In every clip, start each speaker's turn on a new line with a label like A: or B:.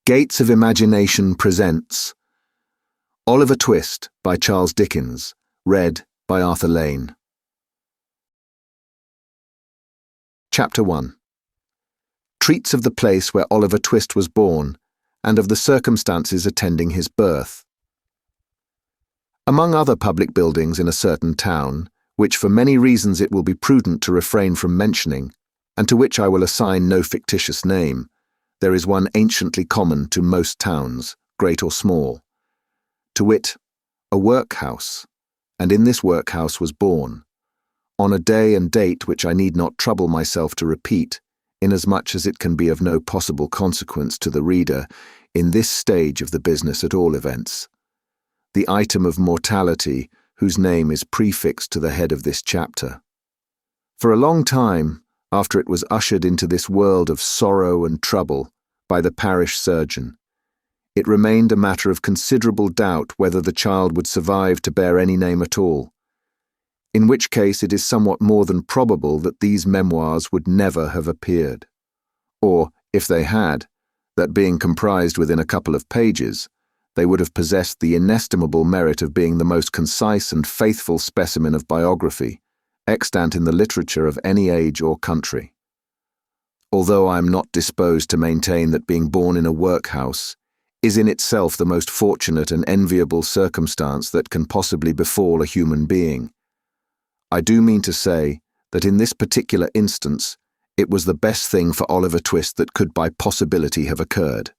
A: Gates of Imagination presents Oliver Twist by Charles Dickens, read by Arthur Lane. Chapter 1 Treats of the place where Oliver Twist was born, and of the circumstances attending his birth. Among other public buildings in a certain town, which for many reasons it will be prudent to refrain from mentioning, and to which I will assign no fictitious name, there is one anciently common to most towns, great or small, to wit, a workhouse, and in this workhouse was born, on a day and date which I need not trouble myself to repeat, inasmuch as it can be of no possible consequence to the reader, in this stage of the business at all events, the item of mortality whose name is prefixed to the head of this chapter. For a long time, after it was ushered into this world of sorrow and trouble by the parish surgeon, it remained a matter of considerable doubt whether the child would survive to bear any name at all, in which case it is somewhat more than probable that these memoirs would never have appeared, or, if they had, that being comprised within a couple of pages, they would have possessed the inestimable merit of being the most concise and faithful specimen of biography extant in the literature of any age or country. Although I am not disposed to maintain that being born in a workhouse is in itself the most fortunate and enviable circumstance that can possibly befall a human being, I do mean to say that in this particular instance it was the best thing for Oliver Twist that could by possibility have occurred.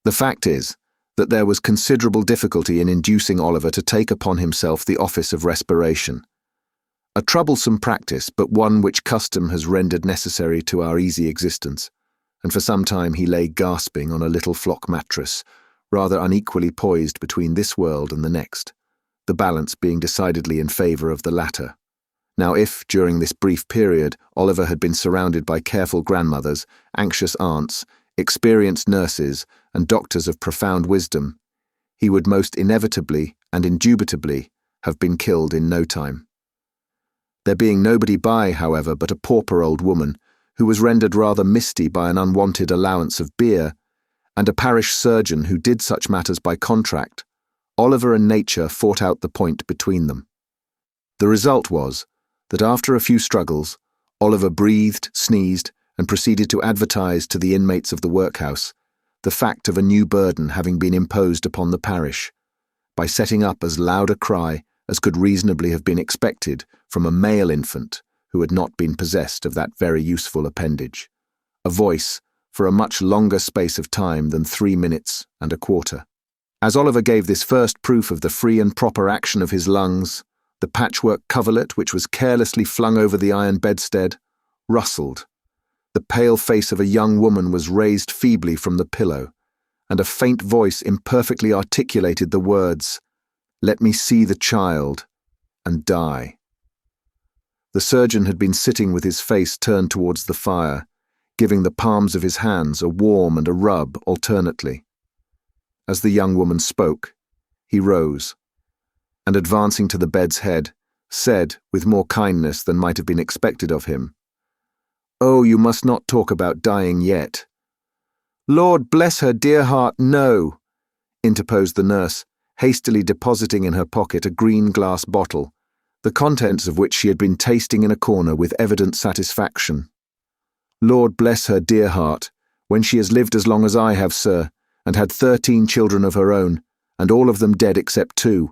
A: The fact is that there was considerable difficulty in inducing Oliver to take upon himself the office of respiration, a troublesome practice, but one which custom has rendered necessary to our easy existence, and for some time he lay gasping on a little flock mattress, rather unequally poised between this world and the next, the balance being decidedly in favour of the latter. Now if, during this brief period, Oliver had been surrounded by careful grandmothers, anxious aunts, experienced nurses, and doctors of profound wisdom, he would most inevitably and indubitably have been killed in no time. There being nobody by, however, but a pauper old woman, who was rendered rather misty by an unwonted allowance of beer, and a parish surgeon who did such matters by contract, Oliver and nature fought out the point between them. The result was that after a few struggles, Oliver breathed, sneezed, and proceeded to advertise to the inmates of the workhouse the fact of a new burden having been imposed upon the parish, by setting up as loud a cry as could reasonably have been expected from a male infant who had not been possessed of that very useful appendage, a voice for a much longer space of time than 3 minutes and a quarter. As Oliver gave this first proof of the free and proper action of his lungs, the patchwork coverlet which was carelessly flung over the iron bedstead rustled, the pale face of a young woman was raised feebly from the pillow, and a faint voice imperfectly articulated the words, "Let me see the child and die." The surgeon had been sitting with his face turned towards the fire, giving the palms of his hands a warm and a rub alternately. As the young woman spoke, he rose, and advancing to the bed's head, said, with more kindness than might have been expected of him, "Oh, you must not talk about dying yet." "Lord bless her dear heart, no," interposed the nurse, hastily depositing in her pocket a green glass bottle, the contents of which she had been tasting in a corner with evident satisfaction. "Lord bless her dear heart, when she has lived as long as I have, sir, and had 13 children of her own, and all of them dead except 2,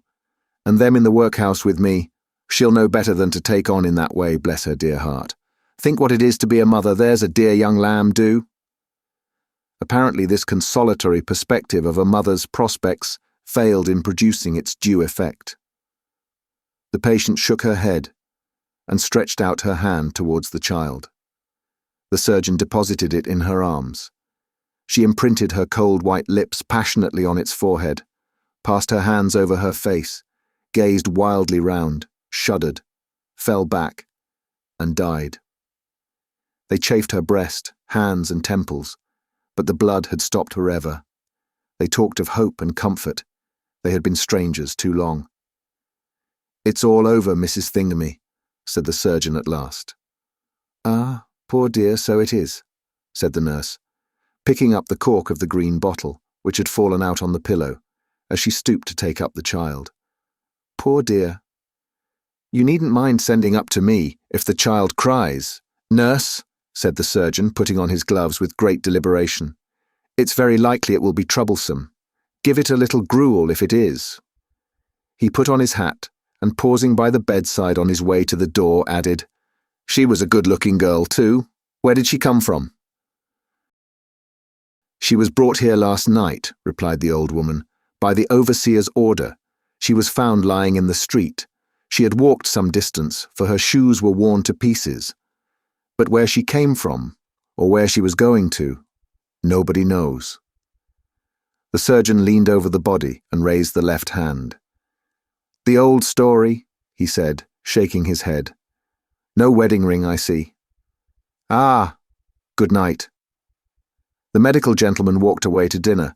A: and them in the workhouse with me, she'll know better than to take on in that way, bless her dear heart. Think what it is to be a mother, there's a dear young lamb, do." Apparently this consolatory perspective of a mother's prospects failed in producing its due effect. The patient shook her head and stretched out her hand towards the child. The surgeon deposited it in her arms. She imprinted her cold white lips passionately on its forehead, passed her hands over her face, gazed wildly round, shuddered, fell back, and died. They chafed her breast, hands, and temples, but the blood had stopped forever. They talked of hope and comfort. They had been strangers too long. "It's all over, Mrs. Thingamy," said the surgeon at last. "Ah, poor dear, so it is," said the nurse. picking up the cork of the green bottle, which had fallen out on the pillow, as she stooped to take up the child. "Poor dear. You needn't mind sending up to me if the child cries. Nurse," said the surgeon, putting on his gloves with great deliberation. "It's very likely it will be troublesome. Give it a little gruel if it is." He put on his hat, and pausing by the bedside on his way to the door, added, "She was a good-looking girl, too. Where did she come from?" "She was brought here last night," replied the old woman, "by the overseer's order. She was found lying in the street. She had walked some distance, for her shoes were worn to pieces. But where she came from, or where she was going to, nobody knows." The surgeon leaned over the body and raised the left hand. "The old story," he said, shaking his head. "No wedding ring, I see. Ah, good night." The medical gentleman walked away to dinner,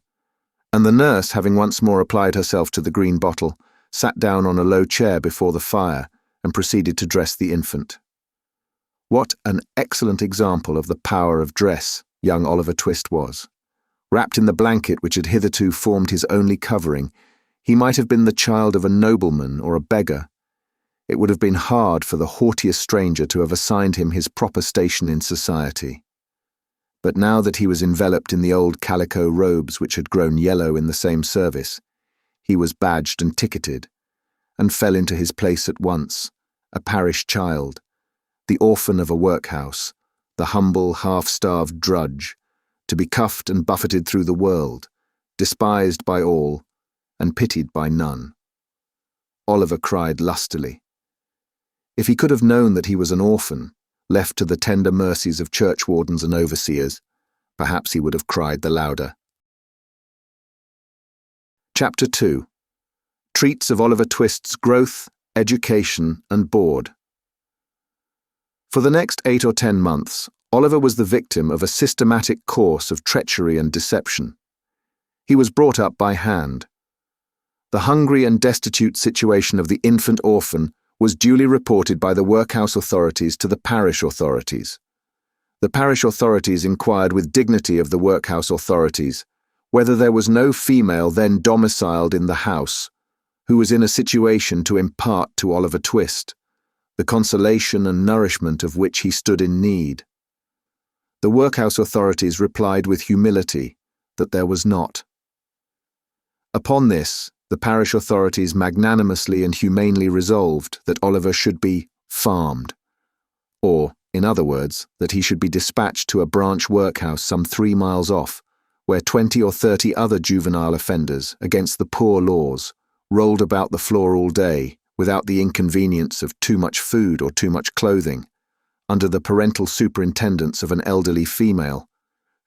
A: and the nurse, having once more applied herself to the green bottle, sat down on a low chair before the fire and proceeded to dress the infant. What an excellent example of the power of dress young Oliver Twist was. Wrapped in the blanket which had hitherto formed his only covering, he might have been the child of a nobleman or a beggar. It would have been hard for the haughtiest stranger to have assigned him his proper station in society. But now that he was enveloped in the old calico robes which had grown yellow in the same service, he was badged and ticketed, and fell into his place at once, a parish child, the orphan of a workhouse, the humble, half-starved drudge, to be cuffed and buffeted through the world, despised by all, and pitied by none. Oliver cried lustily. If he could have known that he was an orphan, left to the tender mercies of churchwardens and overseers, perhaps he would have cried the louder. Chapter 2. Treats of Oliver Twist's growth, education, and board. For the next 8 or 10 months, Oliver was the victim of a systematic course of treachery and deception. He was brought up by hand. The hungry and destitute situation of the infant orphan was duly reported by the workhouse authorities to the parish authorities. The parish authorities inquired with dignity of the workhouse authorities whether there was no female then domiciled in the house who was in a situation to impart to Oliver Twist the consolation and nourishment of which he stood in need. The workhouse authorities replied with humility that there was not. Upon this, the parish authorities magnanimously and humanely resolved that Oliver should be farmed, or, in other words, that he should be dispatched to a branch workhouse some 3 miles off, where 20 or 30 other juvenile offenders against the poor laws rolled about the floor all day without the inconvenience of too much food or too much clothing, under the parental superintendence of an elderly female,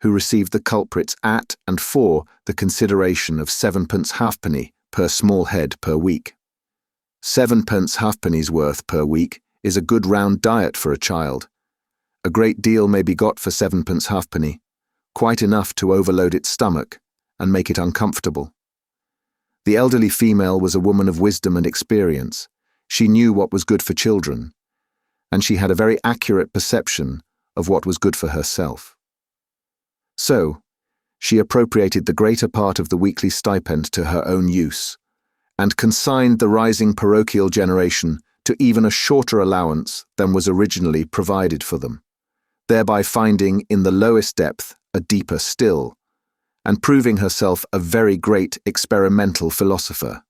A: who received the culprits at and for the consideration of 7 halfpenny per small head per week. 7 halfpenny's worth per week is a good round diet for a child. A great deal may be got for 7 halfpenny, quite enough to overload its stomach and make it uncomfortable. The elderly female was a woman of wisdom and experience. She knew what was good for children, and she had a very accurate perception of what was good for herself. So, she appropriated the greater part of the weekly stipend to her own use, and consigned the rising parochial generation to even a shorter allowance than was originally provided for them, thereby finding in the lowest depth a deeper still, and proving herself a very great experimental philosopher.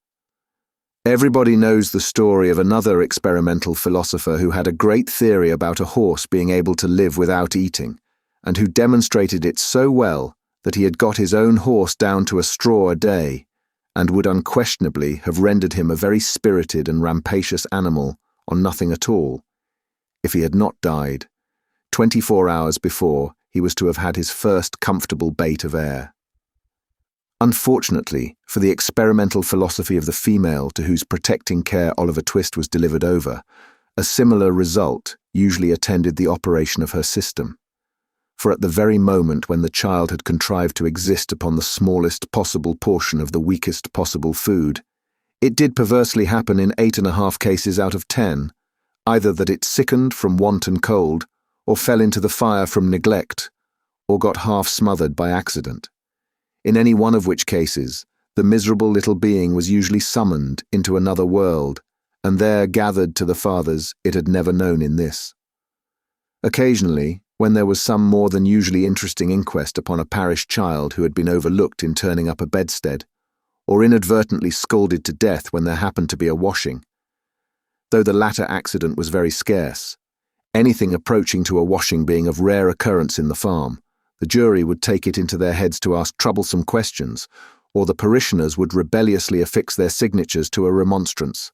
A: Everybody knows the story of another experimental philosopher who had a great theory about a horse being able to live without eating, and who demonstrated it so well that he had got his own horse down to a straw a day, and would unquestionably have rendered him a very spirited and rampacious animal on nothing at all, if he had not died 24 hours before he was to have had his first comfortable bait of air. Unfortunately, for the experimental philosophy of the female to whose protecting care Oliver Twist was delivered over, a similar result usually attended the operation of her system. For at the very moment when the child had contrived to exist upon the smallest possible portion of the weakest possible food, it did perversely happen in 8.5 cases out of 10, either that it sickened from want and cold, or fell into the fire from neglect, or got half smothered by accident, in any one of which cases the miserable little being was usually summoned into another world, and there gathered to the fathers it had never known in this. Occasionally, when there was some more than usually interesting inquest upon a parish child who had been overlooked in turning up a bedstead, or inadvertently scalded to death when there happened to be a washing, though the latter accident was very scarce, anything approaching to a washing being of rare occurrence in the farm, the jury would take it into their heads to ask troublesome questions, or the parishioners would rebelliously affix their signatures to a remonstrance.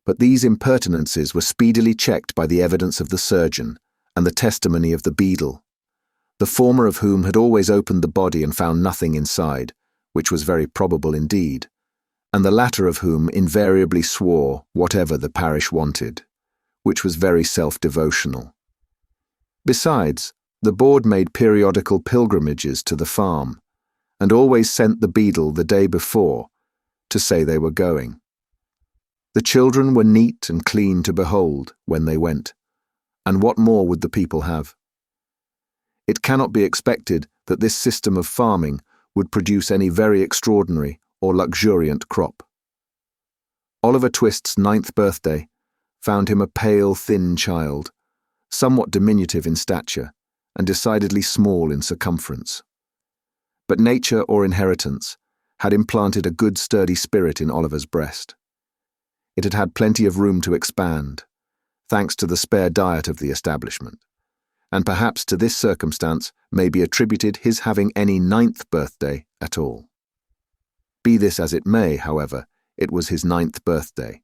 A: But these impertinences were speedily checked by the evidence of the surgeon and the testimony of the beadle, the former of whom had always opened the body and found nothing inside, which was very probable indeed, and the latter of whom invariably swore whatever the parish wanted, which was very self-devotional. Besides, the board made periodical pilgrimages to the farm, and always sent the beadle the day before to say they were going. The children were neat and clean to behold when they went, and what more would the people have? It cannot be expected that this system of farming would produce any very extraordinary or luxuriant crop. Oliver Twist's 9th birthday found him a pale, thin child, somewhat diminutive in stature and decidedly small in circumference. But nature or inheritance had implanted a good sturdy spirit in Oliver's breast. It had had plenty of room to expand, thanks to the spare diet of the establishment, and perhaps to this circumstance may be attributed his having any 9th birthday at all. Be this as it may, however, it was his 9th birthday,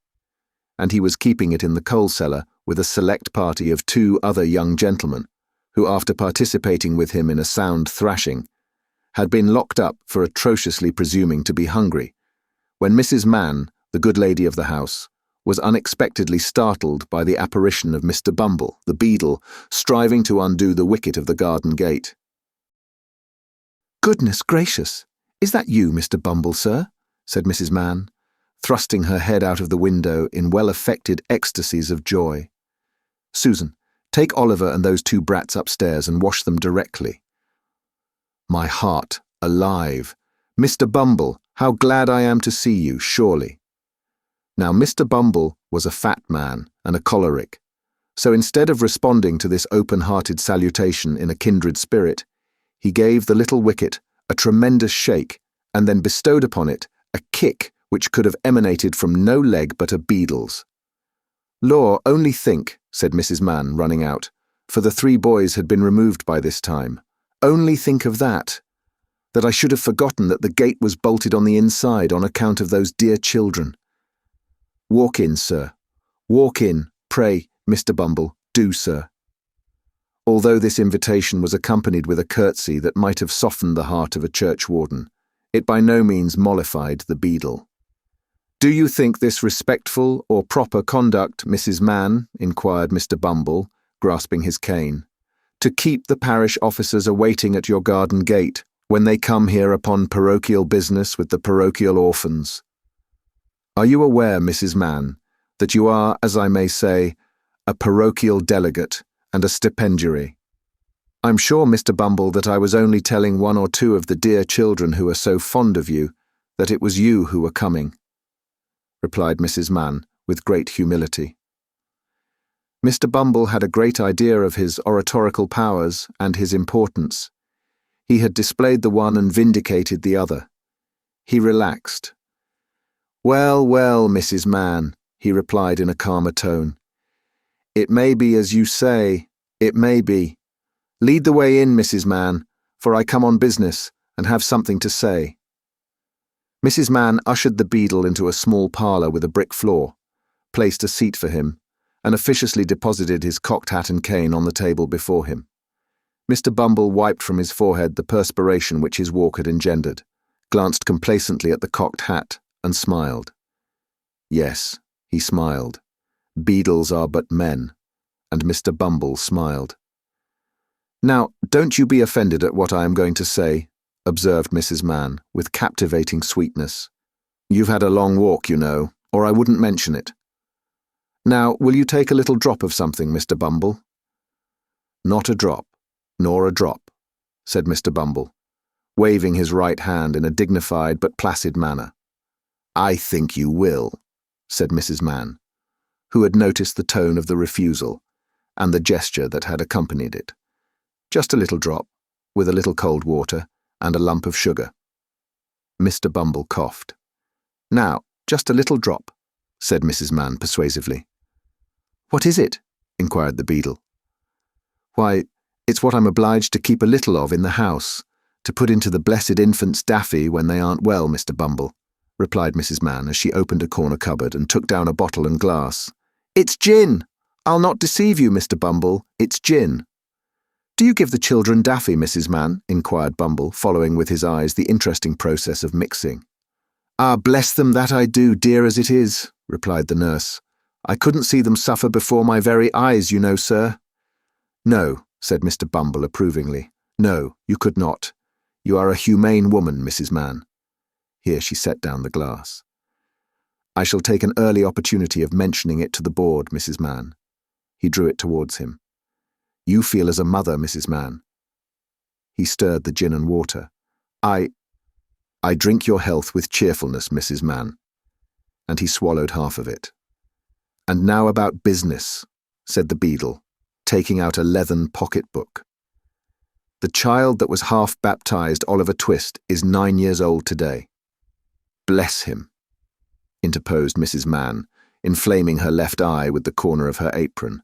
A: and he was keeping it in the coal cellar with a select party of 2 other young gentlemen, who, after participating with him in a sound thrashing, had been locked up for atrociously presuming to be hungry, when Mrs. Mann, the good lady of the house, was unexpectedly startled by the apparition of Mr. Bumble, the beadle, striving to undo the wicket of the garden gate. "Goodness gracious! Is that you, Mr. Bumble, sir?" said Mrs. Mann, thrusting her head out of the window in well-affected ecstasies of joy. "Susan, take Oliver and those 2 brats upstairs and wash them directly." My heart alive. "Mr. Bumble, how glad I am to see you, surely." Now Mr. Bumble was a fat man and a choleric, so instead of responding to this open-hearted salutation in a kindred spirit, he gave the little wicket a tremendous shake and then bestowed upon it a kick which could have emanated from no leg but a beadle's. "Law, only think," said Mrs. Mann, running out, for the 3 boys had been removed by this time. "Only think of that I should have forgotten that the gate was bolted on the inside on account of those dear children. Walk in, sir. Walk in, pray, Mr. Bumble, do, sir." Although this invitation was accompanied with a curtsy that might have softened the heart of a churchwarden, it by no means mollified the beadle. "Do you think this respectful or proper conduct, Mrs. Mann?" inquired Mr. Bumble, grasping his cane, "to keep the parish officers awaiting at your garden gate when they come here upon parochial business with the parochial orphans? Are you aware, Mrs. Mann, that you are, as I may say, a parochial delegate and a stipendiary?" "I'm sure, Mr. Bumble, that I was only telling 1 or 2 of the dear children who are so fond of you that it was you who were coming," replied Mrs. Mann with great humility. Mr. Bumble had a great idea of his oratorical powers and his importance. He had displayed the one and vindicated the other. He relaxed. "Well, well, Mrs. Mann," he replied in a calmer tone. "It may be as you say, it may be. Lead the way in, Mrs. Mann, for I come on business and have something to say." Mrs. Mann ushered the beadle into a small parlour with a brick floor, placed a seat for him, and officiously deposited his cocked hat and cane on the table before him. Mr. Bumble wiped from his forehead the perspiration which his walk had engendered, glanced complacently at the cocked hat, and smiled. Yes, he smiled. Beadles are but men, and Mr. Bumble smiled. "Now, don't you be offended at what I am going to say," observed Mrs. Mann, with captivating sweetness. "You've had a long walk, you know, or I wouldn't mention it. Now, will you take a little drop of something, Mr. Bumble?" "Not a drop, nor a drop," said Mr. Bumble, waving his right hand in a dignified but placid manner. I think you will, said Mrs. Mann, who had noticed the tone of the refusal and the gesture that had accompanied it. Just a little drop, with a little cold water and a lump of sugar. Mr. Bumble coughed. Now, just a little drop, said Mrs. Mann persuasively. What is it? Inquired the beadle. Why, it's what I'm obliged to keep a little of in the house, to put into the blessed infant's daffy when they aren't well, Mr. Bumble, replied Mrs. Mann as she opened a corner cupboard and took down a bottle and glass. It's gin! I'll not deceive you, Mr. Bumble, it's gin. Do you give the children daffy, Mrs. Mann? Inquired Bumble, following with his eyes the interesting process of mixing. Ah, bless them, that I do, dear as it is, replied the nurse. I couldn't see them suffer before my very eyes, you know, sir. No, said Mr. Bumble approvingly. No, you could not. You are a humane woman, Mrs. Mann. Here she set down the glass. I shall take an early opportunity of mentioning it to the board, Mrs. Mann. He drew it towards him. You feel as a mother, Mrs. Mann. He stirred the gin and water. I drink your health with cheerfulness, Mrs. Mann. And he swallowed half of it. And now about business, said the beadle, taking out a leathern pocket-book. The child that was half-baptized Oliver Twist is 9 years old today. Bless him, interposed Mrs. Mann, inflaming her left eye with the corner of her apron,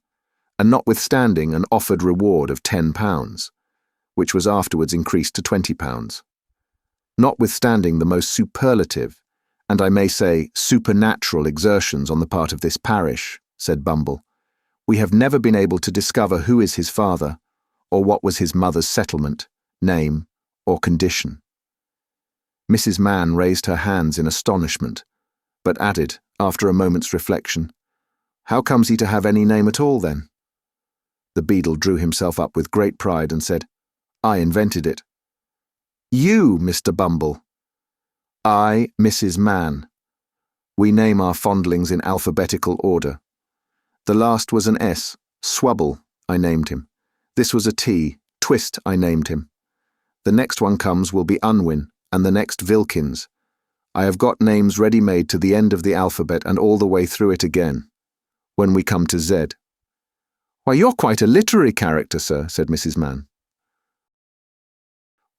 A: and notwithstanding an offered reward of £10, which was afterwards increased to £20. Notwithstanding the most superlative, and I may say supernatural exertions on the part of this parish, said Bumble, we have never been able to discover who is his father, or what was his mother's settlement, name, or condition. Mrs. Mann raised her hands in astonishment, but added, after a moment's reflection, How comes he to have any name at all, then? The beadle drew himself up with great pride and said, I invented it. You, Mr. Bumble. I, Mrs. Mann. We name our fondlings in alphabetical order. The last was an S, Swubble, I named him. This was a T, Twist, I named him. The next one comes will be Unwin, and the next Vilkins. I have got names ready-made to the end of the alphabet and all the way through it again, when we come to Z. Why, you're quite a literary character, sir, said Mrs. Mann.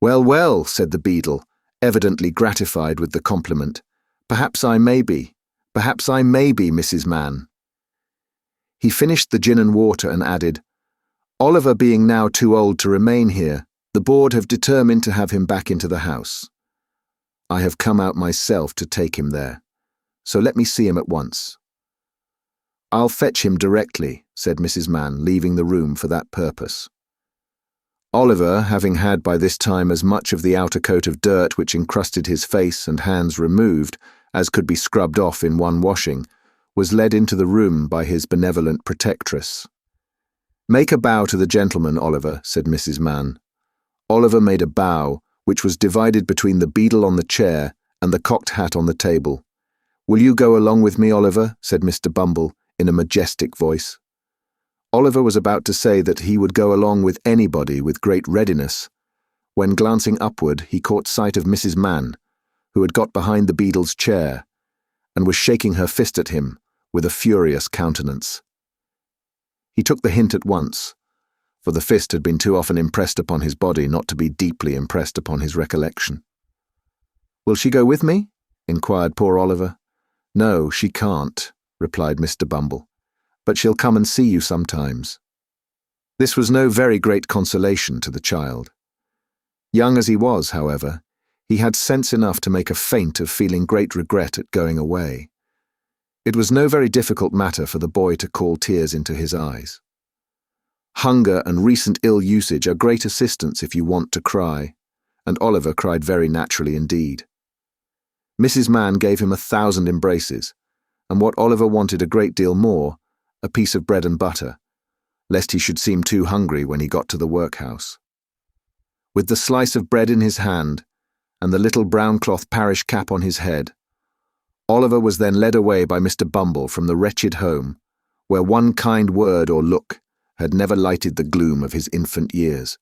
A: Well, well, said the beadle, evidently gratified with the compliment. Perhaps I may be, Mrs. Mann. He finished the gin and water and added, Oliver being now too old to remain here, the board have determined to have him back into the house. I have come out myself to take him there, so let me see him at once. I'll fetch him directly, said Mrs. Mann, leaving the room for that purpose. Oliver, having had by this time as much of the outer coat of dirt which encrusted his face and hands removed as could be scrubbed off in one washing, was led into the room by his benevolent protectress. Make a bow to the gentleman, Oliver, said Mrs. Mann. Oliver made a bow, which was divided between the beadle on the chair and the cocked hat on the table. Will you go along with me, Oliver? Said Mr. Bumble, in a majestic voice. Oliver was about to say that he would go along with anybody with great readiness, when glancing upward he caught sight of Mrs. Mann, who had got behind the beadle's chair, and was shaking her fist at him with a furious countenance. He took the hint at once, for the fist had been too often impressed upon his body not to be deeply impressed upon his recollection. Will she go with me? Inquired poor Oliver. No, she can't, replied Mr. Bumble, but she'll come and see you sometimes. This was no very great consolation to the child. Young as he was, however, he had sense enough to make a feint of feeling great regret at going away. It was no very difficult matter for the boy to call tears into his eyes. Hunger and recent ill usage are great assistants if you want to cry, and Oliver cried very naturally indeed. Mrs. Mann gave him 1,000 embraces, and what Oliver wanted a great deal more, a piece of bread and butter, lest he should seem too hungry when he got to the workhouse. With the slice of bread in his hand, and the little brown cloth parish cap on his head, Oliver was then led away by Mr. Bumble from the wretched home, where one kind word or look had never lighted the gloom of his infant years,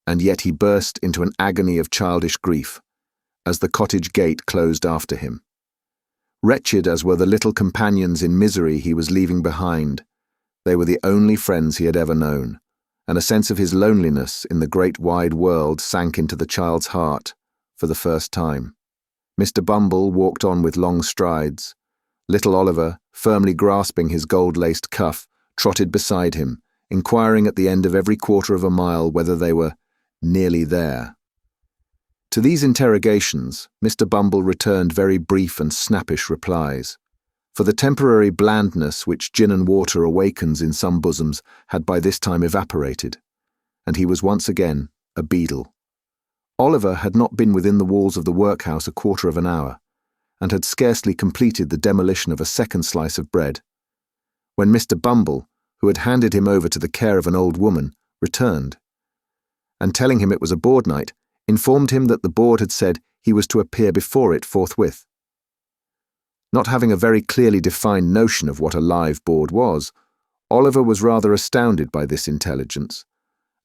A: and yet he burst into an agony of childish grief as the cottage gate closed after him. Wretched as were the little companions in misery he was leaving behind, they were the only friends he had ever known, and a sense of his loneliness in the great wide world sank into the child's heart for the first time. Mr. Bumble walked on with long strides. Little Oliver, firmly grasping his gold-laced cuff, trotted beside him, inquiring at the end of every quarter of a mile whether they were nearly there. To these interrogations, Mr. Bumble returned very brief and snappish replies, for the temporary blandness which gin and water awakens in some bosoms had by this time evaporated, and he was once again a beadle. Oliver had not been within the walls of the workhouse a quarter of an hour, and had scarcely completed the demolition of a second slice of bread, when Mr. Bumble, who had handed him over to the care of an old woman, returned, and telling him it was a board night, informed him that the board had said he was to appear before it forthwith. Not having a very clearly defined notion of what a live board was, Oliver was rather astounded by this intelligence,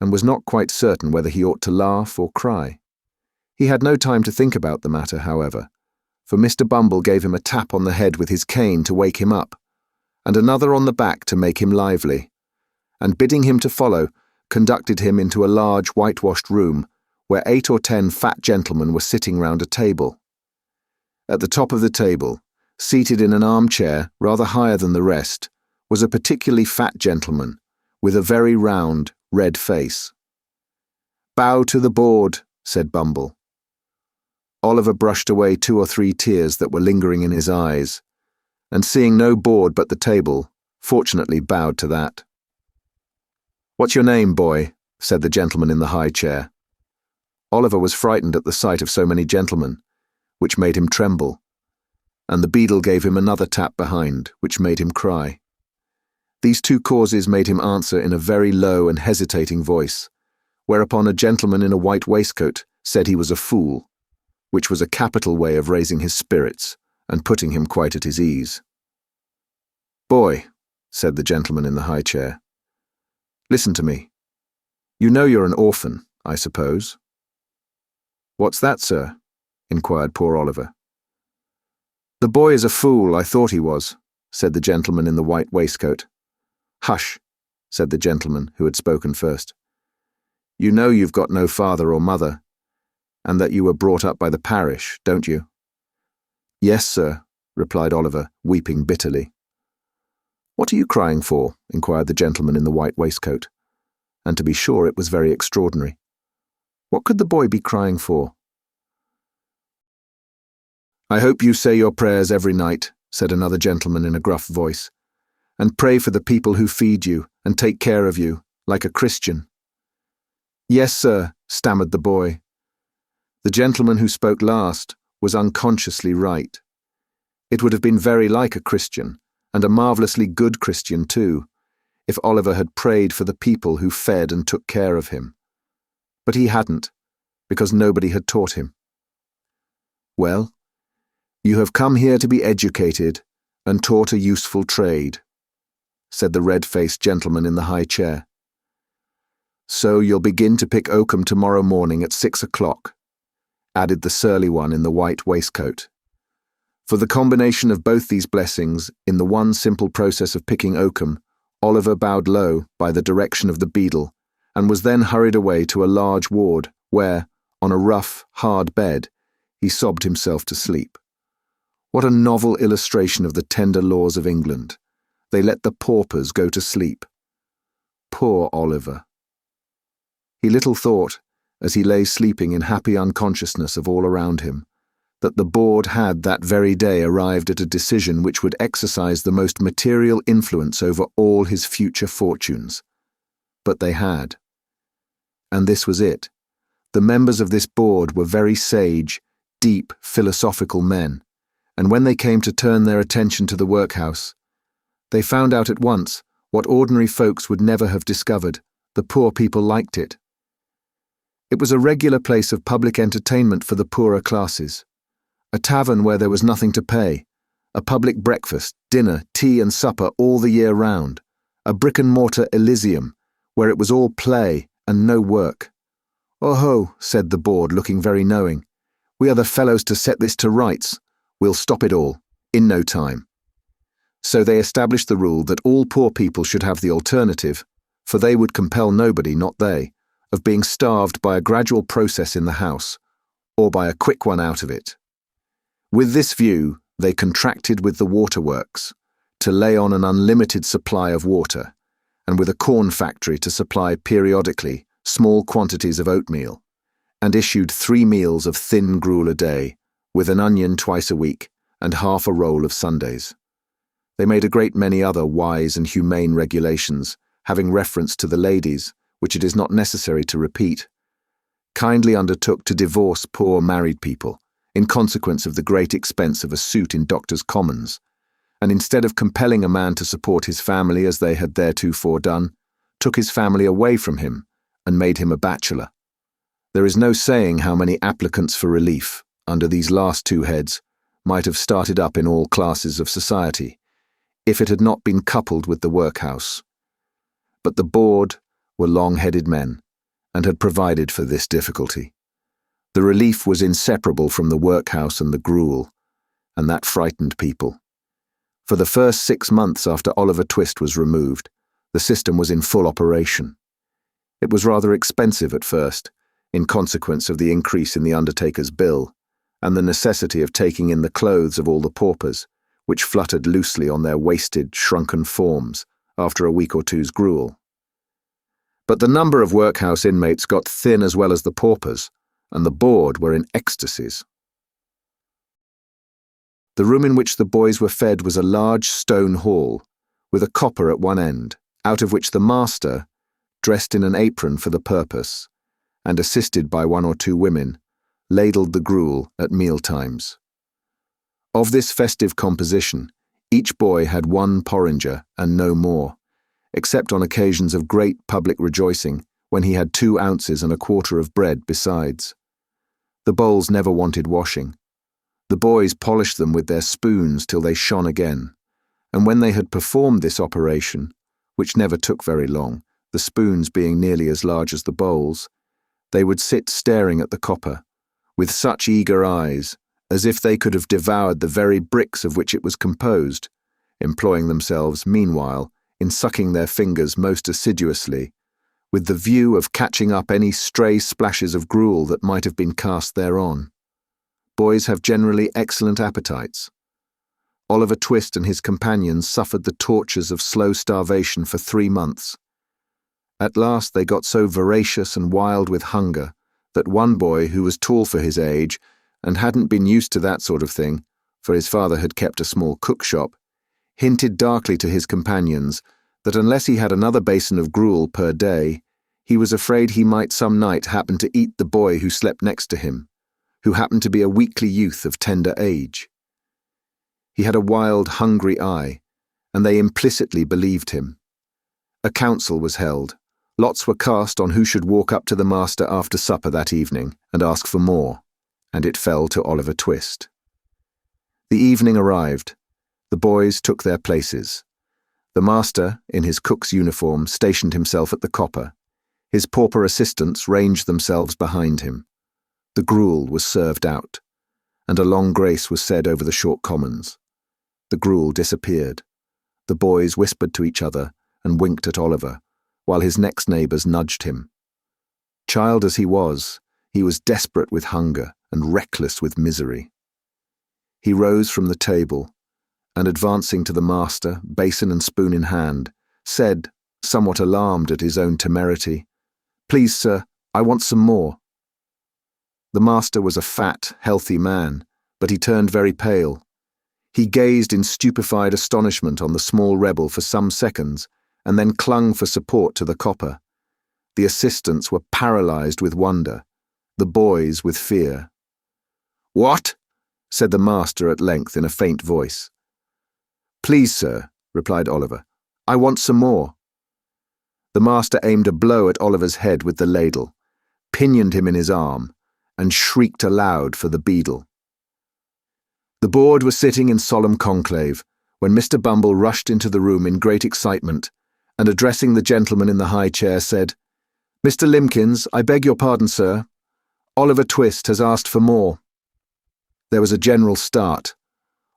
A: and was not quite certain whether he ought to laugh or cry. He had no time to think about the matter, however, for Mr. Bumble gave him a tap on the head with his cane to wake him up, and another on the back to make him lively, and bidding him to follow, conducted him into a large whitewashed room where 8 or 10 fat gentlemen were sitting round a table. At the top of the table, seated in an armchair rather higher than the rest, was a particularly fat gentleman with a very round, red face. "Bow to the board," said Bumble. Oliver brushed away 2 or 3 tears that were lingering in his eyes, and seeing no board but the table, fortunately bowed to that. "What's your name, boy?" said the gentleman in the high chair. Oliver was frightened at the sight of so many gentlemen, which made him tremble, and the beadle gave him another tap behind, which made him cry. These 2 causes made him answer in a very low and hesitating voice, whereupon a gentleman in a white waistcoat said he was a fool, which was a capital way of raising his spirits and putting him quite at his ease. "Boy," said the gentleman in the high chair, "listen to me. You know you're an orphan, I suppose?" "What's that, sir?" inquired poor Oliver. "The boy is a fool, I thought he was," said the gentleman in the white waistcoat. "Hush," said the gentleman who had spoken first. "You know you've got no father or mother, and that you were brought up by the parish, don't you?" "Yes, sir," replied Oliver, weeping bitterly. "What are you crying for?" inquired the gentleman in the white waistcoat, and to be sure it was very extraordinary. What could the boy be crying for? "I hope you say your prayers every night," said another gentleman in a gruff voice, "and pray for the people who feed you and take care of you, like a Christian." "Yes, sir," stammered the boy. The gentleman who spoke last was unconsciously right. It would have been very like a Christian, and a marvellously good Christian too, if Oliver had prayed for the people who fed and took care of him. But he hadn't, because nobody had taught him. "Well, you have come here to be educated and taught a useful trade," said the red-faced gentleman in the high chair. "So you'll begin to pick oakum tomorrow morning at 6 o'clock, added the surly one in the white waistcoat. For the combination of both these blessings in the one simple process of picking oakum, Oliver bowed low by the direction of the beadle, and was then hurried away to a large ward where, on a rough, hard bed, he sobbed himself to sleep. What a novel illustration of the tender laws of England. They let the paupers go to sleep. Poor Oliver. He little thought, as he lay sleeping in happy unconsciousness of all around him, that the board had that very day arrived at a decision which would exercise the most material influence over all his future fortunes. But they had. And this was it. The members of this board were very sage, deep, philosophical men, and when they came to turn their attention to the workhouse, they found out at once what ordinary folks would never have discovered: the poor people liked it. It was a regular place of public entertainment for the poorer classes, a tavern where there was nothing to pay, a public breakfast, dinner, tea and supper all the year round, a brick-and-mortar Elysium, where it was all play and no work. "Oh-ho," said the board, looking very knowing. "We are the fellows to set this to rights. We'll stop it all, in no time." So they established the rule that all poor people should have the alternative, for they would compel nobody, not they, of being starved by a gradual process in the house, or by a quick one out of it. With this view, they contracted with the waterworks to lay on an unlimited supply of water, and with a corn factory to supply periodically small quantities of oatmeal, and issued 3 meals of thin gruel a day, with an onion twice a week, and half a roll of Sundays. They made a great many other wise and humane regulations, having reference to the ladies, which it is not necessary to repeat. Kindly undertook to divorce poor married people, in consequence of the great expense of a suit in Doctors' Commons, and instead of compelling a man to support his family as they had theretofore done, took his family away from him, and made him a bachelor. There is no saying how many applicants for relief, under these last 2 heads, might have started up in all classes of society, if it had not been coupled with the workhouse. But the board were long-headed men, and had provided for this difficulty. The relief was inseparable from the workhouse and the gruel, and that frightened people. For the first 6 months after Oliver Twist was removed, the system was in full operation. It was rather expensive at first, in consequence of the increase in the undertaker's bill, and the necessity of taking in the clothes of all the paupers, which fluttered loosely on their wasted, shrunken forms after a week or two's gruel. But the number of workhouse inmates got thin as well as the paupers, and the board were in ecstasies. The room in which the boys were fed was a large stone hall, with a copper at one end, out of which the master, dressed in an apron for the purpose, and assisted by 1 or 2 women, ladled the gruel at meal times. Of this festive composition, each boy had 1 porringer and no more, except on occasions of great public rejoicing, when he had 2 ounces and a quarter of bread besides. The bowls never wanted washing. The boys polished them with their spoons till they shone again, and when they had performed this operation, which never took very long, the spoons being nearly as large as the bowls, they would sit staring at the copper, with such eager eyes, as if they could have devoured the very bricks of which it was composed, employing themselves, meanwhile, in sucking their fingers most assiduously, with the view of catching up any stray splashes of gruel that might have been cast thereon. Boys have generally excellent appetites. Oliver Twist and his companions suffered the tortures of slow starvation for 3 months. At last they got so voracious and wild with hunger that one boy, who was tall for his age and hadn't been used to that sort of thing, for his father had kept a small cook shop, hinted darkly to his companions that unless he had another basin of gruel per day, he was afraid he might some night happen to eat the boy who slept next to him, who happened to be a weakly youth of tender age. He had a wild, hungry eye, and they implicitly believed him. A council was held. Lots were cast on who should walk up to the master after supper that evening and ask for more, and it fell to Oliver Twist. The evening arrived. The boys took their places. The master, in his cook's uniform, stationed himself at the copper. His pauper assistants ranged themselves behind him. The gruel was served out, and a long grace was said over the short commons. The gruel disappeared. The boys whispered to each other and winked at Oliver, while his next neighbours nudged him. Child as he was desperate with hunger and reckless with misery. He rose from the table, and advancing to the master, basin and spoon in hand, said, somewhat alarmed at his own temerity, "Please, sir, I want some more." The master was a fat, healthy man, but he turned very pale. He gazed in stupefied astonishment on the small rebel for some seconds, and then clung for support to the copper. The assistants were paralysed with wonder, the boys with fear. "What?" said the master at length in a faint voice. "Please, sir," replied Oliver, "I want some more." The master aimed a blow at Oliver's head with the ladle, pinioned him in his arm, and shrieked aloud for the beadle. The board was sitting in solemn conclave, when Mr. Bumble rushed into the room in great excitement, and addressing the gentleman in the high chair said, "Mr. Limbkins, I beg your pardon, sir. Oliver Twist has asked for more." There was a general start.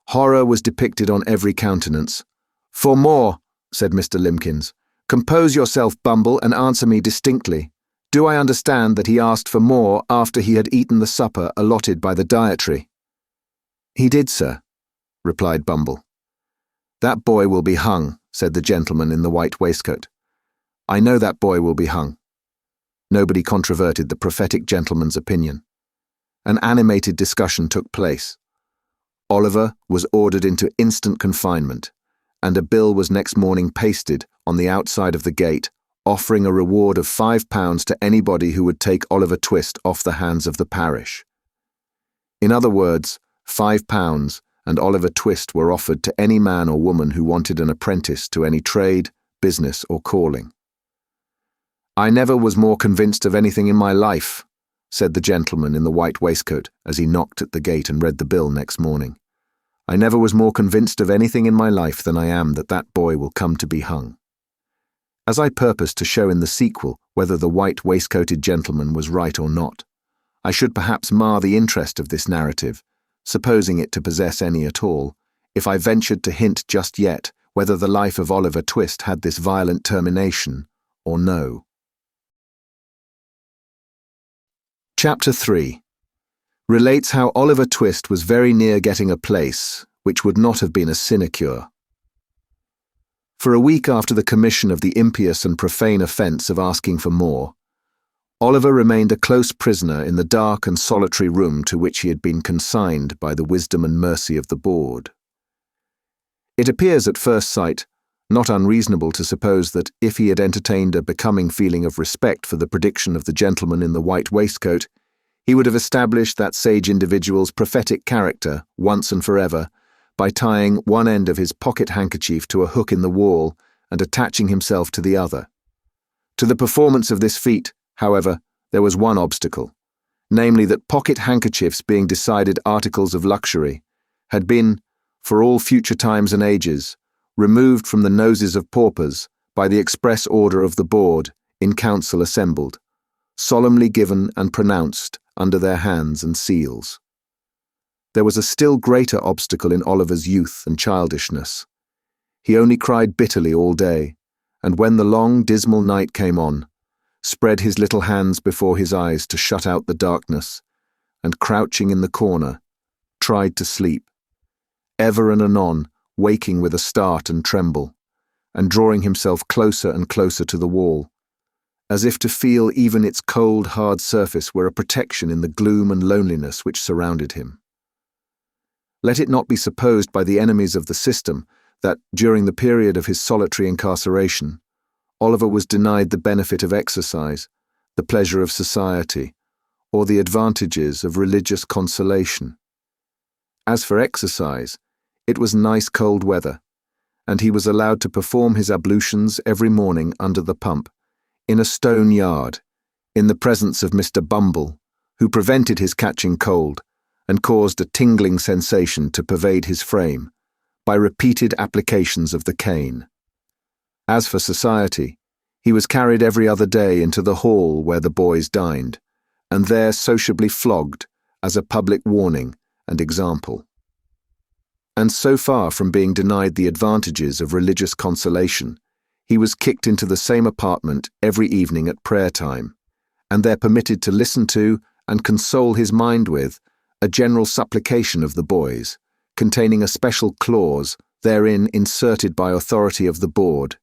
A: Horror was depicted on every countenance. "For more," said Mr. Limbkins. "Compose yourself, Bumble, and answer me distinctly. Do I understand that he asked for more after he had eaten the supper allotted by the dietary?" "He did, sir," replied Bumble. "That boy will be hung," said the gentleman in the white waistcoat. "I know that boy will be hung." Nobody controverted the prophetic gentleman's opinion. An animated discussion took place. Oliver was ordered into instant confinement, and a bill was next morning pasted on the outside of the gate, offering a reward of £5 to anybody who would take Oliver Twist off the hands of the parish. In other words, £5 and Oliver Twist were offered to any man or woman who wanted an apprentice to any trade, business, or calling. "I never was more convinced of anything in my life," said the gentleman in the white waistcoat as he knocked at the gate and read the bill next morning. "I never was more convinced of anything in my life than I am that that boy will come to be hung." As I purpose to show in the sequel whether the white waistcoated gentleman was right or not, I should perhaps mar the interest of this narrative, supposing it to possess any at all, if I ventured to hint just yet whether the life of Oliver Twist had this violent termination or no. Chapter 3 relates how Oliver Twist was very near getting a place which would not have been a sinecure. For a week after the commission of the impious and profane offence of asking for more, Oliver remained a close prisoner in the dark and solitary room to which he had been consigned by the wisdom and mercy of the board. It appears at first sight not unreasonable to suppose that if he had entertained a becoming feeling of respect for the prediction of the gentleman in the white waistcoat, he would have established that sage individual's prophetic character once and forever by tying one end of his pocket handkerchief to a hook in the wall and attaching himself to the other. To the performance of this feat, however, there was one obstacle, namely that pocket handkerchiefs, being decided articles of luxury, had been, for all future times and ages, removed from the noses of paupers by the express order of the board in council assembled, solemnly given and pronounced under their hands and seals. There was a still greater obstacle in Oliver's youth and childishness. He only cried bitterly all day, and when the long, dismal night came on, spread his little hands before his eyes to shut out the darkness, and crouching in the corner, tried to sleep, ever and anon waking with a start and tremble, and drawing himself closer and closer to the wall, as if to feel even its cold, hard surface were a protection in the gloom and loneliness which surrounded him. Let it not be supposed by the enemies of the system that, during the period of his solitary incarceration, Oliver was denied the benefit of exercise, the pleasure of society, or the advantages of religious consolation. As for exercise, it was nice cold weather, and he was allowed to perform his ablutions every morning under the pump, in a stone yard, in the presence of Mr. Bumble, who prevented his catching cold and caused a tingling sensation to pervade his frame by repeated applications of the cane. As for society, he was carried every other day into the hall where the boys dined, and there sociably flogged as a public warning and example. And so far from being denied the advantages of religious consolation, he was kicked into the same apartment every evening at prayer time, and there permitted to listen to and console his mind with a general supplication of the boys, containing a special clause therein inserted by authority of the board,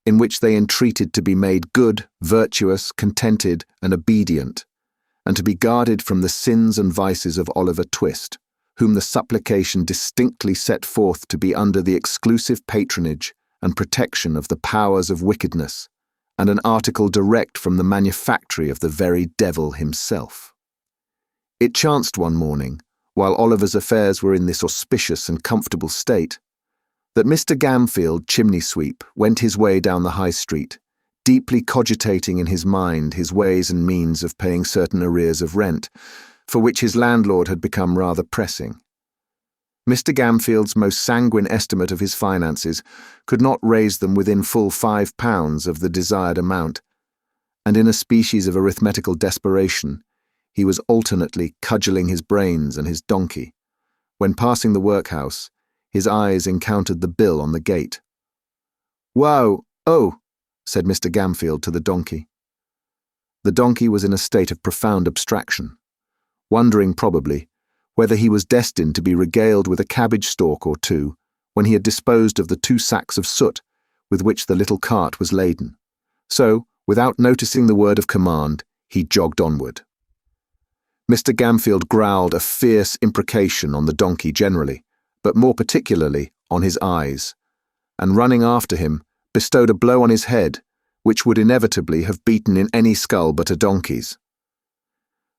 A: in which they entreated to be made good, virtuous, contented, and obedient, and to be guarded from the sins and vices of Oliver Twist, whom the supplication distinctly set forth to be under the exclusive patronage and protection of the powers of wickedness, and an article direct from the manufactory of the very devil himself. It chanced one morning, while Oliver's affairs were in this auspicious and comfortable state, that Mr. Gamfield, chimney sweep, went his way down the High Street, deeply cogitating in his mind his ways and means of paying certain arrears of rent, for which his landlord had become rather pressing. Mr. Gamfield's most sanguine estimate of his finances could not raise them within full £5 of the desired amount, and in a species of arithmetical desperation, he was alternately cudgelling his brains and his donkey. When passing the workhouse, his eyes encountered the bill on the gate. "Whoa, oh," said Mr. Gamfield to the donkey. The donkey was in a state of profound abstraction, wondering probably whether he was destined to be regaled with a cabbage stalk or two when he had disposed of the 2 sacks of soot with which the little cart was laden. So, without noticing the word of command, he jogged onward. Mr. Gamfield growled a fierce imprecation on the donkey generally, but more particularly on his eyes, and running after him, bestowed a blow on his head, which would inevitably have beaten in any skull but a donkey's.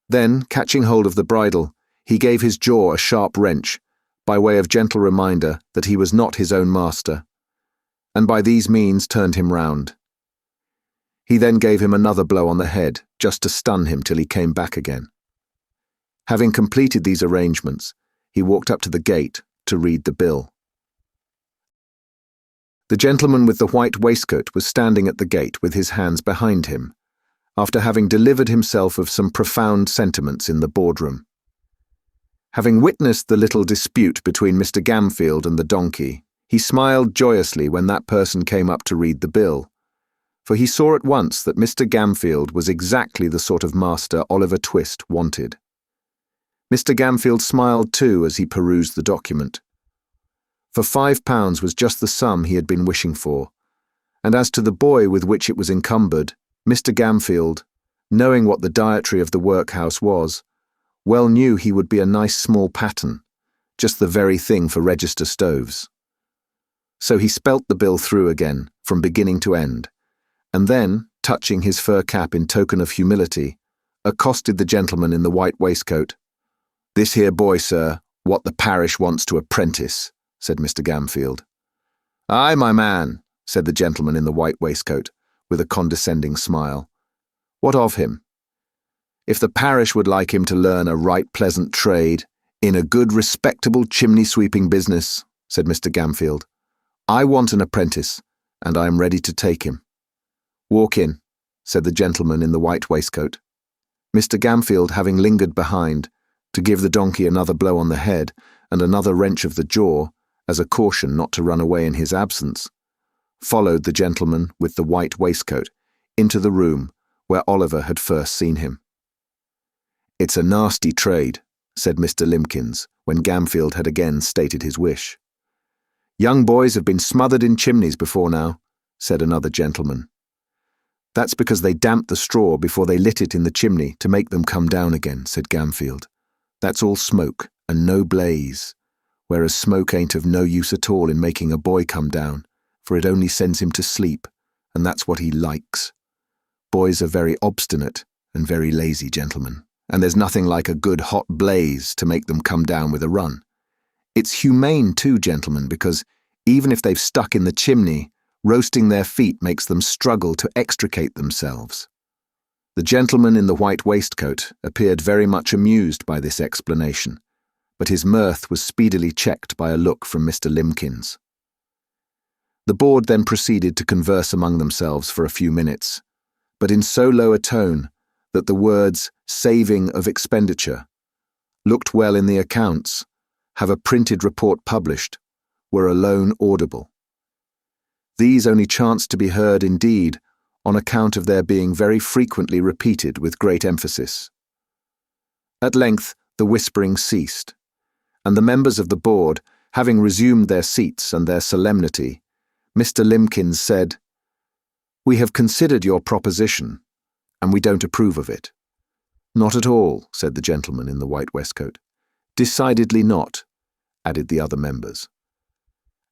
A: Then, catching hold of the bridle, he gave his jaw a sharp wrench, by way of gentle reminder that he was not his own master, and by these means turned him round. He then gave him another blow on the head, just to stun him till he came back again. Having completed these arrangements, he walked up to the gate to read the bill. The gentleman with the white waistcoat was standing at the gate with his hands behind him, after having delivered himself of some profound sentiments in the boardroom. Having witnessed the little dispute between Mr. Gamfield and the donkey, he smiled joyously when that person came up to read the bill, for he saw at once that Mr. Gamfield was exactly the sort of master Oliver Twist wanted. Mr. Gamfield smiled too as he perused the document. For £5 was just the sum he had been wishing for, and as to the boy with which it was encumbered, Mr. Gamfield, knowing what the dietary of the workhouse was, well knew he would be a nice small pattern, just the very thing for register stoves. So he spelt the bill through again, from beginning to end, and then, touching his fur cap in token of humility, accosted the gentleman in the white waistcoat. "This here boy, sir, what the parish wants to apprentice," said Mr. Gamfield. "Aye, my man," said the gentleman in the white waistcoat, with a condescending smile. "What of him?" "If the parish would like him to learn a right pleasant trade, in a good respectable chimney-sweeping business," said Mr. Gamfield, "I want an apprentice, and I am ready to take him." "Walk in," said the gentleman in the white waistcoat. Mr. Gamfield, having lingered behind, to give the donkey another blow on the head and another wrench of the jaw, as a caution not to run away in his absence, followed the gentleman with the white waistcoat into the room where Oliver had first seen him. "It's a nasty trade," said Mr. Limbkins, when Gamfield had again stated his wish. "Young boys have been smothered in chimneys before now," said another gentleman. "That's because they damped the straw before they lit it in the chimney to make them come down again," said Gamfield. "That's all smoke and no blaze, whereas smoke ain't of no use at all in making a boy come down, for it only sends him to sleep, and that's what he likes. Boys are very obstinate and very lazy, gentlemen, and there's nothing like a good hot blaze to make them come down with a run. It's humane too, gentlemen, because even if they've stuck in the chimney, roasting their feet makes them struggle to extricate themselves." The gentleman in the white waistcoat appeared very much amused by this explanation, but his mirth was speedily checked by a look from Mr. Limbkins. The board then proceeded to converse among themselves for a few minutes, but in so low a tone that the words "saving of expenditure," "looked well in the accounts," "have a printed report published," were alone audible. These only chanced to be heard indeed on account of their being very frequently repeated with great emphasis. At length the whispering ceased, and the members of the board, having resumed their seats and their solemnity, Mr. Limbkins said, "We have considered your proposition, and we don't approve of it." "Not at all," said the gentleman in the white waistcoat. "Decidedly not," added the other members.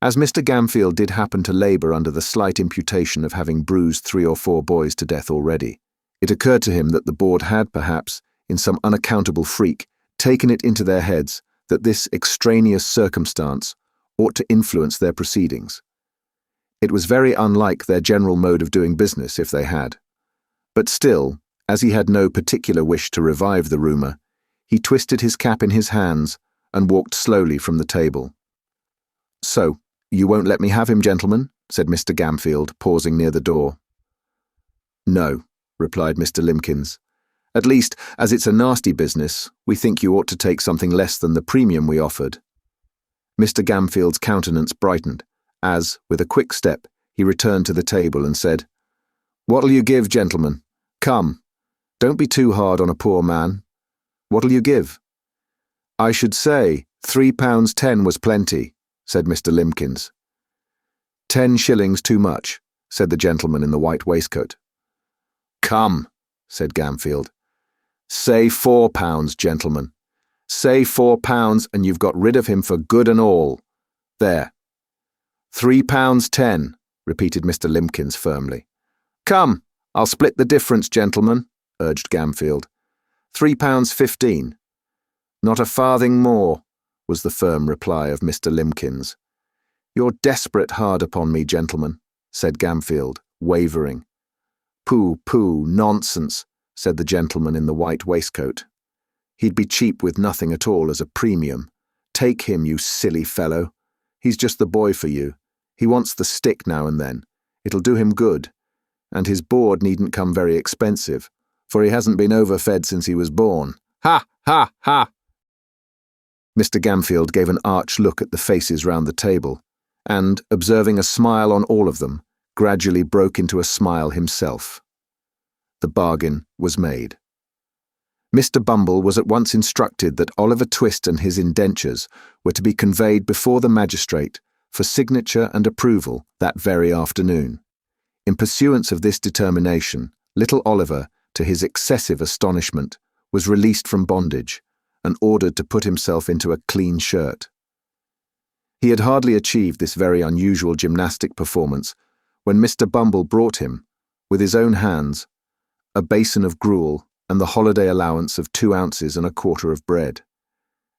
A: As Mr. Gamfield did happen to labour under the slight imputation of having bruised 3 or 4 boys to death already, it occurred to him that the board had perhaps, in some unaccountable freak, taken it into their heads that this extraneous circumstance ought to influence their proceedings. It was very unlike their general mode of doing business if they had. But still, as he had no particular wish to revive the rumour, he twisted his cap in his hands and walked slowly from the table. "So, you won't let me have him, gentlemen?" said Mr. Gamfield, pausing near the door. "No," replied Mr. Limbkins. "At least, as it's a nasty business, we think you ought to take something less than the premium we offered." Mr. Gamfield's countenance brightened, as, with a quick step, he returned to the table and said, "What'll you give, gentlemen? Come, don't be too hard on a poor man. What'll you give?" "I should say £3.10 was plenty," said Mr. Limbkins. "10 shillings too much," said the gentleman in the white waistcoat. "Come," said Gamfield. "Say £4, gentlemen. Say £4 and you've got rid of him for good and all. There." "£3.10, repeated Mr. Limbkins firmly. "Come, I'll split the difference, gentlemen," urged Gamfield. £3.15. "Not a farthing more," was the firm reply of Mr. Limbkins. "You're desperate hard upon me, gentlemen," said Gamfield, wavering. "Pooh, pooh, nonsense," said the gentleman in the white waistcoat. "He'd be cheap with nothing at all as a premium. Take him, you silly fellow. He's just the boy for you. He wants the stick now and then. It'll do him good. And his board needn't come very expensive, for he hasn't been overfed since he was born. Ha, ha, ha!" Mr. Gamfield gave an arch look at the faces round the table, and, observing a smile on all of them, gradually broke into a smile himself. The bargain was made. Mr. Bumble was at once instructed that Oliver Twist and his indentures were to be conveyed before the magistrate for signature and approval that very afternoon. In pursuance of this determination, little Oliver, to his excessive astonishment, was released from bondage and ordered to put himself into a clean shirt. He had hardly achieved this very unusual gymnastic performance when Mr. Bumble brought him, with his own hands, a basin of gruel and the holiday allowance of 2 ounces and a quarter of bread.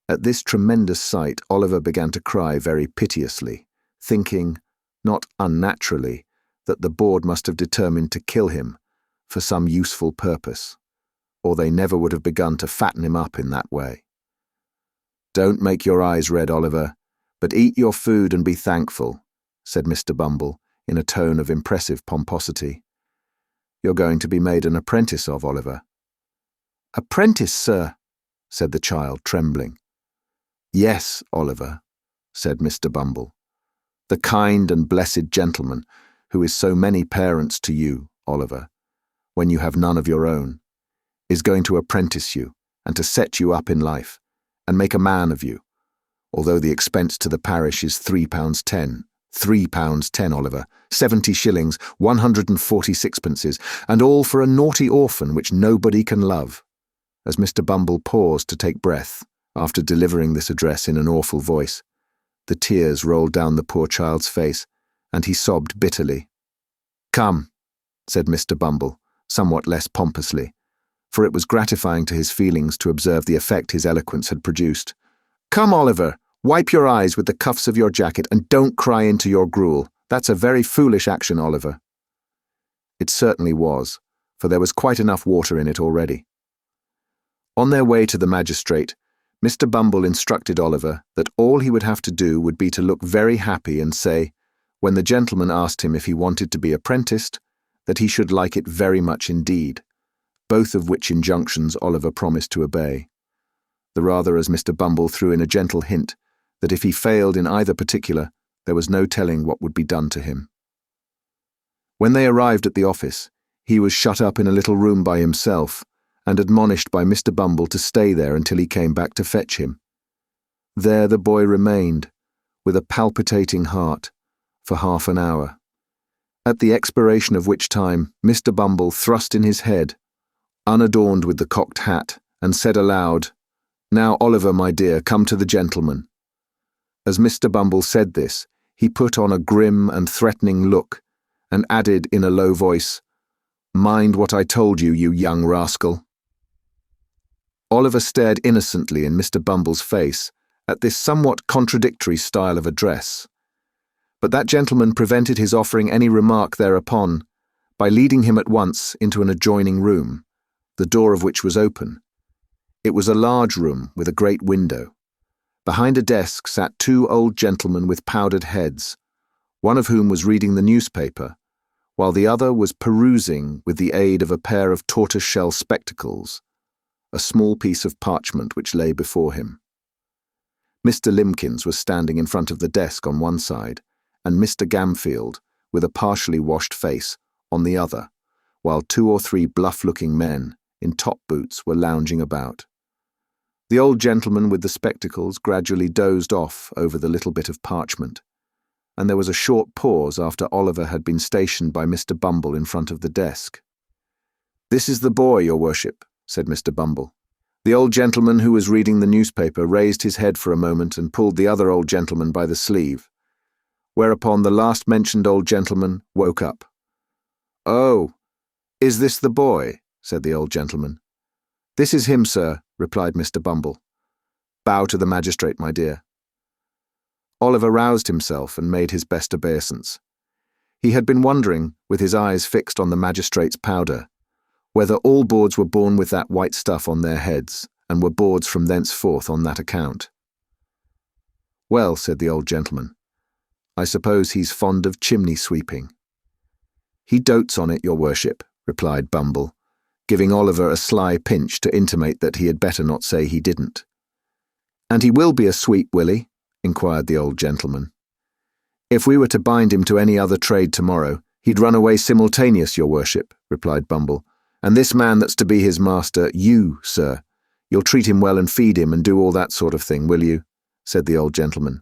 A: At this tremendous sight, Oliver began to cry very piteously, thinking, not unnaturally, that the board must have determined to kill him for some useful purpose, or they never would have begun to fatten him up in that way. "Don't make your eyes red, Oliver, but eat your food and be thankful," said Mr. Bumble, in a tone of impressive pomposity. "You're going to be made an apprentice of, Oliver." "Apprentice, sir?" said the child, trembling. "Yes, Oliver," said Mr. Bumble. "The kind and blessed gentleman who is so many parents to you, Oliver, when you have none of your own, is going to apprentice you and to set you up in life and make a man of you, although the expense to the parish is £3.10. £3.10, Oliver, 70 shillings, 146 pences, and all for a naughty orphan which nobody can love." As Mr. Bumble paused to take breath, after delivering this address in an awful voice, the tears rolled down the poor child's face, and he sobbed bitterly. "Come," said Mr. Bumble, somewhat less pompously, for it was gratifying to his feelings to observe the effect his eloquence had produced. "Come, Oliver, wipe your eyes with the cuffs of your jacket and don't cry into your gruel. That's a very foolish action, Oliver." It certainly was, for there was quite enough water in it already. On their way to the magistrate, Mr. Bumble instructed Oliver that all he would have to do would be to look very happy and say, when the gentleman asked him if he wanted to be apprenticed, that he should like it very much indeed, both of which injunctions Oliver promised to obey, the rather as Mr. Bumble threw in a gentle hint that if he failed in either particular, there was no telling what would be done to him. When they arrived at the office, he was shut up in a little room by himself, and admonished by Mr. Bumble to stay there until he came back to fetch him. There the boy remained, with a palpitating heart, for half an hour, at the expiration of which time Mr. Bumble thrust in his head, unadorned with the cocked hat, and said aloud, "Now, Oliver, my dear, come to the gentleman." As Mr. Bumble said this, he put on a grim and threatening look, and added in a low voice, "Mind what I told you, you young rascal." Oliver stared innocently in Mr. Bumble's face at this somewhat contradictory style of address, but that gentleman prevented his offering any remark thereupon by leading him at once into an adjoining room, the door of which was open. It was a large room with a great window. Behind a desk sat 2 old gentlemen with powdered heads, one of whom was reading the newspaper, while the other was perusing, with the aid of a pair of tortoise-shell spectacles, a small piece of parchment which lay before him. Mr. Limbkins was standing in front of the desk on one side, and Mr. Gamfield, with a partially washed face, on the other, while 2 or 3 bluff-looking men in top boots were lounging about. The old gentleman with the spectacles gradually dozed off over the little bit of parchment, and there was a short pause after Oliver had been stationed by Mr. Bumble in front of the desk. "This is the boy, your worship," said Mr. Bumble. The old gentleman who was reading the newspaper raised his head for a moment and pulled the other old gentleman by the sleeve, whereupon the last-mentioned old gentleman woke up. "Oh, is this the boy?" said the old gentleman. "This is him, sir," replied Mr. Bumble. "Bow to the magistrate, my dear." Oliver roused himself and made his best obeisance. He had been wondering, with his eyes fixed on the magistrate's powder, whether all boards were born with that white stuff on their heads, and were boards from thenceforth on that account. "Well," said the old gentleman, "I suppose he's fond of chimney sweeping." "He dotes on it, your worship," replied Bumble, giving Oliver a sly pinch to intimate that he had better not say he didn't. "And he will be a sweep, will he?" inquired the old gentleman. "If we were to bind him to any other trade tomorrow, he'd run away simultaneous, your worship," replied Bumble. "And this man that's to be his master, you, sir, you'll treat him well and feed him and do all that sort of thing, will you?" said the old gentleman.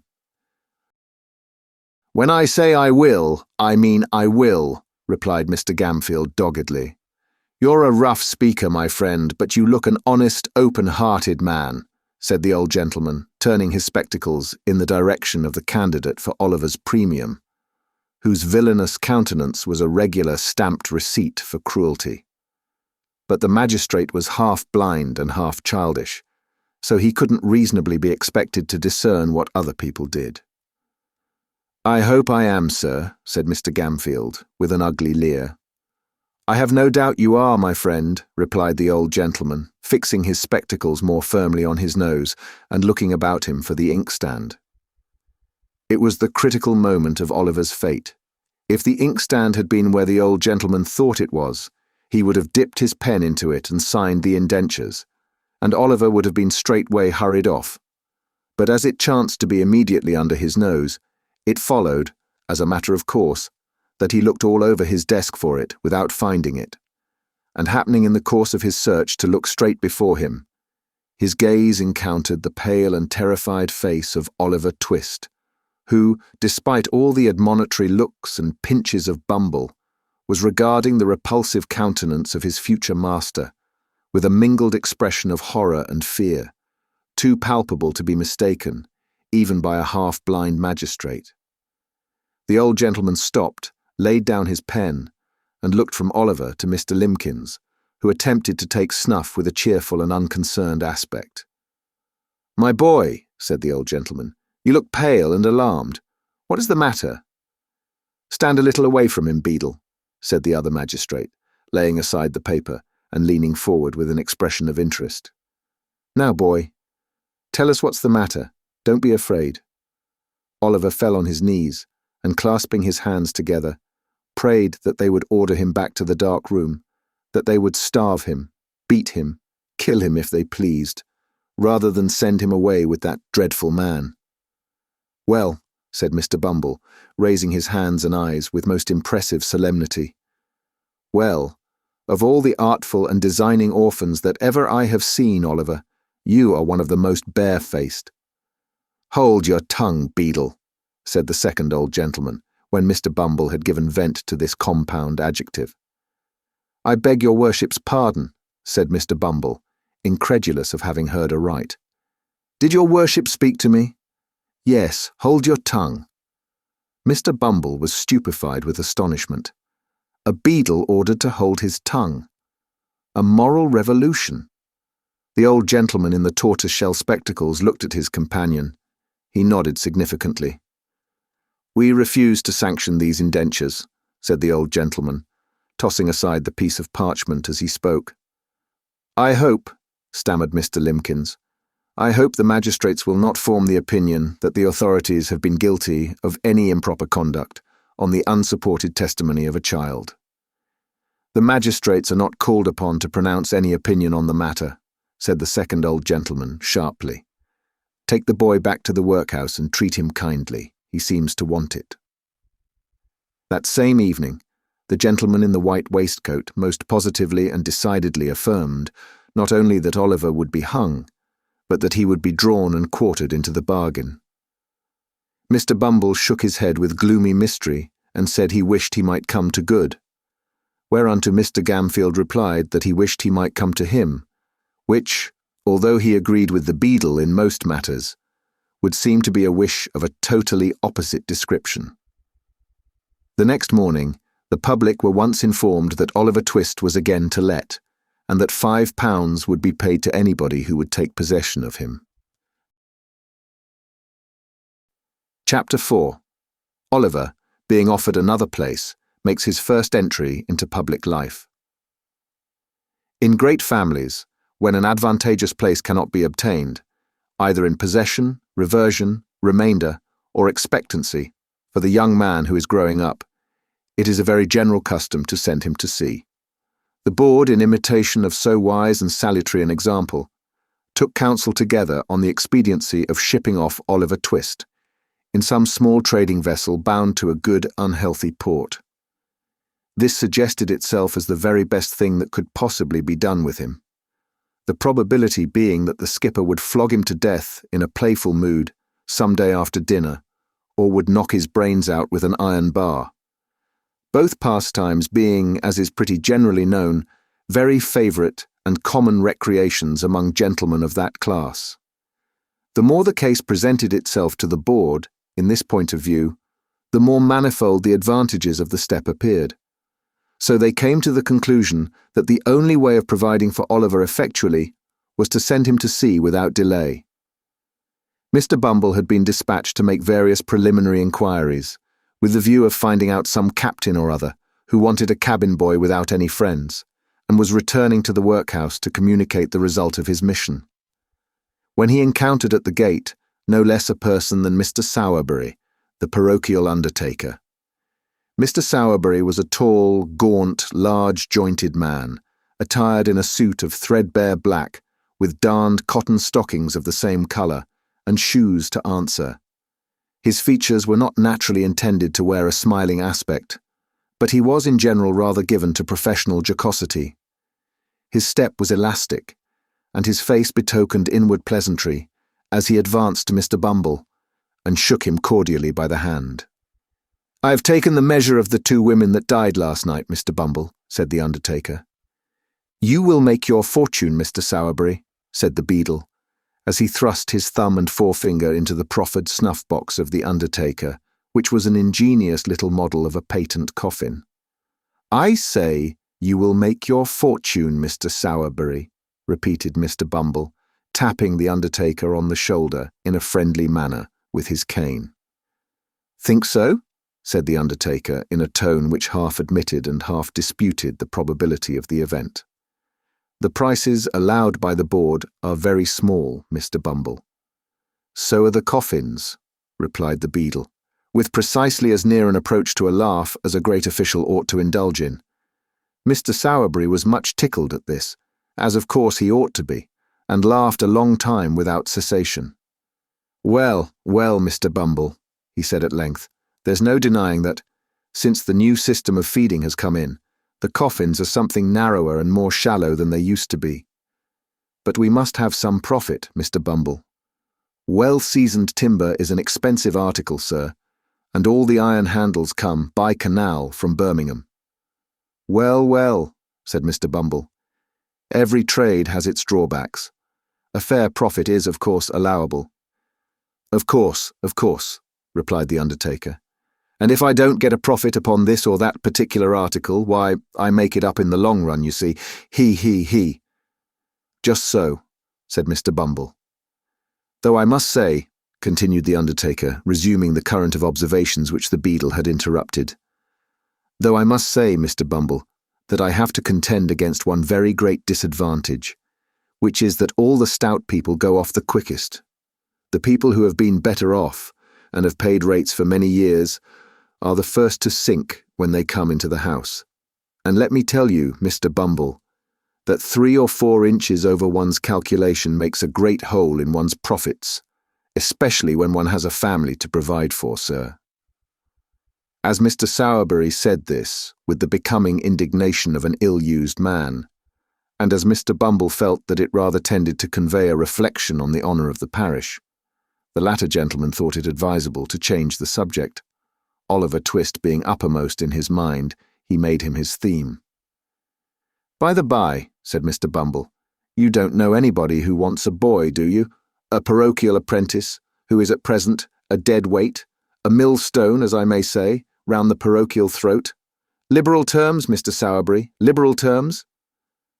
A: "When I say I will, I mean I will," replied Mr. Gamfield doggedly. "You're a rough speaker, my friend, but you look an honest, open-hearted man," said the old gentleman, turning his spectacles in the direction of the candidate for Oliver's premium, whose villainous countenance was a regular stamped receipt for cruelty. But the magistrate was half blind and half childish, so he couldn't reasonably be expected to discern what other people did. "I hope I am, sir," said Mr. Gamfield, with an ugly leer. "I have no doubt you are, my friend," replied the old gentleman, fixing his spectacles more firmly on his nose and looking about him for the inkstand. It was the critical moment of Oliver's fate. If the inkstand had been where the old gentleman thought it was, he would have dipped his pen into it and signed the indentures, and Oliver would have been straightway hurried off. But as it chanced to be immediately under his nose, it followed, as a matter of course, that he looked all over his desk for it without finding it, and happening in the course of his search to look straight before him, his gaze encountered the pale and terrified face of Oliver Twist, who, despite all the admonitory looks and pinches of Bumble, was regarding the repulsive countenance of his future master with a mingled expression of horror and fear, too palpable to be mistaken, even by a half-blind magistrate. The old gentleman stopped, laid down his pen, and looked from Oliver to Mr. Limbkins, who attempted to take snuff with a cheerful and unconcerned aspect. "My boy," said the old gentleman, "you look pale and alarmed. What is the matter?" "Stand a little away from him, Beadle," said the other magistrate, laying aside the paper and leaning forward with an expression of interest. "Now, boy, tell us what's the matter. Don't be afraid." Oliver fell on his knees and, clasping his hands together, prayed that they would order him back to the dark room, that they would starve him, beat him, kill him if they pleased, rather than send him away with that dreadful man. "Well," said Mr. Bumble, raising his hands and eyes with most impressive solemnity, "well, of all the artful and designing orphans that ever I have seen, Oliver, you are one of the most bare-faced." "Hold your tongue, Beadle," said the second old gentleman, when Mr. Bumble had given vent to this compound adjective. "I beg your worship's pardon," said Mr. Bumble, incredulous of having heard aright. "Did your worship speak to me?" "Yes, hold your tongue." Mr. Bumble was stupefied with astonishment. A beadle ordered to hold his tongue. A moral revolution. The old gentleman in the tortoise-shell spectacles looked at his companion. He nodded significantly. "We refuse to sanction these indentures," said the old gentleman, tossing aside the piece of parchment as he spoke. "I hope," stammered Mr. Limbkins, "I hope the magistrates will not form the opinion that the authorities have been guilty of any improper conduct, on the unsupported testimony of a child. "The magistrates are not called upon to pronounce any opinion on the matter," said the second old gentleman sharply. "Take the boy back to the workhouse and treat him kindly. He seems to want it." That same evening, the gentleman in the white waistcoat most positively and decidedly affirmed not only that Oliver would be hung, but that he would be drawn and quartered into the bargain. Mr. Bumble shook his head with gloomy mystery and said he wished he might come to good, whereunto Mr. Gamfield replied that he wished he might come to him, which, although he agreed with the beadle in most matters, would seem to be a wish of a totally opposite description. The next morning, the public were once informed that Oliver Twist was again to let, and that £5 would be paid to anybody who would take possession of him. Chapter 4. Oliver, being offered another place, makes his first entry into public life. In great families, when an advantageous place cannot be obtained, either in possession, reversion, remainder, or expectancy, for the young man who is growing up, it is a very general custom to send him to sea. The board, in imitation of so wise and salutary an example, took counsel together on the expediency of shipping off Oliver Twist in some small trading vessel bound to a good, unhealthy port. This suggested itself as the very best thing that could possibly be done with him, the probability being that the skipper would flog him to death in a playful mood some day after dinner, or would knock his brains out with an iron bar. Both pastimes being, as is pretty generally known, very favourite and common recreations among gentlemen of that class. The more the case presented itself to the board, in this point of view, the more manifold the advantages of the step appeared. So they came to the conclusion that the only way of providing for Oliver effectually was to send him to sea without delay. Mr. Bumble had been dispatched to make various preliminary inquiries, with the view of finding out some captain or other who wanted a cabin boy without any friends, and was returning to the workhouse to communicate the result of his mission, when he encountered at the gate no less a person than Mr. Sowerberry, the parochial undertaker. Mr. Sowerberry was a tall, gaunt, large-jointed man, attired in a suit of threadbare black, with darned cotton stockings of the same colour, and shoes to answer. His features were not naturally intended to wear a smiling aspect, but he was in general rather given to professional jocosity. His step was elastic, and his face betokened inward pleasantry, as he advanced to Mr. Bumble, and shook him cordially by the hand. "I have taken the measure of the 2 women that died last night, Mr. Bumble," said the undertaker. "You will make your fortune, Mr. Sowerberry," said the beadle, as he thrust his thumb and forefinger into the proffered snuff-box of the undertaker, which was an ingenious little model of a patent coffin. "I say you will make your fortune, Mr. Sowerberry," repeated Mr. Bumble, tapping the undertaker on the shoulder in a friendly manner with his cane. "Think so?" said the undertaker in a tone which half admitted and half disputed the probability of the event. "The prices allowed by the board are very small, Mr. Bumble." "So are the coffins," replied the beadle, with precisely as near an approach to a laugh as a great official ought to indulge in. Mr. Sowerberry was much tickled at this, as of course he ought to be, and laughed a long time without cessation. "Well, well, Mr. Bumble," he said at length, "there's no denying that, since the new system of feeding has come in, the coffins are something narrower and more shallow than they used to be. But we must have some profit, Mr. Bumble. Well-seasoned timber is an expensive article, sir, and all the iron handles come, by canal, from Birmingham." "Well, well," said Mr. Bumble, "every trade has its drawbacks. A fair profit is, of course, allowable." Of course," replied the undertaker. "And if I don't get a profit upon this or that particular article, why, I make it up in the long run, you see. He. "Just so," said Mr. Bumble. "Though I must say," continued the undertaker, resuming the current of observations which the beadle had interrupted, "though I must say, Mr. Bumble, that I have to contend against one very great disadvantage, which is that all the stout people go off the quickest. The people who have been better off, and have paid rates for many years, are the first to sink when they come into the house. And let me tell you, Mr. Bumble, that 3 or 4 inches over one's calculation makes a great hole in one's profits, especially when one has a family to provide for, sir." As Mr. Sowerberry said this, with the becoming indignation of an ill-used man, and as Mr. Bumble felt that it rather tended to convey a reflection on the honour of the parish, the latter gentleman thought it advisable to change the subject. Oliver Twist being uppermost in his mind, he made him his theme. "By the by," said Mr. Bumble, "you don't know anybody who wants a boy, do you? A parochial apprentice, who is at present a dead weight, a millstone, as I may say, round the parochial throat. Liberal terms, Mr. Sowerberry, liberal terms."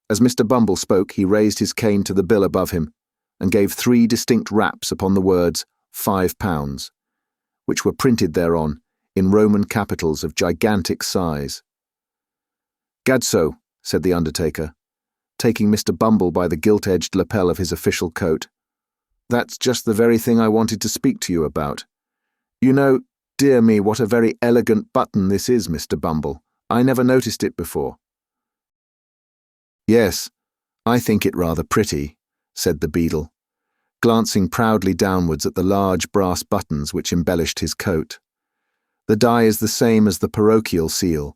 A: As Mr. Bumble spoke, he raised his cane to the bill above him, and gave 3 distinct raps upon the words £5, which were printed thereon in Roman capitals of gigantic size. "Gadso," said the undertaker, taking Mr. Bumble by the gilt-edged lapel of his official coat. "That's just the very thing I wanted to speak to you about. You know, dear me, what a very elegant button this is, Mr. Bumble. I never noticed it before." "Yes, I think it rather pretty," said the beadle, glancing proudly downwards at the large brass buttons which embellished his coat. "The die is the same as the parochial seal,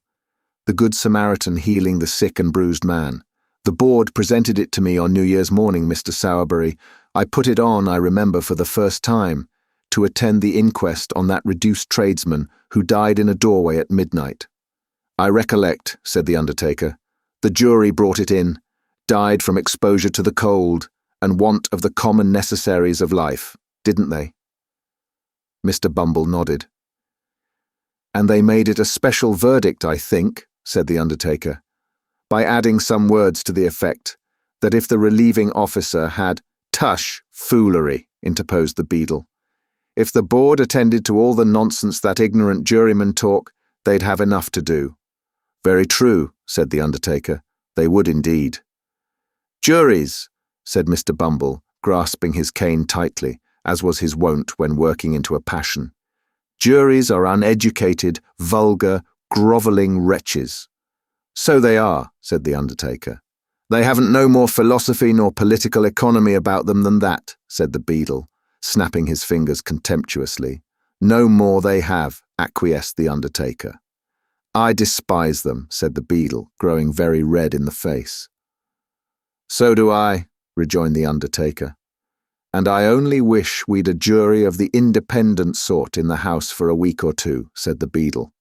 A: the Good Samaritan healing the sick and bruised man. The board presented it to me on New Year's morning, Mr. Sowerberry. I put it on, I remember, for the first time, to attend the inquest on that reduced tradesman who died in a doorway at midnight. I recollect," said the undertaker. "The jury brought it in, died from exposure to the cold and want of the common necessaries of life, didn't they?" Mr. Bumble nodded. "And they made it a special verdict, I think," said the undertaker, "by adding some words to the effect that if the relieving officer had—" "Tush, foolery," interposed the beadle. "If the board attended to all the nonsense that ignorant jurymen talk, they'd have enough to do." "Very true," said the undertaker. "They would indeed." "Juries," said Mr. Bumble, grasping his cane tightly, as was his wont when working into a passion. "Juries are uneducated, vulgar, grovelling wretches." "So they are," said the undertaker. "They haven't no more philosophy nor political economy about them than that," said the beadle, snapping his fingers contemptuously. "No more they have," acquiesced the undertaker. "I despise them," said the beadle, growing very red in the face. "So do I," rejoined the undertaker. "And I only wish we'd a jury of the independent sort in the house for a week or 2, said the beadle.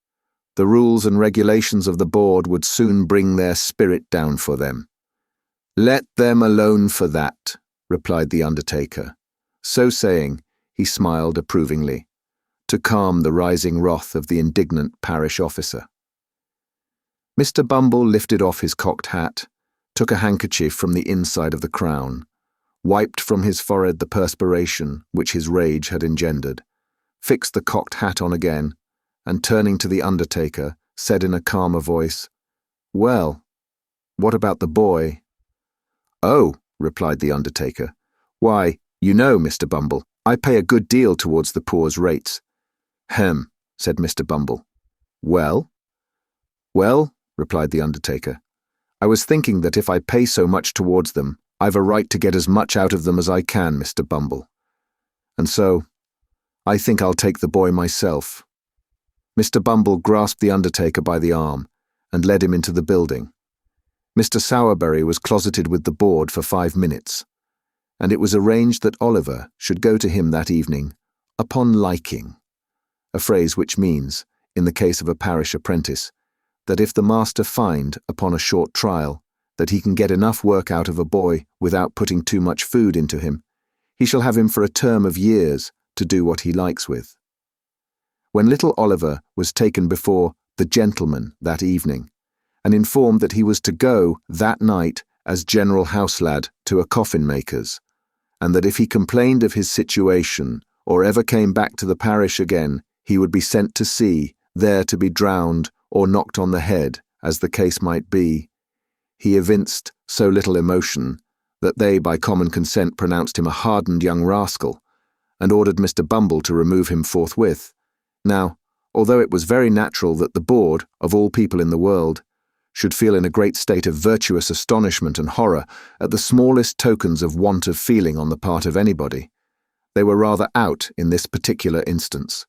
A: "The rules and regulations of the board would soon bring their spirit down for them." "Let them alone for that," replied the undertaker. So saying, he smiled approvingly, to calm the rising wrath of the indignant parish officer. Mr. Bumble lifted off his cocked hat, took a handkerchief from the inside of the crown, wiped from his forehead the perspiration which his rage had engendered, fixed the cocked hat on again, and turning to the undertaker, said in a calmer voice, "Well, what about the boy?" "Oh," replied the undertaker, "why, you know, Mr. Bumble, I pay a good deal towards the poor's rates." "Hem," said Mr. Bumble. "Well?" "Well," replied the undertaker, "I was thinking that if I pay so much towards them, I've a right to get as much out of them as I can, Mr. Bumble. And so, I think I'll take the boy myself." Mr. Bumble grasped the undertaker by the arm and led him into the building. Mr. Sowerberry was closeted with the board for 5 minutes, and it was arranged that Oliver should go to him that evening upon liking, a phrase which means, in the case of a parish apprentice, that if the master find, upon a short trial, that he can get enough work out of a boy without putting too much food into him, he shall have him for a term of years to do what he likes with. When little Oliver was taken before the gentleman that evening, and informed that he was to go that night as general house-lad to a coffin-maker's, and that if he complained of his situation or ever came back to the parish again, he would be sent to sea, there to be drowned or knocked on the head, as the case might be, he evinced so little emotion that they by common consent pronounced him a hardened young rascal, and ordered Mr. Bumble to remove him forthwith. Now, although it was very natural that the board, of all people in the world, should feel in a great state of virtuous astonishment and horror at the smallest tokens of want of feeling on the part of anybody, they were rather out in this particular instance.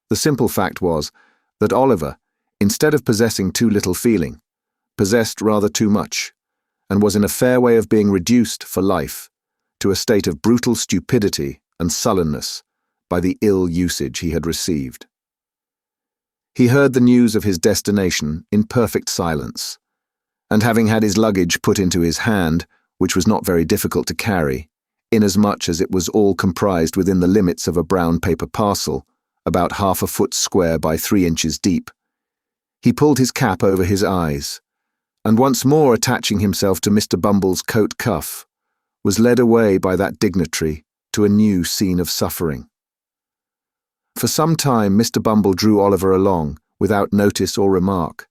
A: The simple fact was that Oliver, instead of possessing too little feeling, possessed rather too much, and was in a fair way of being reduced for life to a state of brutal stupidity and sullenness by the ill usage he had received. He heard the news of his destination in perfect silence, and having had his luggage put into his hand, which was not very difficult to carry, inasmuch as it was all comprised within the limits of a brown paper parcel, about 1/2 foot square by 3 inches deep, he pulled his cap over his eyes, and once more attaching himself to Mr. Bumble's coat cuff, was led away by that dignitary to a new scene of suffering. For some time Mr. Bumble drew Oliver along, without notice or remark,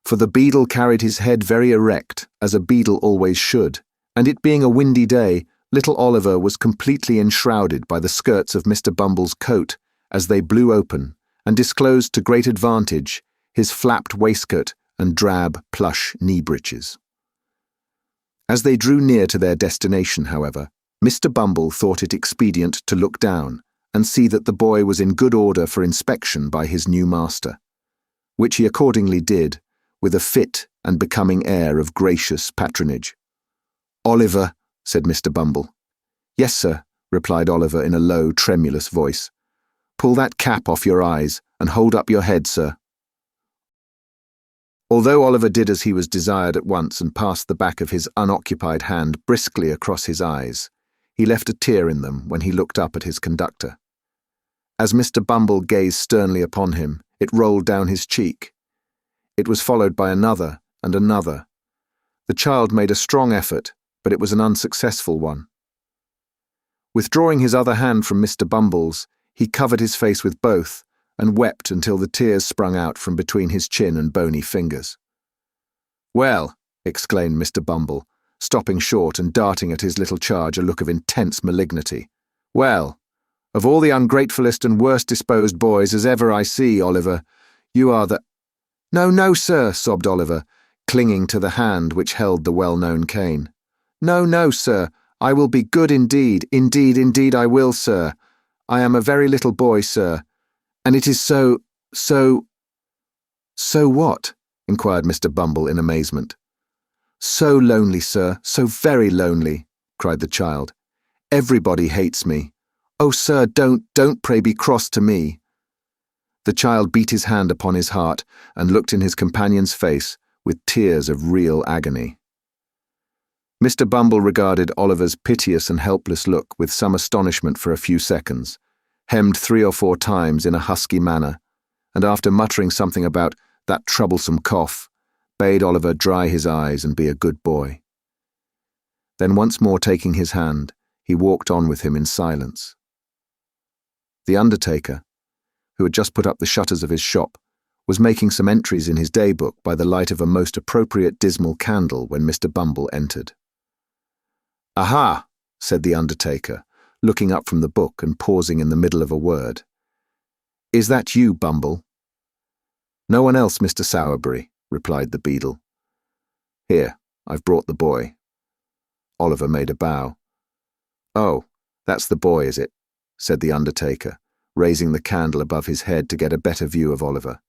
A: for the beadle carried his head very erect, as a beadle always should, and it being a windy day, little Oliver was completely enshrouded by the skirts of Mr. Bumble's coat as they blew open, and disclosed to great advantage his flapped waistcoat and drab plush knee-breeches. As they drew near to their destination, however, Mr. Bumble thought it expedient to look down and see that the boy was in good order for inspection by his new master, which he accordingly did, with a fit and becoming air of gracious patronage. "Oliver," said Mr. Bumble. "Yes, sir," replied Oliver in a low, tremulous voice. "Pull that cap off your eyes and hold up your head, sir." Although Oliver did as he was desired at once and passed the back of his unoccupied hand briskly across his eyes, he left a tear in them when he looked up at his conductor. As Mr. Bumble gazed sternly upon him, it rolled down his cheek. It was followed by another and another. The child made a strong effort, but it was an unsuccessful one. Withdrawing his other hand from Mr. Bumble's, he covered his face with both, and wept until the tears sprung out from between his chin and bony fingers. "Well," exclaimed Mr. Bumble, stopping short and darting at his little charge a look of intense malignity. "Well, of all the ungratefullest and worst-disposed boys as ever I see, Oliver, you are the—" "No, no, sir," sobbed Oliver, clinging to the hand which held the well-known cane. "No, no, sir, I will be good indeed, indeed, indeed I will, sir. I am a very little boy, sir, and it is so— "So what?" inquired Mr. Bumble in amazement. "So lonely, sir, so very lonely," cried the child. "Everybody hates me. Oh, sir, don't pray be cross to me." The child beat his hand upon his heart and looked in his companion's face with tears of real agony. Mr. Bumble regarded Oliver's piteous and helpless look with some astonishment for a few seconds, hemmed 3 or 4 times in a husky manner, and after muttering something about that troublesome cough, bade Oliver dry his eyes and be a good boy. Then once more taking his hand, he walked on with him in silence. The undertaker, who had just put up the shutters of his shop, was making some entries in his day-book by the light of a most appropriate dismal candle when Mr. Bumble entered. "Aha," said the undertaker, looking up from the book and pausing in the middle of a word. "Is that you, Bumble?" "No one else, Mr. Sowerberry," replied the beadle. "Here, I've brought the boy." Oliver made a bow. "Oh, that's the boy, is it?" said the undertaker, raising the candle above his head to get a better view of Oliver.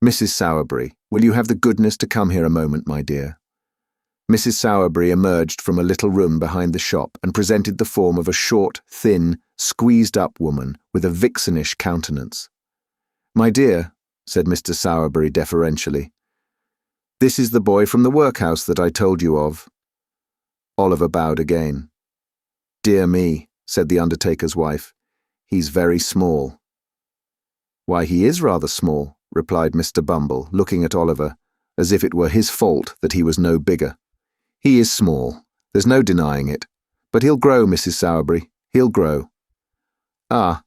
A: "Mrs. Sowerberry, will you have the goodness to come here a moment, my dear?" Mrs. Sowerberry emerged from a little room behind the shop and presented the form of a short, thin, squeezed-up woman with a vixenish countenance. "My dear," said Mr. Sowerberry deferentially, "this is the boy from the workhouse that I told you of." Oliver bowed again. "Dear me," said the undertaker's wife, "he's very small." "Why, he is rather small," replied Mr. Bumble, looking at Oliver, as if it were his fault that he was no bigger. "He is small, there's no denying it, but he'll grow, Mrs. Sowerberry, he'll grow." "Ah,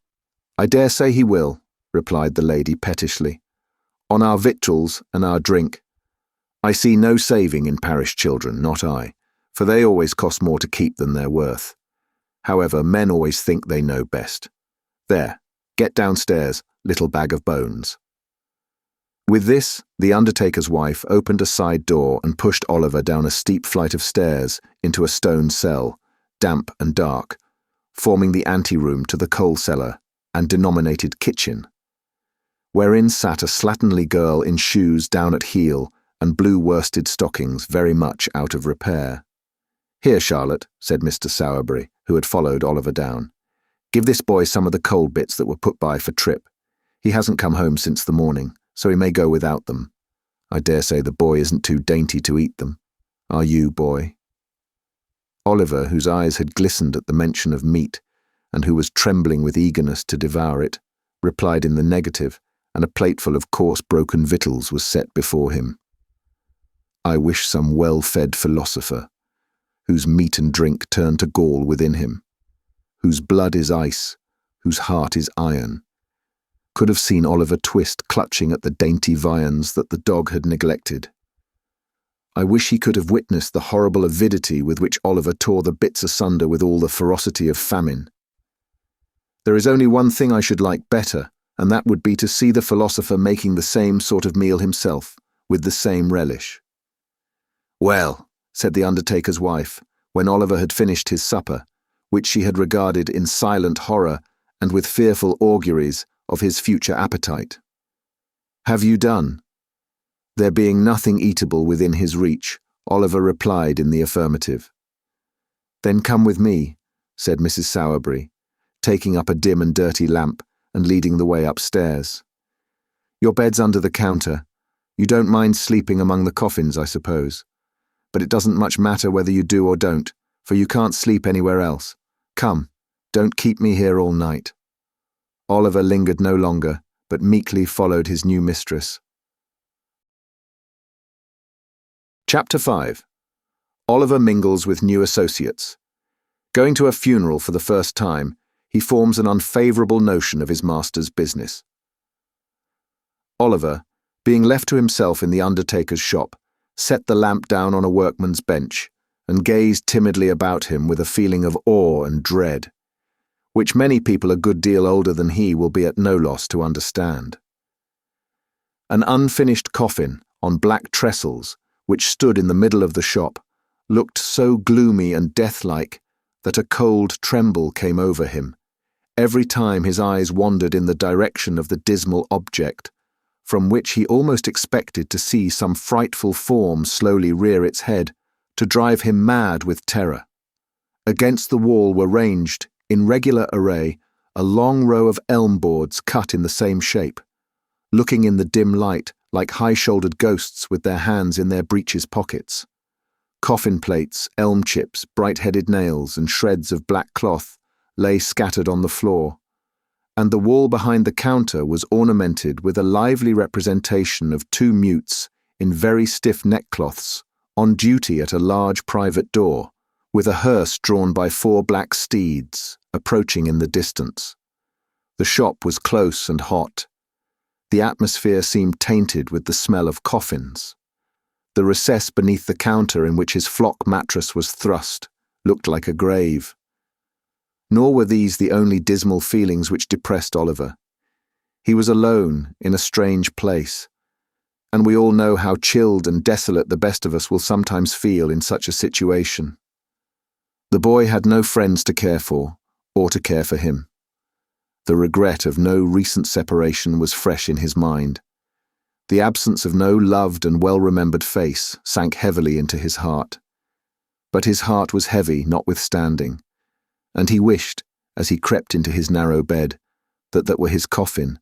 A: I dare say he will," replied the lady pettishly. "On our victuals and our drink. I see no saving in parish children, not I, for they always cost more to keep than they're worth. However, men always think they know best. There, get downstairs, little bag of bones. With this, the undertaker's wife opened a side door and pushed Oliver down a steep flight of stairs into a stone cell, damp and dark, forming the anteroom to the coal cellar and denominated kitchen, wherein sat a slatternly girl in shoes down at heel and blue worsted stockings very much out of repair. "Here, Charlotte," said Mr. Sowerberry, who had followed Oliver down. "Give this boy some of the cold bits that were put by for Trip. He hasn't come home since the morning, so he may go without them. I dare say the boy isn't too dainty to eat them. Are you, boy?" Oliver, whose eyes had glistened at the mention of meat, and who was trembling with eagerness to devour it, replied in the negative, and a plateful of coarse broken victuals was set before him. "I wish some well-fed philosopher, whose meat and drink turn to gall within him, whose blood is ice, whose heart is iron," could have seen Oliver Twist clutching at the dainty viands that the dog had neglected. I wish he could have witnessed the horrible avidity with which Oliver tore the bits asunder with all the ferocity of famine. There is only one thing I should like better, and that would be to see the philosopher making the same sort of meal himself, with the same relish. "Well," said the undertaker's wife, when Oliver had finished his supper, which she had regarded in silent horror and with fearful auguries of his future appetite. "Have you done?" There being nothing eatable within his reach, Oliver replied in the affirmative. "Then come with me," said Mrs. Sowerberry, taking up a dim and dirty lamp and leading the way upstairs. "Your bed's under the counter. You don't mind sleeping among the coffins, I suppose. But it doesn't much matter whether you do or don't, for you can't sleep anywhere else. Come, don't keep me here all night." Oliver lingered no longer, but meekly followed his new mistress. Chapter 5. Oliver mingles with new associates. Going to a funeral for the first time, he forms an unfavourable notion of his master's business. Oliver, being left to himself in the undertaker's shop, set the lamp down on a workman's bench and gazed timidly about him with a feeling of awe and dread, which many people a good deal older than he will be at no loss to understand. An unfinished coffin on black trestles, which stood in the middle of the shop, looked so gloomy and death-like that a cold tremble came over him every time his eyes wandered in the direction of the dismal object, from which he almost expected to see some frightful form slowly rear its head, to drive him mad with terror. Against the wall were ranged, in regular array, a long row of elm boards cut in the same shape, looking in the dim light like high-shouldered ghosts with their hands in their breeches pockets. Coffin plates, elm chips, bright-headed nails, and shreds of black cloth lay scattered on the floor, and the wall behind the counter was ornamented with a lively representation of two mutes in very stiff neckcloths, on duty at a large private door, with a hearse drawn by 4 black steeds, approaching in the distance. The shop was close and hot. The atmosphere seemed tainted with the smell of coffins. The recess beneath the counter in which his flock mattress was thrust looked like a grave. Nor were these the only dismal feelings which depressed Oliver. He was alone in a strange place, and we all know how chilled and desolate the best of us will sometimes feel in such a situation. The boy had no friends to care for, or to care for him. The regret of no recent separation was fresh in his mind. The absence of no loved and well-remembered face sank heavily into his heart. But his heart was heavy notwithstanding, and he wished, as he crept into his narrow bed, that were his coffin,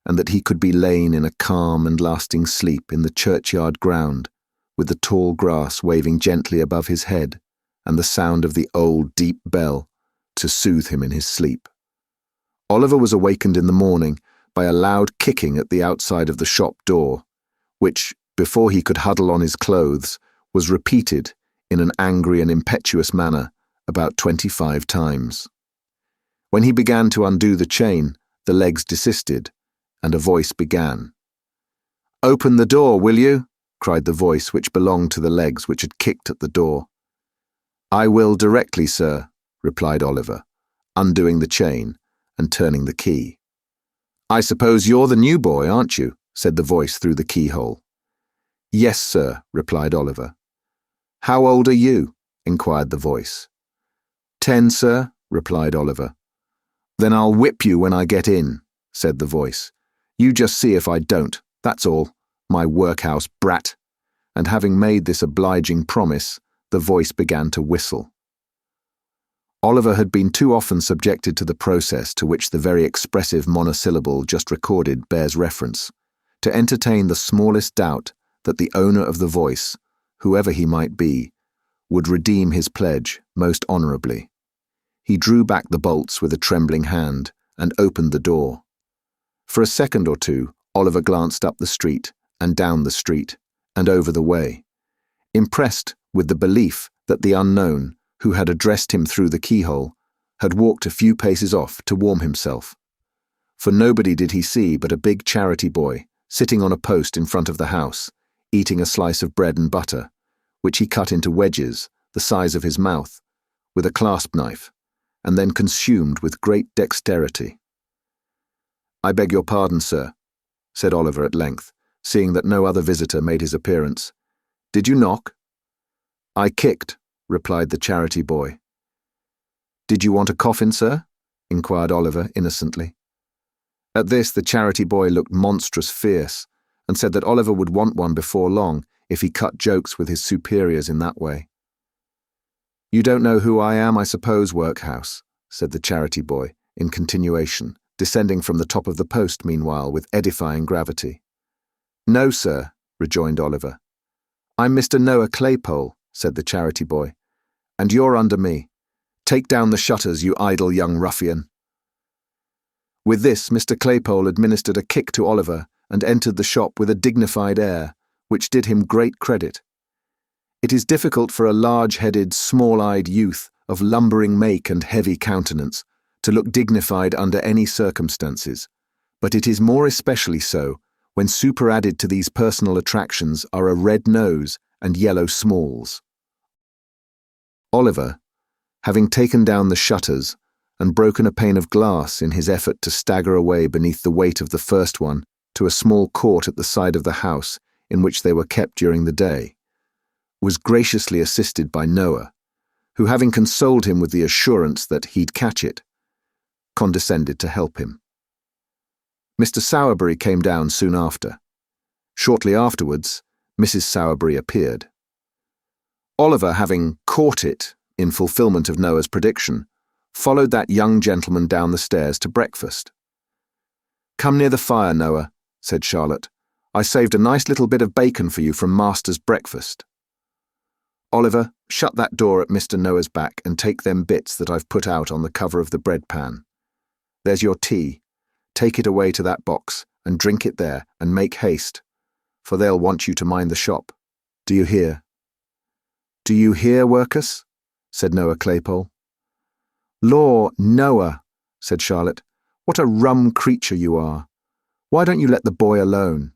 A: and that he could be lain in a calm and lasting sleep in the churchyard ground, with the tall grass waving gently above his head, and the sound of the old deep bell to soothe him in his sleep. Oliver was awakened in the morning by a loud kicking at the outside of the shop door, which, before he could huddle on his clothes, was repeated in an angry and impetuous manner about 25 times. When he began to undo the chain, the legs desisted, and a voice began. "Open the door, will you?" cried the voice which belonged to the legs which had kicked at the door. "I will directly, sir," replied Oliver, undoing the chain and turning the key. "I suppose you're the new boy, aren't you?" said the voice through the keyhole. "Yes, sir," replied Oliver. "How old are you?" inquired the voice. "10, sir," replied Oliver. "Then I'll whip you when I get in," said the voice. "You just see if I don't, that's all, my workhouse brat." And having made this obliging promise, the voice began to whistle. Oliver had been too often subjected to the process to which the very expressive monosyllable just recorded bears reference, to entertain the smallest doubt that the owner of the voice, whoever he might be, would redeem his pledge most honourably. He drew back the bolts with a trembling hand and opened the door. For a second or two, Oliver glanced up the street and down the street and over the way, impressed with the belief that the unknown, who had addressed him through the keyhole, had walked a few paces off to warm himself. For nobody did he see but a big charity boy sitting on a post in front of the house, eating a slice of bread and butter, which he cut into wedges the size of his mouth, with a clasp knife, and then consumed with great dexterity. "I beg your pardon, sir," said Oliver at length, seeing that no other visitor made his appearance. "Did you knock?" "I kicked," replied the charity boy. "Did you want a coffin, sir?" inquired Oliver innocently. At this the charity boy looked monstrous fierce, and said that Oliver would want one before long if he cut jokes with his superiors in that way. "You don't know who I am, I suppose, workhouse," said the charity boy, in continuation, descending from the top of the post meanwhile with edifying gravity. "No, sir," rejoined Oliver. "I'm Mr. Noah Claypole," said the charity boy, "and you're under me. Take down the shutters, you idle young ruffian." With this, Mr. Claypole administered a kick to Oliver and entered the shop with a dignified air, which did him great credit. It is difficult for a large-headed, small-eyed youth of lumbering make and heavy countenance to look dignified under any circumstances, but it is more especially so when superadded to these personal attractions are a red nose and yellow smalls. Oliver, having taken down the shutters and broken a pane of glass in his effort to stagger away beneath the weight of the first one to a small court at the side of the house in which they were kept during the day, was graciously assisted by Noah, who, having consoled him with the assurance that he'd catch it, condescended to help him. Mr. Sowerberry came down soon after. Shortly afterwards, Mrs. Sowerberry appeared. Oliver, having caught it in fulfilment of Noah's prediction, followed that young gentleman down the stairs to breakfast. "Come near the fire, Noah," said Charlotte. "I saved a nice little bit of bacon for you from Master's breakfast. Oliver, shut that door at Mr. Noah's back and take them bits that I've put out on the cover of the bread pan. There's your tea. Take it away to that box and drink it there, and make haste, for they'll want you to mind the shop. Do you hear?" "Do you hear, Workus?" said Noah Claypole. "Law, Noah," said Charlotte, "what a rum creature you are. Why don't you let the boy alone?"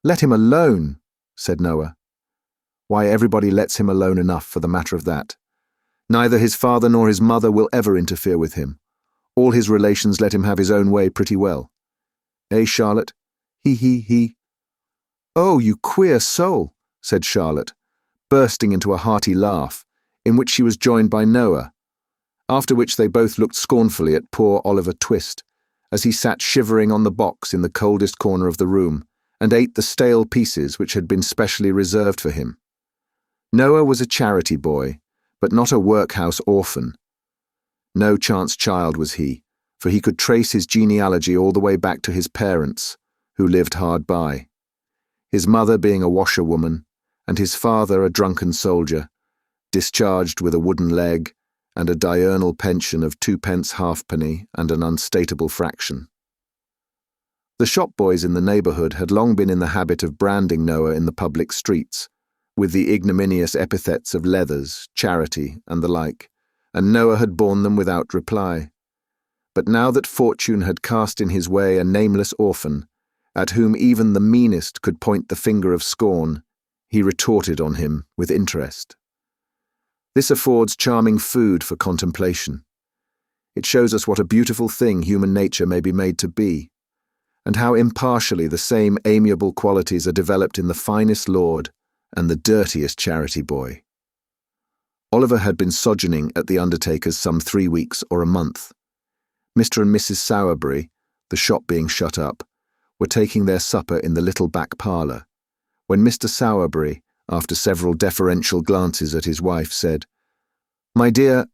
A: "Let him alone," said Noah. "Why, everybody lets him alone enough for the matter of that. Neither his father nor his mother will ever interfere with him. All his relations let him have his own way pretty well. Eh, Charlotte? He. "Oh, you queer soul," said Charlotte, bursting into a hearty laugh, in which she was joined by Noah, after which they both looked scornfully at poor Oliver Twist, as he sat shivering on the box in the coldest corner of the room, and ate the stale pieces which had been specially reserved for him. Noah was a charity boy, but not a workhouse orphan. No chance child was he, for he could trace his genealogy all the way back to his parents, who lived hard by, his mother being a washerwoman, and his father a drunken soldier, discharged with a wooden leg and a diurnal pension of 2 pence halfpenny and an unstatable fraction. The shop boys in the neighbourhood had long been in the habit of branding Noah in the public streets, with the ignominious epithets of leathers, charity, and the like, and Noah had borne them without reply. But now that fortune had cast in his way a nameless orphan, at whom even the meanest could point the finger of scorn, he retorted on him with interest. This affords charming food for contemplation. It shows us what a beautiful thing human nature may be made to be, and how impartially the same amiable qualities are developed in the finest lord and the dirtiest charity boy. Oliver had been sojourning at the undertaker's some 3 weeks or a month. Mr. and Mrs. Sowerberry, the shop being shut up, were taking their supper in the little back parlour, when Mr. Sowerberry, after several deferential glances at his wife, said, "My dear,"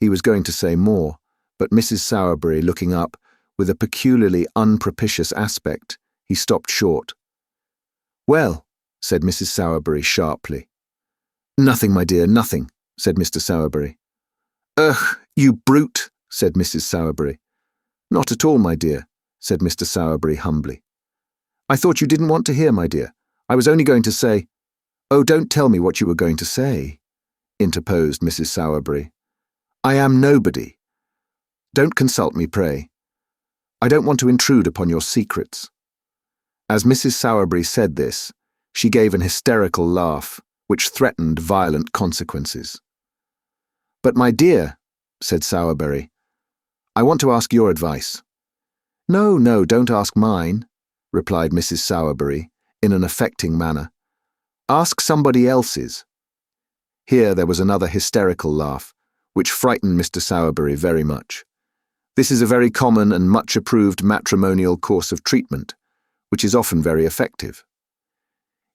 A: he was going to say more, but Mrs. Sowerberry, looking up, with a peculiarly unpropitious aspect, he stopped short. "Well," said Mrs. Sowerberry sharply. "Nothing, my dear, nothing," said Mr. Sowerberry. "Ugh, you brute," said Mrs. Sowerberry. "Not at all, my dear," said Mr. Sowerberry humbly. "I thought you didn't want to hear, my dear. I was only going to say—" "Oh, don't tell me what you were going to say," interposed Mrs. Sowerberry. "I am nobody. Don't consult me, pray. I don't want to intrude upon your secrets." As Mrs. Sowerberry said this, she gave an hysterical laugh, which threatened violent consequences. "But, my dear," said Sowerberry, "I want to ask your advice." "No, no, don't ask mine," replied Mrs. Sowerberry, in an affecting manner. "Ask somebody else's." Here there was another hysterical laugh, which frightened Mr. Sowerberry very much. This is a very common and much approved matrimonial course of treatment, which is often very effective.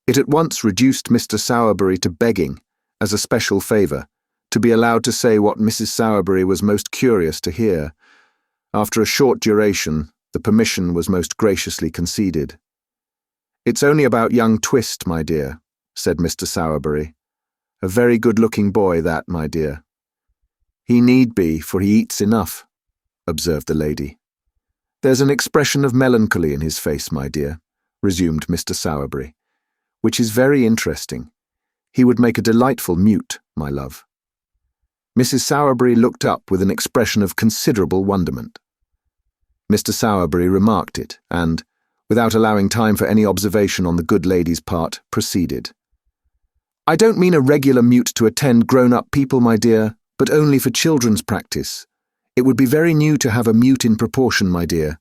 A: It at once reduced Mr. Sowerberry to begging, as a special favour, to be allowed to say what Mrs. Sowerberry was most curious to hear. After a short duration, the permission was most graciously conceded. "It's only about young Twist, my dear," said Mr. Sowerberry. "A very good-looking boy, that, my dear." "He need be, for he eats enough," observed the lady. "There's an expression of melancholy in his face, my dear," resumed Mr. Sowerberry, "which is very interesting. He would make a delightful mute, my love." Mrs. Sowerberry looked up with an expression of considerable wonderment. Mr. Sowerberry remarked it, and, without allowing time for any observation on the good lady's part, proceeded. "I don't mean a regular mute to attend grown-up people, my dear, but only for children's practice. It would be very new to have a mute in proportion, my dear.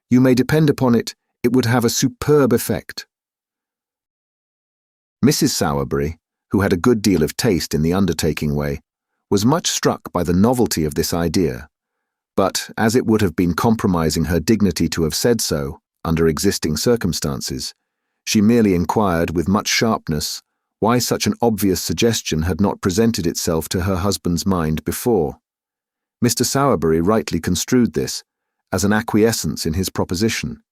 A: You may depend upon it, it would have a superb effect." Mrs. Sowerberry, who had a good deal of taste in the undertaking way, was much struck by the novelty of this idea, but, as it would have been compromising her dignity to have said so, under existing circumstances, she merely inquired with much sharpness why such an obvious suggestion had not presented itself to her husband's mind before. Mr. Sowerberry rightly construed this as an acquiescence in his proposition.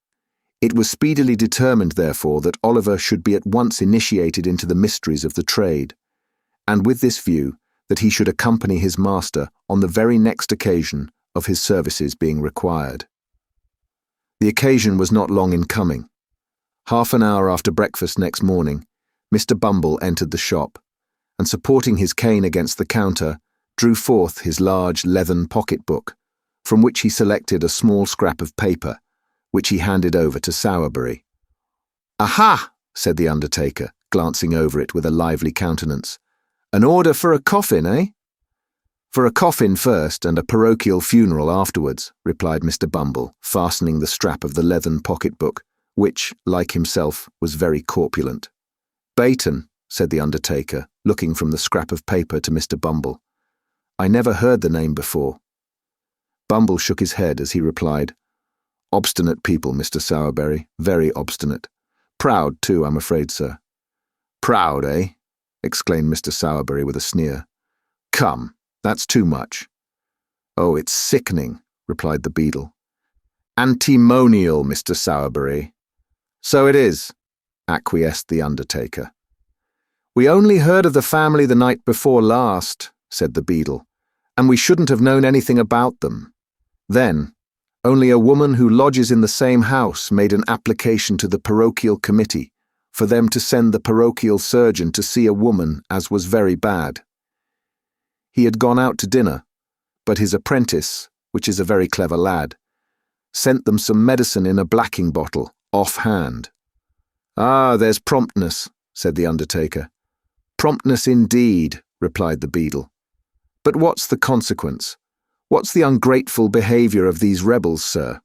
A: It was speedily determined, therefore, that Oliver should be at once initiated into the mysteries of the trade, and with this view, that he should accompany his master on the very next occasion of his services being required. The occasion was not long in coming. Half an hour after breakfast next morning, Mr. Bumble entered the shop, and supporting his cane against the counter, drew forth his large leathern pocket-book, from which he selected a small scrap of paper, which he handed over to Sowerberry. "Aha!" said the undertaker, glancing over it with a lively countenance. "An order for a coffin, eh?" "For a coffin first, and a parochial funeral afterwards," replied Mr. Bumble, fastening the strap of the leathern pocket-book, which, like himself, was very corpulent. "Baton," said the undertaker, looking from the scrap of paper to Mr. Bumble. "I never heard the name before." Bumble shook his head as he replied, "Obstinate people, Mr. Sowerberry, very obstinate. Proud, too, I'm afraid, sir." "Proud, eh?" exclaimed Mr. Sowerberry with a sneer. "Come, that's too much." "Oh, it's sickening," replied the beadle. "Antimonial, Mr. Sowerberry." "So it is," acquiesced the undertaker. "We only heard of the family the night before last," said the beadle, "and we shouldn't have known anything about them. Then, only a woman who lodges in the same house made an application to the parochial committee for them to send the parochial surgeon to see a woman as was very bad. He had gone out to dinner, but his apprentice, which is a very clever lad, sent them some medicine in a blacking bottle, off-hand. "Ah, there's promptness," said the undertaker. "Promptness indeed," replied the beadle. "But what's the consequence? What's the ungrateful behaviour of these rebels, sir?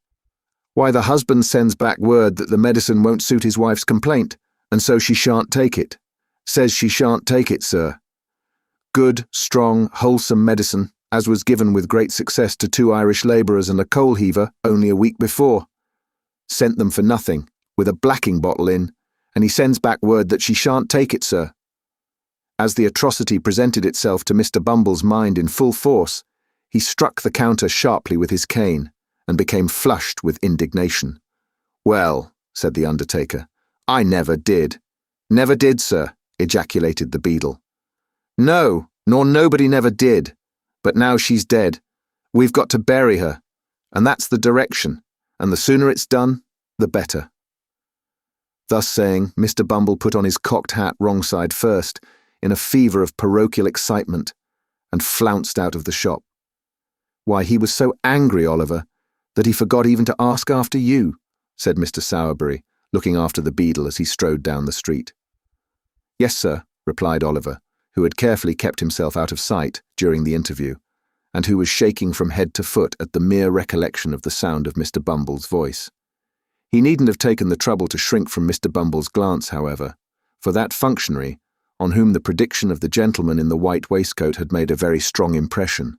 A: Why, the husband sends back word that the medicine won't suit his wife's complaint, and so she shan't take it. Says she shan't take it, sir. Good, strong, wholesome medicine, as was given with great success to 2 Irish labourers and a coal heaver only a week before. Sent them for nothing, with a blacking bottle in, and he sends back word that she shan't take it, sir. As the atrocity presented itself to Mr. Bumble's mind in full force, he struck the counter sharply with his cane, and became flushed with indignation. "Well," said the undertaker, "I never did." "Never did, sir," ejaculated the beadle. "No, nor nobody never did. But now she's dead. We've got to bury her, and that's the direction, and the sooner it's done, the better." Thus saying, Mr. Bumble put on his cocked hat wrong side first, in a fever of parochial excitement, and flounced out of the shop. "Why, he was so angry, Oliver, that he forgot even to ask after you," said Mr. Sowerberry, looking after the beadle as he strode down the street. "Yes, sir," replied Oliver, who had carefully kept himself out of sight during the interview, and who was shaking from head to foot at the mere recollection of the sound of Mr. Bumble's voice. He needn't have taken the trouble to shrink from Mr. Bumble's glance, however, for that functionary, on whom the prediction of the gentleman in the white waistcoat had made a very strong impression,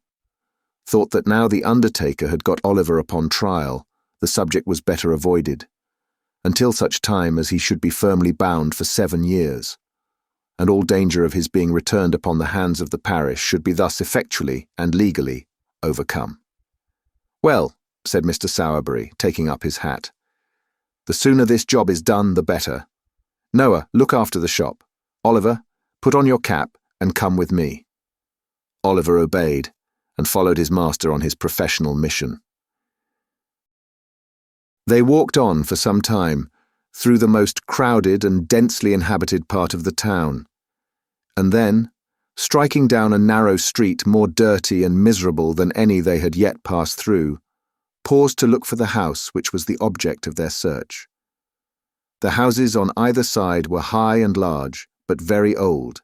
A: thought that now the undertaker had got Oliver upon trial, the subject was better avoided, until such time as he should be firmly bound for 7 years, and all danger of his being returned upon the hands of the parish should be thus effectually and legally overcome. "Well," said Mr. Sowerberry, taking up his hat, "the sooner this job is done, the better. Noah, look after the shop. Oliver, put on your cap and come with me." Oliver obeyed, and followed his master on his professional mission. They walked on for some time, through the most crowded and densely inhabited part of the town, and then, striking down a narrow street more dirty and miserable than any they had yet passed through, paused to look for the house which was the object of their search. The houses on either side were high and large, but very old,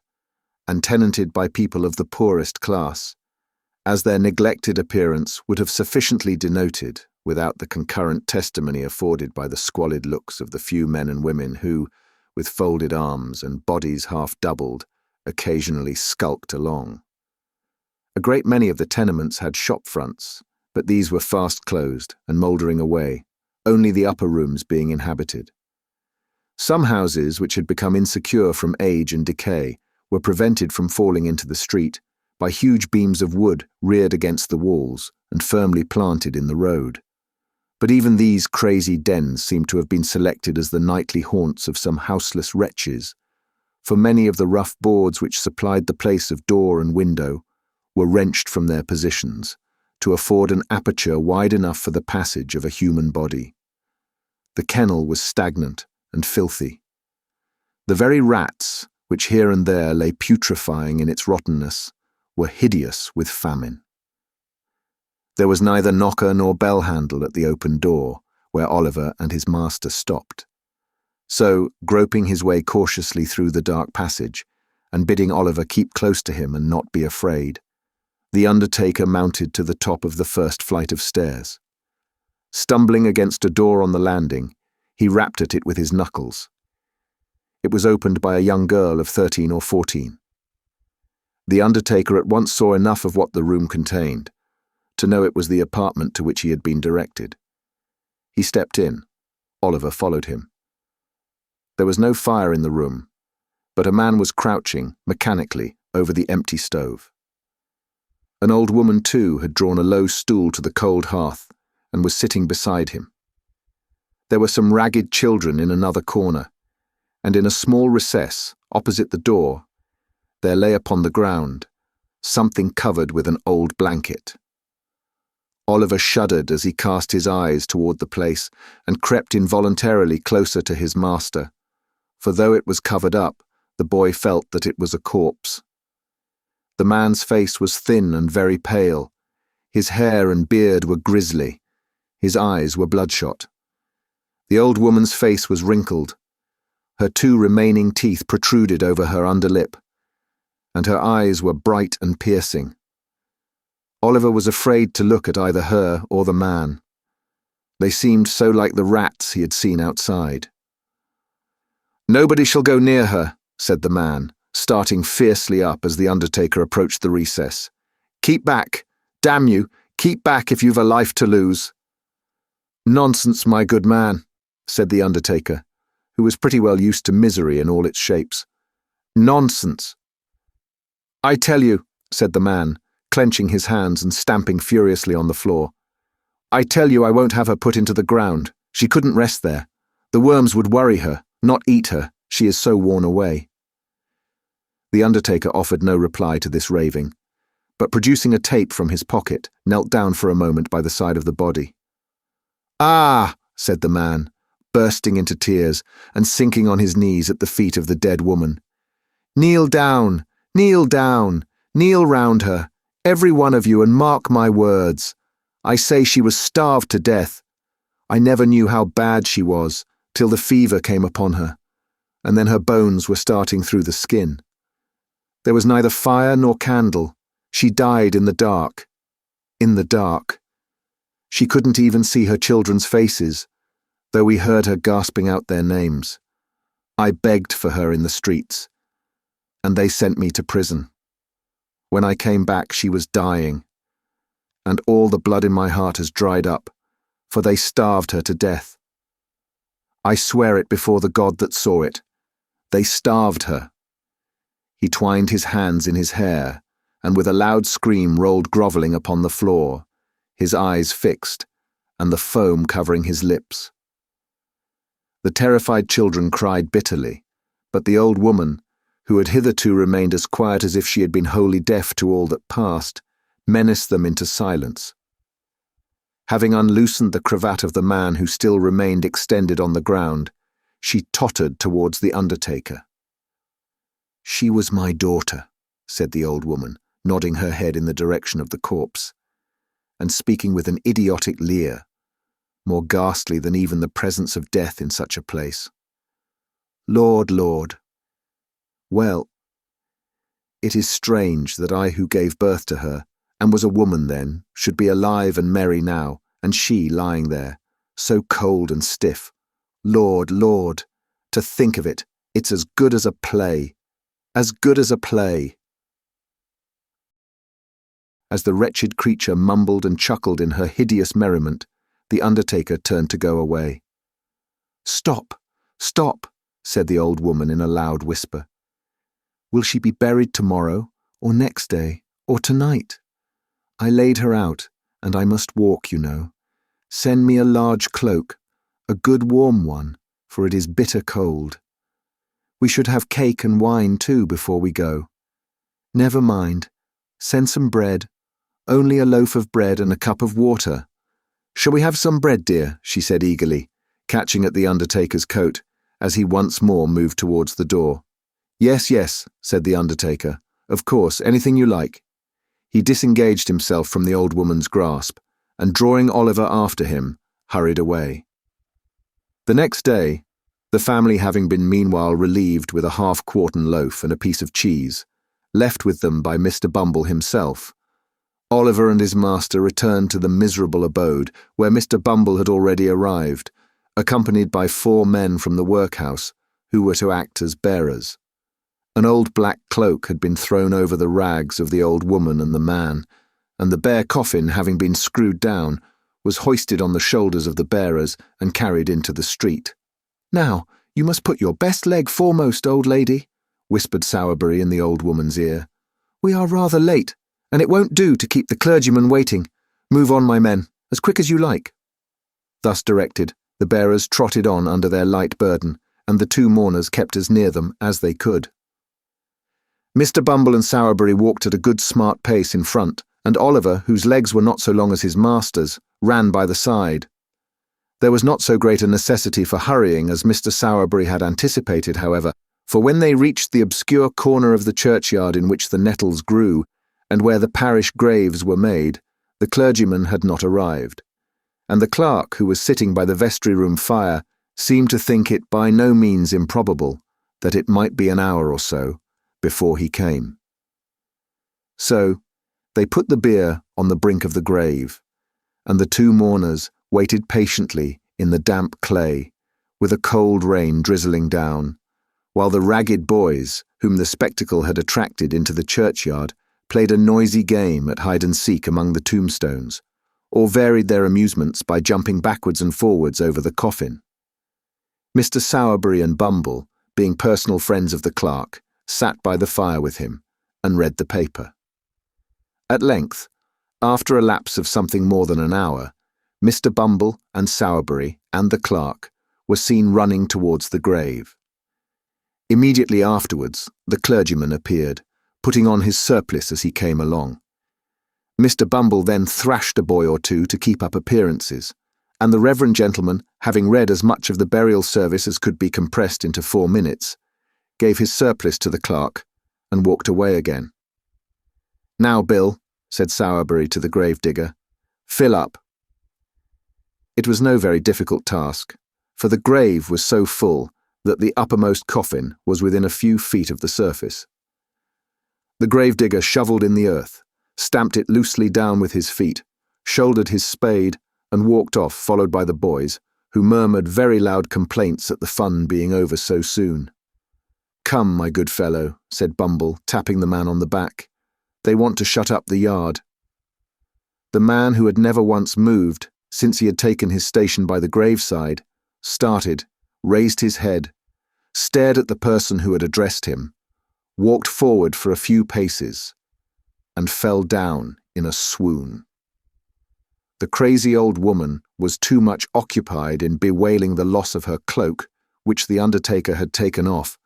A: and tenanted by people of the poorest class, as their neglected appearance would have sufficiently denoted, without the concurrent testimony afforded by the squalid looks of the few men and women who, with folded arms and bodies half doubled, occasionally skulked along. A great many of the tenements had shop fronts, but these were fast closed and mouldering away, only the upper rooms being inhabited. Some houses, which had become insecure from age and decay, were prevented from falling into the street by huge beams of wood reared against the walls and firmly planted in the road. But even these crazy dens seemed to have been selected as the nightly haunts of some houseless wretches, for many of the rough boards which supplied the place of door and window were wrenched from their positions to afford an aperture wide enough for the passage of a human body. The kennel was stagnant and filthy. The very rats, which here and there lay putrefying in its rottenness, were hideous with famine. There was neither knocker nor bell handle at the open door, where Oliver and his master stopped. So, groping his way cautiously through the dark passage, and bidding Oliver keep close to him and not be afraid, the undertaker mounted to the top of the first flight of stairs. Stumbling against a door on the landing, he rapped at it with his knuckles. It was opened by a young girl of 13 or 14. The undertaker at once saw enough of what the room contained to know it was the apartment to which he had been directed. He stepped in. Oliver followed him. There was no fire in the room, but a man was crouching, mechanically, over the empty stove. An old woman, too, had drawn a low stool to the cold hearth and was sitting beside him. There were some ragged children in another corner, and in a small recess, opposite the door, there lay upon the ground something covered with an old blanket. Oliver shuddered as he cast his eyes toward the place and crept involuntarily closer to his master, for though it was covered up, the boy felt that it was a corpse. The man's face was thin and very pale. His hair and beard were grisly. His eyes were bloodshot. The old woman's face was wrinkled. Her 2 remaining teeth protruded over her underlip, and her eyes were bright and piercing. Oliver was afraid to look at either her or the man. They seemed so like the rats he had seen outside. "Nobody shall go near her," said the man, starting fiercely up as the undertaker approached the recess. "Keep back! Damn you! Keep back if you've a life to lose." "Nonsense, my good man," said the undertaker, who was pretty well used to misery in all its shapes. "Nonsense." "I tell you," said the man, clenching his hands and stamping furiously on the floor. "I tell you I won't have her put into the ground. She couldn't rest there. The worms would worry her, not eat her. She is so worn away." The undertaker offered no reply to this raving, but producing a tape from his pocket, knelt down for a moment by the side of the body. "Ah!" said the man, bursting into tears and sinking on his knees at the feet of the dead woman. "Kneel down! Kneel down! Kneel round her, every one of you, and mark my words. I say she was starved to death. I never knew how bad she was, till the fever came upon her, and then her bones were starting through the skin. There was neither fire nor candle. She died in the dark. In the dark. She couldn't even see her children's faces, though we heard her gasping out their names. I begged for her in the streets, and they sent me to prison. When I came back, she was dying, and all the blood in my heart has dried up, for they starved her to death. I swear it before the God that saw it. They starved her." He twined his hands in his hair, and with a loud scream rolled grovelling upon the floor, his eyes fixed, and the foam covering his lips. The terrified children cried bitterly, but the old woman, who had hitherto remained as quiet as if she had been wholly deaf to all that passed, menaced them into silence. Having unloosened the cravat of the man who still remained extended on the ground, she tottered towards the undertaker. "She was my daughter," said the old woman, nodding her head in the direction of the corpse, and speaking with an idiotic leer, more ghastly than even the presence of death in such a place. "Lord, Lord. Well, it is strange that I who gave birth to her, and was a woman then, should be alive and merry now, and she lying there, so cold and stiff. Lord, Lord, to think of it, it's as good as a play. As good as a play." As the wretched creature mumbled and chuckled in her hideous merriment, the undertaker turned to go away. "Stop, stop," said the old woman in a loud whisper. "Will she be buried tomorrow, or next day, or tonight? I laid her out, and I must walk, you know. Send me a large cloak, a good warm one, for it is bitter cold. We should have cake and wine too before we go. Never mind, send some bread, only a loaf of bread and a cup of water. Shall we have some bread, dear?" she said eagerly, catching at the undertaker's coat, as he once more moved towards the door. "Yes, yes," said the undertaker. "Of course, anything you like." He disengaged himself from the old woman's grasp, and drawing Oliver after him, hurried away. The next day, the family having been meanwhile relieved with a half-quartern loaf and a piece of cheese, left with them by Mr. Bumble himself, Oliver and his master returned to the miserable abode where Mr. Bumble had already arrived, accompanied by 4 men from the workhouse, who were to act as bearers. An old black cloak had been thrown over the rags of the old woman and the man, and the bare coffin, having been screwed down, was hoisted on the shoulders of the bearers and carried into the street. "Now, you must put your best leg foremost, old lady," whispered Sowerberry in the old woman's ear. "We are rather late, and it won't do to keep the clergyman waiting. Move on, my men, as quick as you like." Thus directed, the bearers trotted on under their light burden, and the 2 mourners kept as near them as they could. Mr. Bumble and Sowerberry walked at a good smart pace in front, and Oliver, whose legs were not so long as his master's, ran by the side. There was not so great a necessity for hurrying as Mr. Sowerberry had anticipated, however, for when they reached the obscure corner of the churchyard in which the nettles grew, and where the parish graves were made, the clergyman had not arrived, and the clerk, who was sitting by the vestry-room fire, seemed to think it by no means improbable that it might be an hour or so before he came. So, They put the bier on the brink of the grave, and the two mourners waited patiently in the damp clay, with a cold rain drizzling down, while the ragged boys, whom the spectacle had attracted into the churchyard, played a noisy game at hide-and-seek among the tombstones, or varied their amusements by jumping backwards and forwards over the coffin. Mr. Sowerberry and Bumble, being personal friends of the clerk, sat by the fire with him and read the paper. At length, after a lapse of something more than an hour, Mr. Bumble and Sowerberry and the clerk were seen running towards the grave. Immediately afterwards, the clergyman appeared, putting on his surplice as he came along. Mr. Bumble then thrashed a boy or two to keep up appearances, and the reverend gentleman, having read as much of the burial service as could be compressed into 4 minutes, gave his surplice to the clerk and walked away again. "Now, Bill," said Sowerberry to the gravedigger, "fill up." It was no very difficult task, for the grave was so full that the uppermost coffin was within a few feet of the surface. The gravedigger shovelled in the earth, stamped it loosely down with his feet, shouldered his spade, and walked off, followed by the boys, who murmured very loud complaints at the fun being over so soon. "Come, my good fellow," said Bumble, tapping the man on the back. "They want to shut up the yard." The man, who had never once moved since he had taken his station by the graveside, started, raised his head, stared at the person who had addressed him, walked forward for a few paces, and fell down in a swoon. The crazy old woman was too much occupied in bewailing the loss of her cloak, which the undertaker had taken off,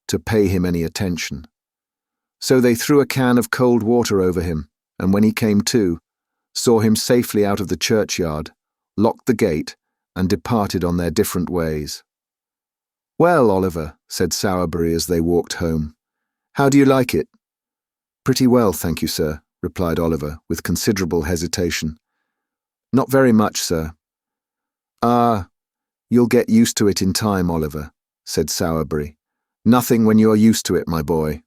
A: to pay him any attention. So they threw a can of cold water over him, and when he came to, saw him safely out of the churchyard, locked the gate, and departed on their different ways. "Well, Oliver," said Sowerberry as they walked home, "how do you like it?" "Pretty well, thank you, sir," replied Oliver, with considerable hesitation. "Not very much, sir." "Ah, you'll get used to it in time, Oliver," said Sowerberry. "Nothing when you're used to it, my boy."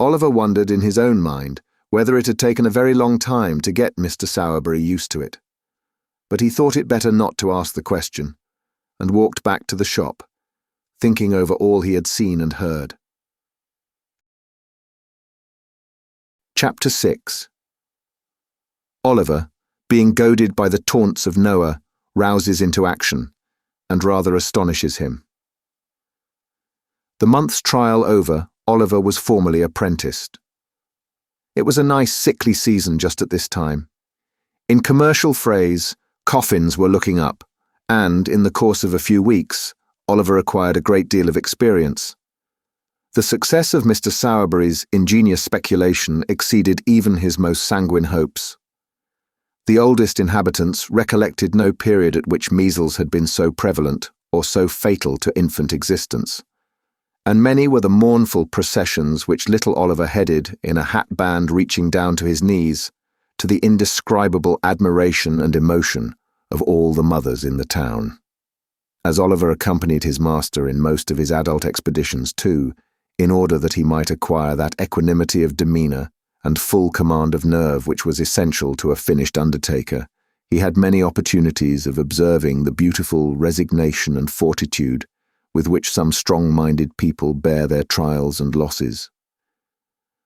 A: Oliver wondered in his own mind whether it had taken a very long time to get Mr. Sowerberry used to it. But he thought it better not to ask the question, and walked back to the shop, thinking over all he had seen and heard. Chapter 6. Oliver, being goaded by the taunts of Noah, rouses into action, and rather astonishes him. The month's trial over, Oliver was formally apprenticed. It was a nice sickly season just at this time. In commercial phrase, coffins were looking up, and, in the course of a few weeks, Oliver acquired a great deal of experience. The success of Mr. Sowerberry's ingenious speculation exceeded even his most sanguine hopes. The oldest inhabitants recollected no period at which measles had been so prevalent or so fatal to infant existence, and many were the mournful processions which little Oliver headed in a hat band reaching down to his knees, to the indescribable admiration and emotion of all the mothers in the town. As Oliver accompanied his master in most of his adult expeditions too, in order that he might acquire that equanimity of demeanour and full command of nerve which was essential to a finished undertaker, he had many opportunities of observing the beautiful resignation and fortitude with which some strong-minded people bear their trials and losses.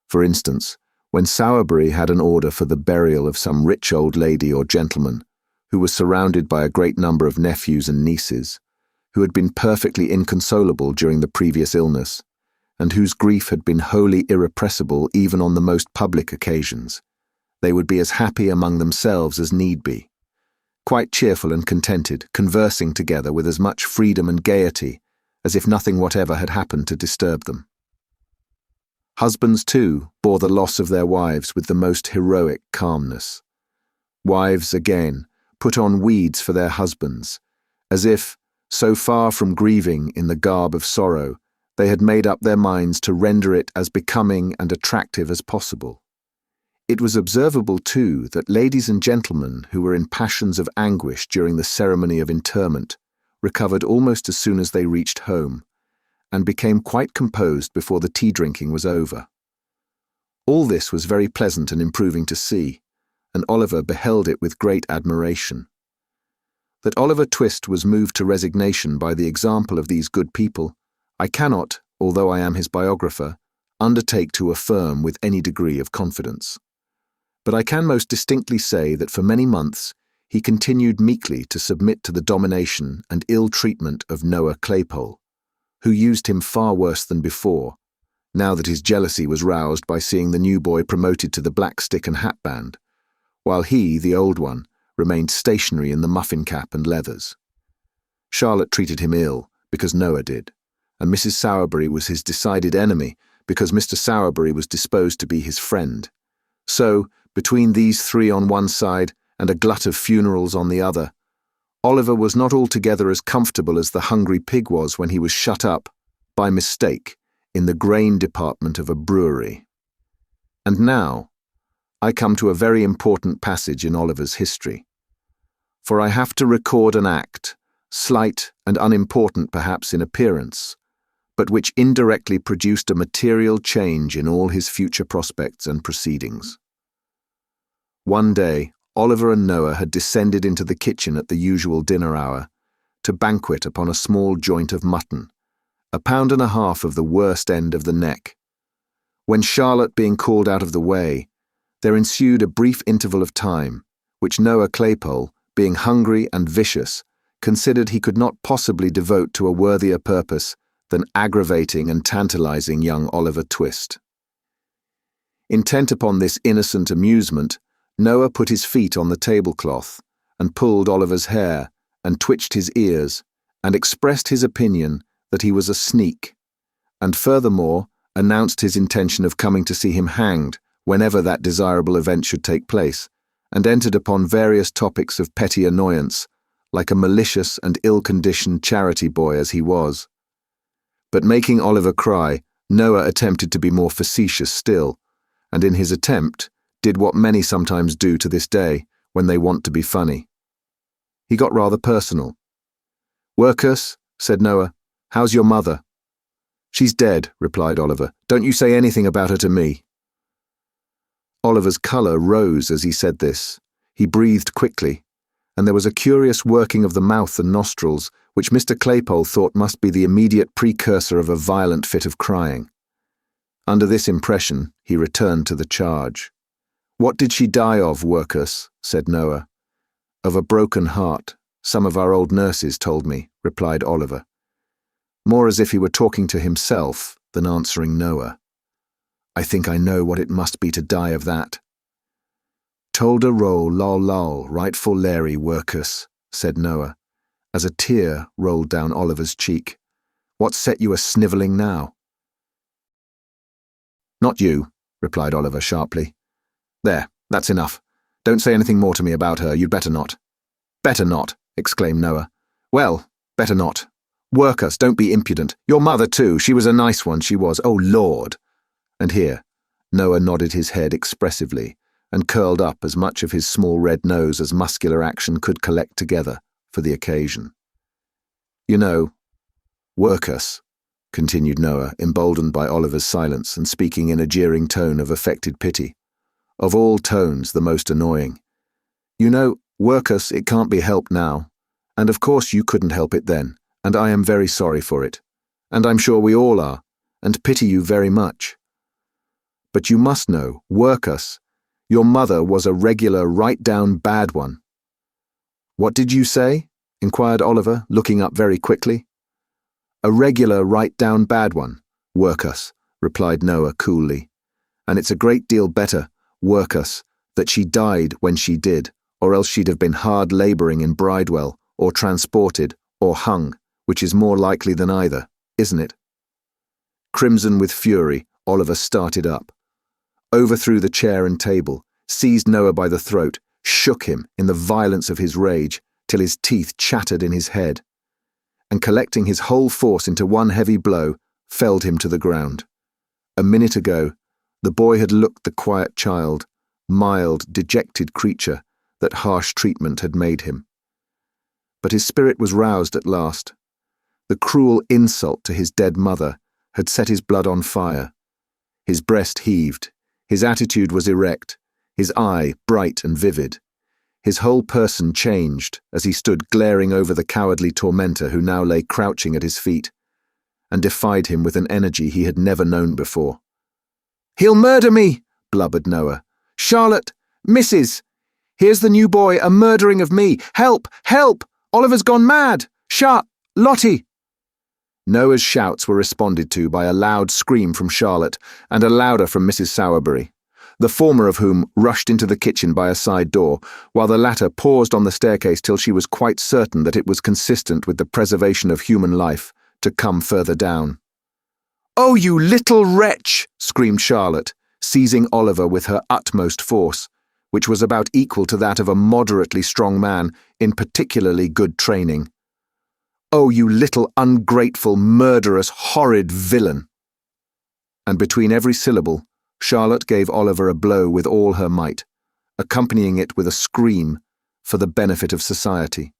A: For instance, when Sowerberry had an order for the burial of some rich old lady or gentleman, who was surrounded by a great number of nephews and nieces, who had been perfectly inconsolable during the previous illness, and whose grief had been wholly irrepressible even on the most public occasions, they would be as happy among themselves as need be, quite cheerful and contented, conversing together with as much freedom and gaiety as if nothing whatever had happened to disturb them. Husbands, too, bore the loss of their wives with the most heroic calmness. Wives, again, put on weeds for their husbands, as if, so far from grieving in the garb of sorrow, they had made up their minds to render it as becoming and attractive as possible. It was observable, too, that ladies and gentlemen who were in passions of anguish during the ceremony of interment recovered almost as soon as they reached home, and became quite composed before the tea-drinking was over. All this was very pleasant and improving to see, and Oliver beheld it with great admiration. That Oliver Twist was moved to resignation by the example of these good people, I cannot, although I am his biographer, undertake to affirm with any degree of confidence. But I can most distinctly say that for many months he continued meekly to submit to the domination and ill treatment of Noah Claypole, who used him far worse than before, now that his jealousy was roused by seeing the new boy promoted to the black stick and hat band, while he, the old one, remained stationary in the muffin cap and leathers. Charlotte treated him ill because Noah did, and Mrs. Sowerbury was his decided enemy because Mr. Sowerbury was disposed to be his friend. So, between these three on one side and a glut of funerals on the other, Oliver was not altogether as comfortable as the hungry pig was when he was shut up, by mistake, in the grain department of a brewery. And now, I come to a very important passage in Oliver's history. For I have to record an act, slight and unimportant perhaps in appearance, but which indirectly produced a material change in all his future prospects and proceedings. One day, Oliver and Noah had descended into the kitchen at the usual dinner hour to banquet upon a small joint of mutton, 1.5 pounds of the worst end of the neck. When Charlotte being called out of the way, there ensued a brief interval of time, which Noah Claypole, being hungry and vicious, considered he could not possibly devote to a worthier purpose than aggravating and tantalizing young Oliver Twist. Intent upon this innocent amusement, Noah put his feet on the tablecloth and pulled Oliver's hair and twitched his ears and expressed his opinion that he was a sneak, and furthermore announced his intention of coming to see him hanged whenever that desirable event should take place, and entered upon various topics of petty annoyance, like a malicious and ill-conditioned charity boy as he was. But making Oliver cry, Noah attempted to be more facetious still, and in his attempt did what many sometimes do to this day when they want to be funny. He got rather personal. "Workhouse," said Noah, "how's your mother?" "She's dead," replied Oliver. "Don't you say anything about her to me." Oliver's colour rose as he said this. He breathed quickly, and there was a curious working of the mouth and nostrils which Mr. Claypole thought must be the immediate precursor of a violent fit of crying. Under this impression, he returned to the charge. "What did she die of, Workhouse?" said Noah. "Of a broken heart, some of our old nurses told me," replied Oliver, more as if he were talking to himself than answering Noah. "I think I know what it must be to die of that." "Told a roll, lol lol, right for Larry, Workhouse," said Noah, as a tear rolled down Oliver's cheek. "What set you a-snivelling now?" "Not you," replied Oliver sharply. "There, that's enough. Don't say anything more to me about her, you'd better not." "Better not," exclaimed Noah. "Well, better not. Workhouse, don't be impudent. Your mother too, she was a nice one, she was, oh Lord." And here, Noah nodded his head expressively and curled up as much of his small red nose as muscular action could collect together for the occasion. "You know, Workhouse," continued Noah, emboldened by Oliver's silence and speaking in a jeering tone of affected pity, of all tones the most annoying. "You know, Workhouse, it can't be helped now, and of course you couldn't help it then, and I am very sorry for it, and I'm sure we all are, and pity you very much. But you must know, Workhouse, your mother was a regular right-down bad one." "What did you say?" inquired Oliver, looking up very quickly. "A regular right-down bad one, Workhouse," replied Noah coolly, "and it's a great deal better, Workhouse, that she died when she did, or else she'd have been hard labouring in Bridewell, or transported, or hung, which is more likely than either, isn't it?" Crimson with fury, Oliver started up, overthrew the chair and table, seized Noah by the throat, shook him in the violence of his rage till his teeth chattered in his head, and collecting his whole force into one heavy blow, felled him to the ground. A minute ago, the boy had looked the quiet child, mild, dejected creature that harsh treatment had made him. But his spirit was roused at last. The cruel insult to his dead mother had set his blood on fire. His breast heaved, His attitude was erect, his eye bright and vivid. His whole person changed as he stood glaring over the cowardly tormentor who now lay crouching at his feet, and defied him with an energy he had never known before. "He'll murder me," blubbered Noah. "Charlotte, Mrs. Here's the new boy a-murdering of me. Help! Help! Oliver's gone mad! Lottie!" Noah's shouts were responded to by a loud scream from Charlotte and a louder from Mrs. Sowerberry, the former of whom rushed into the kitchen by a side door, while the latter paused on the staircase till she was quite certain that it was consistent with the preservation of human life to come further down. "Oh, you little wretch!" screamed Charlotte, seizing Oliver with her utmost force, which was about equal to that of a moderately strong man in particularly good training. "Oh, you little ungrateful, murderous, horrid villain!" And between every syllable, Charlotte gave Oliver a blow with all her might, accompanying it with a scream for the benefit of society.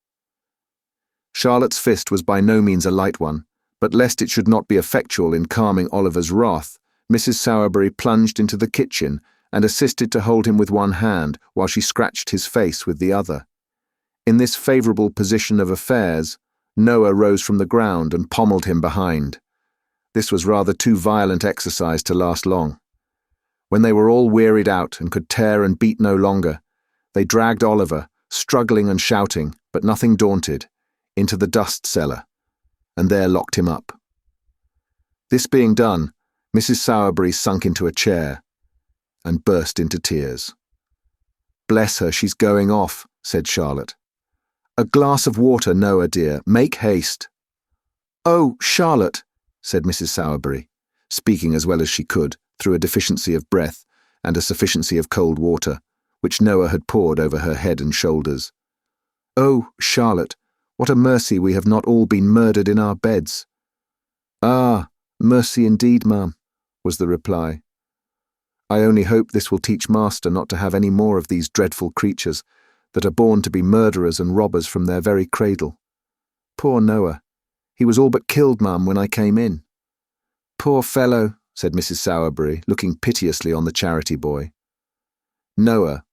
A: Charlotte's fist was by no means a light one, but lest it should not be effectual in calming Oliver's wrath, Mrs. Sowerberry plunged into the kitchen and assisted to hold him with one hand while she scratched his face with the other. In this favourable position of affairs, Noah rose from the ground and pommelled him behind. This was rather too violent exercise to last long. When they were all wearied out and could tear and beat no longer, they dragged Oliver, struggling and shouting, but nothing daunted, into the dust cellar, and there locked him up. This being done, Mrs. Sowerberry sunk into a chair and burst into tears. "Bless her, she's going off," said Charlotte. "A glass of water, Noah dear, make haste." "Oh, Charlotte," said Mrs. Sowerberry, speaking as well as she could, through a deficiency of breath and a sufficiency of cold water, which Noah had poured over her head and shoulders. "Oh, Charlotte, what a mercy we have not all been murdered in our beds." "Ah, mercy indeed, ma'am," was the reply. "I only hope this will teach master not to have any more of these dreadful creatures that are born to be murderers and robbers from their very cradle. Poor Noah, he was all but killed, ma'am, when I came in." "Poor fellow," said Mrs. Sowerberry, looking piteously on the charity boy. Noah,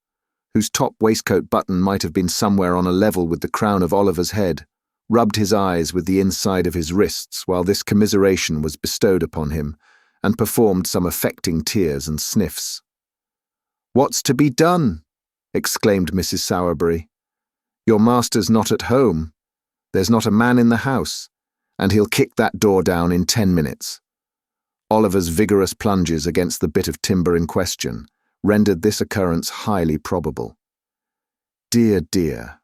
A: whose top waistcoat button might have been somewhere on a level with the crown of Oliver's head, rubbed his eyes with the inside of his wrists while this commiseration was bestowed upon him, and performed some affecting tears and sniffs. "What's to be done?" exclaimed Mrs. Sowerberry. "Your master's not at home. There's not a man in the house, and he'll kick that door down in 10 minutes. Oliver's vigorous plunges against the bit of timber in question rendered this occurrence highly probable. "Dear, dear."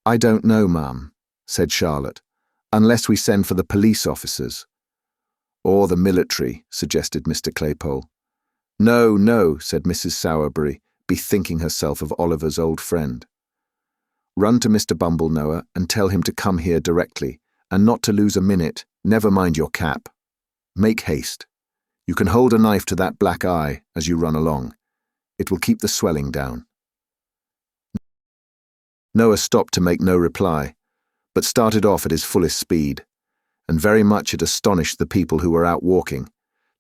A: "I don't know, ma'am," said Charlotte, "unless we send for the police officers." "Or the military," suggested Mr. Claypole. "No, no," said Mrs. Sowerberry, bethinking herself of Oliver's old friend. "Run to Mr. Bumble, Noah, and tell him to come here directly, and not to lose a minute, never mind your cap. Make haste. You can hold a knife to that black eye as you run along. It will keep the swelling down." Noah stopped to make no reply, but started off at his fullest speed, and very much it astonished the people who were out walking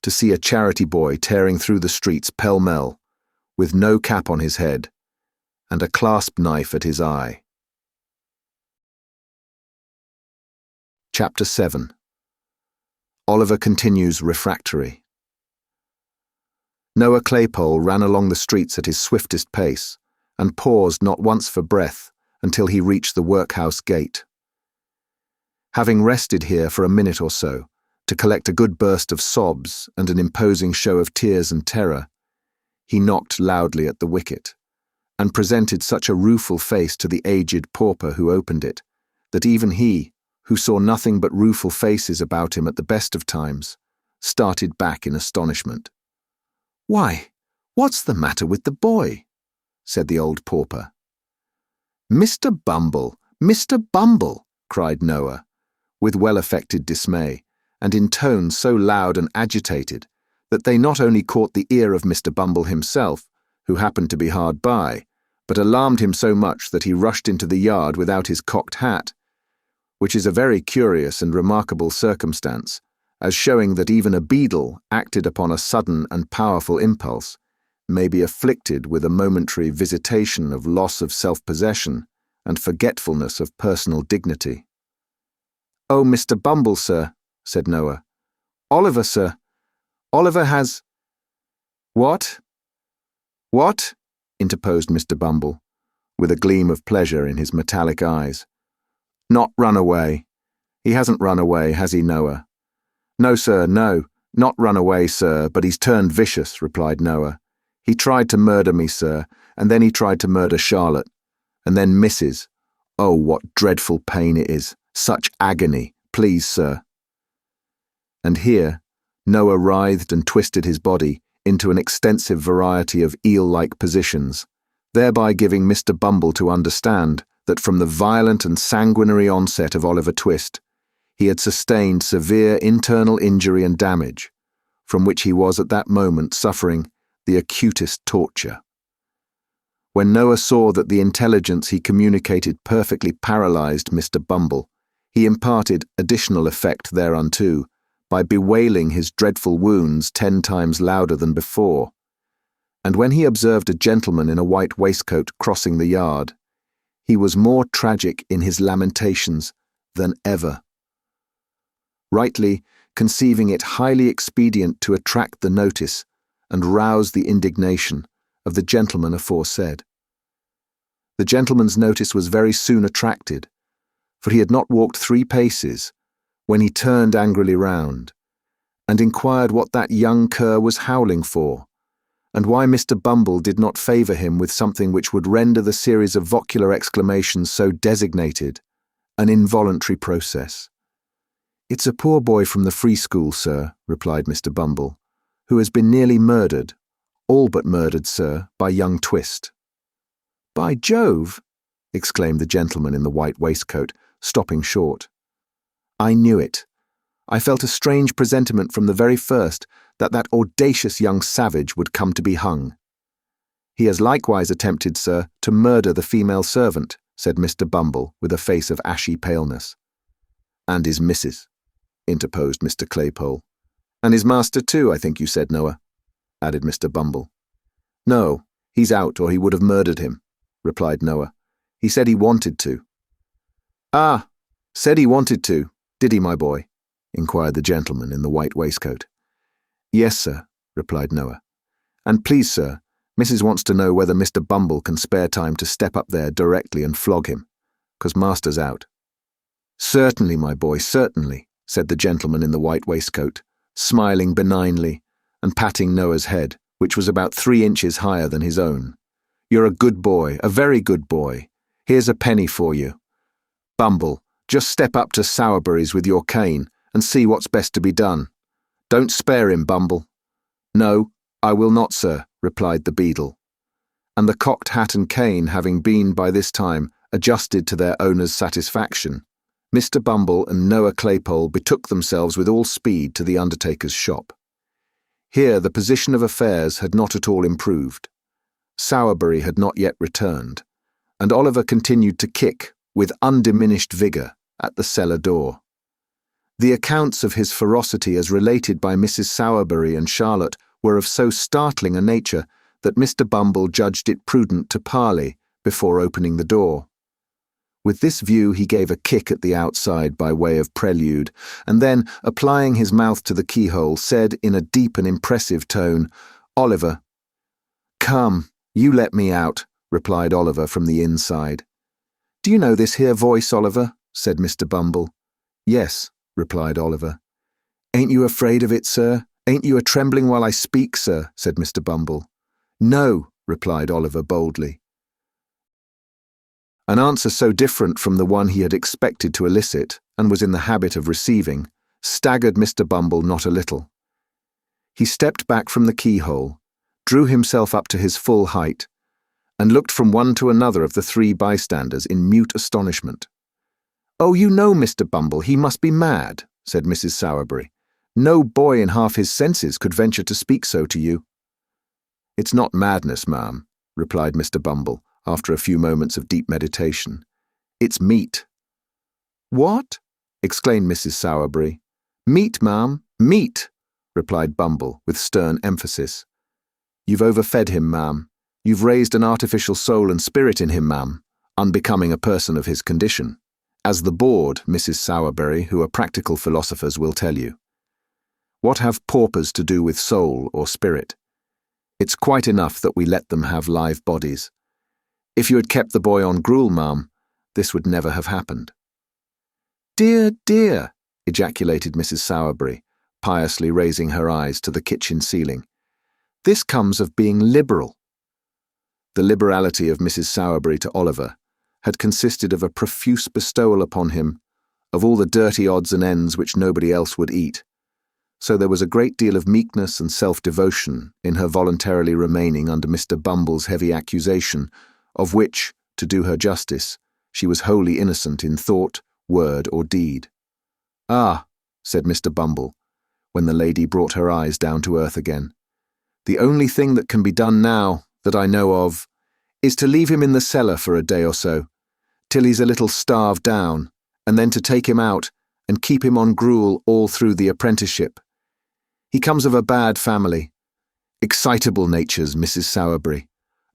A: to see a charity boy tearing through the streets pell-mell, with no cap on his head, and a clasp knife at his eye. Chapter 7. Oliver continues refractory. Noah Claypole ran along the streets at his swiftest pace, and paused not once for breath until he reached the workhouse gate. Having rested here for a minute or so, to collect a good burst of sobs and an imposing show of tears and terror, he knocked loudly at the wicket, and presented such a rueful face to the aged pauper who opened it, that even he, who saw nothing but rueful faces about him at the best of times, started back in astonishment. "Why, what's the matter with the boy?" said the old pauper. "Mr. Bumble, Mr. Bumble!" cried Noah, with well-affected dismay, and in tones so loud and agitated that they not only caught the ear of Mr. Bumble himself, who happened to be hard by, but alarmed him so much that he rushed into the yard without his cocked hat, which is a very curious and remarkable circumstance, as showing that even a beadle, acted upon a sudden and powerful impulse, may be afflicted with a momentary visitation of loss of self-possession and forgetfulness of personal dignity.
B: "Oh, Mr. Bumble, sir," said Noah. "Oliver, sir. Oliver has—"
A: "What? What?" interposed Mr. Bumble, with a gleam of pleasure in his metallic eyes. "Not run away. He hasn't run away, has he, Noah?" "No, sir, no. Not run away, sir, but he's turned vicious," replied Noah. "He tried to murder me, sir, and then he tried to murder Charlotte. And then Mrs. Oh, what dreadful pain it is. Such agony. Please, sir." And here, Noah writhed and twisted his body into an extensive variety of eel-like positions, thereby giving Mr. Bumble to understand that from the violent and sanguinary onset of Oliver Twist, he had sustained severe internal injury and damage, from which he was at that moment suffering the acutest torture. When Noah saw that the intelligence he communicated perfectly paralyzed Mr. Bumble, he imparted additional effect thereunto by bewailing his dreadful wounds 10 times louder than before, and when he observed a gentleman in a white waistcoat crossing the yard, he was more tragic in his lamentations than ever. Rightly conceiving it highly expedient to attract the notice and rouse the indignation of the gentleman aforesaid. The gentleman's notice was very soon attracted, for he had not walked 3 paces when he turned angrily round, and inquired what that young cur was howling for, and why Mr. Bumble did not favour him with something which would render the series of vocular exclamations so designated an involuntary process. "It's a poor boy from the free school, sir," replied Mr. Bumble, "who has been nearly murdered, all but murdered, sir, by young Twist." "By Jove!" exclaimed the gentleman in the white waistcoat, stopping short. "I knew it. I felt a strange presentiment from the very first that that audacious young savage would come to be hung." "He has likewise attempted, sir, to murder the female servant," said Mr. Bumble with a face of ashy paleness. "And his missus," interposed Mr. Claypole. "And his master too, I think you said, Noah," added Mr. Bumble. "No, he's out or he would have murdered him," replied Noah. "He said he wanted to." "Ah, said he wanted to, did he, my boy?" inquired the gentleman in the white waistcoat. "Yes, sir," replied Noah. "And please, sir, Mrs. wants to know whether Mr. Bumble can spare time to step up there directly and flog him, 'cause master's out." "Certainly, my boy, certainly," said the gentleman in the white waistcoat, smiling benignly and patting Noah's head, which was about 3 inches higher than his own. "You're a good boy, a very good boy. Here's a penny for you. Bumble, just step up to Sowerberry's with your cane and see what's best to be done. Don't spare him, Bumble." "No, I will not, sir," replied the beadle. And the cocked hat and cane having been by this time adjusted to their owner's satisfaction, Mr. Bumble and Noah Claypole betook themselves with all speed to the undertaker's shop. Here the position of affairs had not at all improved. Sowerberry had not yet returned, and Oliver continued to kick, with undiminished vigour, at the cellar door. The accounts of his ferocity as related by Mrs. Sowerberry and Charlotte were of so startling a nature that Mr. Bumble judged it prudent to parley before opening the door. With this view he gave a kick at the outside by way of prelude, and then, applying his mouth to the keyhole, said in a deep and impressive tone, "Oliver." "Come, you let me out," replied Oliver from the inside. "Do you know this here voice, Oliver?" said Mr. Bumble. "Yes," replied Oliver. "Ain't you afraid of it, sir? Ain't you a-trembling while I speak, sir?" said Mr. Bumble. "No," replied Oliver boldly. An answer so different from the one he had expected to elicit, and was in the habit of receiving, staggered Mr. Bumble not a little. He stepped back from the keyhole, drew himself up to his full height, and looked from one to another of the 3 bystanders in mute astonishment. "Oh, you know, Mr. Bumble, he must be mad," said Mrs. Sowerberry. "No boy in half his senses could venture to speak so to you." "It's not madness, ma'am," replied Mr. Bumble, after a few moments of deep meditation. "It's meat." "What?" exclaimed Mrs. Sowerberry. "Meat, ma'am, meat," replied Bumble with stern emphasis. You've overfed him, ma'am. You've raised an artificial soul and spirit in him, ma'am, unbecoming a person of his condition, as the board, Mrs. Sowerberry, who are practical philosophers, will tell you. What have paupers to do with soul or spirit? It's quite enough that we let them have live bodies. If you had kept the boy on gruel, ma'am, this would never have happened. Dear, dear, ejaculated Mrs. Sowerberry, piously raising her eyes to the kitchen ceiling. This comes of being liberal. The liberality of Mrs. Sowerberry to Oliver had consisted of a profuse bestowal upon him of all the dirty odds and ends which nobody else would eat, so there was a great deal of meekness and self-devotion in her voluntarily remaining under Mr. Bumble's heavy accusation, of which, to do her justice, she was wholly innocent in thought, word, or deed. Ah, said Mr. Bumble, when the lady brought her eyes down to earth again, the only thing that can be done now, that I know of, is to leave him in the cellar for a day or so, till he's a little starved down, and then to take him out and keep him on gruel all through the apprenticeship. He comes of a bad family. Excitable natures, Mrs. Sowerberry.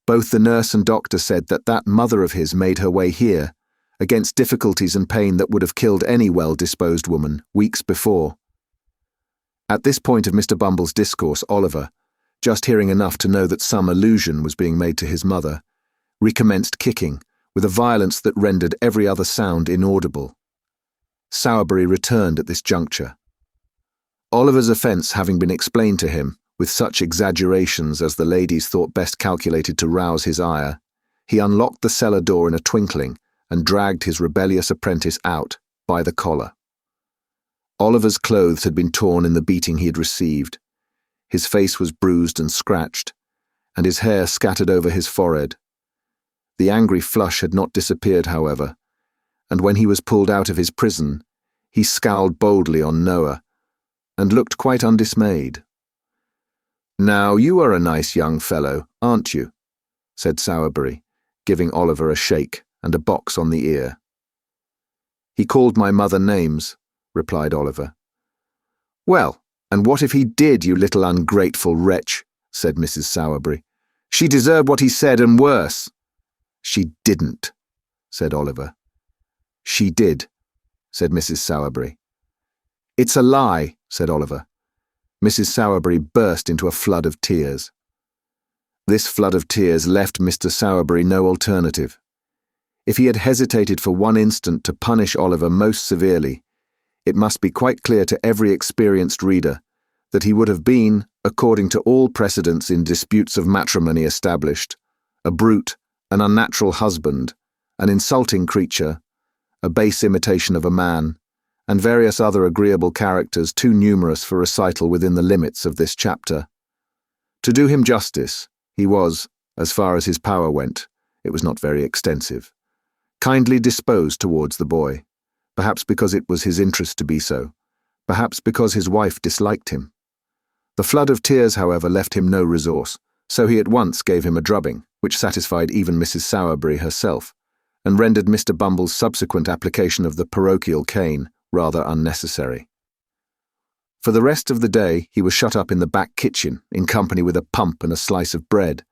A: Both the nurse and doctor said that mother of his made her way here, against difficulties and pain that would have killed any well-disposed woman, weeks before. At this point of Mr. Bumble's discourse, Oliver, just hearing enough to know that some allusion was being made to his mother, recommenced kicking, with a violence that rendered every other sound inaudible. Sowerberry returned at this juncture. Oliver's offence having been explained to him, with such exaggerations as the ladies thought best calculated to rouse his ire, he unlocked the cellar door in a twinkling and dragged his rebellious apprentice out by the collar. Oliver's clothes had been torn in the beating he had received. His face was bruised and scratched, and his hair scattered over his forehead. The angry flush had not disappeared, however, and when he was pulled out of his prison, he scowled boldly on Noah, and looked quite undismayed. "Now, you are a nice young fellow, aren't you?" said Sowerberry, giving Oliver a shake and a box on the ear. "He called my mother names," replied Oliver. "Well, and what if he did, you little ungrateful wretch?" said Mrs. Sowerberry. "She deserved what he said and worse." "She didn't," said Oliver. "She did," said Mrs. Sowerberry. "It's a lie," said Oliver. Mrs. Sowerberry burst into a flood of tears. This flood of tears left Mr. Sowerberry no alternative. If he had hesitated for one instant to punish Oliver most severely, it must be quite clear to every experienced reader that he would have been, according to all precedents in disputes of matrimony established, a brute, an unnatural husband, an insulting creature, a base imitation of a man, and various other agreeable characters too numerous for recital within the limits of this chapter. To do him justice, he was, as far as his power went, it was not very extensive, kindly disposed towards the boy, perhaps because it was his interest to be so, perhaps because his wife disliked him. The flood of tears, however, left him no resource, so he at once gave him a drubbing, which satisfied even Mrs. Sowerberry herself, and rendered Mr. Bumble's subsequent application of the parochial cane rather unnecessary. For the rest of the day he was shut up in the back kitchen in company with a pump and a slice of bread.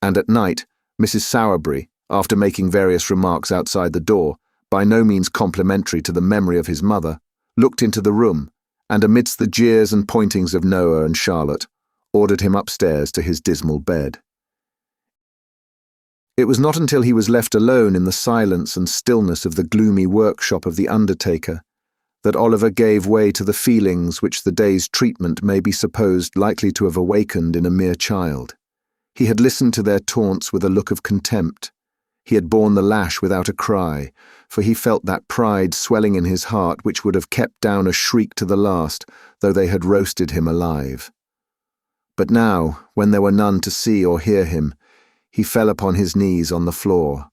A: And at night, Mrs. Sowerberry, after making various remarks outside the door, by no means complimentary to the memory of his mother, looked into the room, and amidst the jeers and pointings of Noah and Charlotte, ordered him upstairs to his dismal bed. It was not until he was left alone in the silence and stillness of the gloomy workshop of the undertaker that Oliver gave way to the feelings which the day's treatment may be supposed likely to have awakened in a mere child. He had listened to their taunts with a look of contempt. He had borne the lash without a cry, for he felt that pride swelling in his heart which would have kept down a shriek to the last, though they had roasted him alive. But now, when there were none to see or hear him, he fell upon his knees on the floor,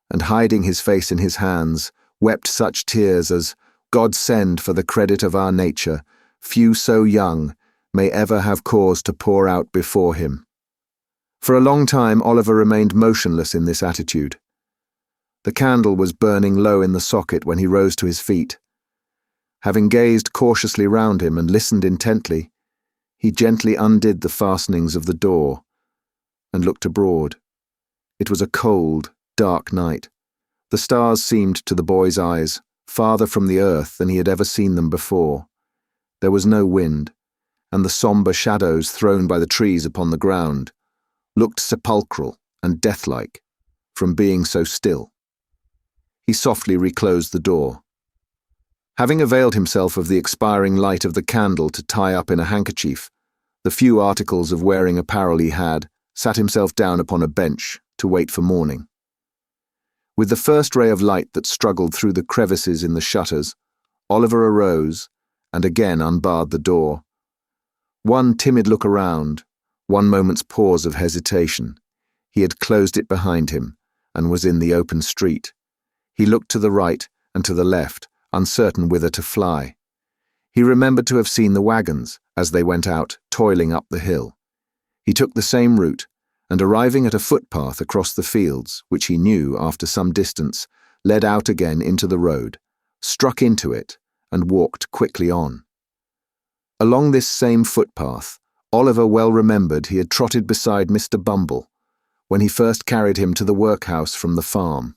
A: and hiding his face in his hands, wept such tears as, God send for the credit of our nature, few so young may ever have cause to pour out before him. For a long time Oliver remained motionless in this attitude. The candle was burning low in the socket when he rose to his feet. Having gazed cautiously round him and listened intently, He gently undid the fastenings of the door and looked abroad. It was a cold, dark night. The stars seemed to the boy's eyes farther from the earth than he had ever seen them before. There was no wind, and the sombre shadows thrown by the trees upon the ground looked sepulchral and deathlike from being so still. He softly reclosed the door. Having availed himself of the expiring light of the candle to tie up in a handkerchief the few articles of wearing apparel he had, sat himself down upon a bench to wait for morning. With the first ray of light that struggled through the crevices in the shutters, Oliver arose and again unbarred the door. One timid look around, one moment's pause of hesitation. He had closed it behind him and was in the open street. He looked to the right and to the left, uncertain whither to fly. He remembered to have seen the wagons, as they went out, toiling up the hill. He took the same route, and arriving at a footpath across the fields, which he knew, after some distance, led out again into the road, struck into it, and walked quickly on. Along this same footpath, Oliver well remembered he had trotted beside Mr. Bumble, when he first carried him to the workhouse from the farm.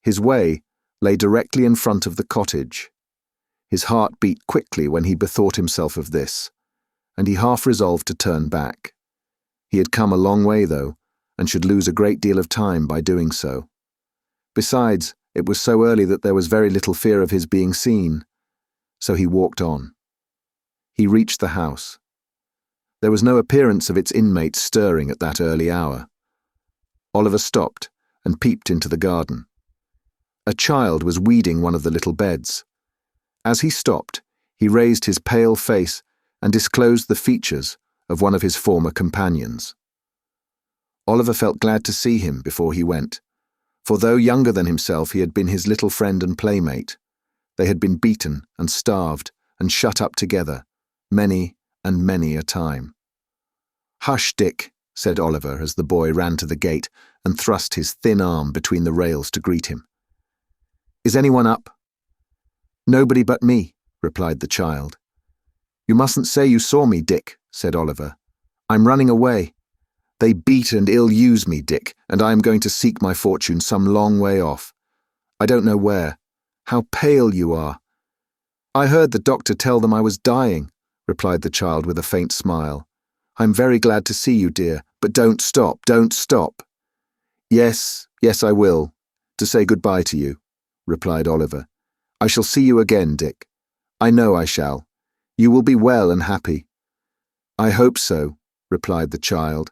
A: His way lay directly in front of the cottage. His heart beat quickly when he bethought himself of this, and he half resolved to turn back. He had come a long way, though, and should lose a great deal of time by doing so. Besides, it was so early that there was very little fear of his being seen, so he walked on. He reached the house. There was no appearance of its inmates stirring at that early hour. Oliver stopped and peeped into the garden. A child was weeding one of the little beds. As he stopped, he raised his pale face and disclosed the features of one of his former companions. Oliver felt glad to see him before he went, for though younger than himself, he had been his little friend and playmate. They had been beaten and starved and shut up together, many and many a time. "Hush, Dick," said Oliver as the boy ran to the gate and thrust his thin arm between the rails to greet him. "Is anyone up?" "Nobody but me," replied the child. "You mustn't say you saw me, Dick," said Oliver. "I'm running away. They beat and ill-use me, Dick, and I am going to seek my fortune some long way off. I don't know where. How pale you are." "I heard the doctor tell them I was dying," replied the child with a faint smile. "I'm very glad to see you, dear, but don't stop, don't stop." Yes, I will, to say goodbye to you," replied Oliver. "I shall see you again, Dick. I know I shall. You will be well and happy." "I hope so," replied the child.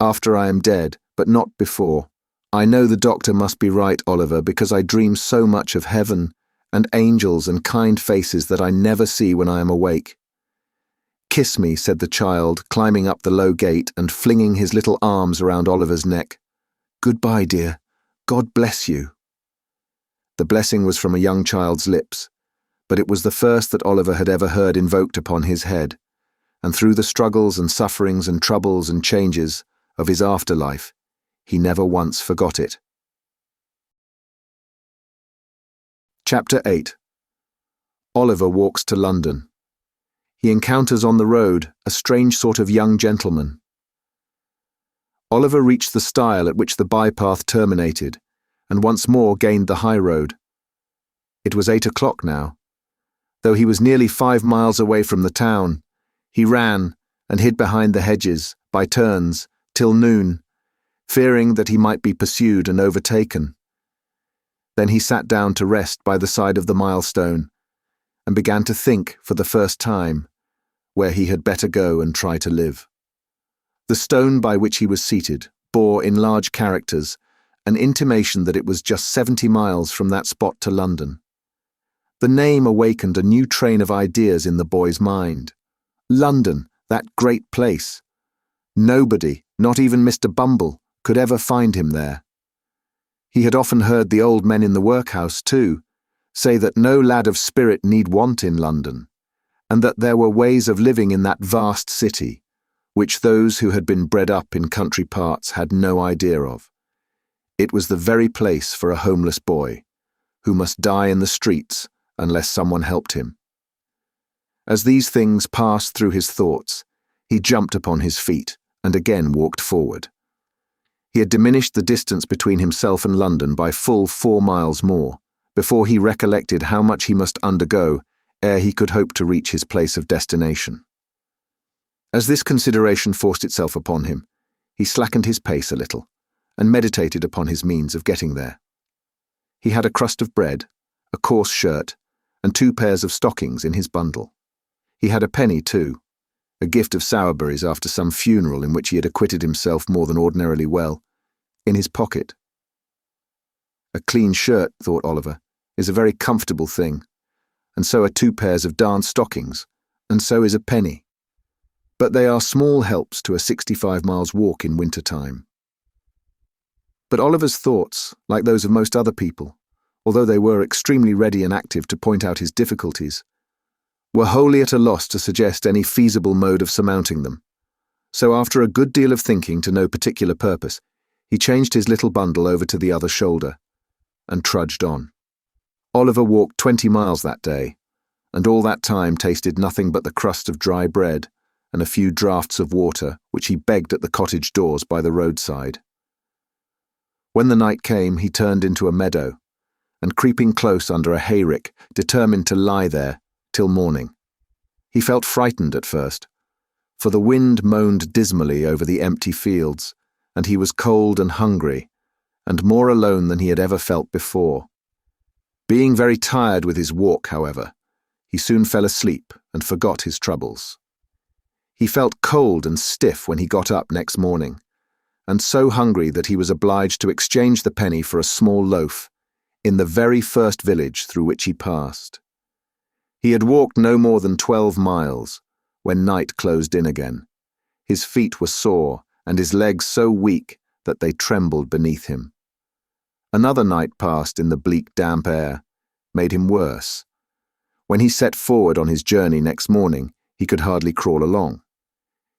A: "After I am dead, but not before. I know the doctor must be right, Oliver, because I dream so much of heaven and angels and kind faces that I never see when I am awake." "Kiss me," said the child, climbing up the low gate and flinging his little arms around Oliver's neck. "Goodbye, dear. God bless you." The blessing was from a young child's lips, but it was the first that Oliver had ever heard invoked upon his head, and through the struggles and sufferings and troubles and changes of his afterlife, he never once forgot it. Chapter 8. Oliver walks to London. He encounters on the road a strange sort of young gentleman. Oliver reached the stile at which the bypath terminated, and once more gained the high road. It was 8 o'clock now. Though he was nearly 5 miles away from the town, he ran and hid behind the hedges, by turns, till noon, fearing that he might be pursued and overtaken. Then he sat down to rest by the side of the milestone, and began to think, for the first time, where he had better go and try to live. The stone by which he was seated bore in large characters an intimation that it was just 70 miles from that spot to London. The name awakened a new train of ideas in the boy's mind. London, that great place. Nobody, not even Mr. Bumble, could ever find him there. He had often heard the old men in the workhouse, too, say that no lad of spirit need want in London, and that there were ways of living in that vast city, which those who had been bred up in country parts had no idea of. It was the very place for a homeless boy, who must die in the streets unless someone helped him. As these things passed through his thoughts, he jumped upon his feet and again walked forward. He had diminished the distance between himself and London by full 4 miles more, before he recollected how much he must undergo ere he could hope to reach his place of destination. As this consideration forced itself upon him, he slackened his pace a little, and meditated upon his means of getting there. He had a crust of bread, a coarse shirt, and 2 pairs of stockings in his bundle. He had a penny too, a gift of Sowerberry's after some funeral in which he had acquitted himself more than ordinarily well, in his pocket. A clean shirt, thought Oliver, is a very comfortable thing, and so are 2 pairs of darned stockings, and so is a penny. But they are small helps to a 65 miles walk in winter time. But Oliver's thoughts, like those of most other people, although they were extremely ready and active to point out his difficulties, were wholly at a loss to suggest any feasible mode of surmounting them. So after a good deal of thinking to no particular purpose, he changed his little bundle over to the other shoulder, and trudged on. Oliver walked 20 miles that day, and all that time tasted nothing but the crust of dry bread and a few draughts of water which he begged at the cottage doors by the roadside. When the night came, he turned into a meadow, and creeping close under a hayrick, determined to lie there till morning. He felt frightened at first, for the wind moaned dismally over the empty fields, and he was cold and hungry, and more alone than he had ever felt before. Being very tired with his walk, however, he soon fell asleep and forgot his troubles. He felt cold and stiff when he got up next morning, and so hungry that he was obliged to exchange the penny for a small loaf in the very first village through which he passed. He had walked no more than 12 miles when night closed in again. His feet were sore and his legs so weak that they trembled beneath him. Another night passed in the bleak, damp air made him worse. When he set forward on his journey next morning, he could hardly crawl along.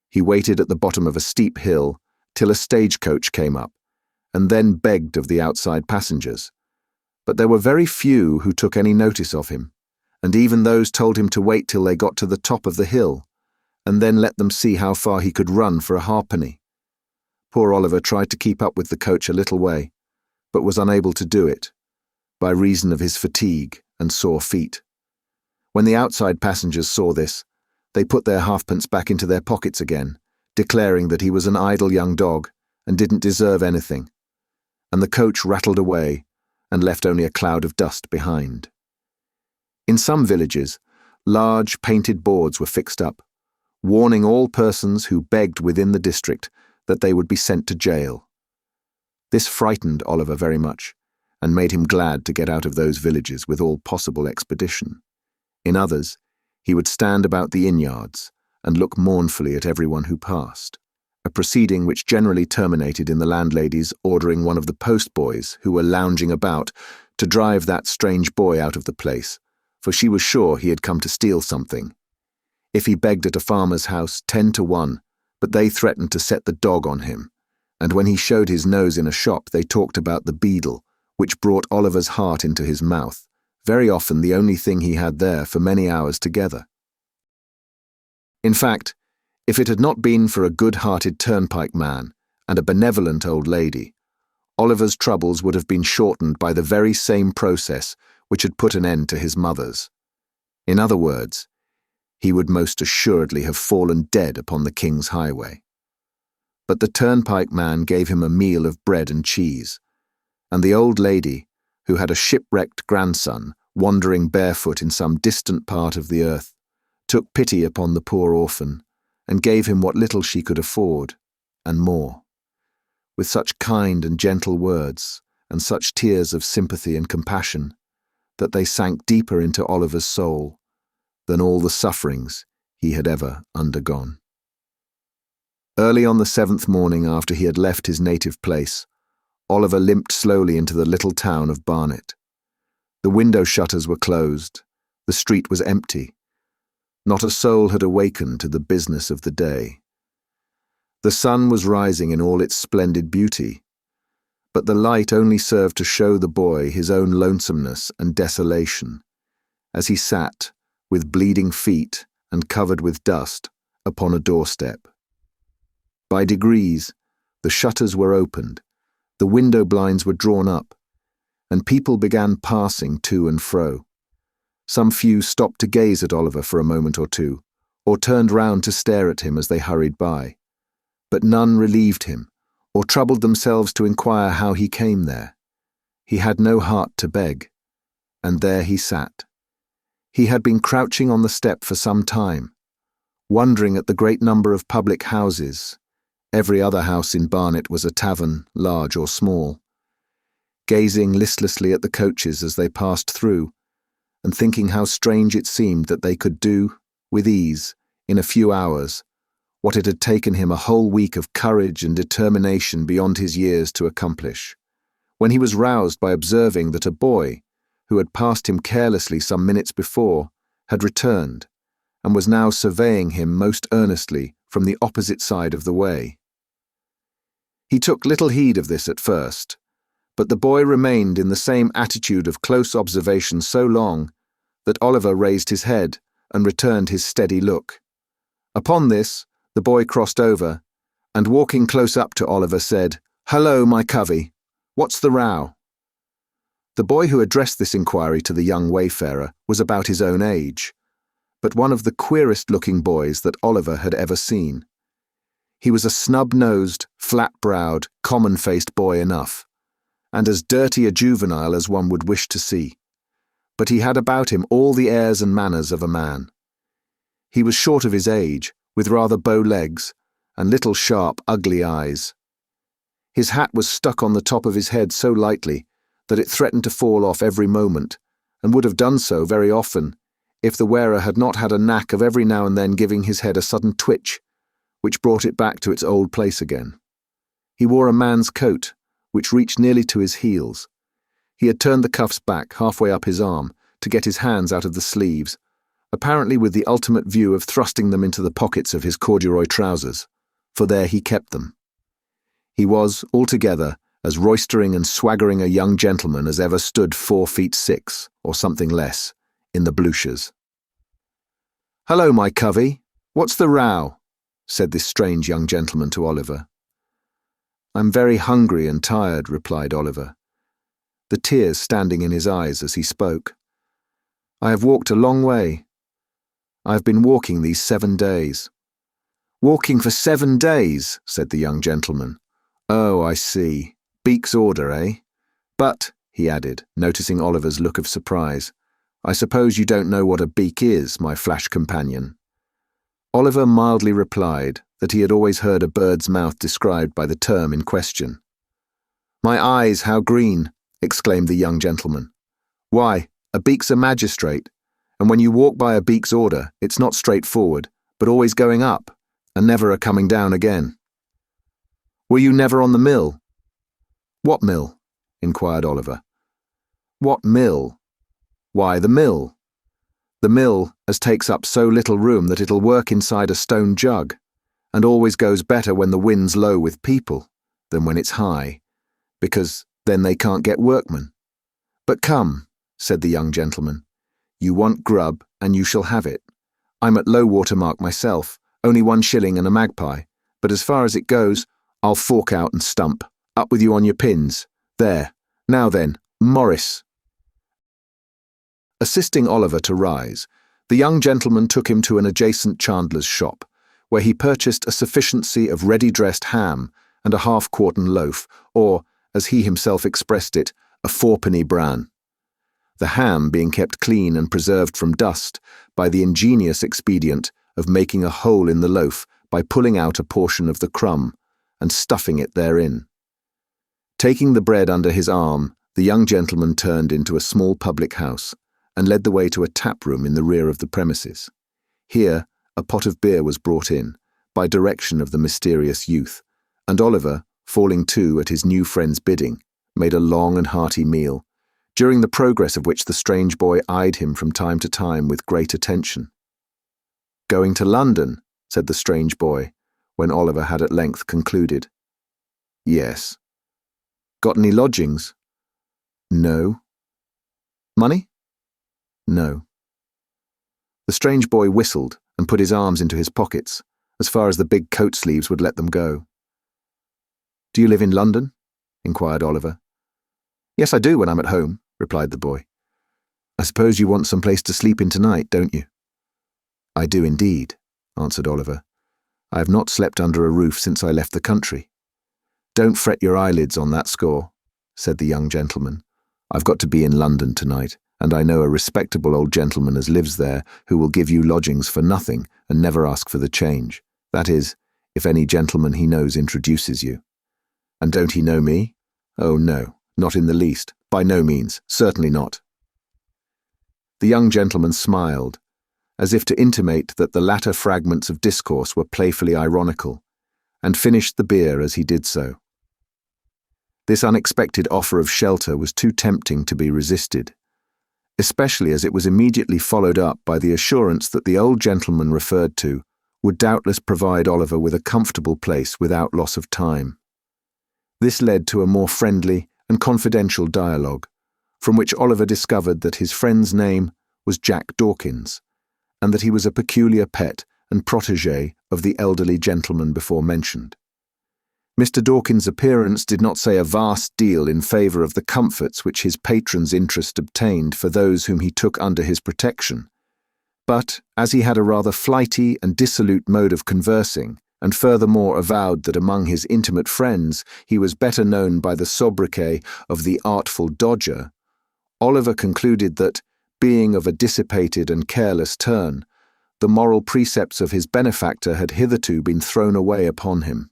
A: He waited at the bottom of a steep hill till a stagecoach came up, and then begged of the outside passengers. But there were very few who took any notice of him, and even those told him to wait till they got to the top of the hill, and then let them see how far he could run for a halfpenny. Poor Oliver tried to keep up with the coach a little way, but was unable to do it, by reason of his fatigue and sore feet. When the outside passengers saw this, they put their halfpence back into their pockets again, declaring that he was an idle young dog and didn't deserve anything, and the coach rattled away and left only a cloud of dust behind. In some villages, large painted boards were fixed up, warning all persons who begged within the district that they would be sent to jail. This frightened Oliver very much, and made him glad to get out of those villages with all possible expedition. In others, he would stand about the inn-yards and look mournfully at everyone who passed, a proceeding which generally terminated in the landlady's ordering one of the postboys who were lounging about to drive that strange boy out of the place, for she was sure he had come to steal something. If he begged at a farmer's house, 10 to 1, but they threatened to set the dog on him, and when he showed his nose in a shop they talked about the beadle, which brought Oliver's heart into his mouth, very often the only thing he had there for many hours together. In fact, if it had not been for a good-hearted turnpike man and a benevolent old lady, Oliver's troubles would have been shortened by the very same process which had put an end to his mother's. In other words, he would most assuredly have fallen dead upon the King's highway. But the turnpike man gave him a meal of bread and cheese, and the old lady, who had a shipwrecked grandson wandering barefoot in some distant part of the earth, took pity upon the poor orphan, and gave him what little she could afford, and more, with such kind and gentle words, and such tears of sympathy and compassion, that they sank deeper into Oliver's soul than all the sufferings he had ever undergone. Early on the 7th morning after he had left his native place, Oliver limped slowly into the little town of Barnet. The window shutters were closed, the street was empty. Not a soul had awakened to the business of the day. The sun was rising in all its splendid beauty, but the light only served to show the boy his own lonesomeness and desolation, as he sat, with bleeding feet and covered with dust, upon a doorstep. By degrees, the shutters were opened, the window blinds were drawn up, and people began passing to and fro. Some few stopped to gaze at Oliver for a moment or two, or turned round to stare at him as they hurried by. But none relieved him, or troubled themselves to inquire how he came there. He had no heart to beg, and there he sat. He had been crouching on the step for some time, wondering at the great number of public houses. Every other house in Barnet was a tavern, large or small. Gazing listlessly at the coaches as they passed through, and thinking how strange it seemed that they could do, with ease, in a few hours, what it had taken him a whole week of courage and determination beyond his years to accomplish, when he was roused by observing that a boy, who had passed him carelessly some minutes before, had returned, and was now surveying him most earnestly from the opposite side of the way. He took little heed of this at first, but the boy remained in the same attitude of close observation so long that Oliver raised his head and returned his steady look. Upon this, the boy crossed over, and walking close up to Oliver said, "Hello, my covey. What's the row?" The boy who addressed this inquiry to the young wayfarer was about his own age, but one of the queerest-looking boys that Oliver had ever seen. He was a snub-nosed, flat-browed, common-faced boy enough, and as dirty a juvenile as one would wish to see. But he had about him all the airs and manners of a man. He was short of his age, with rather bow legs, and little sharp, ugly eyes. His hat was stuck on the top of his head so lightly that it threatened to fall off every moment, and would have done so very often, if the wearer had not had a knack of every now and then giving his head a sudden twitch, which brought it back to its old place again. He wore a man's coat, which reached nearly to his heels. He had turned the cuffs back halfway up his arm to get his hands out of the sleeves, apparently with the ultimate view of thrusting them into the pockets of his corduroy trousers, for there he kept them. He was, altogether, as roistering and swaggering a young gentleman as ever stood 4'6", or something less, in the bluchers. "Hello, my covey. What's the row?" said this strange young gentleman to Oliver. "I'm very hungry and tired," replied Oliver, the tears standing in his eyes as he spoke. "I have walked a long way. I have been walking these 7 days." "Walking for 7 days?" said the young gentleman. "Oh, I see. Beak's order, eh? But," he added, noticing Oliver's look of surprise, "I suppose you don't know what a beak is, my flash companion." Oliver mildly replied that he had always heard a bird's mouth described by the term in question. "My eyes, how green!" exclaimed the young gentleman. "Why, a beak's a magistrate, and when you walk by a beak's order, it's not straightforward, but always going up, and never a coming down again." "Were you never on the mill?" "What mill?" inquired Oliver. "What mill? Why, the mill. The mill as takes up so little room that it'll work inside a stone jug, and always goes better when the wind's low with people than when it's high, because then they can't get workmen. But come," said the young gentleman, "you want grub, and you shall have it. I'm at low water mark myself, only 1 shilling and a magpie, but as far as it goes, I'll fork out and stump. Up with you on your pins. There. Now then, Morris." Assisting Oliver to rise, the young gentleman took him to an adjacent chandler's shop, where he purchased a sufficiency of ready-dressed ham and a half-quartern loaf, or, as he himself expressed it, a 4-penny bran. The ham being kept clean and preserved from dust by the ingenious expedient of making a hole in the loaf by pulling out a portion of the crumb and stuffing it therein. Taking the bread under his arm, the young gentleman turned into a small public house and led the way to a tap room in the rear of the premises. Here, a pot of beer was brought in, by direction of the mysterious youth, and Oliver, falling to at his new friend's bidding, made a long and hearty meal, during the progress of which the strange boy eyed him from time to time with great attention. "Going to London?" said the strange boy, when Oliver had at length concluded. "Yes." "Got any lodgings?" "No." "Money?" "No." The strange boy whistled and put his arms into his pockets, as far as the big coat sleeves would let them go. "Do you live in London?" inquired Oliver. "Yes, I do when I'm at home," replied the boy. "I suppose you want some place to sleep in tonight, don't you?" "I do indeed," answered Oliver. "I have not slept under a roof since I left the country." "Don't fret your eyelids on that score," said the young gentleman. "I've got to be in London tonight, and I know a respectable old gentleman as lives there who will give you lodgings for nothing and never ask for the change. That is, if any gentleman he knows introduces you." "And don't he know me?" "Oh, no, not in the least. By no means, certainly not." The young gentleman smiled, as if to intimate that the latter fragments of discourse were playfully ironical, and finished the beer as he did so. This unexpected offer of shelter was too tempting to be resisted, especially as it was immediately followed up by the assurance that the old gentleman referred to would doubtless provide Oliver with a comfortable place without loss of time. This led to a more friendly and confidential dialogue, from which Oliver discovered that his friend's name was Jack Dawkins, and that he was a peculiar pet and protégé of the elderly gentleman before mentioned. Mr. Dawkins' appearance did not say a vast deal in favour of the comforts which his patron's interest obtained for those whom he took under his protection, but, as he had a rather flighty and dissolute mode of conversing, and furthermore avowed that among his intimate friends he was better known by the sobriquet of the Artful Dodger, Oliver concluded that, being of a dissipated and careless turn, the moral precepts of his benefactor had hitherto been thrown away upon him.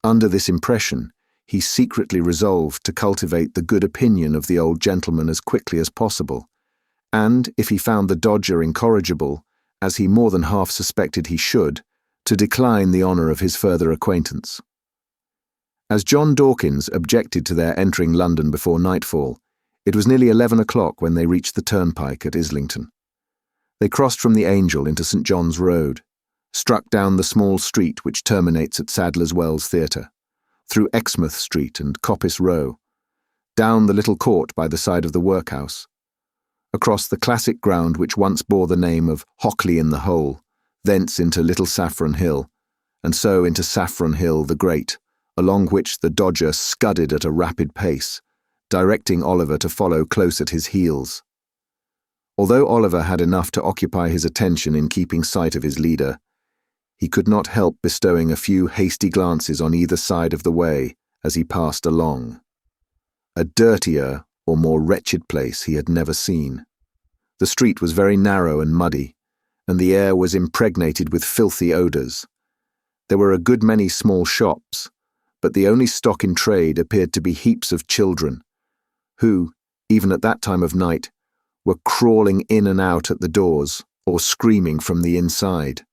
A: Under this impression, he secretly resolved to cultivate the good opinion of the old gentleman as quickly as possible, and, if he found the Dodger incorrigible, as he more than half suspected he should, to decline the honour of his further acquaintance. As John Dawkins objected to their entering London before nightfall, it was nearly 11 o'clock when they reached the turnpike at Islington. They crossed from the Angel into St. John's Road, struck down the small street which terminates at Sadler's Wells Theatre, through Exmouth Street and Coppice Row, down the little court by the side of the workhouse, across the classic ground which once bore the name of Hockley in the Hole, thence into Little Saffron Hill, and so into Saffron Hill the Great, along which the Dodger scudded at a rapid pace, directing Oliver to follow close at his heels. Although Oliver had enough to occupy his attention in keeping sight of his leader, he could not help bestowing a few hasty glances on either side of the way as he passed along. A dirtier or more wretched place he had never seen. The street was very narrow and muddy, and the air was impregnated with filthy odours. There were a good many small shops, but the only stock in trade appeared to be heaps of children, who, even at that time of night, were crawling in and out at the doors or screaming from the inside.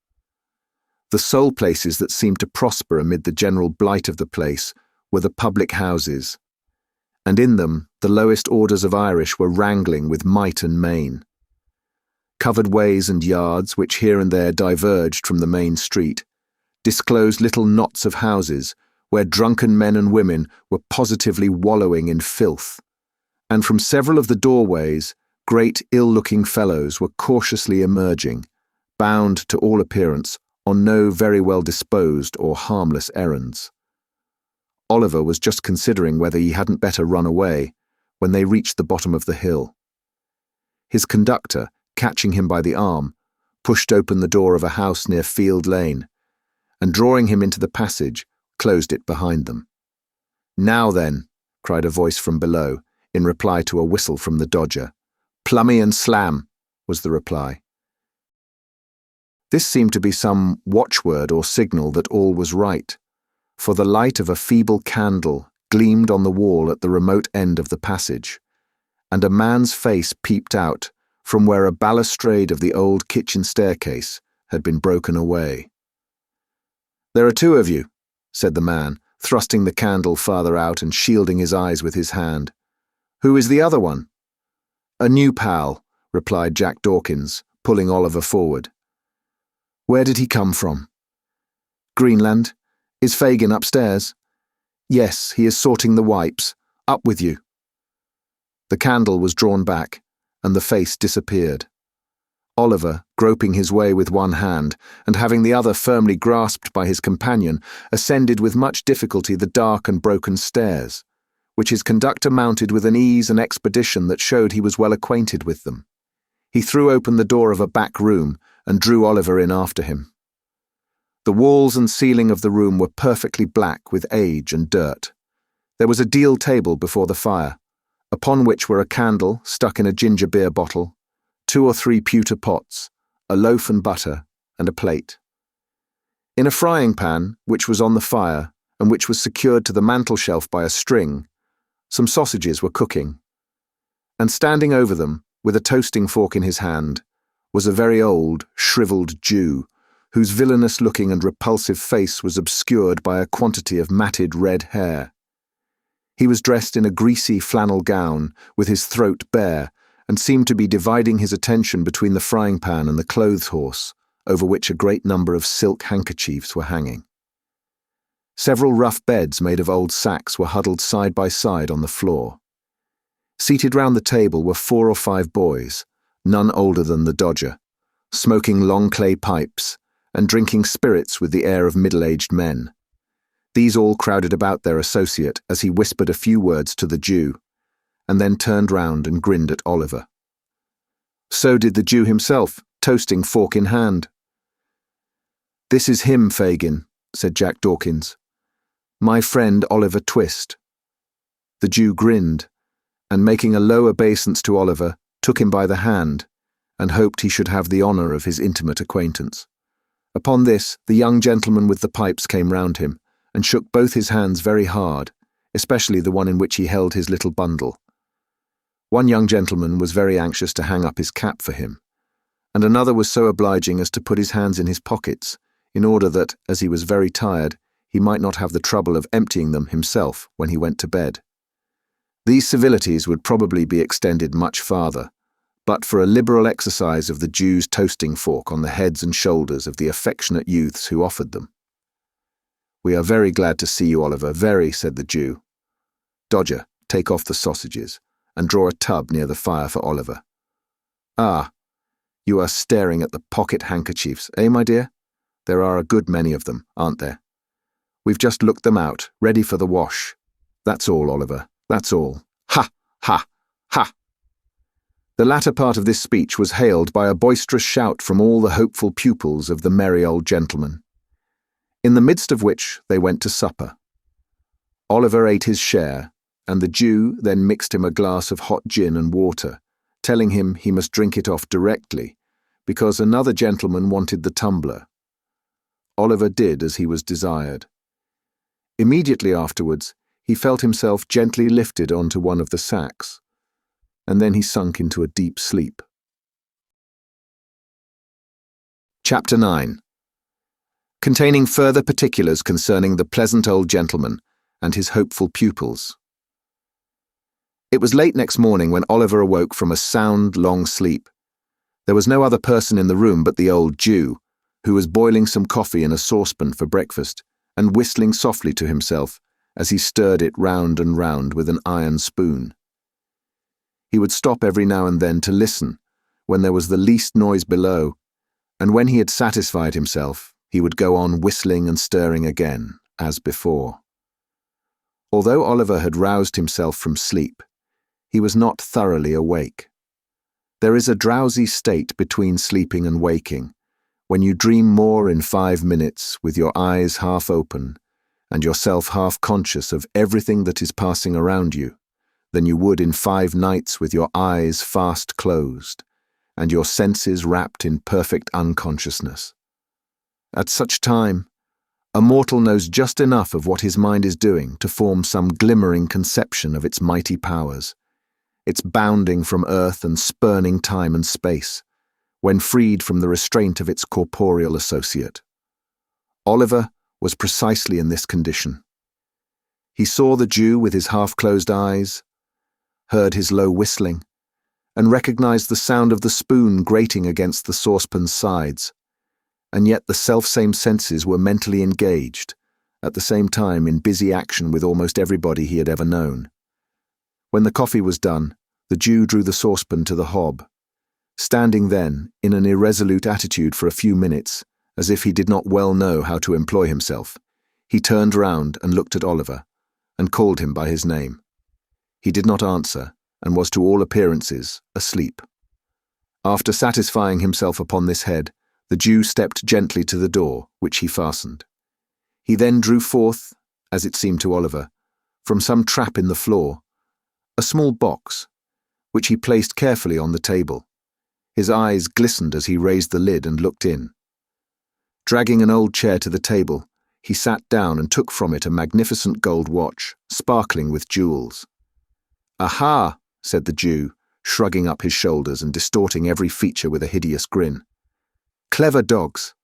A: The sole places that seemed to prosper amid the general blight of the place were the public houses, and in them the lowest orders of Irish were wrangling with might and main. Covered ways and yards, which here and there diverged from the main street, disclosed little knots of houses where drunken men and women were positively wallowing in filth, and from several of the doorways great ill-looking fellows were cautiously emerging, bound to all appearance on no very well-disposed or harmless errands. Oliver was just considering whether he hadn't better run away when they reached the bottom of the hill. His conductor, catching him by the arm, pushed open the door of a house near Field Lane, and drawing him into the passage, closed it behind them. "Now then," cried a voice from below, in reply to a whistle from the Dodger. "Plummy and slam," was the reply. This seemed to be some watchword or signal that all was right, for the light of a feeble candle gleamed on the wall at the remote end of the passage, and a man's face peeped out from where a balustrade of the old kitchen staircase had been broken away. "There are two of you," said the man, thrusting the candle farther out and shielding his eyes with his hand. "Who is the other one?" "A new pal," replied Jack Dawkins, pulling Oliver forward. "Where did he come from?" "Greenland. Is Fagin upstairs?" "Yes, he is sorting the wipes. Up with you." The candle was drawn back, and the face disappeared. Oliver, groping his way with one hand, and having the other firmly grasped by his companion, ascended with much difficulty the dark and broken stairs, which his conductor mounted with an ease and expedition that showed he was well acquainted with them. He threw open the door of a back room and drew Oliver in after him. The walls and ceiling of the room were perfectly black with age and dirt. There was a deal table before the fire, upon which were a candle stuck in a ginger beer bottle, 2 or 3 pewter pots, a loaf and butter, and a plate. In a frying pan, which was on the fire, and which was secured to the mantel-shelf by a string, some sausages were cooking. And standing over them, with a toasting fork in his hand, was a very old, shriveled Jew, whose villainous-looking and repulsive face was obscured by a quantity of matted red hair. He was dressed in a greasy flannel gown, with his throat bare, and seemed to be dividing his attention between the frying pan and the clothes horse, over which a great number of silk handkerchiefs were hanging. Several rough beds made of old sacks were huddled side by side on the floor. Seated round the table were 4 or 5 boys, none older than the Dodger, smoking long clay pipes and drinking spirits with the air of middle-aged men. These all crowded about their associate as he whispered a few words to the Jew, and then turned round and grinned at Oliver. So did the Jew himself, toasting fork in hand. "This is him, Fagin," said Jack Dawkins. "My friend Oliver Twist." The Jew grinned, and making a low obeisance to Oliver, took him by the hand, and hoped he should have the honour of his intimate acquaintance. Upon this, the young gentleman with the pipes came round him, and shook both his hands very hard, especially the one in which he held his little bundle. One young gentleman was very anxious to hang up his cap for him, and another was so obliging as to put his hands in his pockets, in order that, as he was very tired, he might not have the trouble of emptying them himself when he went to bed. These civilities would probably be extended much farther, but for a liberal exercise of the Jew's toasting fork on the heads and shoulders of the affectionate youths who offered them. "We are very glad to see you, Oliver, very," said the Jew. "Dodger, take off the sausages, and draw a tub near the fire for Oliver. Ah, you are staring at the pocket handkerchiefs, eh, my dear? There are a good many of them, aren't there? We've just looked them out, ready for the wash. That's all, Oliver, that's all. Ha, ha, ha!" The latter part of this speech was hailed by a boisterous shout from all the hopeful pupils of the merry old gentleman, in the midst of which they went to supper. Oliver ate his share, and the Jew then mixed him a glass of hot gin and water, telling him he must drink it off directly, because another gentleman wanted the tumbler. Oliver did as he was desired. Immediately afterwards, he felt himself gently lifted onto one of the sacks, and then he sunk into a deep sleep. Chapter 9. Containing further particulars concerning the pleasant old gentleman and his hopeful pupils. It was late next morning when Oliver awoke from a sound, long sleep. There was no other person in the room but the old Jew, who was boiling some coffee in a saucepan for breakfast, and whistling softly to himself as he stirred it round and round with an iron spoon. He would stop every now and then to listen, when there was the least noise below, and when he had satisfied himself, he would go on whistling and stirring again, as before. Although Oliver had roused himself from sleep, he was not thoroughly awake. There is a drowsy state between sleeping and waking, when you dream more in 5 minutes with your eyes half open and yourself half conscious of everything that is passing around you, than you would in 5 nights with your eyes fast closed and your senses wrapped in perfect unconsciousness. At such time, a mortal knows just enough of what his mind is doing to form some glimmering conception of its mighty powers, its bounding from earth and spurning time and space, when freed from the restraint of its corporeal associate. Oliver was precisely in this condition. He saw the Jew with his half-closed eyes, heard his low whistling, and recognized the sound of the spoon grating against the saucepan's sides, and yet the selfsame senses were mentally engaged, at the same time in busy action with almost everybody he had ever known. When the coffee was done, the Jew drew the saucepan to the hob, standing then in an irresolute attitude for a few minutes, as if he did not well know how to employ himself. He turned round and looked at Oliver, and called him by his name. He did not answer, and was to all appearances asleep. After satisfying himself upon this head, the Jew stepped gently to the door, which he fastened. He then drew forth, as it seemed to Oliver, from some trap in the floor, a small box, which he placed carefully on the table. His eyes glistened as he raised the lid and looked in. Dragging an old chair to the table, he sat down and took from it a magnificent gold watch, sparkling with jewels. "Aha!" said the Jew, shrugging up his shoulders and distorting every feature with a hideous grin. "Clever dogs,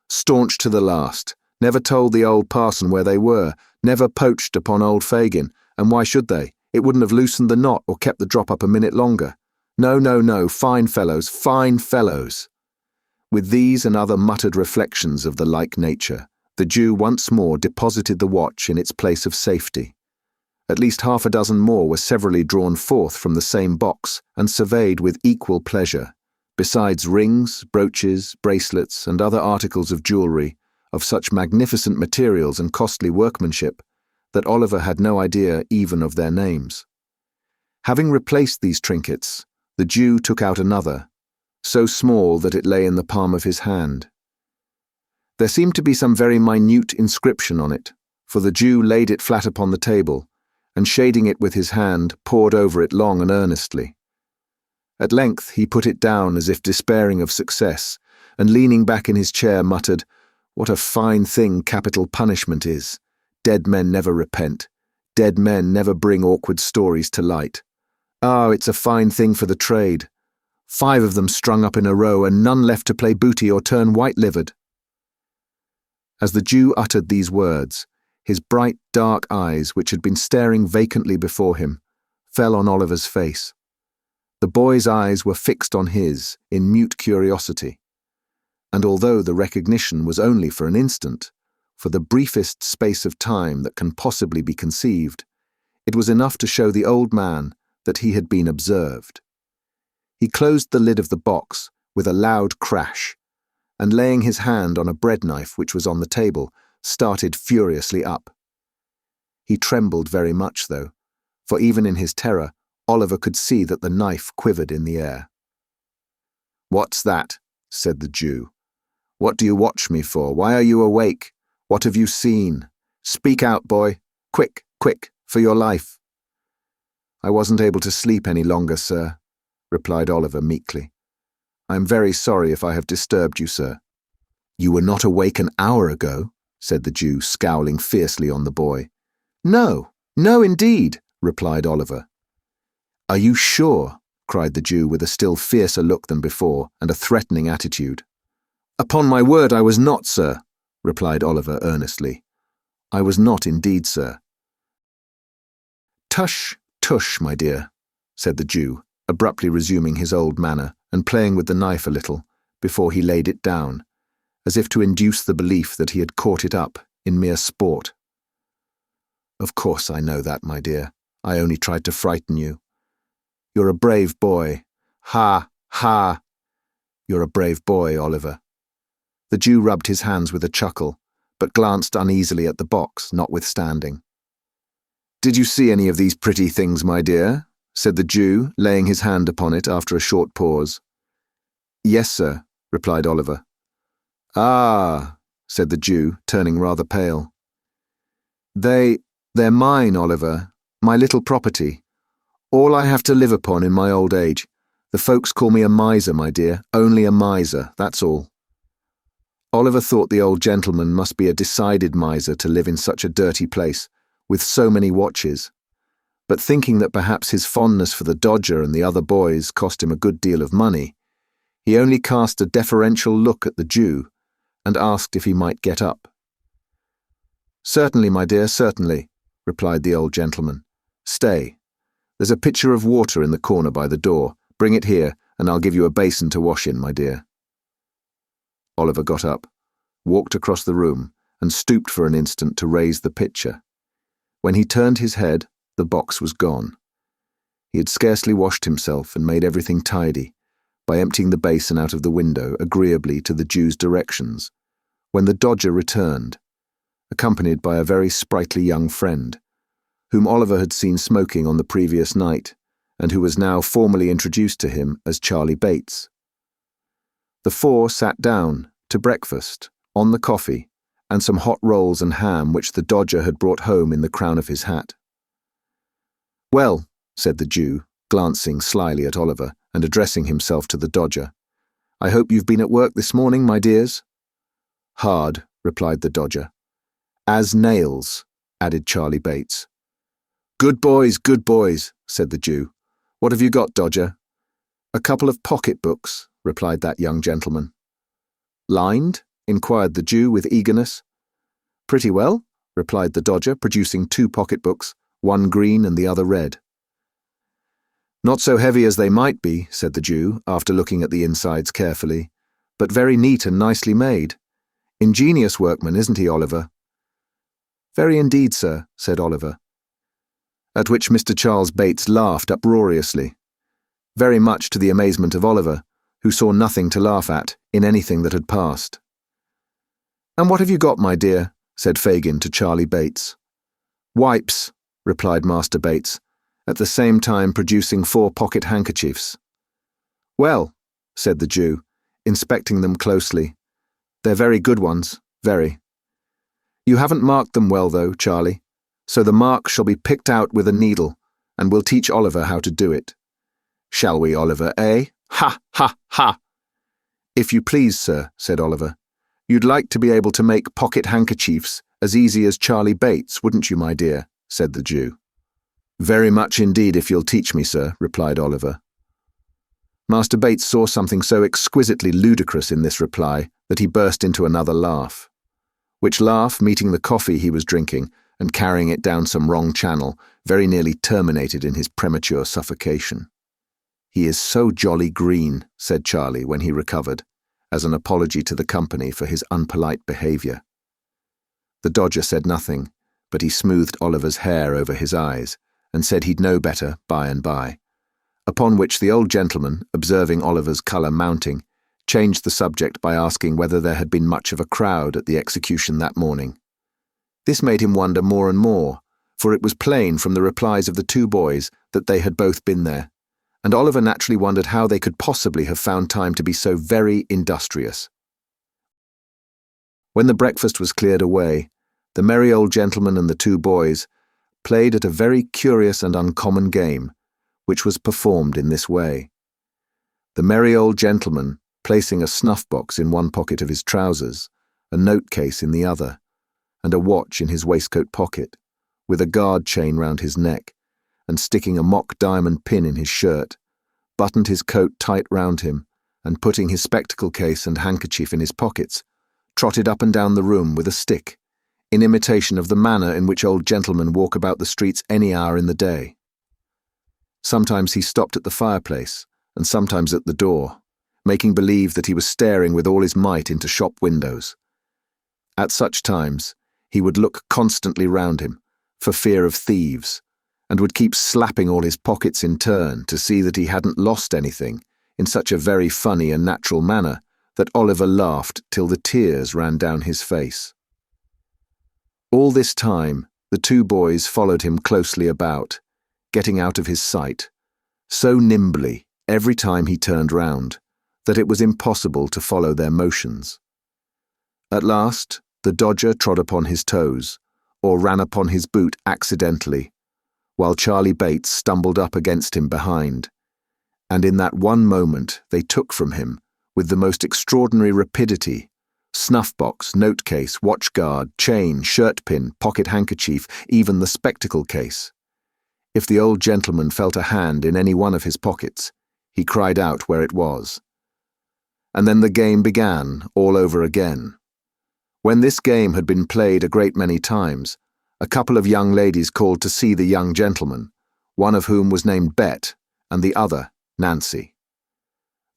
A: staunch to the last, never told the old parson where they were, never poached upon old Fagin, and why should they? It wouldn't have loosened the knot or kept the drop up a minute longer. No, fine fellows, fine fellows." With these and other muttered reflections of the like nature, the Jew once more deposited the watch in its place of safety. At least half a dozen more were severally drawn forth from the same box and surveyed with equal pleasure, besides rings, brooches, bracelets, and other articles of jewellery, of such magnificent materials and costly workmanship, that Oliver had no idea even of their names. Having replaced these trinkets, the Jew took out another, so small that it lay in the palm of his hand. There seemed to be some very minute inscription on it, for the Jew laid it flat upon the table, and shading it with his hand, pored over it long and earnestly. At length he put it down as if despairing of success, and leaning back in his chair muttered, "What a fine thing capital punishment is! Dead men never repent. Dead men never bring awkward stories to light. Ah, it's a fine thing for the trade. 5 of them strung up in a row, and none left to play booty or turn white-livered." As the Jew uttered these words, his bright, dark eyes, which had been staring vacantly before him, fell on Oliver's face. The boy's eyes were fixed on his in mute curiosity, and although the recognition was only for an instant, for the briefest space of time that can possibly be conceived, it was enough to show the old man that he had been observed. He closed the lid of the box with a loud crash, and laying his hand on a bread knife which was on the table, started furiously up. He trembled very much, though, for even in his terror, Oliver could see that the knife quivered in the air. "What's that?" said the Jew. "What do you watch me for? Why are you awake? What have you seen? Speak out, boy. Quick, for your life." "I wasn't able to sleep any longer, sir," replied Oliver meekly. "I am very sorry if I have disturbed you, sir." "You were not awake an hour ago," said the Jew, scowling fiercely on the boy. No, indeed," replied Oliver. "Are you sure?" cried the Jew with a still fiercer look than before and a threatening attitude. "Upon my word I was not, sir," replied Oliver earnestly. "I was not indeed, sir." "Tush, my dear," said the Jew, abruptly resuming his old manner and playing with the knife a little before he laid it down, as if to induce the belief that he had caught it up in mere sport. "Of course I know that, my dear. I only tried to frighten you. You're a brave boy. Ha! You're a brave boy, Oliver." The Jew rubbed his hands with a chuckle, but glanced uneasily at the box, notwithstanding. "Did you see any of these pretty things, my dear?" said the Jew, laying his hand upon it after a short pause. "Yes, sir," replied Oliver. "Ah," said the Jew, turning rather pale. They're mine, Oliver, my little property. All I have to live upon in my old age. The folks call me a miser, my dear, only a miser, that's all." Oliver thought the old gentleman must be a decided miser to live in such a dirty place, with so many watches, but thinking that perhaps his fondness for the Dodger and the other boys cost him a good deal of money, he only cast a deferential look at the Jew and asked if he might get up. "Certainly, my dear, certainly," replied the old gentleman. "Stay. There's a pitcher of water in the corner by the door. Bring it here, and I'll give you a basin to wash in, my dear." Oliver got up, walked across the room, and stooped for an instant to raise the pitcher. When he turned his head, the box was gone. He had scarcely washed himself and made everything tidy, by emptying the basin out of the window agreeably to the Jew's directions, when the Dodger returned, accompanied by a very sprightly young friend, whom Oliver had seen smoking on the previous night, and who was now formally introduced to him as Charlie Bates. The four sat down to breakfast, on the coffee, and some hot rolls and ham which the Dodger had brought home in the crown of his hat. "Well," said the Jew, glancing slyly at Oliver and addressing himself to the Dodger, "I hope you've been at work this morning, my dears?" "Hard," replied the Dodger. "As nails," added Charlie Bates. Good boys," said the Jew. "What have you got, Dodger?" "A couple of pocket-books," replied that young gentleman. "Lined?" inquired the Jew with eagerness. "Pretty well," replied the Dodger, producing 2 pocket-books, one green and the other red. "Not so heavy as they might be," said the Jew, after looking at the insides carefully, "but very neat and nicely made. Ingenious workman, isn't he, Oliver?" "Very indeed, sir," said Oliver. At which Mr. Charles Bates laughed uproariously, very much to the amazement of Oliver, who saw nothing to laugh at in anything that had passed. "And what have you got, my dear?" said Fagin to Charlie Bates. "Wipes," replied Master Bates, at the same time producing 4 pocket handkerchiefs. "Well," said the Jew, inspecting them closely, "they're very good ones, very. You haven't marked them well, though, Charlie, so the mark shall be picked out with a needle, and we'll teach Oliver how to do it. Shall we, Oliver, eh? Ha, ha, ha!" "If you please, sir," said Oliver. "You'd like to be able to make pocket handkerchiefs as easy as Charlie Bates, wouldn't you, my dear?" said the Jew. "Very much indeed, if you'll teach me, sir," replied Oliver. Master Bates saw something so exquisitely ludicrous in this reply that he burst into another laugh, which laugh, meeting the coffee he was drinking and carrying it down some wrong channel, very nearly terminated in his premature suffocation. "He is so jolly green," said Charlie when he recovered, as an apology to the company for his unpolite behaviour. The Dodger said nothing, but he smoothed Oliver's hair over his eyes, and said he'd know better by and by, upon which the old gentleman, observing Oliver's colour mounting, changed the subject by asking whether there had been much of a crowd at the execution that morning. This made him wonder more and more, for it was plain from the replies of the 2 boys that they had both been there, and Oliver naturally wondered how they could possibly have found time to be so very industrious. When the breakfast was cleared away, the merry old gentleman and the 2 boys played at a very curious and uncommon game, which was performed in this way. The merry old gentleman, placing a snuff-box in one pocket of his trousers, a note-case in the other, and a watch in his waistcoat pocket, with a guard chain round his neck, and sticking a mock diamond pin in his shirt, buttoned his coat tight round him, and putting his spectacle case and handkerchief in his pockets, trotted up and down the room with a stick, in imitation of the manner in which old gentlemen walk about the streets any hour in the day. Sometimes he stopped at the fireplace, and sometimes at the door, making believe that he was staring with all his might into shop windows. At such times, he would look constantly round him, for fear of thieves, and would keep slapping all his pockets in turn to see that he hadn't lost anything, in such a very funny and natural manner that Oliver laughed till the tears ran down his face. All this time, the 2 boys followed him closely about, getting out of his sight, so nimbly every time he turned round, that it was impossible to follow their motions. At last, the Dodger trod upon his toes, or ran upon his boot accidentally, while Charlie Bates stumbled up against him behind, and in that one moment they took from him, with the most extraordinary rapidity, snuff-box, note-case, watch-guard, chain, shirt-pin, pocket-handkerchief, even the spectacle-case. If the old gentleman felt a hand in any one of his pockets, he cried out where it was. And then the game began all over again. When this game had been played a great many times, a couple of young ladies called to see the young gentleman, one of whom was named Bet, and the other Nancy.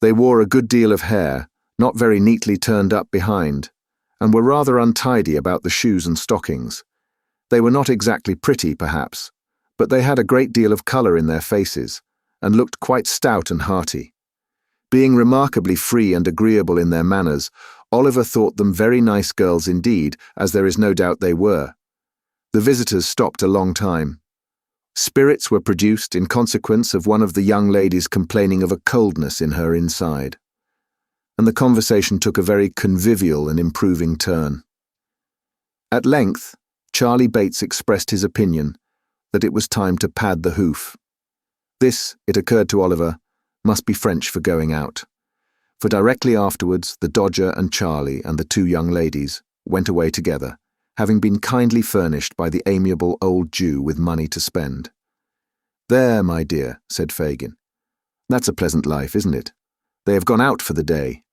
A: They wore a good deal of hair, not very neatly turned up behind, and were rather untidy about the shoes and stockings. They were not exactly pretty, perhaps, but they had a great deal of colour in their faces, and looked quite stout and hearty. Being remarkably free and agreeable in their manners, Oliver thought them very nice girls indeed, as there is no doubt they were. The visitors stopped a long time. Spirits were produced in consequence of one of the young ladies complaining of a coldness in her inside, and the conversation took a very convivial and improving turn. At length, Charlie Bates expressed his opinion that it was time to pad the hoof. This, it occurred to Oliver, must be French for going out, for directly afterwards the Dodger and Charlie and the two young ladies went away together, having been kindly furnished by the amiable old Jew with money to spend. "There, my dear," said Fagin. "That's a pleasant life, isn't it? They have gone out for the day."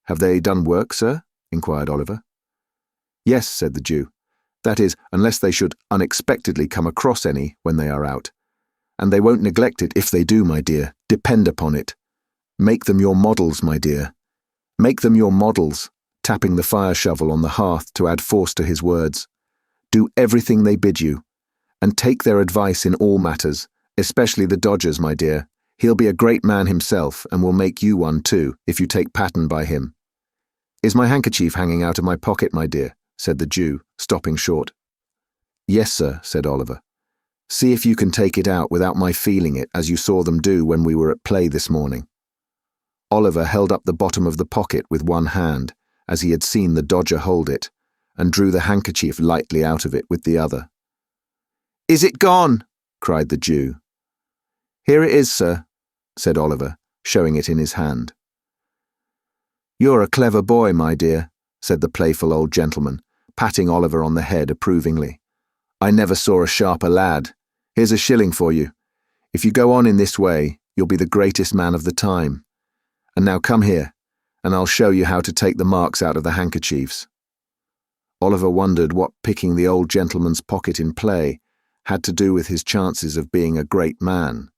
A: "Have they done work, sir?" inquired Oliver. "Yes," said the Jew. "That is, unless they should unexpectedly come across any when they are out. And they won't neglect it if they do, my dear, depend upon it. Make them your models, my dear. Make them your models," tapping the fire shovel on the hearth to add force to his words. "Do everything they bid you, and take their advice in all matters, especially the Dodger's, my dear. He'll be a great man himself, and will make you one too, if you take pattern by him." "Is my handkerchief hanging out of my pocket, my dear?" said the Jew, stopping short. "Yes, sir," said Oliver. "See if you can take it out without my feeling it, as you saw them do when we were at play this morning." Oliver held up the bottom of the pocket with one hand, as he had seen the Dodger hold it, and drew the handkerchief lightly out of it with the other. "Is it gone?" cried the Jew. "Here it is, sir," said Oliver, showing it in his hand. "You're a clever boy, my dear," said the playful old gentleman, patting Oliver on the head approvingly. "I never saw a sharper lad. Here's a shilling for you. If you go on in this way, you'll be the greatest man of the time. And now come here, and I'll show you how to take the marks out of the handkerchiefs." Oliver wondered what picking the old gentleman's pocket in play had to do with his chances of being a great man,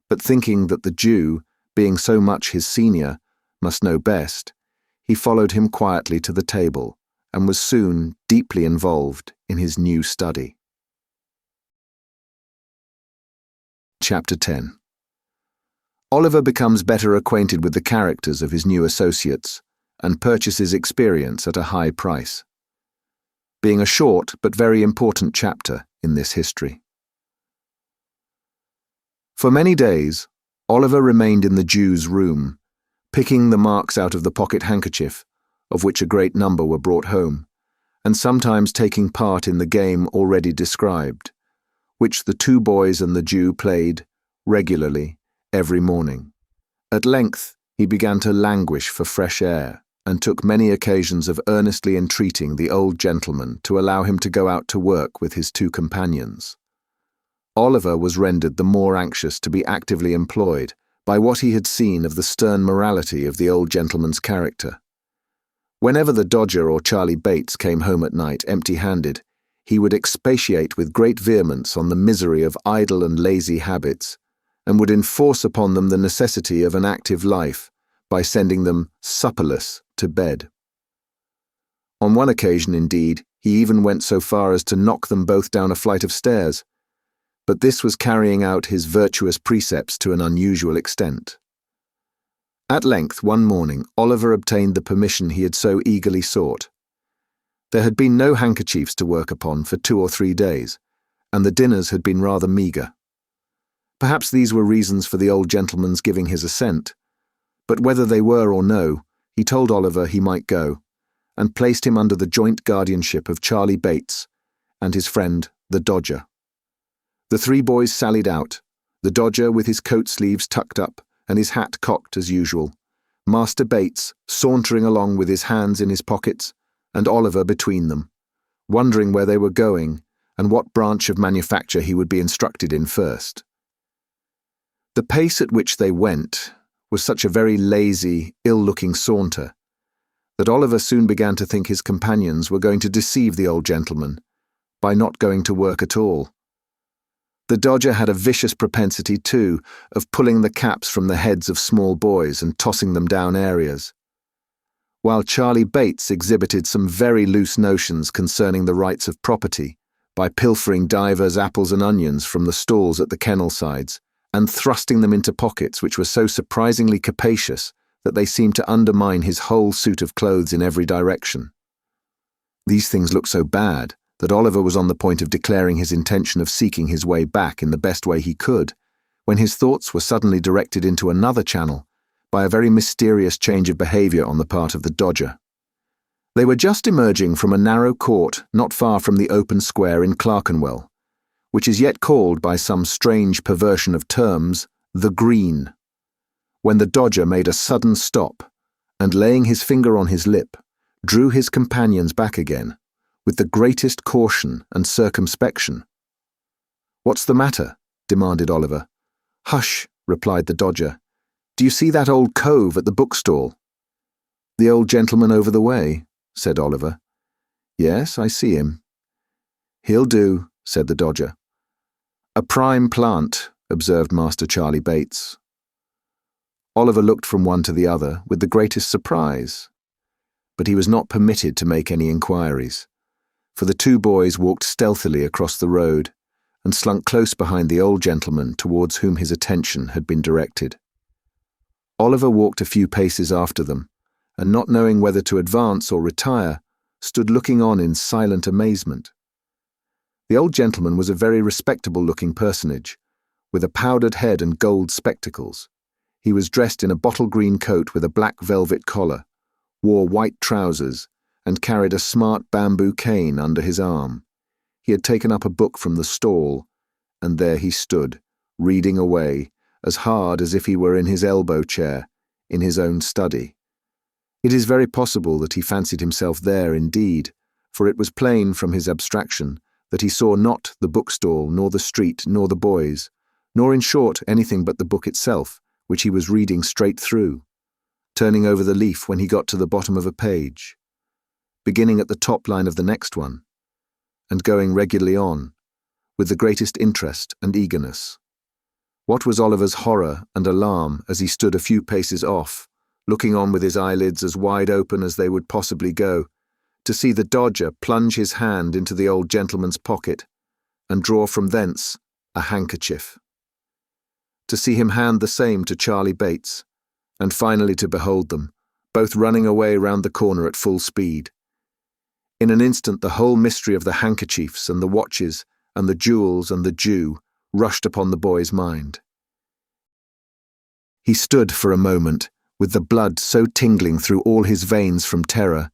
A: but thinking that the Jew, being so much his senior, must know best, he followed him quietly to the table, and was soon deeply involved in his new study. Chapter 10. Oliver becomes better acquainted with the characters of his new associates, and purchases experience at a high price, being a short but very important chapter in this history. For many days, Oliver remained in the Jew's room, picking the marks out of the pocket handkerchief, of which a great number were brought home, and sometimes taking part in the game already described, which the two boys and the Jew played regularly every morning. At length he began to languish for fresh air, and took many occasions of earnestly entreating the old gentleman to allow him to go out to work with his two companions. Oliver was rendered the more anxious to be actively employed by what he had seen of the stern morality of the old gentleman's character. Whenever the Dodger or Charlie Bates came home at night empty-handed, he would expatiate with great vehemence on the misery of idle and lazy habits, and would enforce upon them the necessity of an active life by sending them supperless to bed. On one occasion, indeed, he even went so far as to knock them both down a flight of stairs, but this was carrying out his virtuous precepts to an unusual extent. At length, one morning, Oliver obtained the permission he had so eagerly sought. There had been no handkerchiefs to work upon for 2 or 3 days, and the dinners had been rather meagre. Perhaps these were reasons for the old gentleman's giving his assent, but whether they were or no, he told Oliver he might go, and placed him under the joint guardianship of Charlie Bates and his friend, the Dodger. The 3 boys sallied out, the Dodger with his coat sleeves tucked up and his hat cocked as usual, Master Bates sauntering along with his hands in his pockets, and Oliver between them, wondering where they were going and what branch of manufacture he would be instructed in first. The pace at which they went was such a very lazy, ill-looking saunter that Oliver soon began to think his companions were going to deceive the old gentleman by not going to work at all. The Dodger had a vicious propensity, too, of pulling the caps from the heads of small boys and tossing them down areas, while Charlie Bates exhibited some very loose notions concerning the rights of property, by pilfering divers apples and onions from the stalls at the kennel sides, and thrusting them into pockets which were so surprisingly capacious that they seemed to undermine his whole suit of clothes in every direction. These things looked so bad that Oliver was on the point of declaring his intention of seeking his way back in the best way he could, when his thoughts were suddenly directed into another channel by a very mysterious change of behaviour on the part of the Dodger. They were just emerging from a narrow court not far from the open square in Clerkenwell, which is yet called by some strange perversion of terms the Green, when the Dodger made a sudden stop, and laying his finger on his lip, drew his companions back again, with the greatest caution and circumspection. "What's the matter?" demanded Oliver. "Hush," replied the Dodger. "Do you see that old cove at the bookstall?" "The old gentleman over the way," said Oliver. "Yes, I see him." "He'll do," said the Dodger. "A prime plant," observed Master Charlie Bates. Oliver looked from one to the other with the greatest surprise, but he was not permitted to make any inquiries, for the two boys walked stealthily across the road and slunk close behind the old gentleman towards whom his attention had been directed. Oliver walked a few paces after them, and not knowing whether to advance or retire, stood looking on in silent amazement. The old gentleman was a very respectable-looking personage, with a powdered head and gold spectacles. He was dressed in a bottle-green coat with a black velvet collar, wore white trousers, and carried a smart bamboo cane under his arm. He had taken up a book from the stall, and there he stood, reading away, as hard as if he were in his elbow chair, in his own study. It is very possible that he fancied himself there indeed, for it was plain from his abstraction that he saw not the bookstall, nor the street, nor the boys, nor in short anything but the book itself, which he was reading straight through, turning over the leaf when he got to the bottom of a page, beginning at the top line of the next one, and going regularly on, with the greatest interest and eagerness. What was Oliver's horror and alarm as he stood a few paces off, looking on with his eyelids as wide open as they would possibly go, to see the Dodger plunge his hand into the old gentleman's pocket and draw from thence a handkerchief. To see him hand the same to Charlie Bates, and finally to behold them, both running away round the corner at full speed. In an instant the whole mystery of the handkerchiefs and the watches and the jewels and the Jew rushed upon the boy's mind. He stood for a moment, with the blood so tingling through all his veins from terror,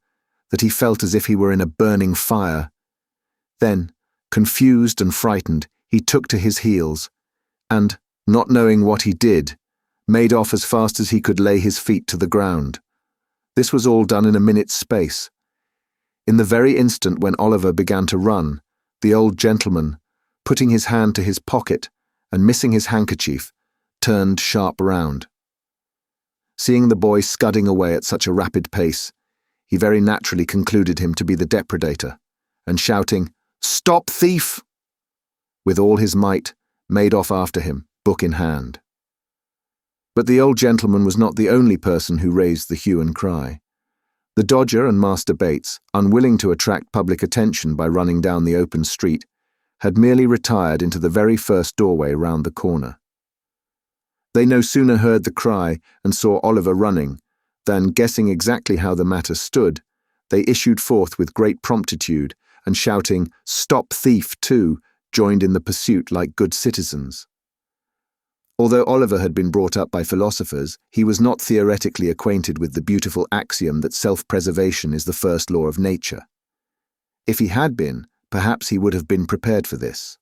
A: that he felt as if he were in a burning fire. Then, confused and frightened, he took to his heels, and, not knowing what he did, made off as fast as he could lay his feet to the ground. This was all done in a minute's space. In the very instant when Oliver began to run, the old gentleman, putting his hand to his pocket and missing his handkerchief, turned sharp round. Seeing the boy scudding away at such a rapid pace, he very naturally concluded him to be the depredator, and shouting, "Stop, thief!" with all his might, made off after him, book in hand. But the old gentleman was not the only person who raised the hue and cry. The Dodger and Master Bates, unwilling to attract public attention by running down the open street, had merely retired into the very first doorway round the corner. They no sooner heard the cry and saw Oliver running, than, guessing exactly how the matter stood, they issued forth with great promptitude, and shouting, "Stop, thief!" too, joined in the pursuit like good citizens. Although Oliver had been brought up by philosophers, he was not theoretically acquainted with the beautiful axiom that self-preservation is the first law of nature. If he had been, perhaps he would have been prepared for this.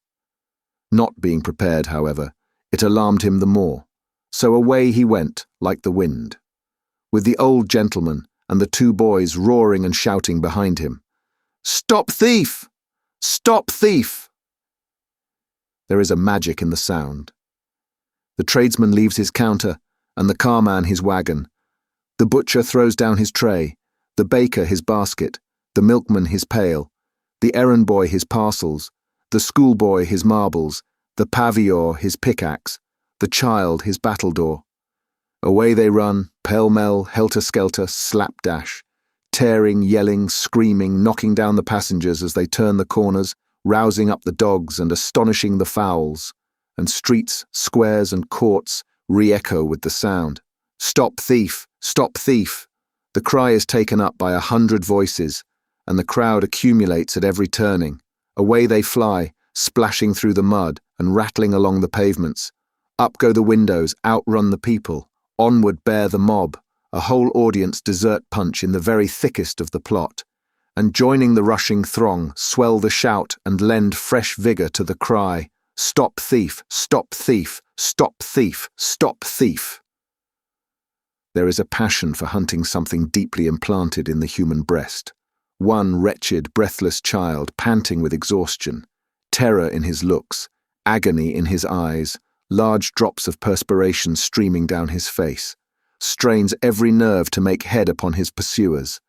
A: Not being prepared, however, it alarmed him the more, so away he went like the wind, with the old gentleman and the two boys roaring and shouting behind him, "Stop, thief! Stop, thief!" There is a magic in the sound. The tradesman leaves his counter, and the carman his wagon. The butcher throws down his tray, the baker his basket, the milkman his pail, the errand boy his parcels, the schoolboy his marbles, the paviour his pickaxe, the child his battledore. Away they run, pell-mell, helter-skelter, slapdash, tearing, yelling, screaming, knocking down the passengers as they turn the corners, rousing up the dogs and astonishing the fowls, and streets, squares, and courts re-echo with the sound. "Stop thief! Stop thief!" The cry is taken up by 100 voices, and the crowd accumulates at every turning. Away they fly, splashing through the mud and rattling along the pavements. Up go the windows, outrun the people. Onward bear the mob, a whole audience dessert punch in the very thickest of the plot. And joining the rushing throng, swell the shout and lend fresh vigour to the cry, "Stop thief! Stop thief! Stop thief! Stop thief!" There is a passion for hunting something deeply implanted in the human breast. One wretched, breathless child, panting with exhaustion, terror in his looks, agony in his eyes, large drops of perspiration streaming down his face, strains every nerve to make head upon his pursuers,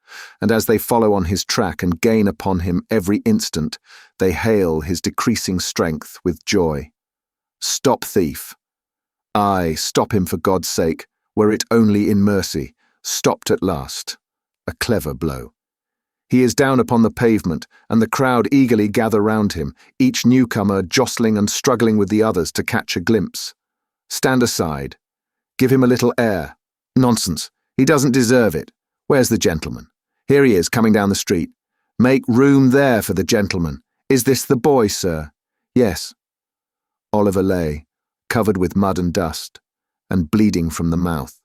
A: and as they follow on his track and gain upon him every instant, they hail his decreasing strength with joy. Stop thief! Aye, stop him for God's sake, were it only in mercy. Stopped at last. A clever blow. He is down upon the pavement, and the crowd eagerly gather round him, each newcomer jostling and struggling with the others to catch a glimpse. Stand aside. Give him a little air. Nonsense. He doesn't deserve it. Where's the gentleman? Here he is, coming down the street. Make room there for the gentleman. Is this the boy, sir? Yes. Oliver lay, covered with mud and dust, and bleeding from the mouth,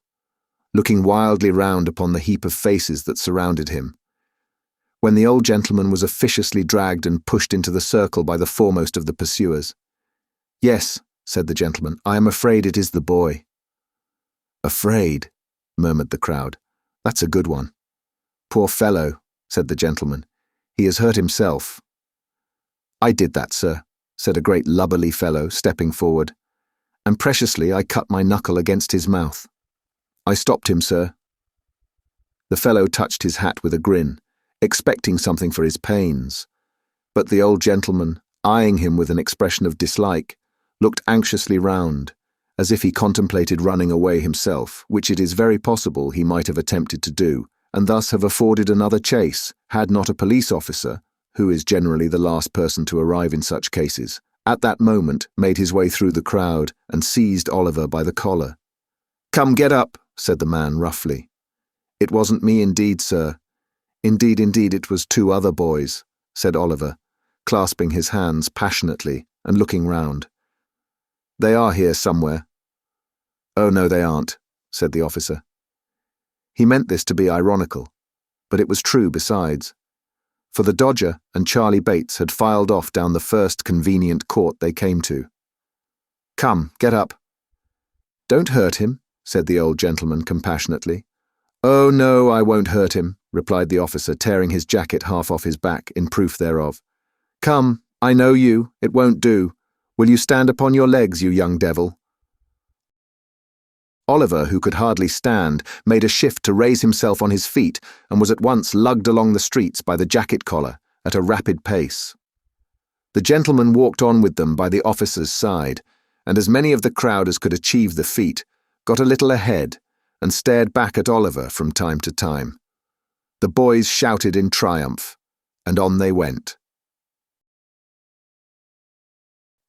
A: looking wildly round upon the heap of faces that surrounded him. When the old gentleman was officiously dragged and pushed into the circle by the foremost of the pursuers. "Yes," said the gentleman, "I am afraid it is the boy." "Afraid," murmured the crowd. "That's a good one." "Poor fellow," said the gentleman. "He has hurt himself." "I did that, sir," said a great lubberly fellow, stepping forward, "and preciously I cut my knuckle against his mouth. I stopped him, sir." The fellow touched his hat with a grin, expecting something for his pains, but the old gentleman, eyeing him with an expression of dislike, looked anxiously round, as if he contemplated running away himself, which it is very possible he might have attempted to do, and thus have afforded another chase, had not a police officer, who is generally the last person to arrive in such cases, at that moment made his way through the crowd and seized Oliver by the collar. "Come, get up," said the man roughly. "It wasn't me indeed, sir. Indeed, it was 2 other boys," said Oliver, clasping his hands passionately and looking round. "They are here somewhere." "Oh, no, they aren't," said the officer. He meant this to be ironical, but it was true besides, for the Dodger and Charlie Bates had filed off down the first convenient court they came to. "Come, get up." "Don't hurt him," said the old gentleman compassionately. "Oh, no, I won't hurt him," replied the officer, tearing his jacket half off his back in proof thereof. "Come, I know you, it won't do. Will you stand upon your legs, you young devil?" Oliver, who could hardly stand, made a shift to raise himself on his feet and was at once lugged along the streets by the jacket collar at a rapid pace. The gentleman walked on with them by the officer's side, and as many of the crowd as could achieve the feat got a little ahead and stared back at Oliver from time to time. The boys shouted in triumph, and on they went.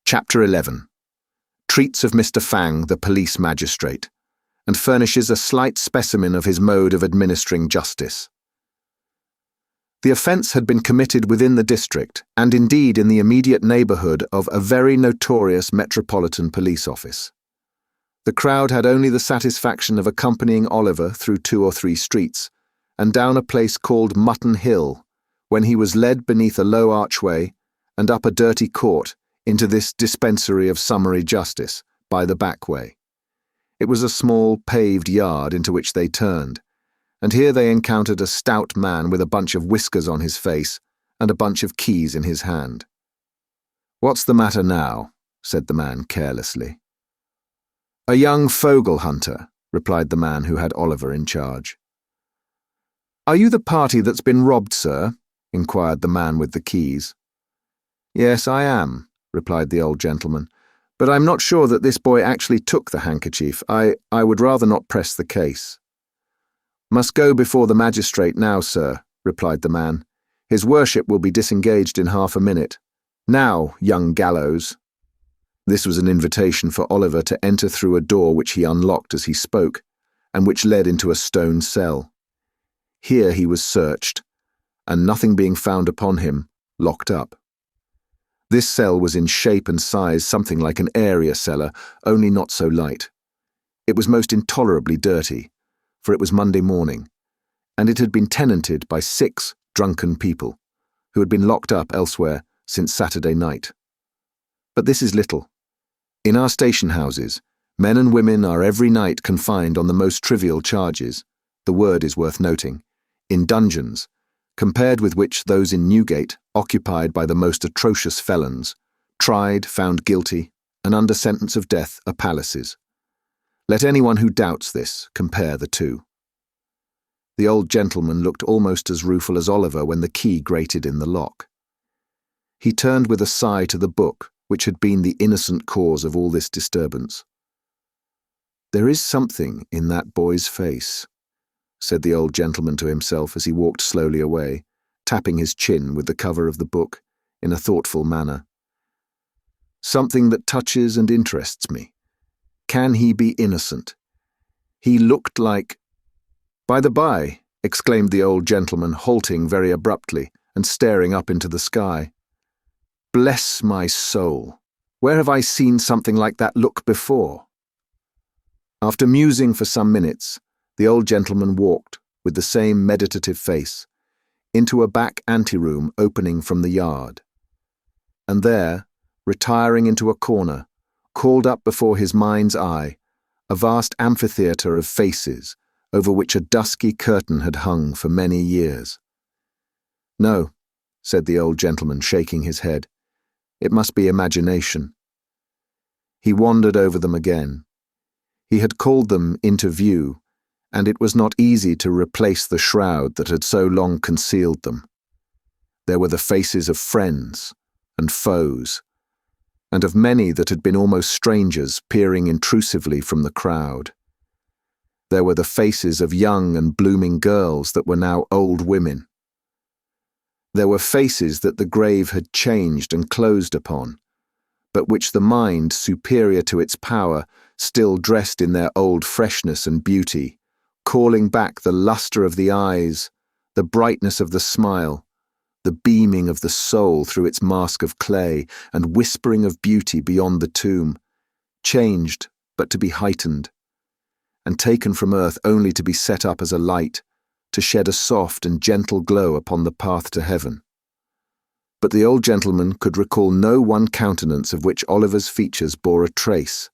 A: Chapter 11 treats of Mr. Fang, the police magistrate, and furnishes a slight specimen of his mode of administering justice. The offence had been committed within the district, and indeed in the immediate neighbourhood of a very notorious metropolitan police office. The crowd had only the satisfaction of accompanying Oliver through 2 or 3 streets, and down a place called Mutton Hill, when he was led beneath a low archway, and up a dirty court, into this dispensary of summary justice, by the back way. It was a small paved yard into which they turned, and here they encountered a stout man with a bunch of whiskers on his face and a bunch of keys in his hand. "What's the matter now?" said the man carelessly. "A young fogle hunter," replied the man who had Oliver in charge. "Are you the party that's been robbed, sir?" inquired the man with the keys. "Yes, I am," replied the old gentleman, "but I'm not sure that this boy actually took the handkerchief. I would rather not press the case." "Must go before the magistrate now, sir," replied the man. "His worship will be disengaged in half a minute. Now, young gallows." This was an invitation for Oliver to enter through a door which he unlocked as he spoke, and which led into a stone cell. Here he was searched, and nothing being found upon him, locked up. This cell was in shape and size something like an area cellar, only not so light. It was most intolerably dirty, for it was Monday morning, and it had been tenanted by 6 drunken people, who had been locked up elsewhere since Saturday night. But this is little. In our station houses, men and women are every night confined on the most trivial charges, the word is worth noting, in dungeons, compared with which those in Newgate, occupied by the most atrocious felons, tried, found guilty, and under sentence of death, are palaces. Let anyone who doubts this compare the two. The old gentleman looked almost as rueful as Oliver when the key grated in the lock. He turned with a sigh to the book, which had been the innocent cause of all this disturbance. "There is something in that boy's face," said the old gentleman to himself as he walked slowly away, tapping his chin with the cover of the book in a thoughtful manner. "Something that touches and interests me. Can he be innocent? He looked like—" "By the by," exclaimed the old gentleman, halting very abruptly and staring up into the sky. "Bless my soul! Where have I seen something like that look before?" After musing for some minutes, the old gentleman walked, with the same meditative face, into a back anteroom opening from the yard. And there, retiring into a corner, called up before his mind's eye a vast amphitheatre of faces over which a dusky curtain had hung for many years. "No," said the old gentleman, shaking his head. "It must be imagination." He wandered over them again. He had called them into view, and it was not easy to replace the shroud that had so long concealed them. There were the faces of friends and foes, and of many that had been almost strangers peering intrusively from the crowd. There were the faces of young and blooming girls that were now old women. There were faces that the grave had changed and closed upon, but which the mind, superior to its power, still dressed in their old freshness and beauty, calling back the lustre of the eyes, the brightness of the smile, the beaming of the soul through its mask of clay, and whispering of beauty beyond the tomb, changed but to be heightened, and taken from earth only to be set up as a light, to shed a soft and gentle glow upon the path to heaven. But the old gentleman could recall no one countenance of which Oliver's features bore a trace.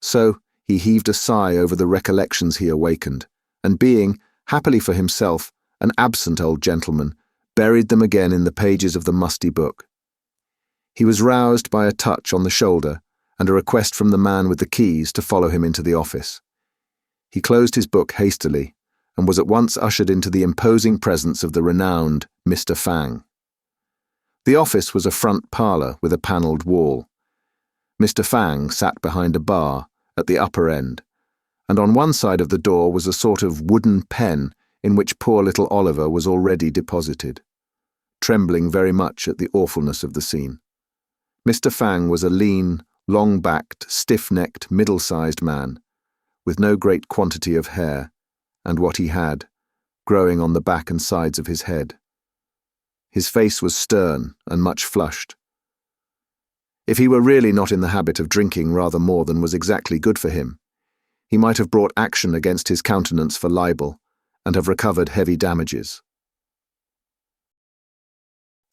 A: So he heaved a sigh over the recollections he awakened, and being, happily for himself, an absent old gentleman, buried them again in the pages of the musty book. He was roused by a touch on the shoulder and a request from the man with the keys to follow him into the office. He closed his book hastily and was at once ushered into the imposing presence of the renowned Mr. Fang. The office was a front parlour with a panelled wall. Mr. Fang sat behind a bar at the upper end, and on one side of the door was a sort of wooden pen in which poor little Oliver was already deposited, trembling very much at the awfulness of the scene. Mr. Fang was a lean, long-backed, stiff-necked, middle-sized man, with no great quantity of hair, and what he had, growing on the back and sides of his head. His face was stern and much flushed. If he were really not in the habit of drinking rather more than was exactly good for him, he might have brought action against his countenance for libel, and have recovered heavy damages.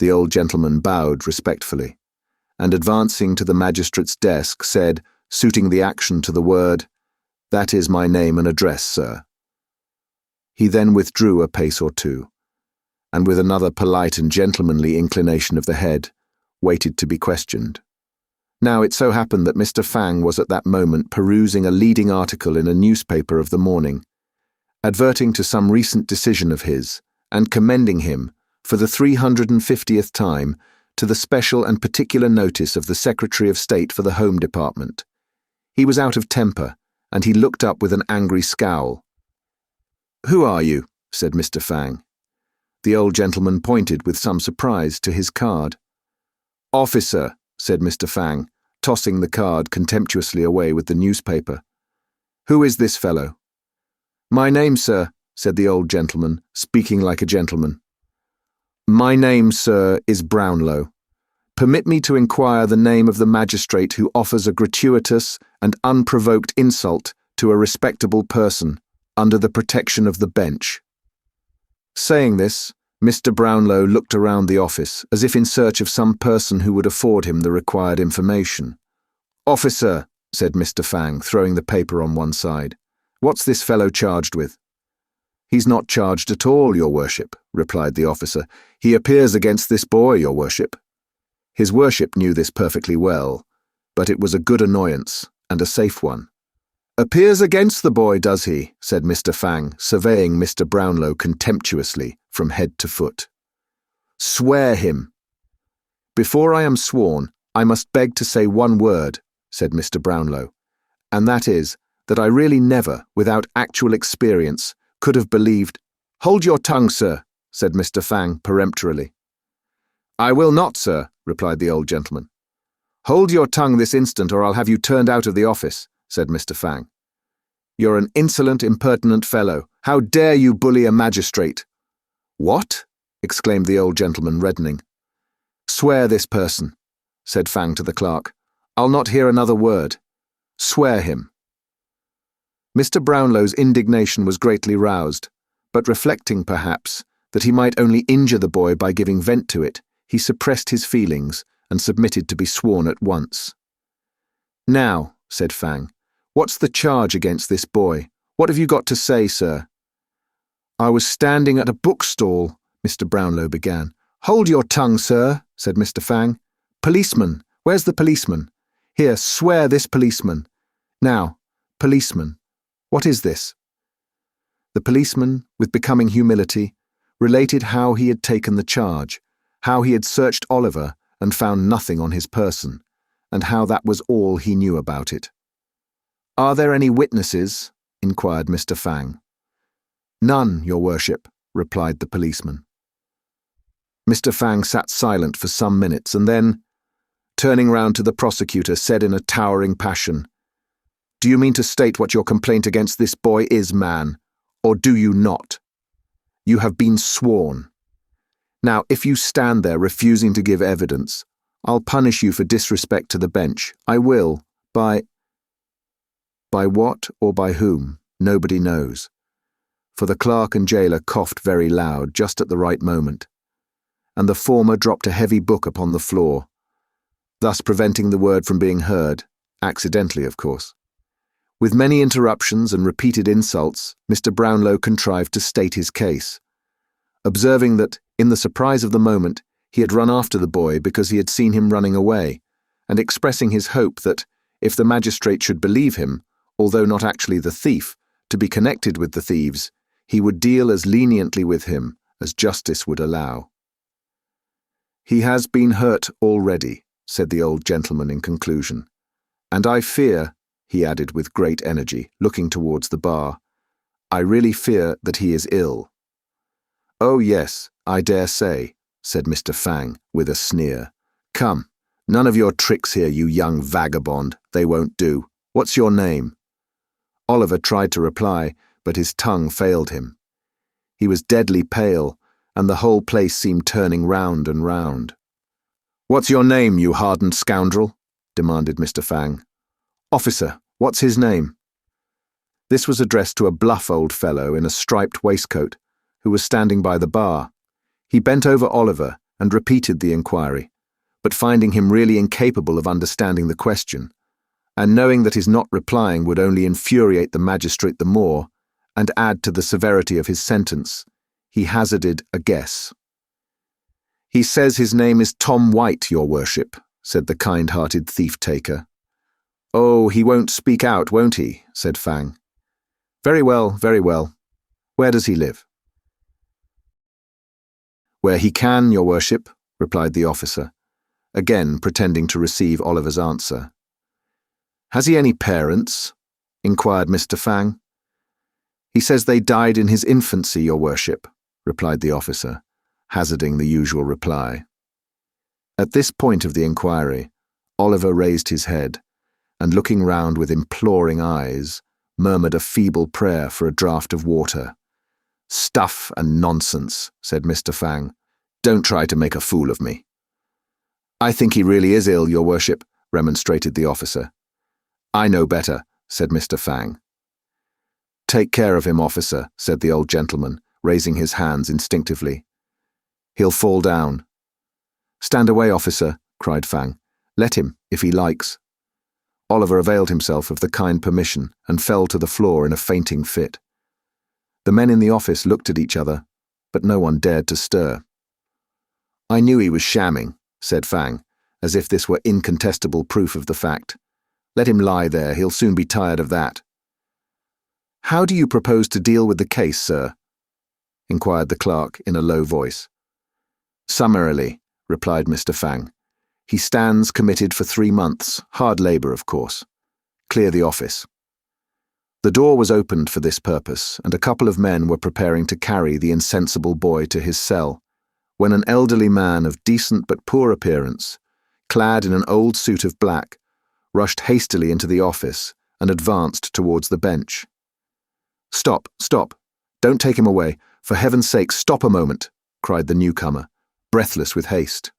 A: The old gentleman bowed respectfully, and advancing to the magistrate's desk said, suiting the action to the word, "That is my name and address, sir." He then withdrew a pace or two, and with another polite and gentlemanly inclination of the head, waited to be questioned. Now it so happened that Mr. Fang was at that moment perusing a leading article in a newspaper of the morning, adverting to some recent decision of his, and commending him, for the 350th time, to the special and particular notice of the Secretary of State for the Home Department. He was out of temper, and he looked up with an angry scowl. "Who are you?" said Mr. Fang. The old gentleman pointed with some surprise to his card. Officer, said Mr. Fang, tossing the card contemptuously away with the newspaper. Who is this fellow? My name, sir, said the old gentleman, speaking like a gentleman. My name, sir, is Brownlow. Permit me to inquire the name of the magistrate who offers a gratuitous and unprovoked insult to a respectable person under the protection of the bench. Saying this, Mr. Brownlow looked around the office as if in search of some person who would afford him the required information. Officer, said Mr. Fang, throwing the paper on one side, what's this fellow charged with? He's not charged at all, your worship, replied the officer. He appears against this boy, your worship. His worship knew this perfectly well, but it was a good annoyance, and a safe one. Appears against the boy, does he? Said Mr. Fang, surveying Mr. Brownlow contemptuously from head to foot. Swear him. Before I am sworn, I must beg to say one word, said Mr. Brownlow, and that is that I really never, without actual experience, could have believed— Hold your tongue, sir, said Mr. Fang peremptorily. I will not, sir, replied the old gentleman. Hold your tongue this instant, or I'll have you turned out of the office, said Mr. Fang. You're an insolent, impertinent fellow. How dare you bully a magistrate? What? Exclaimed the old gentleman, reddening. Swear this person, said Fang to the clerk. I'll not hear another word. Swear him. Mr. Brownlow's indignation was greatly roused, but reflecting, perhaps, that he might only injure the boy by giving vent to it, he suppressed his feelings and submitted to be sworn at once. Now, said Fang, what's the charge against this boy? What have you got to say, sir? I was standing at a bookstall, Mr. Brownlow began. Hold your tongue, sir, said Mr. Fang. Policeman, where's the policeman? Here, swear this policeman. Now, policeman, what is this? The policeman, with becoming humility, related how he had taken the charge, how he had searched Oliver and found nothing on his person, and how that was all he knew about it. Are there any witnesses? Inquired Mr. Fang. None, your worship, replied the policeman. Mr. Fang sat silent for some minutes and then, turning round to the prosecutor, said in a towering passion, Do you mean to state what your complaint against this boy is, man, or do you not? You have been sworn. Now, if you stand there refusing to give evidence, I'll punish you for disrespect to the bench. I will, by what or by whom, nobody knows, for the clerk and jailer coughed very loud just at the right moment, and the former dropped a heavy book upon the floor, thus preventing the word from being heard, accidentally, of course. With many interruptions and repeated insults, Mr. Brownlow contrived to state his case, observing that, in the surprise of the moment, he had run after the boy because he had seen him running away, and expressing his hope that, if the magistrate should believe him, although not actually the thief, to be connected with the thieves, he would deal as leniently with him as justice would allow. He has been hurt already, said the old gentleman in conclusion, and I fear, he added with great energy, looking towards the bar, I really fear that he is ill. Oh yes, I dare say, said Mr. Fang with a sneer. Come, none of your tricks here, you young vagabond, they won't do. What's your name? Oliver tried to reply, but his tongue failed him. He was deadly pale, and the whole place seemed turning round and round. What's your name, you hardened scoundrel? Demanded Mr. Fang. Officer, what's his name? This was addressed to a bluff old fellow in a striped waistcoat, who was standing by the bar. He bent over Oliver and repeated the inquiry, but finding him really incapable of understanding the question, and knowing that his not replying would only infuriate the magistrate the more, and add to the severity of his sentence, he hazarded a guess. He says his name is Tom White, your worship, said the kind-hearted thief-taker. Oh, he won't speak out, won't he? Said Fang. Very well, very well. Where does he live? Where he can, your worship, replied the officer, again pretending to receive Oliver's answer. Has he any parents? Inquired Mr. Fang. He says they died in his infancy, your worship, replied the officer, hazarding the usual reply. At this point of the inquiry, Oliver raised his head, and looking round with imploring eyes, murmured a feeble prayer for a draught of water. "Stuff and nonsense," said Mr. Fang. "Don't try to make a fool of me." "I think he really is ill, your worship," remonstrated the officer. "I know better," said Mr. Fang. "Take care of him, officer," said the old gentleman, raising his hands instinctively. "He'll fall down." "Stand away, officer," cried Fang. "Let him, if he likes." Oliver availed himself of the kind permission and fell to the floor in a fainting fit. The men in the office looked at each other, but no one dared to stir. "I knew he was shamming," said Fang, as if this were incontestable proof of the fact. "Let him lie there, he'll soon be tired of that." "How do you propose to deal with the case, sir?" inquired the clerk in a low voice. "Summarily," replied Mr. Fang. "He stands committed for 3 months, hard labour, of course. Clear the office." The door was opened for this purpose, and a couple of men were preparing to carry the insensible boy to his cell, when an elderly man of decent but poor appearance, clad in an old suit of black, rushed hastily into the office and advanced towards the bench. "Stop, stop! Don't take him away! For heaven's sake, stop a moment!" cried the newcomer, breathless with haste.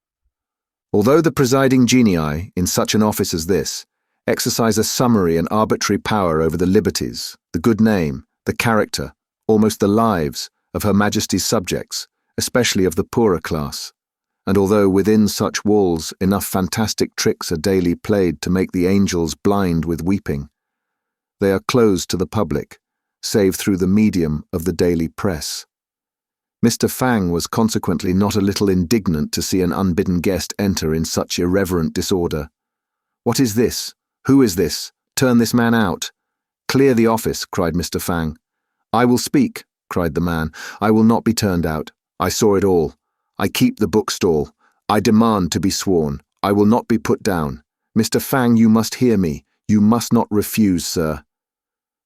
A: Although the presiding genii, in such an office as this, exercise a summary and arbitrary power over the liberties, the good name, the character, almost the lives, of Her Majesty's subjects, especially of the poorer class, and although within such walls enough fantastic tricks are daily played to make the angels blind with weeping, they are closed to the public, save through the medium of the daily press. Mr. Fang was consequently not a little indignant to see an unbidden guest enter in such irreverent disorder. "What is this? Who is this? Turn this man out." "Clear the office," cried Mr. Fang. "I will speak," cried the man. "I will not be turned out. I saw it all. I keep the bookstall. I demand to be sworn. I will not be put down. Mr. Fang, you must hear me. You must not refuse, sir."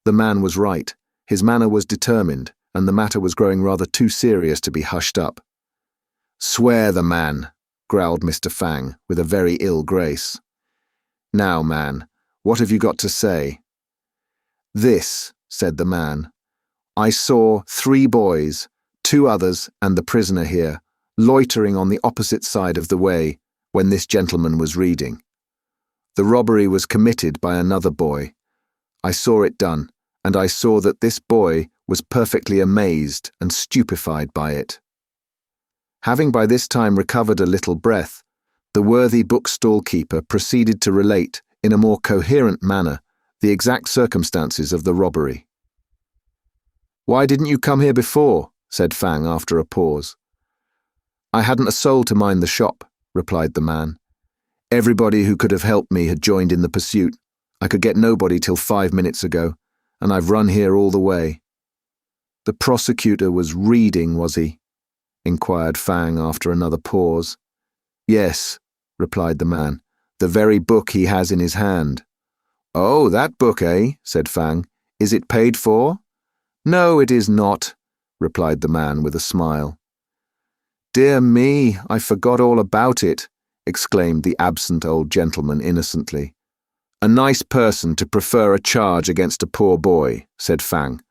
A: The man was right. His manner was determined, and the matter was growing rather too serious to be hushed up. "Swear the man," growled Mr. Fang, with a very ill grace. "Now, man, what have you got to say?" "This," said the man. "I saw 3 boys, 2 others and the prisoner here, loitering on the opposite side of the way when this gentleman was reading. The robbery was committed by another boy. I saw it done, and I saw that this boy was perfectly amazed and stupefied by it." Having by this time recovered a little breath, the worthy bookstall keeper proceeded to relate, in a more coherent manner, the exact circumstances of the robbery. "Why didn't you come here before?" said Fang after a pause. "I hadn't a soul to mind the shop," replied the man. "Everybody who could have helped me had joined in the pursuit. I could get nobody till 5 minutes ago, and I've run here all the way." "The prosecutor was reading, was he?" inquired Fang after another pause. "Yes," replied the man, "the very book he has in his hand." "Oh, that book, eh?" said Fang. "Is it paid for?" "No, it is not," replied the man with a smile. "Dear me, I forgot all about it," exclaimed the absent old gentleman innocently. "A nice person to prefer a charge against a poor boy," said Fang,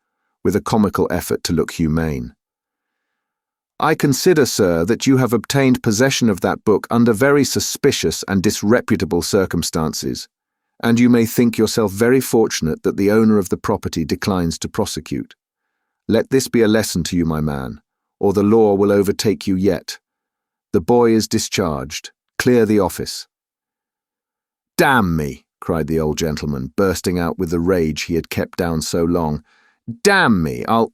A: with a comical effort to look humane. "I consider, sir, that you have obtained possession of that book under very suspicious and disreputable circumstances, and you may think yourself very fortunate that the owner of the property declines to prosecute. Let this be a lesson to you, my man, or the law will overtake you yet. The boy is discharged. Clear the office." "Damn me!" cried the old gentleman, bursting out with the rage he had kept down so long. "Damn me, I'll—"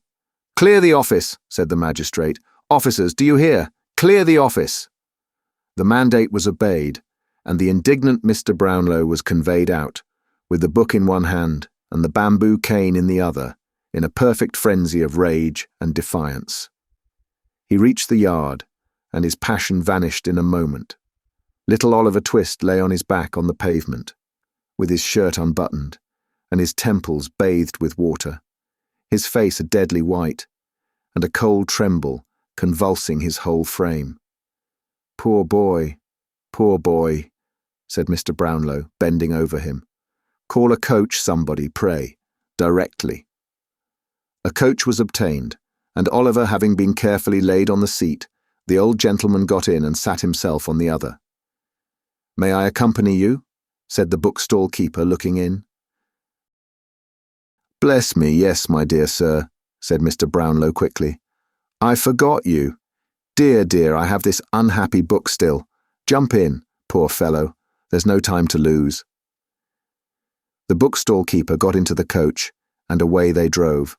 A: "Clear the office," said the magistrate. "Officers, do you hear? Clear the office." The mandate was obeyed, and the indignant Mr. Brownlow was conveyed out, with the book in one hand and the bamboo cane in the other, in a perfect frenzy of rage and defiance. He reached the yard, and his passion vanished in a moment. Little Oliver Twist lay on his back on the pavement, with his shirt unbuttoned, and his temples bathed with water, his face a deadly white, and a cold tremble convulsing his whole frame. Poor boy, Poor boy, said Mr. Brownlow, bending over him. Call a coach, somebody, pray, directly. A coach was obtained, and Oliver having been carefully laid on the seat, the old gentleman got in and sat himself on the other. May I accompany you? Said the bookstall keeper, looking in. Bless me, yes, my dear sir, said Mr. Brownlow quickly. I forgot you. Dear, dear, I have this unhappy book still. Jump in, poor fellow. There's no time to lose. The bookstall keeper got into the coach, and away they drove.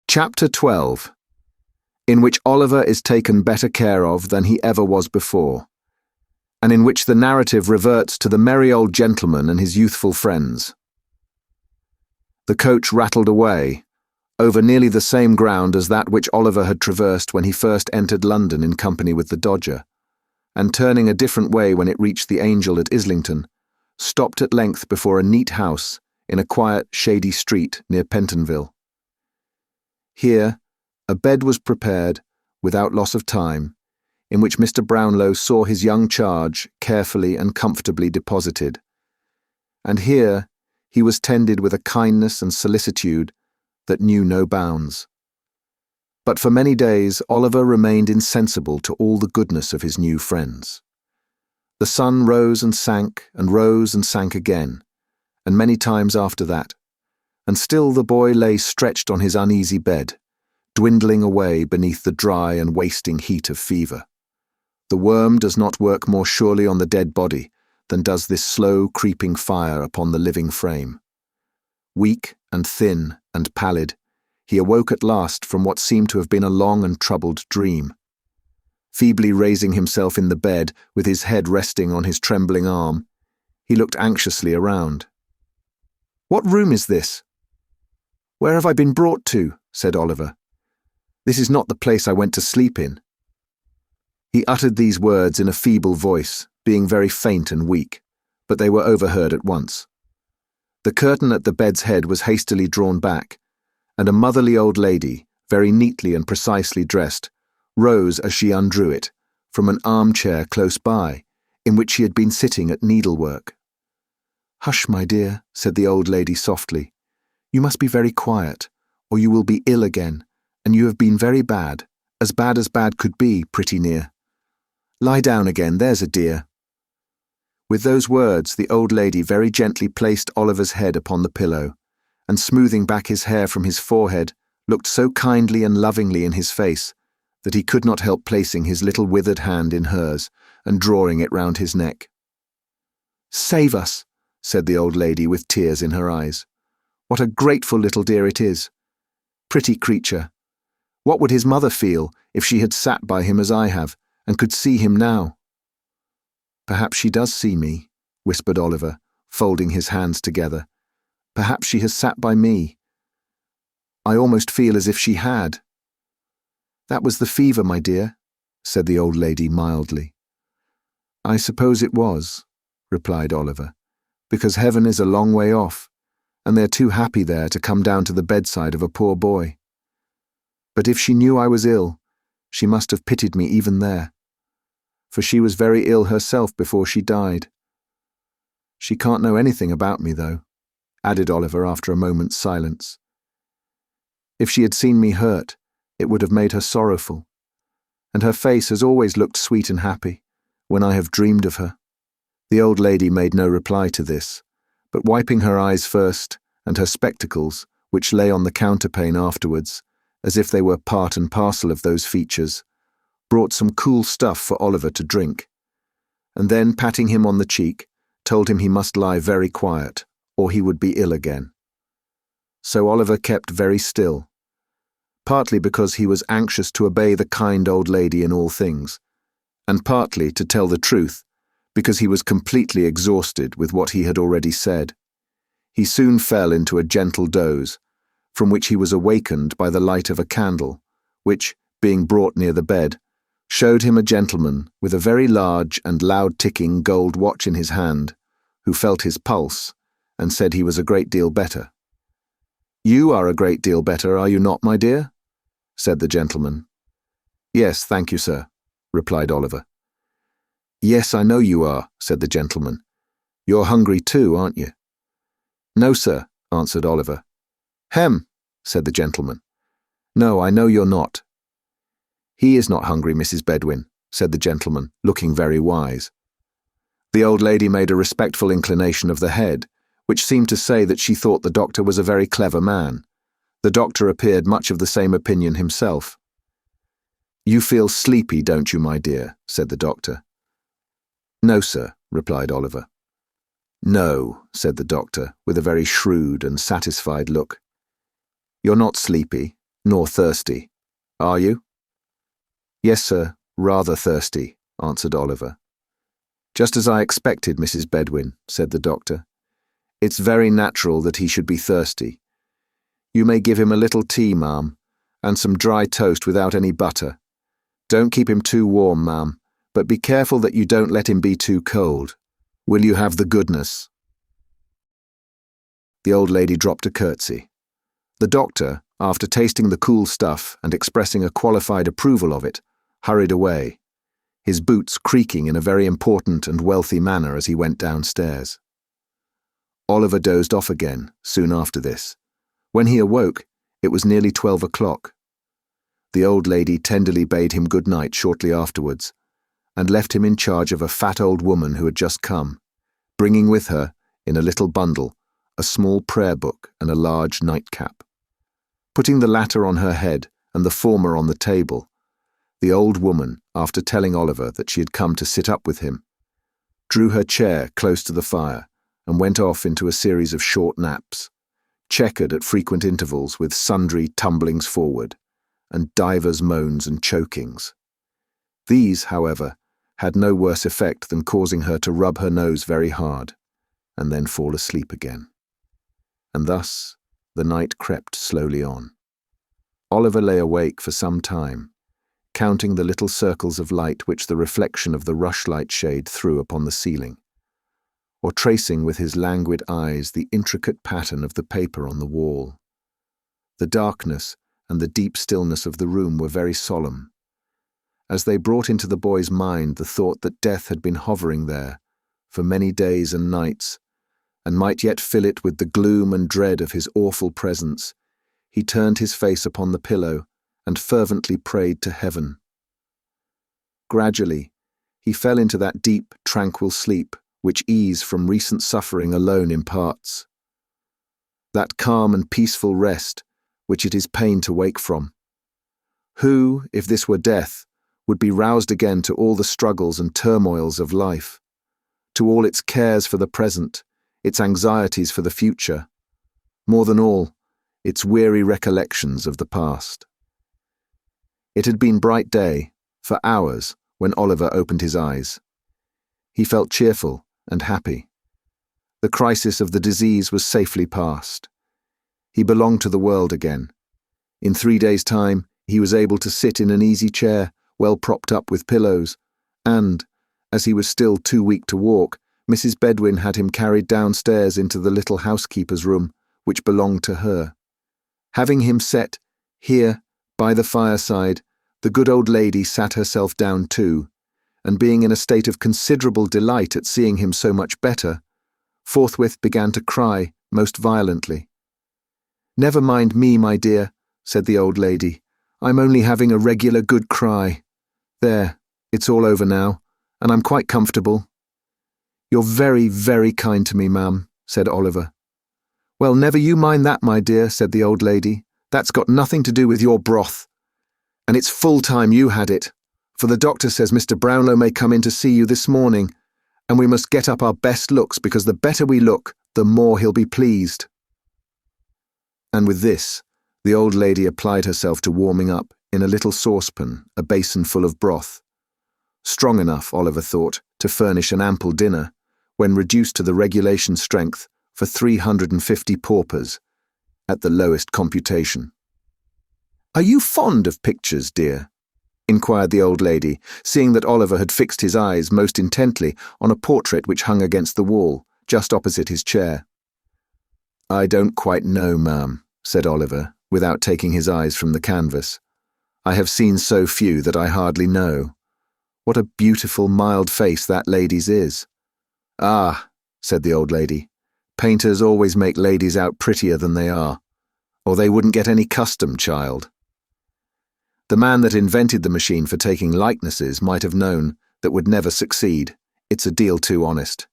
A: Chapter 12, in which Oliver is taken better care of than he ever was before, and in which the narrative reverts to the merry old gentleman and his youthful friends. The coach rattled away, over nearly the same ground as that which Oliver had traversed when he first entered London in company with the Dodger, and turning a different way when it reached the Angel at Islington, stopped at length before a neat house in a quiet, shady street near Pentonville. Here, a bed was prepared, without loss of time, in which Mr. Brownlow saw his young charge carefully and comfortably deposited. And here he was tended with a kindness and solicitude that knew no bounds. But for many days Oliver remained insensible to all the goodness of his new friends. The sun rose and sank again, and many times after that, and still the boy lay stretched on his uneasy bed, dwindling away beneath the dry and wasting heat of fever. The worm does not work more surely on the dead body than does this slow creeping fire upon the living frame. Weak and thin and pallid, he awoke at last from what seemed to have been a long and troubled dream. Feebly raising himself in the bed, with his head resting on his trembling arm, he looked anxiously around. "What room is this? Where have I been brought to?" said Oliver. "This is not the place I went to sleep in." He uttered these words in a feeble voice, being very faint and weak, but they were overheard at once. The curtain at the bed's head was hastily drawn back, and a motherly old lady, very neatly and precisely dressed, rose as she undrew it, from an armchair close by, in which she had been sitting at needlework. "Hush, my dear," said the old lady softly. "You must be very quiet, or you will be ill again, and you have been very bad as bad could be, pretty near. Lie down again, there's a dear." With those words the old lady very gently placed Oliver's head upon the pillow, and smoothing back his hair from his forehead, looked so kindly and lovingly in his face that he could not help placing his little withered hand in hers and drawing it round his neck. "Save us," said the old lady with tears in her eyes. "What a grateful little dear it is. Pretty creature. What would his mother feel if she had sat by him as I have, and could see him now?" "Perhaps she does see me," whispered Oliver, folding his hands together. "Perhaps she has sat by me. I almost feel as if she had." "That was the fever, my dear," said the old lady mildly. "I suppose it was," replied Oliver, "because heaven is a long way off, and they're too happy there to come down to the bedside of a poor boy. But if she knew I was ill, she must have pitied me even there, for she was very ill herself before she died. She can't know anything about me, though," added Oliver after a moment's silence. "If she had seen me hurt, it would have made her sorrowful, and her face has always looked sweet and happy when I have dreamed of her." The old lady made no reply to this, but wiping her eyes first, and her spectacles, which lay on the counterpane afterwards, as if they were part and parcel of those features, brought some cool stuff for Oliver to drink, and then, patting him on the cheek, told him he must lie very quiet, or he would be ill again. So Oliver kept very still, partly because he was anxious to obey the kind old lady in all things, and partly, to tell the truth, because he was completely exhausted with what he had already said. He soon fell into a gentle doze, from which he was awakened by the light of a candle, which, being brought near the bed, showed him a gentleman with a very large and loud-ticking gold watch in his hand, who felt his pulse, and said he was a great deal better. "You are a great deal better, are you not, my dear?" said the gentleman. "Yes, thank you, sir," replied Oliver. Yes, I know you are, said the gentleman. You're hungry too, aren't you? No, sir, answered Oliver. Hem, said the gentleman. No, I know you're not. He is not hungry, Mrs. Bedwin, said the gentleman, looking very wise. The old lady made a respectful inclination of the head, which seemed to say that she thought the doctor was a very clever man. The doctor appeared much of the same opinion himself. You feel sleepy, don't you, my dear? Said the doctor. No, sir, replied Oliver. No, said the doctor, with a very shrewd and satisfied look. You're not sleepy, nor thirsty, are you? Yes, sir, rather thirsty, answered Oliver. Just as I expected, Mrs. Bedwin, said the doctor. It's very natural that he should be thirsty. You may give him a little tea, ma'am, and some dry toast without any butter. Don't keep him too warm, ma'am, but be careful that you don't let him be too cold. Will you have the goodness? The old lady dropped a curtsy. The doctor, after tasting the cool stuff and expressing a qualified approval of it, hurried away, his boots creaking in a very important and wealthy manner as he went downstairs. Oliver dozed off again soon after this. When he awoke, it was nearly 12 o'clock. The old lady tenderly bade him good night shortly afterwards, and left him in charge of a fat old woman who had just come, bringing with her, in a little bundle, a small prayer book and a large nightcap. Putting the latter on her head and the former on the table, the old woman, after telling Oliver that she had come to sit up with him, drew her chair close to the fire and went off into a series of short naps, checkered at frequent intervals with sundry tumblings forward and divers moans and chokings. These, however, had no worse effect than causing her to rub her nose very hard and then fall asleep again. And thus the night crept slowly on. Oliver lay awake for some time, counting the little circles of light which the reflection of the rushlight shade threw upon the ceiling, or tracing with his languid eyes the intricate pattern of the paper on the wall. The darkness and the deep stillness of the room were very solemn, as they brought into the boy's mind the thought that death had been hovering there for many days and nights, and might yet fill it with the gloom and dread of his awful presence. He turned his face upon the pillow and fervently prayed to heaven. Gradually, he fell into that deep, tranquil sleep which ease from recent suffering alone imparts, that calm and peaceful rest which it is pain to wake from. Who, if this were death, would be roused again to all the struggles and turmoils of life, to all its cares for the present, its anxieties for the future, more than all, its weary recollections of the past. It had been bright day, for hours, when Oliver opened his eyes. He felt cheerful and happy. The crisis of the disease was safely past. He belonged to the world again. In 3 days' time, he was able to sit in an easy chair, well propped up with pillows, and, as he was still too weak to walk, Mrs. Bedwin had him carried downstairs into the little housekeeper's room, which belonged to her. Having him set, here, by the fireside, the good old lady sat herself down too, and being in a state of considerable delight at seeing him so much better, forthwith began to cry most violently. "Never mind me, my dear," said the old lady. "I'm only having a regular good cry. There, it's all over now, and I'm quite comfortable." "You're very, very kind to me, ma'am," said Oliver. "Well, never you mind that, my dear," said the old lady. "That's got nothing to do with your broth. And it's full time you had it, for the doctor says Mr. Brownlow may come in to see you this morning, and we must get up our best looks, because the better we look, the more he'll be pleased." And with this, the old lady applied herself to warming up, in a little saucepan, a basin full of broth, strong enough, Oliver thought, to furnish an ample dinner, when reduced to the regulation strength, for 350 paupers, at the lowest computation. "Are you fond of pictures, dear?" inquired the old lady, seeing that Oliver had fixed his eyes most intently on a portrait which hung against the wall, just opposite his chair. "I don't quite know, ma'am," said Oliver, without taking his eyes from the canvas. "I have seen so few that I hardly know. What a beautiful, mild face that lady's is." "Ah," said the old lady, "painters always make ladies out prettier than they are, or they wouldn't get any custom, child." The man that invented the machine for taking likenesses might have known that would never succeed. It's a deal too honest.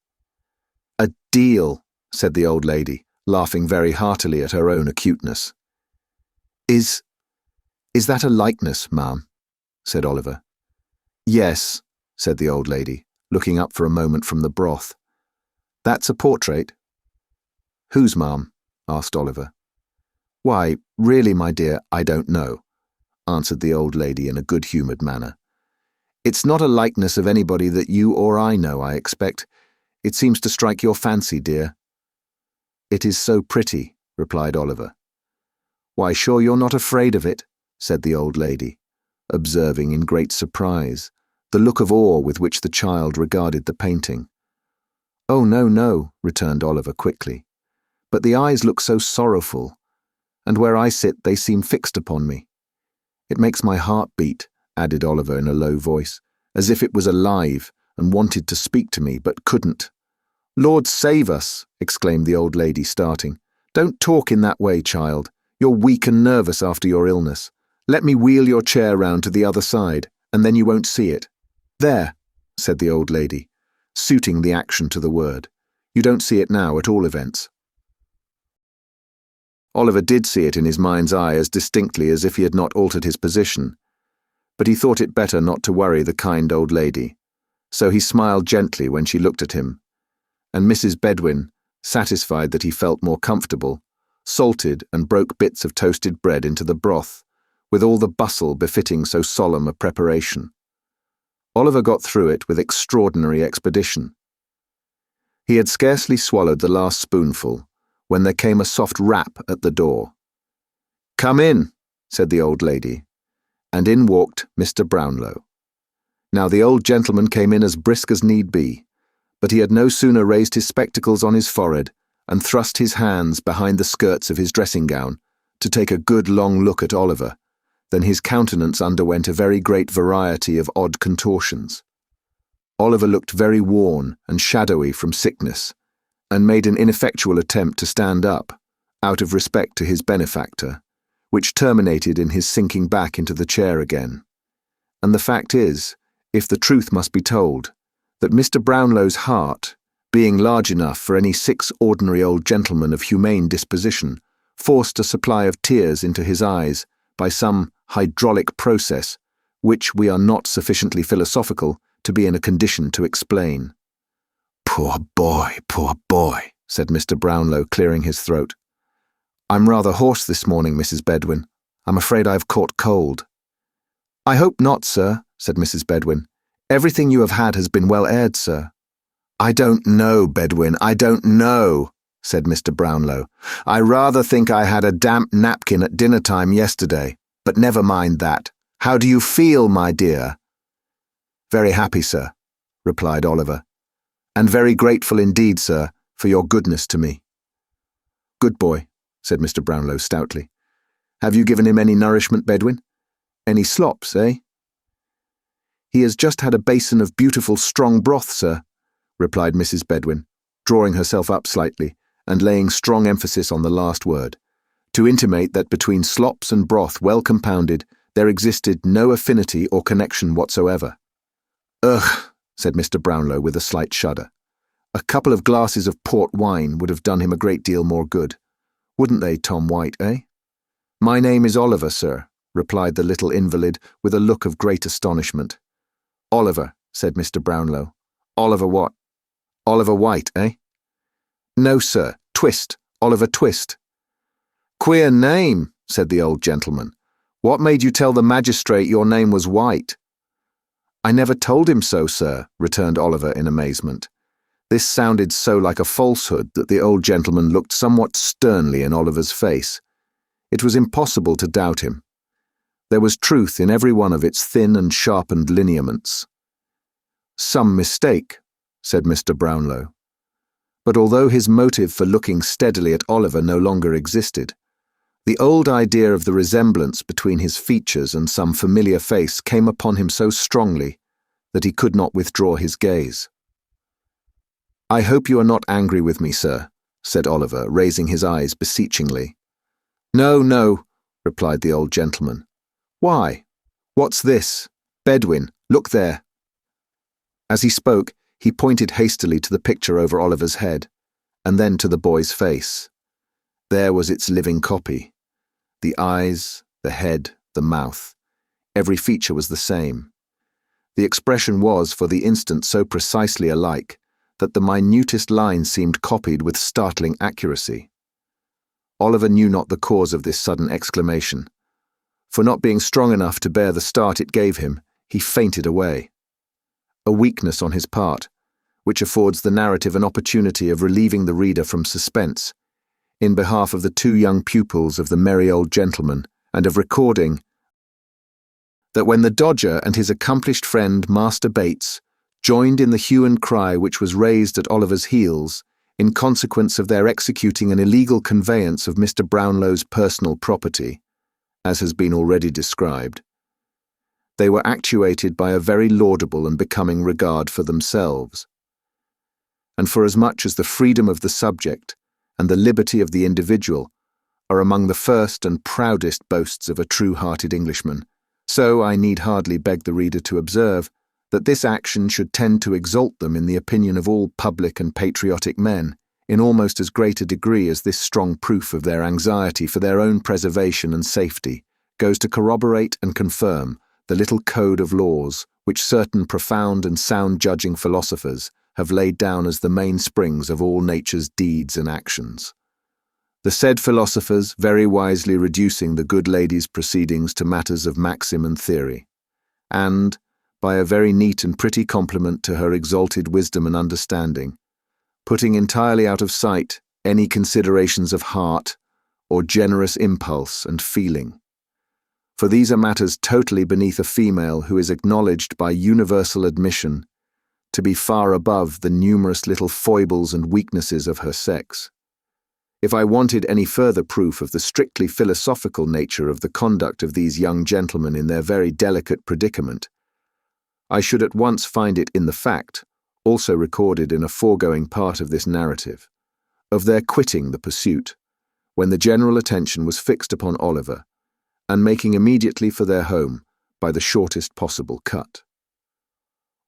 A: "A deal," said the old lady, laughing very heartily at her own acuteness. Is that a likeness, ma'am?" said Oliver. "Yes," said the old lady, looking up for a moment from the broth. "That's a portrait." "Whose, ma'am?" asked Oliver. "Why, really, my dear, I don't know," answered the old lady in a good-humoured manner. "It's not a likeness of anybody that you or I know, I expect. It seems to strike your fancy, dear." "It is so pretty," replied Oliver. "Why, sure you're not afraid of it?" said the old lady, observing in great surprise the look of awe with which the child regarded the painting. "Oh, no, no," returned Oliver quickly. "But the eyes look so sorrowful, and where I sit they seem fixed upon me. It makes my heart beat," added Oliver in a low voice, "as if it was alive and wanted to speak to me, but couldn't." "Lord save us!" exclaimed the old lady, starting. "Don't talk in that way, child. You're weak and nervous after your illness. Let me wheel your chair round to the other side, and then you won't see it. There," said the old lady, suiting the action to the word. "You don't see it now, at all events." Oliver did see it in his mind's eye as distinctly as if he had not altered his position, but he thought it better not to worry the kind old lady, so he smiled gently when she looked at him, and Mrs. Bedwin, satisfied that he felt more comfortable, salted and broke bits of toasted bread into the broth, with all the bustle befitting so solemn a preparation. Oliver got through it with extraordinary expedition. He had scarcely swallowed the last spoonful when there came a soft rap at the door. "Come in," said the old lady, and in walked Mr. Brownlow. Now the old gentleman came in as brisk as need be, but he had no sooner raised his spectacles on his forehead and thrust his hands behind the skirts of his dressing-gown to take a good long look at Oliver than his countenance underwent a very great variety of odd contortions. Oliver looked very worn and shadowy from sickness, and made an ineffectual attempt to stand up, out of respect to his benefactor, which terminated in his sinking back into the chair again. And the fact is, if the truth must be told, that Mr. Brownlow's heart, being large enough for any 6 ordinary old gentlemen of humane disposition, forced a supply of tears into his eyes by some hydraulic process which we are not sufficiently philosophical to be in a condition to explain. Poor boy," said Mr. Brownlow, clearing his throat. "I'm rather hoarse this morning, Mrs. Bedwin. I'm afraid I've caught cold." "I hope not, sir," said Mrs. Bedwin. "Everything you have had has been well aired, sir." "I don't know, Bedwin, I don't know," said Mr. Brownlow. "I rather think I had a damp napkin at dinner-time yesterday, but never mind that. How do you feel, my dear?" "Very happy, sir," replied Oliver, "and very grateful indeed, sir, for your goodness to me." "Good boy," said Mr. Brownlow stoutly. "Have you given him any nourishment, Bedwin? Any slops, eh?" "He has just had a basin of beautiful strong broth, sir," replied Mrs. Bedwin, drawing herself up slightly and laying strong emphasis on the last word, to intimate that between slops and broth well compounded there existed no affinity or connection whatsoever. "Ugh," said Mr. Brownlow with a slight shudder. "A couple of glasses of port wine would have done him a great deal more good. Wouldn't they, Tom White, eh?" "My name is Oliver, sir," replied the little invalid with a look of great astonishment. "Oliver," said Mr. Brownlow. "Oliver what? Oliver White, eh?" "No, sir, Twist, Oliver Twist." "Queer name," said the old gentleman. "What made you tell the magistrate your name was White?" "I never told him so, sir," returned Oliver in amazement. This sounded so like a falsehood that the old gentleman looked somewhat sternly in Oliver's face. It was impossible to doubt him. There was truth in every one of its thin and sharpened lineaments. "Some mistake," said Mr. Brownlow. But although his motive for looking steadily at Oliver no longer existed, the old idea of the resemblance between his features and some familiar face came upon him so strongly that he could not withdraw his gaze. "I hope you are not angry with me, sir," said Oliver, raising his eyes beseechingly. "No, no," replied the old gentleman. "Why? What's this? Bedouin, look there." As he spoke, he pointed hastily to the picture over Oliver's head, and then to the boy's face. There was its living copy. The eyes, the head, the mouth. Every feature was the same. The expression was, for the instant, so precisely alike that the minutest line seemed copied with startling accuracy. Oliver knew not the cause of this sudden exclamation, for not being strong enough to bear the start it gave him, he fainted away. A weakness on his part, which affords the narrative an opportunity of relieving the reader from suspense, in behalf of the two young pupils of the merry old gentleman, and of recording that when the Dodger and his accomplished friend Master Bates joined in the hue and cry which was raised at Oliver's heels, in consequence of their executing an illegal conveyance of Mr. Brownlow's personal property, as has been already described, they were actuated by a very laudable and becoming regard for themselves. And forasmuch as the freedom of the subject and the liberty of the individual are among the first and proudest boasts of a true-hearted Englishman, so I need hardly beg the reader to observe that this action should tend to exalt them in the opinion of all public and patriotic men, in almost as great a degree as this strong proof of their anxiety for their own preservation and safety goes to corroborate and confirm the little code of laws which certain profound and sound-judging philosophers have laid down as the mainsprings of all nature's deeds and actions. The said philosophers very wisely reducing the good lady's proceedings to matters of maxim and theory, and, by a very neat and pretty compliment to her exalted wisdom and understanding, putting entirely out of sight any considerations of heart or generous impulse and feeling. For these are matters totally beneath a female who is acknowledged by universal admission to be far above the numerous little foibles and weaknesses of her sex. If I wanted any further proof of the strictly philosophical nature of the conduct of these young gentlemen in their very delicate predicament, I should at once find it in the fact, also recorded in a foregoing part of this narrative, of their quitting the pursuit, when the general attention was fixed upon Oliver, and making immediately for their home by the shortest possible cut.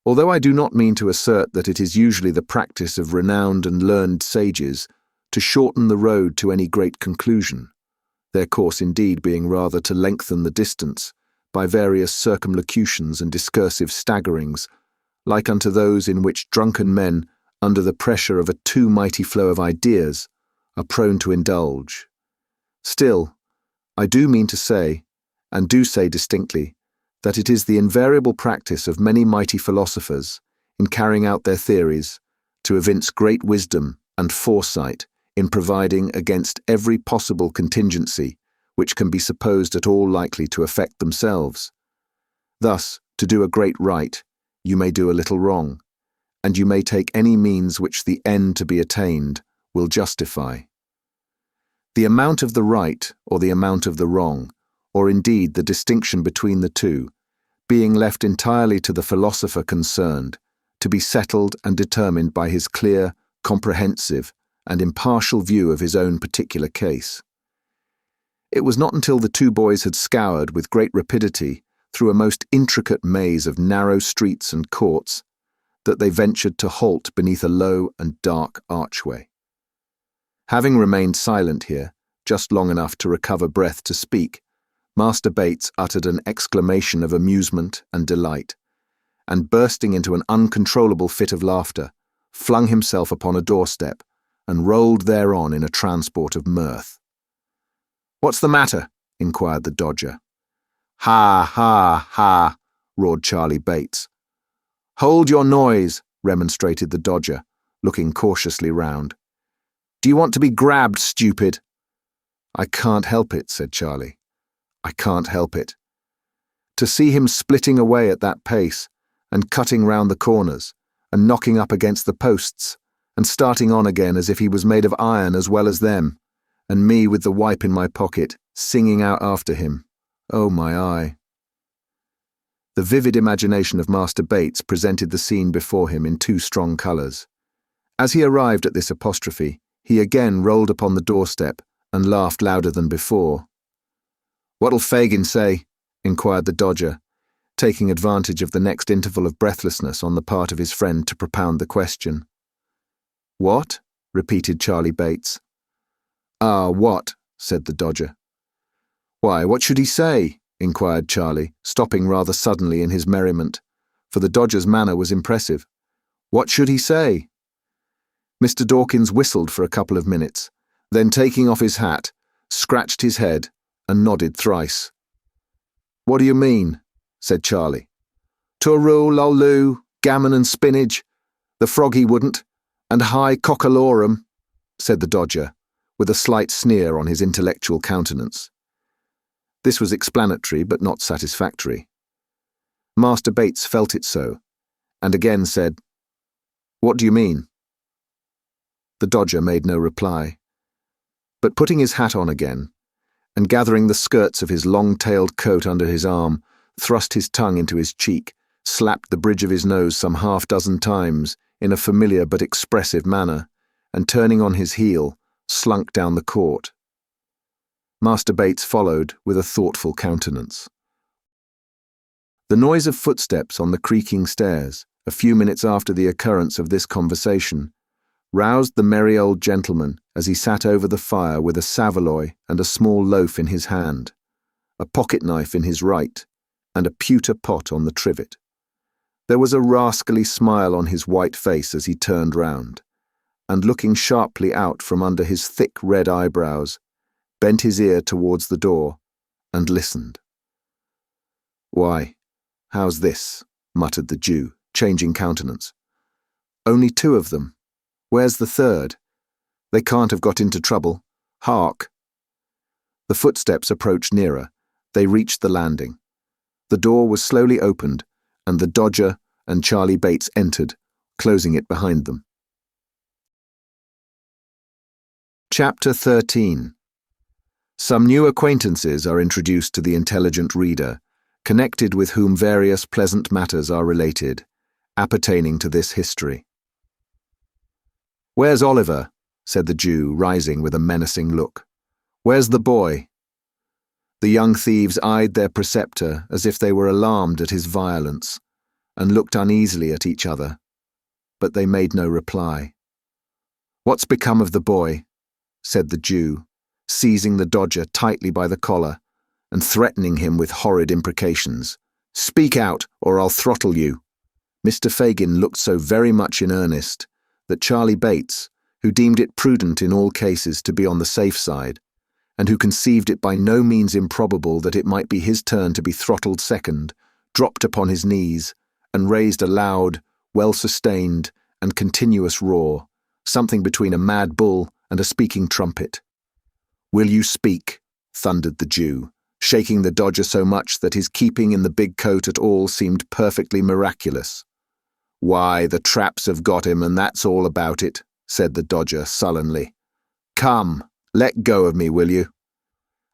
A: Although I do not mean to assert that it is usually the practice of renowned and learned sages to shorten the road to any great conclusion, their course indeed being rather to lengthen the distance by various circumlocutions and discursive staggerings, like unto those in which drunken men, under the pressure of a too mighty flow of ideas, are prone to indulge. Still, I do mean to say, and do say distinctly, that it is the invariable practice of many mighty philosophers, in carrying out their theories, to evince great wisdom and foresight in providing against every possible contingency which can be supposed at all likely to affect themselves. Thus, to do a great right, you may do a little wrong, and you may take any means which the end to be attained will justify. The amount of the right or the amount of the wrong, or indeed the distinction between the two, being left entirely to the philosopher concerned, to be settled and determined by his clear, comprehensive, and impartial view of his own particular case. It was not until the two boys had scoured with great rapidity through a most intricate maze of narrow streets and courts that they ventured to halt beneath a low and dark archway. Having remained silent here, just long enough to recover breath to speak, Master Bates uttered an exclamation of amusement and delight, and bursting into an uncontrollable fit of laughter, flung himself upon a doorstep, and rolled thereon in a transport of mirth. "What's the matter?" inquired the Dodger. "Ha, ha, ha," roared Charlie Bates. "Hold your noise," remonstrated the Dodger, looking cautiously round. "Do you want to be grabbed, stupid?" "I can't help it," said Charlie. "I can't help it. To see him splitting away at that pace, and cutting round the corners, and knocking up against the posts, and starting on again as if he was made of iron as well as them, and me with the wipe in my pocket, singing out after him. Oh, my eye." The vivid imagination of Master Bates presented the scene before him in two strong colours. As he arrived at this apostrophe, he again rolled upon the doorstep and laughed louder than before. "What'll Fagin say?" inquired the Dodger, taking advantage of the next interval of breathlessness on the part of his friend to propound the question. "What?" repeated Charlie Bates. "Ah, what?" said the Dodger. "Why, what should he say?" inquired Charlie, stopping rather suddenly in his merriment, for the Dodger's manner was impressive. "What should he say?" Mr. Dawkins whistled for a couple of minutes, then taking off his hat, scratched his head and nodded thrice. "What do you mean?" said Charlie. "Tooroo, lolloo, gammon and spinach, the frog he wouldn't, and high cockalorum," said the Dodger, with a slight sneer on his intellectual countenance. This was explanatory but not satisfactory. Master Bates felt it so, and again said, "What do you mean?" The Dodger made no reply, but putting his hat on again, and gathering the skirts of his long-tailed coat under his arm, thrust his tongue into his cheek, slapped the bridge of his nose some half-dozen times in a familiar but expressive manner, and turning on his heel, slunk down the court. Master Bates followed with a thoughtful countenance. The noise of footsteps on the creaking stairs, a few minutes after the occurrence of this conversation, roused the merry old gentleman as he sat over the fire with a saveloy and a small loaf in his hand, a pocket-knife in his right, and a pewter pot on the trivet. There was a rascally smile on his white face as he turned round, and looking sharply out from under his thick red eyebrows, bent his ear towards the door, and listened. "Why, how's this?" muttered the Jew, changing countenance. "Only two of them. Where's the third? They can't have got into trouble. Hark!" The footsteps approached nearer. They reached the landing. The door was slowly opened, and the Dodger and Charlie Bates entered, closing it behind them. Chapter 13. Some new acquaintances are introduced to the intelligent reader, connected with whom various pleasant matters are related, appertaining to this history. "Where's Oliver?" said the Jew, rising with a menacing look. "Where's the boy?" The young thieves eyed their preceptor as if they were alarmed at his violence, and looked uneasily at each other, but they made no reply. "What's become of the boy?" said the Jew, seizing the Dodger tightly by the collar and threatening him with horrid imprecations. "Speak out, or I'll throttle you." Mr. Fagin looked so very much in earnest that Charlie Bates, who deemed it prudent in all cases to be on the safe side, and who conceived it by no means improbable that it might be his turn to be throttled second, dropped upon his knees and raised a loud, well-sustained and continuous roar, something between a mad bull and a speaking trumpet. "Will you speak?" thundered the Jew, shaking the Dodger so much that his keeping in the big coat at all seemed perfectly miraculous. "Why, the traps have got him, and that's all about it," said the Dodger sullenly. "Come, let go of me, will you?"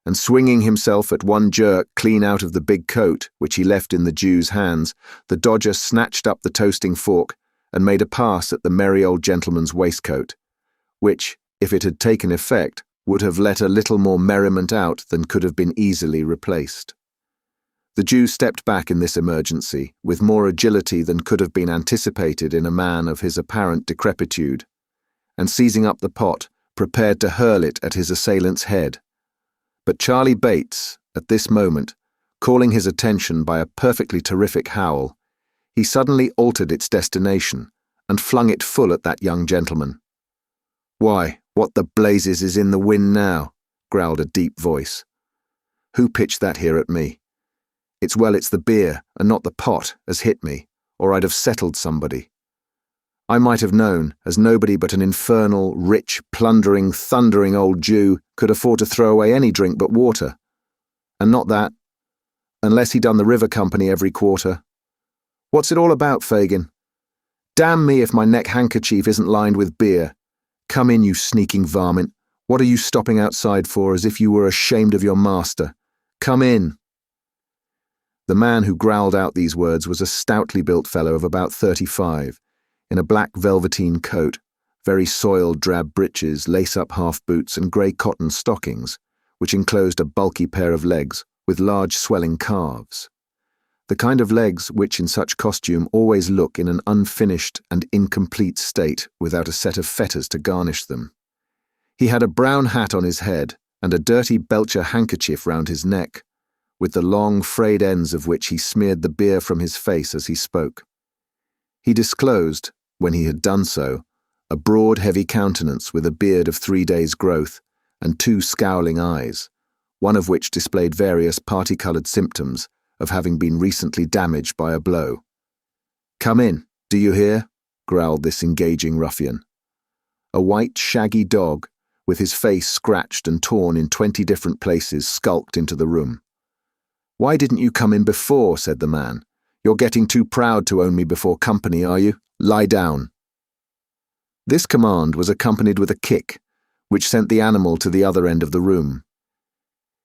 A: And swinging himself at one jerk clean out of the big coat, which he left in the Jew's hands, the Dodger snatched up the toasting fork and made a pass at the merry old gentleman's waistcoat, which, if it had taken effect, would have let a little more merriment out than could have been easily replaced. The Jew stepped back in this emergency with more agility than could have been anticipated in a man of his apparent decrepitude, and seizing up the pot, prepared to hurl it at his assailant's head. But Charlie Bates, at this moment, calling his attention by a perfectly terrific howl, he suddenly altered its destination and flung it full at that young gentleman. "Why, what the blazes is in the wind now?" growled a deep voice. "Who pitched that here at me? It's the beer, and not the pot, has hit me, or I'd have settled somebody. I might have known, as nobody but an infernal, rich, plundering, thundering old Jew could afford to throw away any drink but water. And not that, unless he done the river company every quarter. What's it all about, Fagin? Damn me if my neck handkerchief isn't lined with beer. Come in, you sneaking varmint. What are you stopping outside for, as if you were ashamed of your master? Come in." The man who growled out these words was a stoutly built fellow of about 35, in a black velveteen coat, very soiled drab breeches, lace-up half boots, and grey cotton stockings, which enclosed a bulky pair of legs with large swelling calves. The kind of legs which in such costume always look in an unfinished and incomplete state without a set of fetters to garnish them. He had a brown hat on his head and a dirty Belcher handkerchief round his neck, with the long frayed ends of which he smeared the beer from his face as he spoke. He disclosed, when he had done so, a broad heavy countenance with a beard of 3 days' growth and 2 scowling eyes, one of which displayed various party-coloured symptoms of having been recently damaged by a blow. "Come in, do you hear?" growled this engaging ruffian. A white, shaggy dog, with his face scratched and torn in 20 different places, skulked into the room. "Why didn't you come in before?" said the man. "You're getting too proud to own me before company, are you? Lie down." This command was accompanied with a kick, which sent the animal to the other end of the room.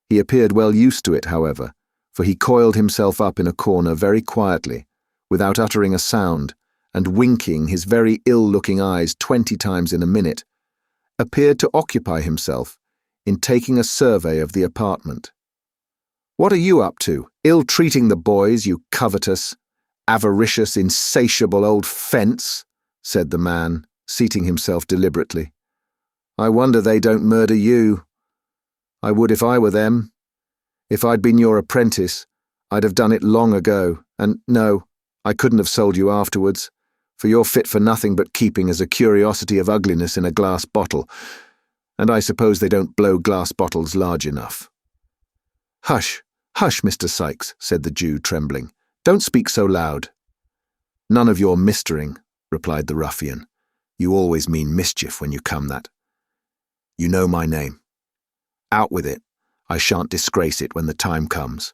A: He appeared well used to it, however, for he coiled himself up in a corner very quietly, without uttering a sound, and winking his very ill-looking eyes 20 times in a minute, appeared to occupy himself in taking a survey of the apartment. "What are you up to, ill-treating the boys, you covetous, avaricious, insatiable old fence?" said the man, seating himself deliberately. "I wonder they don't murder you. I would if I were them. If I'd been your apprentice, I'd have done it long ago, and no, I couldn't have sold you afterwards, for you're fit for nothing but keeping as a curiosity of ugliness in a glass bottle, and I suppose they don't blow glass bottles large enough." "Hush, hush, Mr. Sykes," said the Jew, trembling. "Don't speak so loud." "None of your mistering," replied the ruffian. "You always mean mischief when you come that. You know my name. Out with it. I shan't disgrace it when the time comes."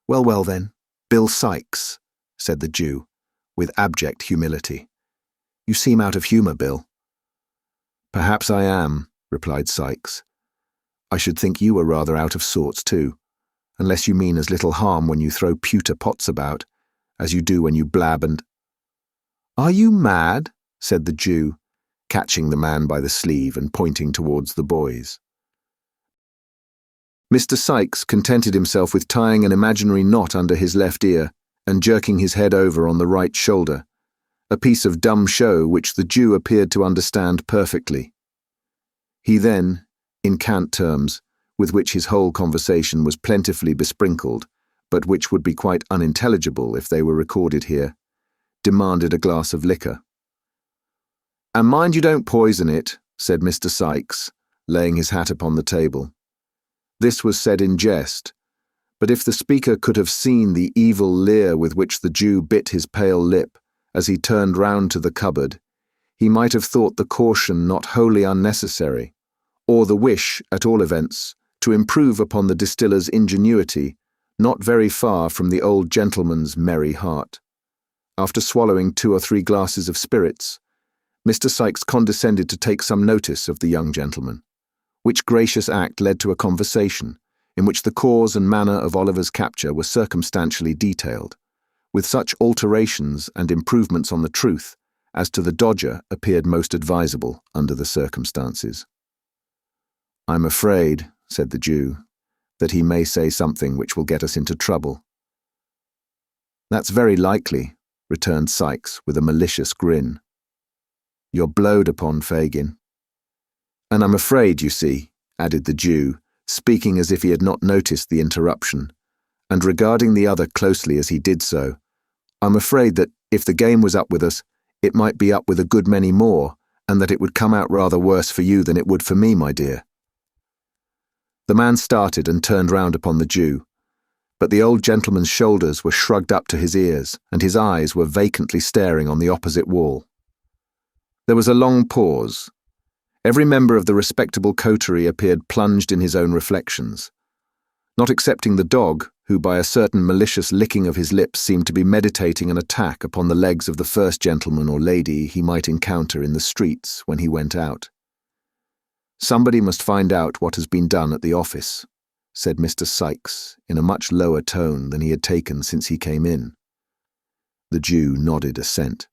A: Well then, Bill Sykes," said the Jew, with abject humility. "You seem out of humour, Bill." "Perhaps I am," replied Sykes. "I should think you were rather out of sorts too, unless you mean as little harm when you throw pewter pots about, as you do when you blab and—" "Are you mad?" said the Jew, catching the man by the sleeve and pointing towards the boys. Mr. Sykes contented himself with tying an imaginary knot under his left ear and jerking his head over on the right shoulder, a piece of dumb show which the Jew appeared to understand perfectly. He then, in cant terms, with which his whole conversation was plentifully besprinkled, but which would be quite unintelligible if they were recorded here, demanded a glass of liquor. "And mind you don't poison it," said Mr. Sykes, laying his hat upon the table. This was said in jest, but if the speaker could have seen the evil leer with which the Jew bit his pale lip as he turned round to the cupboard, he might have thought the caution not wholly unnecessary, or the wish, at all events, to improve upon the distiller's ingenuity, not very far from the old gentleman's merry heart. After swallowing 2 or 3 glasses of spirits, Mr. Sykes condescended to take some notice of the young gentleman, which gracious act led to a conversation in which the cause and manner of Oliver's capture were circumstantially detailed, with such alterations and improvements on the truth as to the Dodger appeared most advisable under the circumstances. "I'm afraid," said the Jew, "that he may say something which will get us into trouble." "That's very likely," returned Sykes with a malicious grin. "You're blowed upon, Fagin. And I'm afraid, you see," added the Jew, speaking as if he had not noticed the interruption, and regarding the other closely as he did so, "I'm afraid that, if the game was up with us, it might be up with a good many more, and that it would come out rather worse for you than it would for me, my dear." The man started and turned round upon the Jew, but the old gentleman's shoulders were shrugged up to his ears, and his eyes were vacantly staring on the opposite wall. There was a long pause. Every member of the respectable coterie appeared plunged in his own reflections, not excepting the dog, who by a certain malicious licking of his lips seemed to be meditating an attack upon the legs of the first gentleman or lady he might encounter in the streets when he went out. "Somebody must find out what has been done at the office," said Mr. Sikes in a much lower tone than he had taken since he came in. The Jew nodded assent.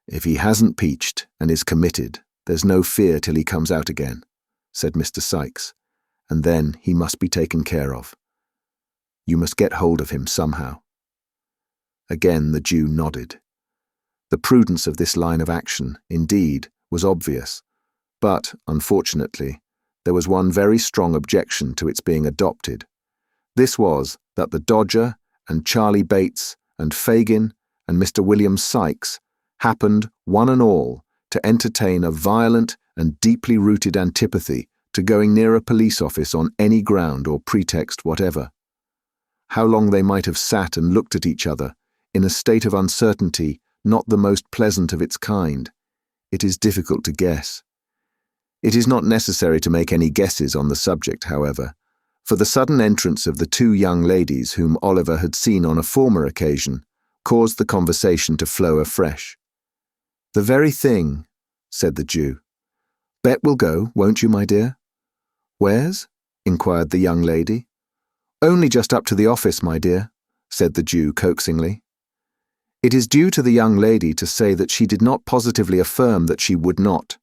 A: "If he hasn't peached and is committed, there's no fear till he comes out again," said Mr. Sikes, "and then he must be taken care of. You must get hold of him somehow." Again the Jew nodded. The prudence of this line of action, indeed, was obvious, but, unfortunately, there was one very strong objection to its being adopted. This was that the Dodger and Charlie Bates and Fagin and Mr. William Sikes happened, one and all, to entertain a violent and deeply rooted antipathy to going near a police office on any ground or pretext whatever. How long they might have sat and looked at each other, in a state of uncertainty not the most pleasant of its kind, it is difficult to guess. It is not necessary to make any guesses on the subject, however, for the sudden entrance of the two young ladies whom Oliver had seen on a former occasion caused the conversation to flow afresh. "The very thing," said the Jew. "Bet we'll go, won't you, my dear?" "Where's?" inquired the young lady. "Only just up to the office, my dear," said the Jew coaxingly. It is due to the young lady to say that she did not positively affirm that she would not,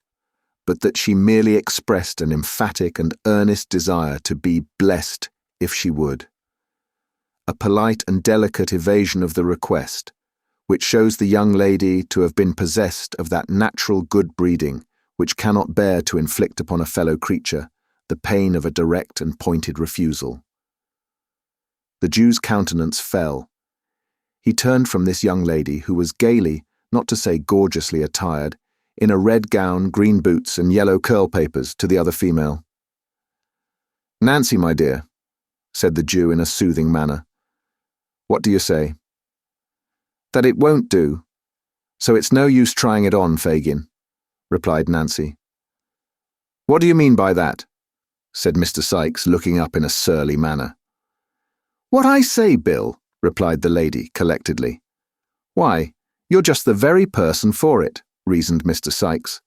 A: but that she merely expressed an emphatic and earnest desire to be blessed if she would. A polite and delicate evasion of the request, which shows the young lady to have been possessed of that natural good breeding which cannot bear to inflict upon a fellow creature the pain of a direct and pointed refusal. The Jew's countenance fell. He turned from this young lady, who was gaily, not to say gorgeously attired, in a red gown, green boots, and yellow curl papers, to the other female. "Nancy, my dear," said the Jew in a soothing manner, "what do you say?" "That it won't do, so it's no use trying it on, Fagin," replied Nancy. "What do you mean by that?" said Mr. Sikes, looking up in a surly manner. "What I say, Bill," replied the lady collectedly. "Why, you're just the very person for it," reasoned Mr. Sikes.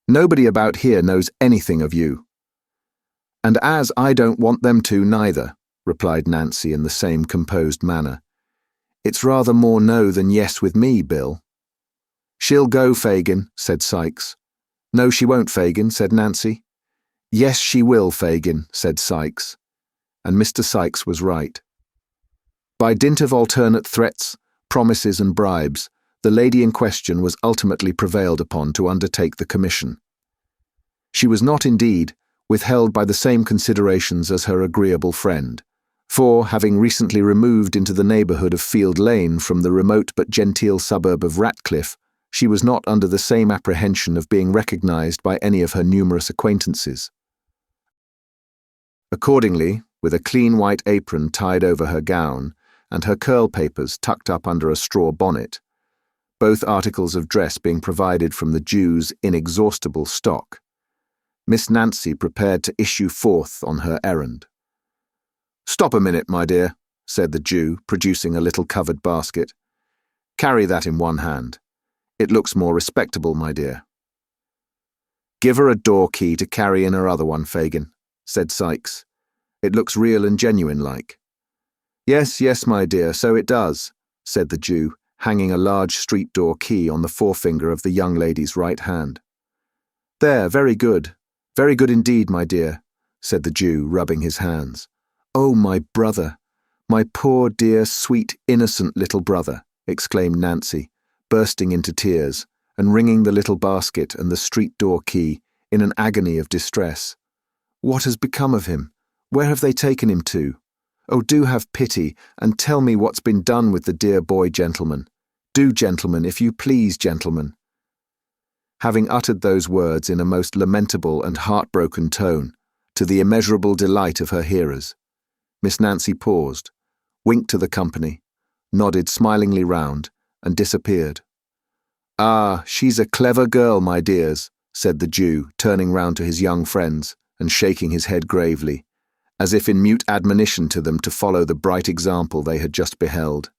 A: "Nobody about here knows anything of you." "And as I don't want them to neither," replied Nancy in the same composed manner. "It's rather more no than yes with me, Bill." "She'll go, Fagin," said Sikes. "No, she won't, Fagin," said Nancy. "Yes, she will, Fagin," said Sikes. And Mr. Sikes was right. By dint of alternate threats, promises, and bribes, the lady in question was ultimately prevailed upon to undertake the commission. She was not, indeed, withheld by the same considerations as her agreeable friend, for, having recently removed into the neighbourhood of Field Lane from the remote but genteel suburb of Ratcliffe, she was not under the same apprehension of being recognised by any of her numerous acquaintances. Accordingly, with a clean white apron tied over her gown, and her curl papers tucked up under a straw bonnet, both articles of dress being provided from the Jew's inexhaustible stock, Miss Nancy prepared to issue forth on her errand. "Stop a minute, my dear," said the Jew, producing a little covered basket. "Carry that in one hand. It looks more respectable, my dear." "Give her a door key to carry in her other one, Fagin," said Sikes. "It looks real and genuine like." "Yes, yes, my dear, so it does," said the Jew, hanging a large street door key on the forefinger of the young lady's right hand. "There, very good indeed, my dear," said the Jew, rubbing his hands. "Oh, my brother, my poor dear, sweet, innocent little brother," exclaimed Nancy, bursting into tears, and wringing the little basket and the street door key in an agony of distress. "What has become of him? Where have they taken him to? Oh, do have pity, and tell me what's been done with the dear boy, gentlemen. Do, gentlemen, if you please, gentlemen." Having uttered those words in a most lamentable and heartbroken tone, to the immeasurable delight of her hearers, Miss Nancy paused, winked to the company, nodded smilingly round, and disappeared. "Ah, she's a clever girl, my dears," said the Jew, turning round to his young friends and shaking his head gravely, as if in mute admonition to them to follow the bright example they had just beheld.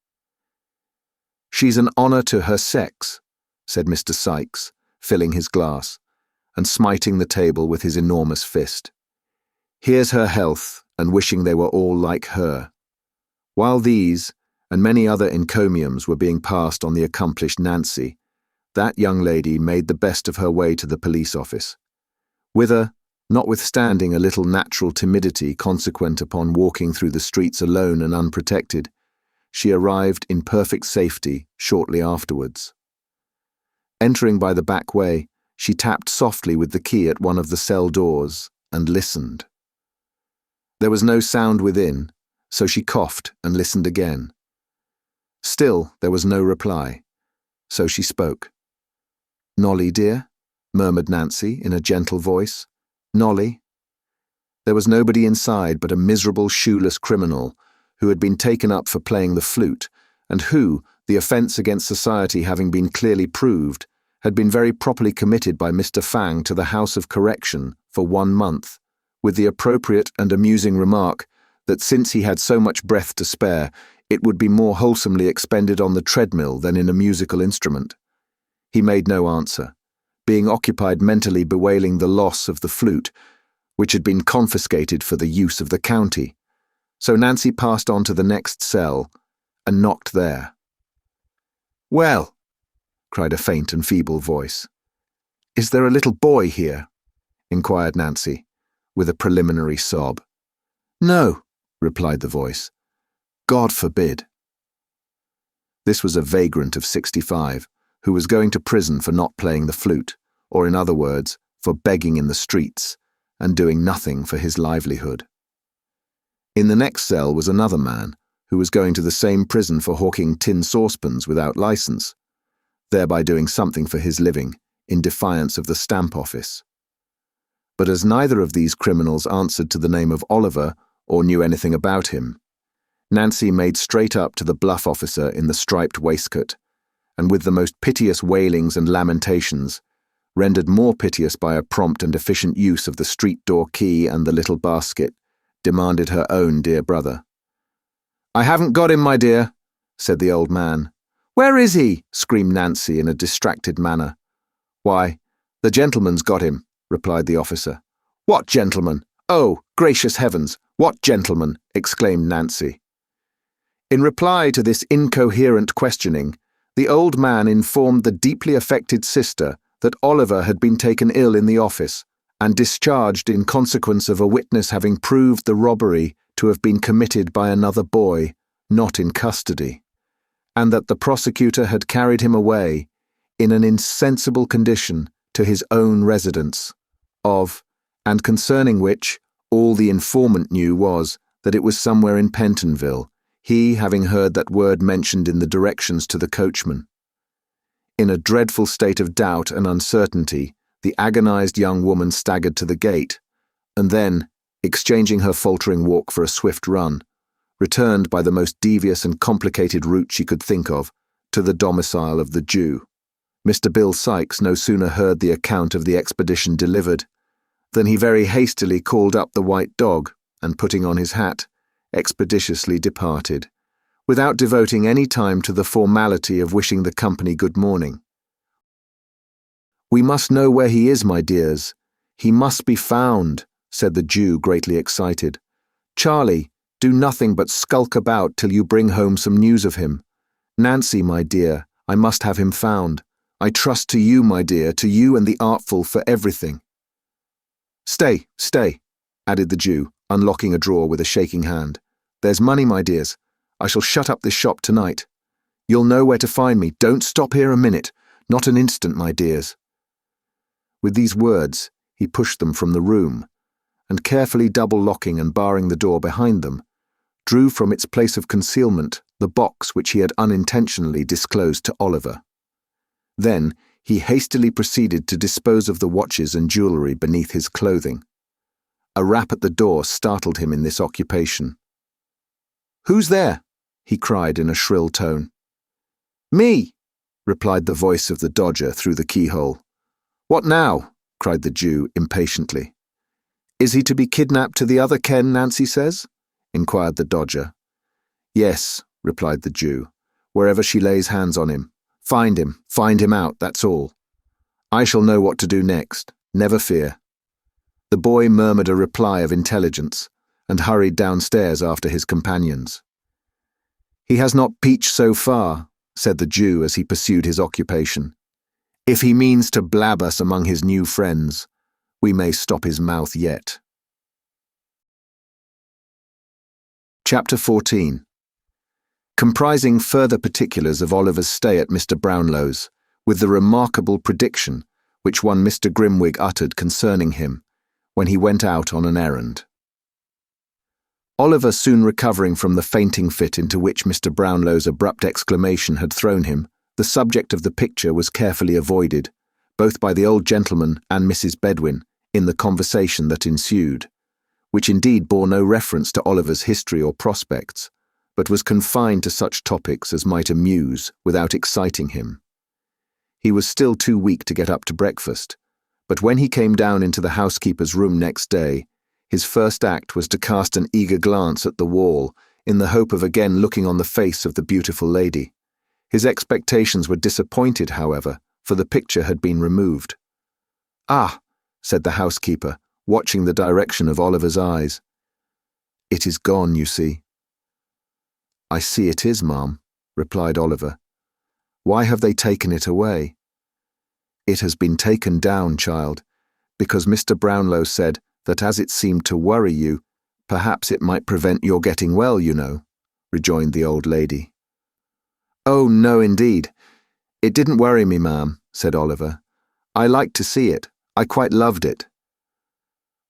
A: "She's an honour to her sex," said Mr. Sikes, filling his glass, and smiting the table with his enormous fist. "Here's her health, and wishing they were all like her. While these, and many other encomiums, were being passed on the accomplished Nancy, that young lady made the best of her way to the police office, whither, notwithstanding a little natural timidity consequent upon walking through the streets alone and unprotected, she arrived in perfect safety shortly afterwards. Entering by the back way, she tapped softly with the key at one of the cell doors and listened. There was no sound within, so she coughed and listened again. Still there was no reply, so she spoke. "Nolly, dear?" murmured Nancy in a gentle voice. "Nolly?" There was nobody inside but a miserable shoeless criminal who had been taken up for playing the flute, and who, the offence against society having been clearly proved, had been very properly committed by Mr. Fang to the House of Correction for 1 month, with the appropriate and amusing remark that since he had so much breath to spare, it would be more wholesomely expended on the treadmill than in a musical instrument. He made no answer, being occupied mentally bewailing the loss of the flute, which had been confiscated for the use of the county. So Nancy passed on to the next cell and knocked there. "Well," cried a faint and feeble voice. "Is there a little boy here?" inquired Nancy, with a preliminary sob. "No," replied the voice. "God forbid." This was a vagrant of 65, who was going to prison for not playing the flute, or in other words, for begging in the streets, and doing nothing for his livelihood. In the next cell was another man, who was going to the same prison for hawking tin saucepans without license, thereby doing something for his living, in defiance of the stamp office. But as neither of these criminals answered to the name of Oliver or knew anything about him, Nancy made straight up to the bluff officer in the striped waistcoat, and with the most piteous wailings and lamentations, rendered more piteous by a prompt and efficient use of the street door key and the little basket, demanded her own dear brother. "I haven't got him, my dear," said the old man. "Where is he?" screamed Nancy in a distracted manner. "Why, the gentleman's got him," replied the officer. "What gentleman? Oh, gracious heavens, what gentleman?" exclaimed Nancy. In reply to this incoherent questioning, the old man informed the deeply affected sister that Oliver had been taken ill in the office and discharged in consequence of a witness having proved the robbery to have been committed by another boy, not in custody, and that the prosecutor had carried him away, in an insensible condition, to his own residence, and concerning which, all the informant knew was that it was somewhere in Pentonville, he having heard that word mentioned in the directions to the coachman. In a dreadful state of doubt and uncertainty, the agonized young woman staggered to the gate, and then, exchanging her faltering walk for a swift run, returned by the most devious and complicated route she could think of, to the domicile of the Jew. Mr. Bill Sikes no sooner heard the account of the expedition delivered, than he very hastily called up the white dog, and putting on his hat, expeditiously departed, without devoting any time to the formality of wishing the company good morning. "We must know where he is, my dears. He must be found," said the Jew, greatly excited. "Charlie, do nothing but skulk about till you bring home some news of him. Nancy, my dear, I must have him found. I trust to you, my dear, to you and the artful for everything." Stay," added the Jew, unlocking a drawer with a shaking hand. "There's money, my dears. I shall shut up this shop tonight. You'll know where to find me. Don't stop here a minute. Not an instant, my dears." With these words, he pushed them from the room, and carefully double-locking and barring the door behind them, drew from its place of concealment the box which he had unintentionally disclosed to Oliver. Then he hastily proceeded to dispose of the watches and jewellery beneath his clothing. A rap at the door startled him in this occupation. "Who's there?" he cried in a shrill tone. "Me," replied the voice of the Dodger through the keyhole. "What now?" cried the Jew impatiently. "Is he to be kidnapped to the other Ken, Nancy says?" inquired the Dodger. "Yes," replied the Jew, "wherever she lays hands on him. Find him out, that's all. I shall know what to do next, never fear." The boy murmured a reply of intelligence, and hurried downstairs after his companions. "He has not peached so far," said the Jew as he pursued his occupation. "If he means to blab us among his new friends, we may stop his mouth yet." Chapter 14. Comprising further particulars of Oliver's stay at Mr. Brownlow's, with the remarkable prediction which one Mr. Grimwig uttered concerning him, when he went out on an errand. Oliver, soon recovering from the fainting fit into which Mr. Brownlow's abrupt exclamation had thrown him, the subject of the picture was carefully avoided, both by the old gentleman and Mrs. Bedwin, in the conversation that ensued, which indeed bore no reference to Oliver's history or prospects, but was confined to such topics as might amuse without exciting him. He was still too weak to get up to breakfast, but when he came down into the housekeeper's room next day, his first act was to cast an eager glance at the wall in the hope of again looking on the face of the beautiful lady. His expectations were disappointed, however, for the picture had been removed. "Ah," said the housekeeper, watching the direction of Oliver's eyes. "It is gone, you see." "I see it is, ma'am," replied Oliver. "Why have they taken it away?" "It has been taken down, child, because Mr. Brownlow said that as it seemed to worry you, perhaps it might prevent your getting well, you know," rejoined the old lady. "Oh, no, indeed. It didn't worry me, ma'am," said Oliver. "I liked to see it. I quite loved it."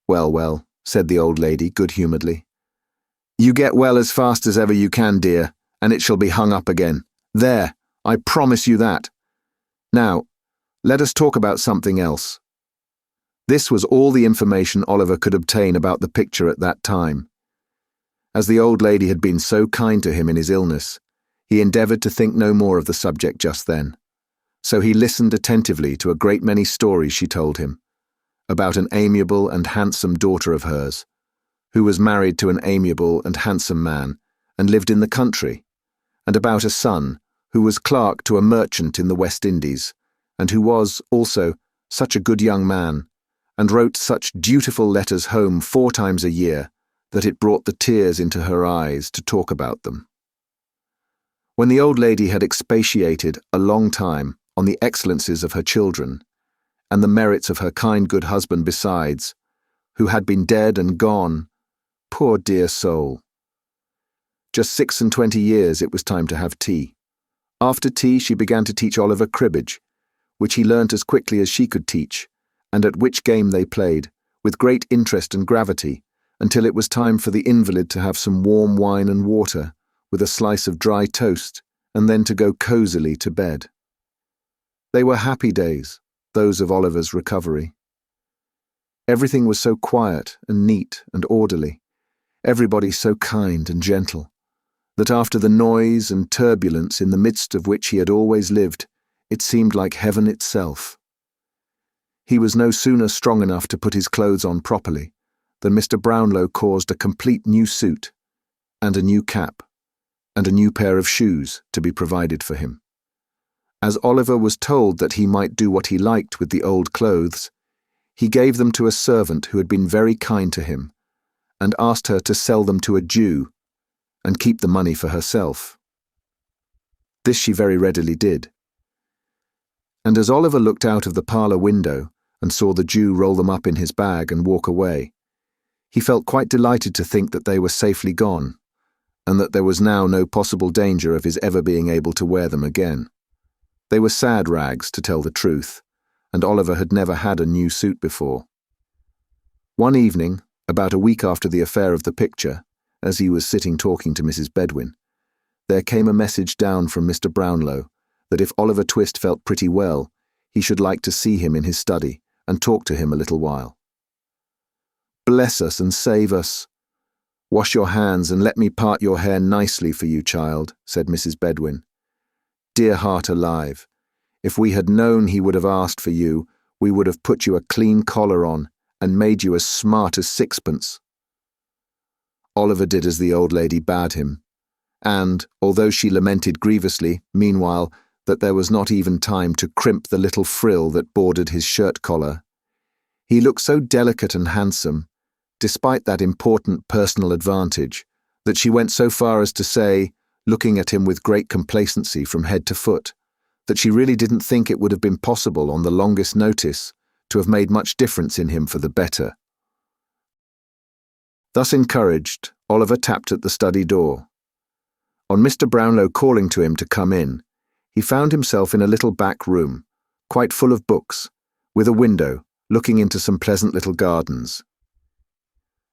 A: "Well, well," said the old lady good-humouredly. "You get well as fast as ever you can, dear, and it shall be hung up again. There, I promise you that. Now, let us talk about something else." This was all the information Oliver could obtain about the picture at that time. As the old lady had been so kind to him in his illness, he endeavoured to think no more of the subject just then. So he listened attentively to a great many stories she told him, about an amiable and handsome daughter of hers, who was married to an amiable and handsome man and lived in the country, and about a son who was clerk to a merchant in the West Indies, and who was, also, such a good young man, and wrote such dutiful letters home 4 times a year that it brought the tears into her eyes to talk about them. When the old lady had expatiated a long time on the excellencies of her children, and the merits of her kind good husband besides, who had been dead and gone, poor dear soul. Just 26 years it was time to have tea. After tea she began to teach Oliver cribbage, which he learnt as quickly as she could teach, and at which game they played, with great interest and gravity, until it was time for the invalid to have some warm wine and water, with a slice of dry toast, and then to go cosily to bed. They were happy days, those of Oliver's recovery. Everything was so quiet and neat and orderly, everybody so kind and gentle, that after the noise and turbulence in the midst of which he had always lived, it seemed like heaven itself. He was no sooner strong enough to put his clothes on properly than Mr. Brownlow caused a complete new suit, and a new cap, and a new pair of shoes to be provided for him. As Oliver was told that he might do what he liked with the old clothes, he gave them to a servant who had been very kind to him, and asked her to sell them to a Jew, and keep the money for herself. This she very readily did. And as Oliver looked out of the parlour window, and saw the Jew roll them up in his bag and walk away, he felt quite delighted to think that they were safely gone, and that there was now no possible danger of his ever being able to wear them again. They were sad rags, to tell the truth, and Oliver had never had a new suit before. One evening, about a week after the affair of the picture, as he was sitting talking to Mrs. Bedwin, there came a message down from Mr. Brownlow that if Oliver Twist felt pretty well, he should like to see him in his study and talk to him a little while. "Bless us and save us. Wash your hands and let me part your hair nicely for you, child," said Mrs. Bedwin. "Dear heart alive, if we had known he would have asked for you, we would have put you a clean collar on and made you as smart as sixpence." Oliver did as the old lady bade him, and, although she lamented grievously, meanwhile, that there was not even time to crimp the little frill that bordered his shirt collar, he looked so delicate and handsome despite that important personal advantage, that she went so far as to say, looking at him with great complacency from head to foot, that she really didn't think it would have been possible on the longest notice to have made much difference in him for the better. Thus encouraged, Oliver tapped at the study door. On Mr. Brownlow calling to him to come in, he found himself in a little back room, quite full of books, with a window looking into some pleasant little gardens.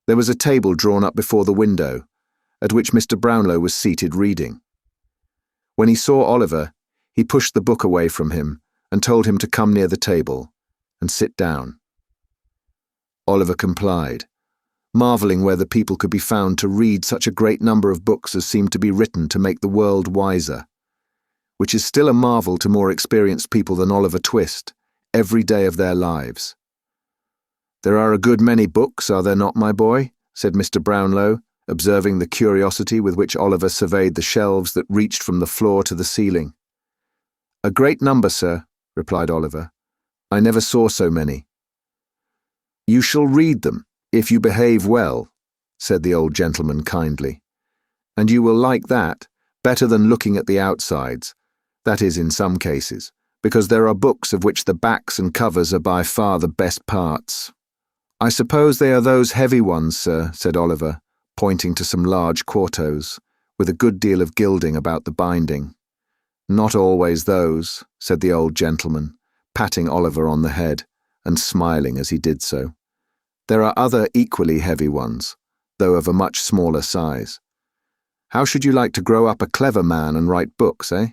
A: There was a table drawn up before the window, at which Mr. Brownlow was seated reading. When he saw Oliver, he pushed the book away from him and told him to come near the table and sit down. Oliver complied, marvelling whether people could be found to read such a great number of books as seemed to be written to make the world wiser, which is still a marvel to more experienced people than Oliver Twist, every day of their lives. "There are a good many books, are there not, my boy?" said Mr. Brownlow, observing the curiosity with which Oliver surveyed the shelves that reached from the floor to the ceiling. "A great number, sir," replied Oliver. "I never saw so many." "You shall read them, if you behave well," said the old gentleman kindly. "And you will like that better than looking at the outsides, that is, in some cases, because there are books of which the backs and covers are by far the best parts." "I suppose they are those heavy ones, sir," said Oliver, pointing to some large quartos, with a good deal of gilding about the binding. "Not always those," said the old gentleman, patting Oliver on the head, and smiling as he did so. "There are other equally heavy ones, though of a much smaller size. How should you like to grow up a clever man and write books, eh?"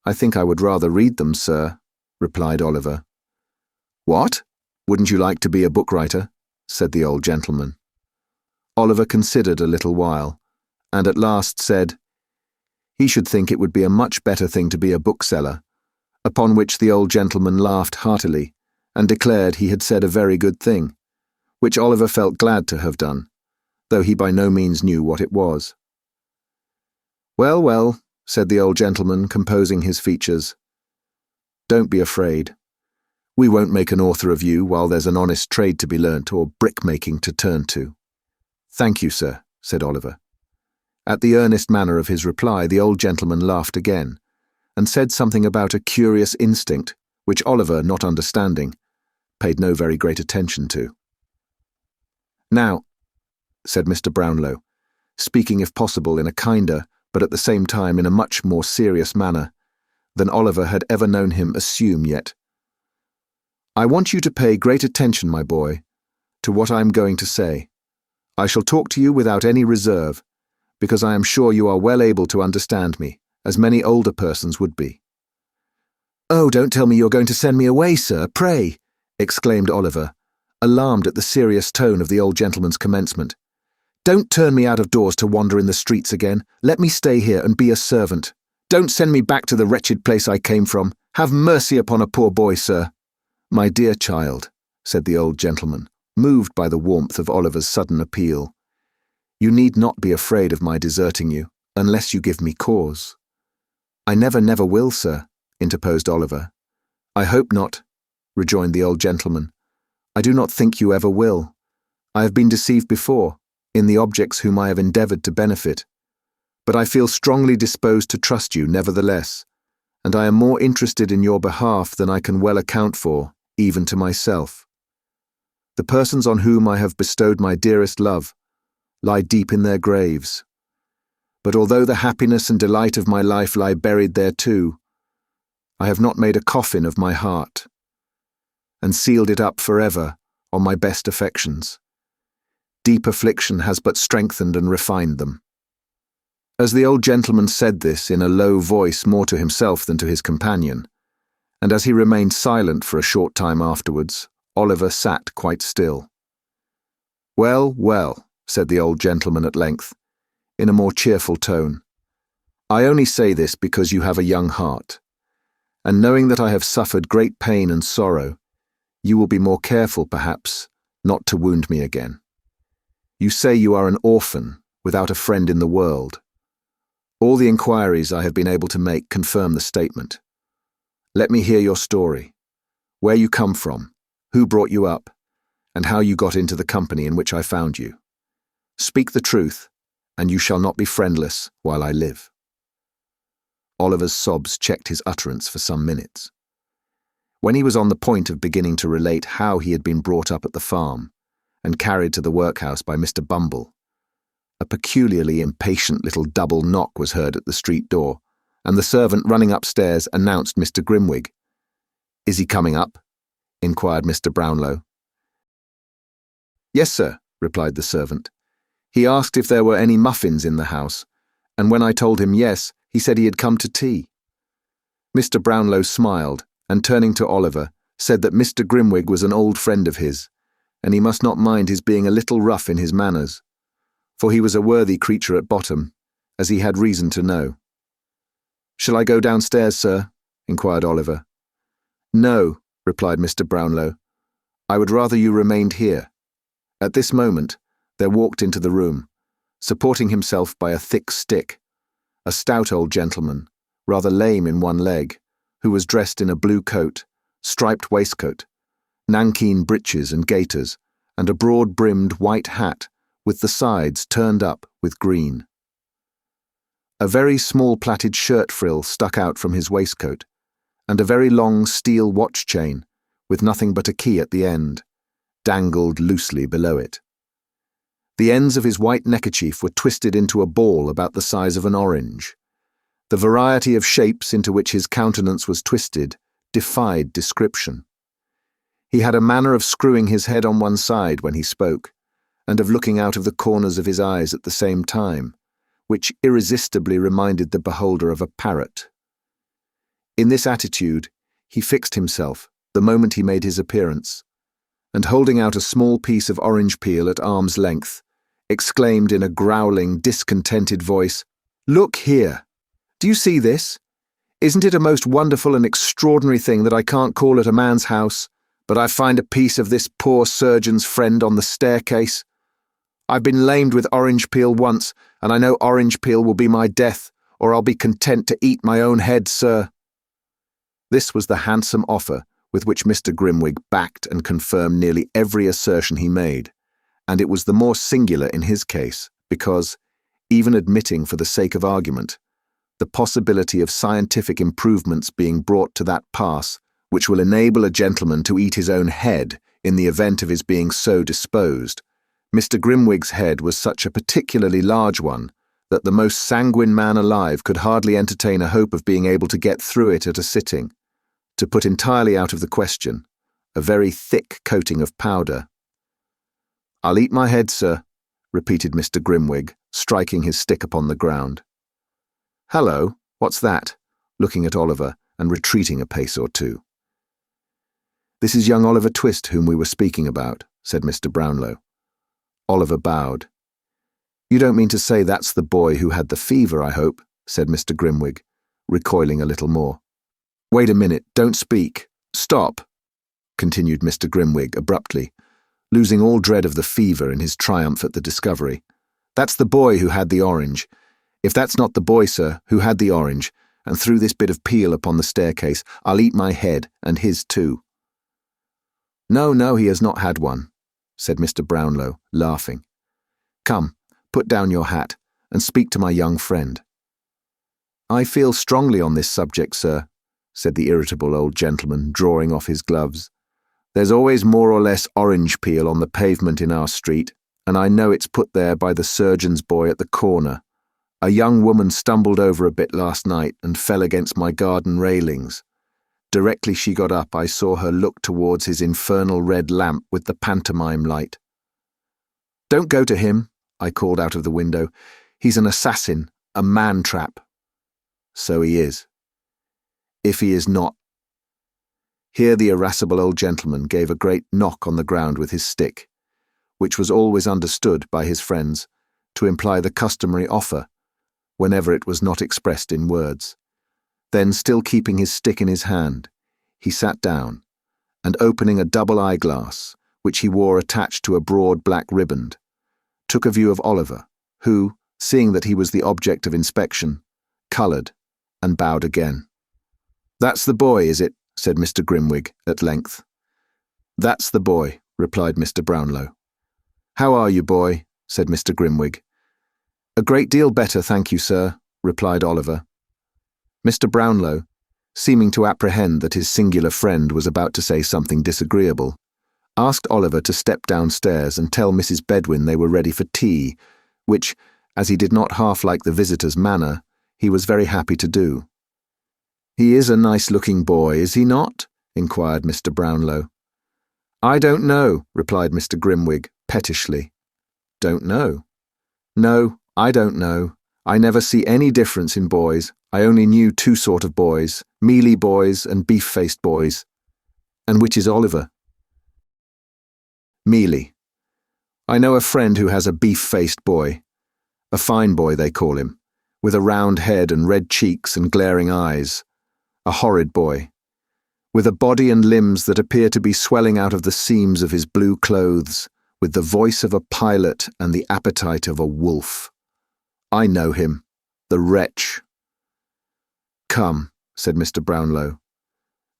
A: "I think I would rather read them, sir," replied Oliver. "What? Wouldn't you like to be a book writer?" said the old gentleman. Oliver considered a little while, and at last said, he should think it would be a much better thing to be a bookseller, upon which the old gentleman laughed heartily, and declared he had said a very good thing, which Oliver felt glad to have done, though he by no means knew what it was. "Well, well," said the old gentleman, composing his features. "Don't be afraid. We won't make an author of you while there's an honest trade to be learnt or brick-making to turn to." "Thank you, sir," said Oliver. At the earnest manner of his reply, the old gentleman laughed again, and said something about a curious instinct, which Oliver, not understanding, paid no very great attention to. "Now," said Mr. Brownlow, speaking if possible in a kinder, but at the same time in a much more serious manner than Oliver had ever known him assume yet, "I want you to pay great attention, my boy, to what I am going to say. I shall talk to you without any reserve, because I am sure you are well able to understand me, as many older persons would be." "Oh, don't tell me you're going to send me away, sir, pray," exclaimed Oliver, alarmed at the serious tone of the old gentleman's commencement. "Don't turn me out of doors to wander in the streets again. Let me stay here and be a servant. Don't send me back to the wretched place I came from. Have mercy upon a poor boy, sir." "My dear child," said the old gentleman, moved by the warmth of Oliver's sudden appeal, "you need not be afraid of my deserting you, unless you give me cause." "I never will, sir," interposed Oliver. "I hope not," rejoined the old gentleman. "I do not think you ever will. I have been deceived before, in the objects whom I have endeavoured to benefit, but I feel strongly disposed to trust you nevertheless, and I am more interested in your behalf than I can well account for, even to myself. The persons on whom I have bestowed my dearest love lie deep in their graves, but although the happiness and delight of my life lie buried there too, I have not made a coffin of my heart, and sealed it up forever on my best affections. Deep affliction has but strengthened and refined them." As the old gentleman said this in a low voice more to himself than to his companion, and as he remained silent for a short time afterwards, Oliver sat quite still. "Well, well," said the old gentleman at length, in a more cheerful tone, "I only say this because you have a young heart, and knowing that I have suffered great pain and sorrow, you will be more careful, perhaps, not to wound me again. You say you are an orphan, without a friend in the world. All the inquiries I have been able to make confirm the statement. Let me hear your story, where you come from, who brought you up, and how you got into the company in which I found you. Speak the truth, and you shall not be friendless while I live." Oliver's sobs checked his utterance for some minutes. When he was on the point of beginning to relate how he had been brought up at the farm and carried to the workhouse by Mr. Bumble, a peculiarly impatient little double knock was heard at the street door, and the servant running upstairs announced Mr. Grimwig. "Is he coming up?" inquired Mr. Brownlow. "Yes, sir," replied the servant. "He asked if there were any muffins in the house, and when I told him yes, he said he had come to tea." Mr. Brownlow smiled, and turning to Oliver, said that Mr. Grimwig was an old friend of his, and he must not mind his being a little rough in his manners, for he was a worthy creature at bottom, as he had reason to know. "Shall I go downstairs, sir?" inquired Oliver. "No," replied Mr. Brownlow. "I would rather you remained here." At this moment, there walked into the room, supporting himself by a thick stick, a stout old gentleman, rather lame in one leg, who was dressed in a blue coat, striped waistcoat, nankeen breeches and gaiters, and a broad-brimmed white hat with the sides turned up with green. A very small plaited shirt frill stuck out from his waistcoat, and a very long steel watch chain, with nothing but a key at the end, dangled loosely below it. The ends of his white neckerchief were twisted into a ball about the size of an orange. The variety of shapes into which his countenance was twisted defied description. He had a manner of screwing his head on one side when he spoke, and of looking out of the corners of his eyes at the same time, which irresistibly reminded the beholder of a parrot. In this attitude, he fixed himself the moment he made his appearance, and holding out a small piece of orange peel at arm's length, exclaimed in a growling, discontented voice, "Look here! Do you see this? Isn't it a most wonderful and extraordinary thing that I can't call at a man's house, but I find a piece of this poor surgeon's friend on the staircase? I've been lamed with orange peel once, and I know orange peel will be my death, or I'll be content to eat my own head, sir." This was the handsome offer with which Mr. Grimwig backed and confirmed nearly every assertion he made, and it was the more singular in his case because, even admitting for the sake of argument, the possibility of scientific improvements being brought to that pass which will enable a gentleman to eat his own head in the event of his being so disposed, Mr. Grimwig's head was such a particularly large one that the most sanguine man alive could hardly entertain a hope of being able to get through it at a sitting. To put entirely out of the question, a very thick coating of powder. "I'll eat my head, sir," repeated Mr. Grimwig, striking his stick upon the ground. "Hello, what's that?" looking at Oliver and retreating a pace or two. "This is young Oliver Twist whom we were speaking about," said Mr. Brownlow. Oliver bowed. "You don't mean to say that's the boy who had the fever, I hope," said Mr. Grimwig, recoiling a little more. "Wait a minute, don't speak. Stop," continued Mr. Grimwig abruptly, losing all dread of the fever in his triumph at the discovery. "That's the boy who had the orange. If that's not the boy, sir, who had the orange, and threw this bit of peel upon the staircase, I'll eat my head, and his too." No, he has not had one," said Mr. Brownlow, laughing. "Come, put down your hat, and speak to my young friend." "I feel strongly on this subject, sir," said the irritable old gentleman, drawing off his gloves. "There's always more or less orange peel on the pavement in our street, and I know it's put there by the surgeon's boy at the corner. A young woman stumbled over a bit last night and fell against my garden railings. Directly she got up, I saw her look towards his infernal red lamp with the pantomime light. 'Don't go to him,' I called out of the window. 'He's an assassin, a man-trap.' So he is. If he is not—" Here the irascible old gentleman gave a great knock on the ground with his stick, which was always understood by his friends to imply the customary offer, whenever it was not expressed in words. Then, still keeping his stick in his hand, he sat down, and opening a double eyeglass, which he wore attached to a broad black riband, took a view of Oliver, who, seeing that he was the object of inspection, coloured and bowed again. "That's the boy, is it?" said Mr. Grimwig at length. "That's the boy," replied Mr. Brownlow. "How are you, boy?" said Mr. Grimwig. "A great deal better, thank you, sir," replied Oliver. Mr. Brownlow, seeming to apprehend that his singular friend was about to say something disagreeable, asked Oliver to step downstairs and tell Mrs. Bedwin they were ready for tea, which, as he did not half like the visitor's manner, he was very happy to do. "He is a nice-looking boy, is he not?" inquired Mr. Brownlow. "I don't know," replied Mr. Grimwig, pettishly. "Don't know?" "No, I don't know. I never see any difference in boys. I only knew two sort of boys, mealy boys and beef-faced boys." "And which is Oliver?" "Mealy. I know a friend who has a beef-faced boy. A fine boy, they call him, with a round head and red cheeks and glaring eyes. A horrid boy, with a body and limbs that appear to be swelling out of the seams of his blue clothes, with the voice of a pilot and the appetite of a wolf. I know him, the wretch." "Come," said Mr. Brownlow,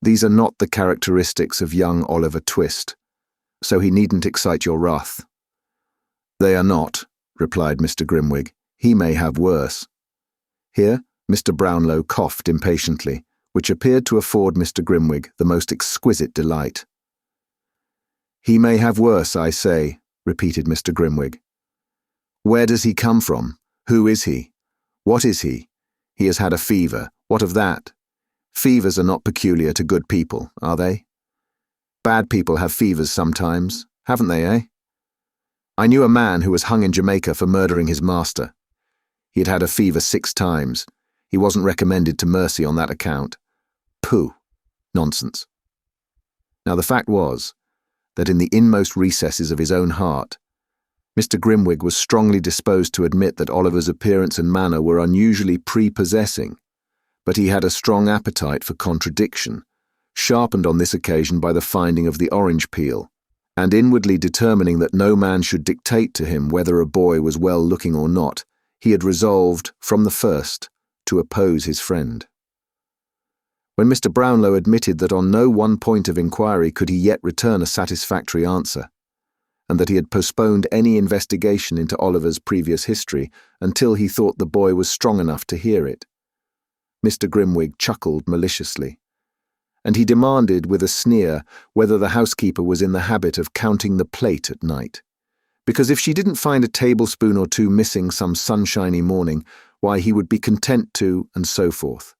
A: "these are not the characteristics of young Oliver Twist, so he needn't excite your wrath." "They are not," replied Mr. Grimwig. "He may have worse." Here Mr. Brownlow coughed impatiently, which appeared to afford Mr. Grimwig the most exquisite delight. "He may have worse, I say," repeated Mr. Grimwig. "Where does he come from? Who is he? What is he? He has had a fever. What of that? Fevers are not peculiar to good people, are they? Bad people have fevers sometimes, haven't they, eh? I knew a man who was hung in Jamaica for murdering his master. He had had a fever 6 times. He wasn't recommended to mercy on that account. Pooh! Nonsense." Now the fact was that in the inmost recesses of his own heart, Mr. Grimwig was strongly disposed to admit that Oliver's appearance and manner were unusually prepossessing, but he had a strong appetite for contradiction, sharpened on this occasion by the finding of the orange peel, and inwardly determining that no man should dictate to him whether a boy was well-looking or not, he had resolved, from the first, to oppose his friend. When Mr. Brownlow admitted that on no one point of inquiry could he yet return a satisfactory answer, and that he had postponed any investigation into Oliver's previous history until he thought the boy was strong enough to hear it, Mr. Grimwig chuckled maliciously, and he demanded with a sneer whether the housekeeper was in the habit of counting the plate at night, because if she didn't find a tablespoon or two missing some sunshiny morning, why he would be content to, and so forth.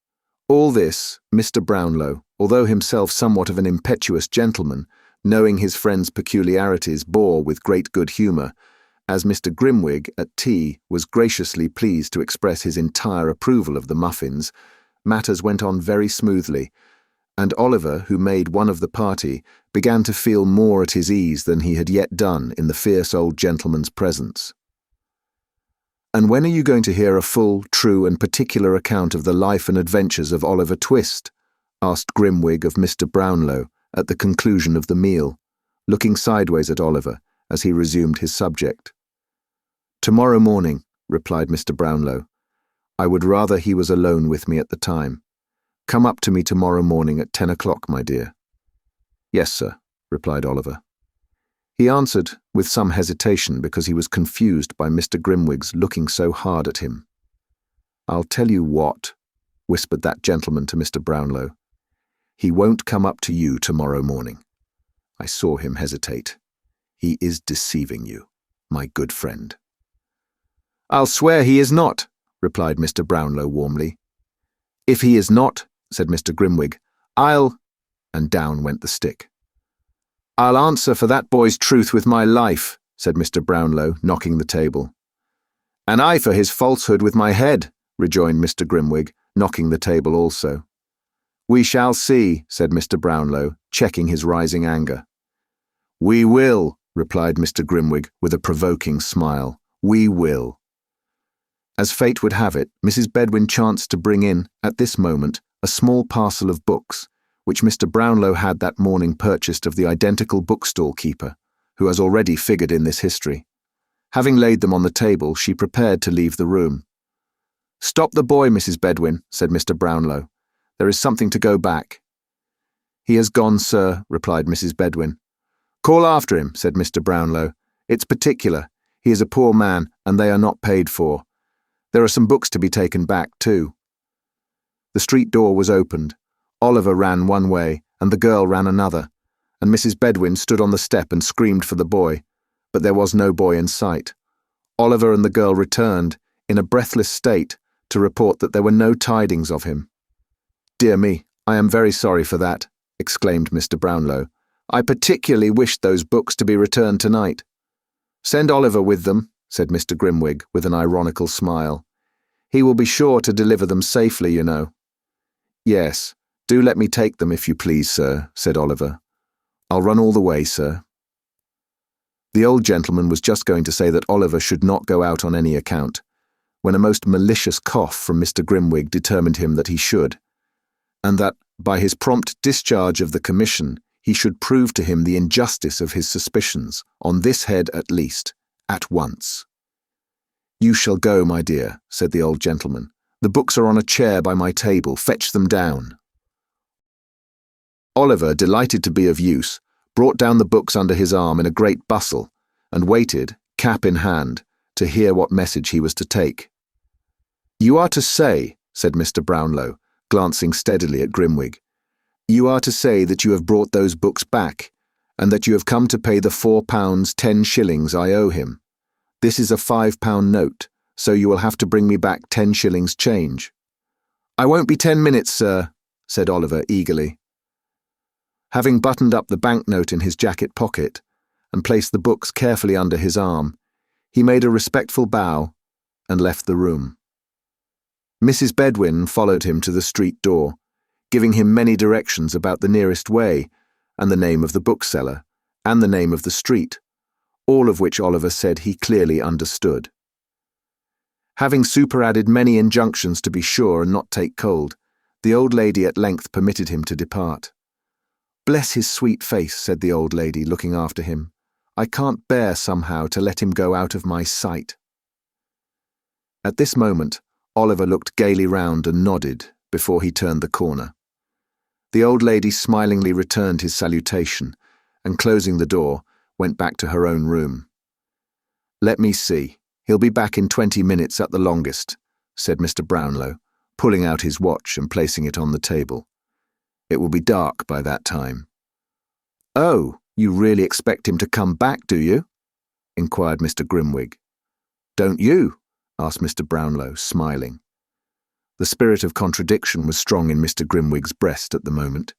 A: All this, Mr. Brownlow, although himself somewhat of an impetuous gentleman, knowing his friend's peculiarities, bore with great good humour, as Mr. Grimwig, at tea, was graciously pleased to express his entire approval of the muffins. Matters went on very smoothly, and Oliver, who made one of the party, began to feel more at his ease than he had yet done in the fierce old gentleman's presence. "And when are you going to hear a full, true, and particular account of the life and adventures of Oliver Twist?" asked Grimwig of Mr. Brownlow at the conclusion of the meal, looking sideways at Oliver as he resumed his subject. "Tomorrow morning," replied Mr. Brownlow. "I would rather he was alone with me at the time. Come up to me tomorrow morning at 10 o'clock, my dear." "Yes, sir," replied Oliver. He answered with some hesitation because he was confused by Mr. Grimwig's looking so hard at him. "I'll tell you what," whispered that gentleman to Mr. Brownlow. "He won't come up to you tomorrow morning. I saw him hesitate. He is deceiving you, my good friend." "I'll swear he is not," replied Mr. Brownlow warmly. "If he is not," said Mr. Grimwig, "I'll—" and down went the stick. "I'll answer for that boy's truth with my life," said Mr. Brownlow, knocking the table. "And I for his falsehood with my head," rejoined Mr. Grimwig, knocking the table also. "We shall see," said Mr. Brownlow, checking his rising anger. "We will," replied Mr. Grimwig with a provoking smile. "We will." As fate would have it, Mrs. Bedwin chanced to bring in, at this moment, a small parcel of books, which Mr. Brownlow had that morning purchased of the identical bookstall keeper, who has already figured in this history. Having laid them on the table, she prepared to leave the room. "Stop the boy, Mrs. Bedwin," said Mr. Brownlow. "There is something to go back." "He has gone, sir," replied Mrs. Bedwin. Call after him, said Mr. Brownlow. It's particular. He is a poor man, and they are not paid for. There are some books to be taken back, too. The street door was opened. Oliver ran one way, and the girl ran another, and Mrs. Bedwin stood on the step and screamed for the boy, but there was no boy in sight. Oliver and the girl returned, in a breathless state, to report that there were no tidings of him. Dear me, I am very sorry for that, exclaimed Mr. Brownlow. I particularly wished those books to be returned tonight. Send Oliver with them, said Mr. Grimwig, with an ironical smile. He will be sure to deliver them safely, you know. Yes, do let me take them, if you please, sir, said Oliver. I'll run all the way, sir. The old gentleman was just going to say that Oliver should not go out on any account, when a most malicious cough from Mr. Grimwig determined him that he should, and that, by his prompt discharge of the commission, he should prove to him the injustice of his suspicions, on this head at least, at once. You shall go, my dear, said the old gentleman. The books are on a chair by my table. Fetch them down. Oliver, delighted to be of use, brought down the books under his arm in a great bustle, and waited, cap in hand, to hear what message he was to take. You are to say, said Mr. Brownlow, glancing steadily at Grimwig, you are to say that you have brought those books back, and that you have come to pay the £4 10 I owe him. This is a £5 note, so you will have to bring me back 10 shillings change. I won't be 10 minutes, sir, said Oliver eagerly. Having buttoned up the banknote in his jacket pocket, and placed the books carefully under his arm, he made a respectful bow and left the room. Mrs. Bedwin followed him to the street door, giving him many directions about the nearest way, and the name of the bookseller, and the name of the street, all of which Oliver said he clearly understood. Having superadded many injunctions to be sure and not take cold, the old lady at length permitted him to depart. Bless his sweet face, said the old lady, looking after him. I can't bear somehow to let him go out of my sight. At this moment, Oliver looked gaily round and nodded before he turned the corner. The old lady smilingly returned his salutation, and closing the door, went back to her own room. Let me see, he'll be back in 20 minutes at the longest, said Mr. Brownlow, pulling out his watch and placing it on the table. It will be dark by that time. Oh, you really expect him to come back, do you? Inquired Mr. Grimwig. Don't you? Asked Mr. Brownlow, smiling. The spirit of contradiction was strong in Mr. Grimwig's breast at the moment,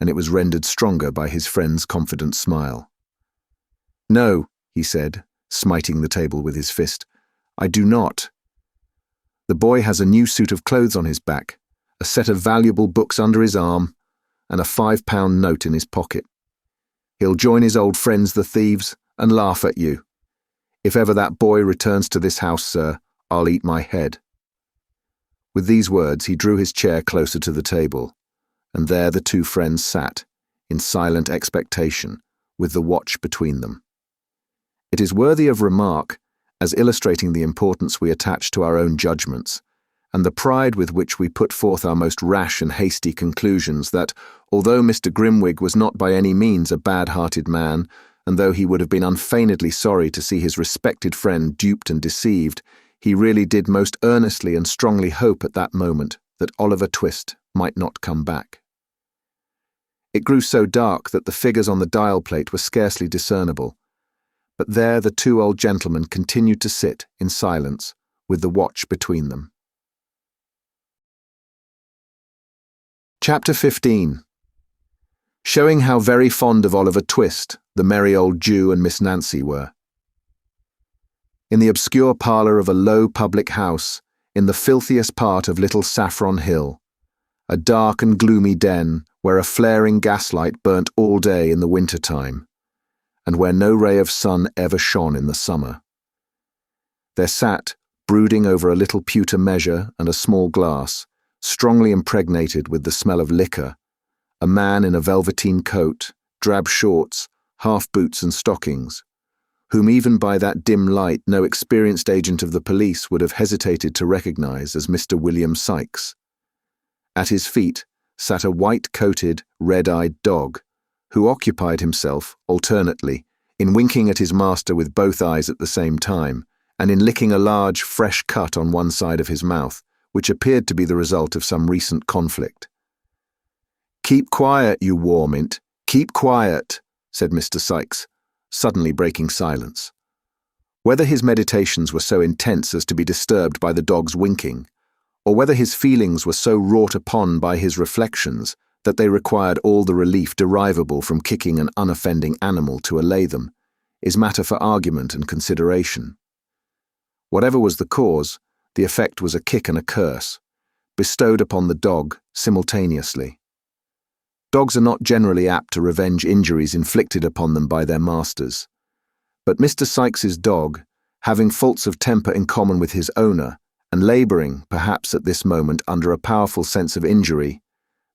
A: and it was rendered stronger by his friend's confident smile. No, he said, smiting the table with his fist, I do not. The boy has a new suit of clothes on his back, a set of valuable books under his arm, and a £5 note in his pocket. He'll join his old friends the thieves and laugh at you. If ever that boy returns to this house, sir, I'll eat my head. With these words he drew his chair closer to the table, and there the two friends sat, in silent expectation, with the watch between them. It is worthy of remark, as illustrating the importance we attach to our own judgments, and the pride with which we put forth our most rash and hasty conclusions, that, although Mr. Grimwig was not by any means a bad-hearted man, and though he would have been unfeignedly sorry to see his respected friend duped and deceived, he really did most earnestly and strongly hope at that moment that Oliver Twist might not come back. It grew so dark that the figures on the dial plate were scarcely discernible, but there the two old gentlemen continued to sit in silence, with the watch between them. Chapter 15. Showing how very fond of Oliver Twist the merry old Jew and Miss Nancy were. In the obscure parlour of a low public house, in the filthiest part of Little Saffron Hill, a dark and gloomy den where a flaring gaslight burnt all day in the winter time, and where no ray of sun ever shone in the summer. There sat, brooding over a little pewter measure and a small glass, strongly impregnated with the smell of liquor, a man in a velveteen coat, drab shorts, half boots and stockings, whom even by that dim light no experienced agent of the police would have hesitated to recognize as Mr. William Sikes. At his feet sat a white-coated, red-eyed dog, who occupied himself, alternately, in winking at his master with both eyes at the same time, and in licking a large, fresh cut on one side of his mouth, which appeared to be the result of some recent conflict. "Keep quiet, you warmint, keep quiet," said Mr. Sikes, suddenly breaking silence. Whether his meditations were so intense as to be disturbed by the dog's winking, or whether his feelings were so wrought upon by his reflections that they required all the relief derivable from kicking an unoffending animal to allay them, is matter for argument and consideration. Whatever was the cause, the effect was a kick and a curse, bestowed upon the dog simultaneously. Dogs are not generally apt to revenge injuries inflicted upon them by their masters, but Mr. Sikes's dog, having faults of temper in common with his owner, and labouring, perhaps at this moment, under a powerful sense of injury,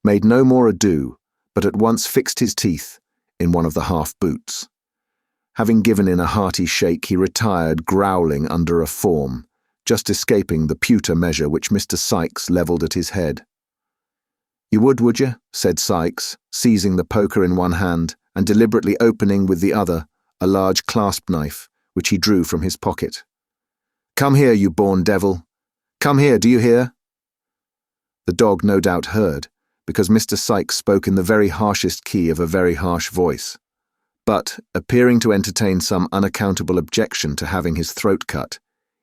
A: made no more ado, but at once fixed his teeth in one of the half-boots. Having given in a hearty shake, he retired growling under a form, just escaping the pewter measure which Mr. Sikes levelled at his head. "You would you?" said Sikes, seizing the poker in one hand and deliberately opening with the other a large clasp knife, which he drew from his pocket. "Come here, you born devil. Come here, do you hear?" The dog no doubt heard, because Mr. Sikes spoke in the very harshest key of a very harsh voice, but, appearing to entertain some unaccountable objection to having his throat cut,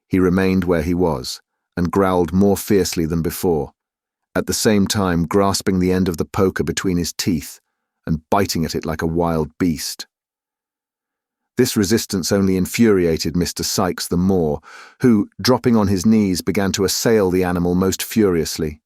A: he remained where he was, and growled more fiercely than before, at the same time grasping the end of the poker between his teeth and biting at it like a wild beast. This resistance only infuriated Mr. Sikes the more, who, dropping on his knees, began to assail the animal most furiously.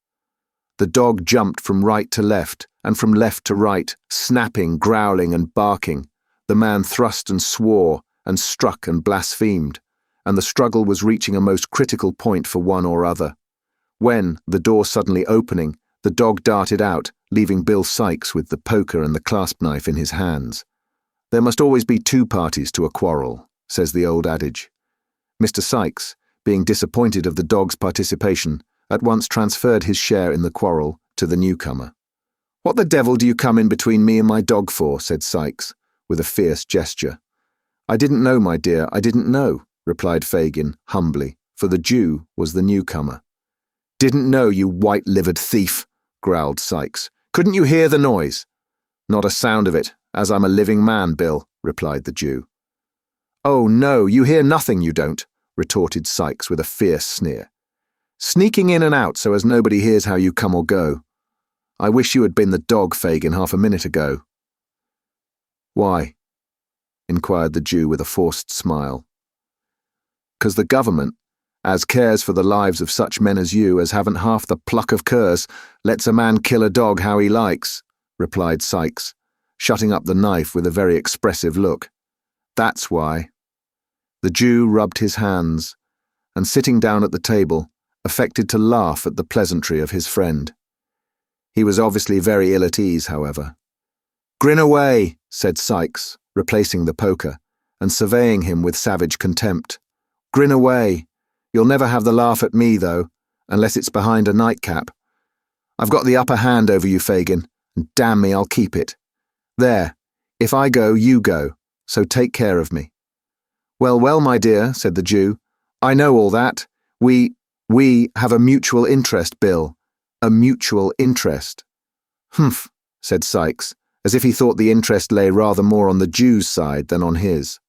A: The dog jumped from right to left, and from left to right, snapping, growling, and barking. The man thrust and swore, and struck and blasphemed, and the struggle was reaching a most critical point for one or other, when, the door suddenly opening, the dog darted out, leaving Bill Sikes with the poker and the clasp knife in his hands. There must always be two parties to a quarrel, says the old adage. Mr. Sikes, being disappointed of the dog's participation, at once transferred his share in the quarrel to the newcomer. "What the devil do you come in between me and my dog for?" said Sikes, with a fierce gesture. "I didn't know, my dear, I didn't know," replied Fagin, humbly, for the Jew was the newcomer. "Didn't know, you white-livered thief," growled Sikes. "Couldn't you hear the noise?" "Not a sound of it, as I'm a living man, Bill," replied the Jew. "Oh, no, you hear nothing, you don't," retorted Sikes with a fierce sneer. "Sneaking in and out so as nobody hears how you come or go. I wish you had been the dog, Fagin, half a minute ago." "Why?" inquired the Jew with a forced smile. "'Cause the government, as cares for the lives of such men as you as haven't half the pluck of curs, lets a man kill a dog how he likes," replied Sikes, shutting up the knife with a very expressive look. "That's why." The Jew rubbed his hands, and sitting down at the table, affected to laugh at the pleasantry of his friend. He was obviously very ill at ease, however. "Grin away," said Sikes, replacing the poker, and surveying him with savage contempt. "Grin away. You'll never have the laugh at me, though, unless it's behind a nightcap. I've got the upper hand over you, Fagin, and damn me, I'll keep it. There, if I go, you go, so take care of me." "Well, well, my dear," said the Jew, "I know all that. We have a mutual interest, Bill. A mutual interest." "Humph," said Sikes, as if he thought the interest lay rather more on the Jew's side than on his.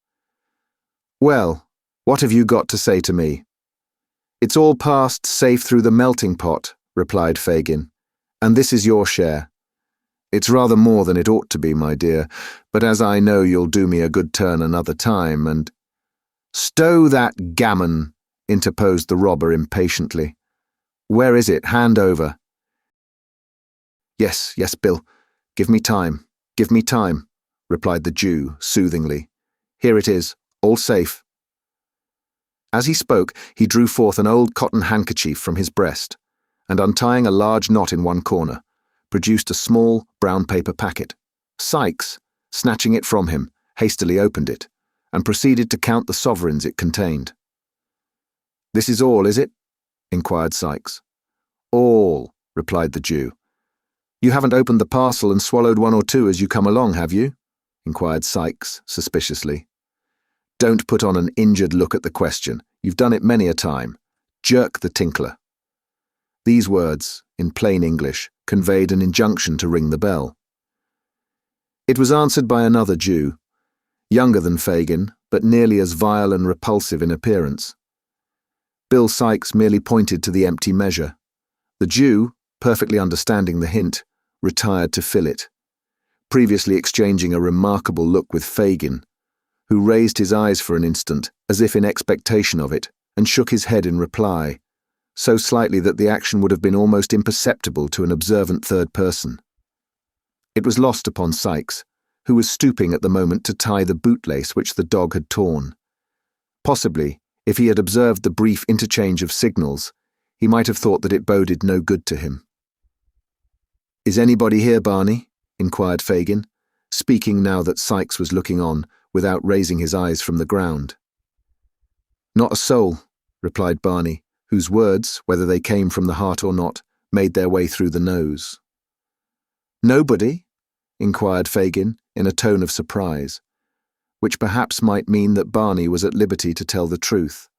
A: "Well, what have you got to say to me?" "It's all passed safe through the melting pot," replied Fagin, "and this is your share. It's rather more than it ought to be, my dear, but as I know you'll do me a good turn another time, and—" "Stow that gammon," interposed the robber impatiently. "Where is it? Hand over." Yes, Bill. Give me time, replied the Jew soothingly. "Here it is, all safe." As he spoke, he drew forth an old cotton handkerchief from his breast, and untying a large knot in one corner, produced a small brown paper packet. Sikes, snatching it from him, hastily opened it, and proceeded to count the sovereigns it contained. "This is all, is it?" inquired Sikes. "All," replied the Jew. You haven't opened the parcel and swallowed one or two as you come along, have you? Inquired Sikes, suspiciously. Don't put on an injured look at the question. You've done it many a time. Jerk the tinkler. These words, in plain English, conveyed an injunction to ring the bell. It was answered by another Jew, younger than Fagin, but nearly as vile and repulsive in appearance. Bill Sikes merely pointed to the empty measure. The Jew, perfectly understanding the hint, retired to fill it, previously exchanging a remarkable look with Fagin, who raised his eyes for an instant, as if in expectation of it, and shook his head in reply, so slightly that the action would have been almost imperceptible to an observant third person. It was lost upon Sikes, who was stooping at the moment to tie the bootlace which the dog had torn. Possibly, if he had observed the brief interchange of signals, he might have thought that it boded no good to him. "Is anybody here, Barney?" inquired Fagin, speaking now that Sikes was looking on, without raising his eyes from the ground. "Not a soul," replied Barney, whose words, whether they came from the heart or not, made their way through the nose. "Nobody?" inquired Fagin, in a tone of surprise, which perhaps might mean that Barney was at liberty to tell the truth.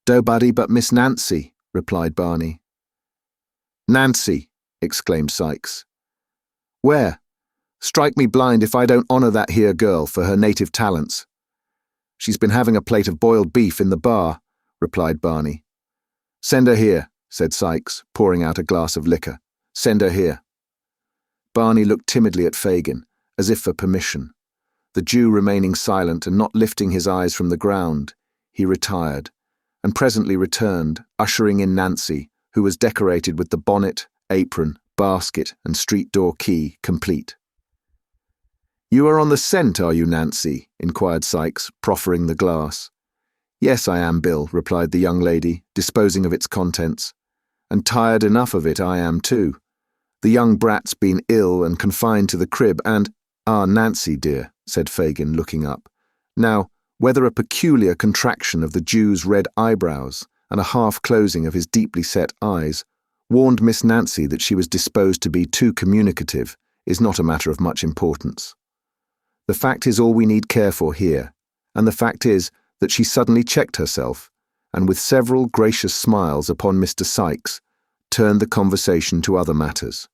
A: "Nobody but Miss Nancy," replied Barney. "Nancy!" exclaimed Sikes. "Where? Strike me blind if I don't honour that here girl for her native talents." "She's been having a plate of boiled beef in the bar," replied Barney. "Send her here," said Sikes, pouring out a glass of liquor. "Send her here." Barney looked timidly at Fagin, as if for permission. The Jew remaining silent and not lifting his eyes from the ground, he retired, and presently returned, ushering in Nancy, who was decorated with the bonnet, apron, basket, and street door key complete. "You are on the scent, are you, Nancy?" inquired Sikes, proffering the glass. "Yes, I am, Bill," replied the young lady, disposing of its contents. "And tired enough of it I am too. The young brat's been ill and confined to the crib, and—" "Ah, Nancy, dear," said Fagin, looking up. Now, whether a peculiar contraction of the Jew's red eyebrows and a half-closing of his deeply set eyes warned Miss Nancy that she was disposed to be too communicative is not a matter of much importance. The fact is all we need care for here, and the fact is that she suddenly checked herself, and with several gracious smiles upon Mr. Sikes, turned the conversation to other matters.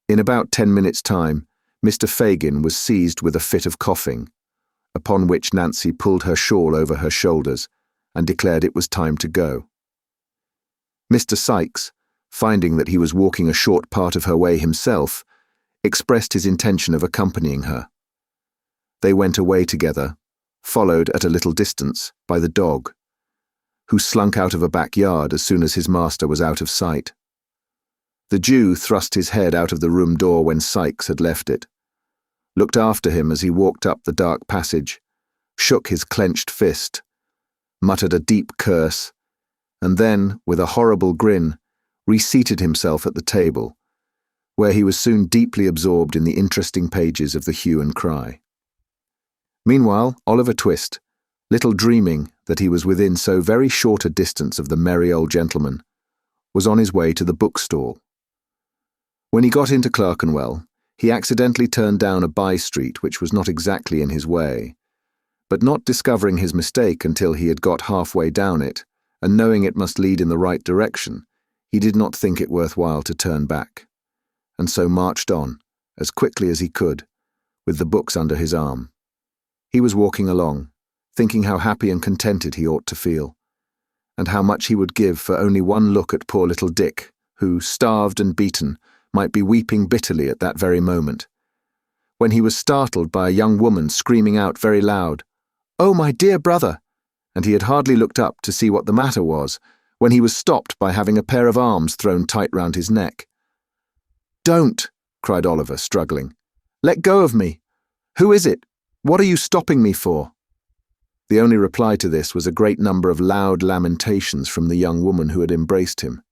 A: In about 10 minutes' time, Mr. Fagin was seized with a fit of coughing, upon which Nancy pulled her shawl over her shoulders and declared it was time to go. Mr. Sikes, finding that he was walking a short part of her way himself, expressed his intention of accompanying her. They went away together, followed at a little distance by the dog, who slunk out of a backyard as soon as his master was out of sight. The Jew thrust his head out of the room door when Sikes had left it, looked after him as he walked up the dark passage, shook his clenched fist, muttered a deep curse, and then, with a horrible grin, reseated himself at the table, where he was soon deeply absorbed in the interesting pages of the hue and cry. Meanwhile, Oliver Twist, little dreaming that he was within so very short a distance of the merry old gentleman, was on his way to the bookstall. When he got into Clerkenwell, he accidentally turned down a by-street which was not exactly in his way, but not discovering his mistake until he had got halfway down it, and knowing it must lead in the right direction, he did not think it worthwhile to turn back, and so marched on, as quickly as he could, with the books under his arm. He was walking along, thinking how happy and contented he ought to feel, and how much he would give for only one look at poor little Dick, who, starved and beaten, might be weeping bitterly at that very moment, when he was startled by a young woman screaming out very loud, "Oh, my dear brother!" and he had hardly looked up to see what the matter was, when he was stopped by having a pair of arms thrown tight round his neck. "Don't!" cried Oliver, struggling. "Let go of me! Who is it? What are you stopping me for?" The only reply to this was a great number of loud lamentations from the young woman who had embraced him,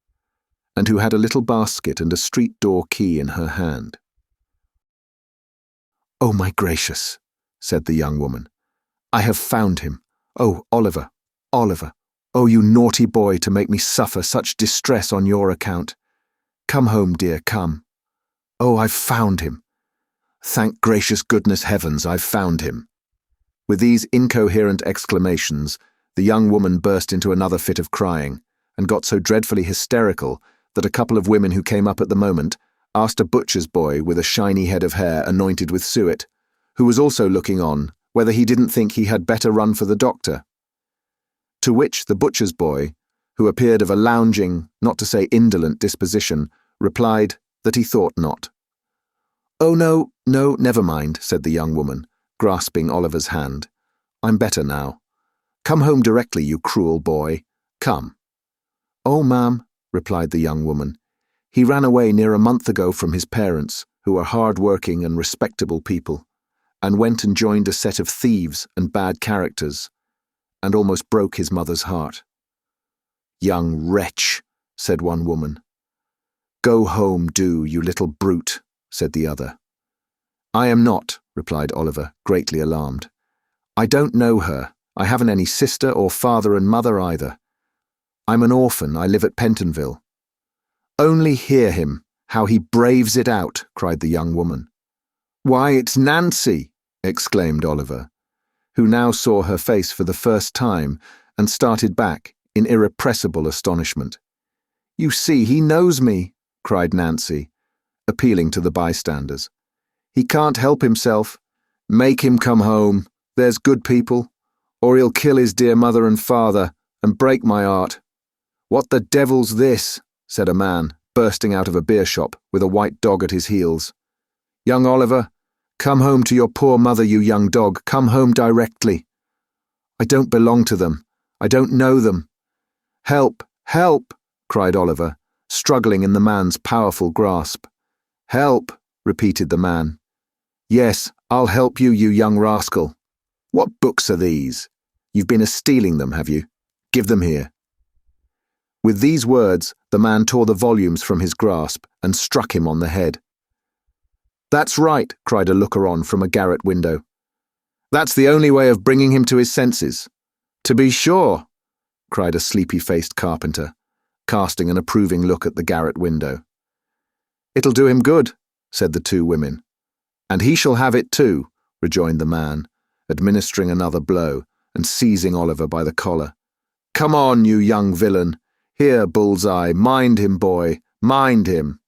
A: and who had a little basket and a street door key in her hand. "Oh, my gracious," said the young woman. "I have found him. Oh, Oliver, Oliver, oh, you naughty boy, to make me suffer such distress on your account. Come home, dear, come." Oh, I've found him. Thank gracious goodness heavens, I've found him. With these incoherent exclamations, the young woman burst into another fit of crying, and got so dreadfully hysterical that a couple of women who came up at the moment asked a butcher's boy with a shiny head of hair anointed with suet, who was also looking on, whether he didn't think he had better run for the doctor. To which the butcher's boy, who appeared of a lounging, not to say indolent disposition, replied that he thought not. Oh, no, never mind, said the young woman, grasping Oliver's hand. I'm better now. Come home directly, you cruel boy. Come. Oh, ma'am, replied the young woman. He ran away near a month ago from his parents, who are hard-working and respectable people, and went and joined a set of thieves and bad characters, and almost broke his mother's heart. Young wretch, said one woman. Go home, do, you little brute, said the other. I am not, replied Oliver, greatly alarmed. I don't know her. I haven't any sister or father and mother either. I'm an orphan. I live at Pentonville. Only hear him, how he braves it out, cried the young woman. Why, it's Nancy, exclaimed Oliver, who now saw her face for the first time and started back in irrepressible astonishment. You see, he knows me, cried Nancy, appealing to the bystanders. He can't help himself. Make him come home, there's good people, or he'll kill his dear mother and father and break my heart. What the devil's this? Said a man, bursting out of a beer shop with a white dog at his heels. Young Oliver, come home to your poor mother, you young dog, come home directly. I don't belong to them. I don't know them. Help, help, cried Oliver, struggling in the man's powerful grasp. Help, repeated the man. Yes, I'll help you, you young rascal. What books are these? You've been a-stealing them, have you? Give them here. With these words, the man tore the volumes from his grasp and struck him on the head. That's right, cried a looker-on from a garret window. That's the only way of bringing him to his senses. To be sure, cried a sleepy-faced carpenter, casting an approving look at the garret window. It'll do him good, said the two women. And he shall have it too, rejoined the man, administering another blow and seizing Oliver by the collar. Come on, you young villain. Here, Bullseye, mind him, boy, mind him.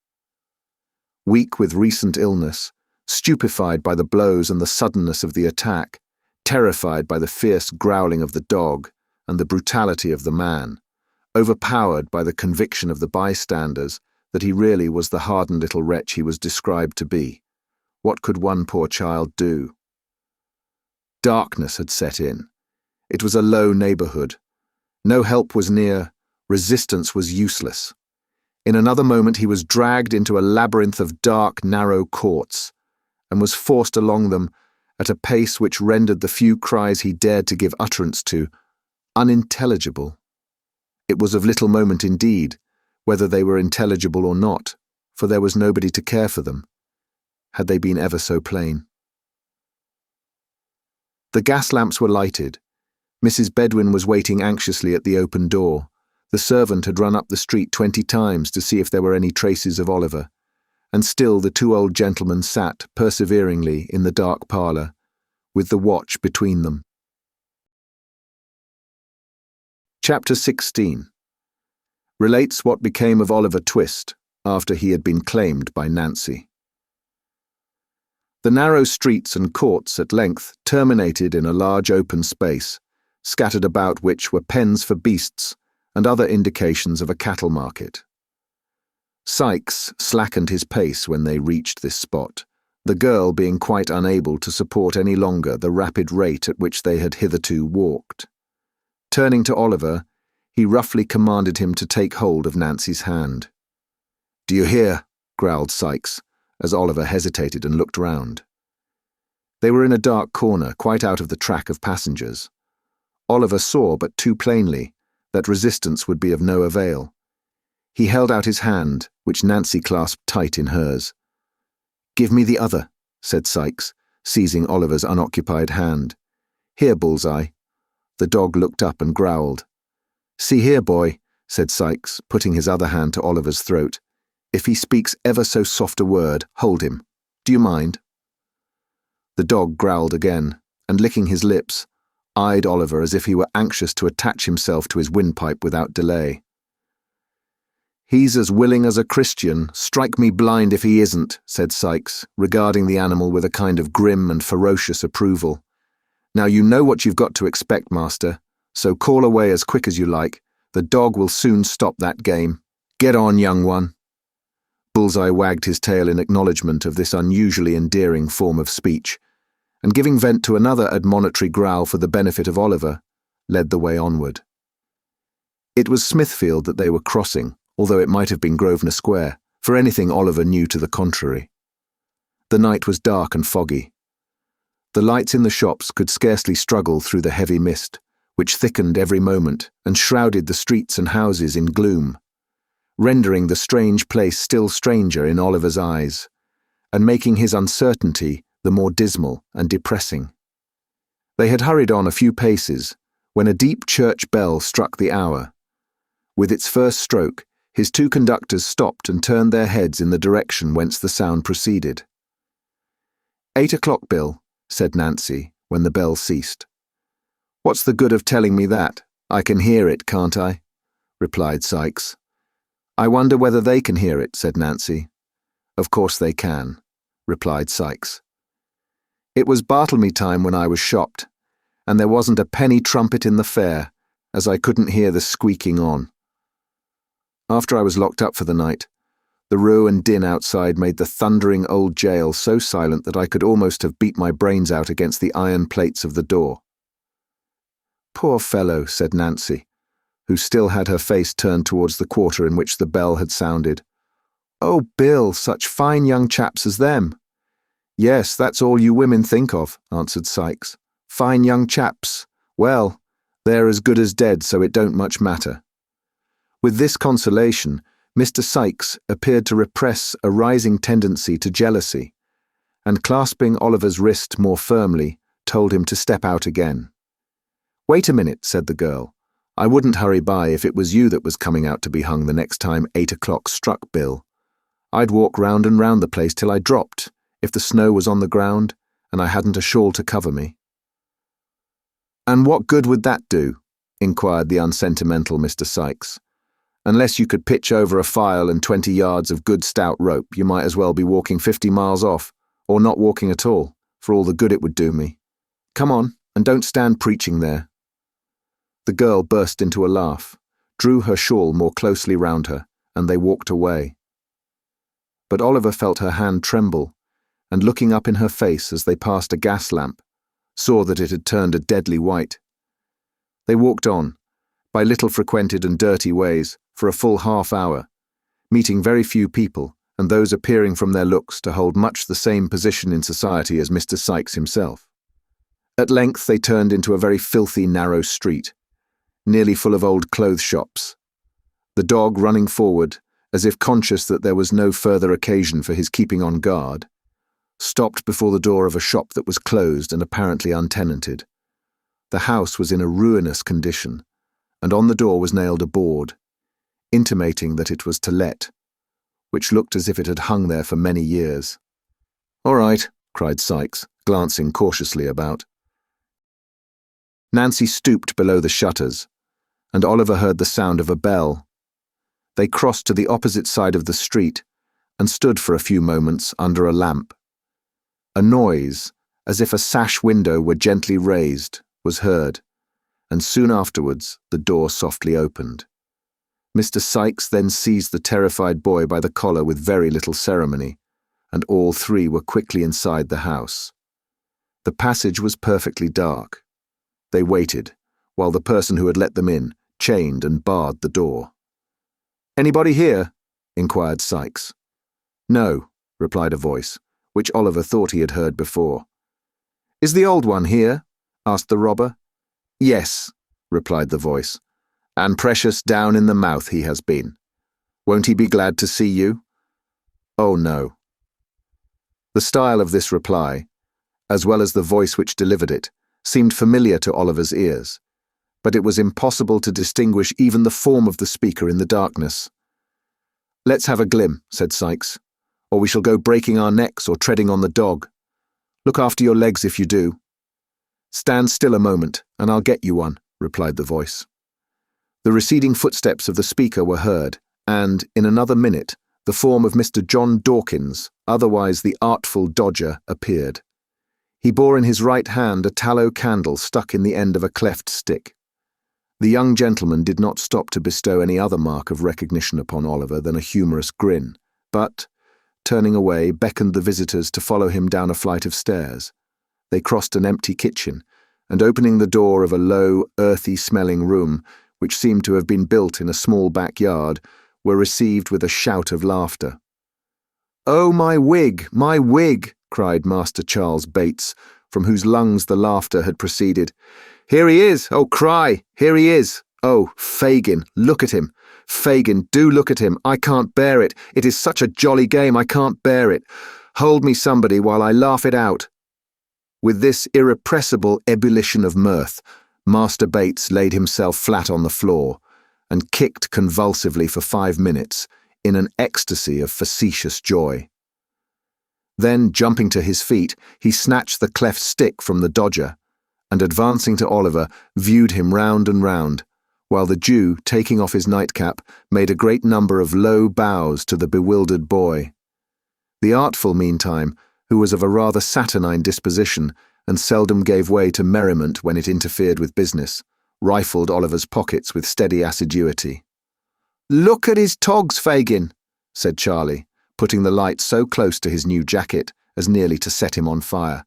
A: Weak with recent illness, stupefied by the blows and the suddenness of the attack, terrified by the fierce growling of the dog and the brutality of the man, overpowered by the conviction of the bystanders that he really was the hardened little wretch he was described to be, what could one poor child do? Darkness had set in. It was a low neighbourhood. No help was near. Resistance was useless. In another moment he was dragged into a labyrinth of dark, narrow courts, and was forced along them at a pace which rendered the few cries he dared to give utterance to unintelligible. It was of little moment indeed, whether they were intelligible or not, for there was nobody to care for them, had they been ever so plain. The gas lamps were lighted. Mrs. Bedwin was waiting anxiously at the open door. The servant had run up the street 20 times to see if there were any traces of Oliver, and still the two old gentlemen sat perseveringly in the dark parlour, with the watch between them. Chapter 16 relates what became of Oliver Twist after he had been claimed by Nancy. The narrow streets and courts at length terminated in a large open space, scattered about which were pens for beasts and other indications of a cattle market. Sikes slackened his pace when they reached this spot, the girl being quite unable to support any longer the rapid rate at which they had hitherto walked. Turning to Oliver, he roughly commanded him to take hold of Nancy's hand. "Do you hear?" growled Sikes, as Oliver hesitated and looked round. They were in a dark corner, quite out of the track of passengers. Oliver saw but too plainly that resistance would be of no avail. He held out his hand, which Nancy clasped tight in hers. "Give me the other," said Sikes, seizing Oliver's unoccupied hand. "Here, Bullseye." The dog looked up and growled. "See here, boy," said Sikes, putting his other hand to Oliver's throat. If he speaks ever so soft a word, hold him. Do you mind?" The dog growled again, and licking his lips, eyed Oliver as if he were anxious to attach himself to his windpipe without delay. "He's as willing as a Christian, strike me blind if he isn't," said Sykes, regarding the animal with a kind of grim and ferocious approval. "Now you know what you've got to expect, master, so call away as quick as you like. The dog will soon stop that game. Get on, young one." Bullseye wagged his tail in acknowledgement of this unusually endearing form of speech, and giving vent to another admonitory growl for the benefit of Oliver, led the way onward. It was Smithfield that they were crossing, although it might have been Grosvenor Square, for anything Oliver knew to the contrary. The night was dark and foggy. The lights in the shops could scarcely struggle through the heavy mist, which thickened every moment and shrouded the streets and houses in gloom, rendering the strange place still stranger in Oliver's eyes, and making his uncertainty the more dismal and depressing. They had hurried on a few paces when a deep church bell struck the hour. With its first stroke, his two conductors stopped and turned their heads in the direction whence the sound proceeded. "8 o'clock, Bill," said Nancy, when the bell ceased. "What's the good of telling me that? I can hear it, can't I?" replied Sykes. "I wonder whether they can hear it," said Nancy. "Of course they can," replied Sykes. "It was Bartlemy time when I was shopped, and there wasn't a penny trumpet in the fair, as I couldn't hear the squeaking on. After I was locked up for the night, the row and din outside made the thundering old jail so silent that I could almost have beat my brains out against the iron plates of the door." "Poor fellow," said Nancy, who still had her face turned towards the quarter in which the bell had sounded. "Oh, Bill, such fine young chaps as them." "Yes, that's all you women think of," answered Sykes. "Fine young chaps. Well, they're as good as dead, so it don't much matter." With this consolation, Mr. Sykes appeared to repress a rising tendency to jealousy, and clasping Oliver's wrist more firmly, told him to step out again. "Wait a minute," said the girl. "I wouldn't hurry by if it was you that was coming out to be hung the next time 8 o'clock struck, Bill. I'd walk round and round the place till I dropped, if the snow was on the ground, and I hadn't a shawl to cover me." "And what good would that do?" inquired the unsentimental Mr. Sykes. "Unless you could pitch over a file and 20 yards of good stout rope, you might as well be walking 50 miles off, or not walking at all, for all the good it would do me. Come on, and don't stand preaching there." The girl burst into a laugh, drew her shawl more closely round her, and they walked away. But Oliver felt her hand tremble, and looking up in her face as they passed a gas lamp, saw that it had turned a deadly white. They walked on, by little frequented and dirty ways, for a full half hour, meeting very few people, and those appearing from their looks to hold much the same position in society as Mr. Sykes himself. At length they turned into a very filthy, narrow street, nearly full of old clothes shops. The dog running forward, as if conscious that there was no further occasion for his keeping on guard, stopped before the door of a shop that was closed and apparently untenanted. The house was in a ruinous condition, and on the door was nailed a board, intimating that it was to let, which looked as if it had hung there for many years. "All right," cried Sykes, glancing cautiously about. Nancy stooped below the shutters, and Oliver heard the sound of a bell. They crossed to the opposite side of the street, and stood for a few moments under a lamp. A noise, as if a sash window were gently raised, was heard, and soon afterwards the door softly opened. Mr. Sykes then seized the terrified boy by the collar with very little ceremony, and all three were quickly inside the house. The passage was perfectly dark. They waited, while the person who had let them in chained and barred the door. "Anybody here?" inquired Sykes. "No," replied a voice, which Oliver thought he had heard before. "Is the old one here?" asked the robber. "Yes," replied the voice, "and precious down in the mouth he has been. Won't he be glad to see you?" "Oh, no." The style of this reply, as well as the voice which delivered it, seemed familiar to Oliver's ears, but it was impossible to distinguish even the form of the speaker in the darkness. "Let's have a glim," said Sikes, "or we shall go breaking our necks or treading on the dog. Look after your legs if you do." "Stand still a moment, and I'll get you one," replied the voice. The receding footsteps of the speaker were heard, and, in another minute, the form of Mr. John Dawkins, otherwise the Artful Dodger, appeared. He bore in his right hand a tallow candle stuck in the end of a cleft stick. The young gentleman did not stop to bestow any other mark of recognition upon Oliver than a humorous grin, but, turning away, beckoned the visitors to follow him down a flight of stairs. They crossed an empty kitchen, and opening the door of a low, earthy-smelling room, which seemed to have been built in a small backyard, were received with a shout of laughter. "Oh, my wig, my wig!" cried Master Charles Bates, from whose lungs the laughter had proceeded. "Here he is! Oh, cry! Here he is! Oh, Fagin, look at him! Fagin, do look at him! I can't bear it! It is such a jolly game, I can't bear it! Hold me somebody while I laugh it out!" With this irrepressible ebullition of mirth, Master Bates laid himself flat on the floor and kicked convulsively for 5 minutes in an ecstasy of facetious joy. Then, jumping to his feet, he snatched the cleft stick from the Dodger, and advancing to Oliver, viewed him round and round, while the Jew, taking off his nightcap, made a great number of low bows to the bewildered boy. The Artful, meantime, who was of a rather saturnine disposition, and seldom gave way to merriment when it interfered with business, rifled Oliver's pockets with steady assiduity. "Look at his togs, Fagin," said Charlie, putting the light so close to his new jacket as nearly to set him on fire.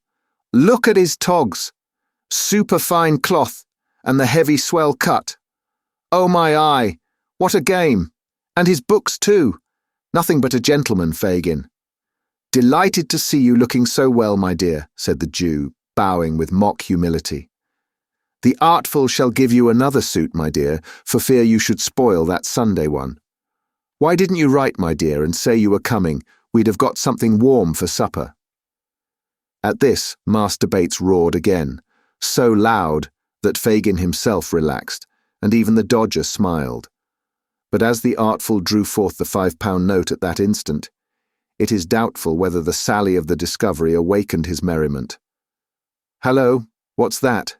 A: "Look at his togs! Superfine cloth, and the heavy swell cut. Oh my eye, what a game! And his books too! Nothing but a gentleman, Fagin." "Delighted to see you looking so well, my dear," said the Jew, bowing with mock humility. "The Artful shall give you another suit, my dear, for fear you should spoil that Sunday one. Why didn't you write, my dear, and say you were coming? We'd have got something warm for supper." At this, Master Bates roared again, so loud that Fagin himself relaxed, and even the Dodger smiled. But as the Artful drew forth the £5 note at that instant, it is doubtful whether the sally of the discovery awakened his merriment. "Hello, what's that?"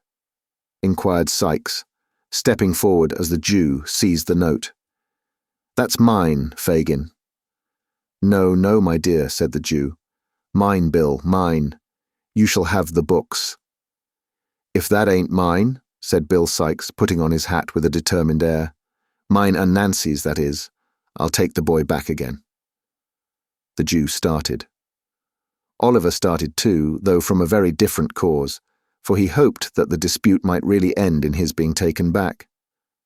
A: inquired Sikes, stepping forward as the Jew seized the note. "That's mine, Fagin." "No, no, my dear," said the Jew. "Mine, Bill, mine. You shall have the books." "If that ain't mine," said Bill Sikes, putting on his hat with a determined air. "Mine and Nancy's, that is. I'll take the boy back again." The Jew started. Oliver started too, though from a very different cause, for he hoped that the dispute might really end in his being taken back.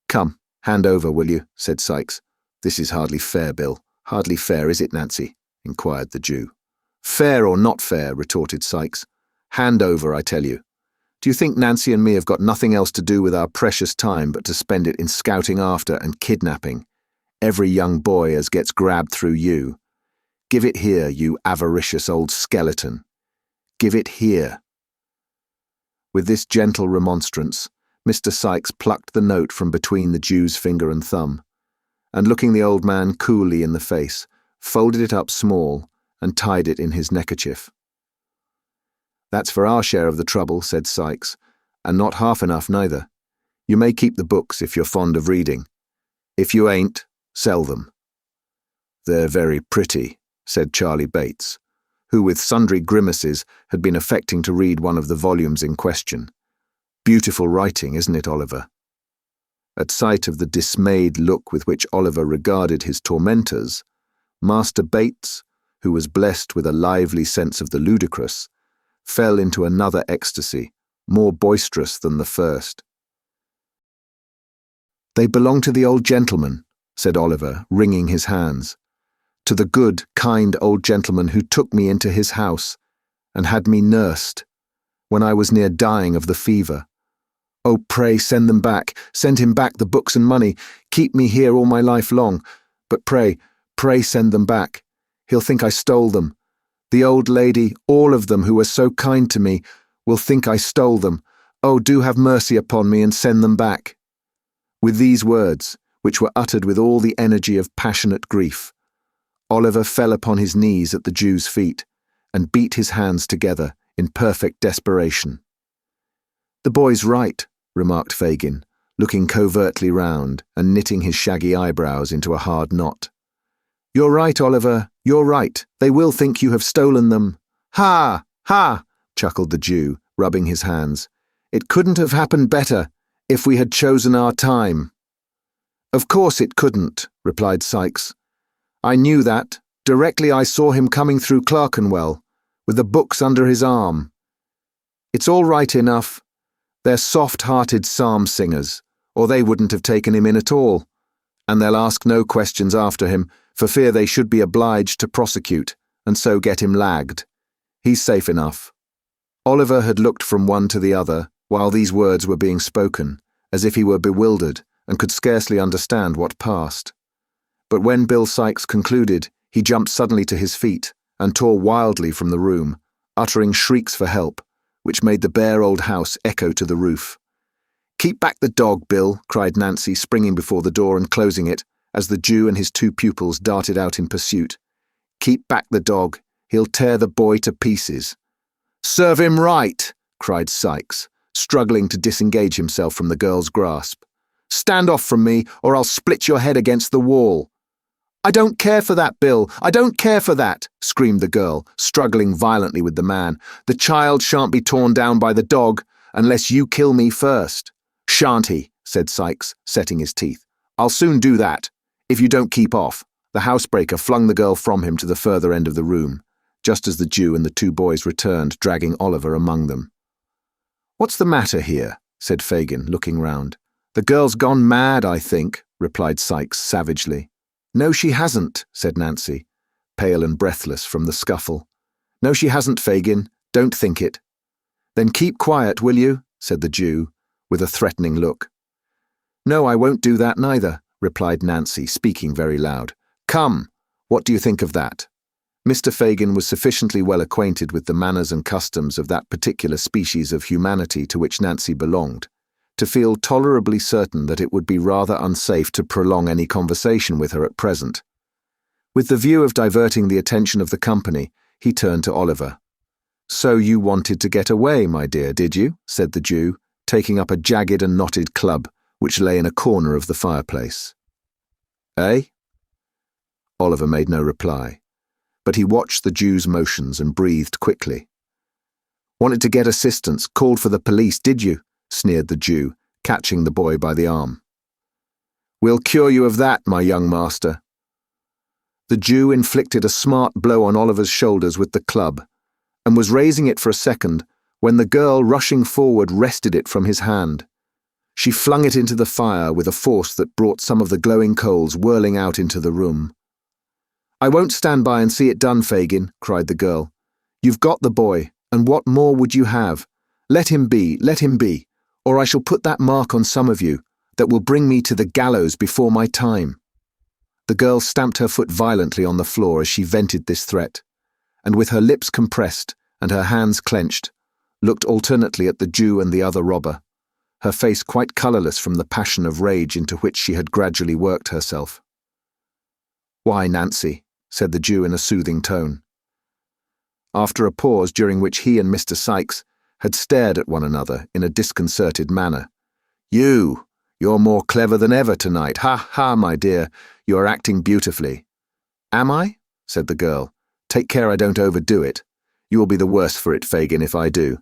A: "Come, hand over, will you?" said Sikes. "This is hardly fair, Bill. Hardly fair, is it, Nancy?" inquired the Jew. "Fair or not fair," retorted Sikes. "Hand over, I tell you. Do you think Nancy and me have got nothing else to do with our precious time but to spend it in scouting after and kidnapping every young boy as gets grabbed through you? Give it here, you avaricious old skeleton. Give it here." With this gentle remonstrance, Mr. Sikes plucked the note from between the Jew's finger and thumb, and looking the old man coolly in the face, folded it up small and tied it in his neckerchief. "That's for our share of the trouble," said Sikes, "and not half enough neither. You may keep the books if you're fond of reading. If you ain't, sell them." "They're very pretty," said Charlie Bates, who with sundry grimaces had been affecting to read one of the volumes in question. "Beautiful writing, isn't it, Oliver?" At sight of the dismayed look with which Oliver regarded his tormentors, Master Bates, who was blessed with a lively sense of the ludicrous, fell into another ecstasy, more boisterous than the first. "They belong to the old gentleman," said Oliver, wringing his hands. "To the good, kind old gentleman who took me into his house and had me nursed when I was near dying of the fever. Oh, pray send them back, send him back the books and money, keep me here all my life long, but pray, pray send them back. He'll think I stole them. The old lady, all of them who were so kind to me, will think I stole them. Oh, do have mercy upon me and send them back." With these words, which were uttered with all the energy of passionate grief, Oliver fell upon his knees at the Jew's feet and beat his hands together in perfect desperation. "The boy's right," remarked Fagin, looking covertly round and knitting his shaggy eyebrows into a hard knot. "You're right, Oliver, you're right. They will think you have stolen them." "Ha! Ha!" chuckled the Jew, rubbing his hands. "It couldn't have happened better if we had chosen our time." "Of course it couldn't," replied Sykes. "I knew that directly I saw him coming through Clerkenwell, with the books under his arm. It's all right enough. They're soft-hearted psalm singers, or they wouldn't have taken him in at all, and they'll ask no questions after him, for fear they should be obliged to prosecute, and so get him lagged. He's safe enough." Oliver had looked from one to the other while these words were being spoken, as if he were bewildered and could scarcely understand what passed. But when Bill Sykes concluded, he jumped suddenly to his feet and tore wildly from the room, uttering shrieks for help, which made the bare old house echo to the roof. "Keep back the dog, Bill," cried Nancy, springing before the door and closing it, as the Jew and his two pupils darted out in pursuit. "Keep back the dog. He'll tear the boy to pieces." "Serve him right," cried Sykes, struggling to disengage himself from the girl's grasp. "Stand off from me, or I'll split your head against the wall." "I don't care for that, Bill. I don't care for that," screamed the girl, struggling violently with the man. "The child shan't be torn down by the dog unless you kill me first." "Shan't he?" said Sykes, setting his teeth. "I'll soon do that, if you don't keep off." The housebreaker flung the girl from him to the further end of the room, just as the Jew and the two boys returned, dragging Oliver among them. "What's the matter here?" said Fagin, looking round. "The girl's gone mad, I think," replied Sykes savagely. "No, she hasn't," said Nancy, pale and breathless from the scuffle. "No, she hasn't, Fagin. Don't think it." "Then keep quiet, will you?" said the Jew, with a threatening look. "No, I won't do that neither," replied Nancy, speaking very loud. "Come, what do you think of that?" Mr. Fagin was sufficiently well acquainted with the manners and customs of that particular species of humanity to which Nancy belonged, to feel tolerably certain that it would be rather unsafe to prolong any conversation with her at present. With the view of diverting the attention of the company, he turned to Oliver. "So you wanted to get away, my dear, did you?" said the Jew, taking up a jagged and knotted club which lay in a corner of the fireplace. "Eh?" Oliver made no reply, but he watched the Jew's motions and breathed quickly. "Wanted to get assistance, called for the police, did you?" sneered the Jew, catching the boy by the arm. "We'll cure you of that, my young master." The Jew inflicted a smart blow on Oliver's shoulders with the club, and was raising it for a second when the girl, rushing forward, wrested it from his hand. She flung it into the fire with a force that brought some of the glowing coals whirling out into the room. "I won't stand by and see it done, Fagin," cried the girl. "You've got the boy, and what more would you have? Let him be, or I shall put that mark on some of you that will bring me to the gallows before my time." The girl stamped her foot violently on the floor as she vented this threat, and with her lips compressed and her hands clenched, looked alternately at the Jew and the other robber, her face quite colourless from the passion of rage into which she had gradually worked herself. "Why, Nancy?" said the Jew in a soothing tone. After a pause during which he and Mr. Sykes had stared at one another in a disconcerted manner. You're more clever than ever tonight. Ha, ha, my dear, you are acting beautifully." "Am I?" said the girl. "Take care I don't overdo it. You will be the worse for it, Fagin, if I do.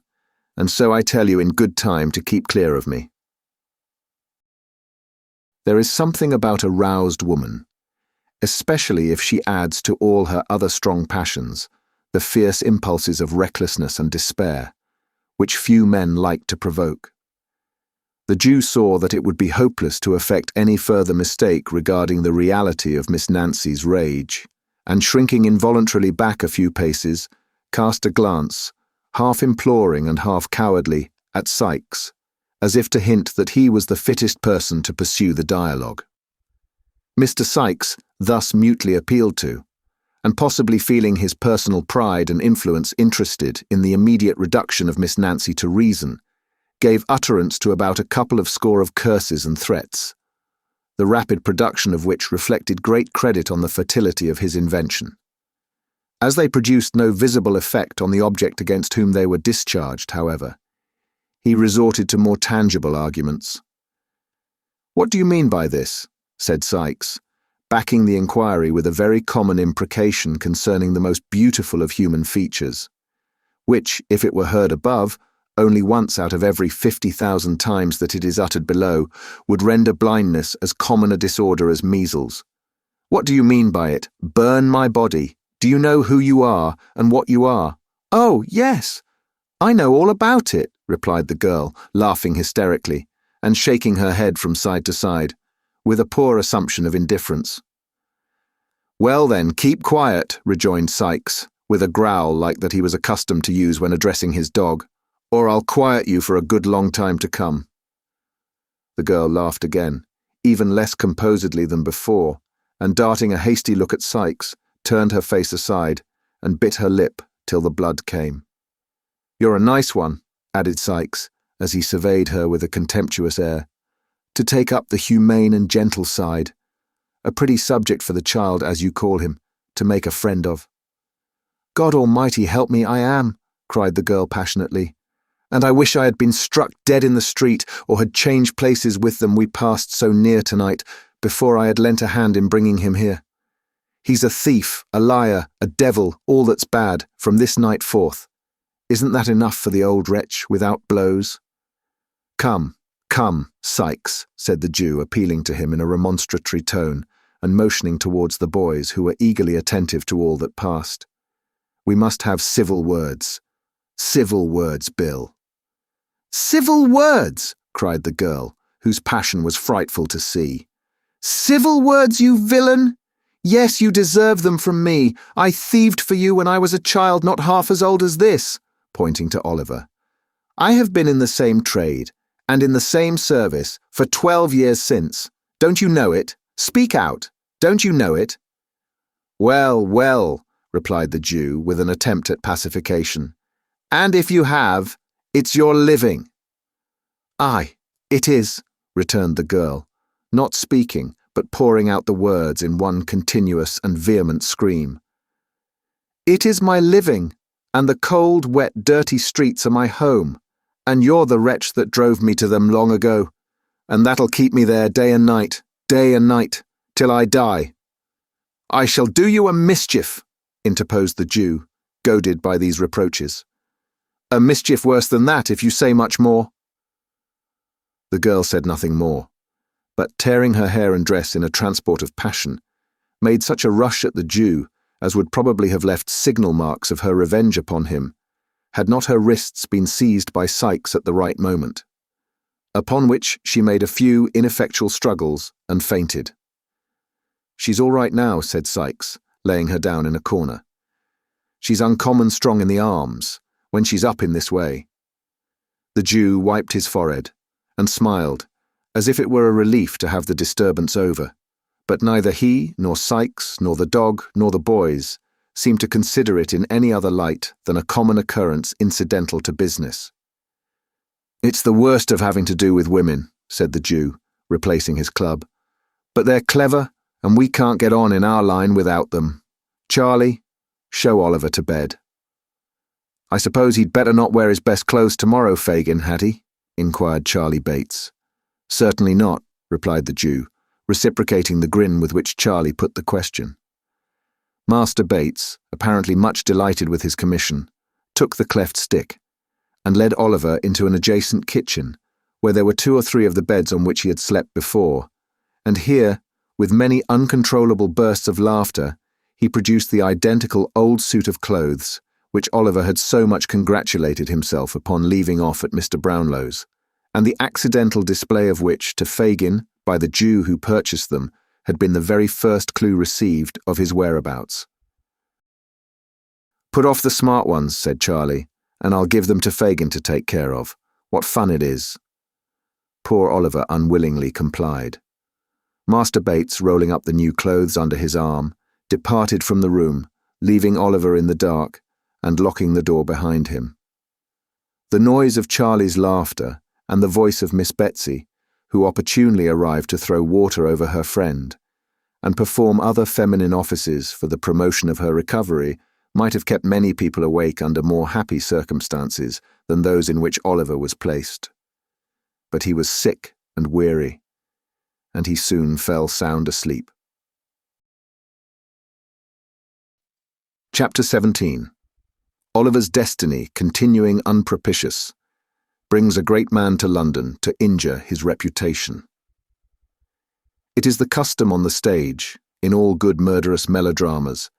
A: And so I tell you in good time to keep clear of me." There is something about a roused woman, especially if she adds to all her other strong passions the fierce impulses of recklessness and despair, which few men like to provoke. The Jew saw that it would be hopeless to effect any further mistake regarding the reality of Miss Nancy's rage, and shrinking involuntarily back a few paces, cast a glance, half imploring and half cowardly, at Sykes, as if to hint that he was the fittest person to pursue the dialogue. Mr. Sykes, thus mutely appealed to, and possibly feeling his personal pride and influence interested in the immediate reduction of Miss Nancy to reason, gave utterance to about a couple of score of curses and threats. the rapid production of which reflected great credit on the fertility of his invention. As they produced no visible effect on the object against whom they were discharged, however, he resorted to more tangible arguments. "What do you mean by this?" said Sykes, backing the inquiry with a very common imprecation concerning the most beautiful of human features, which, if it were heard above, only once out of every 50,000 times that it is uttered below, would render blindness as common a disorder as measles. "What do you mean by it? Burn my body. Do you know who you are and what you are?" "Oh, yes, I know all about it," replied the girl, laughing hysterically, and shaking her head from side to side, with a poor assumption of indifference. "Well then, keep quiet," rejoined Sykes, with a growl like that he was accustomed to use when addressing his dog, "or I'll quiet you for a good long time to come." The girl laughed again, even less composedly than before, and darting a hasty look at Sykes, turned her face aside and bit her lip till the blood came. "You're a nice one," added Sykes, as he surveyed her with a contemptuous air, "to take up the humane and gentle side. A pretty subject for the child, as you call him, to make a friend of." "God Almighty help me, I am," cried the girl passionately, "and I wish I had been struck dead in the street or had changed places with them we passed so near tonight before I had lent a hand in bringing him here. He's a thief, a liar, a devil, all that's bad, from this night forth. Isn't that enough for the old wretch, without blows?" "Come, come, Sykes," said the Jew, appealing to him in a remonstratory tone, and motioning towards the boys, who were eagerly attentive to all that passed. "We must have civil words. Civil words, Bill." "Civil words!" cried the girl, whose passion was frightful to see. "Civil words, you villain! Yes, you deserve them from me. I thieved for you when I was a child not half as old as this," pointing to Oliver. "I have been in the same trade, and in the same service, for 12 years since. Don't you know it? Speak out. Don't you know it?" "Well, well," replied the Jew, with an attempt at pacification. "And if you have, it's your living." "Aye, it is," returned the girl, not speaking, but pouring out the words in one continuous and vehement scream. "It is my living, and the cold, wet, dirty streets are my home, and you're the wretch that drove me to them long ago, and that'll keep me there day and night, till I die." "I shall do you a mischief," interposed the Jew, goaded by these reproaches. "A mischief worse than that, if you say much more." The girl said nothing more, but tearing her hair and dress in a transport of passion, made such a rush at the Jew as would probably have left signal marks of her revenge upon him, had not her wrists been seized by Sykes at the right moment, upon which she made a few ineffectual struggles and fainted. "She's all right now," said Sykes, laying her down in a corner. "She's uncommon strong in the arms, when she's up in this way." The Jew wiped his forehead, and smiled, as if it were a relief to have the disturbance over, but neither he, nor Sykes, nor the dog, nor the boys seemed to consider it in any other light than a common occurrence incidental to business. "It's the worst of having to do with women," said the Jew, replacing his club. "But they're clever, and we can't get on in our line without them. Charlie, show Oliver to bed." "I suppose he'd better not wear his best clothes tomorrow, Fagin, had he?" inquired Charlie Bates. "Certainly not," replied the Jew, reciprocating the grin with which Charlie put the question. Master Bates, apparently much delighted with his commission, took the cleft stick, and led Oliver into an adjacent kitchen, where there were 2 or 3 of the beds on which he had slept before, and here, with many uncontrollable bursts of laughter, he produced the identical old suit of clothes, which Oliver had so much congratulated himself upon leaving off at Mr. Brownlow's, and the accidental display of which to Fagin, by the Jew who purchased them, had been the very first clue received of his whereabouts. "Put off the smart ones," said Charlie, "and I'll give them to Fagin to take care of. What fun it is." Poor Oliver unwillingly complied. Master Bates, rolling up the new clothes under his arm, departed from the room, leaving Oliver in the dark, and locking the door behind him. The noise of Charlie's laughter, and the voice of Miss Betsy, who opportunely arrived to throw water over her friend, and perform other feminine offices for the promotion of her recovery, might have kept many people awake under more happy circumstances than those in which Oliver was placed. But he was sick and weary, and he soon fell sound asleep. Chapter 17. Oliver's destiny, continuing unpropitious, brings a great man to London to injure his reputation. It is the custom on the stage, in all good murderous melodramas,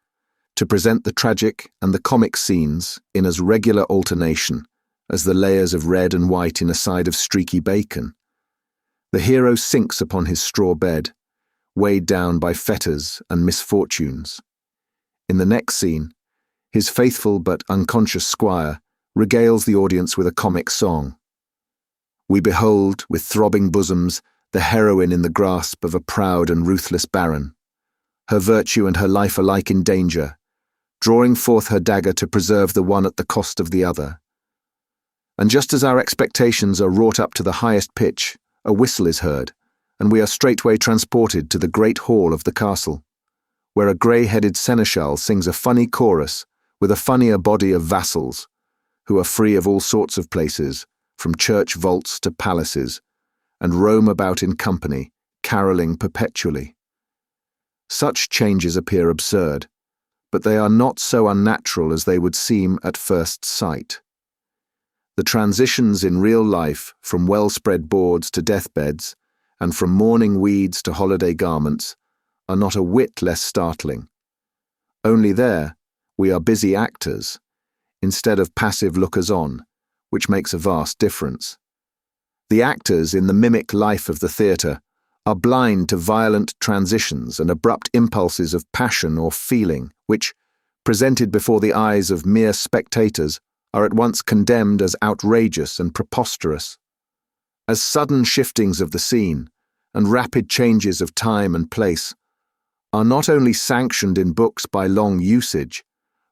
A: to present the tragic and the comic scenes in as regular alternation as the layers of red and white in a side of streaky bacon. The hero sinks upon his straw bed, weighed down by fetters and misfortunes. In the next scene, his faithful but unconscious squire regales the audience with a comic song. We behold, with throbbing bosoms, the heroine in the grasp of a proud and ruthless baron, her virtue and her life alike in danger, drawing forth her dagger to preserve the one at the cost of the other. And just as our expectations are wrought up to the highest pitch, a whistle is heard, and we are straightway transported to the great hall of the castle, where a grey-headed seneschal sings a funny chorus with a funnier body of vassals, who are free of all sorts of places, from church vaults to palaces, and roam about in company, carolling perpetually. Such changes appear absurd, but they are not so unnatural as they would seem at first sight. The transitions in real life from well-spread boards to deathbeds, and from mourning weeds to holiday garments, are not a whit less startling. Only there, we are busy actors, instead of passive lookers-on, which makes a vast difference. The actors in the mimic life of the theatre are blind to violent transitions and abrupt impulses of passion or feeling, which, presented before the eyes of mere spectators, are at once condemned as outrageous and preposterous. As sudden shiftings of the scene, and rapid changes of time and place, are not only sanctioned in books by long usage,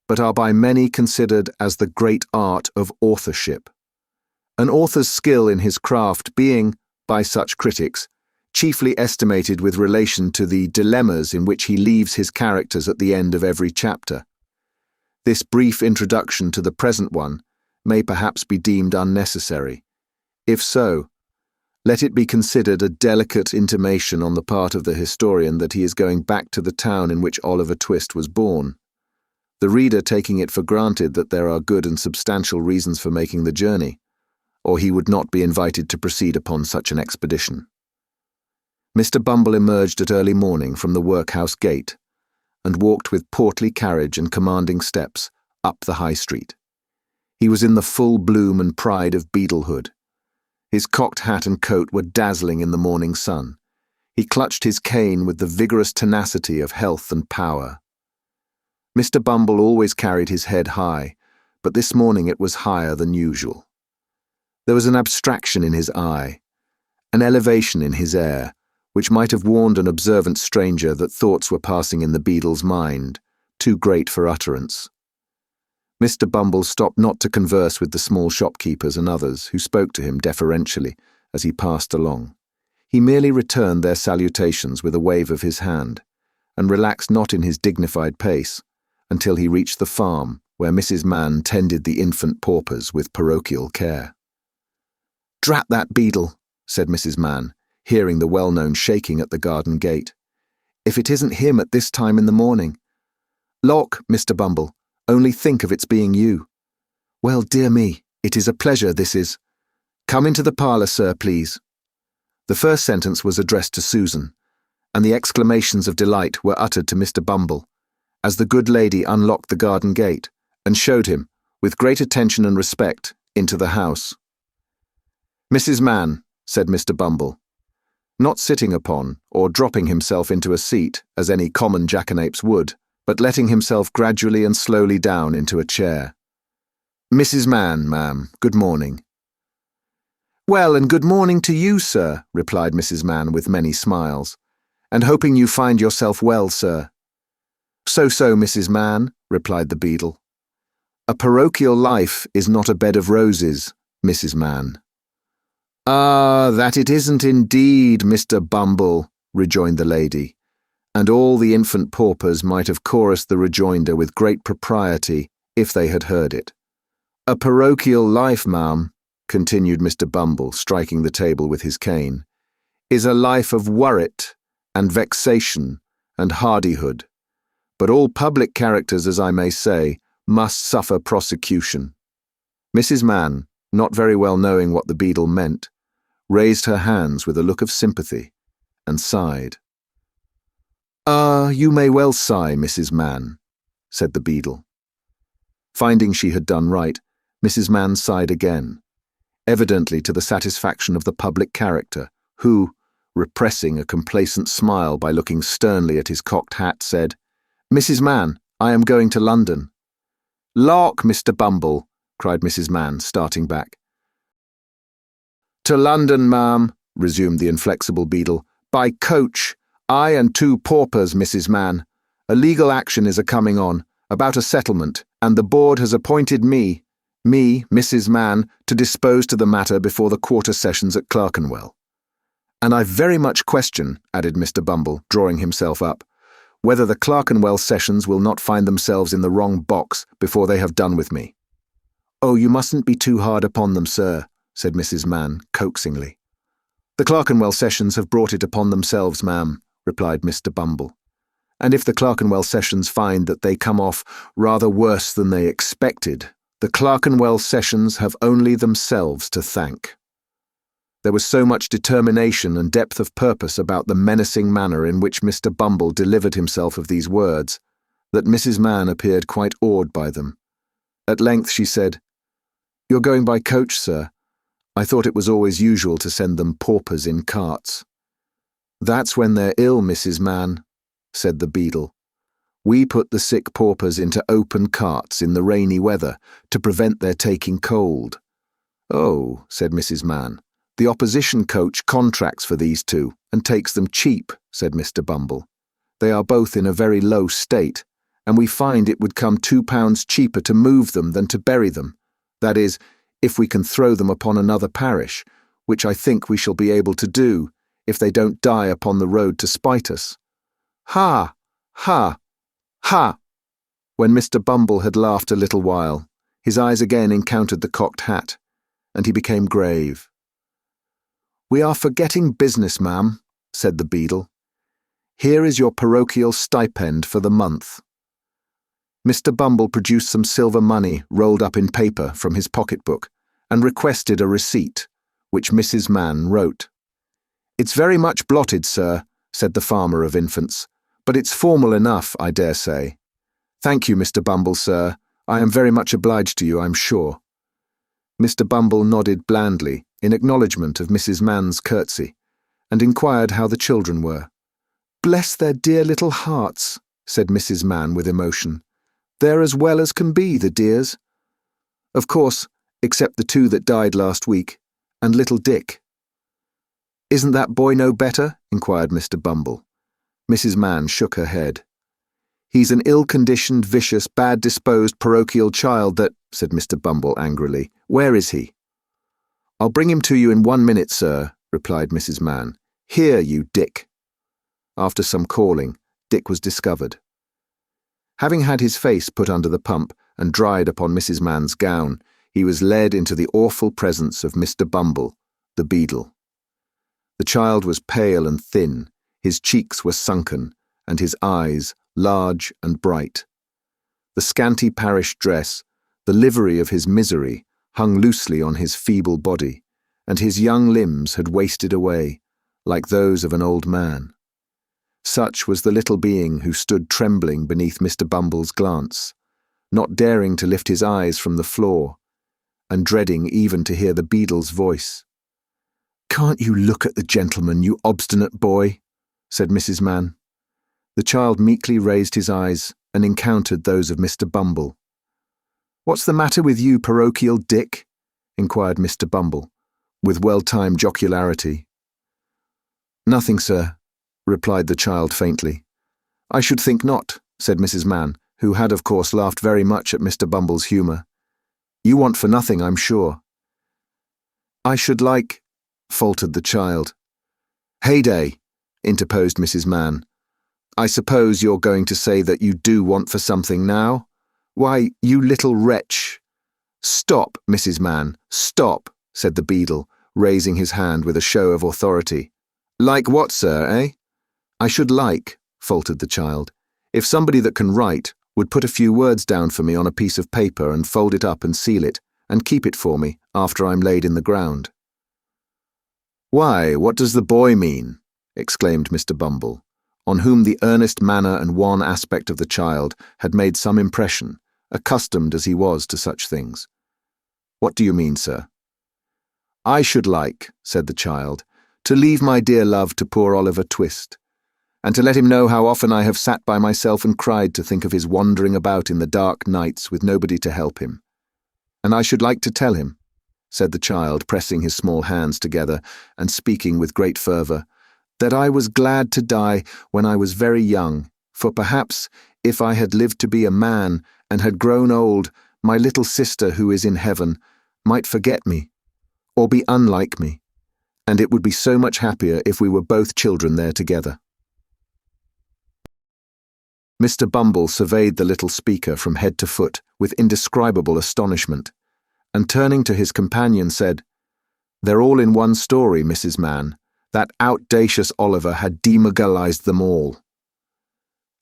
A: but are by many considered as the great art of authorship. An author's skill in his craft being, by such critics, chiefly estimated with relation to the dilemmas in which he leaves his characters at the end of every chapter. This brief introduction to the present one may perhaps be deemed unnecessary. If so, let it be considered a delicate intimation on the part of the historian that he is going back to the town in which Oliver Twist was born, the reader taking it for granted that there are good and substantial reasons for making the journey, or he would not be invited to proceed upon such an expedition. Mr. Bumble emerged at early morning from the workhouse gate, and walked with portly carriage and commanding steps up the High Street. He was in the full bloom and pride of beadlehood. His cocked hat and coat were dazzling in the morning sun. He clutched his cane with the vigorous tenacity of health and power. Mr. Bumble always carried his head high, but this morning it was higher than usual. There was an abstraction in his eye, an elevation in his air, which might have warned an observant stranger that thoughts were passing in the beadle's mind, too great for utterance. Mr. Bumble stopped not to converse with the small shopkeepers and others who spoke to him deferentially as he passed along. He merely returned their salutations with a wave of his hand, and relaxed not in his dignified pace until he reached the farm where Mrs. Mann tended the infant paupers with parochial care. "Drat that beadle," said Mrs. Mann, hearing the well-known shaking at the garden gate. "If it isn't him at this time in the morning. Lawk, Mr. Bumble, only think of its being you. Well, dear me, it is a pleasure, this is. Come into the parlour, sir, please." The first sentence was addressed to Susan, and the exclamations of delight were uttered to Mr. Bumble, as the good lady unlocked the garden gate and showed him, with great attention and respect, into the house. "Mrs. Mann," said Mr. Bumble, not sitting upon or dropping himself into a seat as any common jackanapes would, but letting himself gradually and slowly down into a chair. "Mrs. Mann, ma'am, good morning." "Well, and good morning to you, sir," replied Mrs. Mann with many smiles, "and hoping you find yourself well, sir." "So, Mrs. Mann," replied the beadle. "A parochial life is not a bed of roses, Mrs. Mann." "Ah, that it isn't indeed, Mr. Bumble," rejoined the lady, and all the infant paupers might have chorused the rejoinder with great propriety if they had heard it. "A parochial life, ma'am," continued Mr. Bumble, striking the table with his cane, "is a life of worrit and vexation and hardihood, but all public characters, as I may say, must suffer prosecution." Mrs. Mann, not very well knowing what the beadle meant, raised her hands with a look of sympathy and sighed. "Ah, you may well sigh, Mrs. Mann," said the beadle. Finding she had done right, Mrs. Mann sighed again, evidently to the satisfaction of the public character, who, repressing a complacent smile by looking sternly at his cocked hat, said, "Mrs. Mann, I am going to London." "Lark, Mr. Bumble," cried Mrs. Mann, starting back. "To London, ma'am," resumed the inflexible beadle, "by coach. I and 2 paupers, Mrs. Mann. A legal action is a-coming on, about a settlement, and the board has appointed me, Mrs. Mann, to dispose to the matter before the quarter sessions at Clerkenwell. And I very much question," added Mr. Bumble, drawing himself up, "whether the Clerkenwell sessions will not find themselves in the wrong box before they have done with me." "Oh, you mustn't be too hard upon them, sir," said Mrs. Mann, coaxingly. "The Clerkenwell sessions have brought it upon themselves, ma'am," replied Mr. Bumble. "And if the Clerkenwell sessions find that they come off rather worse than they expected, the Clerkenwell sessions have only themselves to thank." There was so much determination and depth of purpose about the menacing manner in which Mr. Bumble delivered himself of these words, that Mrs. Mann appeared quite awed by them. At length she said, "You're going by coach, sir? I thought it was always usual to send them paupers in carts." "That's when they're ill, Mrs. Mann," said the beadle. "We put the sick paupers into open carts in the rainy weather to prevent their taking cold." "Oh," said Mrs. Mann. "The opposition coach contracts for these 2 and takes them cheap," said Mr. Bumble. "They are both in a very low state, and we find it would come £2 cheaper to move them than to bury them. That is, if we can throw them upon another parish, which I think we shall be able to do, if they don't die upon the road to spite us." "Ha! Ha! Ha!" When Mr. Bumble had laughed a little while, his eyes again encountered the cocked hat, and he became grave. "We are forgetting business, ma'am," said the beadle. "Here is your parochial stipend for the month." Mr. Bumble produced some silver money rolled up in paper from his pocket-book and requested a receipt, which Mrs. Mann wrote. "It's very much blotted, sir," said the farmer of infants, "but it's formal enough, I dare say." "Thank you, Mr. Bumble, sir. I am very much obliged to you, I'm sure." Mr. Bumble nodded blandly in acknowledgement of Mrs. Mann's curtsy, and inquired how the children were. "Bless their dear little hearts," said Mrs. Mann with emotion. "They're as well as can be, the dears. Of course, except the 2 that died last week, and little Dick." "Isn't that boy no better?" inquired Mr. Bumble. Mrs. Mann shook her head. "He's an ill-conditioned, vicious, bad-disposed parochial child that," said Mr. Bumble angrily. "Where is he?" "I'll bring him to you in 1 minute, sir," replied Mrs. Mann. "Here, you Dick." After some calling, Dick was discovered. Having had his face put under the pump and dried upon Mrs. Mann's gown, he was led into the awful presence of Mr. Bumble, the beadle. The child was pale and thin, his cheeks were sunken, and his eyes large and bright. The scanty parish dress, the livery of his misery, hung loosely on his feeble body, and his young limbs had wasted away, like those of an old man. Such was the little being who stood trembling beneath Mr. Bumble's glance, not daring to lift his eyes from the floor, and dreading even to hear the beadle's voice. "Can't you look at the gentleman, you obstinate boy?" said Mrs. Mann. The child meekly raised his eyes and encountered those of Mr. Bumble. "What's the matter with you, parochial Dick?" inquired Mr. Bumble, with well-timed jocularity. "Nothing, sir," replied the child faintly. "I should think not," said Mrs. Mann, who had of course laughed very much at Mr. Bumble's humour. "You want for nothing, I'm sure." "I should like—" faltered the child. "Heyday," interposed Mrs. Mann. "I suppose you're going to say that you do want for something now? Why, you little wretch—" "Stop, Mrs. Mann, stop," said the beadle, raising his hand with a show of authority. "Like what, sir, eh?" "I should like," faltered the child, "if somebody that can write would put a few words down for me on a piece of paper and fold it up and seal it, and keep it for me after I'm laid in the ground." "Why, what does the boy mean?" exclaimed Mr. Bumble, on whom the earnest manner and wan aspect of the child had made some impression, accustomed as he was to such things. "What do you mean, sir?" "I should like," said the child, "to leave my dear love to poor Oliver Twist, and to let him know how often I have sat by myself and cried to think of his wandering about in the dark nights with nobody to help him. And I should like to tell him," said the child, pressing his small hands together and speaking with great fervour, "that I was glad to die when I was very young, for perhaps, if I had lived to be a man and had grown old, my little sister who is in heaven might forget me, or be unlike me, and it would be so much happier if we were both children there together." Mr. Bumble surveyed the little speaker from head to foot with indescribable astonishment, and turning to his companion said, "They're all in one story, Mrs. Mann. That outdacious Oliver had demoralized them all."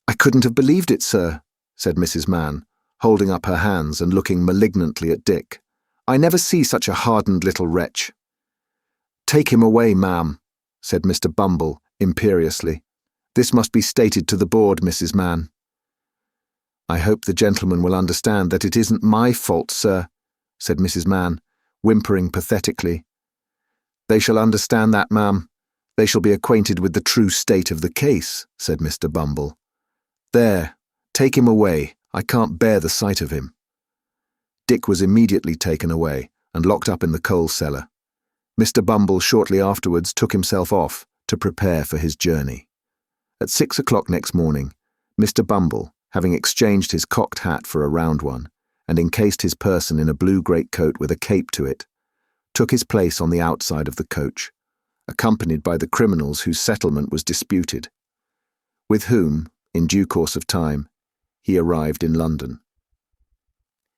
A: "I couldn't have believed it, sir," said Mrs. Mann, holding up her hands and looking malignantly at Dick. "I never see such a hardened little wretch." "Take him away, ma'am," said Mr. Bumble imperiously. "This must be stated to the board, Mrs. Mann." "I hope the gentleman will understand that it isn't my fault, sir," said Mrs. Mann, whimpering pathetically. "They shall understand that, ma'am. They shall be acquainted with the true state of the case," said Mr. Bumble. "There, take him away. I can't bear the sight of him." Dick was immediately taken away and locked up in the coal cellar. Mr. Bumble shortly afterwards took himself off to prepare for his journey. At 6 o'clock next morning, Mr. Bumble, having exchanged his cocked hat for a round one, and encased his person in a blue greatcoat with a cape to it, took his place on the outside of the coach, accompanied by the criminals whose settlement was disputed, with whom, in due course of time, he arrived in London.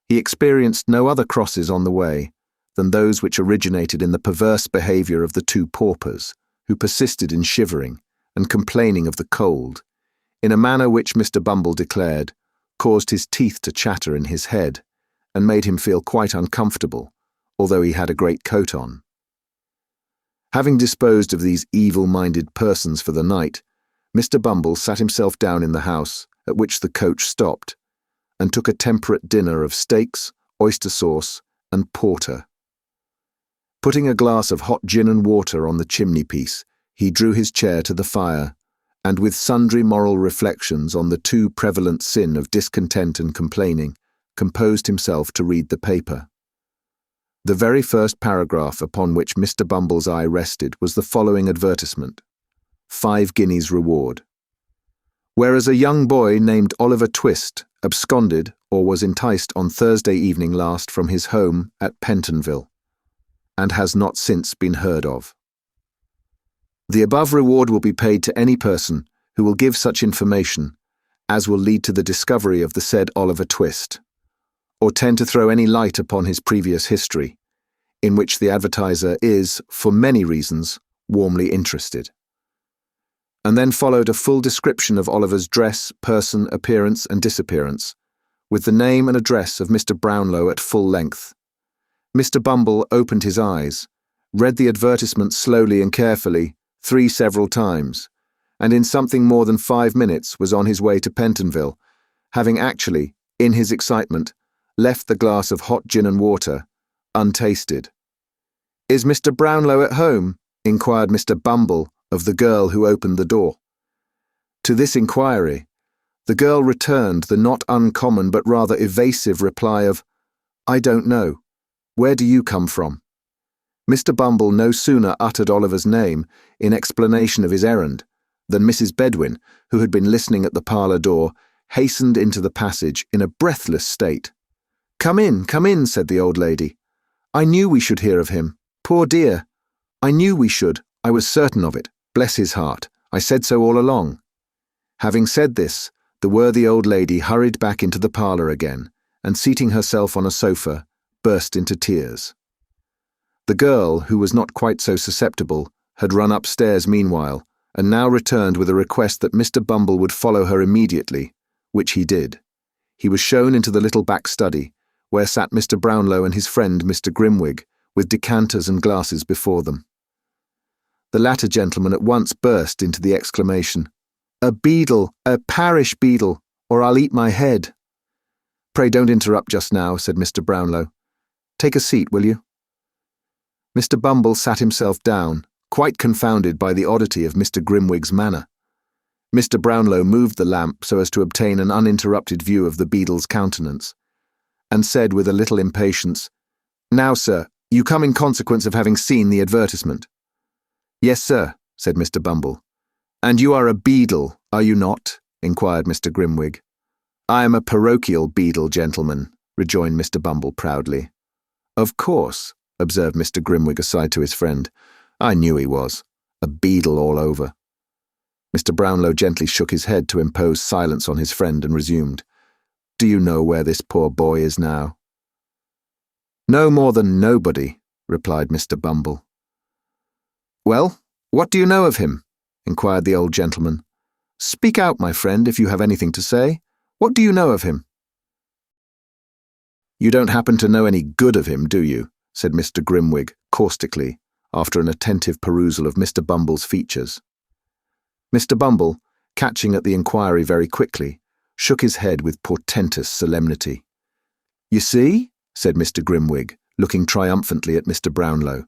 A: He experienced no other crosses on the way than those which originated in the perverse behaviour of the two paupers, who persisted in shivering and complaining of the cold, in a manner which Mr. Bumble declared caused his teeth to chatter in his head and made him feel quite uncomfortable, although he had a great coat on. Having disposed of these evil-minded persons for the night, Mr. Bumble sat himself down in the house at which the coach stopped, and took a temperate dinner of steaks, oyster sauce, and porter. Putting a glass of hot gin and water on the chimney-piece, he drew his chair to the fire, and with sundry moral reflections on the too prevalent sin of discontent and complaining, composed himself to read the paper. The very first paragraph upon which Mr. Bumble's eye rested was the following advertisement: 5 guineas reward. Whereas a young boy named Oliver Twist absconded or was enticed on Thursday evening last from his home at Pentonville, and has not since been heard of. The above reward will be paid to any person who will give such information as will lead to the discovery of the said Oliver Twist, or tend to throw any light upon his previous history, in which the advertiser is, for many reasons, warmly interested. And then followed a full description of Oliver's dress, person, appearance, and disappearance, with the name and address of Mr. Brownlow at full length. Mr. Bumble opened his eyes, read the advertisement slowly and carefully, 3 several times, and in something more than 5 minutes was on his way to Pentonville, having actually, in his excitement, left the glass of hot gin and water untasted. "Is Mr. Brownlow at home?" inquired Mr. Bumble of the girl who opened the door. To this inquiry, the girl returned the not uncommon but rather evasive reply of, "I don't know. Where do you come from?" Mr. Bumble no sooner uttered Oliver's name in explanation of his errand than Mrs. Bedwin, who had been listening at the parlour door, hastened into the passage in a breathless state. Come in," said the old lady. "I knew we should hear of him. Poor dear! I knew we should. I was certain of it. Bless his heart. I said so all along." Having said this, the worthy old lady hurried back into the parlour again, and seating herself on a sofa, burst into tears. The girl, who was not quite so susceptible, had run upstairs meanwhile, and now returned with a request that Mr. Bumble would follow her immediately, which he did. He was shown into the little back study, where sat Mr. Brownlow and his friend Mr. Grimwig, with decanters and glasses before them. The latter gentleman at once burst into the exclamation, "A beadle, a parish beadle, or I'll eat my head." "Pray don't interrupt just now," said Mr. Brownlow. "Take a seat, will you?" Mr. Bumble sat himself down, quite confounded by the oddity of Mr. Grimwig's manner. Mr. Brownlow moved the lamp so as to obtain an uninterrupted view of the beadle's countenance, and said with a little impatience, "Now, sir, you come in consequence of having seen the advertisement." "Yes, sir," said Mr. Bumble. "And you are a beadle, are you not?" inquired Mr. Grimwig. "I am a parochial beadle, gentleman," rejoined Mr. Bumble proudly. "Of course," observed Mr. Grimwig aside to his friend. "I knew he was. A beadle all over." Mr. Brownlow gently shook his head to impose silence on his friend and resumed, "Do you know where this poor boy is now?" "No more than nobody," replied Mr. Bumble. "Well, what do you know of him?" inquired the old gentleman. "Speak out, my friend, if you have anything to say. What do you know of him?" "You don't happen to know any good of him, do you?" said Mr. Grimwig, caustically, after an attentive perusal of Mr. Bumble's features. Mr. Bumble, catching at the inquiry very quickly, shook his head with portentous solemnity. "You see?" said Mr. Grimwig, looking triumphantly at Mr. Brownlow.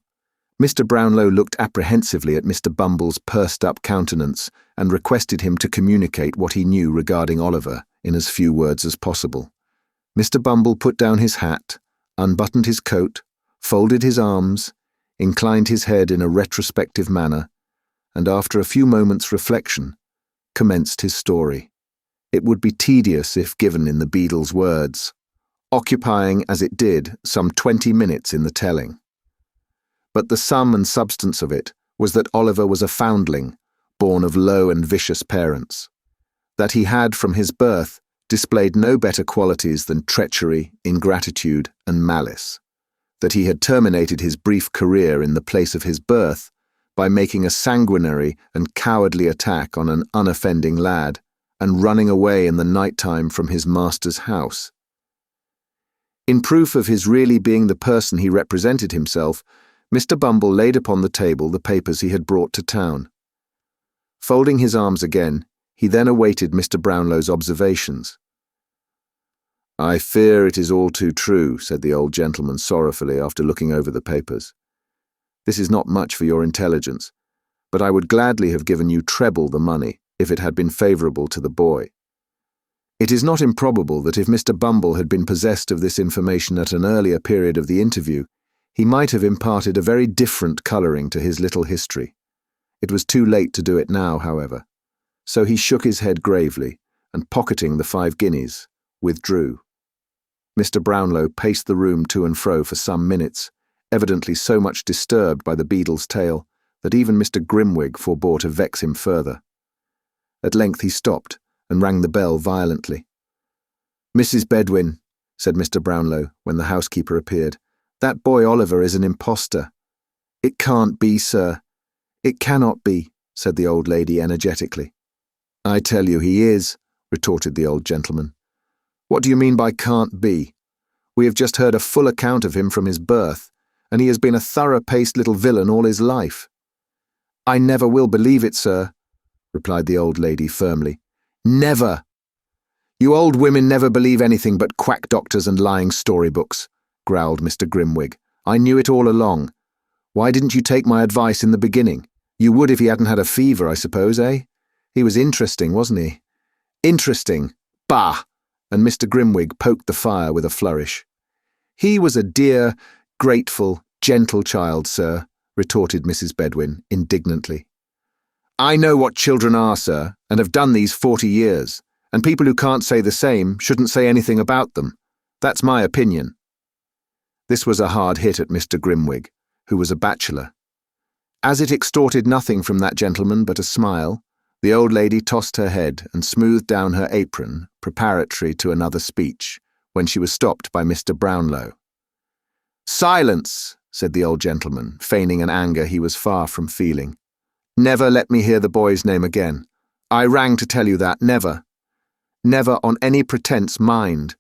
A: Mr. Brownlow looked apprehensively at Mr. Bumble's pursed-up countenance and requested him to communicate what he knew regarding Oliver in as few words as possible. Mr. Bumble put down his hat, unbuttoned his coat, folded his arms, inclined his head in a retrospective manner, and after a few moments' reflection, commenced his story. It would be tedious if given in the beadle's words, occupying, as it did, some 20 minutes in the telling. But the sum and substance of it was that Oliver was a foundling, born of low and vicious parents, that he had from his birth displayed no better qualities than treachery, ingratitude, and malice, that he had terminated his brief career in the place of his birth by making a sanguinary and cowardly attack on an unoffending lad and running away in the night time from his master's house. In proof of his really being the person he represented himself, Mr. Bumble laid upon the table the papers he had brought to town. Folding his arms again, he then awaited Mr. Brownlow's observations. "I fear it is all too true," said the old gentleman sorrowfully after looking over the papers. "This is not much for your intelligence, but I would gladly have given you treble the money if it had been favourable to the boy. It is not improbable that if Mr. Bumble had been possessed of this information at an earlier period of the interview, he might have imparted a very different colouring to his little history. It was too late to do it now, however, so he shook his head gravely, and pocketing the 5 guineas, withdrew. Mr. Brownlow paced the room to and fro for some minutes, evidently so much disturbed by the beadle's tale that even Mr. Grimwig forbore to vex him further. At length he stopped and rang the bell violently. "Mrs. Bedwin," said Mr. Brownlow, when the housekeeper appeared, "that boy Oliver is an impostor." "It can't be, sir. It cannot be," said the old lady energetically. "I tell you he is," retorted the old gentleman. "What do you mean by can't be? We have just heard a full account of him from his birth, and he has been a thorough-paced little villain all his life." "I never will believe it, sir," replied the old lady firmly. "Never! You old women never believe anything but quack doctors and lying storybooks," growled Mr. Grimwig. "I knew it all along. Why didn't you take my advice in the beginning? You would if he hadn't had a fever, I suppose, eh? He was interesting, wasn't he?" "Interesting? Bah!" And Mr. Grimwig poked the fire with a flourish. "He was a dear, grateful, gentle child, sir," retorted Mrs. Bedwin indignantly. "I know what children are, sir, and have done these 40 years, and people who can't say the same shouldn't say anything about them. That's my opinion." This was a hard hit at Mr. Grimwig, who was a bachelor. As it extorted nothing from that gentleman but a smile, the old lady tossed her head and smoothed down her apron, preparatory to another speech, when she was stopped by Mr. Brownlow. "Silence," said the old gentleman, feigning an anger he was far from feeling. "Never let me hear the boy's name again. I rang to tell you that, never. Never on any pretence, mind.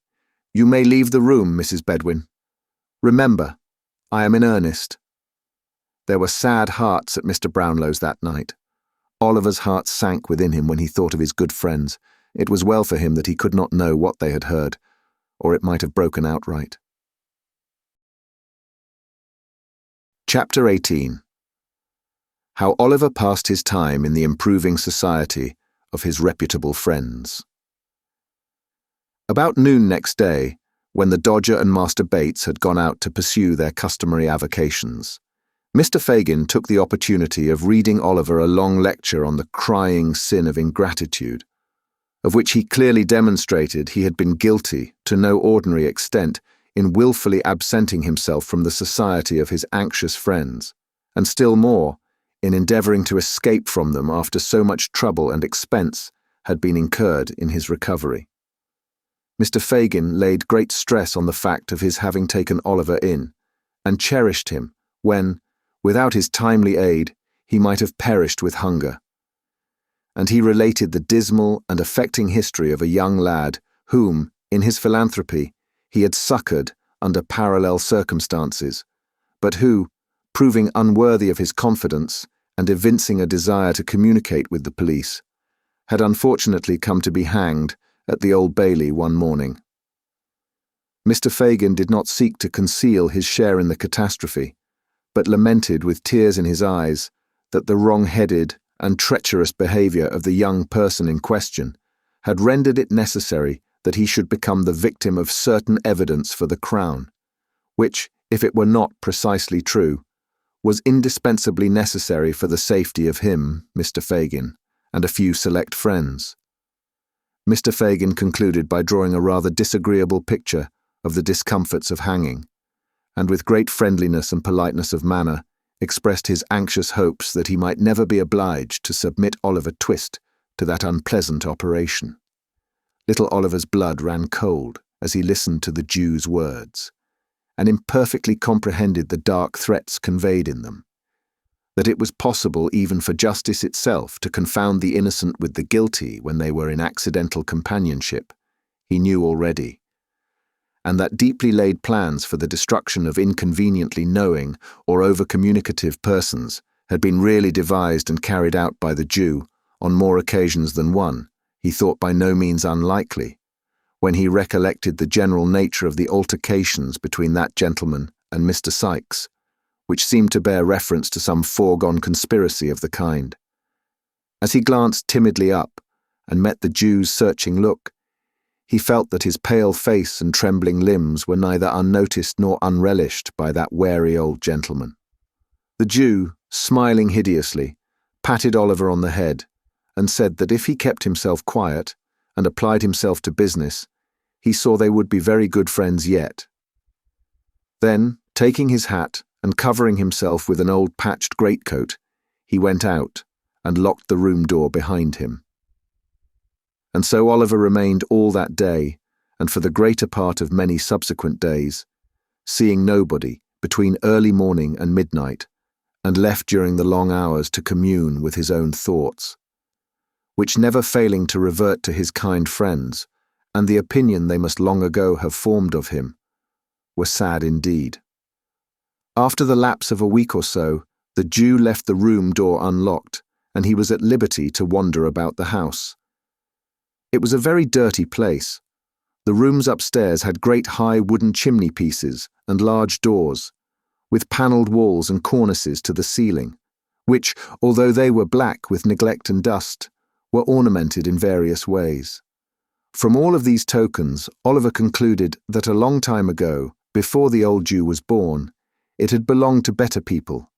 A: You may leave the room, Mrs. Bedwin. Remember, I am in earnest." There were sad hearts at Mr. Brownlow's that night. Oliver's heart sank within him when he thought of his good friends. It was well for him that he could not know what they had heard, or it might have broken outright. Chapter 18. How Oliver passed his time in the improving society of his reputable friends. About noon next day, when the Dodger and Master Bates had gone out to pursue their customary avocations, Mr. Fagin took the opportunity of reading Oliver a long lecture on the crying sin of ingratitude, of which he clearly demonstrated he had been guilty to no ordinary extent in wilfully absenting himself from the society of his anxious friends, and still more, in endeavouring to escape from them after so much trouble and expense had been incurred in his recovery. Mr. Fagin laid great stress on the fact of his having taken Oliver in, and cherished him when, without his timely aid, he might have perished with hunger. And he related the dismal and affecting history of a young lad whom, in his philanthropy, he had succoured under parallel circumstances, but who, proving unworthy of his confidence and evincing a desire to communicate with the police, had unfortunately come to be hanged at the Old Bailey one morning. Mr. Fagin did not seek to conceal his share in the catastrophe, but lamented with tears in his eyes that the wrong-headed and treacherous behaviour of the young person in question had rendered it necessary that he should become the victim of certain evidence for the Crown, which, if it were not precisely true, was indispensably necessary for the safety of him, Mr. Fagin, and a few select friends. Mr. Fagin concluded by drawing a rather disagreeable picture of the discomforts of hanging, and with great friendliness and politeness of manner expressed his anxious hopes that he might never be obliged to submit Oliver Twist to that unpleasant operation. Little Oliver's blood ran cold as he listened to the Jew's words, and imperfectly comprehended the dark threats conveyed in them. That it was possible even for justice itself to confound the innocent with the guilty when they were in accidental companionship, he knew already, and that deeply laid plans for the destruction of inconveniently knowing or over-communicative persons had been really devised and carried out by the Jew on more occasions than one, he thought by no means unlikely, when he recollected the general nature of the altercations between that gentleman and Mr. Sikes, which seemed to bear reference to some foregone conspiracy of the kind. As he glanced timidly up and met the Jew's searching look, he felt that his pale face and trembling limbs were neither unnoticed nor unrelished by that wary old gentleman. The Jew, smiling hideously, patted Oliver on the head and said that if he kept himself quiet and applied himself to business, he saw they would be very good friends yet. Then, taking his hat and covering himself with an old patched greatcoat, he went out and locked the room door behind him. And so Oliver remained all that day, and for the greater part of many subsequent days, seeing nobody between early morning and midnight, and left during the long hours to commune with his own thoughts, which never failing to revert to his kind friends, and the opinion they must long ago have formed of him, were sad indeed. After the lapse of a week or so, the Jew left the room door unlocked, and he was at liberty to wander about the house. It was a very dirty place. The rooms upstairs had great high wooden chimney pieces and large doors, with panelled walls and cornices to the ceiling, which, although they were black with neglect and dust, were ornamented in various ways. From all of these tokens, Oliver concluded that a long time ago, before the old Jew was born, it had belonged to better people,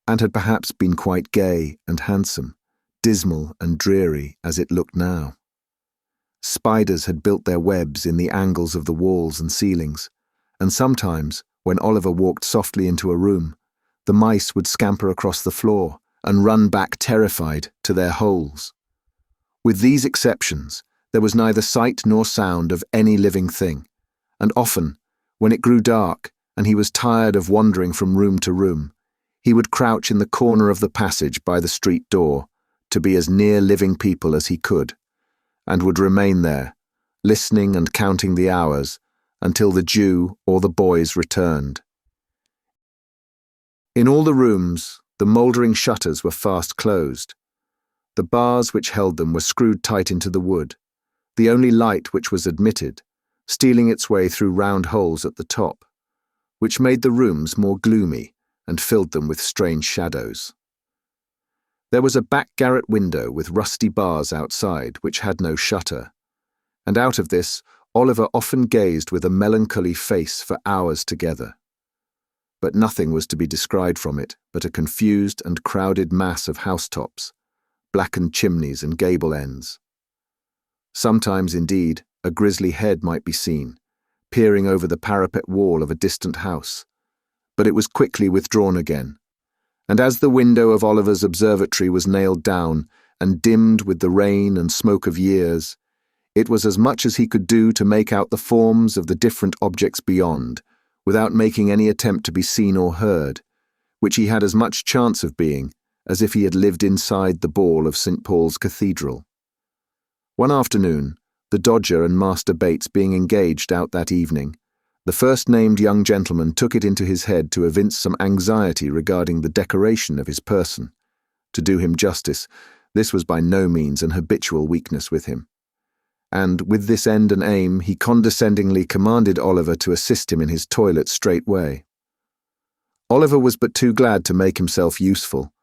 A: and had perhaps been quite gay and handsome, dismal and dreary as it looked now. Spiders had built their webs in the angles of the walls and ceilings, and sometimes, when Oliver walked softly into a room, the mice would scamper across the floor and run back terrified to their holes. With these exceptions, there was neither sight nor sound of any living thing, and often, when it grew dark and he was tired of wandering from room to room, he would crouch in the corner of the passage by the street door to be as near living people as he could, and would remain there, listening and counting the hours until the Jew or the boys returned. In all the rooms, the mouldering shutters were fast closed. The bars which held them were screwed tight into the wood, the only light which was admitted, stealing its way through round holes at the top, which made the rooms more gloomy and filled them with strange shadows. There was a back garret window with rusty bars outside which had no shutter, and out of this Oliver often gazed with a melancholy face for hours together. But nothing was to be descried from it but a confused and crowded mass of housetops, blackened chimneys and gable ends. Sometimes, indeed, a grisly head might be seen, peering over the parapet wall of a distant house, but it was quickly withdrawn again, and as the window of Oliver's observatory was nailed down and dimmed with the rain and smoke of years, it was as much as he could do to make out the forms of the different objects beyond, without making any attempt to be seen or heard, which he had as much chance of being as if he had lived inside the ball of St. Paul's Cathedral. One afternoon, the Dodger and Master Bates being engaged out that evening, the first-named young gentleman took it into his head to evince some anxiety regarding the decoration of his person. To do him justice, this was by no means an habitual weakness with him, and with this end and aim he condescendingly commanded Oliver to assist him in his toilet straightway. Oliver was but too glad to make himself useful,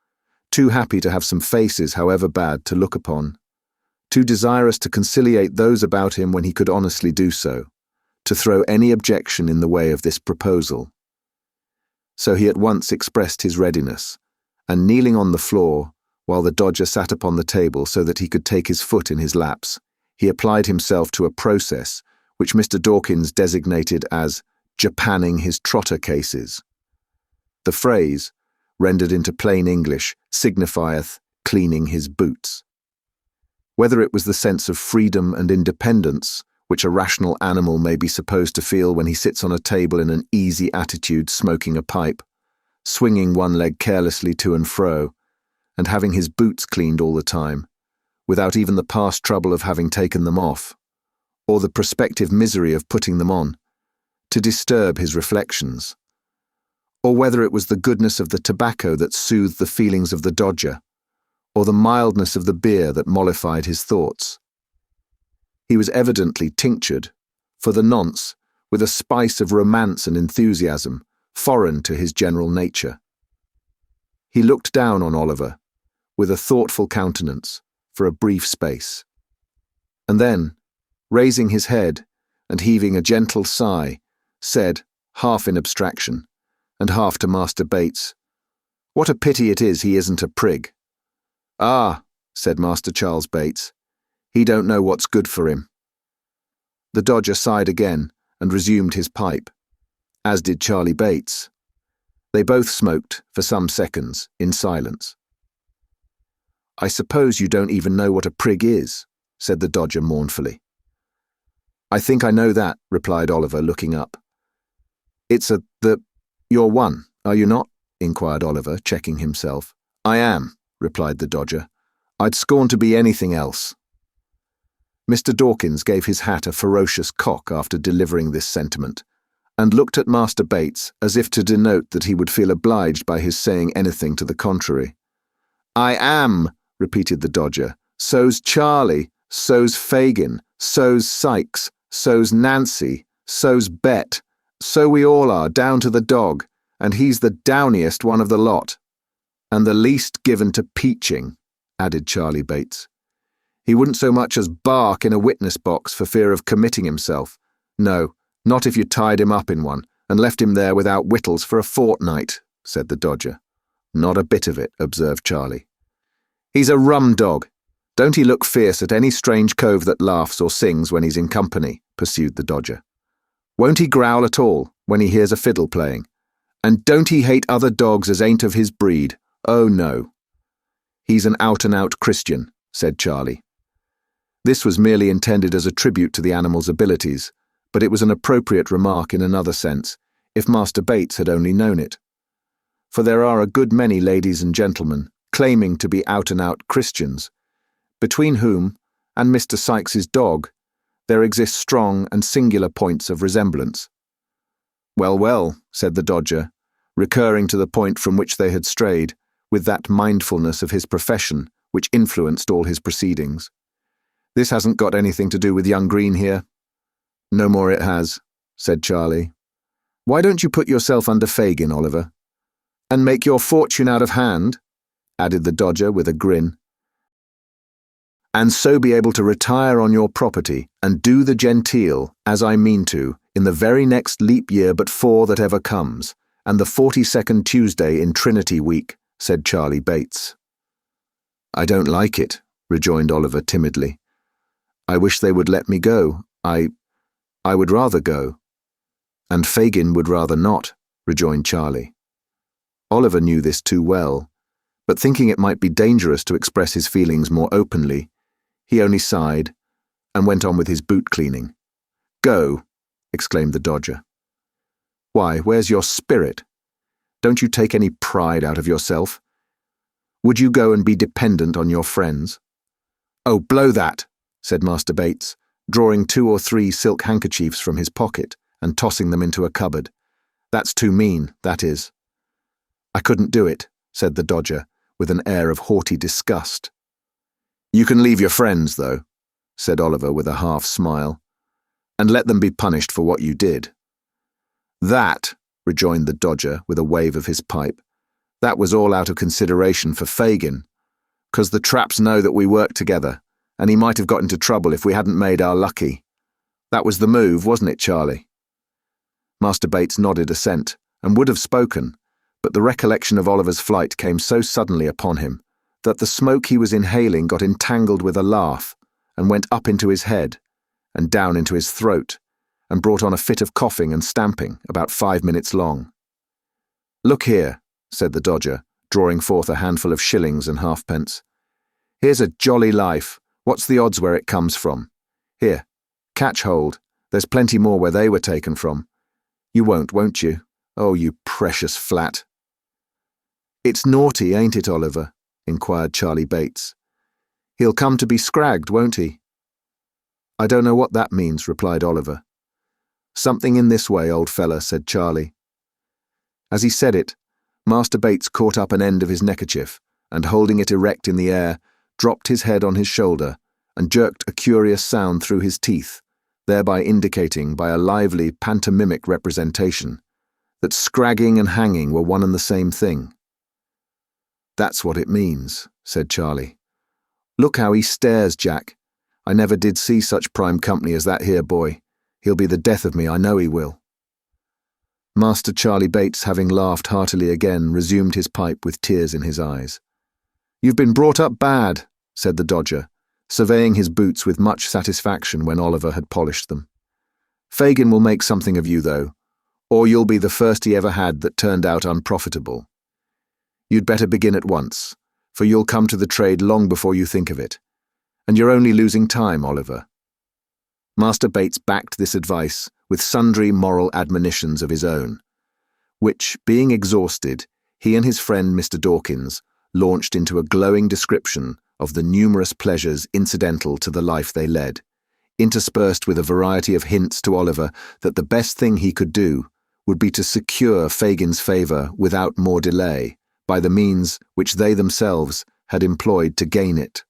A: too happy to have some faces, however bad, to look upon, too desirous to conciliate those about him when he could honestly do so, to throw any objection in the way of this proposal. So he at once expressed his readiness, and kneeling on the floor, while the Dodger sat upon the table so that he could take his foot in his laps, he applied himself to a process which Mr. Dawkins designated as japanning his trotter cases. The phrase, rendered into plain English, signifieth cleaning his boots. Whether it was the sense of freedom and independence which a rational animal may be supposed to feel when he sits on a table in an easy attitude smoking a pipe, swinging one leg carelessly to and fro, and having his boots cleaned all the time, without even the past trouble of having taken them off, or the prospective misery of putting them on, to disturb his reflections, or whether it was the goodness of the tobacco that soothed the feelings of the Dodger, or the mildness of the beer that mollified his thoughts. He was evidently tinctured, for the nonce, with a spice of romance and enthusiasm, foreign to his general nature. He looked down on Oliver, with a thoughtful countenance, for a brief space, and then, raising his head and heaving a gentle sigh, said, half in abstraction, and half to Master Bates, "What a pity it is he isn't a prig." "Ah," said Master Charles Bates, "he don't know what's good for him." The Dodger sighed again and resumed his pipe, as did Charlie Bates. They both smoked for some seconds in silence. "I suppose you don't even know what a prig is," said the Dodger mournfully. "I think I know that," replied Oliver, looking up. "You're one, are you not?" inquired Oliver, checking himself. "I am," replied the Dodger. "I'd scorn to be anything else." Mr. Dawkins gave his hat a ferocious cock after delivering this sentiment, and looked at Master Bates as if to denote that he would feel obliged by his saying anything to the contrary. "I am," repeated the Dodger. "So's Charlie, so's Fagin, so's Sykes, so's Nancy, so's Bet. So we all are, down to the dog, and he's the downiest one of the lot. And the least given to peaching," added Charlie Bates. "He wouldn't so much as bark in a witness box for fear of committing himself. No, not if you tied him up in one, and left him there without victuals for a fortnight," said the Dodger. "Not a bit of it," observed Charlie. "He's a rum dog. Don't he look fierce at any strange cove that laughs or sings when he's in company?" pursued the Dodger. "Won't he growl at all when he hears a fiddle playing? And don't he hate other dogs as ain't of his breed? Oh no. He's an out-and-out Christian, said Charlie. This was merely intended as a tribute to the animal's abilities, but it was an appropriate remark in another sense, if Master Bates had only known it. For there are a good many ladies and gentlemen claiming to be out-and-out Christians, between whom, and Mr. Sykes's dog, there exist strong and singular points of resemblance. Well, well, said the Dodger, recurring to the point from which they had strayed, with that mindfulness of his profession which influenced all his proceedings. This hasn't got anything to do with young Green here. No more it has, said Charlie. Why don't you put yourself under Fagin, Oliver? And make your fortune out of hand, added the Dodger with a grin. And so be able to retire on your property and do the genteel, as I mean to, in the very next leap year but 4 that ever comes, and the 42nd Tuesday in Trinity week, said Charlie Bates. I don't like it, rejoined Oliver timidly. I wish they would let me go. I would rather go. And Fagin would rather not, rejoined Charlie. Oliver knew this too well, but thinking it might be dangerous to express his feelings more openly, he only sighed and went on with his boot cleaning. Go, exclaimed the Dodger. Why, where's your spirit? Don't you take any pride out of yourself? Would you go and be dependent on your friends? Oh, blow that, said Master Bates, drawing 2 or 3 silk handkerchiefs from his pocket and tossing them into a cupboard. That's too mean, that is. I couldn't do it, said the Dodger, with an air of haughty disgust. You can leave your friends, though, said Oliver with a half-smile, and let them be punished for what you did. That, rejoined the Dodger with a wave of his pipe, that was all out of consideration for Fagin, 'cause the traps know that we work together, and he might have got into trouble if we hadn't made our lucky. That was the move, wasn't it, Charlie? Master Bates nodded assent, and would have spoken, but the recollection of Oliver's flight came so suddenly upon him that the smoke he was inhaling got entangled with a laugh and went up into his head and down into his throat and brought on a fit of coughing and stamping about 5 minutes long. Look here, said the Dodger, drawing forth a handful of shillings and halfpence. Here's a jolly life. What's the odds where it comes from? Here, catch hold. There's plenty more where they were taken from. You won't you? Oh, you precious flat. It's naughty, ain't it, Oliver? Inquired Charlie Bates. He'll come to be scragged, won't he? I don't know what that means, replied Oliver. Something in this way, old fella, said Charlie. As he said it, Master Bates caught up an end of his neckerchief and, holding it erect in the air, dropped his head on his shoulder and jerked a curious sound through his teeth, thereby indicating by a lively pantomimic representation that scragging and hanging were one and the same thing. That's what it means, said Charlie. Look how he stares, Jack. I never did see such prime company as that here boy. He'll be the death of me, I know he will. Master Charlie Bates, having laughed heartily again, resumed his pipe with tears in his eyes. You've been brought up bad, said the Dodger, surveying his boots with much satisfaction when Oliver had polished them. Fagin will make something of you, though, or you'll be the first he ever had that turned out unprofitable. You'd better begin at once, for you'll come to the trade long before you think of it, and you're only losing time, Oliver. Master Bates backed this advice with sundry moral admonitions of his own, which, being exhausted, he and his friend Mr. Dawkins launched into a glowing description of the numerous pleasures incidental to the life they led, interspersed with a variety of hints to Oliver that the best thing he could do would be to secure Fagin's favour without more delay, by the means which they themselves had employed to gain it.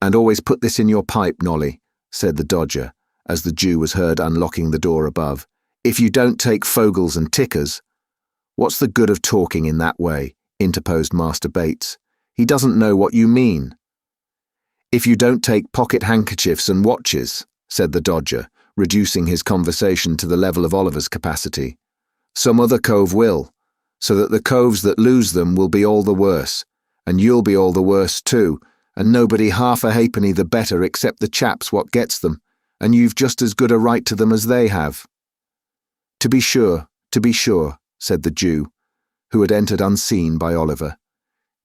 A: And always put this in your pipe, Nolly, said the Dodger, as the Jew was heard unlocking the door above. If you don't take fogels and tickers— What's the good of talking in that way? Interposed Master Bates. He doesn't know what you mean. If you don't take pocket handkerchiefs and watches, said the Dodger, reducing his conversation to the level of Oliver's capacity, some other cove will, so that the coves that lose them will be all the worse, and you'll be all the worse too, and nobody half a halfpenny the better except the chaps what gets them, and you've just as good a right to them as they have. To be sure, said the Jew, who had entered unseen by Oliver.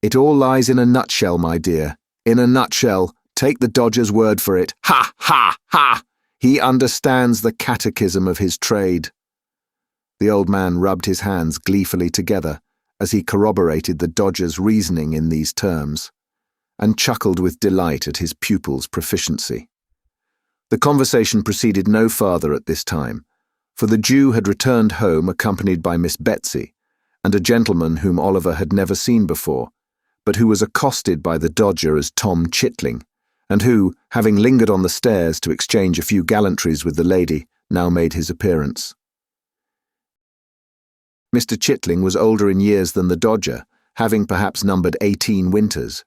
A: "It all lies in a nutshell, my dear. In a nutshell, take the Dodger's word for it. Ha, ha, ha! He understands the catechism of his trade." The old man rubbed his hands gleefully together as he corroborated the Dodger's reasoning in these terms, and chuckled with delight at his pupil's proficiency. The conversation proceeded no farther at this time, for the Jew had returned home accompanied by Miss Betsy and a gentleman whom Oliver had never seen before, but who was accosted by the Dodger as Tom Chitling, and who, having lingered on the stairs to exchange a few gallantries with the lady, now made his appearance. Mr. Chitling was older in years than the Dodger, having perhaps numbered 18 winters,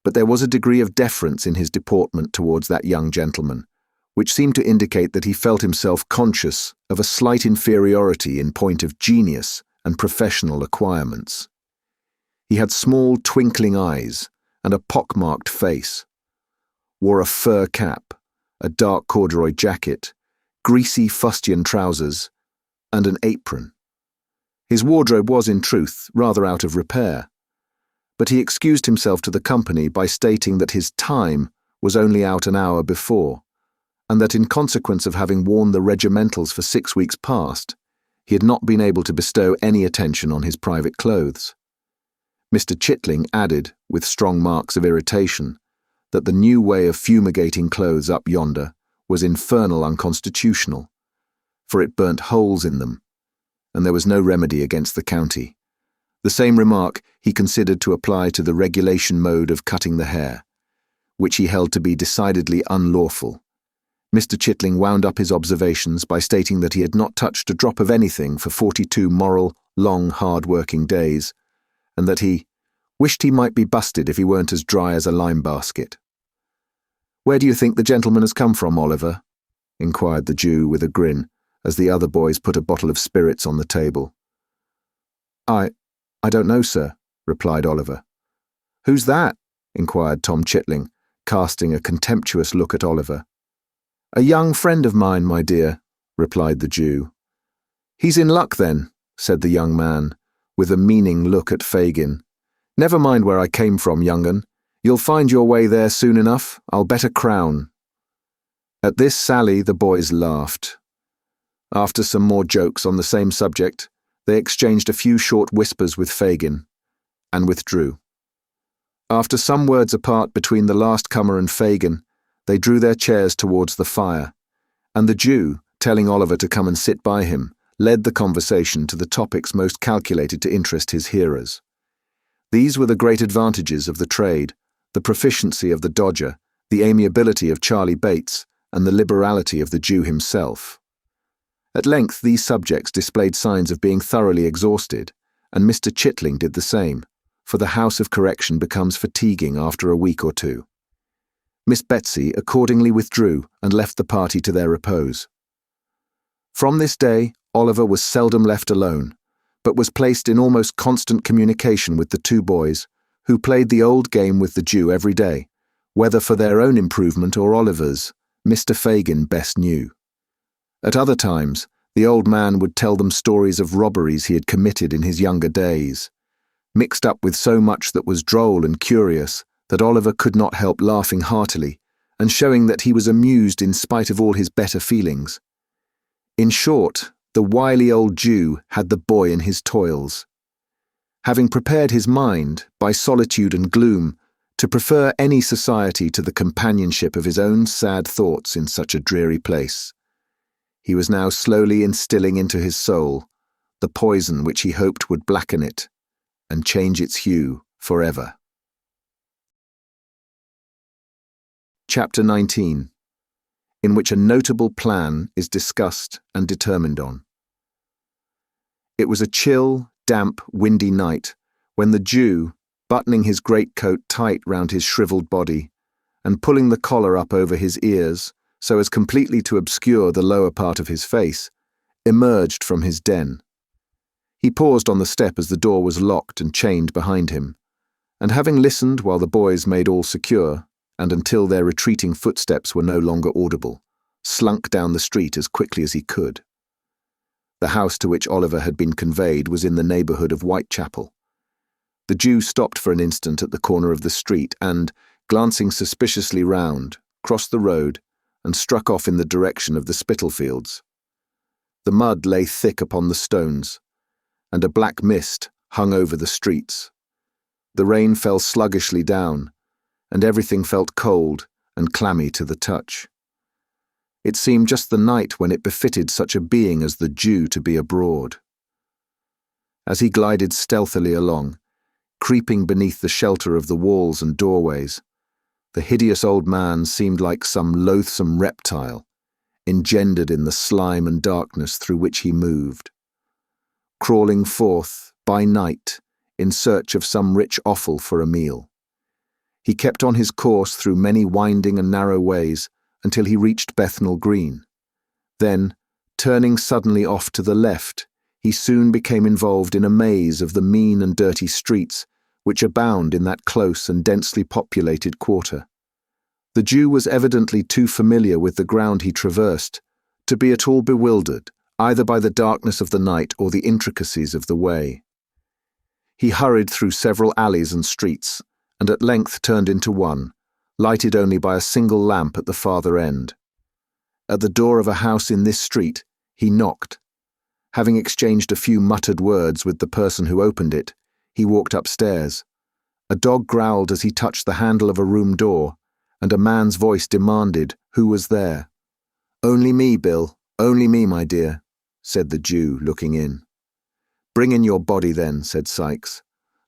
A: but there was a degree of deference in his deportment towards that young gentleman, which seemed to indicate that he felt himself conscious of a slight inferiority in point of genius and professional acquirements. He had small twinkling eyes and a pockmarked face, wore a fur cap, a dark corduroy jacket, greasy fustian trousers, and an apron. His wardrobe was, in truth, rather out of repair, but he excused himself to the company by stating that his time was only out an hour before, and that in consequence of having worn the regimentals for 6 weeks past, he had not been able to bestow any attention on his private clothes. Mr. Chitling added, with strong marks of irritation, that the new way of fumigating clothes up yonder was infernal unconstitutional, for it burnt holes in them, and there was no remedy against the county. The same remark he considered to apply to the regulation mode of cutting the hair, which he held to be decidedly unlawful. Mr. Chitling wound up his observations by stating that he had not touched a drop of anything for 42 moral, long, hard-working days, and that he wished he might be busted if he weren't as dry as a lime basket. "Where do you think the gentleman has come from, Oliver?" inquired the Jew with a grin, as the other boys put a bottle of spirits on the table. I don't know, sir," replied Oliver. "Who's that?" inquired Tom Chitling, casting a contemptuous look at Oliver. "A young friend of mine, my dear," replied the Jew. "He's in luck, then," said the young man, with a meaning look at Fagin. "Never mind where I came from, young 'un. You'll find your way there soon enough, I'll bet a crown." At this sally the boys laughed. After some more jokes on the same subject, they exchanged a few short whispers with Fagin, and withdrew. After some words apart between the last comer and Fagin, they drew their chairs towards the fire, and the Jew, telling Oliver to come and sit by him, led the conversation to the topics most calculated to interest his hearers. These were the great advantages of the trade, the proficiency of the Dodger, the amiability of Charlie Bates, and the liberality of the Jew himself. At length these subjects displayed signs of being thoroughly exhausted, and Mr. Chitling did the same, for the house of correction becomes fatiguing after a week or two. Miss Betsy accordingly withdrew and left the party to their repose. From this day, Oliver was seldom left alone, but was placed in almost constant communication with the two boys, who played the old game with the Jew every day, whether for their own improvement or Oliver's, Mr. Fagin best knew. At other times, the old man would tell them stories of robberies he had committed in his younger days, mixed up with so much that was droll and curious that Oliver could not help laughing heartily, and showing that he was amused in spite of all his better feelings. In short, the wily old Jew had the boy in his toils. Having prepared his mind, by solitude and gloom, to prefer any society to the companionship of his own sad thoughts in such a dreary place, he was now slowly instilling into his soul the poison which he hoped would blacken it and change its hue forever. Chapter 19, in which a notable plan is discussed and determined on. It was a chill, damp, windy night when the Jew, buttoning his greatcoat tight round his shriveled body and pulling the collar up over his ears so as completely to obscure the lower part of his face, emerged from his den. He paused on the step as the door was locked and chained behind him, and having listened while the boys made all secure, and until their retreating footsteps were no longer audible, slunk down the street as quickly as he could. The house to which Oliver had been conveyed was in the neighbourhood of Whitechapel. The Jew stopped for an instant at the corner of the street and, glancing suspiciously round, crossed the road and struck off in the direction of the Spitalfields. The mud lay thick upon the stones, and a black mist hung over the streets. The rain fell sluggishly down, and everything felt cold and clammy to the touch. It seemed just the night when it befitted such a being as the Jew to be abroad. As he glided stealthily along, creeping beneath the shelter of the walls and doorways, the hideous old man seemed like some loathsome reptile, engendered in the slime and darkness through which he moved. Crawling forth, by night, in search of some rich offal for a meal. He kept on his course through many winding and narrow ways until he reached Bethnal Green. Then, turning suddenly off to the left, he soon became involved in a maze of the mean and dirty streets which abound in that close and densely populated quarter. The Jew was evidently too familiar with the ground he traversed to be at all bewildered, either by the darkness of the night or the intricacies of the way. He hurried through several alleys and streets, and at length turned into one, lighted only by a single lamp at the farther end. At the door of a house in this street, he knocked. Having exchanged a few muttered words with the person who opened it, he walked upstairs. A dog growled as he touched the handle of a room door, and a man's voice demanded who was there. "Only me, Bill, only me, my dear," said the Jew, looking in. "Bring in your body then," said Sikes.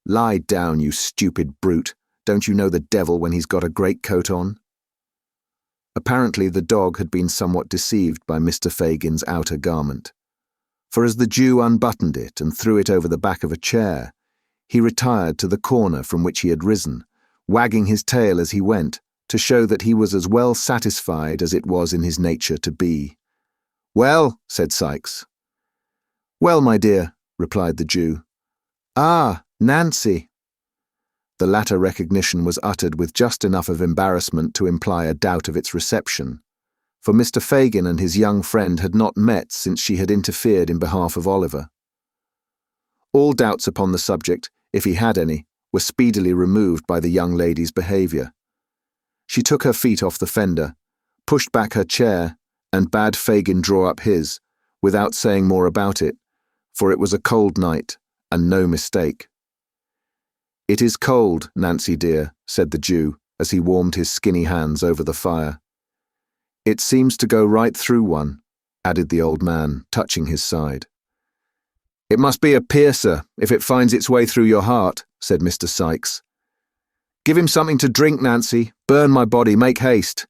A: "Lie down, you stupid brute. Don't you know the devil when he's got a greatcoat on?" Apparently the dog had been somewhat deceived by Mr. Fagin's outer garment, for as the Jew unbuttoned it and threw it over the back of a chair, he retired to the corner from which he had risen, wagging his tail as he went, to show that he was as well satisfied as it was in his nature to be. "Well," said Sikes. "Well, my dear," replied the Jew. "Ah, Nancy." The latter recognition was uttered with just enough of embarrassment to imply a doubt of its reception, for Mr. Fagin and his young friend had not met since she had interfered in behalf of Oliver. All doubts upon the subject, if he had any, were speedily removed by the young lady's behaviour. She took her feet off the fender, pushed back her chair, and bade Fagin draw up his, without saying more about it, for it was a cold night, and no mistake. "It is cold, Nancy dear," said the Jew, as he warmed his skinny hands over the fire. "It seems to go right through one," added the old man, touching his side. "It must be a piercer if it finds its way through your heart," said Mr. Sikes. "Give him something to drink, Nancy. Burn my body, make haste.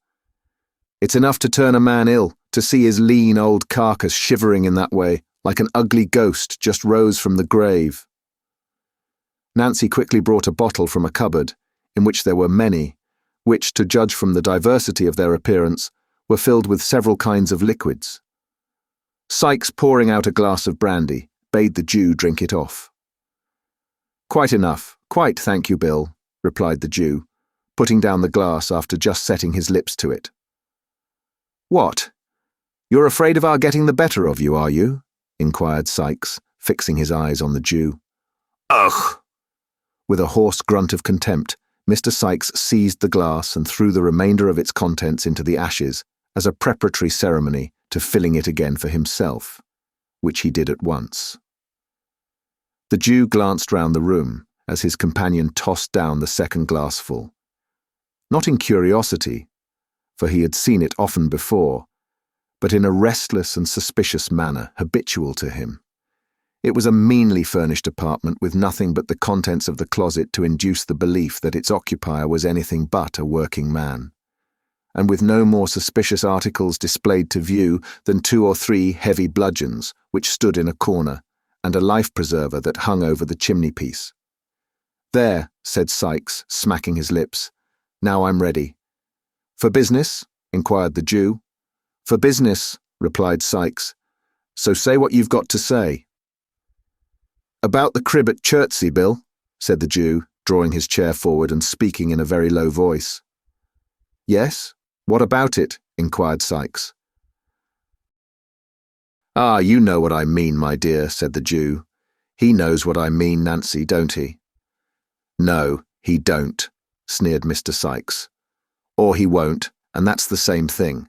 A: It's enough to turn a man ill, to see his lean old carcass shivering in that way, like an ugly ghost just rose from the grave." Nancy quickly brought a bottle from a cupboard, in which there were many, which, to judge from the diversity of their appearance, were filled with several kinds of liquids. Sikes, pouring out a glass of brandy, bade the Jew drink it off. "Quite enough, quite, thank you, Bill," replied the Jew, putting down the glass after just setting his lips to it. "What? You're afraid of our getting the better of you, are you?" inquired Sikes, fixing his eyes on the Jew. "Ugh!" With a hoarse grunt of contempt, Mr. Sikes seized the glass and threw the remainder of its contents into the ashes as a preparatory ceremony to filling it again for himself, which he did at once. The Jew glanced round the room as his companion tossed down the second glassful. Not in curiosity, for he had seen it often before, but in a restless and suspicious manner habitual to him. It was a meanly furnished apartment with nothing but the contents of the closet to induce the belief that its occupier was anything but a working man, and with no more suspicious articles displayed to view than 2 or 3 heavy bludgeons which stood in a corner, and a life-preserver that hung over the chimney-piece. "There," said Sikes, smacking his lips. "Now I'm ready." "For business?" inquired the Jew. "For business," replied Sikes. "So say what you've got to say." "About the crib at Chertsey, Bill," said the Jew, drawing his chair forward and speaking in a very low voice. "Yes? What about it?" inquired Sikes. "Ah, you know what I mean, my dear," said the Jew. "He knows what I mean, Nancy, don't he?" "No, he don't," sneered Mr. Sikes. "Or he won't, and that's the same thing.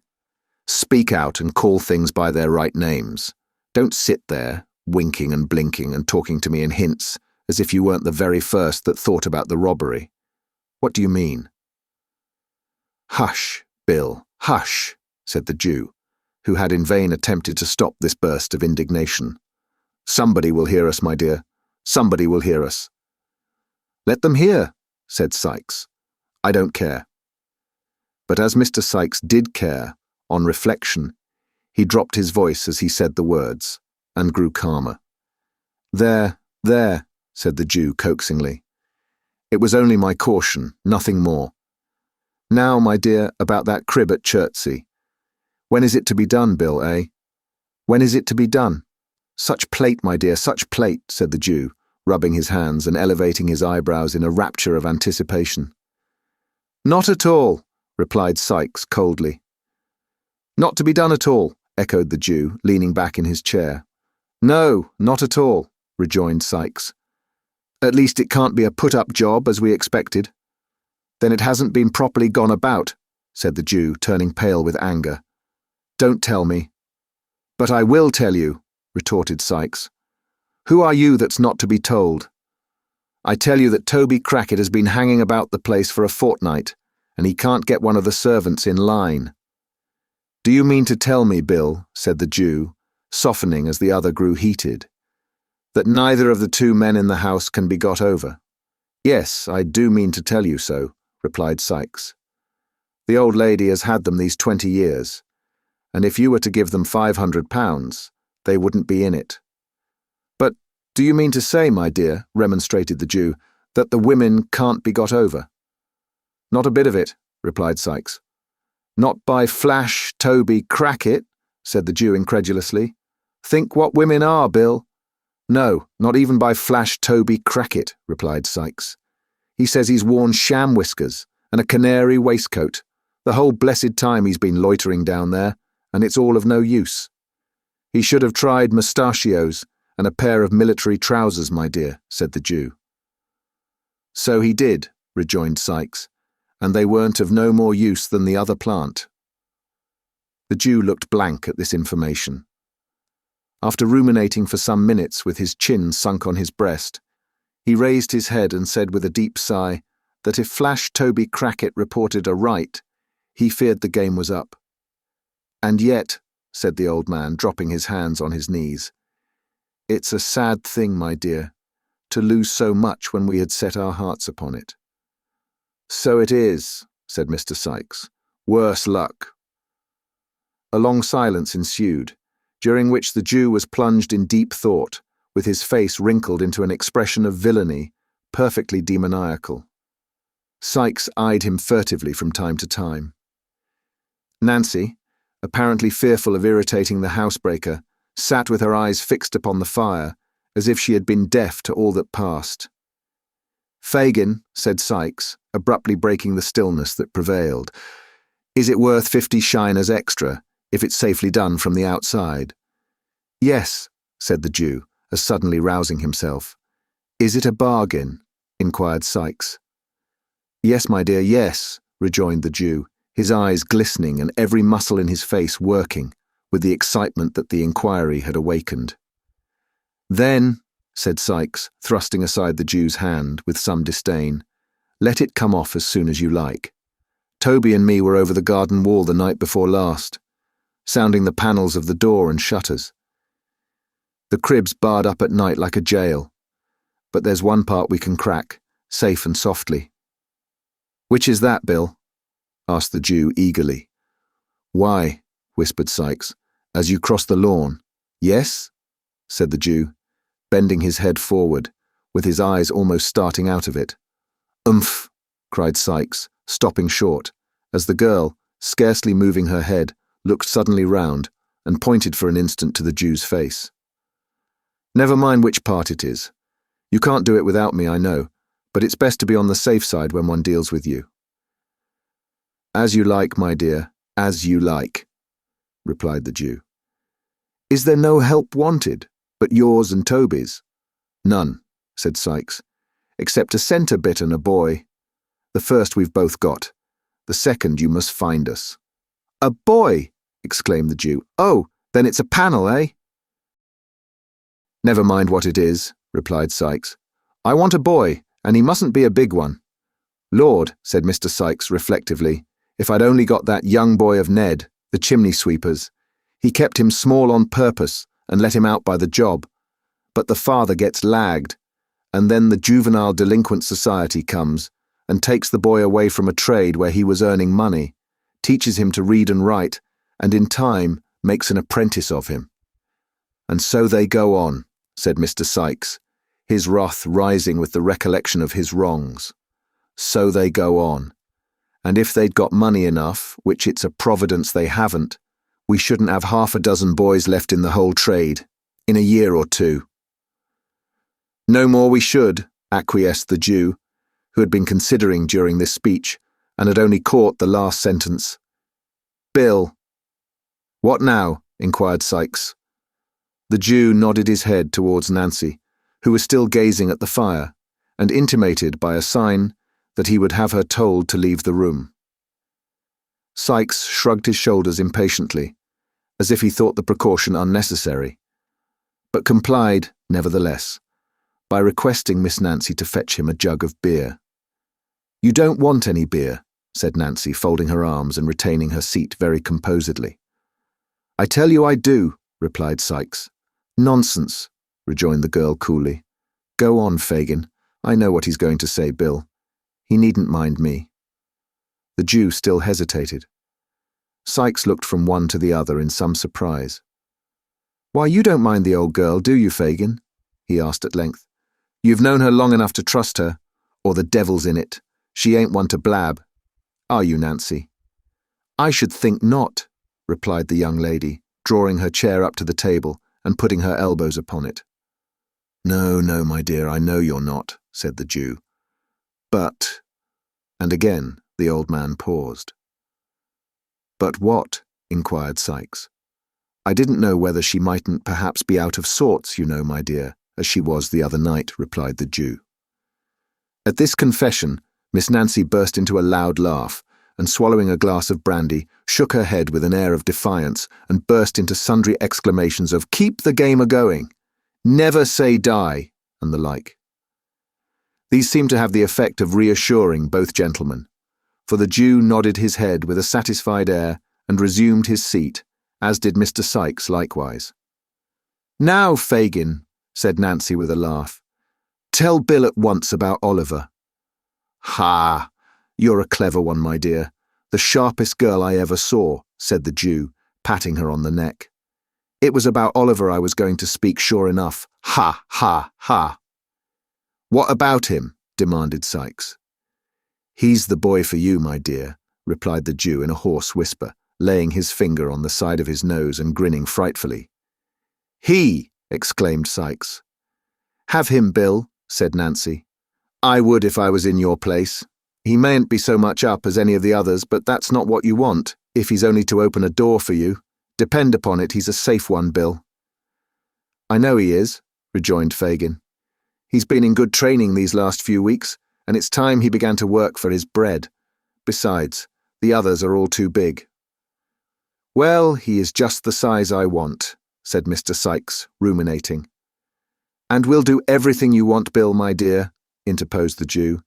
A: Speak out and call things by their right names. Don't sit there, winking and blinking and talking to me in hints, as if you weren't the very first that thought about the robbery. What do you mean?" "Hush, Bill, hush," said the Jew, who had in vain attempted to stop this burst of indignation. "Somebody will hear us, my dear. Somebody will hear us." "Let them hear," said Sikes. "I don't care." But as Mr. Sikes did care, on reflection, he dropped his voice as he said the words, and grew calmer. There, said the Jew coaxingly. "It was only my caution, nothing more. Now, my dear, about that crib at Chertsey. When is it to be done, Bill, eh? When is it to be done? Such plate, my dear, such plate," said the Jew, rubbing his hands and elevating his eyebrows in a rapture of anticipation. "Not at all," replied Sikes coldly. "Not to be done at all," echoed the Jew, leaning back in his chair. "No, not at all," rejoined Sikes. "At least it can't be a put-up job, as we expected." "Then it hasn't been properly gone about," said the Jew, turning pale with anger. "Don't tell me." "But I will tell you," retorted Sikes. "Who are you that's not to be told? I tell you that Toby Crackit has been hanging about the place for a fortnight, and he can't get one of the servants in line." "Do you mean to tell me, Bill," said the Jew, softening as the other grew heated, "that neither of the two men in the house can be got over?" "Yes, I do mean to tell you so," replied Sikes. "The old lady has had them these 20 years, and if you were to give them £500, they wouldn't be in it." "But do you mean to say, my dear," remonstrated the Jew, "that the women can't be got over?" "Not a bit of it," replied Sikes. "Not by Flash Toby Crackit," said the Jew incredulously. "Think what women are, Bill." "No, not even by Flash Toby Crackit," replied Sikes. "He says he's worn sham whiskers and a canary waistcoat the whole blessed time he's been loitering down there, and it's all of no use. He should have tried mustachios and a pair of military trousers, my dear," said the Jew. "So he did," rejoined Sikes, "and they weren't of no more use than the other plant." The Jew looked blank at this information. After ruminating for some minutes with his chin sunk on his breast, he raised his head and said with a deep sigh that if Flash Toby Crackit reported aright, he feared the game was up. "And yet," said the old man, dropping his hands on his knees, "it's a sad thing, my dear, to lose so much when we had set our hearts upon it." "So it is," said Mr. Sikes. "Worse luck." A long silence ensued, during which the Jew was plunged in deep thought, with his face wrinkled into an expression of villainy, perfectly demoniacal. Sikes eyed him furtively from time to time. Nancy, apparently fearful of irritating the housebreaker, sat with her eyes fixed upon the fire, as if she had been deaf to all that passed. "Fagin," said Sikes, abruptly breaking the stillness that prevailed, "is it worth 50 shiners extra, if it's safely done from the outside?" "Yes," said the Jew, as suddenly rousing himself. "Is it a bargain?" inquired Sikes. "Yes, my dear, yes," rejoined the Jew, his eyes glistening and every muscle in his face working, with the excitement that the inquiry had awakened. "Then," said Sikes, thrusting aside the Jew's hand with some disdain, "let it come off as soon as you like. Toby and me were over the garden wall the night before last, sounding the panels of the door and shutters. The crib's barred up at night like a jail, but there's one part we can crack, safe and softly." "Which is that, Bill?" asked the Jew eagerly. "Why," whispered Sikes, "as you cross the lawn." "Yes?" said the Jew, bending his head forward, with his eyes almost starting out of it. "Umph!" cried Sikes, stopping short, as the girl, scarcely moving her head, looked suddenly round and pointed for an instant to the Jew's face. "Never mind which part it is. You can't do it without me, I know, but it's best to be on the safe side when one deals with you." "As you like, my dear, as you like," replied the Jew. Is there no help wanted, but yours and Toby's? None, said Sykes, except a centre bit and a boy. The first we've both got. The second you must find us. A boy! Exclaimed the Jew. Oh, then it's a panel, eh? Never mind what it is, replied Sykes. I want a boy, and he mustn't be a big one. Lord, said Mr. Sykes reflectively, if I'd only got that young boy of Ned, the chimney sweeper's. He kept him small on purpose and let him out by the job. But the father gets lagged, and then the Juvenile Delinquent Society comes and takes the boy away from a trade where he was earning money, teaches him to read and write, and in time makes an apprentice of him. And so they go on, said Mr. Sykes, his wrath rising with the recollection of his wrongs. So they go on. And if they'd got money enough, which it's a providence they haven't, we shouldn't have half a dozen boys left in the whole trade, in a year or two. No more we should, acquiesced the Jew, who had been considering during this speech, and had only caught the last sentence. Bill. What now? Inquired Sykes. The Jew nodded his head towards Nancy, who was still gazing at the fire, and intimated by a sign that he would have her told to leave the room. Sykes shrugged his shoulders impatiently, as if he thought the precaution unnecessary, but complied, nevertheless, by requesting Miss Nancy to fetch him a jug of beer. You don't want any beer, said Nancy, folding her arms and retaining her seat very composedly. I tell you I do, replied Sykes. Nonsense, rejoined the girl coolly. Go on, Fagin. I know what he's going to say, Bill. He needn't mind me. The Jew still hesitated. Sykes looked from one to the other in some surprise. Why, you don't mind the old girl, do you, Fagin? He asked at length. You've known her long enough to trust her, or the devil's in it. She ain't one to blab. Are you, Nancy? I should think not, replied the young lady, drawing her chair up to the table and putting her elbows upon it. No, no, my dear, I know you're not, said the Jew. But, and again the old man paused. But what? Inquired Sykes. I didn't know whether she mightn't perhaps be out of sorts, you know, my dear, as she was the other night, replied the Jew. At this confession, Miss Nancy burst into a loud laugh, and swallowing a glass of brandy, shook her head with an air of defiance, and burst into sundry exclamations of "Keep the game a-going! Never say die!" and the like. These seemed to have the effect of reassuring both gentlemen, for the Jew nodded his head with a satisfied air and resumed his seat, as did Mr. Sykes likewise. Now, Fagin, said Nancy with a laugh, tell Bill at once about Oliver. Ha! You're a clever one, my dear. The sharpest girl I ever saw, said the Jew, patting her on the neck. It was about Oliver I was going to speak, sure enough. Ha, ha, ha. What about him? Demanded Sykes. He's the boy for you, my dear, replied the Jew in a hoarse whisper, laying his finger on the side of his nose and grinning frightfully. He! Exclaimed Sykes. Have him, Bill, said Nancy. I would if I was in your place. He mayn't be so much up as any of the others, but that's not what you want, if he's only to open a door for you. Depend upon it, he's a safe one, Bill. I know he is, rejoined Fagin. He's been in good training these last few weeks, and it's time he began to work for his bread. Besides, the others are all too big. Well, he is just the size I want, said Mr. Sykes, ruminating. And we'll do everything you want, Bill, my dear, interposed the Jew.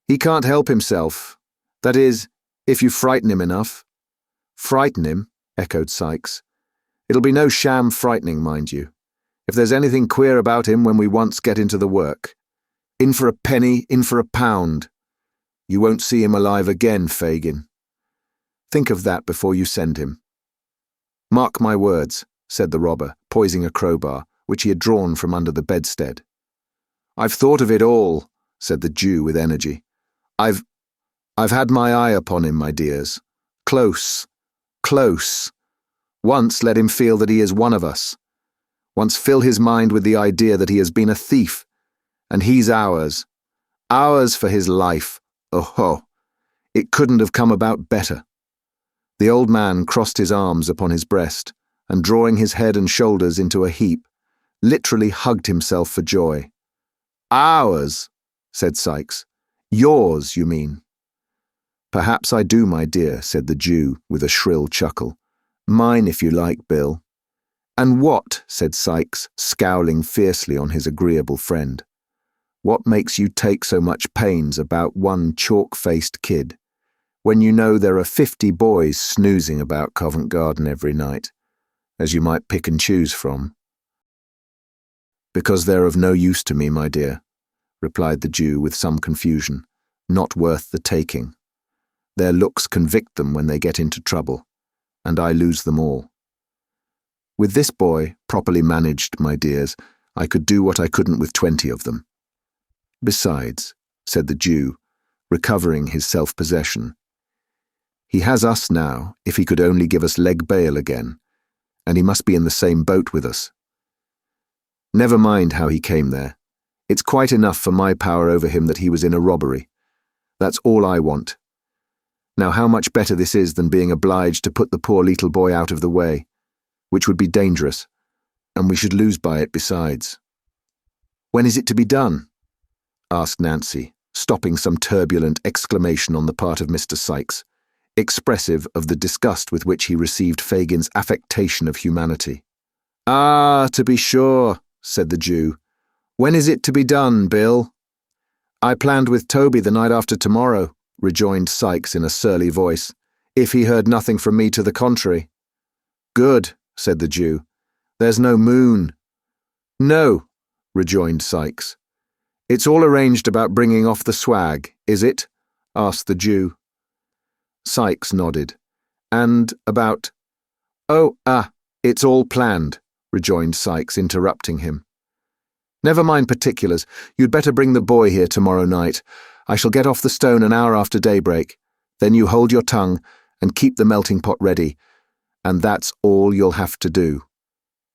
A: He can't help himself. That is, if you frighten him enough. Frighten him? Echoed Sykes. It'll be no sham frightening, mind you. If there's anything queer about him when we once get into the work. In for a penny, in for a pound. You won't see him alive again, Fagin. Think of that before you send him. Mark my words, said the robber, poising a crowbar, which he had drawn from under the bedstead. I've thought of it all, said the Jew with energy. I've had my eye upon him, my dears. Close. Close. Once let him feel that he is one of us. Once fill his mind with the idea that he has been a thief, and he's ours. Ours for his life. Oh-ho! It couldn't have come about better. The old man crossed his arms upon his breast and drawing his head and shoulders into a heap, literally hugged himself for joy. "Ours," said Sykes. "Yours, you mean?" "Perhaps I do, my dear," said the Jew with a shrill chuckle. "Mine, if you like, Bill." "And what?" said Sykes, scowling fiercely on his agreeable friend. "What makes you take so much pains about one chalk-faced kid, when you know there are 50 boys snoozing about Covent Garden every night, as you might pick and choose from?" "Because they're of no use to me, my dear," replied the Jew with some confusion. "Not worth the taking. Their looks convict them when they get into trouble, and I lose them all. With this boy, properly managed, my dears, I could do what I couldn't with 20 of them. Besides," said the Jew, recovering his self-possession, "he has us now, if he could only give us leg bail again, and he must be in the same boat with us. Never mind how he came there. It's quite enough for my power over him that he was in a robbery. That's all I want. Now how much better this is than being obliged to put the poor little boy out of the way, which would be dangerous, and we should lose by it besides." "When is it to be done?" asked Nancy, stopping some turbulent exclamation on the part of Mr. Sykes, expressive of the disgust with which he received Fagin's affectation of humanity. "Ah, to be sure," said the Jew. "When is it to be done, Bill?" "I planned with Toby the night after tomorrow," rejoined Sykes in a surly voice, "if he heard nothing from me to the contrary." "Good," said the Jew. "There's no moon." "No," rejoined Sykes. "It's all arranged about bringing off the swag, is it?" asked the Jew. Sykes nodded. "And about—" "It's all planned," rejoined Sykes, interrupting him. "Never mind particulars. You'd better bring the boy here tomorrow night. I shall get off the stone an hour after daybreak. Then you hold your tongue and keep the melting pot ready, and that's all you'll have to do."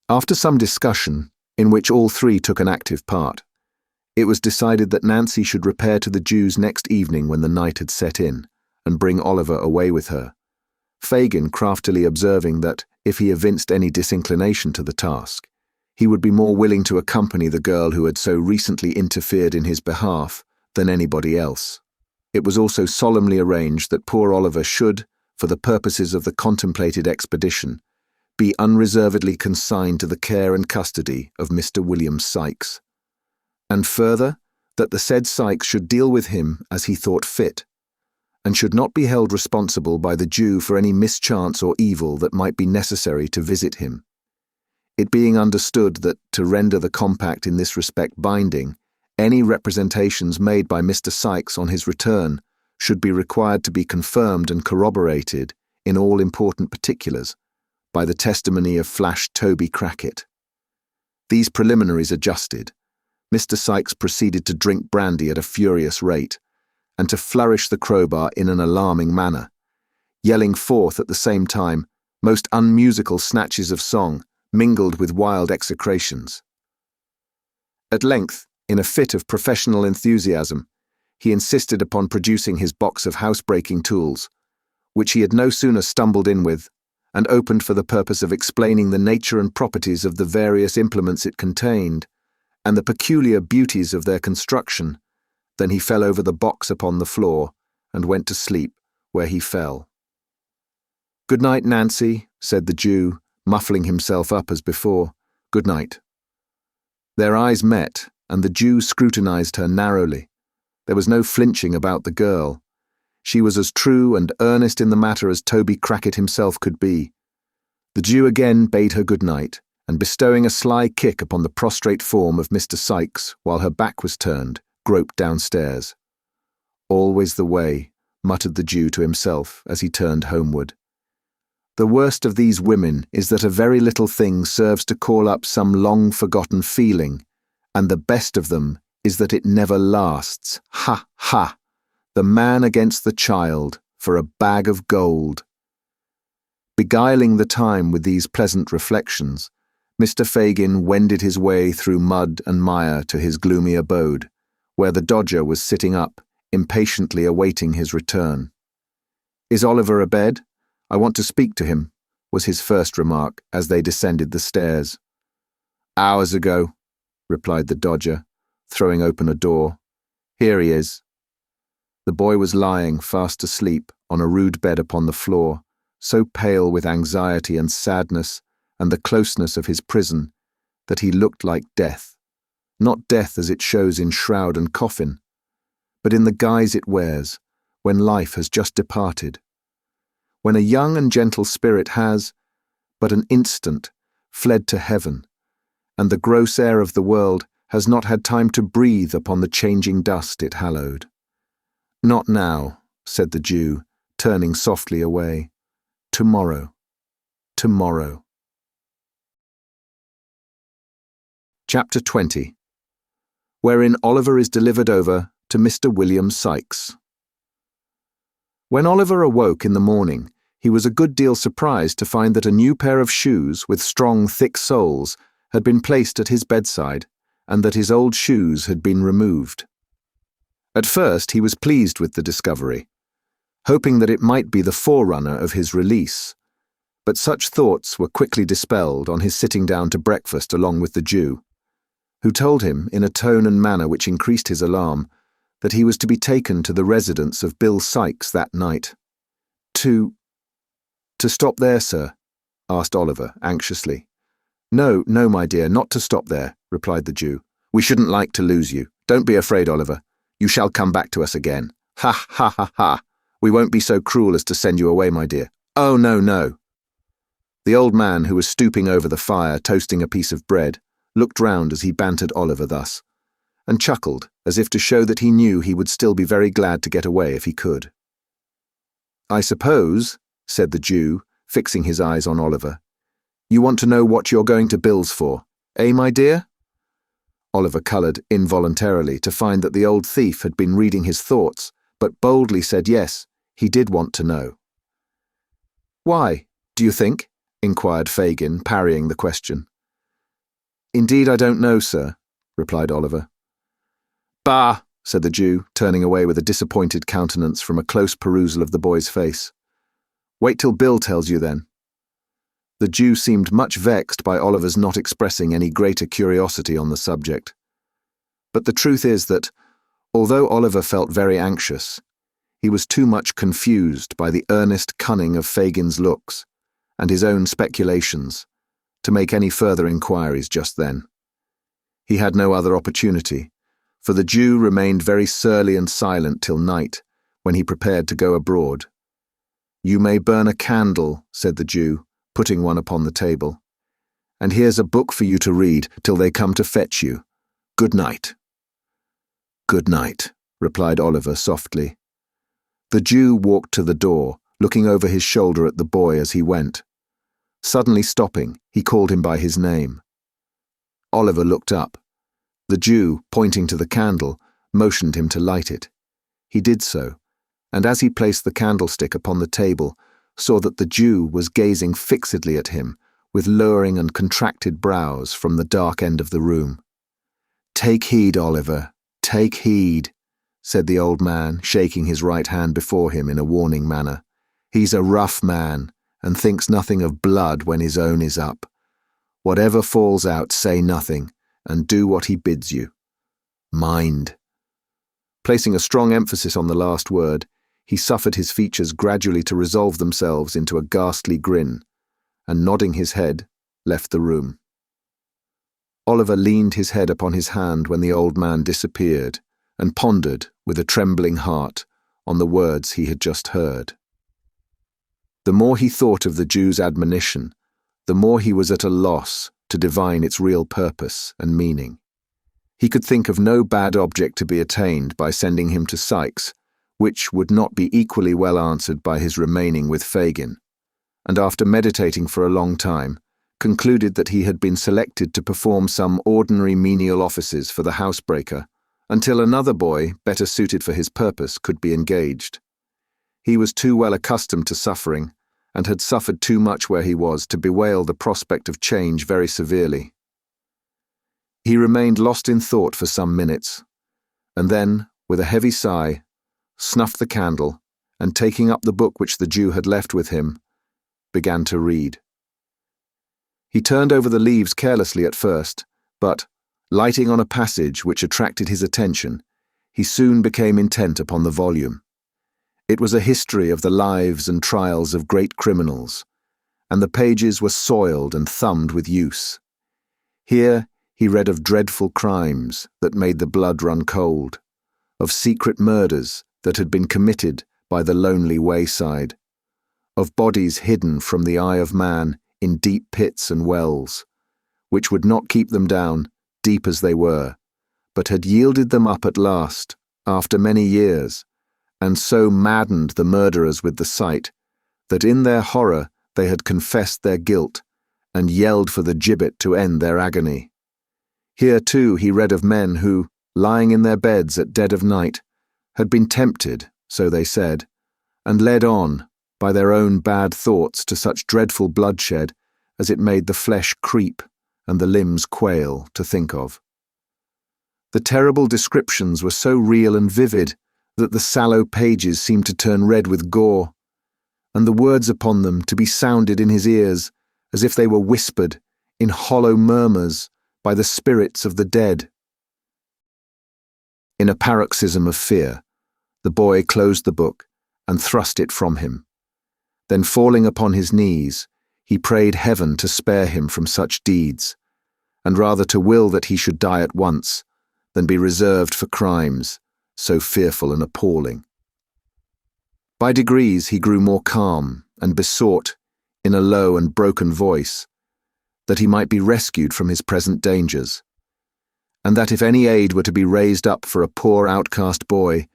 A: After some discussion, in which all three took an active part, it was decided that Nancy should repair to the Jew's next evening when the night had set in, and bring Oliver away with her, Fagin craftily observing that, if he evinced any disinclination to the task, he would be more willing to accompany the girl who had so recently interfered in his behalf than anybody else. It was also solemnly arranged that poor Oliver should, for the purposes of the contemplated expedition, be unreservedly consigned to the care and custody of Mr. William Sykes, and further, that the said Sykes should deal with him as he thought fit, and should not be held responsible by the Jew for any mischance or evil that might be necessary to visit him, it being understood that, to render the compact in this respect binding, any representations made by Mr. Sykes on his return should be required to be confirmed and corroborated in all important particulars by the testimony of Flash Toby Crackit. These preliminaries adjusted, Mr. Sykes proceeded to drink brandy at a furious rate, and to flourish the crowbar in an alarming manner, yelling forth at the same time most unmusical snatches of song, mingled with wild execrations. At length, in a fit of professional enthusiasm, he insisted upon producing his box of housebreaking tools, which he had no sooner stumbled in with, and opened for the purpose of explaining the nature and properties of the various implements it contained, and the peculiar beauties of their construction, than he fell over the box upon the floor, and went to sleep, where he fell. "Good night, Nancy," said the Jew, muffling himself up as before. "Good night." Their eyes met, and the Jew scrutinized her narrowly. There was no flinching about the girl. She was as true and earnest in the matter as Toby Crackit himself could be. The Jew again bade her good night, and bestowing a sly kick upon the prostrate form of Mr. Sykes while her back was turned, groped downstairs. "Always the way," muttered the Jew to himself as he turned homeward. "The worst of these women is that a very little thing serves to call up some long-forgotten feeling, and the best of them is that it never lasts. Ha, ha! The man against the child, for a bag of gold." Beguiling the time with these pleasant reflections, Mr. Fagin wended his way through mud and mire to his gloomy abode, where the Dodger was sitting up, impatiently awaiting his return. "Is Oliver abed? I want to speak to him," was his first remark as they descended the stairs. "Hours ago," replied the Dodger, throwing open a door. "Here he is." The boy was lying, fast asleep, on a rude bed upon the floor, so pale with anxiety and sadness and the closeness of his prison that he looked like death, not death as it shows in shroud and coffin, but in the guise it wears when life has just departed, when a young and gentle spirit has, but an instant, fled to heaven, and the gross air of the world has not had time to breathe upon the changing dust it hallowed. "Not now," said the Jew, turning softly away. "Tomorrow, tomorrow." Chapter 20, wherein Oliver is delivered over to Mr. William Sikes. When Oliver awoke in the morning, he was a good deal surprised to find that a new pair of shoes with strong, thick soles had been placed at his bedside, and that his old shoes had been removed. At first he was pleased with the discovery, hoping that it might be the forerunner of his release, but such thoughts were quickly dispelled on his sitting down to breakfast along with the Jew, who told him, in a tone and manner which increased his alarm, that he was to be taken to the residence of Bill Sikes that night. To stop there, sir?" asked Oliver, anxiously. No, my dear, not to stop there," replied the Jew. "We shouldn't like to lose you. Don't be afraid, Oliver. You shall come back to us again. Ha, ha, ha, ha. We won't be so cruel as to send you away, my dear. Oh, no, no." The old man, who was stooping over the fire, toasting a piece of bread, looked round as he bantered Oliver thus, and chuckled as if to show that he knew he would still be very glad to get away if he could. "I suppose," said the Jew, fixing his eyes on Oliver, "you want to know what you're going to Bill's for, eh, my dear?" Oliver coloured involuntarily to find that the old thief had been reading his thoughts, but boldly said yes, he did want to know. "Why, do you think?" inquired Fagin, parrying the question. "Indeed, I don't know, sir," replied Oliver. "Bah!" said the Jew, turning away with a disappointed countenance from a close perusal of the boy's face. "Wait till Bill tells you, then." The Jew seemed much vexed by Oliver's not expressing any greater curiosity on the subject. But the truth is that, although Oliver felt very anxious, he was too much confused by the earnest cunning of Fagin's looks and his own speculations to make any further inquiries just then. He had no other opportunity, for the Jew remained very surly and silent till night, when he prepared to go abroad. "You may burn a candle," said the Jew, putting one upon the table. "And here's a book for you to read till they come to fetch you. Good night." "Good night," replied Oliver softly. The Jew walked to the door, looking over his shoulder at the boy as he went. Suddenly stopping, he called him by his name. Oliver looked up. The Jew, pointing to the candle, motioned him to light it. He did so, and as he placed the candlestick upon the table, saw that the Jew was gazing fixedly at him, with lowering and contracted brows from the dark end of the room. "Take heed, Oliver, take heed," said the old man, shaking his right hand before him in a warning manner. "He's a rough man, and thinks nothing of blood when his own is up. Whatever falls out, say nothing, and do what he bids you. Mind." Placing a strong emphasis on the last word, he suffered his features gradually to resolve themselves into a ghastly grin, and nodding his head, left the room. Oliver leaned his head upon his hand when the old man disappeared, and pondered, with a trembling heart, on the words he had just heard. The more he thought of the Jew's admonition, the more he was at a loss to divine its real purpose and meaning. He could think of no bad object to be attained by sending him to Sikes, which would not be equally well answered by his remaining with Fagin, and after meditating for a long time, concluded that he had been selected to perform some ordinary menial offices for the housebreaker, until another boy, better suited for his purpose, could be engaged. He was too well accustomed to suffering, and had suffered too much where he was to bewail the prospect of change very severely. He remained lost in thought for some minutes, and then, with a heavy sigh, snuffed the candle, and taking up the book which the Jew had left with him, began to read. He turned over the leaves carelessly at first, but, lighting on a passage which attracted his attention, he soon became intent upon the volume. It was a history of the lives and trials of great criminals, and the pages were soiled and thumbed with use. Here he read of dreadful crimes that made the blood run cold, of secret murders that had been committed by the lonely wayside, of bodies hidden from the eye of man in deep pits and wells, which would not keep them down, deep as they were, but had yielded them up at last, after many years, and so maddened the murderers with the sight, that in their horror they had confessed their guilt and yelled for the gibbet to end their agony. Here, too, he read of men who, lying in their beds at dead of night, had been tempted, so they said, and led on, by their own bad thoughts, to such dreadful bloodshed as it made the flesh creep and the limbs quail to think of. The terrible descriptions were so real and vivid that the sallow pages seemed to turn red with gore, and the words upon them to be sounded in his ears as if they were whispered in hollow murmurs by the spirits of the dead. In a paroxysm of fear, the boy closed the book and thrust it from him. Then, falling upon his knees, he prayed heaven to spare him from such deeds, and rather to will that he should die at once than be reserved for crimes so fearful and appalling. By degrees he grew more calm and besought, in a low and broken voice, that he might be rescued from his present dangers, and that if any aid were to be raised up for a poor outcast boy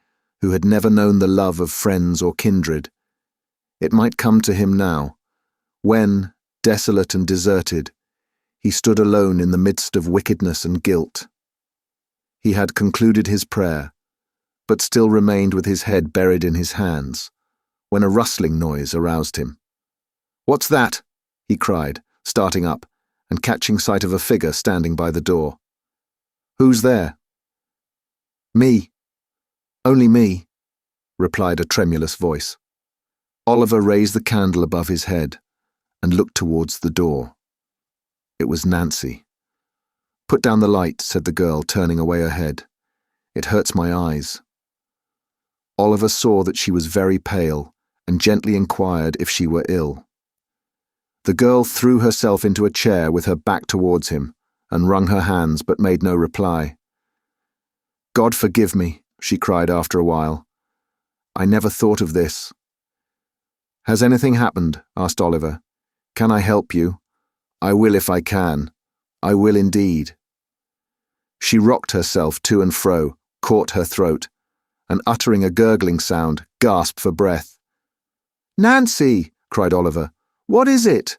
A: who had never known the love of friends or kindred, it might come to him now, when, desolate and deserted, he stood alone in the midst of wickedness and guilt. He had concluded his prayer, but still remained with his head buried in his hands, when a rustling noise aroused him. "What's that?" he cried, starting up and catching sight of a figure standing by the door. "Who's there?" "Me. Only me," replied a tremulous voice. Oliver raised the candle above his head and looked towards the door. It was Nancy. "Put down the light," said the girl, turning away her head. "It hurts my eyes." Oliver saw that she was very pale and gently inquired if she were ill. The girl threw herself into a chair with her back towards him and wrung her hands but made no reply. "God forgive me," she cried after a while. "I never thought of this." "Has anything happened?" asked Oliver. "Can I help you? I will if I can. I will indeed." She rocked herself to and fro, caught her throat, and uttering a gurgling sound, gasped for breath. "Nancy!" cried Oliver. "What is it?"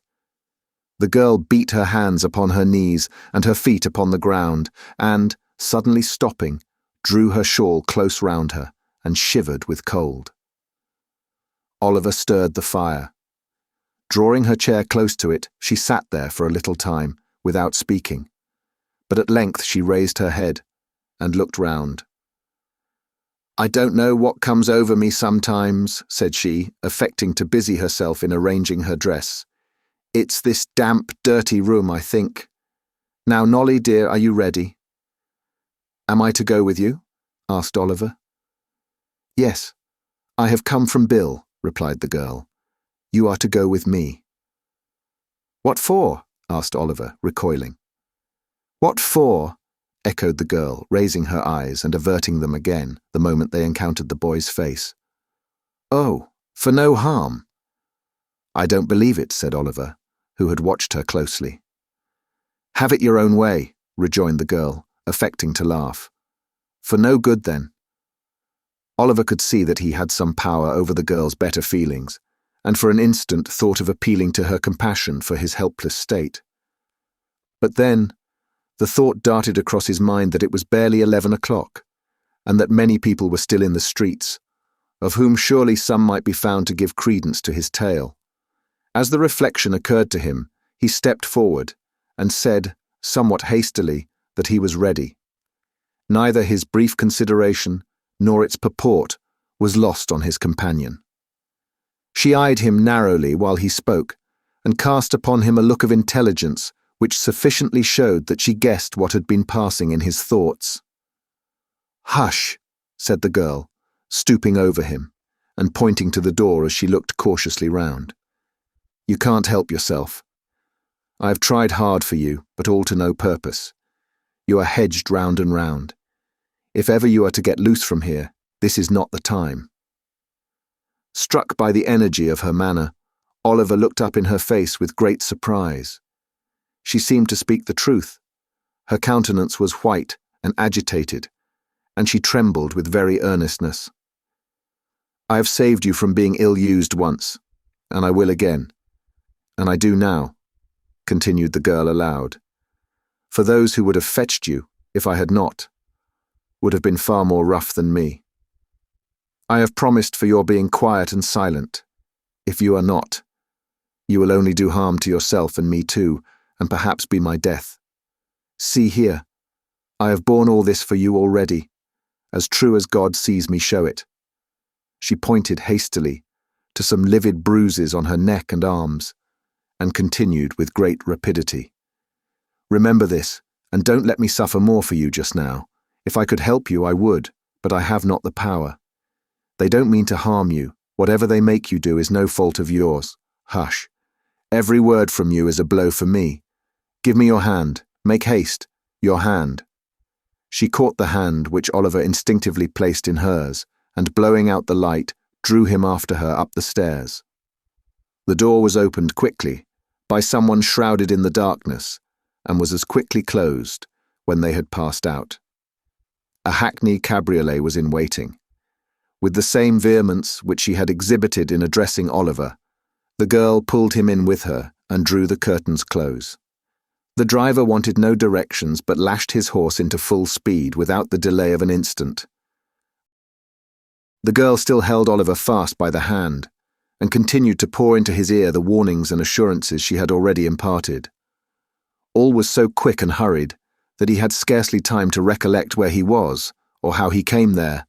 A: The girl beat her hands upon her knees and her feet upon the ground, and, suddenly stopping, drew her shawl close round her and shivered with cold. Oliver stirred the fire. Drawing her chair close to it, she sat there for a little time, without speaking, but at length she raised her head and looked round. "I don't know what comes over me sometimes," said she, affecting to busy herself in arranging her dress. "It's this damp, dirty room, I think. Now, Nolly, dear, are you ready?" "Am I to go with you?" asked Oliver. "Yes, I have come from Bill," replied the girl. "You are to go with me." "What for?" asked Oliver, recoiling. "What for?" echoed the girl, raising her eyes and averting them again the moment they encountered the boy's face. "Oh, for no harm." "I don't believe it," said Oliver, who had watched her closely. "Have it your own way," rejoined the girl, affecting to laugh. "For no good, then." Oliver could see that he had some power over the girl's better feelings, and for an instant thought of appealing to her compassion for his helpless state. But then, the thought darted across his mind that it was barely 11 o'clock, and that many people were still in the streets, of whom surely some might be found to give credence to his tale. As the reflection occurred to him, he stepped forward and said, somewhat hastily, that he was ready. Neither his brief consideration nor its purport was lost on his companion. She eyed him narrowly while he spoke, and cast upon him a look of intelligence which sufficiently showed that she guessed what had been passing in his thoughts. "Hush," said the girl, stooping over him and pointing to the door as she looked cautiously round. "You can't help yourself. I have tried hard for you, but all to no purpose. You are hedged round and round. If ever you are to get loose from here, this is not the time." Struck by the energy of her manner, Oliver looked up in her face with great surprise. She seemed to speak the truth. Her countenance was white and agitated, and she trembled with very earnestness. "I have saved you from being ill-used once, and I will again. And I do now," continued the girl aloud. "For those who would have fetched you, if I had not, would have been far more rough than me. I have promised for your being quiet and silent. If you are not, you will only do harm to yourself and me too, and perhaps be my death. See here, I have borne all this for you already, as true as God sees me show it." She pointed hastily to some livid bruises on her neck and arms, and continued with great rapidity. "Remember this, and don't let me suffer more for you just now. If I could help you, I would, but I have not the power. They don't mean to harm you. Whatever they make you do is no fault of yours. Hush. Every word from you is a blow for me. Give me your hand. Make haste. Your hand." She caught the hand which Oliver instinctively placed in hers, and blowing out the light, drew him after her up the stairs. The door was opened quickly, by someone shrouded in the darkness, and was as quickly closed when they had passed out. A hackney cabriolet was in waiting. With the same vehemence which she had exhibited in addressing Oliver, the girl pulled him in with her and drew the curtains close. The driver wanted no directions but lashed his horse into full speed without the delay of an instant. The girl still held Oliver fast by the hand, and continued to pour into his ear the warnings and assurances she had already imparted. All was so quick and hurried that he had scarcely time to recollect where he was, or how he came there,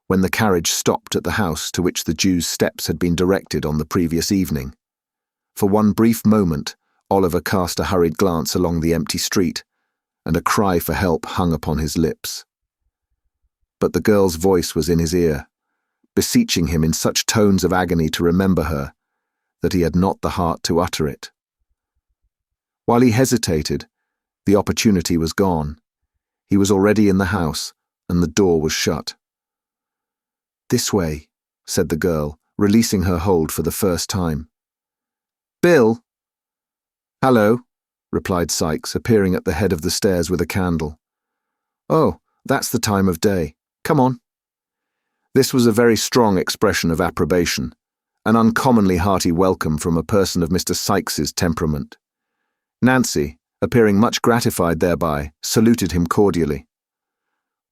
A: when the carriage stopped at the house to which the Jew's steps had been directed on the previous evening. For one brief moment, Oliver cast a hurried glance along the empty street, and a cry for help hung upon his lips. But the girl's voice was in his ear, beseeching him in such tones of agony to remember her, that he had not the heart to utter it. While he hesitated, the opportunity was gone. He was already in the house, and the door was shut. "This way," said the girl, releasing her hold for the first time. "Bill?" "Hello," replied Sykes, appearing at the head of the stairs with a candle. "Oh, that's the time of day. Come on." This was a very strong expression of approbation, an uncommonly hearty welcome from a person of Mr. Sykes's temperament. Nancy, appearing much gratified thereby, saluted him cordially.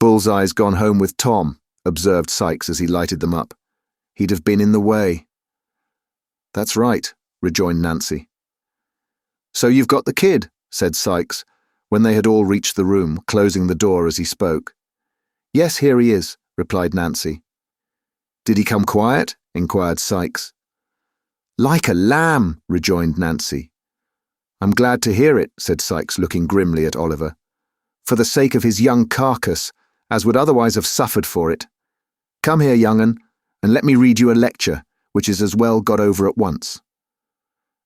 A: "Bullseye's gone home with Tom," observed Sykes as he lighted them up. "He'd have been in the way." "That's right," rejoined Nancy. "So you've got the kid," said Sykes, when they had all reached the room, closing the door as he spoke. "Yes, here he is," replied Nancy. "Did he come quiet?" inquired Sykes. "Like a lamb," rejoined Nancy. "I'm glad to hear it," said Sykes, looking grimly at Oliver, "for the sake of his young carcass, as would otherwise have suffered for it. Come here, young 'un, and let me read you a lecture, which is as well got over at once."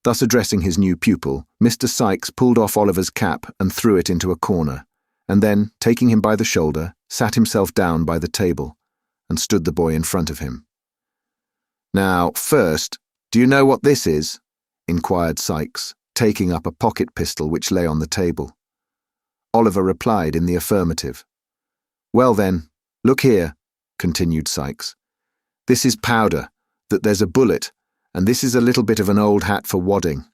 A: Thus addressing his new pupil, Mr. Sykes pulled off Oliver's cap and threw it into a corner, and then, taking him by the shoulder, sat himself down by the table, and stood the boy in front of him. "Now, first, do you know what this is?" inquired Sykes, taking up a pocket pistol which lay on the table. Oliver replied in the affirmative. "Well then, look here," continued Sykes. "This is powder, that there's a bullet, and this is a little bit of an old hat for wadding."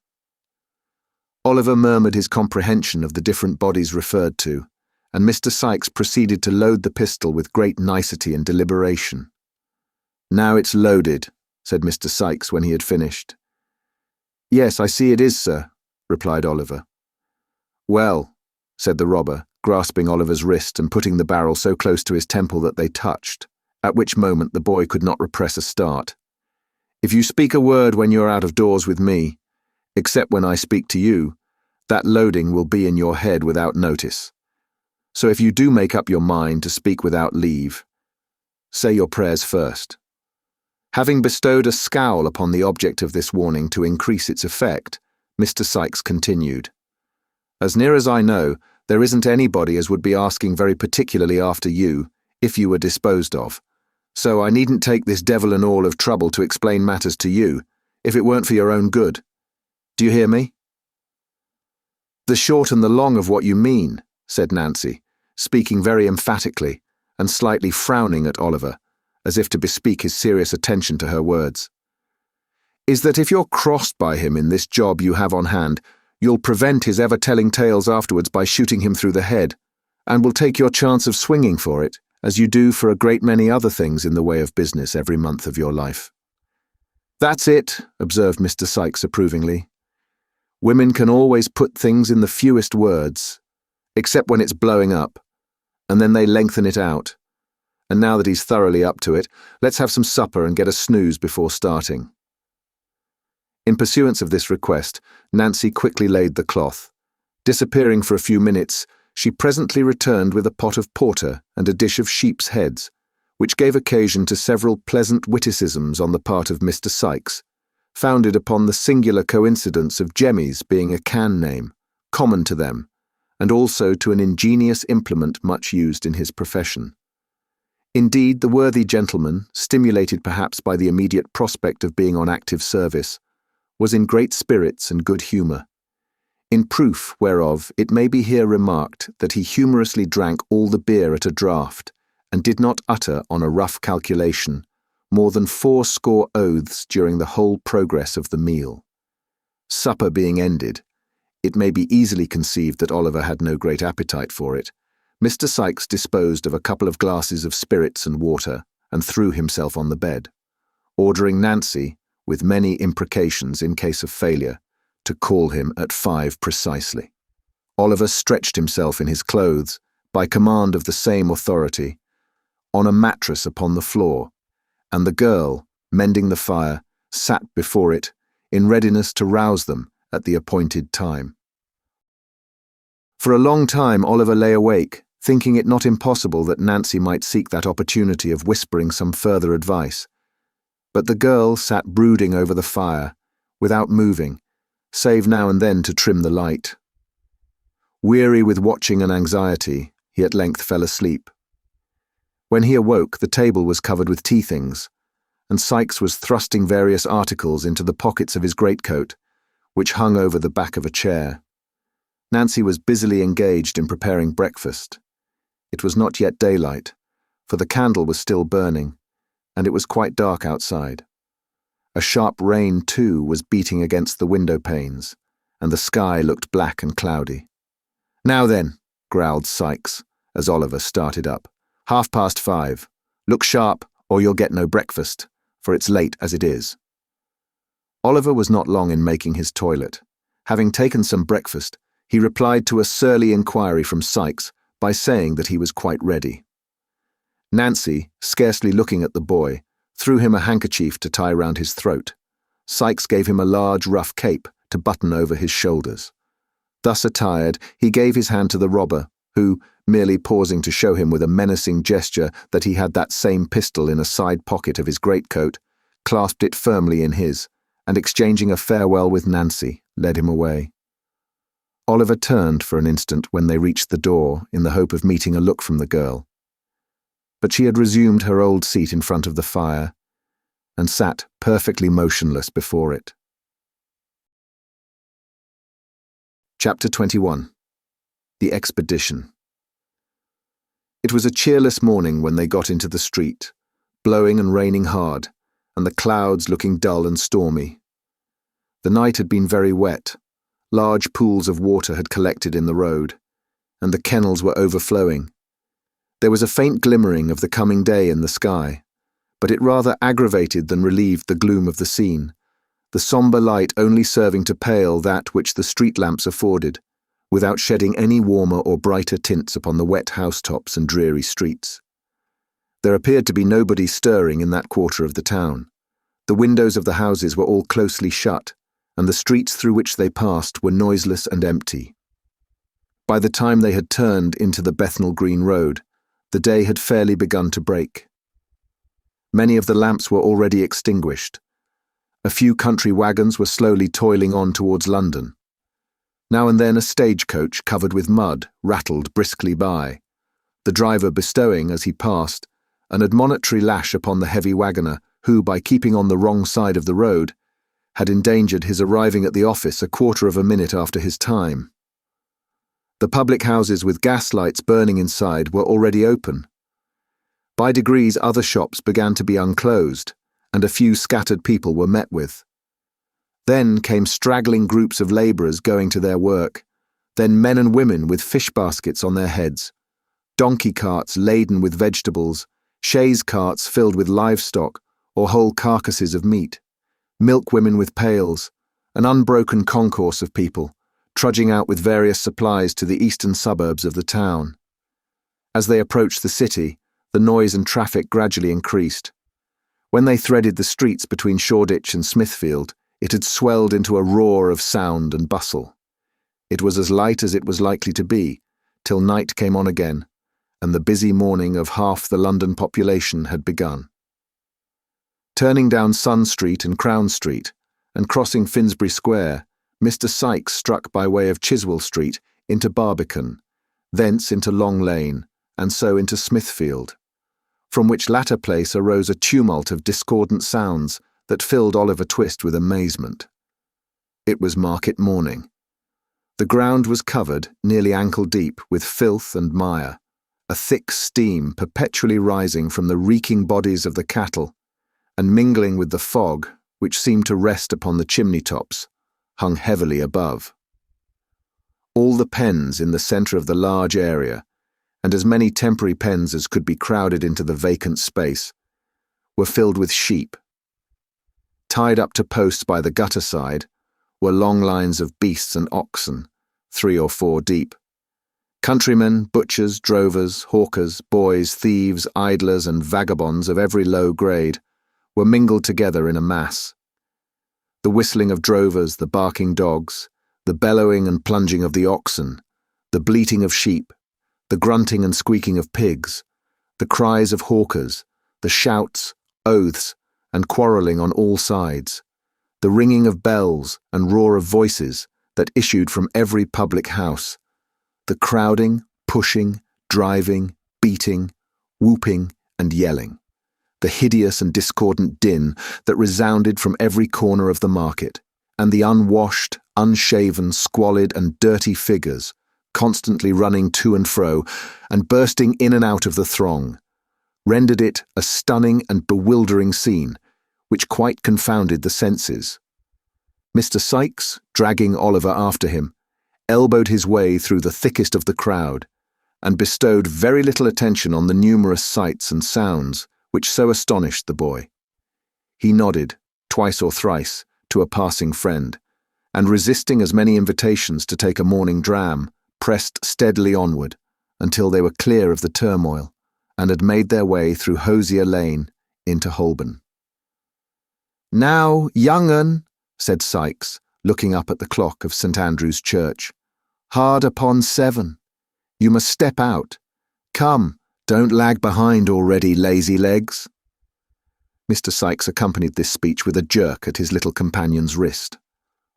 A: Oliver murmured his comprehension of the different bodies referred to, and Mr. Sykes proceeded to load the pistol with great nicety and deliberation. "Now it's loaded," said Mr. Sykes when he had finished. "Yes, I see it is, sir," replied Oliver. "Well," said the robber, grasping Oliver's wrist and putting the barrel so close to his temple that they touched, at which moment the boy could not repress a start. "If you speak a word when you're out of doors with me, Except when I speak to you, that loading will be in your head without notice. So if you do make up your mind to speak without leave, say your prayers first." Having bestowed a scowl upon the object of this warning to increase its effect, Mr. Sikes continued, "As near as I know, there isn't anybody as would be asking very particularly after you, if you were disposed of. So I needn't take this devil and all of trouble to explain matters to you, if it weren't for your own good. Do you hear me?" "The short and the long of what you mean," said Nancy, speaking very emphatically and slightly frowning at Oliver, as if to bespeak his serious attention to her words, "is that if you're crossed by him in this job you have on hand, you'll prevent his ever telling tales afterwards by shooting him through the head, and will take your chance of swinging for it, as you do for a great many other things in the way of business every month of your life." "That's it," observed Mr. Sikes approvingly. "Women can always put things in the fewest words, except when it's blowing up, and then they lengthen it out. And now that he's thoroughly up to it, let's have some supper and get a snooze before starting." In pursuance of this request, Nancy quickly laid the cloth. Disappearing for a few minutes, she presently returned with a pot of porter and a dish of sheep's heads, which gave occasion to several pleasant witticisms on the part of Mr. Sikes, founded upon the singular coincidence of Jemmy's being a can name, common to them, and also to an ingenious implement much used in his profession. Indeed, the worthy gentleman, stimulated perhaps by the immediate prospect of being on active service, was in great spirits and good humour, in proof whereof it may be here remarked that he humorously drank all the beer at a draught, and did not utter, on a rough calculation, more than 80 oaths during the whole progress of the meal. Supper being ended, it may be easily conceived that Oliver had no great appetite for it. Mr. Sikes disposed of a couple of glasses of spirits and water, and threw himself on the bed, ordering Nancy, with many imprecations in case of failure, to call him at 5 precisely. Oliver stretched himself in his clothes, by command of the same authority, on a mattress upon the floor, and the girl, mending the fire, sat before it, in readiness to rouse them at the appointed time. For a long time Oliver lay awake, thinking it not impossible that Nancy might seek that opportunity of whispering some further advice. But the girl sat brooding over the fire, without moving, save now and then to trim the light. Weary with watching and anxiety, he at length fell asleep. When he awoke, the table was covered with tea things, and Sikes was thrusting various articles into the pockets of his greatcoat, which hung over the back of a chair. Nancy was busily engaged in preparing breakfast. It was not yet daylight, for the candle was still burning, and it was quite dark outside. A sharp rain, too, was beating against the window panes, and the sky looked black and cloudy. "Now then," growled Sikes, as Oliver started up, 5:30. "Look sharp, or you'll get no breakfast, for it's late as it is." Oliver was not long in making his toilet. Having taken some breakfast, he replied to a surly inquiry from Sikes by saying that he was quite ready. Nancy, scarcely looking at the boy, threw him a handkerchief to tie round his throat. Sikes gave him a large rough cape to button over his shoulders. Thus attired, he gave his hand to the robber, who, merely pausing to show him with a menacing gesture that he had that same pistol in a side pocket of his greatcoat, clasped it firmly in his, and exchanging a farewell with Nancy, led him away. Oliver turned for an instant when they reached the door in the hope of meeting a look from the girl. But she had resumed her old seat in front of the fire, and sat perfectly motionless before it. Chapter 21. The Expedition. It was a cheerless morning when they got into the street, blowing and raining hard, and the clouds looking dull and stormy. The night had been very wet. Large pools of water had collected in the road, and the kennels were overflowing. There was a faint glimmering of the coming day in the sky, but it rather aggravated than relieved the gloom of the scene, the sombre light only serving to pale that which the street lamps afforded, without shedding any warmer or brighter tints upon the wet housetops and dreary streets. There appeared to be nobody stirring in that quarter of the town. The windows of the houses were all closely shut, and the streets through which they passed were noiseless and empty. By the time they had turned into the Bethnal Green Road, the day had fairly begun to break. Many of the lamps were already extinguished. A few country wagons were slowly toiling on towards London. Now and then a stagecoach covered with mud rattled briskly by, the driver bestowing, as he passed, an admonitory lash upon the heavy wagoner who, by keeping on the wrong side of the road, had endangered his arriving at the office a quarter of a minute after his time. The public houses with gas lights burning inside were already open. By degrees other shops began to be unclosed, and a few scattered people were met with. Then came straggling groups of labourers going to their work, then men and women with fish baskets on their heads, donkey carts laden with vegetables, chaise carts filled with livestock or whole carcasses of meat, milkwomen with pails, an unbroken concourse of people, trudging out with various supplies to the eastern suburbs of the town. As they approached the city, the noise and traffic gradually increased. When they threaded the streets between Shoreditch and Smithfield, it had swelled into a roar of sound and bustle. It was as light as it was likely to be, till night came on again, and the busy morning of half the London population had begun. Turning down Sun Street and Crown Street, and crossing Finsbury Square, Mr. Sykes struck by way of Chiswell Street into Barbican, thence into Long Lane, and so into Smithfield, from which latter place arose a tumult of discordant sounds that filled Oliver Twist with amazement. It was market morning. The ground was covered, nearly ankle deep, with filth and mire, a thick steam perpetually rising from the reeking bodies of the cattle, and mingling with the fog, which seemed to rest upon the chimney-tops, hung heavily above. All the pens in the centre of the large area, and as many temporary pens as could be crowded into the vacant space, were filled with sheep. Tied up to posts by the gutter side were long lines of beasts and oxen, 3 or 4 deep. Countrymen, butchers, drovers, hawkers, boys, thieves, idlers, and vagabonds of every low grade were mingled together in a mass. The whistling of drovers, the barking dogs, the bellowing and plunging of the oxen, the bleating of sheep, the grunting and squeaking of pigs, the cries of hawkers, the shouts, oaths, and quarrelling on all sides, the ringing of bells and roar of voices that issued from every public house, the crowding, pushing, driving, beating, whooping, and yelling, the hideous and discordant din that resounded from every corner of the market, and the unwashed, unshaven, squalid, and dirty figures constantly running to and fro and bursting in and out of the throng, rendered it a stunning and bewildering scene, which quite confounded the senses. Mr. Sykes, dragging Oliver after him, elbowed his way through the thickest of the crowd, and bestowed very little attention on the numerous sights and sounds which so astonished the boy. He nodded, twice or thrice, to a passing friend, and resisting as many invitations to take a morning dram, pressed steadily onward, until they were clear of the turmoil, and had made their way through Hosier Lane into Holborn. "Now, young un," said Sykes, looking up at the clock of St. Andrew's Church, "hard upon 7. You must step out. Come, don't lag behind already, lazy legs." Mr. Sykes accompanied this speech with a jerk at his little companion's wrist.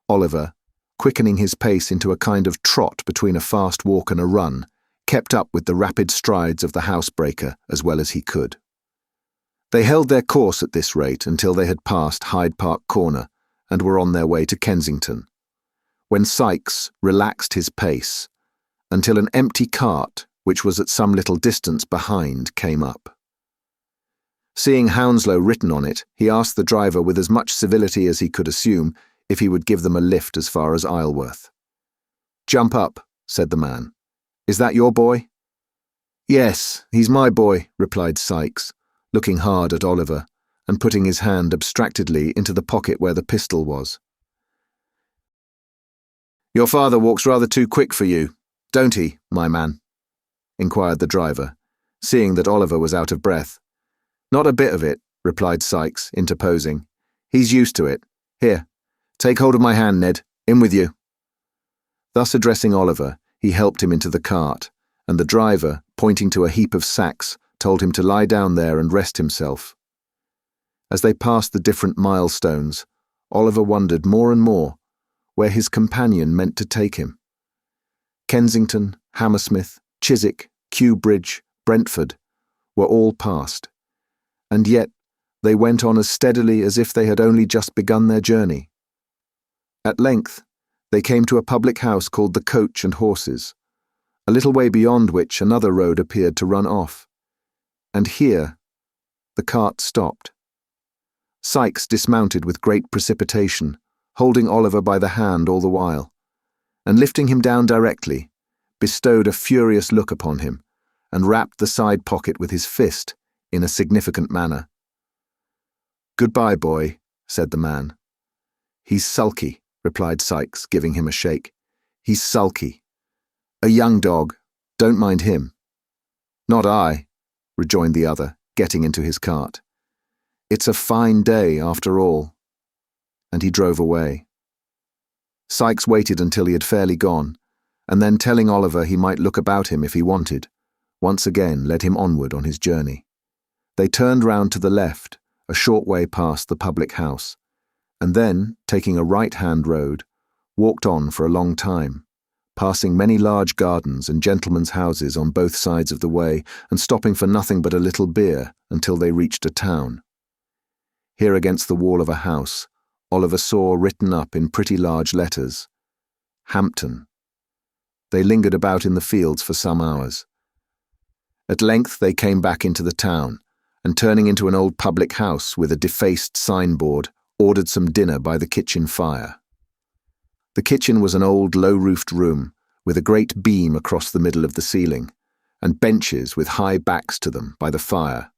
A: Oliver, quickening his pace into a kind of trot between a fast walk and a run, kept up with the rapid strides of the housebreaker as well as he could. They held their course at this rate until they had passed Hyde Park Corner and were on their way to Kensington, when Sykes relaxed his pace until an empty cart, which was at some little distance behind, came up. Seeing Hounslow written on it, he asked the driver with as much civility as he could assume if he would give them a lift as far as Isleworth. "Jump up," said the man. "Is that your boy?" "Yes, he's my boy," replied Sykes, looking hard at Oliver and putting his hand abstractedly into the pocket where the pistol was. "Your father walks rather too quick for you, don't he, my man?" inquired the driver, seeing that Oliver was out of breath. "Not a bit of it," replied Sykes, interposing. "He's used to it. Here, Take hold of my hand, Ned. In with you." Thus addressing Oliver, he helped him into the cart, and the driver, pointing to a heap of sacks, told him to lie down there and rest himself. As they passed the different milestones, Oliver wondered more and more where his companion meant to take him. Kensington, Hammersmith, Chiswick, Kew Bridge, Brentford were all past, and yet they went on as steadily as if they had only just begun their journey. At length, they came to a public house called the Coach and Horses, a little way beyond which another road appeared to run off. And here, the cart stopped. Sykes dismounted with great precipitation, holding Oliver by the hand all the while, and lifting him down directly, bestowed a furious look upon him, and rapped the side pocket with his fist in a significant manner. "Goodbye, boy," said the man. "He's sulky," replied Sykes, giving him a shake. "He's sulky. A young dog. Don't mind him." "Not I," rejoined the other, getting into his cart. "It's a fine day, after all." And he drove away. Sykes waited until he had fairly gone, and then telling Oliver he might look about him if he wanted, once again led him onward on his journey. They turned round to the left, a short way past the public house, and then, taking a right-hand road, walked on for a long time, passing many large gardens and gentlemen's houses on both sides of the way, and stopping for nothing but a little beer until they reached a town. Here against the wall of a house, Oliver saw written up in pretty large letters, Hampton. They lingered about in the fields for some hours. At length they came back into the town, and turning into an old public house with a defaced signboard, ordered some dinner by the kitchen fire. The kitchen was an old low-roofed room, with a great beam across the middle of the ceiling, and benches with high backs to them by the fire,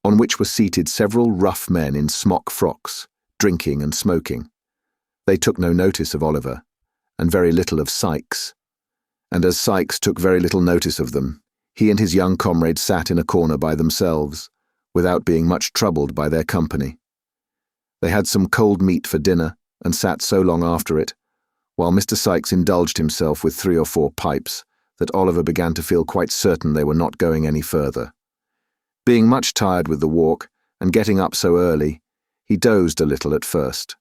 A: on which were seated several rough men in smock frocks, drinking and smoking. They took no notice of Oliver, and very little of Sykes, and as Sykes took very little notice of them, he and his young comrade sat in a corner by themselves, without being much troubled by their company. They had some cold meat for dinner, and sat so long after it, while Mr. Sykes indulged himself with 3 or 4 pipes, that Oliver began to feel quite certain they were not going any further. Being much tired with the walk, and getting up so early, he dozed a little at first.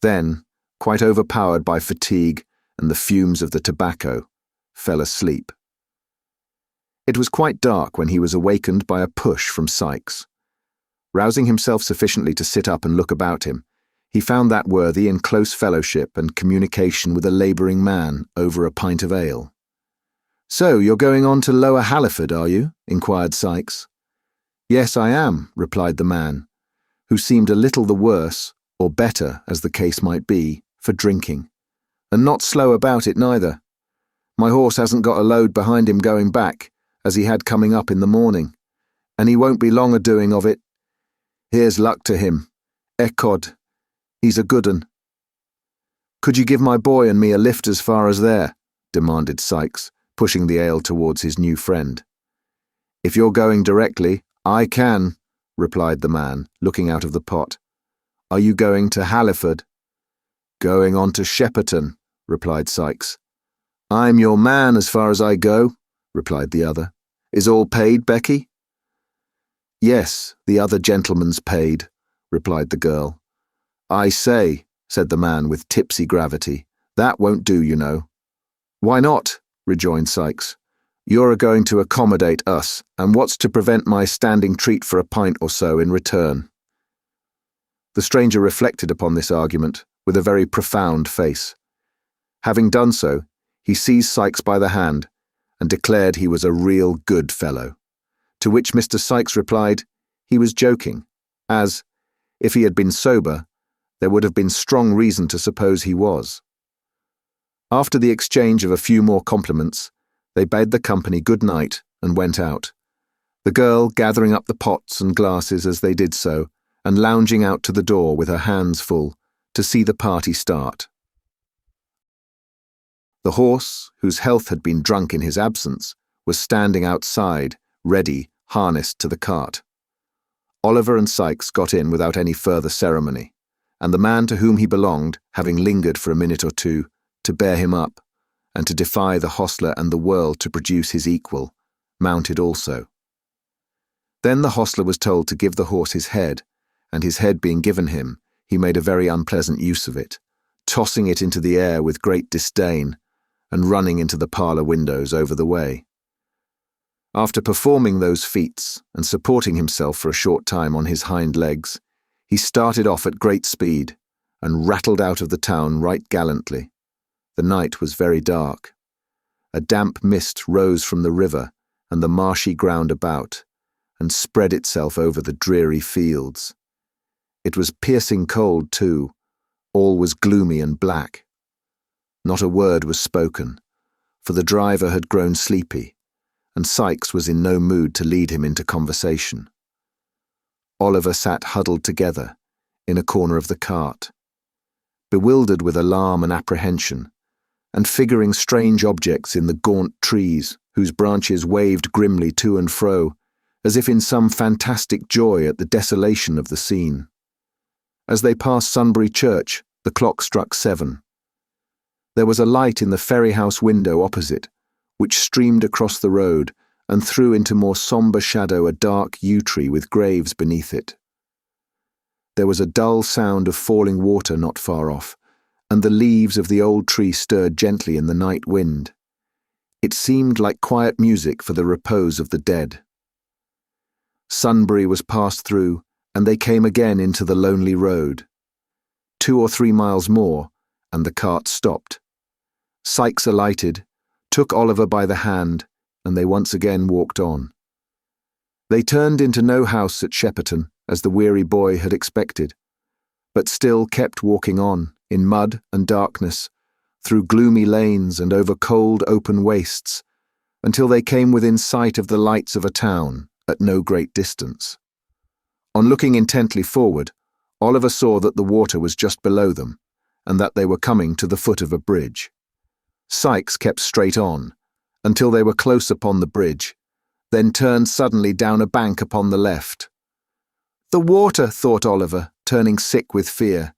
A: Then, quite overpowered by fatigue and the fumes of the tobacco, fell asleep. It was quite dark when he was awakened by a push from Sykes. Rousing himself sufficiently to sit up and look about him, he found that worthy in close fellowship and communication with a labouring man over a pint of ale. "So, you're going on to Lower Halliford, are you?" inquired Sykes. "Yes, I am," replied the man, who seemed a little the worse, or better, as the case might be, for drinking. "And not slow about it neither. My horse hasn't got a load behind him going back, as he had coming up in the morning, and he won't be long a-doing of it. Here's luck to him. Ecod, he's a good un." "Could you give my boy and me a lift as far as there?" demanded Sykes, pushing the ale towards his new friend. "If you're going directly, I can," replied the man, looking out of the pot. "Are you going to Halliford?" "Going on to Shepperton," replied Sykes. "I'm your man as far as I go," replied the other. "Is all paid, Becky?" "Yes, the other gentleman's paid," replied the girl. "I say," said the man with tipsy gravity, "that won't do, you know." "Why not?" rejoined Sykes. "You're a-going to accommodate us, and what's to prevent my standing treat for a pint or so in return?" The stranger reflected upon this argument with a very profound face. Having done so, he seized Sykes by the hand and declared he was a real good fellow, to which Mr. Sykes replied he was joking, as, if he had been sober, there would have been strong reason to suppose he was. After the exchange of a few more compliments, they bade the company good night and went out, the girl gathering up the pots and glasses as they did so, and lounging out to the door with her hands full, to see the party start. The horse, whose health had been drunk in his absence, was standing outside, ready, harnessed to the cart. Oliver and Sykes got in without any further ceremony, and the man to whom he belonged, having lingered for a minute or two, to bear him up, and to defy the hostler and the world to produce his equal, mounted also. Then the hostler was told to give the horse his head, and his head being given him, he made a very unpleasant use of it, tossing it into the air with great disdain, and running into the parlour windows over the way. After performing those feats, and supporting himself for a short time on his hind legs, he started off at great speed, and rattled out of the town right gallantly. The night was very dark. A damp mist rose from the river and the marshy ground about, and spread itself over the dreary fields. It was piercing cold too. All was gloomy and black. Not a word was spoken, for the driver had grown sleepy, and Sikes was in no mood to lead him into conversation. Oliver sat huddled together in a corner of the cart, bewildered with alarm and apprehension, and figuring strange objects in the gaunt trees whose branches waved grimly to and fro, as if in some fantastic joy at the desolation of the scene. As they passed Sunbury Church, the clock struck 7. There was a light in the ferry house window opposite, which streamed across the road and threw into more sombre shadow a dark yew tree with graves beneath it. There was a dull sound of falling water not far off, and the leaves of the old tree stirred gently in the night wind. It seemed like quiet music for the repose of the dead. Sunbury was passed through, and they came again into the lonely road. 2 or 3 miles more, and the cart stopped. Sikes alighted, took Oliver by the hand, and they once again walked on. They turned into no house at Shepperton, as the weary boy had expected, but still kept walking on, in mud and darkness, through gloomy lanes and over cold open wastes, until they came within sight of the lights of a town, at no great distance. On looking intently forward, Oliver saw that the water was just below them, and that they were coming to the foot of a bridge. Sikes kept straight on, until they were close upon the bridge, then turned suddenly down a bank upon the left. "The water," thought Oliver, turning sick with fear.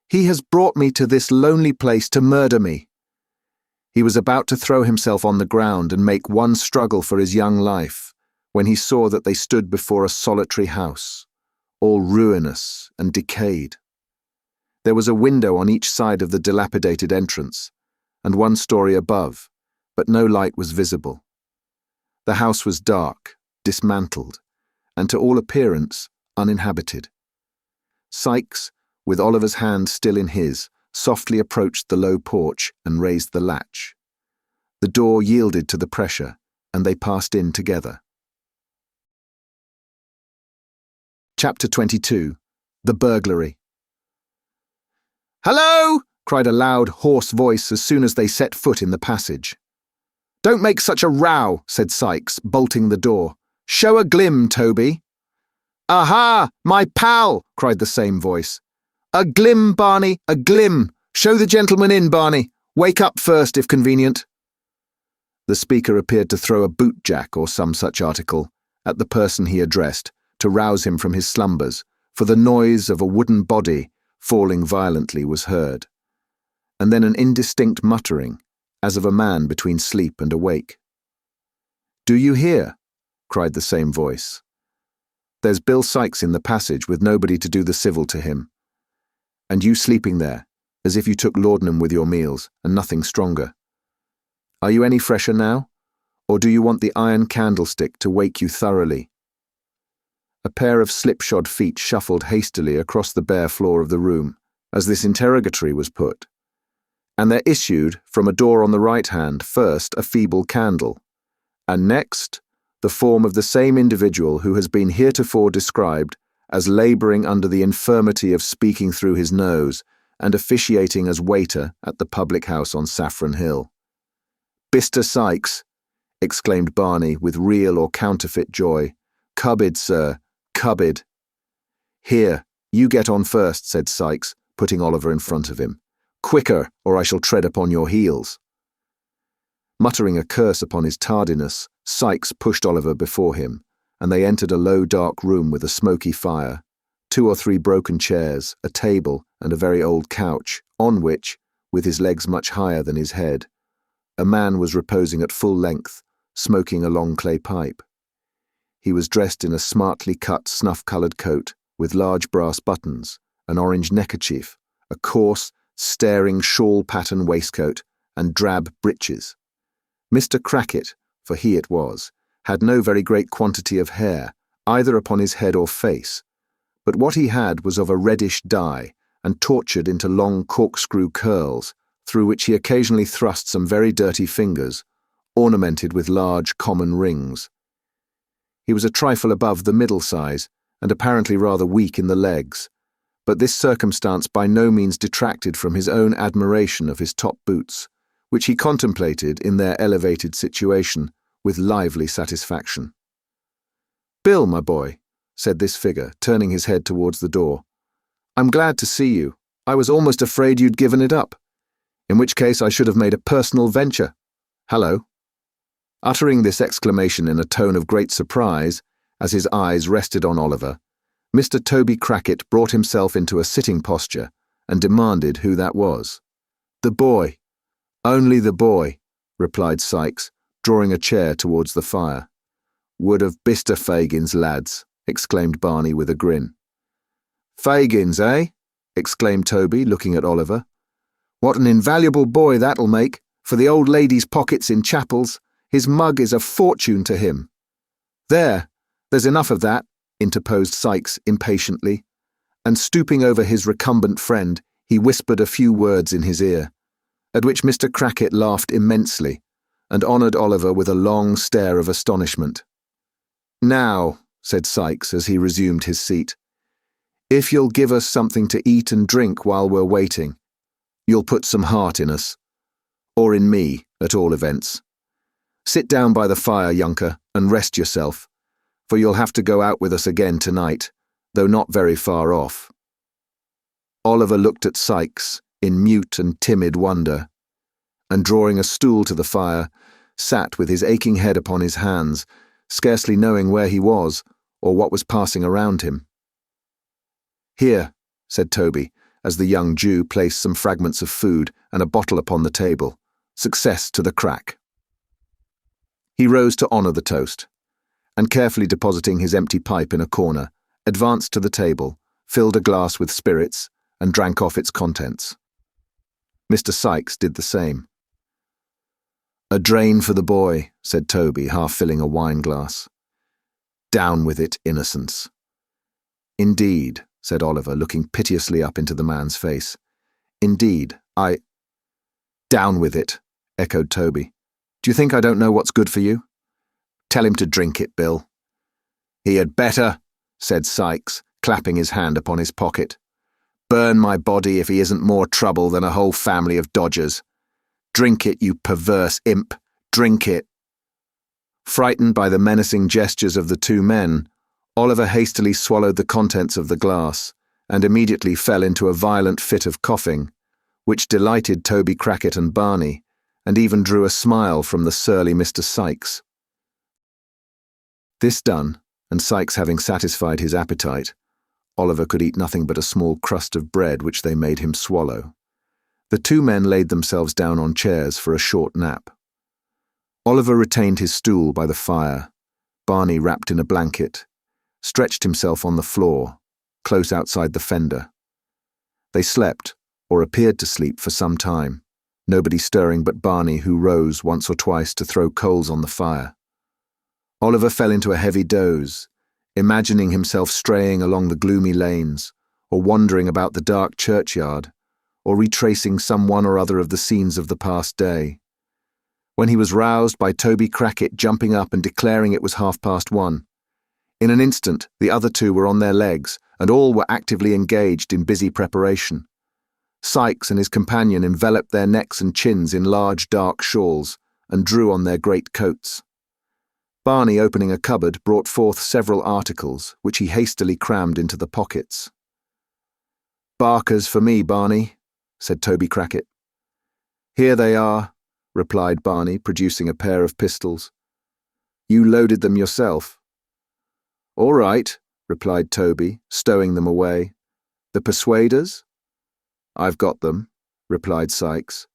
A: "He has brought me to this lonely place to murder me." He was about to throw himself on the ground and make one struggle for his young life, when he saw that they stood before a solitary house, all ruinous and decayed. There was a window on each side of the dilapidated entrance, and 1 story above, but no light was visible. The house was dark, dismantled, and to all appearance uninhabited. Sikes, with Oliver's hand still in his, softly approached the low porch and raised the latch. The door yielded to the pressure, and they passed in together. Chapter 22. The Burglary. "Hello!" cried a loud, hoarse voice as soon as they set foot in the passage. "Don't make such a row," said Sikes, bolting the door. "Show a glim, Toby." "Aha! My pal!" cried the same voice. "A glim, Barney, a glim! Show the gentleman in, Barney. Wake up first, if convenient." The speaker appeared to throw a boot-jack or some such article at the person he addressed, to rouse him from his slumbers, for the noise of a wooden body falling violently was heard, and then an indistinct muttering, as of a man between sleep and awake. "Do you hear?" cried the same voice. "There's Bill Sikes in the passage with nobody to do the civil to him. And you sleeping there, as if you took laudanum with your meals, and nothing stronger. Are you any fresher now, or do you want the iron candlestick to wake you thoroughly?" A pair of slipshod feet shuffled hastily across the bare floor of the room, as this interrogatory was put, and there issued, from a door on the right hand, first a feeble candle, and next the form of the same individual who has been heretofore described as labouring under the infirmity of speaking through his nose and officiating as waiter at the public house on Saffron Hill. "Bister Sikes," exclaimed Barney with real or counterfeit joy. "Cubbed, sir, cubbed." "Here, you get on first," said Sikes, putting Oliver in front of him. "Quicker, or I shall tread upon your heels." Muttering a curse upon his tardiness, Sikes pushed Oliver before him, and they entered a low dark room with a smoky fire, 2 or 3 broken chairs, a table, and a very old couch, on which, with his legs much higher than his head, a man was reposing at full length, smoking a long clay pipe. He was dressed in a smartly cut snuff-coloured coat with large brass buttons, an orange neckerchief, a coarse, staring shawl-pattern waistcoat, and drab breeches. Mr. Crackit, for he it was, had no very great quantity of hair, either upon his head or face, but what he had was of a reddish dye, and tortured into long corkscrew curls, through which he occasionally thrust some very dirty fingers, ornamented with large common rings. He was a trifle above the middle size, and apparently rather weak in the legs, but this circumstance by no means detracted from his own admiration of his top boots, which he contemplated in their elevated situation with lively satisfaction. "Bill, my boy," said this figure, turning his head towards the door, "I'm glad to see you. I was almost afraid you'd given it up, in which case I should have made a personal venture. Hello." Uttering this exclamation in a tone of great surprise, as his eyes rested on Oliver, Mr. Toby Crackit brought himself into a sitting posture and demanded who that was. "The boy. Only the boy," replied Sykes, drawing a chair towards the fire. "Would have Bister Fagins, lads," exclaimed Barney with a grin. "Fagins, eh?" exclaimed Toby, looking at Oliver. "What an invaluable boy that'll make, for the old lady's pockets in chapels. His mug is a fortune to him." There's enough of that," interposed Sykes impatiently, and stooping over his recumbent friend, he whispered a few words in his ear, at which Mr. Crackit laughed immensely, and honoured Oliver with a long stare of astonishment. "Now," said Sykes as he resumed his seat, "if you'll give us something to eat and drink while we're waiting, you'll put some heart in us, or in me, at all events. Sit down by the fire, younker, and rest yourself, for you'll have to go out with us again tonight, though not very far off." Oliver looked at Sykes in mute and timid wonder, and drawing a stool to the fire, sat with his aching head upon his hands, scarcely knowing where he was or what was passing around him. "Here," said Toby, as the young Jew placed some fragments of food and a bottle upon the table. "Success to the crack." He rose to honour the toast, and carefully depositing his empty pipe in a corner, advanced to the table, filled a glass with spirits, and drank off its contents. Mr. Sykes did the same. "A drain for the boy," said Toby, half filling a wine-glass. "Down with it, innocence." "Indeed," said Oliver, looking piteously up into the man's face. "Indeed, "Down with it," echoed Toby. "Do you think I don't know what's good for you? Tell him to drink it, Bill." "He had better," said Sykes, clapping his hand upon his pocket. "Burn my body if he isn't more trouble than a whole family of dodgers. Drink it, you perverse imp, drink it." Frightened by the menacing gestures of the two men, Oliver hastily swallowed the contents of the glass, and immediately fell into a violent fit of coughing, which delighted Toby Crackit and Barney, and even drew a smile from the surly Mr. Sykes. This done, and Sykes having satisfied his appetite, Oliver could eat nothing but a small crust of bread which they made him swallow. The two men laid themselves down on chairs for a short nap. Oliver retained his stool by the fire. Barney, wrapped in a blanket, stretched himself on the floor, close outside the fender. They slept, or appeared to sleep, for some time, nobody stirring but Barney, who rose once or twice to throw coals on the fire. Oliver fell into a heavy doze, imagining himself straying along the gloomy lanes, or wandering about the dark churchyard, or retracing some one or other of the scenes of the past day, when he was roused by Toby Crackit jumping up and declaring it was 1:30. In an instant the other two were on their legs, and all were actively engaged in busy preparation. Sykes and his companion enveloped their necks and chins in large dark shawls, and drew on their great coats. Barney, opening a cupboard, brought forth several articles, which he hastily crammed into the pockets. "Barkers for me, Barney," said Toby Crackit. "Here they are," replied Barney, producing a pair of pistols. "You loaded them yourself." "All right, replied Toby, stowing them away. "The persuaders?" "I've got them," replied Sykes.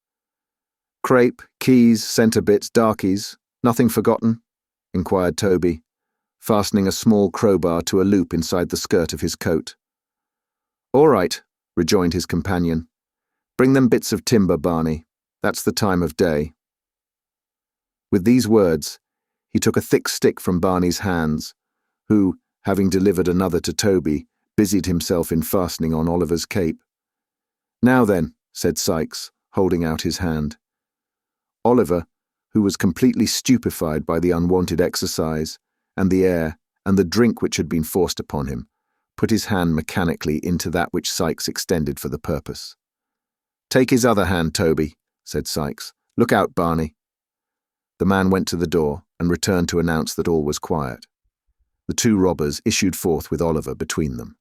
A: "Crape, keys, centre bits, darkies, nothing forgotten?" inquired Toby, fastening a small crowbar to a loop inside the skirt of his coat. "All right," rejoined his companion. "Bring them bits of timber, Barney. That's the time of day." With these words, he took a thick stick from Barney's hands, who, having delivered another to Toby, busied himself in fastening on Oliver's cape. "Now then," said Sykes, holding out his hand. Oliver, who was completely stupefied by the unwonted exercise, and the air, and the drink which had been forced upon him, put his hand mechanically into that which Sykes extended for the purpose. "Take his other hand, Toby," said Sykes. "Look out, Barney." The man went to the door and returned to announce that all was quiet. The two robbers issued forth with Oliver between them.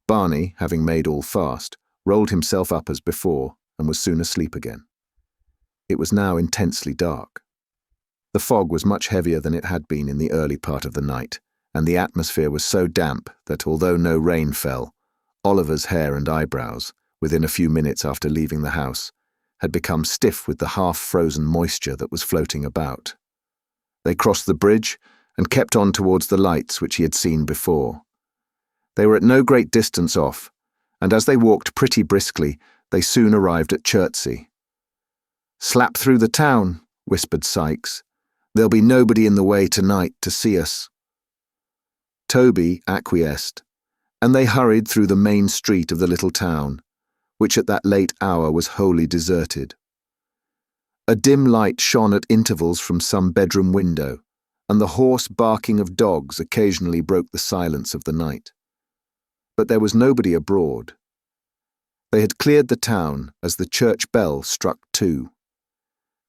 A: Barney, having made all fast, rolled himself up as before and was soon asleep again. It was now intensely dark. The fog was much heavier than it had been in the early part of the night, and the atmosphere was so damp that, although no rain fell, Oliver's hair and eyebrows, within a few minutes after leaving the house, had become stiff with the half-frozen moisture that was floating about. They crossed the bridge and kept on towards the lights which he had seen before. They were at no great distance off, and as they walked pretty briskly, they soon arrived at XXIII. "Slap through the town," whispered Sykes. "There'll be nobody in the way tonight to see us." Toby acquiesced, and they hurried through the main street of the little town, which at that late hour was wholly deserted. A dim light shone at intervals from some bedroom window, and the hoarse barking of dogs occasionally broke the silence of the night. But there was nobody abroad. They had cleared the town as the church bell struck 2.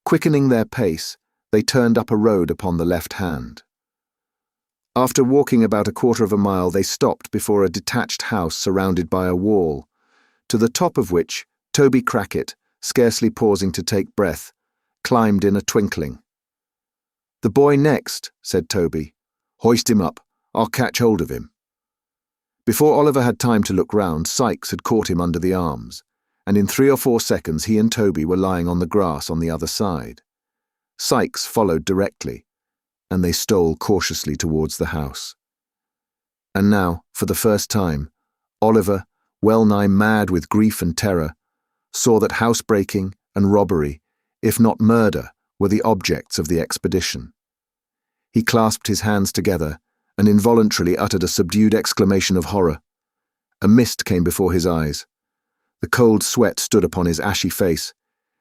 A: Quickening their pace, they turned up a road upon the left hand. After walking about a quarter of a mile, they stopped before a detached house surrounded by a wall, to the top of which Toby Crackit, scarcely pausing to take breath, climbed in a twinkling. "The boy next," said Toby. "Hoist him up. I'll catch hold of him." Before Oliver had time to look round, Sykes had caught him under the arms, and in 3 or 4 seconds he and Toby were lying on the grass on the other side. Sykes followed directly, and they stole cautiously towards the house. And now, for the first time, Oliver, well-nigh mad with grief and terror, saw that housebreaking and robbery, if not murder, were the objects of the expedition. He clasped his hands together and involuntarily uttered a subdued exclamation of horror. A mist came before his eyes. The cold sweat stood upon his ashy face.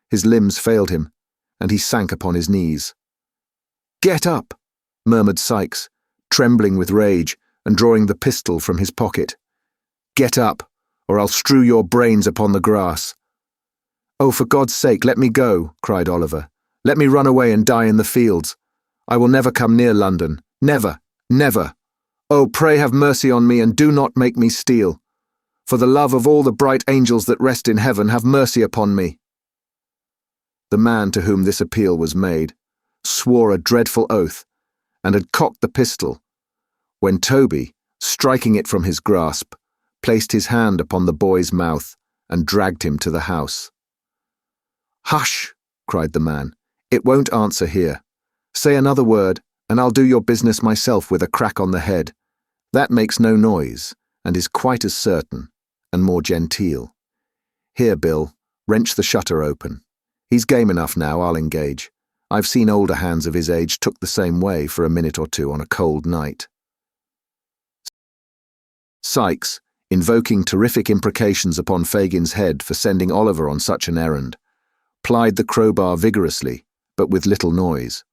A: His limbs failed him, and he sank upon his knees. "Get up!" murmured Sykes, trembling with rage and drawing the pistol from his pocket. "Get up, or I'll strew your brains upon the grass." "Oh, for God's sake, let me go," cried Oliver. "Let me run away and die in the fields. I will never come near London. Never, never. Oh, pray have mercy on me and do not make me steal. For the love of all the bright angels that rest in heaven, have mercy upon me." The man to whom this appeal was made swore a dreadful oath and had cocked the pistol, when Toby, striking it from his grasp, placed his hand upon the boy's mouth and dragged him to the house. "Hush!" cried the man. "It won't answer here. Say another word, and I'll do your business myself with a crack on the head. That makes no noise, and is quite as certain, and more genteel. Here, Bill, wrench the shutter open. He's game enough now, I'll engage. I've seen older hands of his age took the same way for a minute or two on a cold night." Sykes, invoking terrific imprecations upon Fagin's head for sending Oliver on such an errand, plied the crowbar vigorously, but with little noise.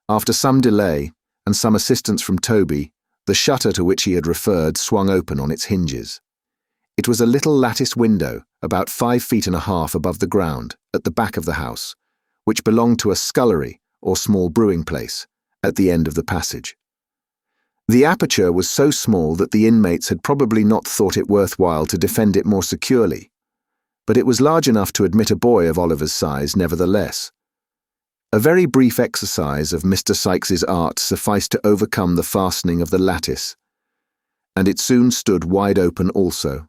A: After some delay, and some assistance from Toby, the shutter to which he had referred swung open on its hinges. It was a little lattice window, about 5 feet and a half above the ground, at the back of the house, which belonged to a scullery, or small brewing place, at the end of the passage. The aperture was so small that the inmates had probably not thought it worthwhile to defend it more securely, but it was large enough to admit a boy of Oliver's size nevertheless. A very brief exercise of Mr. Sykes's art sufficed to overcome the fastening of the lattice, and it soon stood wide open also.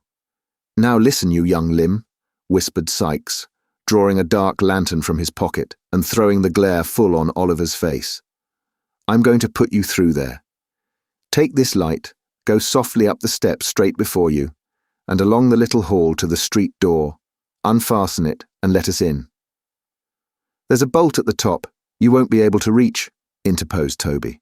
A: "Now listen, you young limb," whispered Sikes, drawing a dark lantern from his pocket and throwing the glare full on Oliver's face. "I'm going to put you through there. Take this light, go softly up the steps straight before you, and along the little hall to the street door, unfasten it and let us in." "There's a bolt at the top you won't be able to reach," interposed Toby.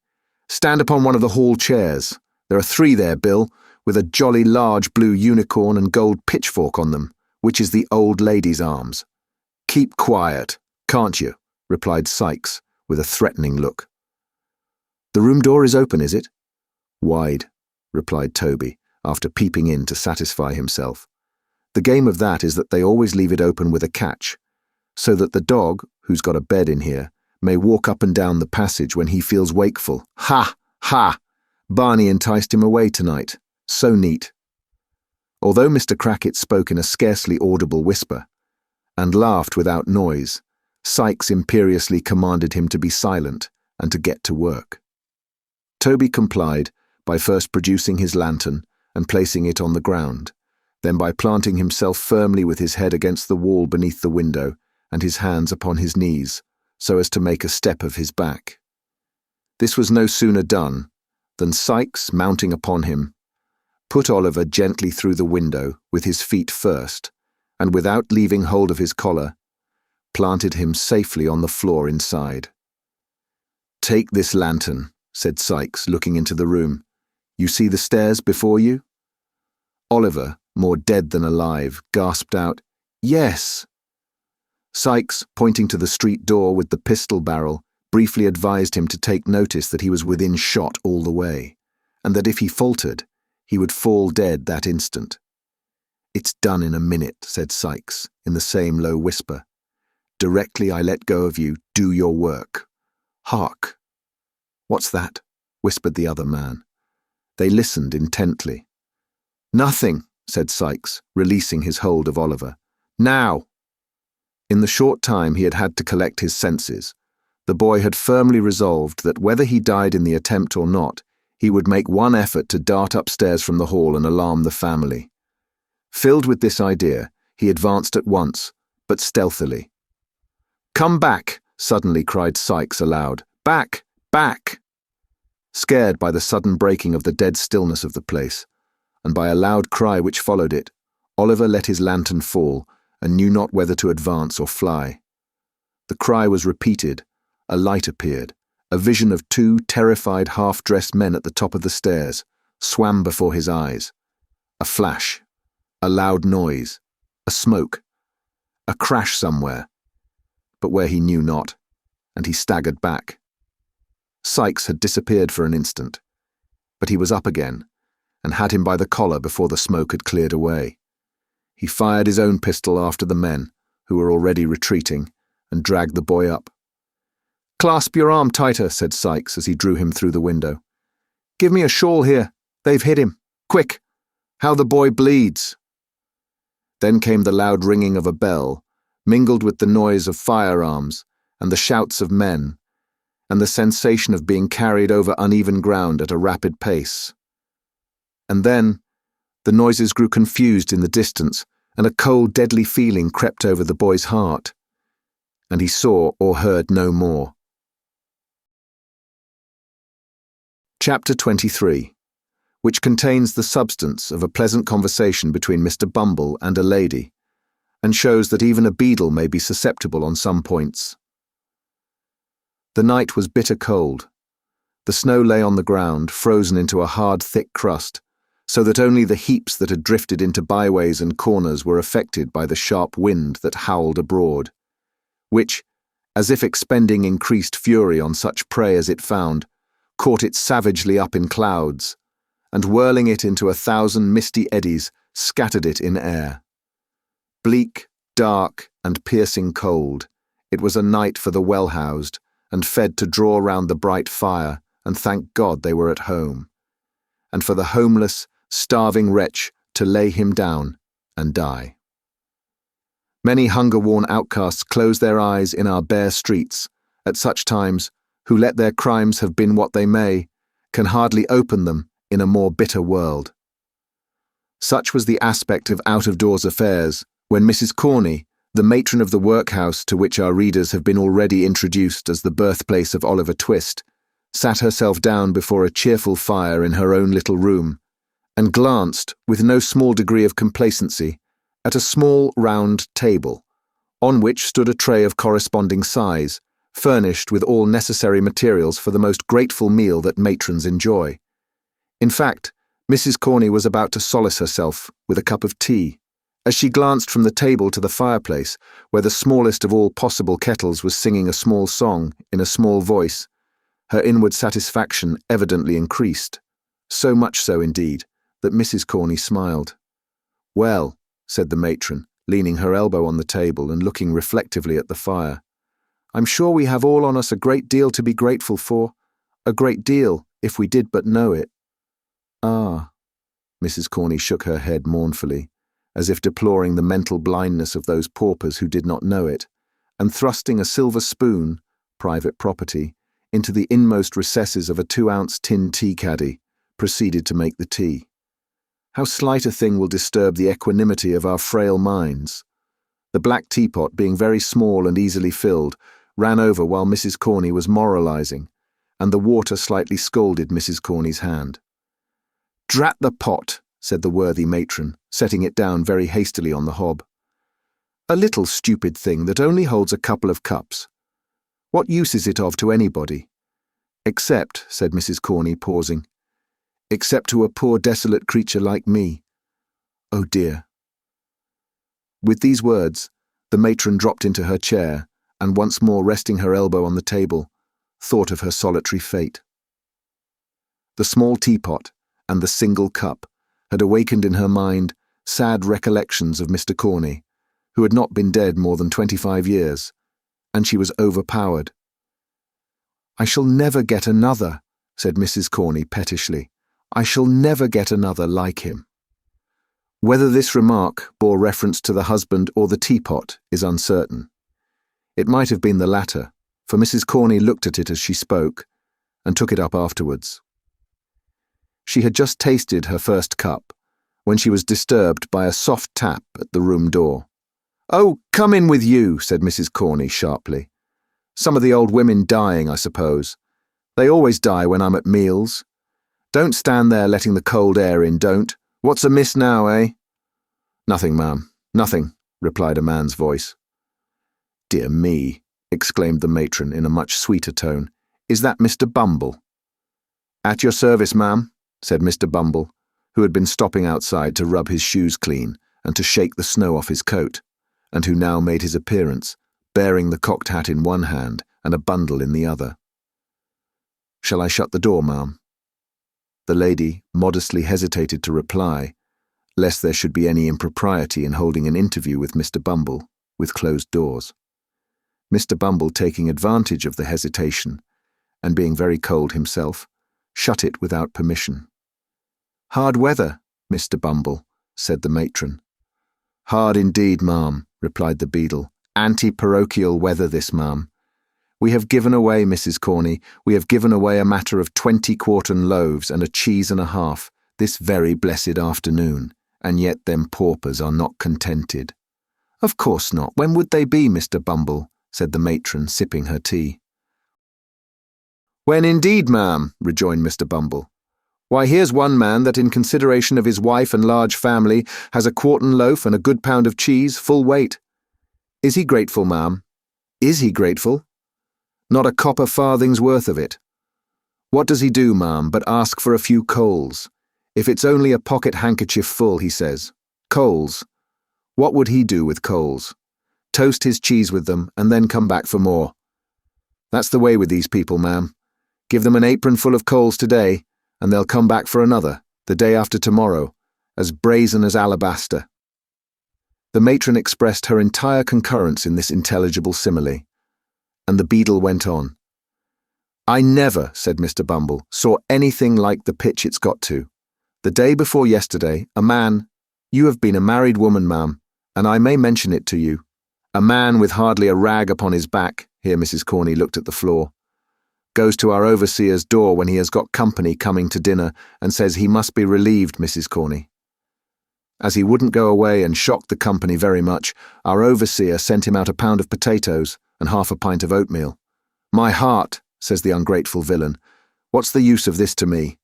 A: "Stand upon one of the hall chairs. There are 3 there, Bill, with a jolly large blue unicorn and gold pitchfork on them, which is the old lady's arms." "Keep quiet, can't you?" replied Sikes, with a threatening look. "The room door is open, is it?" "Wide," replied Toby, after peeping in to satisfy himself. "The game of that is that they always leave it open with a catch, so that the dog, who's got a bed in here, may walk up and down the passage when he feels wakeful. Ha! Ha! Barney enticed him away tonight. So neat." Although Mr. Crackit spoke in a scarcely audible whisper, and laughed without noise, Sikes imperiously commanded him to be silent and to get to work. Toby complied by first producing his lantern and placing it on the ground, then by planting himself firmly with his head against the wall beneath the window and his hands upon his knees, so as to make a step of his back. This was no sooner done than Sikes, mounting upon him, put Oliver gently through the window with his feet first, and without leaving hold of his collar, planted him safely on the floor inside. "Take this lantern," said Sikes, looking into the room. "You see the stairs before you?" Oliver, more dead than alive, gasped out, "Yes." Sikes, pointing to the street door with the pistol barrel, briefly advised him to take notice that he was within shot all the way, and that if he faltered, he would fall dead that instant. "It's done in a minute," said Sikes, in the same low whisper. "Directly I let go of you, do your work. Hark!" "What's that?" whispered the other man. They listened intently. "Nothing," said Sikes, releasing his hold of Oliver. "Now!" In the short time he had had to collect his senses, the boy had firmly resolved that whether he died in the attempt or not, he would make one effort to dart upstairs from the hall and alarm the family. Filled with this idea, he advanced at once, but stealthily. "Come back!" suddenly cried Sikes aloud. "Back! Back!" Scared by the sudden breaking of the dead stillness of the place, and by a loud cry which followed it, Oliver let his lantern fall, and knew not whether to advance or fly. The cry was repeated, a light appeared, a vision of 2 terrified half-dressed men at the top of the stairs, swam before his eyes. A flash, a loud noise, a smoke, a crash somewhere, but where he knew not, and he staggered back. Sikes had disappeared for an instant, but he was up again, and had him by the collar before the smoke had cleared away. He fired his own pistol after the men, who were already retreating, and dragged the boy up. "Clasp your arm tighter," said Sikes as he drew him through the window. "Give me a shawl here. They've hit him. Quick! How the boy bleeds!" Then came the loud ringing of a bell, mingled with the noise of firearms and the shouts of men, and the sensation of being carried over uneven ground at a rapid pace. And then the noises grew confused in the distance, and a cold, deadly feeling crept over the boy's heart, and he saw or heard no more. Chapter 23, which contains the substance of a pleasant conversation between Mr. Bumble and a lady, and shows that even a beadle may be susceptible on some points. The night was bitter cold. The snow lay on the ground, frozen into a hard, thick crust, so that only the heaps that had drifted into byways and corners were affected by the sharp wind that howled abroad, which, as if expending increased fury on such prey as it found, caught it savagely up in clouds, and whirling it into 1,000 misty eddies, scattered it in air. Bleak, dark, and piercing cold, it was a night for the well-housed, and fed to draw round the bright fire, and thank God they were at home, and for the homeless, starving wretch to lay him down and die. Many hunger-worn outcasts close their eyes in our bare streets, at such times, who let their crimes have been what they may, can hardly open them in a more bitter world. Such was the aspect of out-of-doors affairs when Mrs. Corney, the matron of the workhouse to which our readers have been already introduced as the birthplace of Oliver Twist, sat herself down before a cheerful fire in her own little room, and glanced, with no small degree of complacency, at a small round table, on which stood a tray of corresponding size, furnished with all necessary materials for the most grateful meal that matrons enjoy. In fact, Mrs. Corney was about to solace herself with a cup of tea, as she glanced from the table to the fireplace, where the smallest of all possible kettles was singing a small song in a small voice. Her inward satisfaction evidently increased, so much so indeed that Mrs. Corney smiled. "Well," said the matron, leaning her elbow on the table and looking reflectively at the fire, "I'm sure we have all on us a great deal to be grateful for, a great deal, if we did but know it." "Ah," Mrs. Corney shook her head mournfully, as if deploring the mental blindness of those paupers who did not know it, and thrusting a silver spoon, private property, into the inmost recesses of a 2-ounce tin tea-caddy, proceeded to make the tea. How slight a thing will disturb the equanimity of our frail minds. The black teapot, being very small and easily filled, ran over while Mrs. Corney was moralizing, and the water slightly scalded Mrs. Corney's hand. "Drat the pot," said the worthy matron, setting it down very hastily on the hob. "A little stupid thing that only holds a couple of cups. What use is it of to anybody? Except," said Mrs. Corney, pausing, "except to a poor desolate creature like me. Oh dear." With these words, the matron dropped into her chair, and once more resting her elbow on the table, thought of her solitary fate. The small teapot and the single cup had awakened in her mind sad recollections of Mr. Corney, who had not been dead more than 25 years, and she was overpowered. "I shall never get another," said Mrs. Corney pettishly. "I shall never get another like him." Whether this remark bore reference to the husband or the teapot is uncertain. It might have been the latter, for Mrs. Corney looked at it as she spoke, and took it up afterwards. She had just tasted her first cup, when she was disturbed by a soft tap at the room door. "Oh, come in with you," said Mrs. Corney sharply. "Some of the old women dying, I suppose. They always die when I'm at meals. Don't stand there letting the cold air in, don't. What's amiss now, eh?" "Nothing, ma'am, nothing," replied a man's voice. "Dear me," exclaimed the matron in a much sweeter tone. "Is that Mr. Bumble?" "At your service, ma'am," said Mr. Bumble, who had been stopping outside to rub his shoes clean and to shake the snow off his coat, and who now made his appearance, bearing the cocked hat in one hand and a bundle in the other. "Shall I shut the door, ma'am?" The lady modestly hesitated to reply, lest there should be any impropriety in holding an interview with Mr. Bumble with closed doors. Mr. Bumble, taking advantage of the hesitation, and being very cold himself, shut it without permission. "Hard weather, Mr. Bumble," said the matron. "Hard indeed, ma'am," replied the beadle. "Anti-parochial weather this, ma'am. We have given away, Mrs. Corney, we have given away a matter of 20 quartern loaves and a cheese and a half this very blessed afternoon, and yet them paupers are not contented." "Of course not. When would they be, Mr. Bumble?" said the matron, sipping her tea. "When indeed, ma'am?" rejoined Mr. Bumble. "Why, here's one man that in consideration of his wife and large family has a quartern loaf and a good pound of cheese, full weight. Is he grateful, ma'am? Is he grateful? Not a copper farthing's worth of it. What does he do, ma'am, but ask for a few coals? If it's only a pocket handkerchief full, he says. Coals. What would he do with coals? Toast his cheese with them and then come back for more. That's the way with these people, ma'am. Give them an apron full of coals today, and they'll come back for another, the day after tomorrow, as brazen as alabaster." The matron expressed her entire concurrence in this intelligible simile, and the beadle went on. "I never," said Mr. Bumble, "saw anything like the pitch it's got to. The day before yesterday, a man— you have been a married woman, ma'am, and I may mention it to you— a man with hardly a rag upon his back," here Mrs. Corney looked at the floor, Goes to our overseer's door when he has got company coming to dinner and says he must be relieved, Mrs. Corney. As he wouldn't go away and shocked the company very much, our overseer sent him out a pound of potatoes and half a pint of oatmeal. My heart, says the ungrateful villain, what's the use of this to me?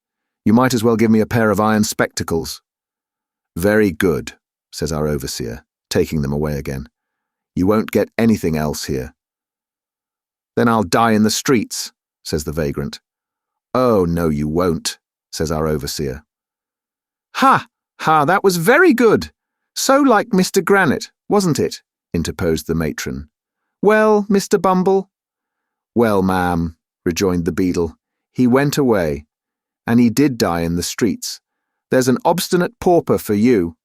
A: You might as well give me a pair of iron spectacles. Very good, says our overseer, taking them away again. You won't get anything else here. Then I'll die in the streets, says the vagrant. Oh, no, you won't, says our overseer. Ha! Ha, that was very good. So like Mr. Granite, wasn't it? Interposed the matron. Well, Mr. Bumble? Well, ma'am, rejoined the beadle, he went away, and he did die in the streets. There's an obstinate pauper for you.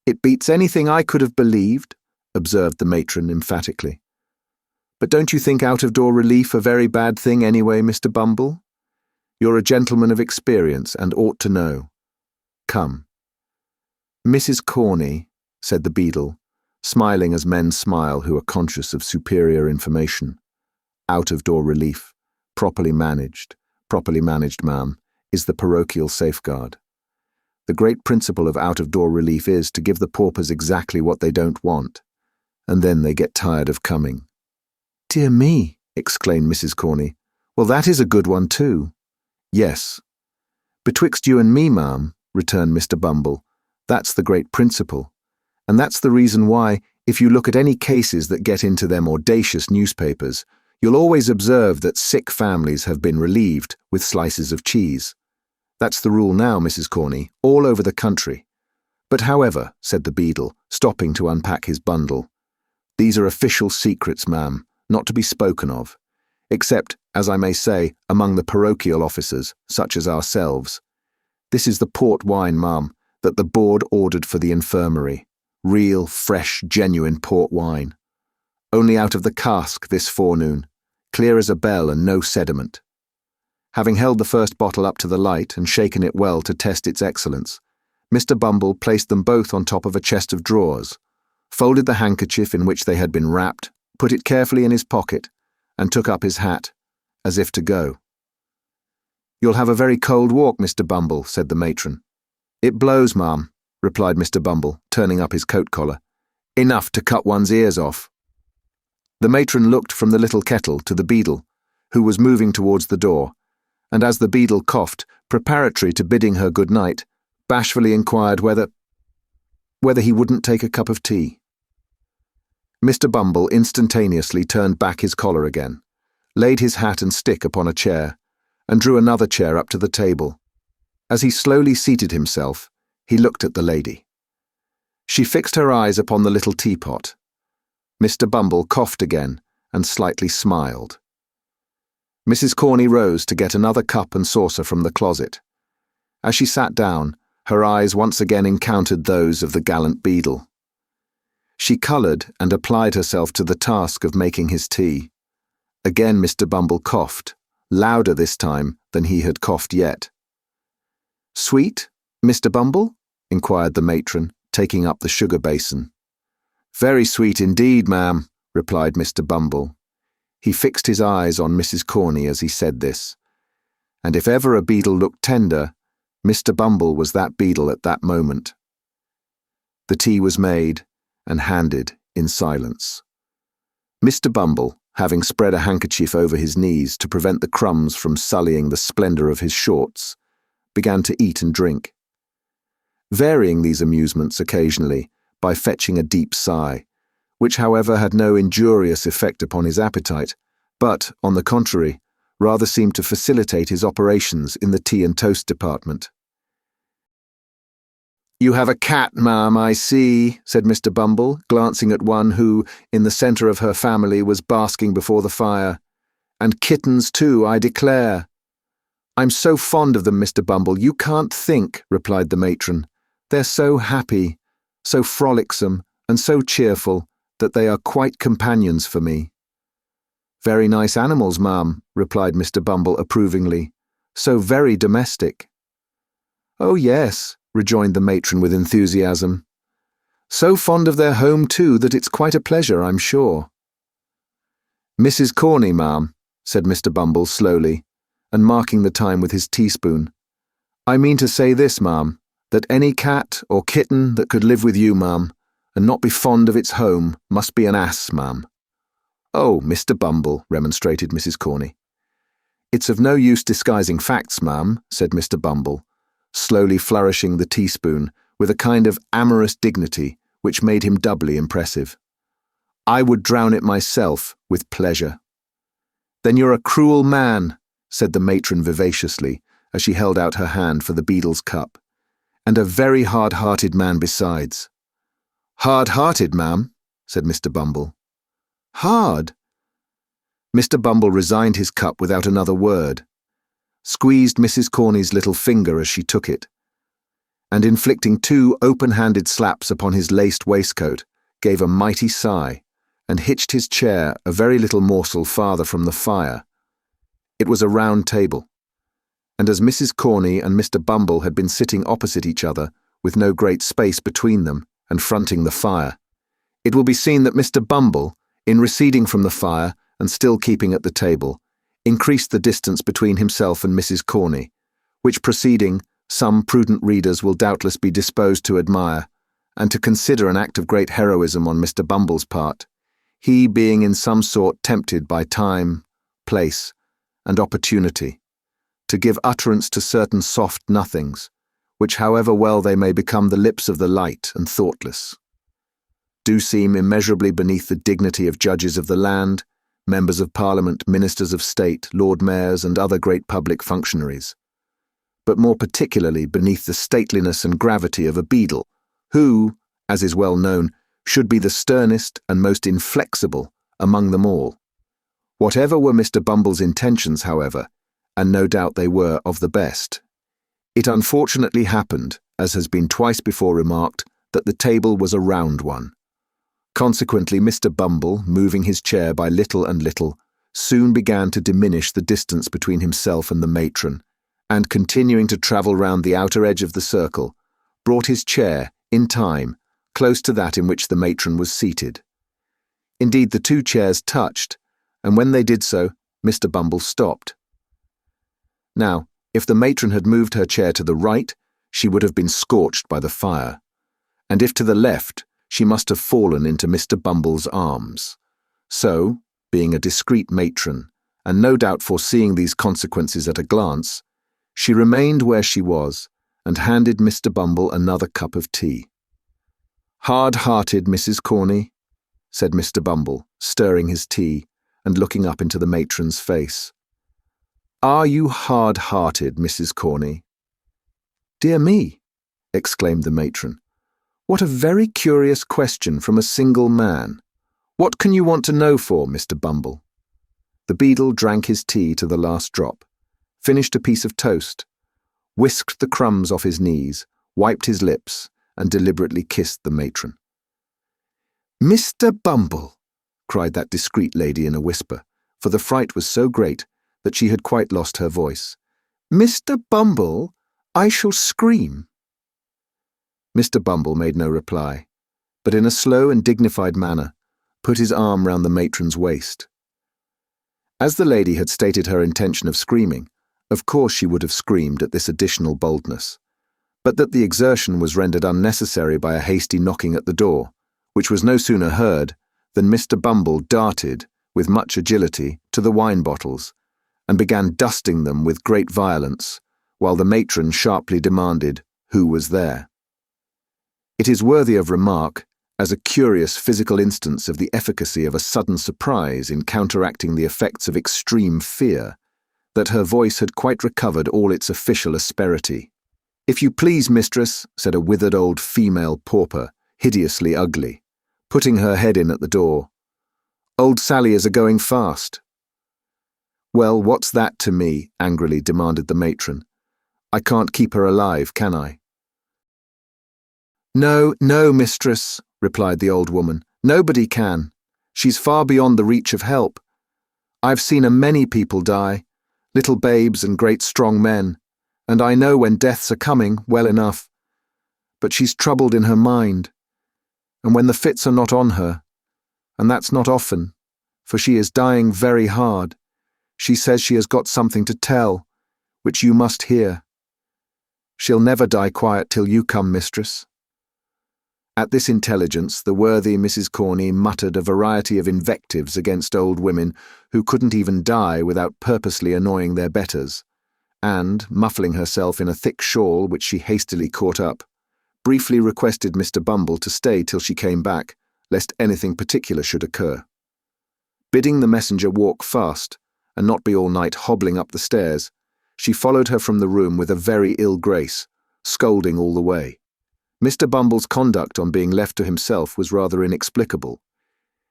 A: It beats anything I could have believed, observed the matron emphatically. But don't you think out-of-door relief a very bad thing anyway, Mr. Bumble? You're a gentleman of experience and ought to know. Come. Mrs. Corney, said the beadle, smiling as men smile who are conscious of superior information. Out-of-door relief, properly managed, ma'am, is the parochial safeguard. The great principle of out-of-door relief is to give the paupers exactly what they don't want, and then they get tired of coming. Dear me, exclaimed Mrs. Corney. Well, that is a good one too. Yes. Betwixt you and me, ma'am, returned Mr. Bumble, that's the great principle, and that's the reason why, if you look at any cases that get into them audacious newspapers, you'll always observe that sick families have been relieved with slices of cheese. That's the rule now, Mrs. Corney, all over the country. But however, said the beadle, stopping to unpack his bundle, these are official secrets, ma'am, not to be spoken of, except, as I may say, among the parochial officers, such as ourselves. This is the port wine, ma'am, that the board ordered for the infirmary. Real, fresh, genuine port wine. Only out of the cask this forenoon, clear as a bell and no sediment. Having held the first bottle up to the light and shaken it well to test its excellence, Mr. Bumble placed them both on top of a chest of drawers, folded the handkerchief in which they had been wrapped, put it carefully in his pocket, and took up his hat, as if to go. You'll have a very cold walk, Mr. Bumble, said the matron. It blows, ma'am, replied Mr. Bumble, turning up his coat collar. Enough to cut one's ears off. The matron looked from the little kettle to the beadle, who was moving towards the door, and as the beadle coughed, preparatory to bidding her good night, bashfully inquired whether he wouldn't take a cup of tea. Mr. Bumble instantaneously turned back his collar again, laid his hat and stick upon a chair, and drew another chair up to the table. As he slowly seated himself, he looked at the lady. She fixed her eyes upon the little teapot. Mr. Bumble coughed again and slightly smiled. Mrs. Corney rose to get another cup and saucer from the closet. As she sat down, her eyes once again encountered those of the gallant beadle. She coloured and applied herself to the task of making his tea. Again Mr. Bumble coughed, louder this time than he had coughed yet. Sweet, Mr. Bumble? Inquired the matron, taking up the sugar basin. Very sweet indeed, ma'am, replied Mr. Bumble. He fixed his eyes on Mrs. Corney as he said this, and if ever a beadle looked tender, Mr. Bumble was that beadle at that moment. The tea was made and handed in silence. Mr. Bumble, having spread a handkerchief over his knees to prevent the crumbs from sullying the splendour of his shorts, began to eat and drink, varying these amusements occasionally by fetching a deep sigh, which however had no injurious effect upon his appetite, but, on the contrary, rather seemed to facilitate his operations in the tea and toast department. You have a cat, ma'am, I see, said Mr. Bumble, glancing at one who, in the centre of her family, was basking before the fire. And kittens too, I declare. I'm so fond of them, Mr. Bumble, you can't think, replied the matron. They're so happy, so frolicsome, and so cheerful, that they are quite companions for me. Very nice animals, ma'am, replied Mr. Bumble approvingly. So very domestic. Oh, yes, rejoined the matron with enthusiasm. So fond of their home, too, that it's quite a pleasure, I'm sure. Mrs. Corney, ma'am, said Mr. Bumble slowly, and marking the time with his teaspoon. "I mean to say this, ma'am, that any cat or kitten that could live with you, ma'am, and not be fond of its home, must be an ass, ma'am." "Oh, Mr. Bumble," remonstrated Mrs. Corney. "It's of no use disguising facts, ma'am," said Mr. Bumble, slowly flourishing the teaspoon with a kind of amorous dignity which made him doubly impressive. "I would drown it myself, with pleasure." "Then you're a cruel man," said the matron vivaciously, as she held out her hand for the beadle's cup, "and a very hard-hearted man besides." "Hard-hearted, ma'am," said Mr. Bumble. "Hard?" Mr. Bumble resigned his cup without another word, squeezed Mrs. Corney's little finger as she took it, and inflicting 2 open-handed slaps upon his laced waistcoat, gave a mighty sigh, and hitched his chair a very little morsel farther from the fire. It was a round table, and as Mrs. Corney and Mr. Bumble had been sitting opposite each other, with no great space between them, and fronting the fire, it will be seen that Mr. Bumble, in receding from the fire and still keeping at the table, increased the distance between himself and Mrs. Corney, which proceeding some prudent readers will doubtless be disposed to admire, and to consider an act of great heroism on Mr. Bumble's part, he being in some sort tempted by time, place, and opportunity, to give utterance to certain soft nothings, which, however well they may become the lips of the light and thoughtless, do seem immeasurably beneath the dignity of judges of the land, members of Parliament, ministers of state, Lord Mayors, and other great public functionaries, but more particularly beneath the stateliness and gravity of a beadle, who, as is well known, should be the sternest and most inflexible among them all. Whatever were Mr. Bumble's intentions, however, and no doubt they were of the best, it unfortunately happened, as has been twice before remarked, that the table was a round one. Consequently, Mr. Bumble, moving his chair by little and little, soon began to diminish the distance between himself and the matron, and continuing to travel round the outer edge of the circle, brought his chair, in time, close to that in which the matron was seated. Indeed, the 2 chairs touched, and when they did so, Mr. Bumble stopped. Now, if the matron had moved her chair to the right, she would have been scorched by the fire, and if to the left, she must have fallen into Mr. Bumble's arms. So, being a discreet matron, and no doubt foreseeing these consequences at a glance, she remained where she was, and handed Mr. Bumble another cup of tea. "Hard-hearted, Mrs. Corney," said Mr. Bumble, stirring his tea, and looking up into the matron's face. "Are you hard-hearted, Mrs. Corney?" "Dear me," exclaimed the matron. "What a very curious question from a single man. What can you want to know for, Mr. Bumble?" The beadle drank his tea to the last drop, finished a piece of toast, whisked the crumbs off his knees, wiped his lips, and deliberately kissed the matron. "Mr. Bumble!" cried that discreet lady in a whisper, for the fright was so great that she had quite lost her voice. "Mr. Bumble, I shall scream." Mr. Bumble made no reply, but in a slow and dignified manner put his arm round the matron's waist. As the lady had stated her intention of screaming, of course she would have screamed at this additional boldness, but that the exertion was rendered unnecessary by a hasty knocking at the door, which was no sooner heard than Mr. Bumble darted, with much agility, to the wine bottles, and began dusting them with great violence, while the matron sharply demanded who was there. It is worthy of remark, as a curious physical instance of the efficacy of a sudden surprise in counteracting the effects of extreme fear, that her voice had quite recovered all its official asperity. "If you please, mistress," said a withered old female pauper, hideously ugly, putting her head in at the door, "Old Sally is a-going fast." "Well, what's that to me?" angrily demanded the matron. "I can't keep her alive, can I?" "No, no, mistress," replied the old woman. "Nobody can. She's far beyond the reach of help. I've seen a-many people die, little babes and great strong men, and I know when deaths are coming well enough. But she's troubled in her mind, and when the fits are not on her, and that's not often, for she is dying very hard, She says she has got something to tell, which you must hear. She'll never die quiet till you come, mistress." At this intelligence, the worthy Mrs. Corney muttered a variety of invectives against old women who couldn't even die without purposely annoying their betters, and, muffling herself in a thick shawl which she hastily caught up, briefly requested Mr. Bumble to stay till she came back, lest anything particular should occur. Bidding the messenger walk fast, and not be all night hobbling up the stairs, she followed her from the room with a very ill grace, scolding all the way. Mr. Bumble's conduct on being left to himself was rather inexplicable.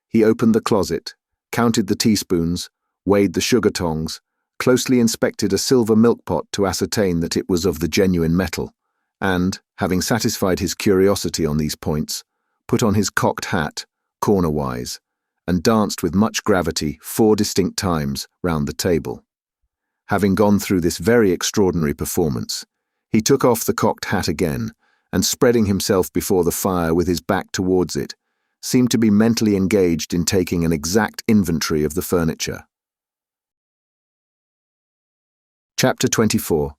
A: He opened the closet, counted the teaspoons, weighed the sugar tongs, closely inspected a silver milk pot to ascertain that it was of the genuine metal, and, having satisfied his curiosity on these points, put on his cocked hat, cornerwise, and danced with much gravity 4 distinct times round the table. Having gone through this very extraordinary performance, he took off the cocked hat again, and spreading himself before the fire with his back towards it, seemed to be mentally engaged in taking an exact inventory of the furniture. Chapter 24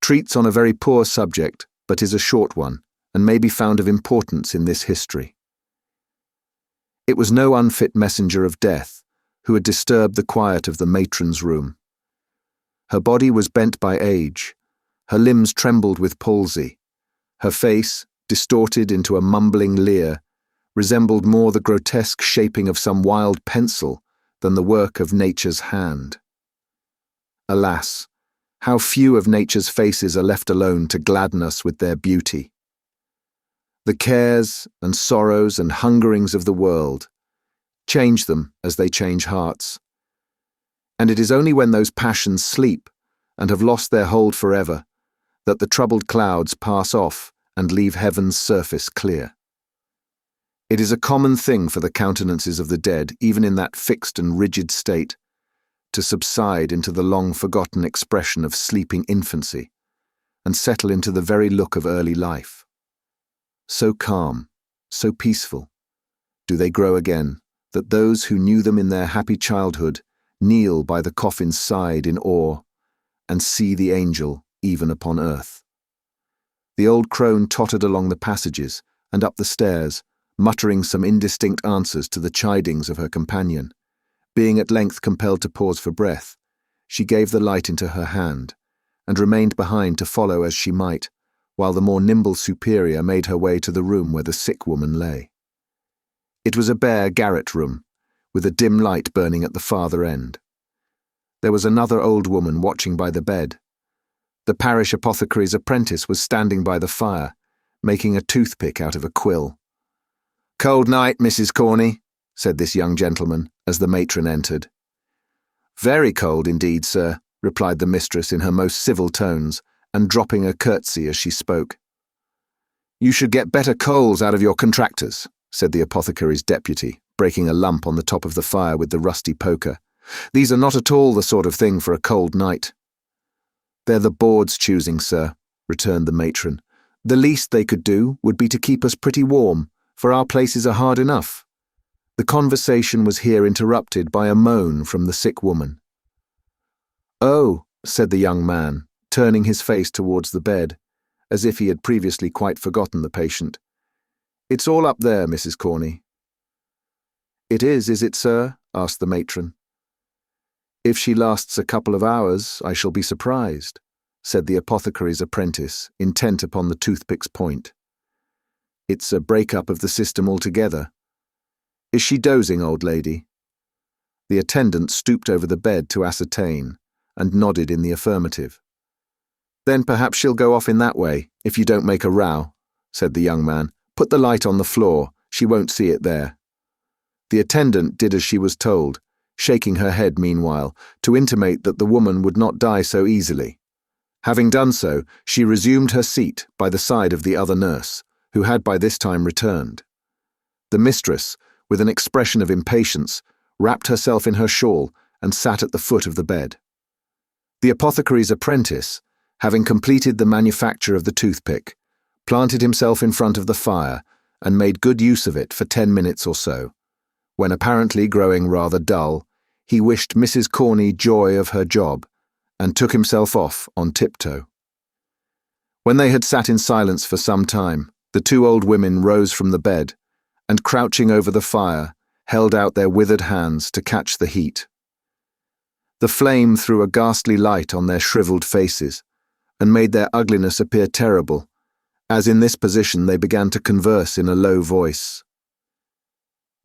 A: treats on a very poor subject, but is a short one, and may be found of importance in this history. It was no unfit messenger of death who had disturbed the quiet of the matron's room. Her body was bent by age, her limbs trembled with palsy, her face, distorted into a mumbling leer, resembled more the grotesque shaping of some wild pencil than the work of nature's hand. Alas, how few of nature's faces are left alone to gladden us with their beauty. The cares and sorrows and hungerings of the world change them as they change hearts. And it is only when those passions sleep and have lost their hold forever that the troubled clouds pass off and leave heaven's surface clear. It is a common thing for the countenances of the dead, even in that fixed and rigid state, to subside into the long-forgotten expression of sleeping infancy, and settle into the very look of early life. So calm, so peaceful, do they grow again, that those who knew them in their happy childhood kneel by the coffin's side in awe, and see the angel even upon earth. The old crone tottered along the passages and up the stairs, muttering some indistinct answers to the chidings of her companion. Being at length compelled to pause for breath, she gave the light into her hand, and remained behind to follow as she might, while the more nimble superior made her way to the room where the sick woman lay. It was a bare garret room, with a dim light burning at the farther end. There was another old woman watching by the bed. The parish apothecary's apprentice was standing by the fire, making a toothpick out of a quill. "Cold night, Mrs. Corney," said this young gentleman, as the matron entered. "Very cold indeed, sir," replied the mistress in her most civil tones, and dropping a curtsy as she spoke. "You should get better coals out of your contractors," said the apothecary's deputy, breaking a lump on the top of the fire with the rusty poker. "These are not at all the sort of thing for a cold night." "They're the board's choosing, sir," returned the matron. "The least they could do would be to keep us pretty warm, for our places are hard enough." The conversation was here interrupted by a moan from the sick woman. "Oh," said the young man, turning his face towards the bed, as if he had previously quite forgotten the patient. "It's all up there, Mrs. Corney." "It is it, sir?" asked the matron. "If she lasts a couple of hours, I shall be surprised," said the apothecary's apprentice, intent upon the toothpick's point. "It's a break-up of the system altogether. Is she dozing, old lady?" The attendant stooped over the bed to ascertain, and nodded in the affirmative. "Then perhaps she'll go off in that way, if you don't make a row," said the young man. "Put the light on the floor, she won't see it there." The attendant did as she was told, shaking her head meanwhile, to intimate that the woman would not die so easily. Having done so, she resumed her seat by the side of the other nurse, who had by this time returned. The mistress, with an expression of impatience, wrapped herself in her shawl and sat at the foot of the bed. The apothecary's apprentice, having completed the manufacture of the toothpick, planted himself in front of the fire and made good use of it for 10 minutes or so, when apparently growing rather dull, he wished Mrs. Corney joy of her job, and took himself off on tiptoe. When they had sat in silence for some time, the two old women rose from the bed, and crouching over the fire, held out their withered hands to catch the heat. The flame threw a ghastly light on their shriveled faces, and made their ugliness appear terrible, as in this position they began to converse in a low voice.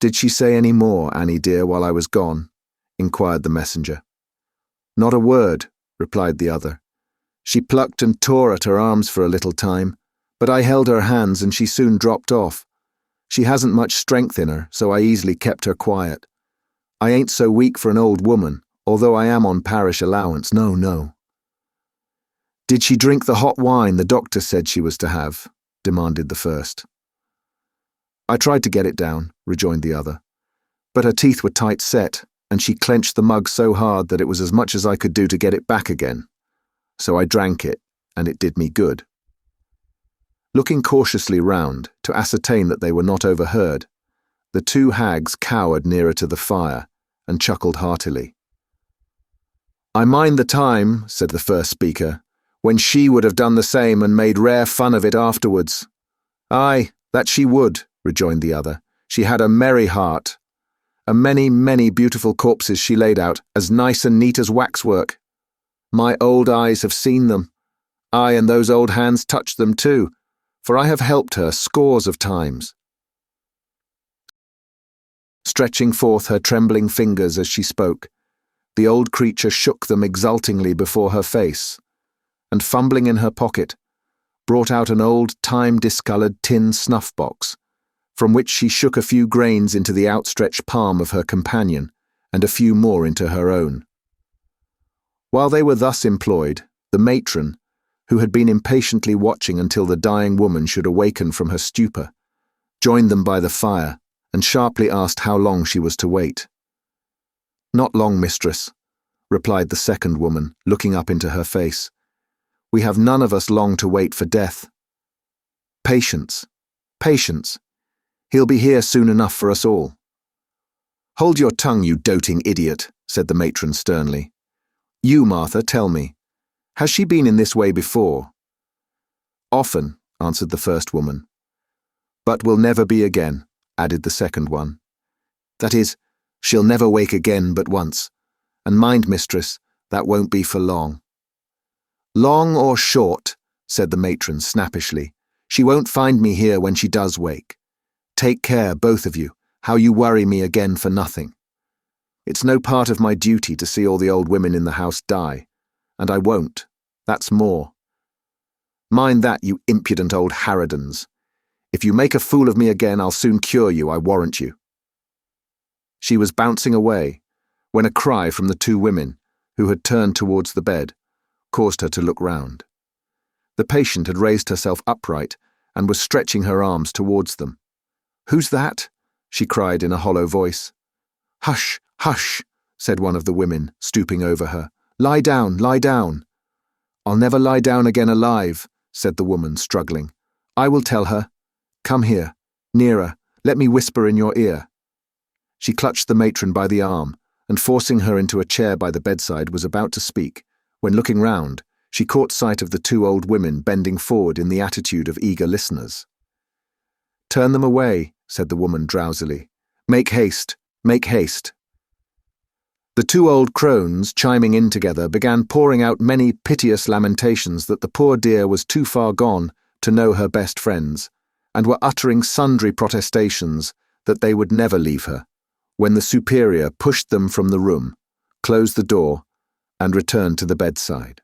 A: "Did she say any more, Annie dear, while I was gone?" inquired the messenger. "Not a word," replied the other. "She plucked and tore at her arms for a little time, but I held her hands and she soon dropped off. She hasn't much strength in her, so I easily kept her quiet. I ain't so weak for an old woman, although I am on parish allowance, no. "Did she drink the hot wine the doctor said she was to have?" demanded the first. "I tried to get it down," rejoined the other, "but her teeth were tight set, and she clenched the mug so hard that it was as much as I could do to get it back again. So I drank it, and it did me good." Looking cautiously round to ascertain that they were not overheard, the two hags cowered nearer to the fire and chuckled heartily. "I mind the time," said the first speaker, "when she would have done the same and made rare fun of it afterwards." "Aye, that she would," rejoined the other. "She had a merry heart. A many beautiful corpses she laid out, as nice and neat as waxwork. My old eyes have seen them. Aye, and those old hands touched them too, for I have helped her scores of times." Stretching forth her trembling fingers as she spoke, the old creature shook them exultingly before her face, and fumbling in her pocket, brought out an old time-discoloured tin snuff-box, from which she shook a few grains into the outstretched palm of her companion, and a few more into her own. While they were thus employed, the matron, who had been impatiently watching until the dying woman should awaken from her stupor, joined them by the fire, and sharply asked how long she was to wait. "Not long, mistress," replied the second woman, looking up into her face. "We have none of us long to wait for death. Patience, patience. He'll be here soon enough for us all." "Hold your tongue, you doting idiot," said the matron sternly. "You, Martha, tell me, has she been in this way before?" "Often," answered the first woman. "But will never be again," added the second one. "That is, she'll never wake again but once. And mind, mistress, that won't be for long." "Long or short," said the matron snappishly, "she won't find me here when she does wake. Take care, both of you, how you worry me again for nothing. It's no part of my duty to see all the old women in the house die, and I won't, that's more. Mind that, you impudent old harridans. If you make a fool of me again, I'll soon cure you, I warrant you." She was bouncing away, when a cry from the two women, who had turned towards the bed, caused her to look round. The patient had raised herself upright and was stretching her arms towards them. "Who's that?" she cried in a hollow voice. "Hush, hush," said one of the women, stooping over her. "Lie down, lie down." "I'll never lie down again alive," said the woman, struggling. "I will tell her. Come here, nearer, let me whisper in your ear." She clutched the matron by the arm, and forcing her into a chair by the bedside was about to speak, when looking round, she caught sight of the two old women bending forward in the attitude of eager listeners. "Turn them away," said the woman drowsily. "Make haste, make haste." The two old crones, chiming in together, began pouring out many piteous lamentations that the poor dear was too far gone to know her best friends, and were uttering sundry protestations that they would never leave her, when the superior pushed them from the room, closed the door, and returned to the bedside.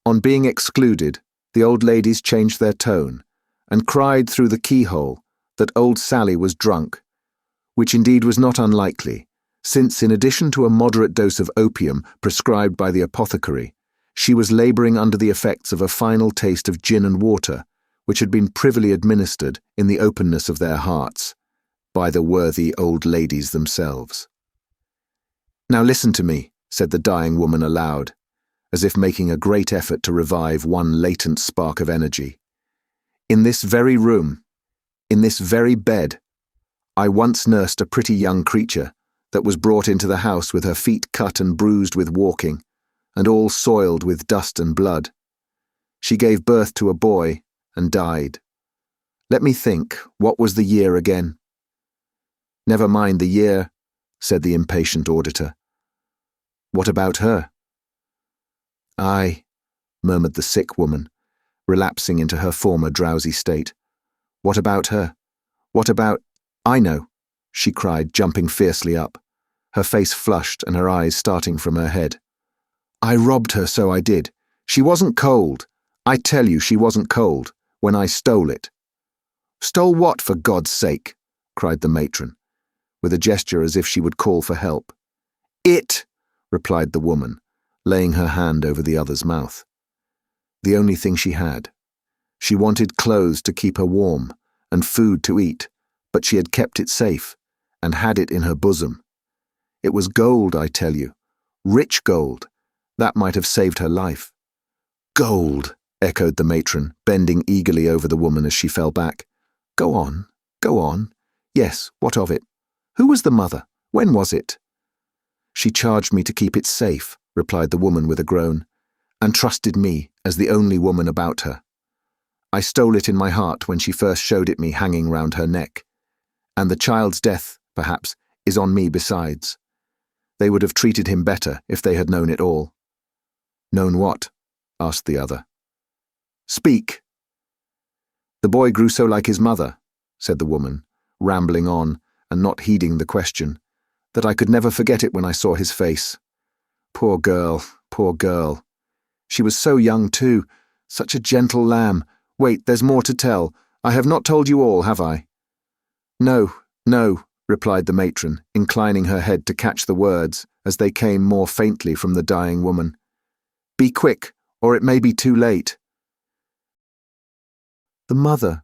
A: On being excluded, the old ladies changed their tone, and cried through the keyhole that old Sally was drunk, which indeed was not unlikely, since in addition to a moderate dose of opium prescribed by the apothecary, she was labouring under the effects of a final taste of gin and water, which had been privily administered in the openness of their hearts, by the worthy old ladies themselves. "Now listen to me," said the dying woman aloud, as if making a great effort to revive one latent spark of energy. "In this very room, in this very bed, I once nursed a pretty young creature that was brought into the house with her feet cut and bruised with walking, and all soiled with dust and blood. She gave birth to a boy and died. Let me think, what was the year again? Never mind the year, said the impatient auditor. What about her? Aye, murmured the sick woman, relapsing into her former drowsy state. What about her? What about— I know, she cried, jumping fiercely up, her face flushed and her eyes starting from her head. I robbed her, so I did. She wasn't cold. I tell you she wasn't cold, when I stole it. Stole what, for God's sake? Cried the matron, with a gesture as if she would call for help. It, replied the woman, laying her hand over the other's mouth. The only thing she had. She wanted clothes to keep her warm, and food to eat, but she had kept it safe, and had it in her bosom. It was gold, I tell you, rich gold. That might have saved her life. Gold, echoed the matron, bending eagerly over the woman as she fell back. Go on, go on. Yes, what of it? Who was the mother? When was it? She charged me to keep it safe, replied the woman with a groan, and trusted me as the only woman about her. I stole it in my heart when she first showed it me hanging round her neck. And the child's death, perhaps, is on me besides. They would have treated him better if they had known it all. Known what? Asked the other. Speak. The boy grew so like his mother, said the woman, rambling on and not heeding the question, that I could never forget it when I saw his face. Poor girl, poor girl. She was so young too, such a gentle lamb. Wait, there's more to tell. I have not told you all, have I? No, no, replied the matron, inclining her head to catch the words as they came more faintly from the dying woman. Be quick, or it may be too late. The mother,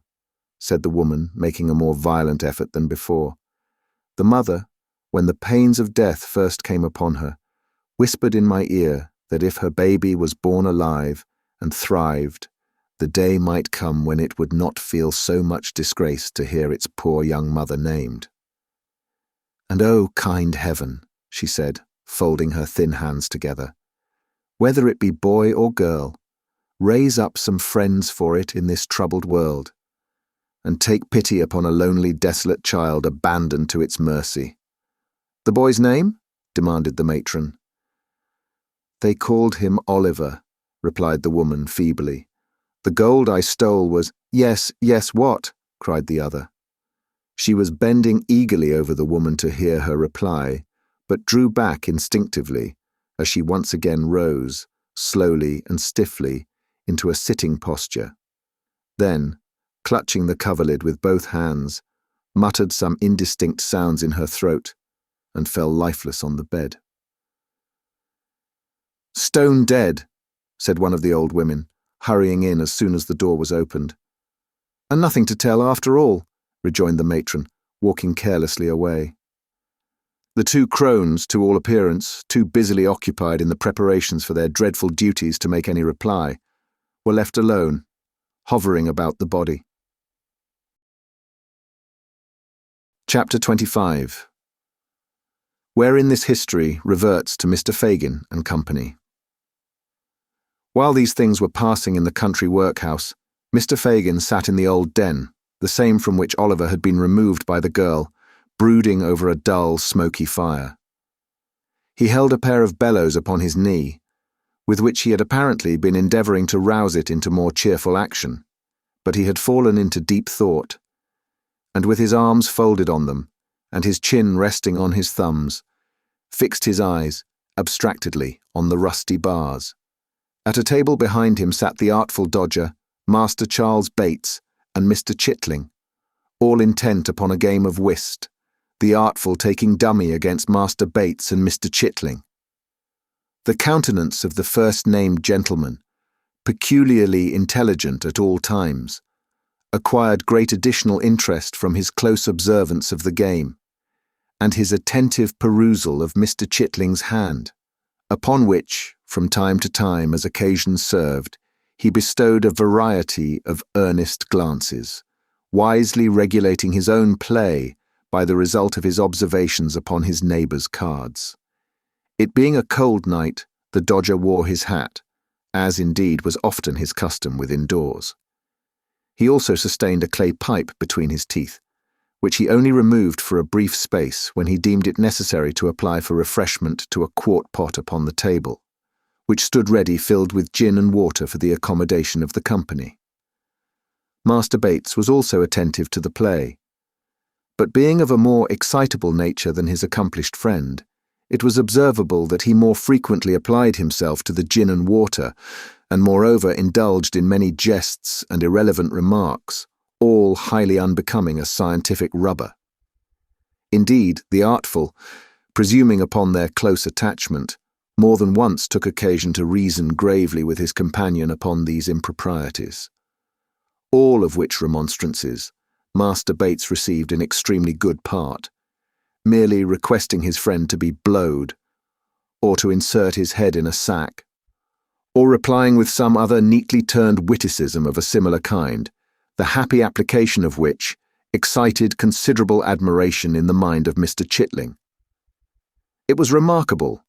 A: said the woman, making a more violent effort than before. The mother, when the pains of death first came upon her, whispered in my ear that if her baby was born alive and thrived, the day might come when it would not feel so much disgrace to hear its poor young mother named. And oh, kind heaven, she said, folding her thin hands together, whether it be boy or girl, raise up some friends for it in this troubled world, and take pity upon a lonely, desolate child abandoned to its mercy. The boy's name? Demanded the matron. They called him Oliver, replied the woman feebly. The gold I stole was— Yes, yes, what? Cried the other. She was bending eagerly over the woman to hear her reply, but drew back instinctively as she once again rose, slowly and stiffly, into a sitting posture. Then, clutching the coverlid with both hands, muttered some indistinct sounds in her throat, and fell lifeless on the bed. Stone dead, said one of the old women, hurrying in as soon as the door was opened. And nothing to tell after all, rejoined the matron, walking carelessly away. The two crones, to all appearance, too busily occupied in the preparations for their dreadful duties to make any reply, were left alone, hovering about the body. Chapter 25, wherein this history reverts to Mr. Fagin and company. While these things were passing in the country workhouse, Mr. Fagin sat in the old den, the same from which Oliver had been removed by the girl, brooding over a dull, smoky fire. He held a pair of bellows upon his knee, with which he had apparently been endeavouring to rouse it into more cheerful action, but he had fallen into deep thought, and with his arms folded on them, and his chin resting on his thumbs, fixed his eyes, abstractedly, on the rusty bars. At a table behind him sat the artful dodger, Master Charles Bates, and Mr. Chitling, all intent upon a game of whist, the artful taking dummy against Master Bates and Mr. Chitling. The countenance of the first-named gentleman, peculiarly intelligent at all times, acquired great additional interest from his close observance of the game, and his attentive perusal of Mr. Chitling's hand, upon which, from time to time as occasion served, he bestowed a variety of earnest glances, wisely regulating his own play by the result of his observations upon his neighbour's cards. It being a cold night, the Dodger wore his hat, as indeed was often his custom within doors. He also sustained a clay pipe between his teeth, which he only removed for a brief space when he deemed it necessary to apply for refreshment to a quart pot upon the table, which stood ready filled with gin and water for the accommodation of the company. Master Bates was also attentive to the play, but being of a more excitable nature than his accomplished friend, it was observable that he more frequently applied himself to the gin and water, and moreover indulged in many jests and irrelevant remarks, all highly unbecoming a scientific rubber. Indeed, the artful, presuming upon their close attachment, more than once took occasion to reason gravely with his companion upon these improprieties. All of which remonstrances Master Bates received in extremely good part, merely requesting his friend to be blowed, or to insert his head in a sack, or replying with some other neatly turned witticism of a similar kind, the happy application of which excited considerable admiration in the mind of Mr. Chitling. It was remarkable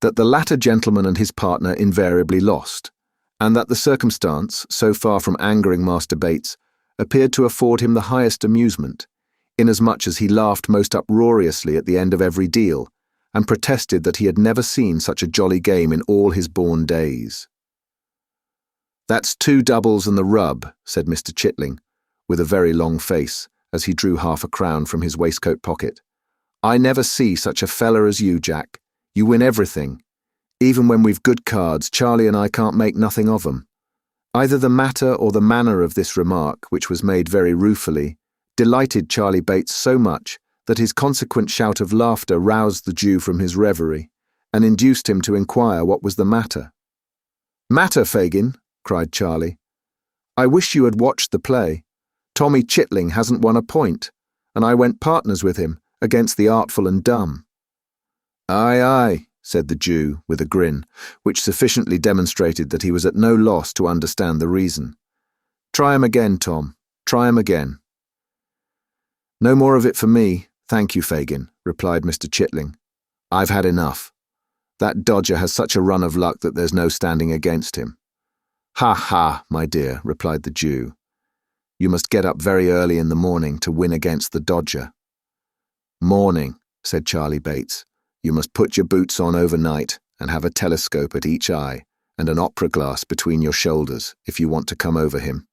A: that the latter gentleman and his partner invariably lost, and that the circumstance, so far from angering Master Bates, appeared to afford him the highest amusement, inasmuch as he laughed most uproariously at the end of every deal, and protested that he had never seen such a jolly game in all his born days. "That's 2 doubles and the rub," said Mr. Chitling, with a very long face, as he drew half a crown from his waistcoat pocket. "I never see such a feller as you, Jack. You win everything. Even when we've good cards, Charlie and I can't make nothing of 'em." Either the matter or the manner of this remark, which was made very ruefully, delighted Charlie Bates so much that his consequent shout of laughter roused the Jew from his reverie, and induced him to inquire what was the matter. "Matter, Fagin?" cried Charlie. "I wish you had watched the play. Tommy Chitling hasn't won a point, and I went partners with him against the artful and dumb." "Aye, aye," said the Jew, with a grin, which sufficiently demonstrated that he was at no loss to understand the reason. "Try him again, Tom. Try him again." "No more of it for me, thank you, Fagin," replied Mr. Chitling. "I've had enough. That Dodger has such a run of luck that there's no standing against him." "Ha, ha, my dear," replied the Jew. "You must get up very early in the morning to win against the Dodger." "Morning," said Charlie Bates. "You must put your boots on overnight and have a telescope at each eye and an opera glass between your shoulders if you want to come over him."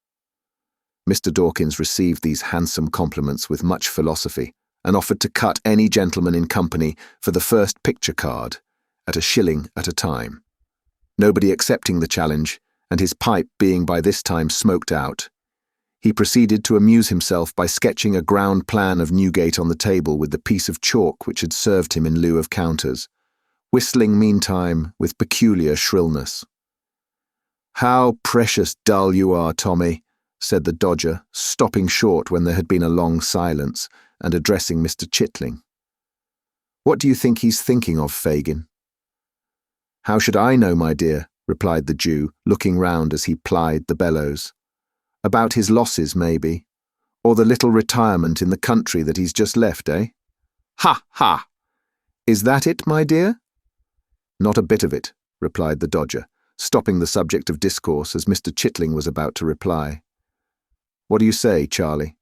A: Mr. Dawkins received these handsome compliments with much philosophy and offered to cut any gentleman in company for the first picture card at £1 at a time. Nobody accepting the challenge, and his pipe being by this time smoked out, he proceeded to amuse himself by sketching a ground plan of Newgate on the table with the piece of chalk which had served him in lieu of counters, whistling meantime with peculiar shrillness. "How precious dull you are, Tommy," said the Dodger, stopping short when there had been a long silence, and addressing Mr. Chitling. "What do you think he's thinking of, Fagin?" "How should I know, my dear?" replied the Jew, looking round as he plied the bellows. "About his losses, maybe, or the little retirement in the country that he's just left, eh?" "Ha, ha! Is that it, my dear?" "Not a bit of it," replied the Dodger, stopping the subject of discourse as Mr. Chitling was about to reply. "What do you say, Charlie?"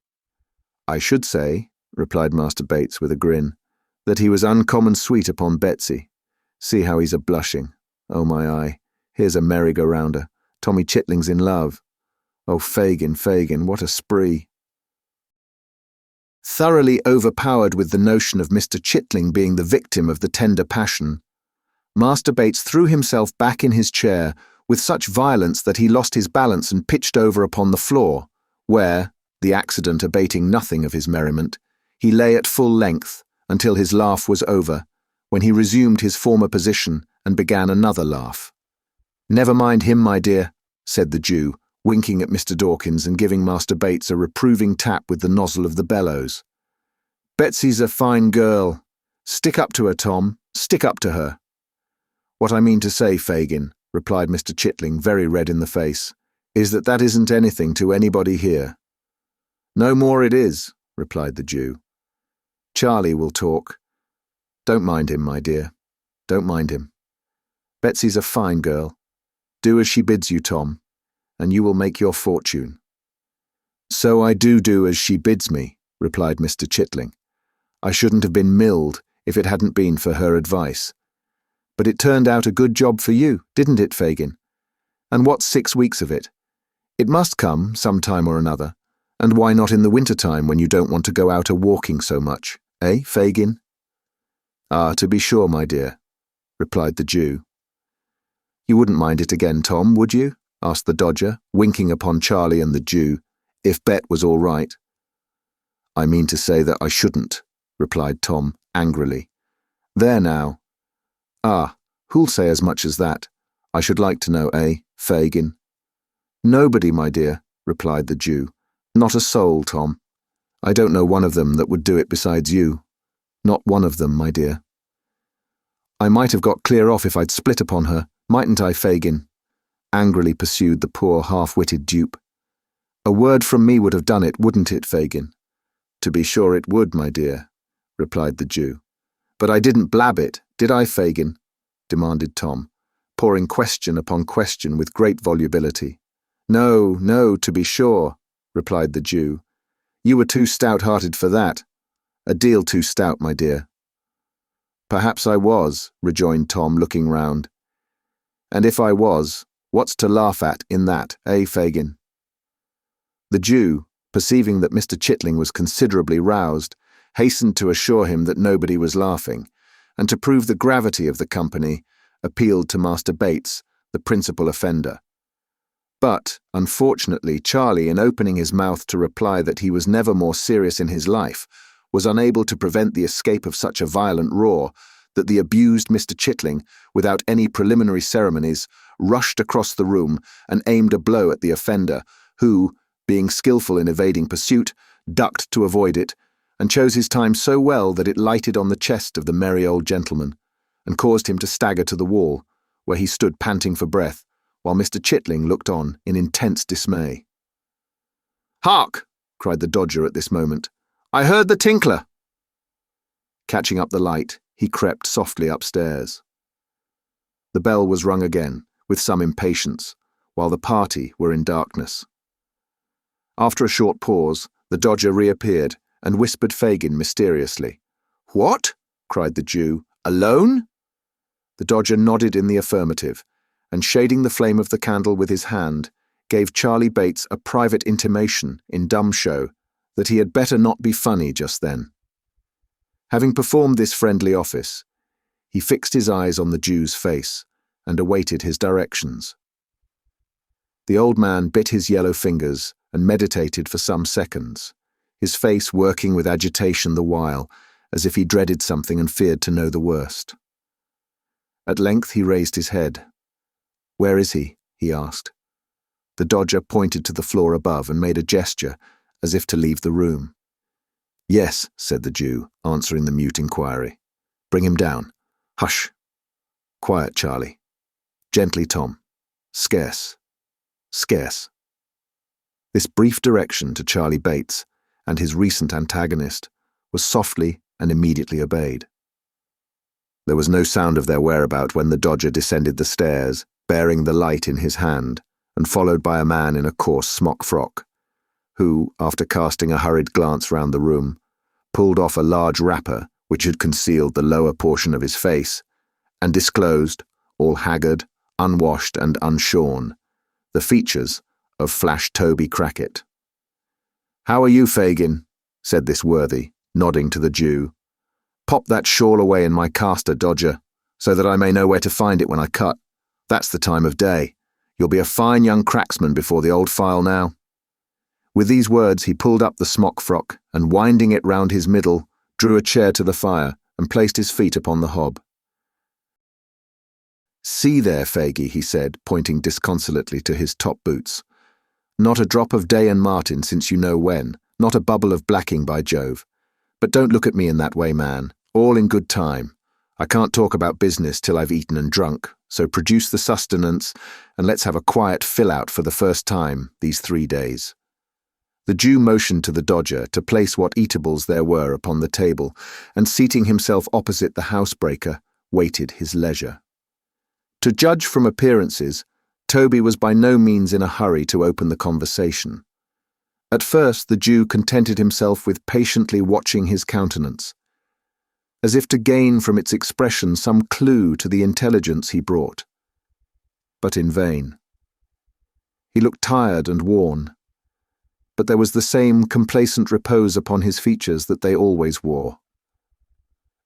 A: "I should say," replied Master Bates with a grin, "that he was uncommon sweet upon Betsy. See how he's a-blushing. Oh, my eye, here's a merry-go-rounder. Tommy Chitling's in love. Oh, Fagin, Fagin, what a spree." Thoroughly overpowered with the notion of Mr. Chitling being the victim of the tender passion, Master Bates threw himself back in his chair with such violence that he lost his balance and pitched over upon the floor, where, the accident abating nothing of his merriment, he lay at full length until his laugh was over, when he resumed his former position and began another laugh. "Never mind him, my dear," said the Jew, winking at Mr. Dawkins and giving Master Bates a reproving tap with the nozzle of the bellows. "Betsy's a fine girl. Stick up to her, Tom, stick up to her." "What I mean to say, Fagin," replied Mr. Chitling, very red in the face, "is that isn't anything to anybody here." "No more it is," replied the Jew. Charlie will talk. Don't mind him, my dear. Don't mind him. Betsy's a fine girl. Do as she bids you, Tom, and you will make your fortune." "So I do as she bids me," replied Mr. Chitling. "I shouldn't have been milled if it hadn't been for her advice. But it turned out a good job for you, didn't it, Fagin? And what's 6 weeks of it? It must come some time or another, and why not in the winter-time when you don't want to go out a-walking so much, eh, Fagin?" "Ah, to be sure, my dear," replied the Jew. "You wouldn't mind it again, Tom, would you?" asked the Dodger, winking upon Charlie and the Jew, "if Bet was all right." "I mean to say that I shouldn't," replied Tom angrily. "There now." "Ah, who'll say as much as that? I should like to know, eh, Fagin?" "Nobody, my dear," replied the Jew. "Not a soul, Tom. I don't know one of them that would do it besides you. Not one of them, my dear." "I might have got clear off if I'd split upon her, mightn't I, Fagin?" angrily pursued the poor half-witted dupe. "A word from me would have done it, wouldn't it, Fagin?" "To be sure it would, my dear," replied the Jew. "But I didn't blab it, did I, Fagin?" demanded Tom, pouring question upon question with great volubility. "No, no, to be sure," replied the Jew. "You were too stout-hearted for that. A deal too stout, my dear." "Perhaps I was," rejoined Tom, looking round. "And if I was, what's to laugh at in that, eh, Fagin?" The Jew, perceiving that Mr. Chitling was considerably roused, hastened to assure him that nobody was laughing, and to prove the gravity of the company, appealed to Master Bates, the principal offender. But, unfortunately, Charlie, in opening his mouth to reply that he was never more serious in his life, was unable to prevent the escape of such a violent roar that the abused Mr. Chitling, without any preliminary ceremonies, rushed across the room and aimed a blow at the offender, who, being skillful in evading pursuit, ducked to avoid it, and chose his time so well that it lighted on the chest of the merry old gentleman, and caused him to stagger to the wall, where he stood panting for breath, while Mr. Chitling looked on in intense dismay. "Hark!" cried the Dodger at this moment. "I heard the tinkler!" Catching up the light, he crept softly upstairs. The bell was rung again, with some impatience, while the party were in darkness. After a short pause, the Dodger reappeared and whispered Fagin mysteriously. "What?" cried the Jew. "Alone?" The Dodger nodded in the affirmative, and shading the flame of the candle with his hand, gave Charlie Bates a private intimation in dumb show that he had better not be funny just then. Having performed this friendly office, he fixed his eyes on the Jew's face and awaited his directions. The old man bit his yellow fingers and meditated for some seconds, his face working with agitation the while, as if he dreaded something and feared to know the worst. At length he raised his head. "Where is he?" he asked. The Dodger pointed to the floor above and made a gesture, as if to leave the room. "Yes," said the Jew, answering the mute inquiry. "Bring him down. Hush. Quiet, Charlie. Gently, Tom. Scarce. Scarce." This brief direction to Charlie Bates and his recent antagonist was softly and immediately obeyed. There was no sound of their whereabout when the Dodger descended the stairs, bearing the light in his hand, and followed by a man in a coarse smock frock, who, after casting a hurried glance round the room, pulled off a large wrapper which had concealed the lower portion of his face, and disclosed, all haggard, unwashed and unshorn, the features of Flash Toby Crackit. "How are you, Fagin?" said this worthy, nodding to the Jew. "Pop that shawl away in my caster, Dodger, so that I may know where to find it when I cut. That's the time of day. You'll be a fine young cracksman before the old file now." With these words he pulled up the smock frock and, winding it round his middle, drew a chair to the fire and placed his feet upon the hob. "See there, Faggy," he said, pointing disconsolately to his top boots. "Not a drop of Day and Martin since you know when, not a bubble of blacking, by Jove. But don't look at me in that way, man. All in good time. I can't talk about business till I've eaten and drunk, so produce the sustenance and let's have a quiet fill-out for the first time these 3 days." The Jew motioned to the Dodger to place what eatables there were upon the table, and seating himself opposite the housebreaker, waited his leisure. To judge from appearances, Toby was by no means in a hurry to open the conversation. At first the Jew contented himself with patiently watching his countenance, as if to gain from its expression some clue to the intelligence he brought. But in vain. He looked tired and worn, but there was the same complacent repose upon his features that they always wore.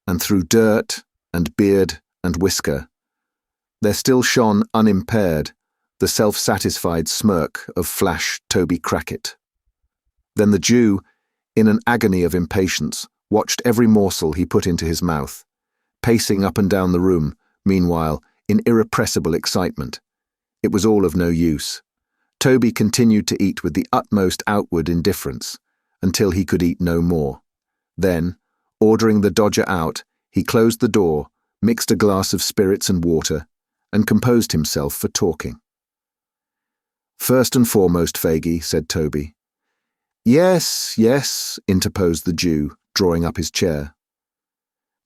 A: And through dirt and beard and whisker, there still shone unimpaired the self-satisfied smirk of Flash Toby Crackit. Then the Jew, in an agony of impatience, watched every morsel he put into his mouth, pacing up and down the room, meanwhile, in irrepressible excitement. It was all of no use. Toby continued to eat with the utmost outward indifference, until he could eat no more. Then, ordering the Dodger out, he closed the door, mixed a glass of spirits and water, and composed himself for talking. "First and foremost, Faggy," said Toby. "Yes, yes," interposed the Jew, drawing up his chair.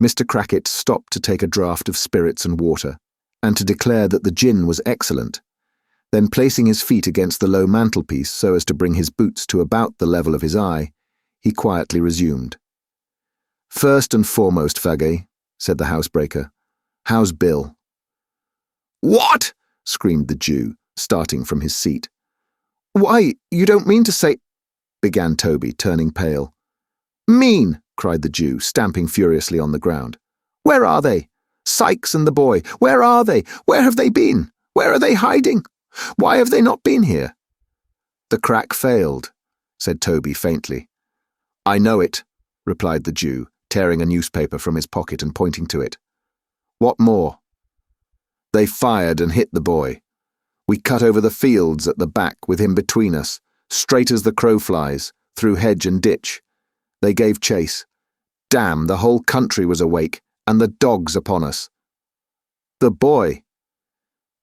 A: Mr. Crackit stopped to take a draught of spirits and water, and to declare that the gin was excellent. Then, placing his feet against the low mantelpiece so as to bring his boots to about the level of his eye, he quietly resumed. "First and foremost, Faggy," said the housebreaker, "how's Bill?" "What?" screamed the Jew, starting from his seat. "Why, you don't mean to say—" began Toby, turning pale. "Mean!" cried the Jew, stamping furiously on the ground. "Where are they? Sykes and the boy, where are they? Where have they been? Where are they hiding? Why have they not been here?" "The crack failed," said Toby faintly. "I know it," replied the Jew, tearing a newspaper from his pocket and pointing to it. "What more?" "They fired and hit the boy. We cut over the fields at the back with him between us, straight as the crow flies, through hedge and ditch. They gave chase. Damn, the whole country was awake, and the dogs upon us. The boy.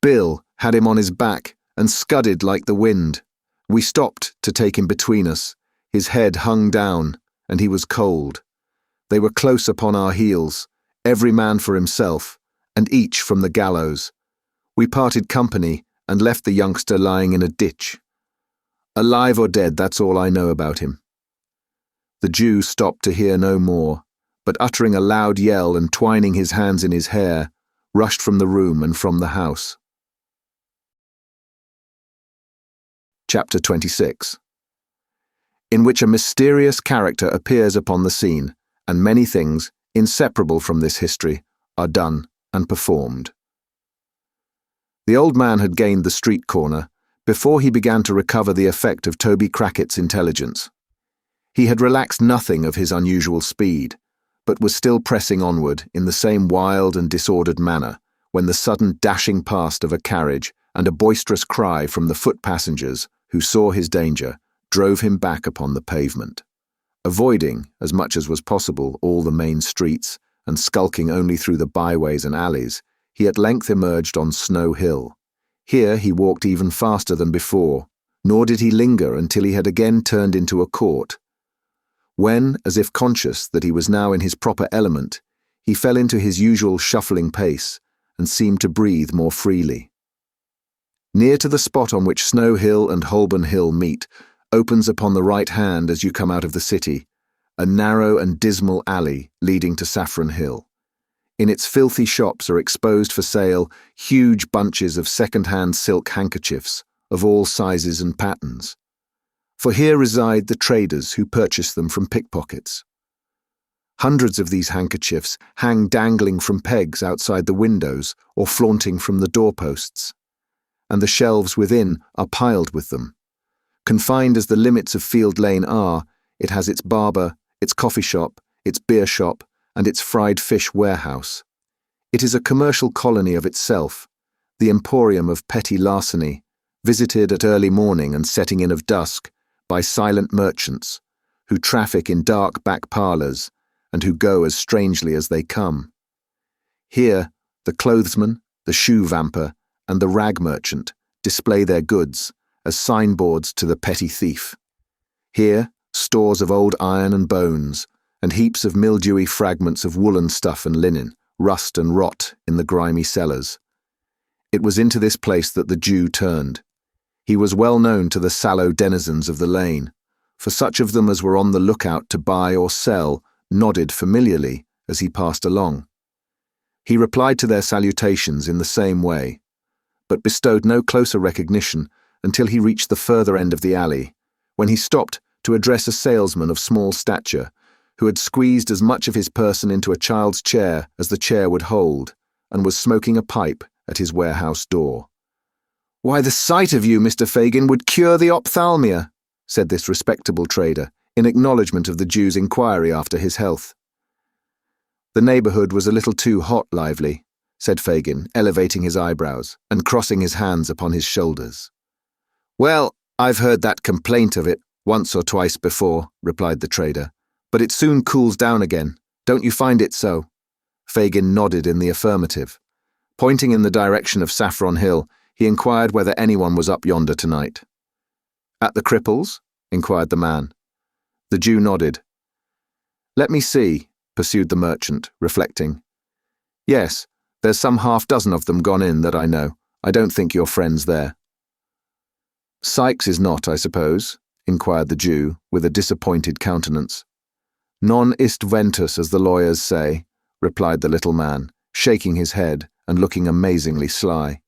A: Bill had him on his back and scudded like the wind. We stopped to take him between us. His head hung down, and he was cold. They were close upon our heels, every man for himself, and each from the gallows. We parted company and left the youngster lying in a ditch. Alive or dead, that's all I know about him." The Jew stopped to hear no more, but uttering a loud yell and twining his hands in his hair, rushed from the room and from the house. Chapter 26, in which a mysterious character appears upon the scene, and many things, inseparable from this history, are done and performed. The old man had gained the street corner before he began to recover the effect of Toby Crackit's intelligence. He had relaxed nothing of his unusual speed, but was still pressing onward in the same wild and disordered manner when the sudden dashing past of a carriage and a boisterous cry from the foot passengers, who saw his danger, drove him back upon the pavement. Avoiding, as much as was possible, all the main streets, and skulking only through the byways and alleys, he at length emerged on Snow Hill. Here he walked even faster than before, nor did he linger until he had again turned into a court, when, as if conscious that he was now in his proper element, he fell into his usual shuffling pace, and seemed to breathe more freely. Near to the spot on which Snow Hill and Holborn Hill meet, opens upon the right hand as you come out of the city, a narrow and dismal alley leading to Saffron Hill. In its filthy shops are exposed for sale huge bunches of second-hand silk handkerchiefs of all sizes and patterns. For here reside the traders who purchase them from pickpockets. Hundreds of these handkerchiefs hang dangling from pegs outside the windows or flaunting from the doorposts, and the shelves within are piled with them. Confined as the limits of Field Lane are, it has its barber, its coffee shop, its beer shop, and its fried fish warehouse. It is a commercial colony of itself, the emporium of petty larceny, visited at early morning and setting in of dusk by silent merchants, who traffic in dark back parlours, and who go as strangely as they come. Here, the clothesman, the shoe vamper, and the rag merchant display their goods as signboards to the petty thief. Here, stores of old iron and bones, and heaps of mildewy fragments of woolen stuff and linen, rust and rot in the grimy cellars. It was into this place that the Jew turned. He was well known to the sallow denizens of the lane, for such of them as were on the lookout to buy or sell nodded familiarly as he passed along. He replied to their salutations in the same way, but bestowed no closer recognition until he reached the further end of the alley, when he stopped to address a salesman of small stature, who had squeezed as much of his person into a child's chair as the chair would hold, and was smoking a pipe at his warehouse door. "Why, the sight of you, Mr. Fagin, would cure the ophthalmia," said this respectable trader, in acknowledgment of the Jew's inquiry after his health. "The neighbourhood was a little too hot, Lively," said Fagin, elevating his eyebrows and crossing his hands upon his shoulders. "Well, I've heard that complaint of it once or twice before," replied the trader, "but it soon cools down again. Don't you find it so?" Fagin nodded in the affirmative. Pointing in the direction of Saffron Hill, he inquired whether anyone was up yonder tonight. "At the Cripples?" inquired the man. The Jew nodded. "Let me see," pursued the merchant, reflecting. "Yes, there's some half-dozen of them gone in that I know. I don't think your friend's there." "Sykes is not, I suppose?" inquired the Jew, with a disappointed countenance. "Non ist ventus, as the lawyers say," replied the little man, shaking his head and looking amazingly sly.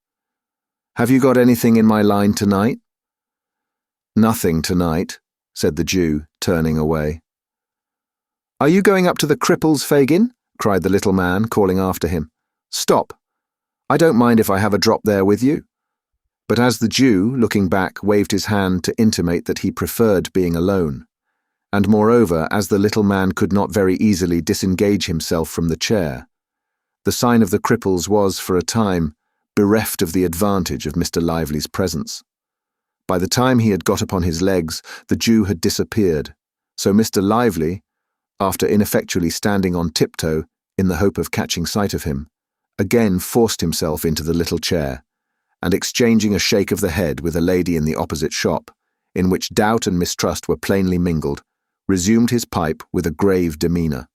A: "Have you got anything in my line tonight?" "Nothing tonight," said the Jew, turning away. "Are you going up to the Cripples, Fagin?" cried the little man, calling after him. "Stop. I don't mind if I have a drop there with you." But as the Jew, looking back, waved his hand to intimate that he preferred being alone, and moreover, as the little man could not very easily disengage himself from the chair, the sign of the Cripples was, for a time, bereft of the advantage of Mr. Lively's presence. By the time he had got upon his legs, the Jew had disappeared, so Mr. Lively, after ineffectually standing on tiptoe in the hope of catching sight of him, again forced himself into the little chair, and exchanging a shake of the head with a lady in the opposite shop, in which doubt and mistrust were plainly mingled, resumed his pipe with a grave demeanour.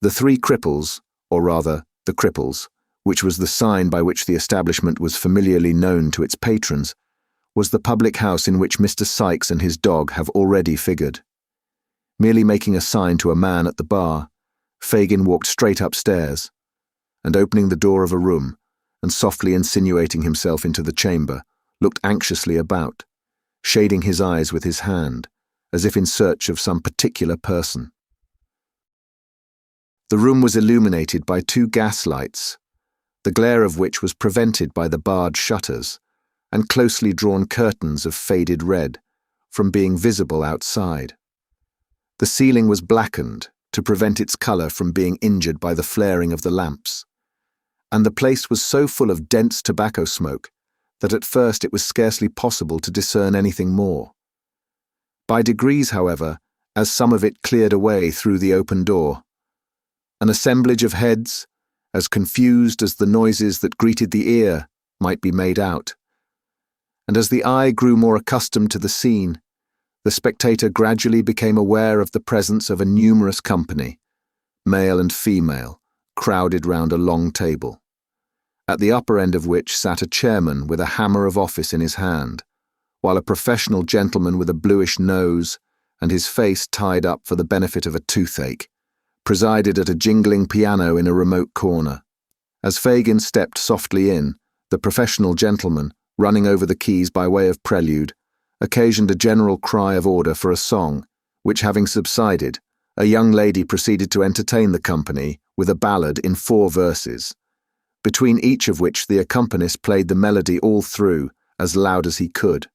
A: The Three Cripples, or rather, the Cripples, which was the sign by which the establishment was familiarly known to its patrons, was the public house in which Mr. Sykes and his dog have already figured. Merely making a sign to a man at the bar, Fagin walked straight upstairs, and opening the door of a room, and softly insinuating himself into the chamber, looked anxiously about, shading his eyes with his hand, as if in search of some particular person. The room was illuminated by 2 gas lights, the glare of which was prevented by the barred shutters and closely drawn curtains of faded red from being visible outside. The ceiling was blackened to prevent its colour from being injured by the flaring of the lamps, and the place was so full of dense tobacco smoke that at first it was scarcely possible to discern anything more. By degrees, however, as some of it cleared away through the open door, an assemblage of heads, as confused as the noises that greeted the ear, might be made out, and as the eye grew more accustomed to the scene, the spectator gradually became aware of the presence of a numerous company, male and female, crowded round a long table, at the upper end of which sat a chairman with a hammer of office in his hand, while a professional gentleman with a bluish nose and his face tied up for the benefit of a toothache presided at a jingling piano in a remote corner. As Fagin stepped softly in, the professional gentleman, running over the keys by way of prelude, occasioned a general cry of order for a song, which having subsided, a young lady proceeded to entertain the company with a ballad in 4 verses, between each of which the accompanist played the melody all through, as loud as he could.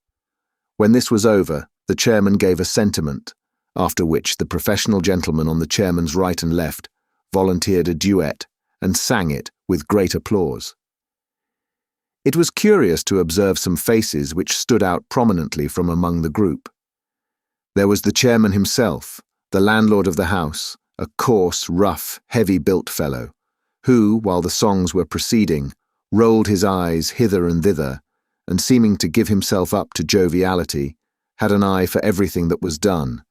A: When this was over, the chairman gave a sentiment, after which the professional gentleman on the chairman's right and left volunteered a duet and sang it with great applause. It was curious to observe some faces which stood out prominently from among the group. There was the chairman himself, the landlord of the house, a coarse, rough, heavy-built fellow, who, while the songs were proceeding, rolled his eyes hither and thither, and seeming to give himself up to joviality, had an eye for everything that was done,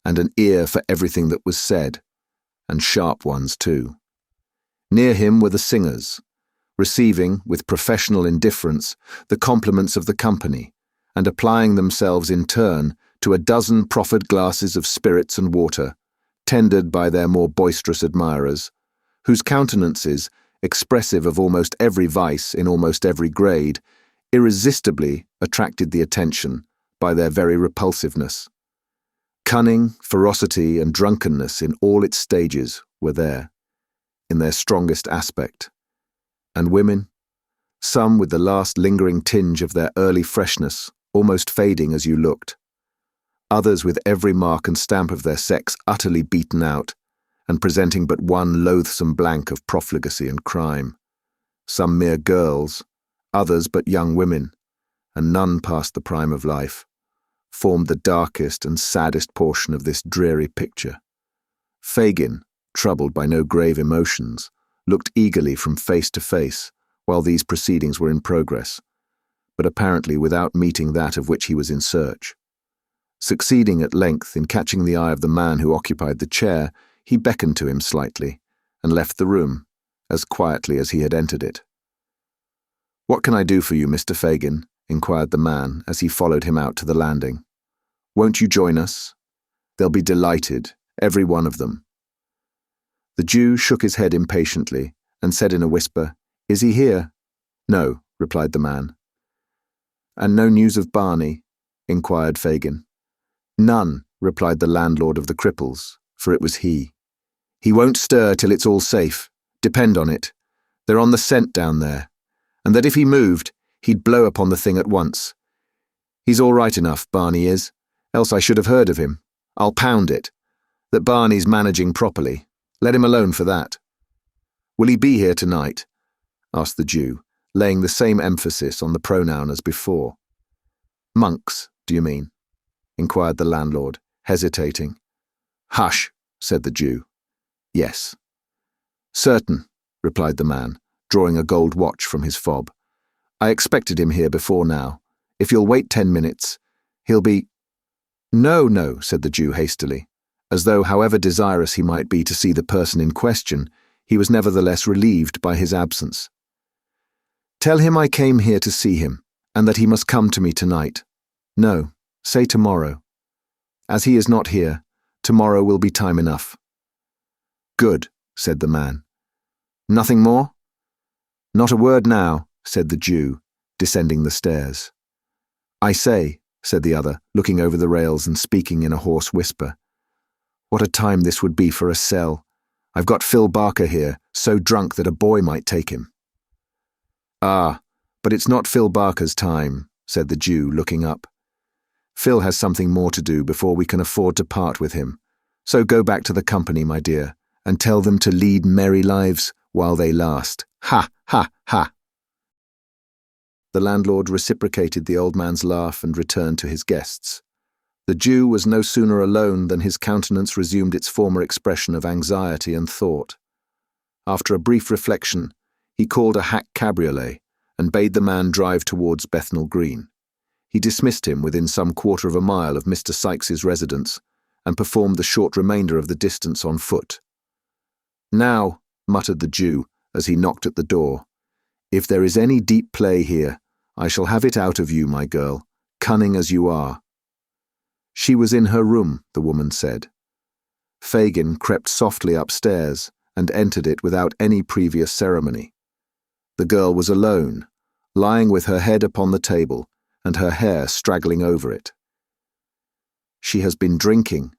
A: and an ear for everything that was said, and sharp ones too. Near him were the singers, receiving, with professional indifference, the compliments of the company, and applying themselves in turn to a dozen proffered glasses of spirits and water, tendered by their more boisterous admirers, whose countenances, expressive of almost every vice in almost every grade, irresistibly attracted the attention by their very repulsiveness. Cunning, ferocity, and drunkenness in all its stages were there, in their strongest aspect. And women, some with the last lingering tinge of their early freshness almost fading as you looked, others with every mark and stamp of their sex utterly beaten out, and presenting but one loathsome blank of profligacy and crime, some mere girls, others but young women, and none past the prime of life, formed the darkest and saddest portion of this dreary picture. Fagin, troubled by no grave emotions, looked eagerly from face to face while these proceedings were in progress, but apparently without meeting that of which he was in search. Succeeding at length in catching the eye of the man who occupied the chair, he beckoned to him slightly, and left the room, as quietly as he had entered it. "What can I do for you, Mr. Fagin?" inquired the man as he followed him out to the landing. "Won't you join us? They'll be delighted, every one of them." The Jew shook his head impatiently and said in a whisper, "Is he here?" "No," replied the man. "And no news of Barney?" inquired Fagin. "None," replied the landlord of the Cripples, for it was he. "He won't stir till it's all safe. Depend on it. They're on the scent down there, and that if he moved, he'd blow upon the thing at once. He's all right enough, Barney is, else I should have heard of him. I'll pound it. That Barney's managing properly. Let him alone for that." "Will he be here tonight?" asked the Jew, laying the same emphasis on the pronoun as before. "Monks, do you mean?" inquired the landlord, hesitating. "Hush," said the Jew. "Yes." "Certain," replied the man, drawing a gold watch from his fob. "I expected him here before now. If you'll wait 10 minutes, he'll be—" "No, no," said the Jew hastily, as though, however desirous he might be to see the person in question, he was nevertheless relieved by his absence. "Tell him I came here to see him, and that he must come to me tonight. No, say tomorrow. As he is not here, tomorrow will be time enough." "Good," said the man. "Nothing more?" "Not a word now," said the Jew, descending the stairs. "I say," said the other, looking over the rails and speaking in a hoarse whisper, "what a time this would be for a cell. I've got Phil Barker here, so drunk that a boy might take him." "Ah, but it's not Phil Barker's time," said the Jew, looking up. "Phil has something more to do before we can afford to part with him. So go back to the company, my dear, and tell them to lead merry lives while they last. Ha, ha, ha." The landlord reciprocated the old man's laugh and returned to his guests. The Jew was no sooner alone than his countenance resumed its former expression of anxiety and thought. After a brief reflection, he called a hack cabriolet and bade the man drive towards Bethnal Green. He dismissed him within some quarter of a mile of Mr. Sykes's residence, and performed the short remainder of the distance on foot. "Now," muttered the Jew, as he knocked at the door, "if there is any deep play here, I shall have it out of you, my girl, cunning as you are." "She was in her room," the woman said. Fagin crept softly upstairs and entered it without any previous ceremony. The girl was alone, lying with her head upon the table and her hair straggling over it. "She has been drinking,"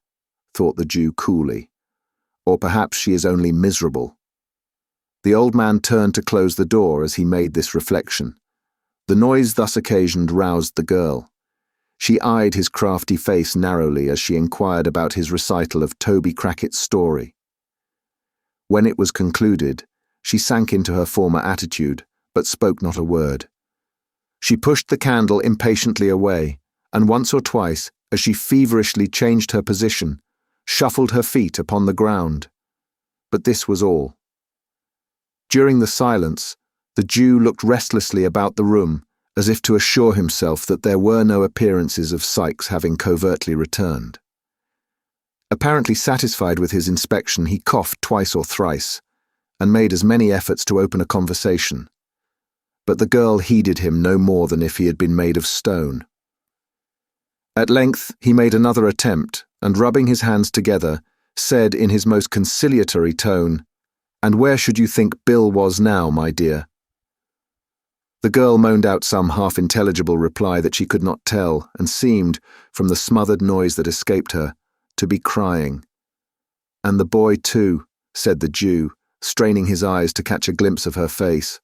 A: thought the Jew coolly, "or perhaps she is only miserable." The old man turned to close the door as he made this reflection. The noise thus occasioned roused the girl. She eyed his crafty face narrowly as she inquired about his recital of Toby Crackett's story. When it was concluded, she sank into her former attitude, but spoke not a word. She pushed the candle impatiently away, and once or twice, as she feverishly changed her position, shuffled her feet upon the ground. But this was all. During the silence, the Jew looked restlessly about the room as if to assure himself that there were no appearances of Sykes having covertly returned. Apparently satisfied with his inspection, he coughed twice or thrice, and made as many efforts to open a conversation. But the girl heeded him no more than if he had been made of stone. At length he made another attempt, and rubbing his hands together, said in his most conciliatory tone, "And where should you think Bill was now, my dear?" The girl moaned out some half-intelligible reply that she could not tell, and seemed, from the smothered noise that escaped her, to be crying. "And the boy too," said the Jew, straining his eyes to catch a glimpse of her face.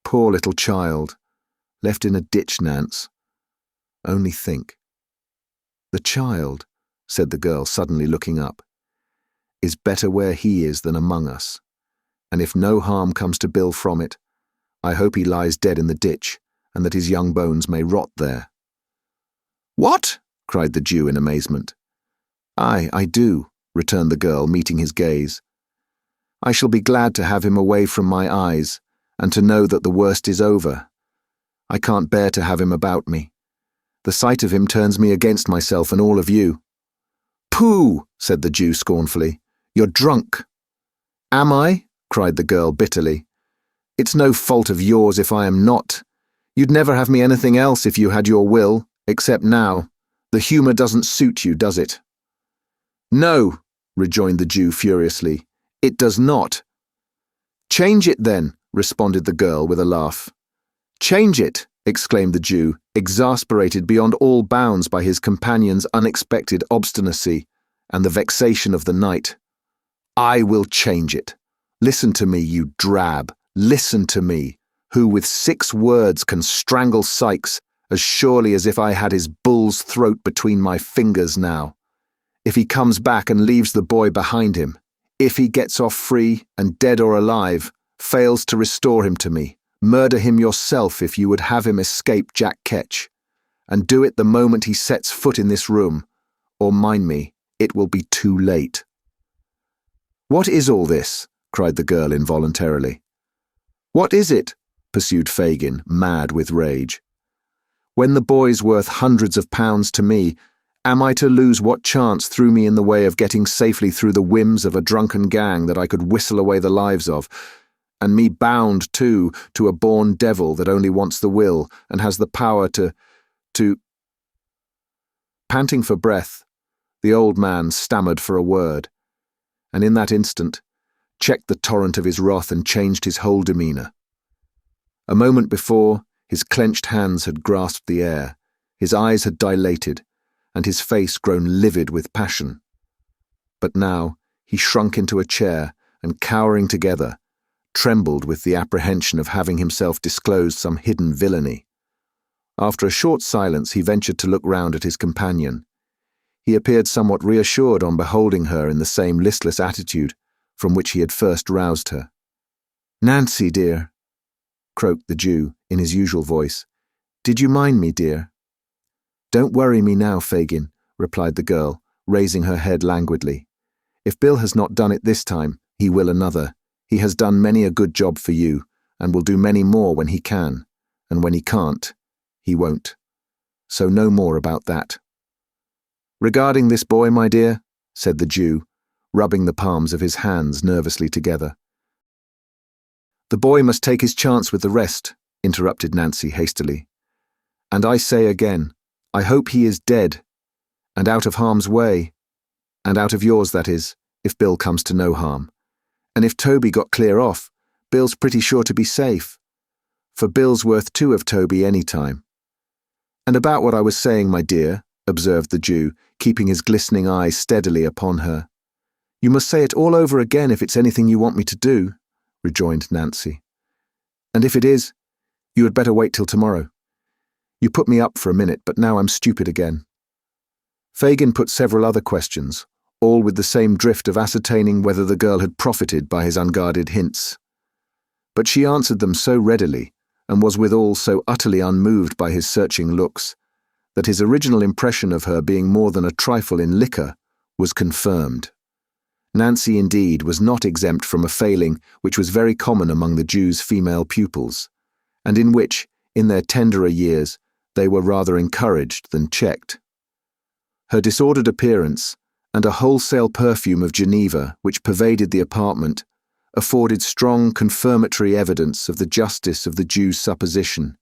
A: "Poor little child. Left in a ditch, Nance. Only think." "The child," said the girl, suddenly looking up, "is better where he is than among us. And if no harm comes to Bill from it, I hope he lies dead in the ditch, and that his young bones may rot there." "What?" cried the Jew in amazement. "Aye, I do," returned the girl, meeting his gaze. "I shall be glad to have him away from my eyes, and to know that the worst is over. I can't bear to have him about me. The sight of him turns me against myself and all of you." "Pooh!" said the Jew scornfully. "You're drunk." "Am I?" cried the girl bitterly. "It's no fault of yours if I am not. You'd never have me anything else if you had your will, except now. The humour doesn't suit you, does it?" "No," rejoined the Jew furiously, "it does not." "Change it then," responded the girl with a laugh. "Change it," exclaimed the Jew, exasperated beyond all bounds by his companion's unexpected obstinacy and the vexation of the night. "I will change it. Listen to me, you drab. Listen to me, who with 6 words can strangle Sykes as surely as if I had his bull's throat between my fingers now. If he comes back and leaves the boy behind him, if he gets off free and dead or alive, fails to restore him to me, murder him yourself if you would have him escape Jack Ketch, and do it the moment he sets foot in this room, or mind me, it will be too late." "What is all this?" cried the girl involuntarily. "What is it?" pursued Fagin, mad with rage. "When the boy's worth hundreds of pounds to me, am I to lose what chance threw me in the way of getting safely through the whims of a drunken gang that I could whistle away the lives of, and me bound, too, to a born devil that only wants the will and has the power to... Panting for breath, the old man stammered for a word, and in that instant checked the torrent of his wrath and changed his whole demeanour. A moment before, his clenched hands had grasped the air, his eyes had dilated, and his face grown livid with passion. But now he shrunk into a chair and, cowering together, trembled with the apprehension of having himself disclosed some hidden villainy. After a short silence he ventured to look round at his companion. He appeared somewhat reassured on beholding her in the same listless attitude from which he had first roused her. "Nancy, dear," croaked the Jew in his usual voice, "did you mind me, dear?" "Don't worry me now, Fagin," replied the girl, raising her head languidly. "If Bill has not done it this time, he will another. He has done many a good job for you, and will do many more when he can, and when he can't, he won't. So no more about that." "Regarding this boy, my dear," said the Jew, rubbing the palms of his hands nervously together. "The boy must take his chance with the rest," interrupted Nancy hastily. "And I say again, I hope he is dead, and out of harm's way, and out of yours, that is, if Bill comes to no harm. And if Toby got clear off, Bill's pretty sure to be safe, for Bill's worth 2 of Toby any time." "And about what I was saying, my dear," observed the Jew, keeping his glistening eyes steadily upon her. "You must say it all over again if it's anything you want me to do," rejoined Nancy. "And if it is, you had better wait till tomorrow. You put me up for a minute, but now I'm stupid again." Fagin put several other questions, all with the same drift of ascertaining whether the girl had profited by his unguarded hints. But she answered them so readily, and was withal so utterly unmoved by his searching looks, that his original impression of her being more than a trifle in liquor was confirmed. Nancy, indeed, was not exempt from a failing which was very common among the Jew's female pupils, and in which, In their tenderer years, they were rather encouraged than checked. Her disordered appearance, and a wholesale perfume of Geneva which pervaded the apartment, afforded strong confirmatory evidence of the justice of the Jew's supposition.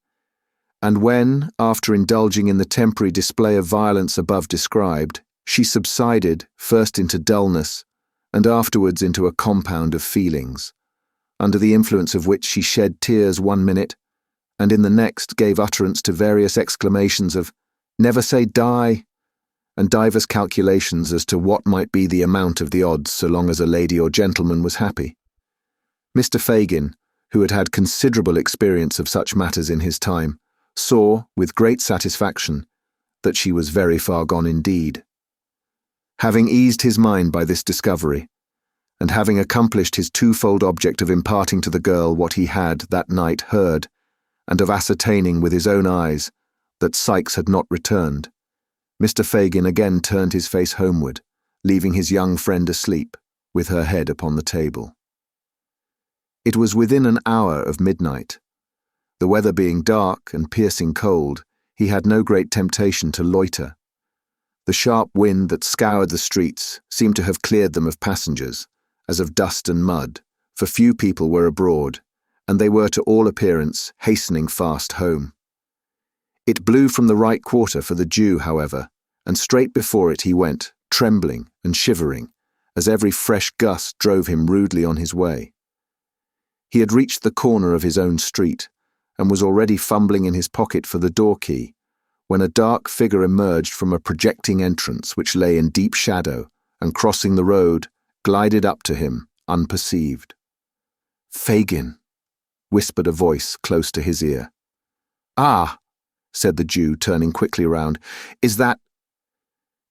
A: And when, after indulging in the temporary display of violence above described, she subsided first into dullness, and afterwards into a compound of feelings, under the influence of which she shed tears one minute, and in the next gave utterance to various exclamations of, "Never say die," and divers calculations as to what might be the amount of the odds so long as a lady or gentleman was happy. Mr. Fagin, who had had considerable experience of such matters in his time, saw, with great satisfaction, that she was very far gone indeed. Having eased his mind by this discovery, and having accomplished his twofold object of imparting to the girl what he had that night heard, and of ascertaining with his own eyes that Sikes had not returned, Mr. Fagin again turned his face homeward, leaving his young friend asleep, with her head upon the table. It was within an hour of midnight. The weather being dark and piercing cold, he had no great temptation to loiter. The sharp wind that scoured the streets seemed to have cleared them of passengers, as of dust and mud, for few people were abroad, and they were to all appearance hastening fast home. It blew from the right quarter for the Jew, however, and straight before it he went, trembling and shivering, as every fresh gust drove him rudely on his way. He had reached the corner of his own street, and was already fumbling in his pocket for the door key, when a dark figure emerged from a projecting entrance which lay in deep shadow, and crossing the road, glided up to him, unperceived. "Fagin," whispered a voice close to his ear. "Ah," said the Jew, turning quickly round. "Is that—"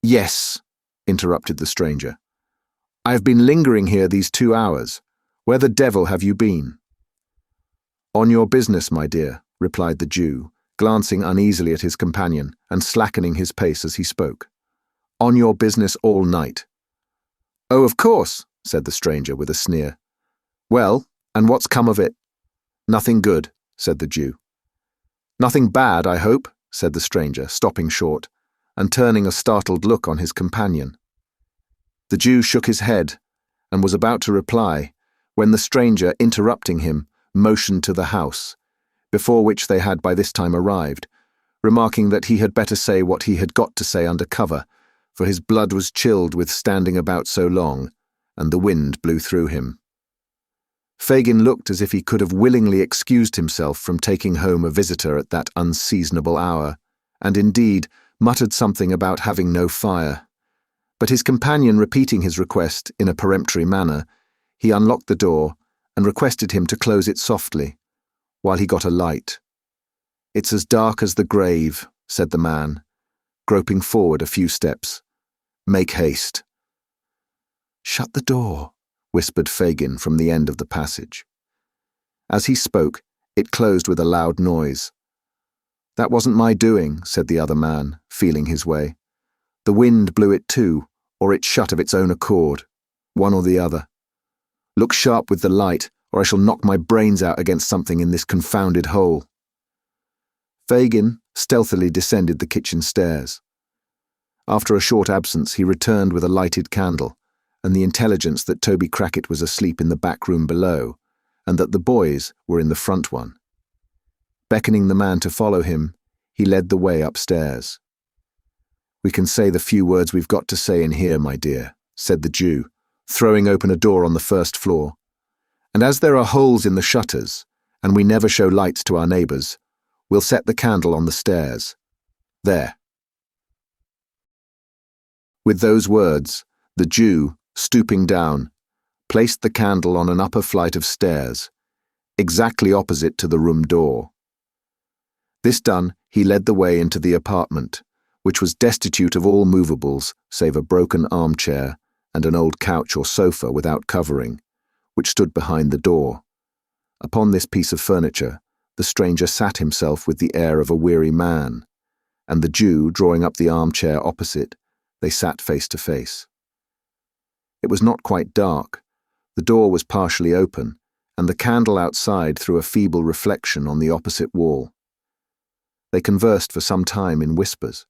A: "Yes," interrupted the stranger. "I have been lingering here these 2 hours. Where the devil have you been?" "On your business, my dear," replied the Jew, glancing uneasily at his companion and slackening his pace as he spoke. "On your business all night." "Oh, of course," said the stranger with a sneer. "Well, and what's come of it?" "Nothing good," said the Jew. "Nothing bad, I hope," said the stranger, stopping short, and turning a startled look on his companion. The Jew shook his head, and was about to reply, when the stranger, interrupting him, motioned to the house, before which they had by this time arrived, remarking that he had better say what he had got to say under cover, for his blood was chilled with standing about so long, and the wind blew through him. Fagin looked as if he could have willingly excused himself from taking home a visitor at that unseasonable hour, and indeed muttered something about having no fire. But his companion repeating his request in a peremptory manner, he unlocked the door and requested him to close it softly, while he got a light. "It's as dark as the grave," said the man, groping forward a few steps. "Make haste." "Shut the door," whispered Fagin from the end of the passage. As he spoke, it closed with a loud noise. "That wasn't my doing," said the other man, feeling his way. "The wind blew it too, or it shut of its own accord, one or the other. Look sharp with the light, or I shall knock my brains out against something in this confounded hole." Fagin stealthily descended the kitchen stairs. After a short absence, he returned with a lighted candle, and the intelligence that Toby Crackit was asleep in the back room below, and that the boys were in the front one. Beckoning the man to follow him, he led the way upstairs. "We can say the few words we've got to say in here, my dear," said the Jew, throwing open a door on the first floor. "And as there are holes in the shutters, and we never show lights to our neighbours, we'll set the candle on the stairs. There." With those words, the Jew, stooping down, placed the candle on an upper flight of stairs, exactly opposite to the room door. This done, he led the way into the apartment, which was destitute of all movables save a broken armchair and an old couch or sofa without covering, which stood behind the door. Upon this piece of furniture, the stranger sat himself with the air of a weary man, and the Jew, drawing up the armchair opposite, they sat face to face. It was not quite dark. The door was partially open, and the candle outside threw a feeble reflection on the opposite wall. They conversed for some time in whispers,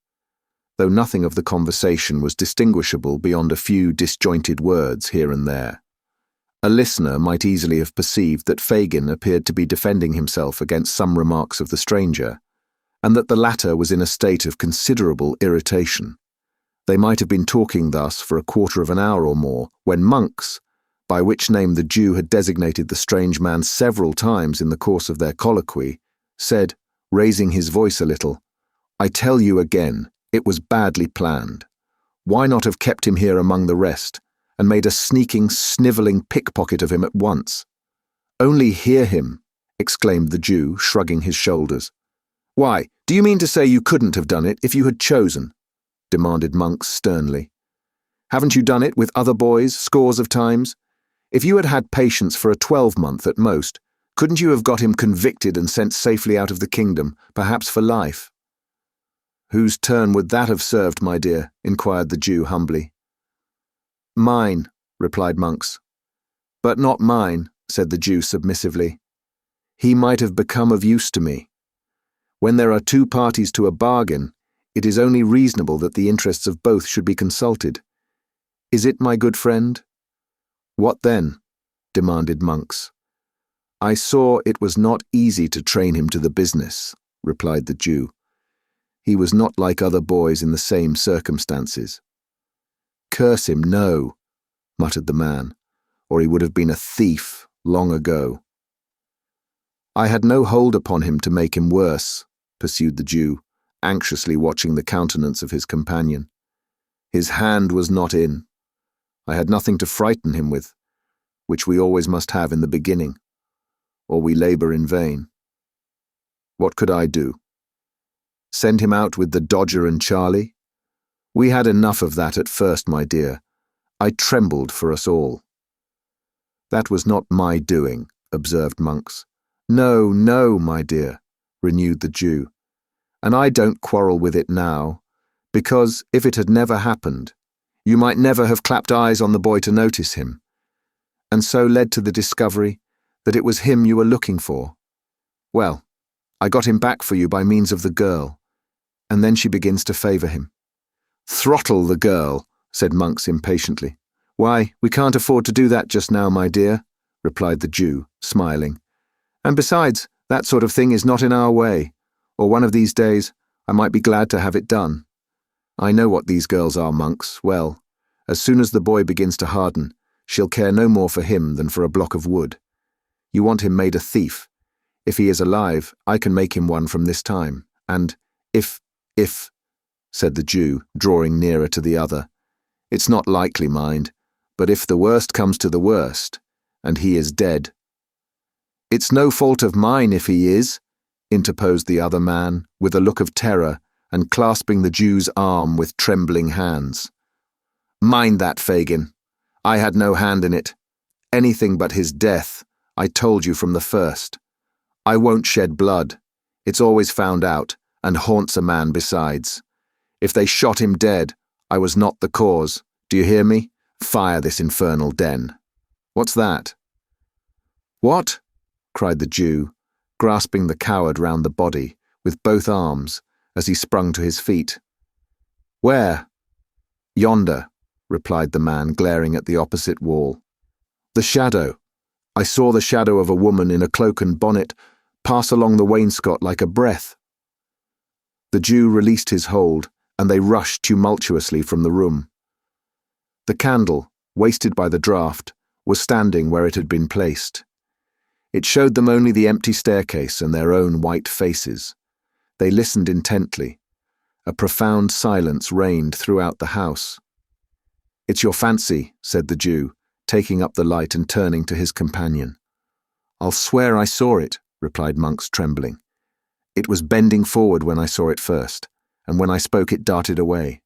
A: though nothing of the conversation was distinguishable beyond a few disjointed words here and there. A listener might easily have perceived that Fagin appeared to be defending himself against some remarks of the stranger, and that the latter was in a state of considerable irritation. They might have been talking thus for a quarter of an hour or more, when Monks, by which name the Jew had designated the strange man several times in the course of their colloquy, said, raising his voice a little, "I tell you again, it was badly planned. Why not have kept him here among the rest, and made a sneaking, snivelling pickpocket of him at once?" "Only hear him," exclaimed the Jew, shrugging his shoulders. "Why, do you mean to say you couldn't have done it if you had chosen?" demanded Monks sternly. "Haven't you done it with other boys scores of times? If you had had patience for a 12-month at most, couldn't you have got him convicted and sent safely out of the kingdom, perhaps for life?" "Whose turn would that have served, my dear?" inquired the Jew humbly. "Mine," replied Monks. "But not mine," said the Jew submissively. "He might have become of use to me. When there are two parties to a bargain, it is only reasonable that the interests of both should be consulted. Is it, my good friend?" "What then?" demanded Monks. "I saw it was not easy to train him to the business," replied the Jew. "He was not like other boys in the same circumstances." "Curse him, no," muttered the man, "or he would have been a thief long ago." "I had no hold upon him to make him worse," pursued the Jew, anxiously watching the countenance of his companion. "His hand was not in. I had nothing to frighten him with, which we always must have in the beginning, or we labour in vain. What could I do? Send him out with the Dodger and Charlie? We had enough of that at first, my dear. I trembled for us all." "That was not my doing," observed Monks. "No, no, my dear," renewed the Jew. "And I don't quarrel with it now, because if it had never happened, you might never have clapped eyes on the boy to notice him, and so led to the discovery that it was him you were looking for. Well, I got him back for you by means of the girl, and then she begins to favour him." "Throttle the girl," said Monks impatiently. "Why, we can't afford to do that just now, my dear," replied the Jew, smiling. "And besides, that sort of thing is not in our way, or one of these days I might be glad to have it done. I know what these girls are, Monks. Well, as soon as the boy begins to harden, she'll care no more for him than for a block of wood. You want him made a thief. If he is alive, I can make him one from this time, and if, said the Jew, drawing nearer to the other. "It's not likely, mind, but if the worst comes to the worst, and he is dead—" "It's no fault of mine if he is," interposed the other man, with a look of terror, and clasping the Jew's arm with trembling hands. "Mind that, Fagin. I had no hand in it. Anything but his death, I told you from the first. I won't shed blood. It's always found out, and haunts a man besides. If they shot him dead, I was not the cause. Do you hear me? Fire this infernal den." "What's that?" "What?" cried the Jew, grasping the coward round the body with both arms as he sprung to his feet. "Where?" "Yonder," replied the man, glaring at the opposite wall. "The shadow. I saw the shadow of a woman in a cloak and bonnet pass along the wainscot like a breath." The Jew released his hold, and they rushed tumultuously from the room. The candle, wasted by the draught, was standing where it had been placed. It showed them only the empty staircase and their own white faces. They listened intently. A profound silence reigned throughout the house. "It's your fancy," said the Jew, taking up the light and turning to his companion. "I'll swear I saw it," replied Monks, trembling. "It was bending forward when I saw it first, and when I spoke it darted away."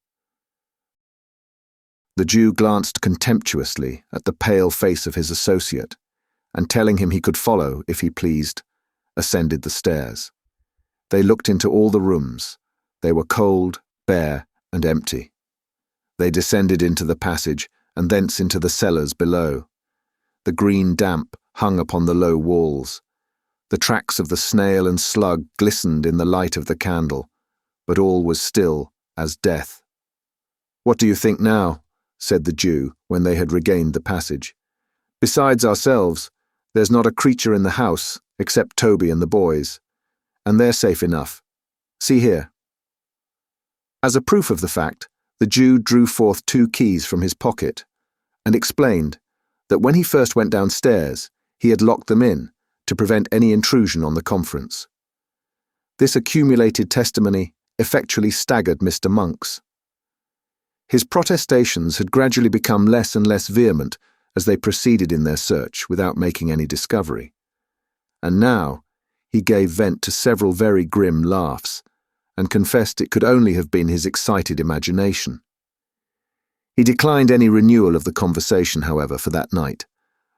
A: The Jew glanced contemptuously at the pale face of his associate, and telling him he could follow if he pleased, ascended the stairs. They looked into all the rooms. They were cold, bare, and empty. They descended into the passage, and thence into the cellars below. The green damp hung upon the low walls. The tracks of the snail and slug glistened in the light of the candle, but all was still as death. "What do you think now?" said the Jew, when they had regained the passage. "Besides ourselves, there's not a creature in the house except Toby and the boys, and they're safe enough. See here." As a proof of the fact, the Jew drew forth 2 keys from his pocket and explained that when he first went downstairs, he had locked them in to prevent any intrusion on the conference. This accumulated testimony effectually staggered Mr. Monks. His protestations had gradually become less and less vehement as they proceeded in their search without making any discovery. And now he gave vent to several very grim laughs, and confessed it could only have been his excited imagination. He declined any renewal of the conversation, however, for that night,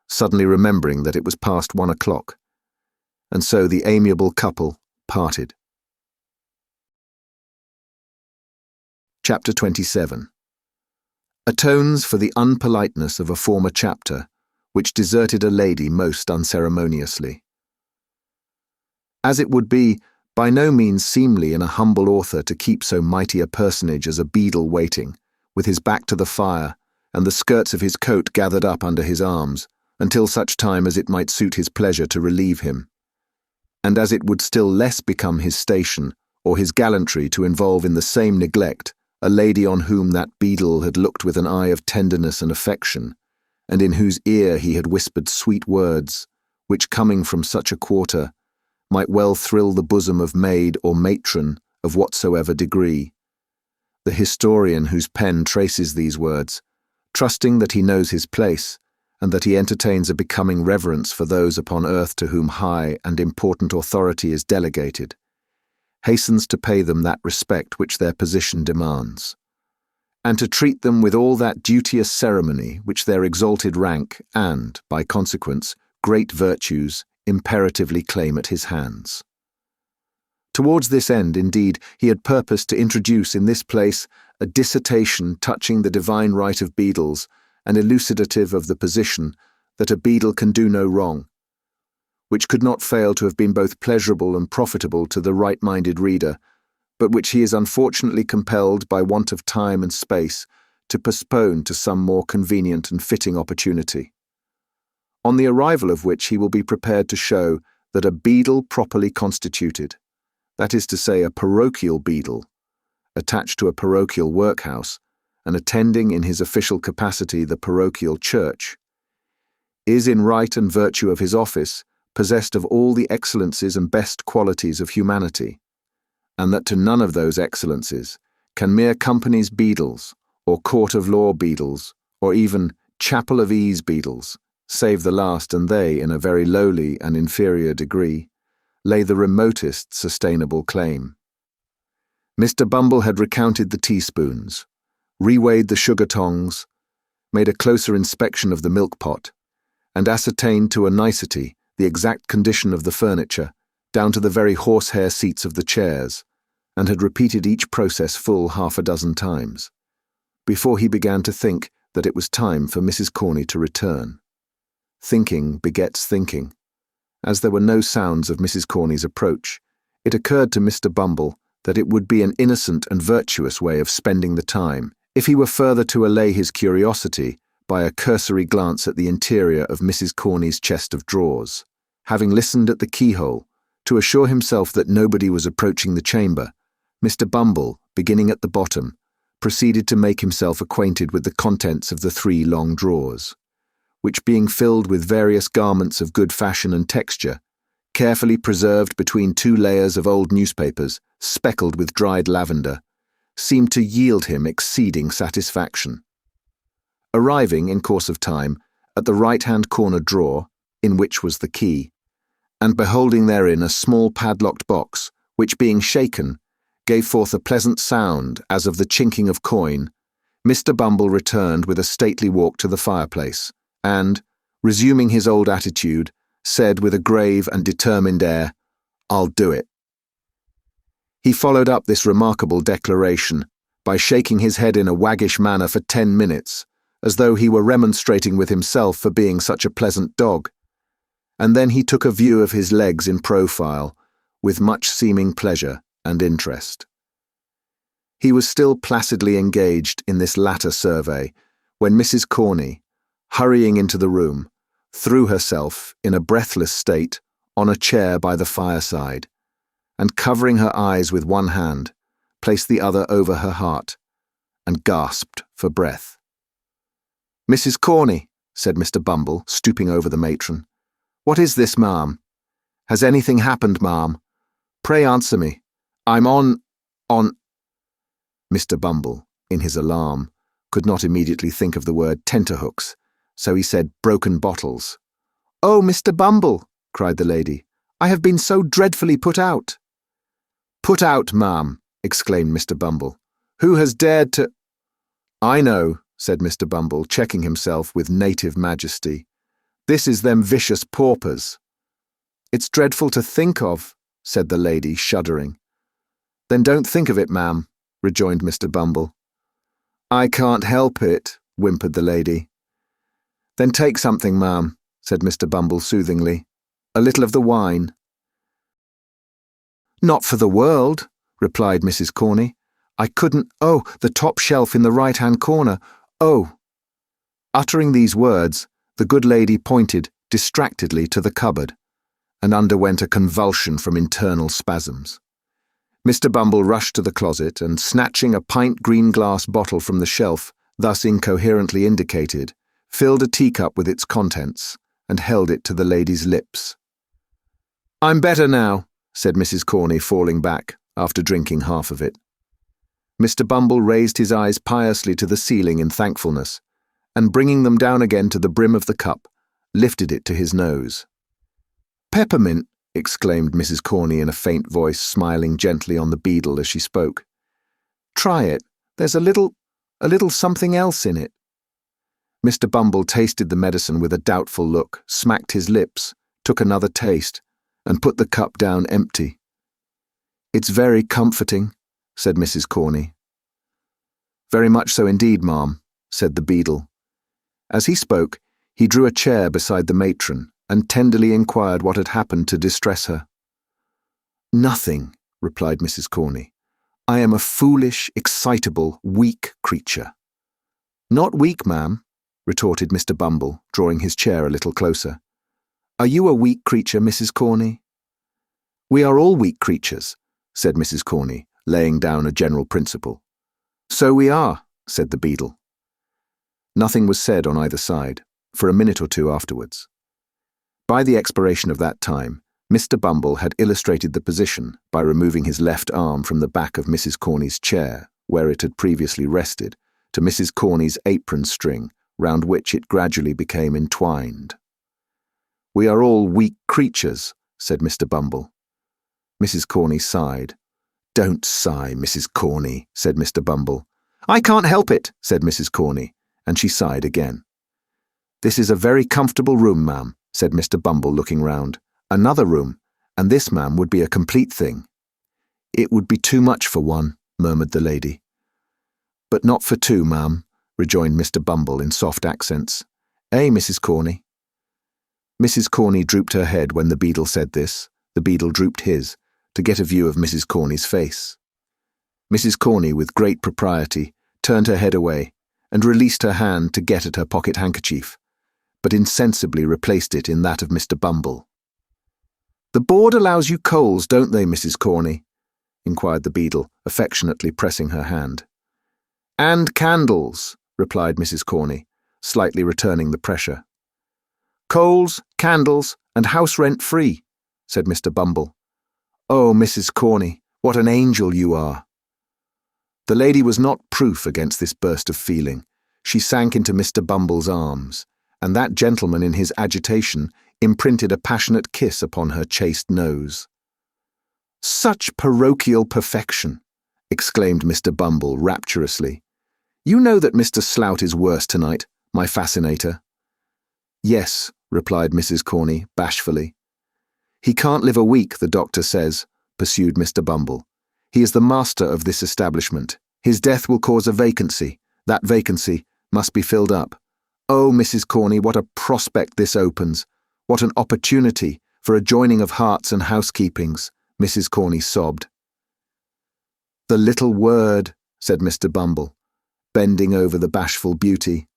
A: suddenly remembering that it was past 1 o'clock, and so the amiable couple parted. Chapter 27 atones for the unpoliteness of a former chapter, which deserted a lady most unceremoniously. As it would be by no means seemly in a humble author to keep so mighty a personage as a beadle waiting, with his back to the fire and the skirts of his coat gathered up under his arms, until such time as it might suit his pleasure to relieve him, and as it would still less become his station or his gallantry to involve in the same neglect a lady on whom that beadle had looked with an eye of tenderness and affection, and in whose ear he had whispered sweet words, which, coming from such a quarter, might well thrill the bosom of maid or matron of whatsoever degree. The historian whose pen traces these words, trusting that he knows his place, and that he entertains a becoming reverence for those upon earth to whom high and important authority is delegated, hastens to pay them that respect which their position demands, and to treat them with all that duteous ceremony which their exalted rank and, by consequence, great virtues imperatively claim at his hands. Towards this end, indeed, he had purposed to introduce in this place a dissertation touching the divine right of beadles and elucidative of the position that a beadle can do no wrong, which could not fail to have been both pleasurable and profitable to the right-minded reader, but which he is unfortunately compelled by want of time and space to postpone to some more convenient and fitting opportunity, on the arrival of which he will be prepared to show that a beadle properly constituted, that is to say a parochial beadle, attached to a parochial workhouse, and attending in his official capacity the parochial church, is in right and virtue of his office possessed of all the excellencies and best qualities of humanity, and that to none of those excellencies can mere company's beadles, or court of law beadles, or even chapel of ease beadles, save the last and they in a very lowly and inferior degree, lay the remotest sustainable claim. Mr. Bumble had recounted the teaspoons, reweighed the sugar tongs, made a closer inspection of the milk pot, and ascertained to a nicety the exact condition of the furniture, down to the very horsehair seats of the chairs, and had repeated each process full 6 times, before he began to think that it was time for Mrs. Corney to return. Thinking begets thinking. As there were no sounds of Mrs. Corney's approach, it occurred to Mr. Bumble that it would be an innocent and virtuous way of spending the time if he were further to allay his curiosity by a cursory glance at the interior of Mrs. Corney's chest of drawers. Having listened at the keyhole, to assure himself that nobody was approaching the chamber, Mr. Bumble, beginning at the bottom, proceeded to make himself acquainted with the contents of the 3 long drawers, which, being filled with various garments of good fashion and texture, carefully preserved between 2 layers of old newspapers, speckled with dried lavender, seemed to yield him exceeding satisfaction. Arriving, in course of time, at the right-hand corner drawer, in which was the key, and beholding therein a small padlocked box, which, being shaken, gave forth a pleasant sound as of the chinking of coin, Mr. Bumble returned with a stately walk to the fireplace, and, resuming his old attitude, said with a grave and determined air, "I'll do it." He followed up this remarkable declaration by shaking his head in a waggish manner for 10 minutes, as though he were remonstrating with himself for being such a pleasant dog, and then he took a view of his legs in profile, with much seeming pleasure and interest. He was still placidly engaged in this latter survey when Mrs. Corney, hurrying into the room, threw herself, in a breathless state, on a chair by the fireside, and covering her eyes with one hand, placed the other over her heart, and gasped for breath. "Mrs. Corney," said Mr. Bumble, stooping over the matron, "what is this, ma'am? Has anything happened, ma'am? Pray answer me. I'm on. Mr. Bumble, in his alarm, could not immediately think of the word tenterhooks, so he said broken bottles. "Oh, Mr. Bumble," cried the lady, "I have been so dreadfully put out." "Put out, ma'am," exclaimed Mr. Bumble. "Who has dared to—" "I know," said Mr. Bumble, checking himself with native majesty. "This is them vicious paupers." "It's dreadful to think of," said the lady, shuddering. "Then don't think of it, ma'am," rejoined Mr. Bumble. "I can't help it," whimpered the lady. "Then take something, ma'am," said Mr. Bumble soothingly. "A little of the wine." "Not for the world," replied Mrs. Corney. "I couldn't— Oh, the top shelf in the right-hand corner. Oh." Uttering these words, the good lady pointed distractedly to the cupboard, and underwent a convulsion from internal spasms. Mr. Bumble rushed to the closet and, snatching a pint green glass bottle from the shelf, thus incoherently indicated, filled a teacup with its contents and held it to the lady's lips. "I'm better now," said Mrs. Corney, falling back, after drinking half of it. Mr. Bumble raised his eyes piously to the ceiling in thankfulness, and bringing them down again to the brim of the cup, lifted it to his nose. "Peppermint!" exclaimed Mrs. Corney in a faint voice, smiling gently on the beadle as she spoke. "Try it. There's a little something else in it." Mr. Bumble tasted the medicine with a doubtful look, smacked his lips, took another taste, and put the cup down empty. "It's very comforting," said Mrs. Corney. "Very much so indeed, ma'am," said the beadle. As he spoke, he drew a chair beside the matron, and tenderly inquired what had happened to distress her. "Nothing," replied Mrs. Corney. "I am a foolish, excitable, weak creature." "Not weak, ma'am," retorted Mr. Bumble, drawing his chair a little closer. "Are you a weak creature, Mrs. Corney?" "We are all weak creatures," said Mrs. Corney, laying down a general principle. "So we are," said the beadle. Nothing was said on either side, for a minute or two afterwards. By the expiration of that time, Mr. Bumble had illustrated the position by removing his left arm from the back of Mrs. Corney's chair, where it had previously rested, to Mrs. Corney's apron string, round which it gradually became entwined. "We are all weak creatures," said Mr. Bumble. Mrs. Corney sighed. "Don't sigh, Mrs. Corney," said Mr. Bumble. "I can't help it," said Mrs. Corney, and she sighed again. "This is a very comfortable room, ma'am," said Mr. Bumble, looking round. "Another room, and this, ma'am, would be a complete thing." "It would be too much for one," murmured the lady. "But not for two, ma'am," rejoined Mr. Bumble in soft accents. "Eh, Mrs. Corney?" Mrs. Corney drooped her head when the beadle said this. The beadle drooped his, to get a view of Mrs. Corney's face. Mrs. Corney, with great propriety, turned her head away, and released her hand to get at her pocket handkerchief, but insensibly replaced it in that of Mr. Bumble. "The board allows you coals, don't they, Mrs. Corney?" inquired the beadle, affectionately pressing her hand. "And candles," replied Mrs. Corney, slightly returning the pressure. "Coals, candles, and house rent free," said Mr. Bumble. "Oh, Mrs. Corney, what an angel you are!" The lady was not proof against this burst of feeling. She sank into Mr. Bumble's arms, and that gentleman in his agitation imprinted a passionate kiss upon her chaste nose. "Such parochial perfection!" exclaimed Mr. Bumble rapturously. "You know that Mr. Slout is worse tonight, my fascinator." "Yes," replied Mrs. Corney bashfully. "He can't live a week, the doctor says," pursued Mr. Bumble. "He is the master of this establishment. His death will cause a vacancy. That vacancy must be filled up. Oh, Mrs. Corney, what a prospect this opens! What an opportunity for a joining of hearts and housekeepings, Mrs. Corney sobbed. The little word, said Mr. Bumble, bending over the bashful beauty.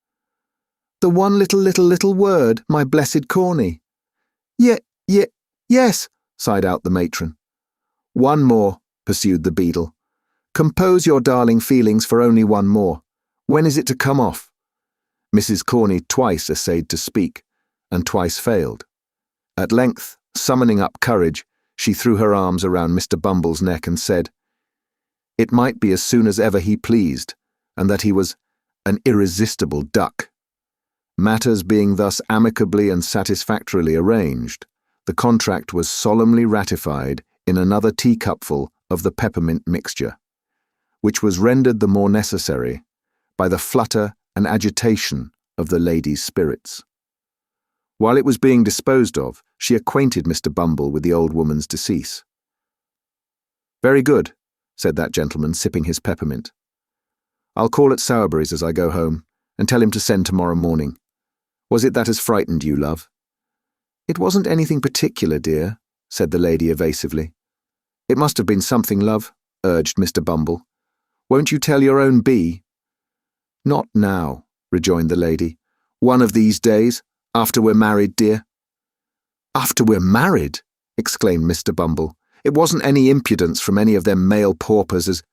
A: The one little word, my blessed Corney. Yes, sighed out the matron. One more, pursued the beadle. Compose your darling feelings for only one more. When is it to come off? Mrs. Corney twice essayed to speak, and twice failed. At length, summoning up courage, she threw her arms around Mr. Bumble's neck and said, it might be as soon as ever he pleased, and that he was an irresistible duck. Matters being thus amicably and satisfactorily arranged, the contract was solemnly ratified in another teacupful of the peppermint mixture, which was rendered the more necessary by the flutter and agitation of the lady's spirits. While it was being disposed of, she acquainted Mr. Bumble with the old woman's decease. Very good, said that gentleman, sipping his peppermint. I'll call at Sowerberry's as I go home, and tell him to send tomorrow morning. Was it that has frightened you, love? It wasn't anything particular, dear, said the lady evasively. It must have been something, love, urged Mr. Bumble. Won't you tell your own bee? Not now, rejoined the lady. One of these days, after we're married, dear. After we're married? Exclaimed Mr. Bumble. It wasn't any impudence from any of them male paupers as—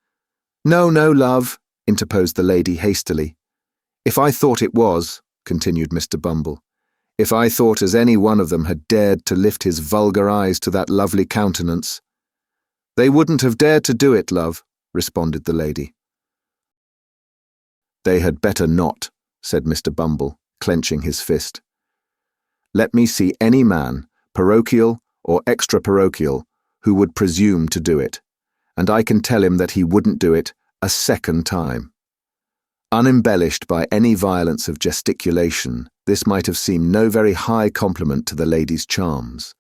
A: No, love, interposed the lady hastily. If I thought it was, continued Mr. Bumble, if I thought as any one of them had dared to lift his vulgar eyes to that lovely countenance— They wouldn't have dared to do it, love, responded the lady. They had better not, said Mr. Bumble, clenching his fist. Let me see any man, parochial or extra-parochial, who would presume to do it, and I can tell him that he wouldn't do it a second time. Unembellished by any violence of gesticulation, this might have seemed no very high compliment to the lady's charms,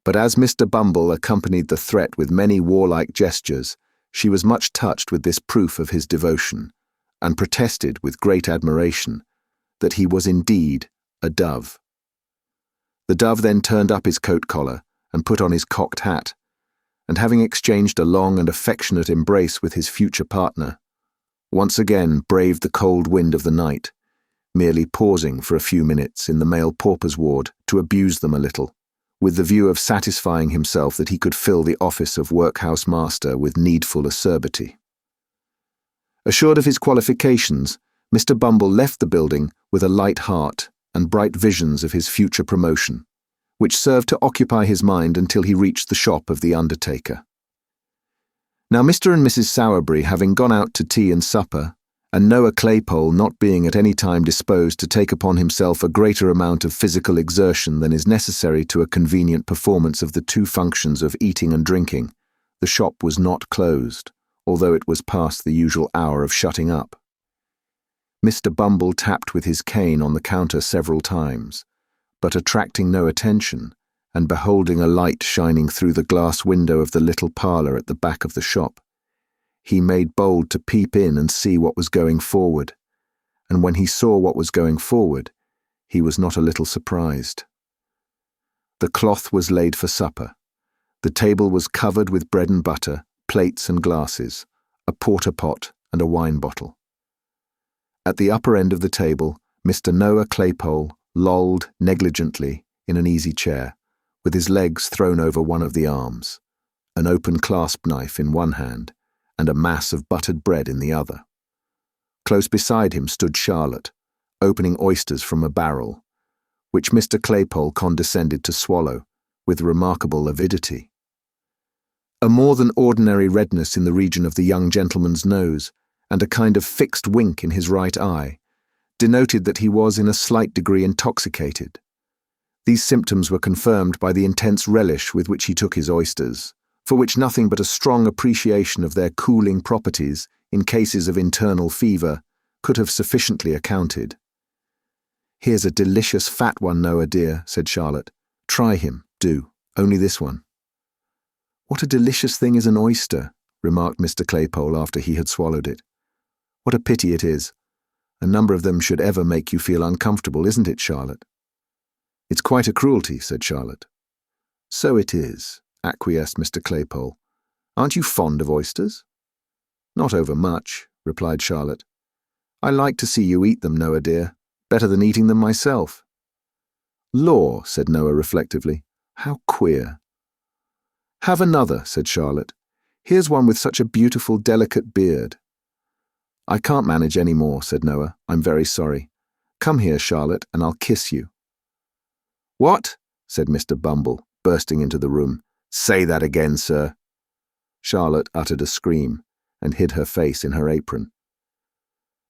A: but as Mr. Bumble accompanied the threat with many warlike gestures, she was much touched with this proof of his devotion, and protested with great admiration that he was indeed a dove. The dove then turned up his coat collar and put on his cocked hat, and having exchanged a long and affectionate embrace with his future partner, once again braved the cold wind of the night, merely pausing for a few minutes in the male paupers' ward to abuse them a little, with the view of satisfying himself that he could fill the office of workhouse master with needful acerbity. Assured of his qualifications, Mr. Bumble left the building with a light heart and bright visions of his future promotion, which served to occupy his mind until he reached the shop of the undertaker. Now Mr. and Mrs. Sowerberry having gone out to tea and supper, and Noah Claypole not being at any time disposed to take upon himself a greater amount of physical exertion than is necessary to a convenient performance of the two functions of eating and drinking, the shop was not closed, although it was past the usual hour of shutting up. Mr. Bumble tapped with his cane on the counter several times, but attracting no attention, and beholding a light shining through the glass window of the little parlour at the back of the shop, he made bold to peep in and see what was going forward, and when he saw what was going forward, he was not a little surprised. The cloth was laid for supper. The table was covered with bread and butter, plates and glasses, a porter pot and a wine bottle. At the upper end of the table, Mr. Noah Claypole lolled negligently in an easy chair, with his legs thrown over one of the arms, an open clasp knife in one hand, and a mass of buttered bread in the other. Close beside him stood Charlotte, opening oysters from a barrel, which Mr. Claypole condescended to swallow with remarkable avidity. A more than ordinary redness in the region of the young gentleman's nose, and a kind of fixed wink in his right eye, denoted that he was in a slight degree intoxicated. These symptoms were confirmed by the intense relish with which he took his oysters, for which nothing but a strong appreciation of their cooling properties in cases of internal fever could have sufficiently accounted. "Here's a delicious fat one, Noah dear," said Charlotte. "Try him, do, only this one." "What a delicious thing is an oyster," remarked Mr. Claypole after he had swallowed it. "What a pity it is. A number of them should ever make you feel uncomfortable, isn't it, Charlotte?" "It's quite a cruelty," said Charlotte. "So it is," acquiesced Mr. Claypole. "Aren't you fond of oysters?" "Not overmuch," replied Charlotte. "I like to see you eat them, Noah dear, better than eating them myself." "Law," said Noah reflectively. "How queer." "Have another," said Charlotte. "Here's one with such a beautiful, delicate beard." "I can't manage any more," said Noah. "I'm very sorry. Come here, Charlotte, and I'll kiss you." "What?" said Mr. Bumble, bursting into the room. "Say that again, sir." Charlotte uttered a scream and hid her face in her apron.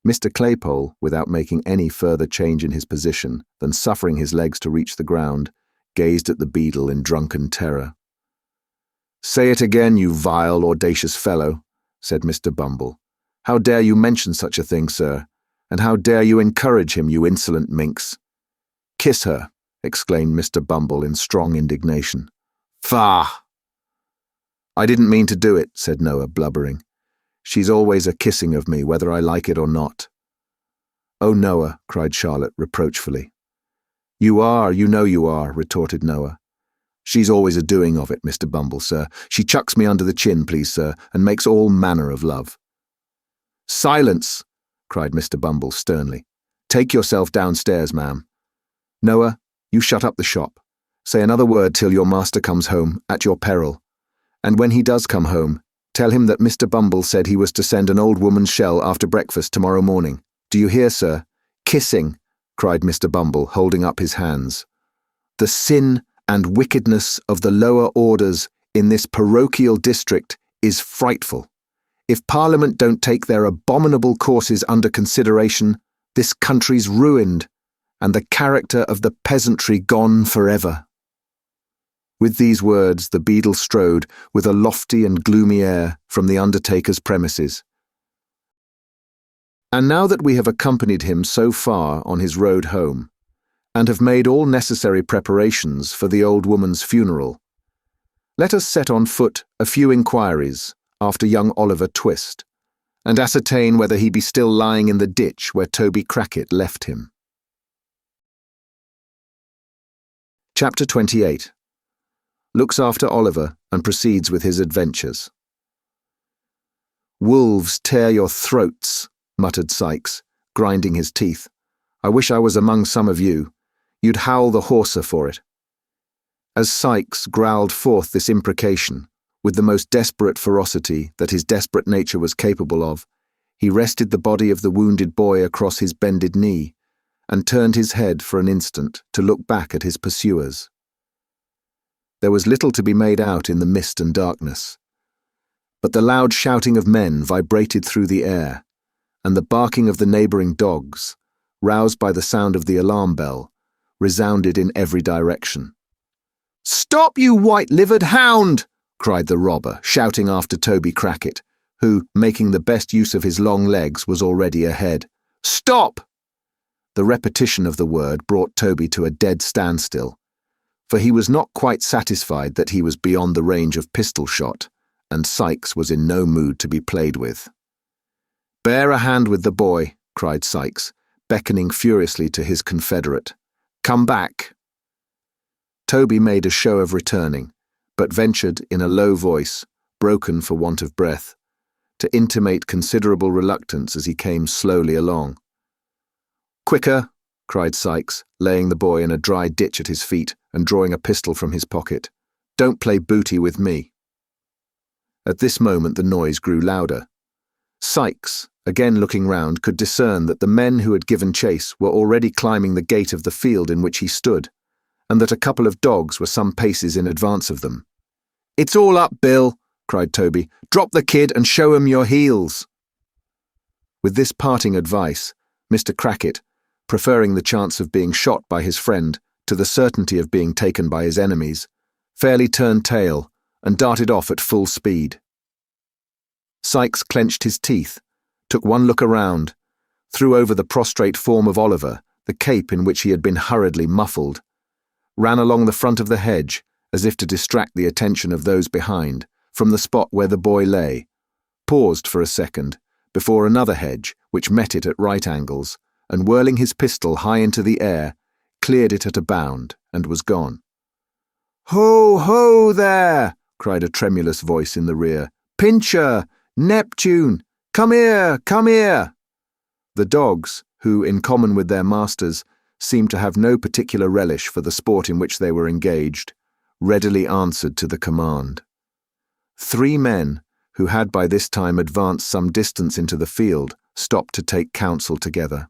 A: Mr. Claypole, without making any further change in his position than suffering his legs to reach the ground, gazed at the beadle in drunken terror. "Say it again, you vile, audacious fellow," said Mr. Bumble. "How dare you mention such a thing, sir? And how dare you encourage him, you insolent minx?" "Kiss her," exclaimed Mr. Bumble in strong indignation. "Faugh!" "I didn't mean to do it," said Noah, blubbering. "She's always a kissing of me, whether I like it or not." "Oh, Noah," cried Charlotte reproachfully. "You are, you know you are," retorted Noah. "She's always a doing of it, Mr. Bumble, sir. She chucks me under the chin, please, sir, and makes all manner of love." "Silence!" cried Mr. Bumble sternly. "Take yourself downstairs, ma'am. Noah, you shut up the shop. Say another word till your master comes home, at your peril. And when he does come home, tell him that Mr. Bumble said he was to send an old woman's shell after breakfast tomorrow morning. Do you hear, sir? Kissing!" cried Mr. Bumble, holding up his hands. "The sin and wickedness of the lower orders in this parochial district is frightful. If Parliament don't take their abominable courses under consideration, this country's ruined, and the character of the peasantry gone forever." With these words the beadle strode, with a lofty and gloomy air, from the undertaker's premises. And now that we have accompanied him so far on his road home, and have made all necessary preparations for the old woman's funeral, let us set on foot a few inquiries after young Oliver Twist, and ascertain whether he be still lying in the ditch where Toby Crackit left him. Chapter 28. Looks after Oliver and proceeds with his adventures. "Wolves tear your throats," muttered Sykes, grinding his teeth. "I wish I was among some of you. You'd howl the hoarser for it." As Sykes growled forth this imprecation, with the most desperate ferocity that his desperate nature was capable of, he rested the body of the wounded boy across his bended knee, and turned his head for an instant to look back at his pursuers. There was little to be made out in the mist and darkness, but the loud shouting of men vibrated through the air, and the barking of the neighbouring dogs, roused by the sound of the alarm bell, resounded in every direction. "Stop, you white-livered hound!" cried the robber, shouting after Toby Crackit, who, making the best use of his long legs, was already ahead. "Stop!" The repetition of the word brought Toby to a dead standstill, for he was not quite satisfied that he was beyond the range of pistol shot, and Sykes was in no mood to be played with. "Bear a hand with the boy," cried Sykes, beckoning furiously to his confederate. "Come back." Toby made a show of returning, but ventured in a low voice, broken for want of breath, to intimate considerable reluctance as he came slowly along. "Quicker!" cried Sykes, laying the boy in a dry ditch at his feet and drawing a pistol from his pocket. "Don't play booty with me." At this moment the noise grew louder. Sykes, again looking round, could discern that the men who had given chase were already climbing the gate of the field in which he stood, and that a couple of dogs were some paces in advance of them. "It's all up, Bill," cried Toby. "Drop the kid and show 'em your heels." With this parting advice, Mr. Crackit, preferring the chance of being shot by his friend to the certainty of being taken by his enemies, fairly turned tail and darted off at full speed. Sykes clenched his teeth, took one look around, threw over the prostrate form of Oliver the cape in which he had been hurriedly muffled, ran along the front of the hedge as if to distract the attention of those behind from the spot where the boy lay, paused for a second before another hedge which met it at right angles, and whirling his pistol high into the air, cleared it at a bound, and was gone. "Ho, ho there!" cried a tremulous voice in the rear. "Pincher! Neptune! Come here! Come here!" The dogs, who, in common with their masters, seemed to have no particular relish for the sport in which they were engaged, readily answered to the command. 3 men, who had by this time advanced some distance into the field, stopped to take counsel together.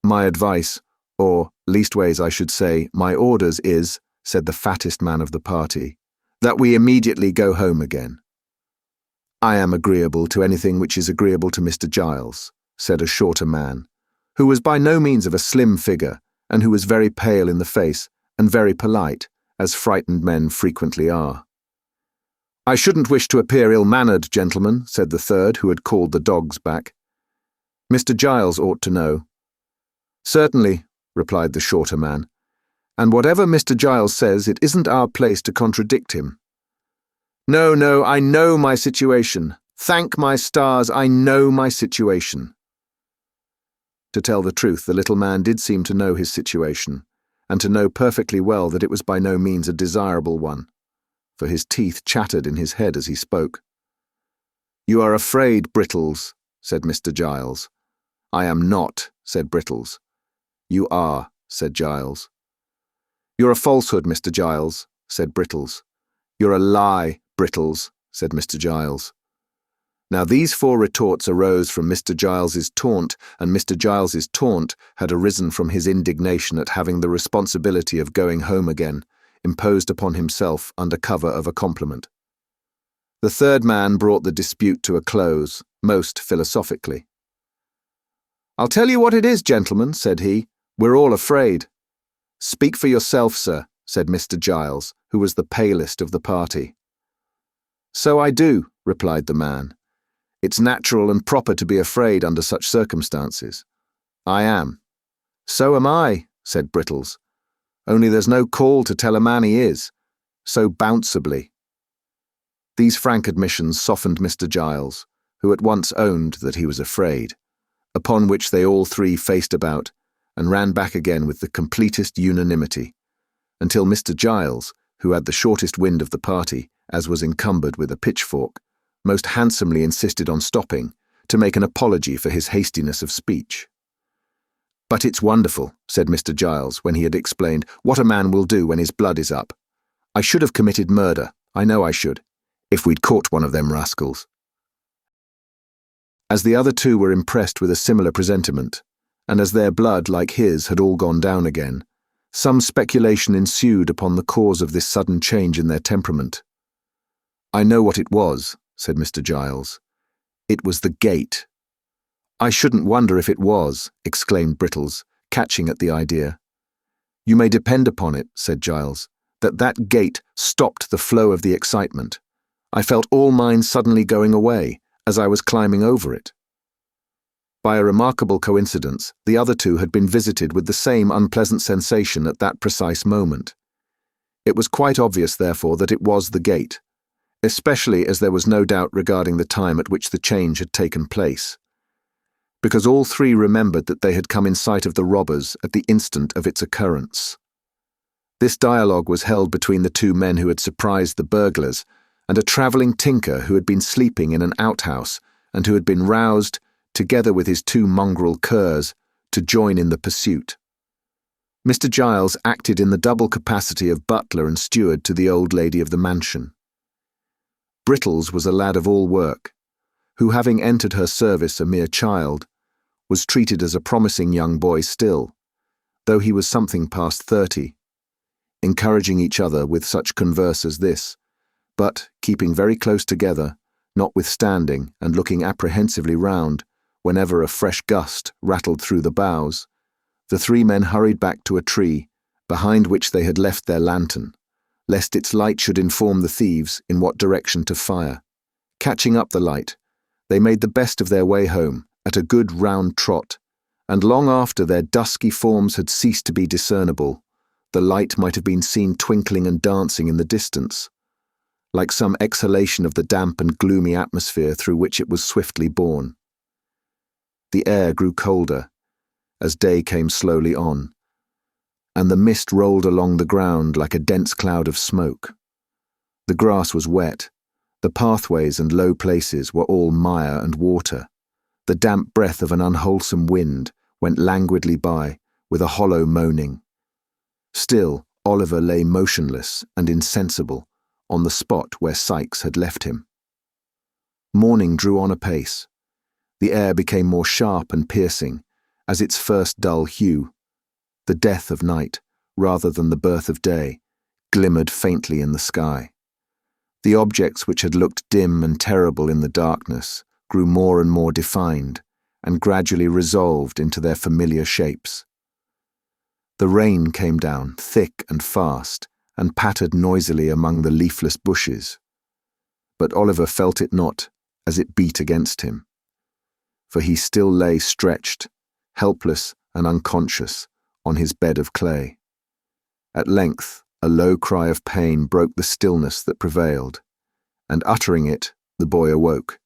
A: "My advice, or, leastways I should say, my orders is," said the fattest man of the party, "that we immediately go home again." "I am agreeable to anything which is agreeable to Mr. Giles," said a shorter man, who was by no means of a slim figure, and who was very pale in the face and very polite, as frightened men frequently are. "I shouldn't wish to appear ill-mannered, gentlemen," said the third, who had called the dogs back. "Mr. Giles ought to know." "Certainly," replied the shorter man, "and whatever Mr. Giles says, it isn't our place to contradict him." "No, no, I know my situation. Thank my stars, I know my situation." To tell the truth, the little man did seem to know his situation, and to know perfectly well that it was by no means a desirable one, for his teeth chattered in his head as he spoke. "You are afraid, Brittles," said Mr. Giles. "I am not," said Brittles. "You are," said Giles. "You're a falsehood, Mr. Giles," said Brittles. "You're a lie, Brittles," said Mr. Giles. Now these 4 retorts arose from Mr. Giles's taunt, and Mr. Giles's taunt had arisen from his indignation at having the responsibility of going home again imposed upon himself under cover of a compliment. The third man brought the dispute to a close, most philosophically. "I'll tell you what it is, gentlemen," said he, "we're all afraid." "Speak for yourself, sir," said Mr. Giles, who was the palest of the party. "So I do," replied the man. "It's natural and proper to be afraid under such circumstances." "I am." "So am I," said Brittles. "Only there's no call to tell a man he is, so bounceably." These frank admissions softened Mr. Giles, who at once owned that he was afraid, upon which they all 3 faced about and ran back again with the completest unanimity, until Mr. Giles, who had the shortest wind of the party, as was encumbered with a pitchfork, most handsomely insisted on stopping, to make an apology for his hastiness of speech. "But it's wonderful," said Mr. Giles, when he had explained, "what a man will do when his blood is up. I should have committed murder, I know I should, if we'd caught one of them rascals." As the other 2 were impressed with a similar presentiment, and as their blood, like his, had all gone down again, some speculation ensued upon the cause of this sudden change in their temperament. "I know what it was," said Mr. Giles. "It was the gate." "I shouldn't wonder if it was," exclaimed Brittles, catching at the idea. "You may depend upon it," said Giles, "that gate stopped the flow of the excitement. I felt all mine suddenly going away, as I was climbing over it." By a remarkable coincidence, the other 2 had been visited with the same unpleasant sensation at that precise moment. It was quite obvious, therefore, that it was the gate, especially as there was no doubt regarding the time at which the change had taken place, because all 3 remembered that they had come in sight of the robbers at the instant of its occurrence. This dialogue was held between the 2 men who had surprised the burglars and a travelling tinker who had been sleeping in an outhouse and who had been roused, together with his 2 mongrel curs, to join in the pursuit. Mr. Giles acted in the double capacity of butler and steward to the old lady of the mansion. Brittles was a lad of all work, who, having entered her service a mere child, was treated as a promising young boy still, though he was something past 30, encouraging each other with such converse as this, but keeping very close together, notwithstanding, and looking apprehensively round whenever a fresh gust rattled through the boughs. The 3 men hurried back to a tree, behind which they had left their lantern, lest its light should inform the thieves in what direction to fire. Catching up the light, they made the best of their way home at a good round trot, and long after their dusky forms had ceased to be discernible, the light might have been seen twinkling and dancing in the distance, like some exhalation of the damp and gloomy atmosphere through which it was swiftly borne. The air grew colder, as day came slowly on, and the mist rolled along the ground like a dense cloud of smoke. The grass was wet. The pathways and low places were all mire and water. The damp breath of an unwholesome wind went languidly by, with a hollow moaning. Still, Oliver lay motionless and insensible on the spot where Sikes had left him. Morning drew on apace. The air became more sharp and piercing, as its first dull hue, the death of night, rather than the birth of day, glimmered faintly in the sky. The objects which had looked dim and terrible in the darkness grew more and more defined, and gradually resolved into their familiar shapes. The rain came down thick and fast, and pattered noisily among the leafless bushes. But Oliver felt it not, as it beat against him. For he still lay stretched, helpless and unconscious, on his bed of clay. At length, a low cry of pain broke the stillness that prevailed, and uttering it, the boy awoke.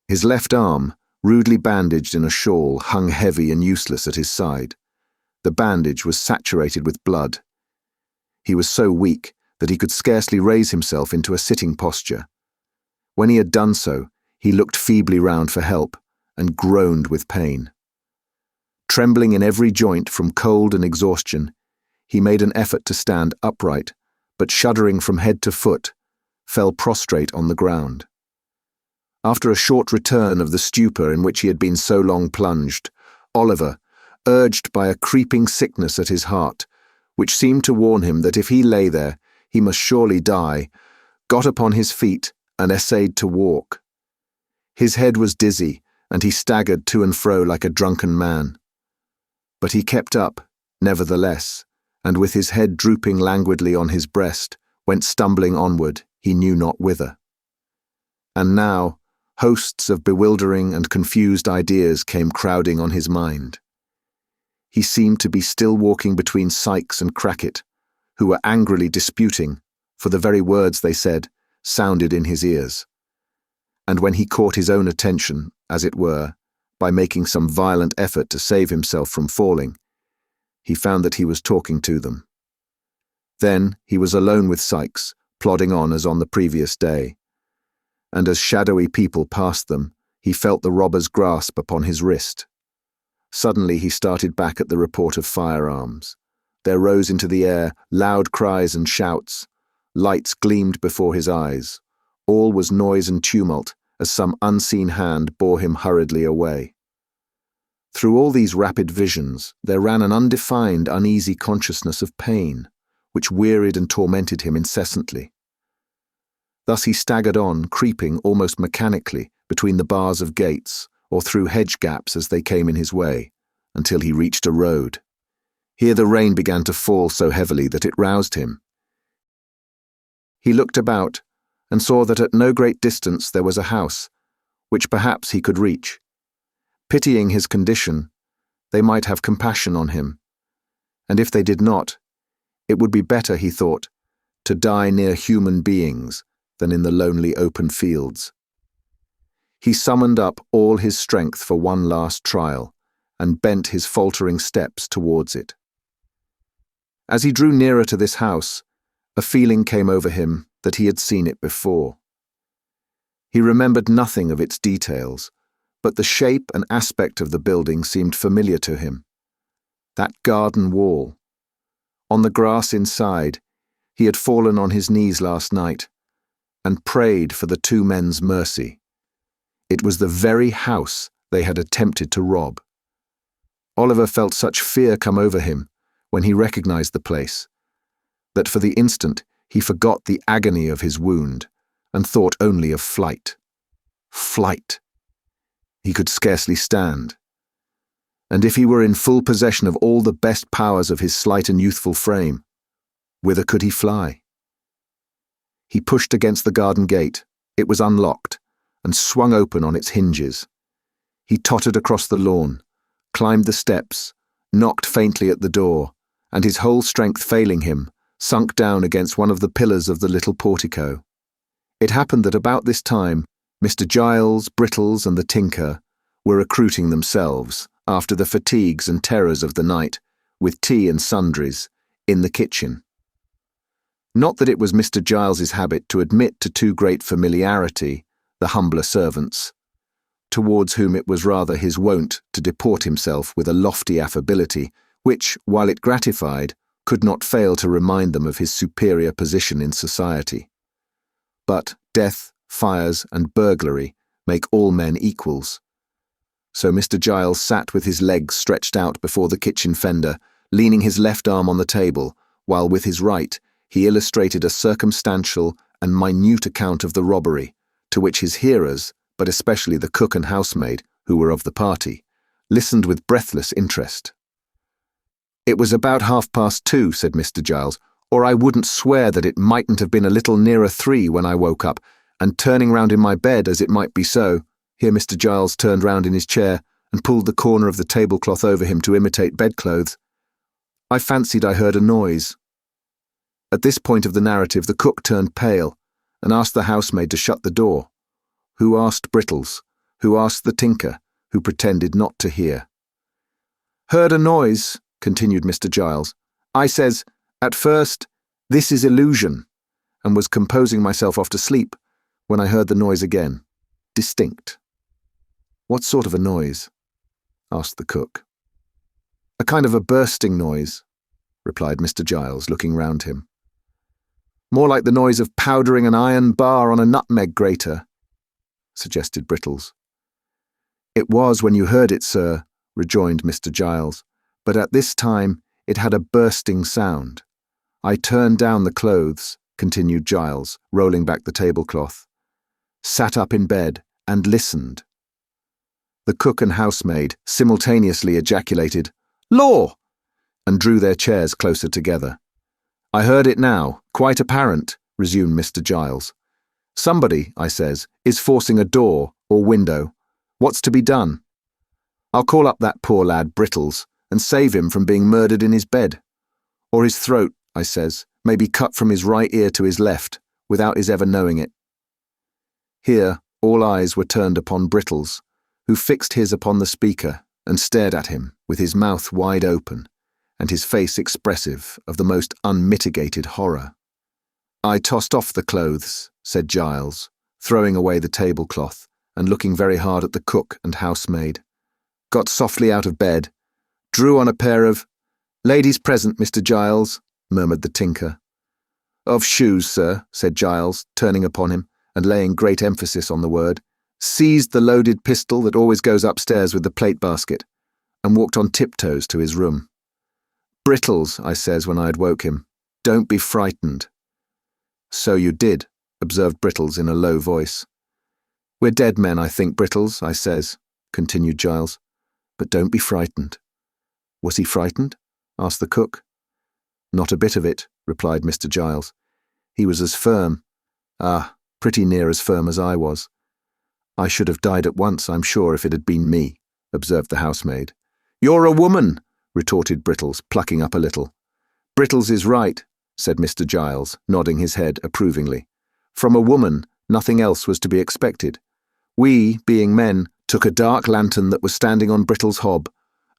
A: His left arm, rudely bandaged in a shawl, hung heavy and useless at his side. The bandage was saturated with blood. He was so weak that he could scarcely raise himself into a sitting posture. When he had done so, he looked feebly round for help, and groaned with pain. Trembling in every joint from cold and exhaustion, he made an effort to stand upright, but shuddering from head to foot, fell prostrate on the ground. After a short return of the stupor in which he had been so long plunged, Oliver, urged by a creeping sickness at his heart, which seemed to warn him that if he lay there, he must surely die, got upon his feet and essayed to walk. His head was dizzy, and he staggered to and fro like a drunken man. But he kept up, nevertheless, and with his head drooping languidly on his breast, went stumbling onward, he knew not whither. And now, hosts of bewildering and confused ideas came crowding on his mind. He seemed to be still walking between Sikes and Crackit, who were angrily disputing, for the very words they said sounded in his ears. And when he caught his own attention, as it were, by making some violent effort to save himself from falling, he found that he was talking to them. Then he was alone with Sikes, plodding on as on the previous day, and as shadowy people passed them, he felt the robber's grasp upon his wrist. Suddenly he started back at the report of firearms. There rose into the air loud cries and shouts. Lights gleamed before his eyes. All was noise and tumult as some unseen hand bore him hurriedly away. Through all these rapid visions there ran an undefined, uneasy consciousness of pain, which wearied and tormented him incessantly. Thus he staggered on, creeping almost mechanically between the bars of gates or through hedge gaps as they came in his way, until he reached a road. Here the rain began to fall so heavily that it roused him. He looked about and saw that at no great distance there was a house, which perhaps he could reach. Pitying his condition, they might have compassion on him, and if they did not, it would be better, he thought, to die near human beings than in the lonely open fields. He summoned up all his strength for one last trial, and bent his faltering steps towards it. As he drew nearer to this house, a feeling came over him that he had seen it before. He remembered nothing of its details, but the shape and aspect of the building seemed familiar to him. That garden wall. On the grass inside, he had fallen on his knees last night, and prayed for the two men's mercy. It was the very house they had attempted to rob. Oliver felt such fear come over him when he recognized the place, that for the instant he forgot the agony of his wound and thought only of flight. Flight! He could scarcely stand. And if he were in full possession of all the best powers of his slight and youthful frame, whither could he fly? He pushed against the garden gate. It was unlocked, and swung open on its hinges. He tottered across the lawn, climbed the steps, knocked faintly at the door, and his whole strength failing him, sunk down against one of the pillars of the little portico. It happened that about this time, Mr. Giles, Brittles, and the tinker were recruiting themselves, after the fatigues and terrors of the night, with tea and sundries, in the kitchen. Not that it was Mr. Giles's habit to admit to too great familiarity the humbler servants, towards whom it was rather his wont to deport himself with a lofty affability, which, while it gratified, could not fail to remind them of his superior position in society. But death, fires, and burglary make all men equals. So Mr. Giles sat with his legs stretched out before the kitchen fender, leaning his left arm on the table, while with his right he illustrated a circumstantial and minute account of the robbery, to which his hearers, but especially the cook and housemaid, who were of the party, listened with breathless interest. "It was about 2:30, said Mr. Giles, "or I wouldn't swear that it mightn't have been a little nearer 3 when I woke up, and turning round in my bed as it might be so," here Mr. Giles turned round in his chair and pulled the corner of the tablecloth over him to imitate bedclothes, "I fancied I heard a noise." At this point of the narrative the cook turned pale and asked the housemaid to shut the door, who asked Brittles, who asked the tinker, who pretended not to hear. "Heard a noise," continued Mr. Giles. "I says, at first, this is illusion, and was composing myself off to sleep, when I heard the noise again, distinct." "What sort of a noise?" asked the cook. "A kind of a bursting noise," replied Mr. Giles, looking round him. "More like the noise of powdering an iron bar on a nutmeg grater," suggested Brittles. "It was when you heard it, sir," rejoined Mr. Giles, "but at this time it had a bursting sound. I turned down the clothes," continued Giles, rolling back the tablecloth, "sat up in bed, and listened." The cook and housemaid simultaneously ejaculated, "Law!" and drew their chairs closer together. "I heard it now, quite apparent," resumed Mr. Giles. "Somebody, I says, is forcing a door or window. What's to be done? I'll call up that poor lad Brittles and save him from being murdered in his bed. Or his throat, I says, may be cut from his right ear to his left, without his ever knowing it." Here all eyes were turned upon Brittles, who fixed his upon the speaker and stared at him with his mouth wide open and his face expressive of the most unmitigated horror. "I tossed off the clothes," said Giles, throwing away the tablecloth and looking very hard at the cook and housemaid. "Got softly out of bed, drew on a pair of—" "Ladies present, Mr. Giles," murmured the tinker. "Of shoes, sir," said Giles, turning upon him and laying great emphasis on the word, seized the loaded pistol that always goes upstairs with the plate basket, and walked on tiptoes to his room. "Brittles," I says when I had woke him, "don't be frightened." "So you did," observed Brittles in a low voice. "We're dead men, I think, Brittles," I says, continued Giles, "but don't be frightened." "Was he frightened?" asked the cook. "Not a bit of it," replied Mr. Giles. "He was as firm, pretty near as firm as I was." "I should have died at once, I'm sure, if it had been me," observed the housemaid. "You're a woman," retorted Brittles, plucking up a little. "Brittles is right," said Mr. Giles, nodding his head approvingly. "From a woman, nothing else was to be expected. We, being men, took a dark lantern that was standing on Brittles' hob,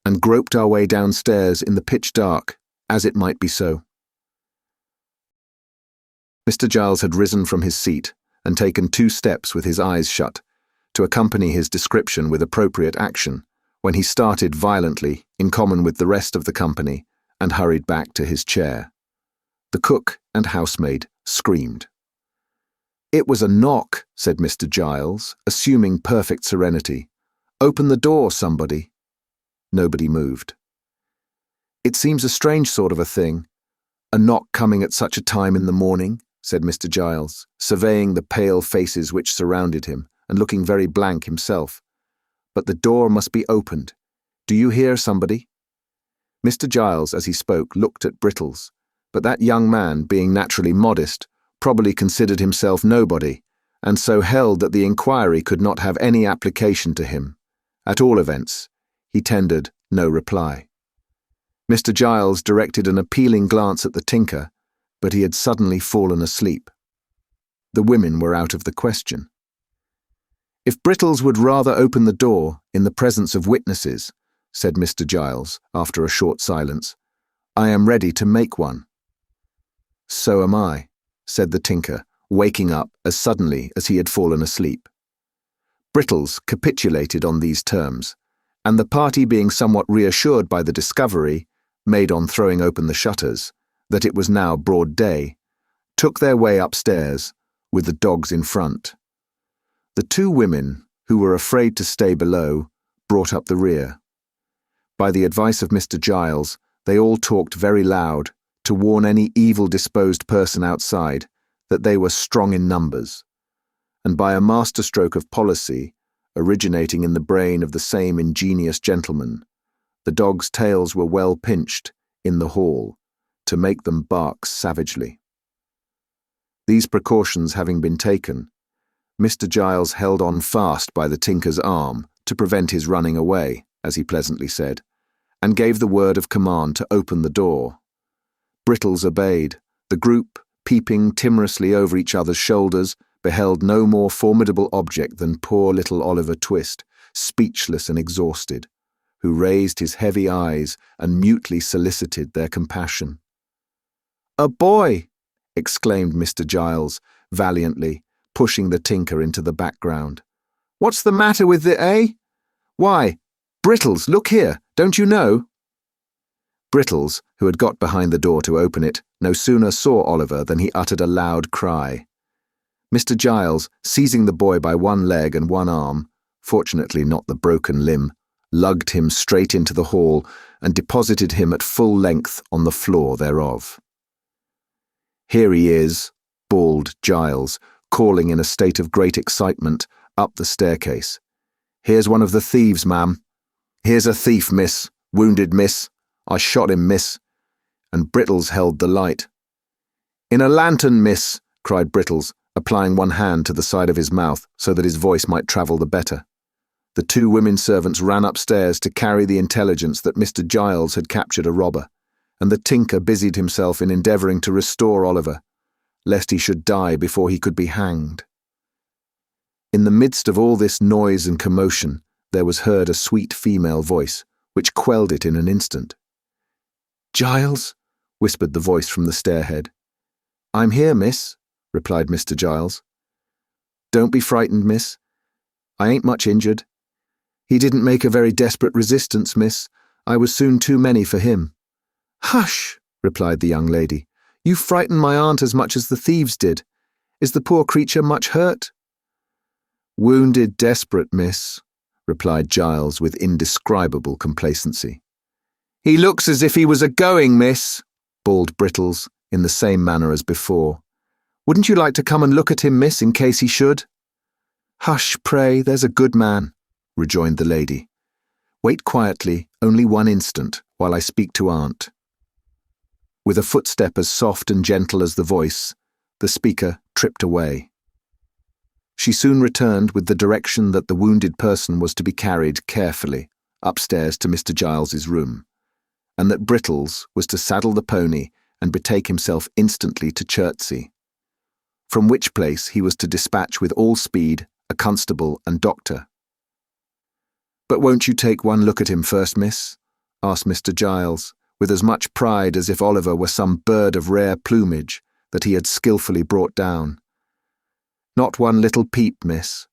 A: and groped our way downstairs in the pitch dark, as it might be so." Mr. Giles had risen from his seat and taken 2 steps with his eyes shut, to accompany his description with appropriate action, when he started violently, in common with the rest of the company, and hurried back to his chair. The cook and housemaid screamed. "It was a knock," said Mr. Giles, assuming perfect serenity. "Open the door, somebody." Nobody moved. "It seems a strange sort of a thing, a knock coming at such a time in the morning," said Mr. Giles, surveying the pale faces which surrounded him, and looking very blank himself. "But the door must be opened. Do you hear somebody?" Mr. Giles, as he spoke, looked at Brittles, but that young man, being naturally modest, probably considered himself nobody, and so held that the inquiry could not have any application to him. At all events, he tendered no reply. Mr. Giles directed an appealing glance at the tinker, but he had suddenly fallen asleep. The women were out of the question. "If Brittles would rather open the door in the presence of witnesses," said Mr. Giles, after a short silence, I am ready to make one." "So am I," said the tinker, waking up as suddenly as he had fallen asleep. Brittles capitulated on these terms, and the party, being somewhat reassured by the discovery, made on throwing open the shutters, that it was now broad day, took their way upstairs, with the dogs in front. The two women, who were afraid to stay below, brought up the rear. By the advice of Mr. Giles, they all talked very loud to warn any evil-disposed person outside that they were strong in numbers, and by a masterstroke of policy, originating in the brain of the same ingenious gentleman, the dogs' tails were well pinched in the hall to make them bark savagely. These precautions having been taken, Mr. Giles held on fast by the tinker's arm to prevent his running away, as he pleasantly said, and gave the word of command to open the door. Brittles obeyed. The group, peeping timorously over each other's shoulders, beheld no more formidable object than poor little Oliver Twist, speechless and exhausted, who raised his heavy eyes and mutely solicited their compassion. "A boy!" exclaimed Mr. Giles, valiantly, pushing the tinker into the background. "What's the matter with the, eh? Why, Brittles, look here, don't you know?" Brittles, who had got behind the door to open it, no sooner saw Oliver than he uttered a loud cry. Mr. Giles, seizing the boy by one leg and one arm, fortunately not the broken limb, lugged him straight into the hall and deposited him at full length on the floor thereof. "Here he is," bawled Giles, calling in a state of great excitement up the staircase. "Here's one of the thieves, ma'am. Here's a thief, miss. Wounded, miss. I shot him, miss." And Brittles held the light. "In a lantern, miss," cried Brittles, applying one hand to the side of his mouth so that his voice might travel the better. The two women servants ran upstairs to carry the intelligence that Mr. Giles had captured a robber, and the tinker busied himself in endeavouring to restore Oliver, lest he should die before he could be hanged. In the midst of all this noise and commotion, there was heard a sweet female voice, which quelled it in an instant. "Giles?" whispered the voice from the stairhead. "I'm here, miss," replied Mr. Giles. "Don't be frightened, miss. I ain't much injured. He didn't make a very desperate resistance, miss. I was soon too many for him." "Hush!" replied the young lady. "You frightened my aunt as much as the thieves did. Is the poor creature much hurt?" "Wounded desperate, miss," replied Giles with indescribable complacency. "He looks as if he was a-going, miss," bawled Brittles, in the same manner as before. "Wouldn't you like to come and look at him, miss, in case he should?" "Hush, pray, there's a good man," rejoined the lady. "Wait quietly, only one instant, while I speak to aunt." With a footstep as soft and gentle as the voice, the speaker tripped away. She soon returned with the direction that the wounded person was to be carried carefully upstairs to Mr. Giles's room, and that Brittles was to saddle the pony and betake himself instantly to Chertsey, from which place he was to dispatch with all speed a constable and doctor. "But won't you take one look at him first, miss?" asked Mr. Giles, with as much pride as if Oliver were some bird of rare plumage that he had skilfully brought down. "Not one little peep, miss."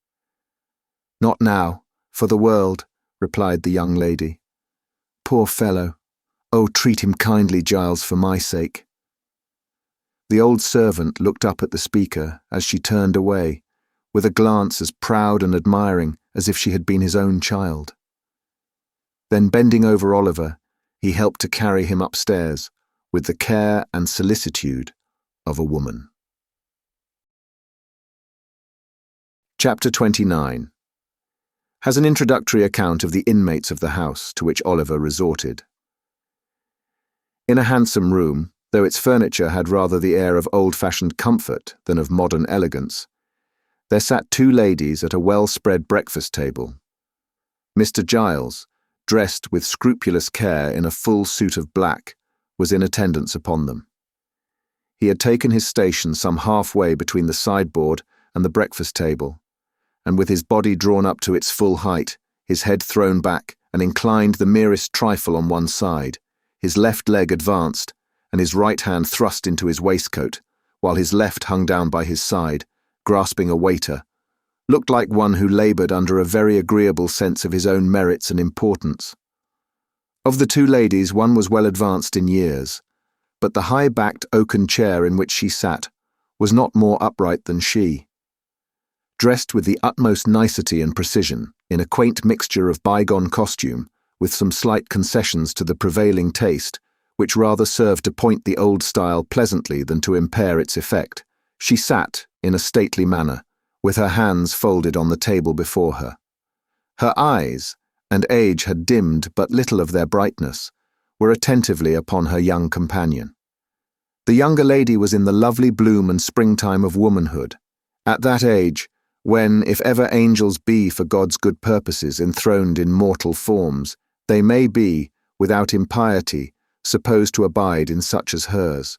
A: "Not now, for the world," replied the young lady. "Poor fellow. Oh, treat him kindly, Giles, for my sake." The old servant looked up at the speaker as she turned away, with a glance as proud and admiring as if she had been his own child. Then, bending over Oliver, he helped to carry him upstairs with the care and solicitude of a woman. Chapter 29 has an introductory account of the inmates of the house to which Oliver resorted. In a handsome room, though its furniture had rather the air of old-fashioned comfort than of modern elegance, there sat two ladies at a well-spread breakfast table. Mr. Giles, dressed with scrupulous care in a full suit of black, was in attendance upon them. He had taken his station some halfway between the sideboard and the breakfast table, and with his body drawn up to its full height, his head thrown back and inclined the merest trifle on one side, his left leg advanced, and his right hand thrust into his waistcoat, while his left hung down by his side, grasping a waiter, looked like one who laboured under a very agreeable sense of his own merits and importance. Of the two ladies, one was well advanced in years, but the high-backed oaken chair in which she sat was not more upright than she. Dressed with the utmost nicety and precision, in a quaint mixture of bygone costume, with some slight concessions to the prevailing taste, which rather served to point the old style pleasantly than to impair its effect, she sat, in a stately manner, with her hands folded on the table before her. Her eyes, and age had dimmed but little of their brightness, were attentively upon her young companion. The younger lady was in the lovely bloom and springtime of womanhood, at that age when, if ever angels be for God's good purposes enthroned in mortal forms, they may be, without impiety, supposed to abide in such as hers.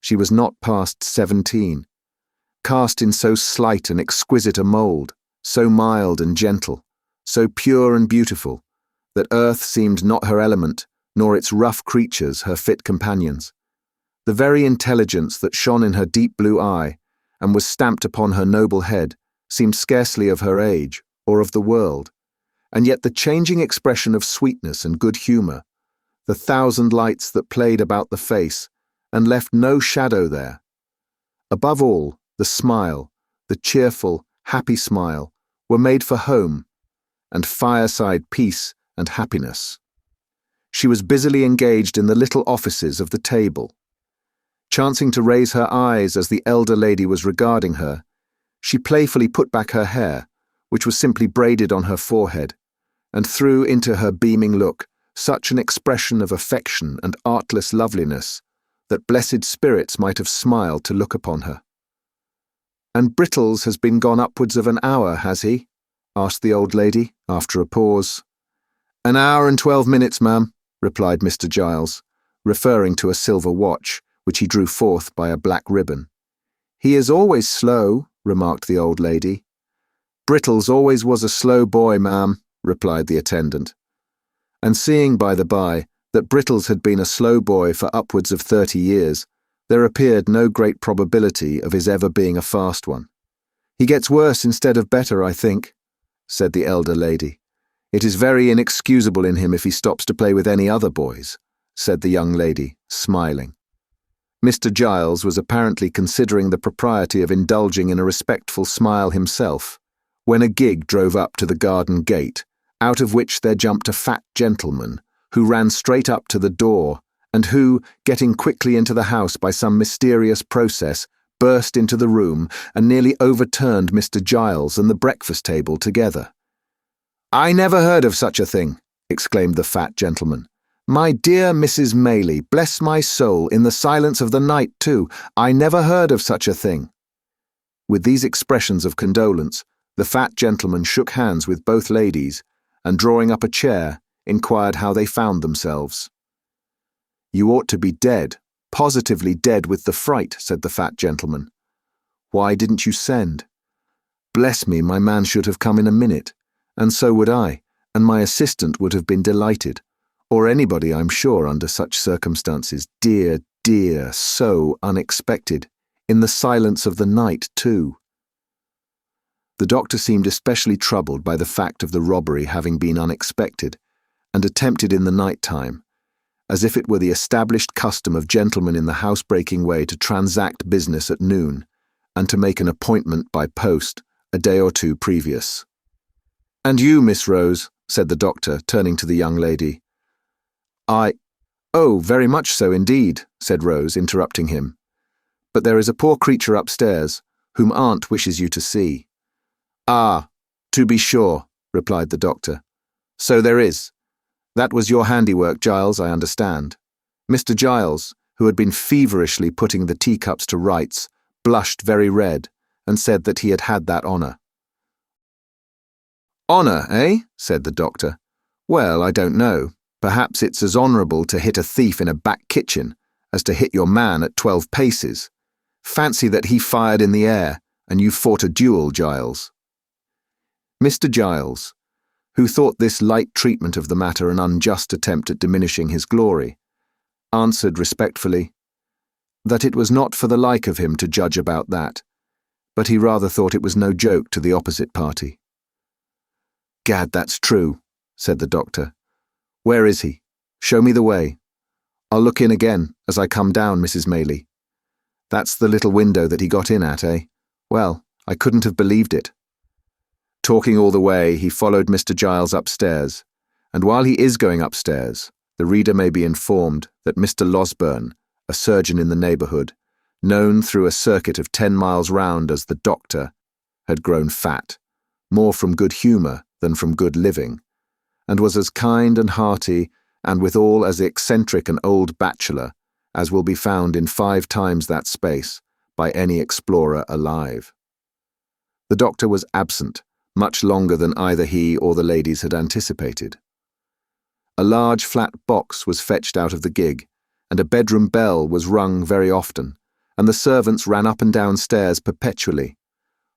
A: She was not past 17, cast in so slight and exquisite a mould, so mild and gentle, so pure and beautiful, that earth seemed not her element, nor its rough creatures her fit companions. The very intelligence that shone in her deep blue eye, and was stamped upon her noble head, seemed scarcely of her age, or of the world, and yet the changing expression of sweetness and good humour, the thousand lights that played about the face, and left no shadow there. Above all, the smile, the cheerful, happy smile, were made for home, and fireside peace and happiness. She was busily engaged in the little offices of the table. Chancing to raise her eyes as the elder lady was regarding her, she playfully put back her hair, which was simply braided on her forehead, and threw into her beaming look such an expression of affection and artless loveliness that blessed spirits might have smiled to look upon her. "And Brittles has been gone upwards of an hour, has he?" asked the old lady, after a pause. "An hour and 12 minutes, ma'am," replied Mr. Giles, referring to a silver watch, which he drew forth by a black ribbon. "He is always slow," remarked the old lady. "Brittles always was a slow boy, ma'am," replied the attendant. And seeing, by the by, that Brittles had been a slow boy for upwards of 30 years, there appeared no great probability of his ever being a fast one. "He gets worse instead of better, I think," said the elder lady. "It is very inexcusable in him if he stops to play with any other boys," said the young lady, smiling. Mr. Giles was apparently considering the propriety of indulging in a respectful smile himself, when a gig drove up to the garden gate, out of which there jumped a fat gentleman, who ran straight up to the door, and who, getting quickly into the house by some mysterious process, burst into the room and nearly overturned Mr. Giles and the breakfast table together. "I never heard of such a thing," exclaimed the fat gentleman. "My dear Mrs. Maylie, bless my soul, in the silence of the night too, I never heard of such a thing." With these expressions of condolence, the fat gentleman shook hands with both ladies, and drawing up a chair, inquired how they found themselves. "You ought to be dead, positively dead with the fright," said the fat gentleman. "Why didn't you send? Bless me, my man should have come in a minute, and so would I, and my assistant would have been delighted, or anybody, I'm sure, under such circumstances. Dear, dear, so unexpected, in the silence of the night, too." The doctor seemed especially troubled by the fact of the robbery having been unexpected, and attempted in the night time, as if it were the established custom of gentlemen in the housebreaking way to transact business at noon, and to make an appointment by post a day or two previous. "And you, Miss Rose," said the doctor, turning to the young lady. "Oh, very much so indeed," said Rose, interrupting him. "But there is a poor creature upstairs, whom aunt wishes you to see." "Ah, to be sure," replied the doctor. "So there is. That was your handiwork, Giles, I understand." Mr. Giles, who had been feverishly putting the teacups to rights, blushed very red, and said that he had had that honour. "Honour, eh?" said the doctor. "Well, I don't know. Perhaps it's as honourable to hit a thief in a back kitchen as to hit your man at 12 paces. Fancy that he fired in the air, and you fought a duel, Giles." Mr. Giles, who thought this light treatment of the matter an unjust attempt at diminishing his glory, answered respectfully that it was not for the like of him to judge about that, but he rather thought it was no joke to the opposite party. "Gad, that's true," said the doctor. "Where is he? Show me the way. I'll look in again as I come down, Mrs. Maylie. That's the little window that he got in at, eh? Well, I couldn't have believed it." Talking all the way, he followed Mr. Giles upstairs, and while he is going upstairs, the reader may be informed that Mr. Losberne, a surgeon in the neighbourhood, known through a circuit of 10 miles round as the doctor, had grown fat, more from good humour than from good living, and was as kind and hearty, and withal as eccentric an old bachelor, as will be found in 5 times that space by any explorer alive. The doctor was absent much longer than either he or the ladies had anticipated. A large flat box was fetched out of the gig, and a bedroom bell was rung very often, and the servants ran up and down stairs perpetually,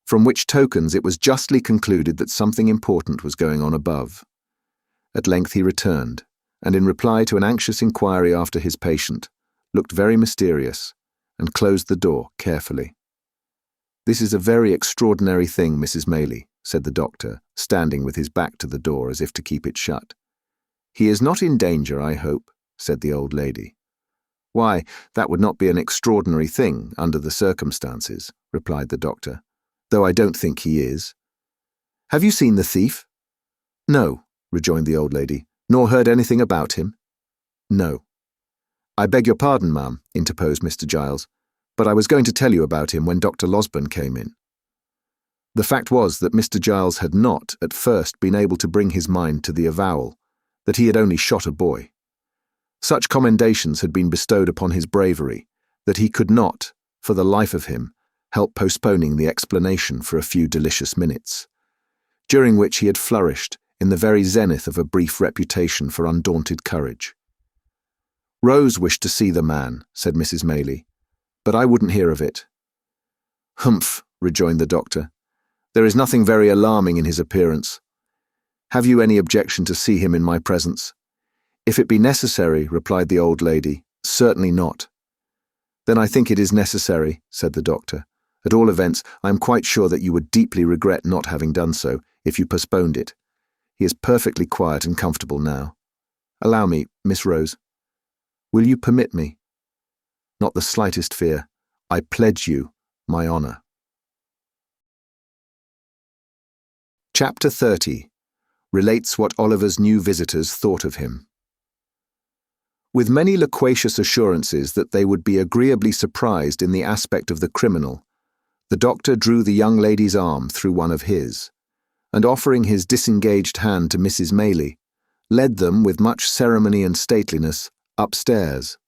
A: from which tokens it was justly concluded that something important was going on above. At length he returned, and in reply to an anxious inquiry after his patient, looked very mysterious, and closed the door carefully. "This is a very extraordinary thing, Mrs. Maylie," said the doctor, standing with his back to the door as if to keep it shut. "He is not in danger, I hope," said the old lady. "Why, that would not be an extraordinary thing under the circumstances," replied the doctor, "though I don't think he is. Have you seen the thief?" "No," rejoined the old lady, "nor heard anything about him?" "No." "I beg your pardon, ma'am," interposed Mr. Giles, "but I was going to tell you about him when Dr. Losberne came in." The fact was that Mr. Giles had not, at first, been able to bring his mind to the avowal that he had only shot a boy. Such commendations had been bestowed upon his bravery that he could not, for the life of him, help postponing the explanation for a few delicious minutes, during which he had flourished in the very zenith of a brief reputation for undaunted courage. "Rose wished to see the man," said Mrs. Maylie, "but I wouldn't hear of it." "Humph," rejoined the doctor. "There is nothing very alarming in his appearance. Have you any objection to see him in my presence?" "If it be necessary," replied the old lady, "certainly not." "Then I think it is necessary," said the doctor. "At all events, I am quite sure that you would deeply regret not having done so, if you postponed it. He is perfectly quiet and comfortable now. Allow me, Miss Rose. Will you permit me?" "Not the slightest fear. I pledge you my honour." Chapter 30 relates what Oliver's new visitors thought of him. With many loquacious assurances that they would be agreeably surprised in the aspect of the criminal, the doctor drew the young lady's arm through one of his, and offering his disengaged hand to Mrs. Maylie, led them with much ceremony and stateliness upstairs.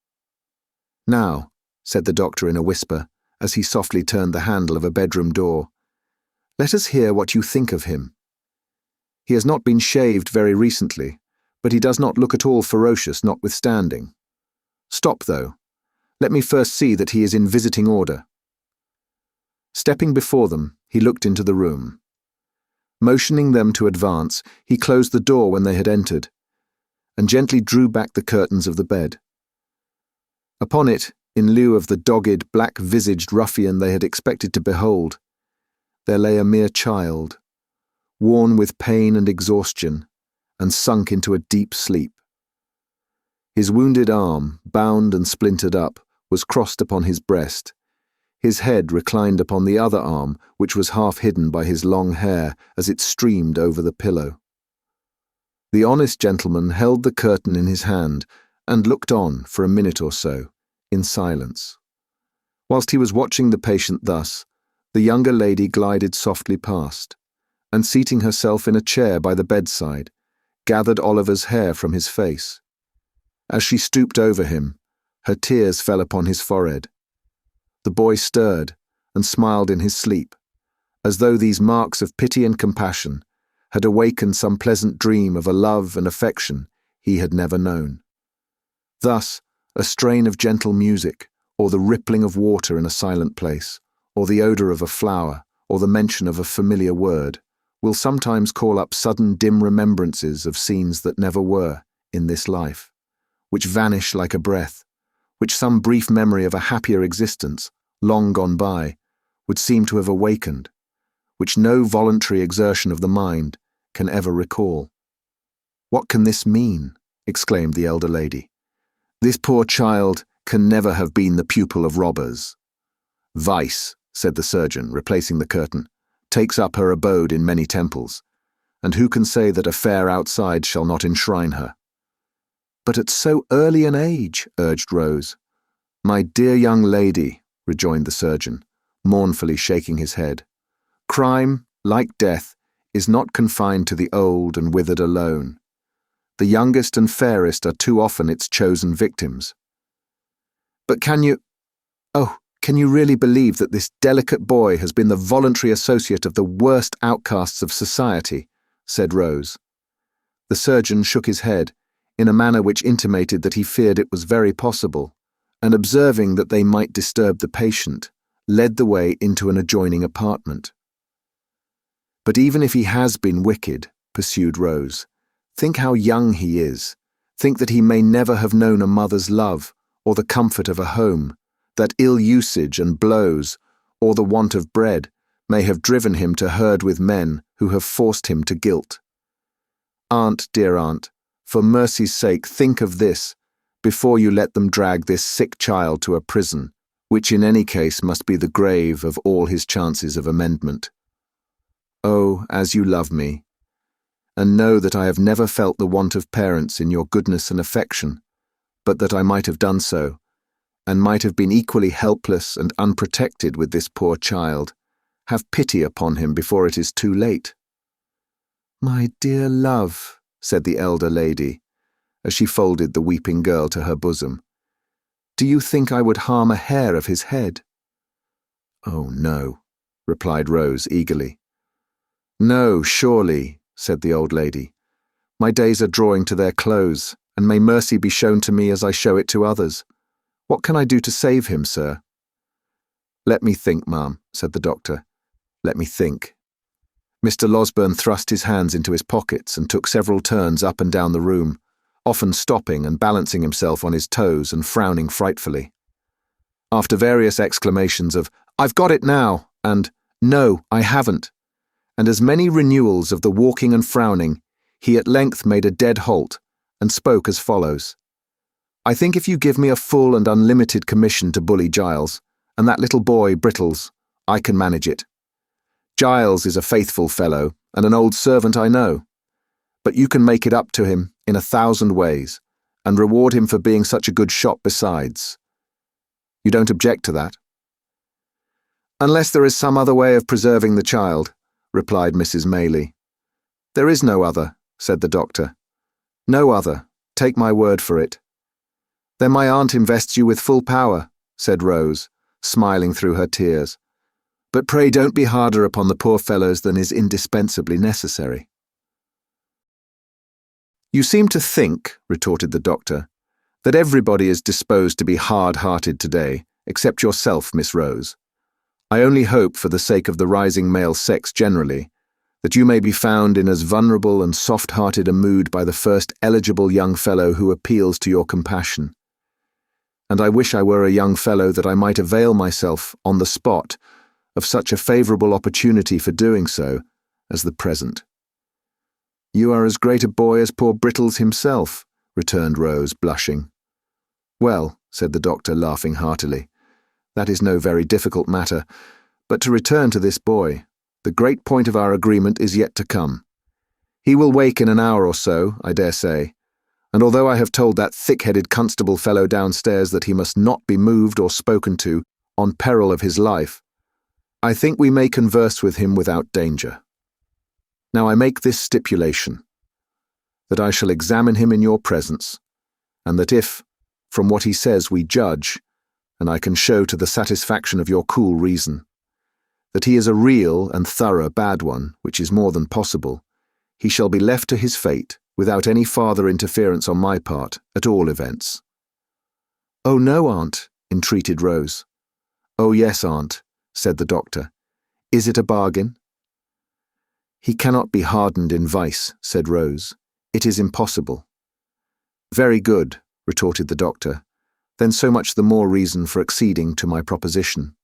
A: "Now," said the doctor in a whisper, as he softly turned the handle of a bedroom door, "let us hear what you think of him. He has not been shaved very recently, but he does not look at all ferocious notwithstanding. Stop, though. Let me first see that he is in visiting order." Stepping before them, he looked into the room. Motioning them to advance, he closed the door when they had entered, and gently drew back the curtains of the bed. Upon it, in lieu of the dogged, black-visaged ruffian they had expected to behold, there lay a mere child, worn with pain and exhaustion, and sunk into a deep sleep. His wounded arm, bound and splintered up, was crossed upon his breast. His head reclined upon the other arm, which was half hidden by his long hair as it streamed over the pillow. The honest gentleman held the curtain in his hand and looked on for a minute or so, in silence. Whilst he was watching the patient thus, the younger lady glided softly past, and seating herself in a chair by the bedside, gathered Oliver's hair from his face. As she stooped over him, her tears fell upon his forehead. The boy stirred and smiled in his sleep, as though these marks of pity and compassion had awakened some pleasant dream of a love and affection he had never known. Thus, a strain of gentle music, or the rippling of water in a silent place, or the odour of a flower, or the mention of a familiar word, will sometimes call up sudden dim remembrances of scenes that never were in this life, which vanish like a breath, which some brief memory of a happier existence, long gone by, would seem to have awakened, which no voluntary exertion of the mind can ever recall. "What can this mean?" exclaimed the elder lady. "This poor child can never have been the pupil of robbers. Vice," said the surgeon, replacing the curtain, "takes up her abode in many temples, and who can say that a fair outside shall not enshrine her?" "But at so early an age," urged Rose. "My dear young lady," rejoined the surgeon, mournfully shaking his head, "crime, like death, is not confined to the old and withered alone. The youngest and fairest are too often its chosen victims." "But can you really believe that this delicate boy has been the voluntary associate of the worst outcasts of society?" said Rose. The surgeon shook his head, in a manner which intimated that he feared it was very possible, and observing that they might disturb the patient, led the way into an adjoining apartment. "But even if he has been wicked," pursued Rose, "think how young he is. Think that he may never have known a mother's love, or the comfort of a home, that ill usage and blows, or the want of bread, may have driven him to herd with men who have forced him to guilt. Aunt, dear aunt, for mercy's sake think of this, before you let them drag this sick child to a prison, which in any case must be the grave of all his chances of amendment. Oh, as you love me, and know that I have never felt the want of parents in your goodness and affection, but that I might have done so, and might have been equally helpless and unprotected with this poor child, have pity upon him before it is too late." "My dear love," said the elder lady, as she folded the weeping girl to her bosom, "do you think I would harm a hair of his head?" "Oh, no," replied Rose eagerly. "No, surely," said the old lady. "My days are drawing to their close, and may mercy be shown to me as I show it to others. What can I do to save him, sir?" "Let me think, ma'am," said the doctor. "Let me think." Mr. Losberne thrust his hands into his pockets and took several turns up and down the room, often stopping and balancing himself on his toes and frowning frightfully. After various exclamations of, "I've got it now," and "No, I haven't," and as many renewals of the walking and frowning, he at length made a dead halt and spoke as follows. "I think if you give me a full and unlimited commission to bully Giles, and that little boy, Brittles, I can manage it. Giles is a faithful fellow, and an old servant I know. But you can make it up to him in 1,000 ways, and reward him for being such a good shot besides. You don't object to that?" "Unless there is some other way of preserving the child," replied Mrs. Maylie. "There is no other," said the doctor. "No other, take my word for it." "Then my aunt invests you with full power," said Rose, smiling through her tears. "But pray don't be harder upon the poor fellows than is indispensably necessary." "You seem to think," retorted the doctor, "that everybody is disposed to be hard-hearted today, except yourself, Miss Rose. I only hope, for the sake of the rising male sex generally, that you may be found in as vulnerable and soft-hearted a mood by the first eligible young fellow who appeals to your compassion. And I wish I were a young fellow that I might avail myself, on the spot, of such a favourable opportunity for doing so as the present." "You are as great a boy as poor Brittles himself," returned Rose, blushing. "Well," said the doctor, laughing heartily, "that is no very difficult matter. But to return to this boy, the great point of our agreement is yet to come. He will wake in an hour or so, I dare say, and although I have told that thick-headed constable fellow downstairs that he must not be moved or spoken to, on peril of his life, I think we may converse with him without danger. Now I make this stipulation, that I shall examine him in your presence, and that if, from what he says we judge, and I can show to the satisfaction of your cool reason, that he is a real and thorough bad one, which is more than possible, he shall be left to his fate, without any farther interference on my part, at all events." "Oh no, aunt," entreated Rose. "Oh yes, aunt," said the doctor. "Is it a bargain?" "He cannot be hardened in vice," said Rose. "It is impossible." "Very good," retorted the doctor. then so much the more reason for acceding to my proposition.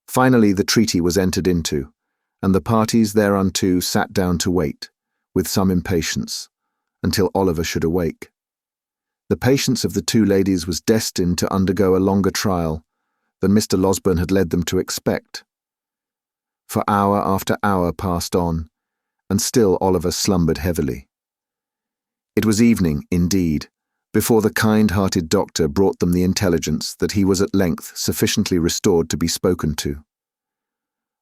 A: Finally the treaty was entered into, and the parties thereunto sat down to wait, with some impatience, until Oliver should awake. The patience of the two ladies was destined to undergo a longer trial than Mr. Losberne had led them to expect. For hour after hour passed on, and still Oliver slumbered heavily. It was evening, indeed, before the kind-hearted doctor brought them the intelligence that he was at length sufficiently restored to be spoken to.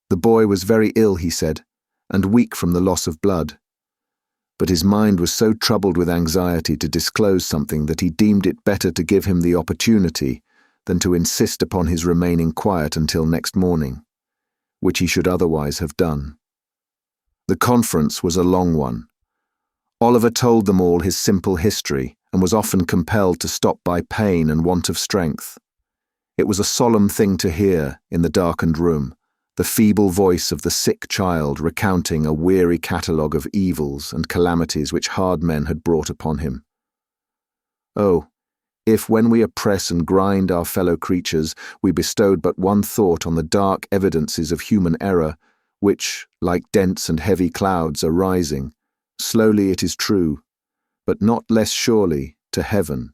A: The boy was very ill, he said, and weak from the loss of blood. But his mind was so troubled with anxiety to disclose something that he deemed it better to give him the opportunity than to insist upon his remaining quiet until next morning, which he should otherwise have done. The conference was a long one. Oliver told them all his simple history and was often compelled to stop by pain and want of strength. It was a solemn thing to hear, in the darkened room, the feeble voice of the sick child recounting a weary catalogue of evils and calamities which hard men had brought upon him. Oh, if when we oppress and grind our fellow creatures we bestowed but one thought on the dark evidences of human error, which, like dense and heavy clouds, are rising, slowly it is true, but not less surely, to heaven,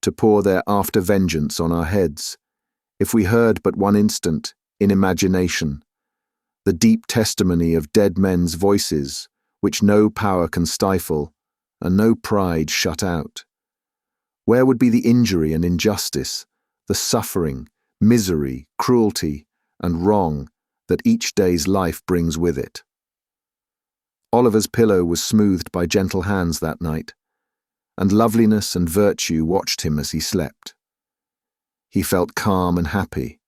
A: to pour their after vengeance on our heads, if we heard but one instant, in imagination, the deep testimony of dead men's voices, which no power can stifle, and no pride shut out, where would be the injury and injustice, the suffering, misery, cruelty, and wrong that each day's life brings with it? Oliver's pillow was smoothed by gentle hands that night, and loveliness and virtue watched him as he slept. He felt calm and happy,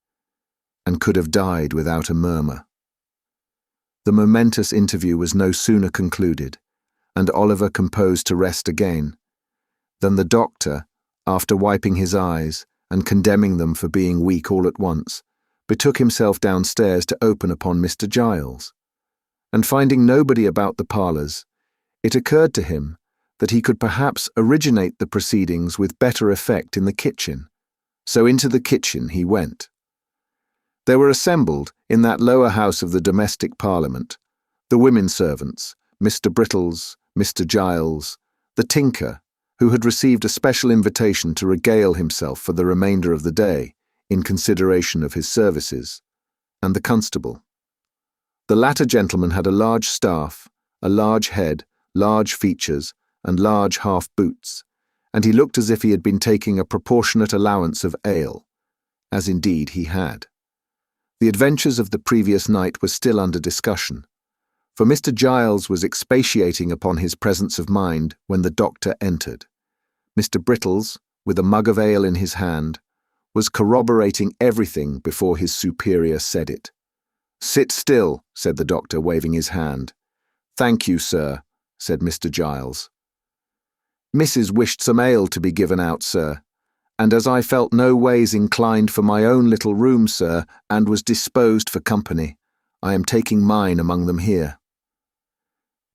A: and could have died without a murmur. The momentous interview was no sooner concluded, and Oliver composed to rest again, than the doctor, after wiping his eyes and condemning them for being weak all at once, betook himself downstairs to open upon Mr. Giles, and finding nobody about the parlours, it occurred to him that he could perhaps originate the proceedings with better effect in the kitchen, so into the kitchen he went. There were assembled, in that lower house of the domestic parliament, the women servants, Mr. Brittles, Mr. Giles, the tinker, who had received a special invitation to regale himself for the remainder of the day, in consideration of his services, and the constable. The latter gentleman had a large staff, a large head, large features, and large half-boots, and he looked as if he had been taking a proportionate allowance of ale, as indeed he had. The adventures of the previous night were still under discussion, for Mr. Giles was expatiating upon his presence of mind when the doctor entered. Mr. Brittles, with a mug of ale in his hand, was corroborating everything before his superior said it. "Sit still," said the doctor, waving his hand. "Thank you, sir," said Mr. Giles. "Mrs. wished some ale to be given out, sir, and as I felt no ways inclined for my own little room, sir, and was disposed for company, I am taking mine among them here."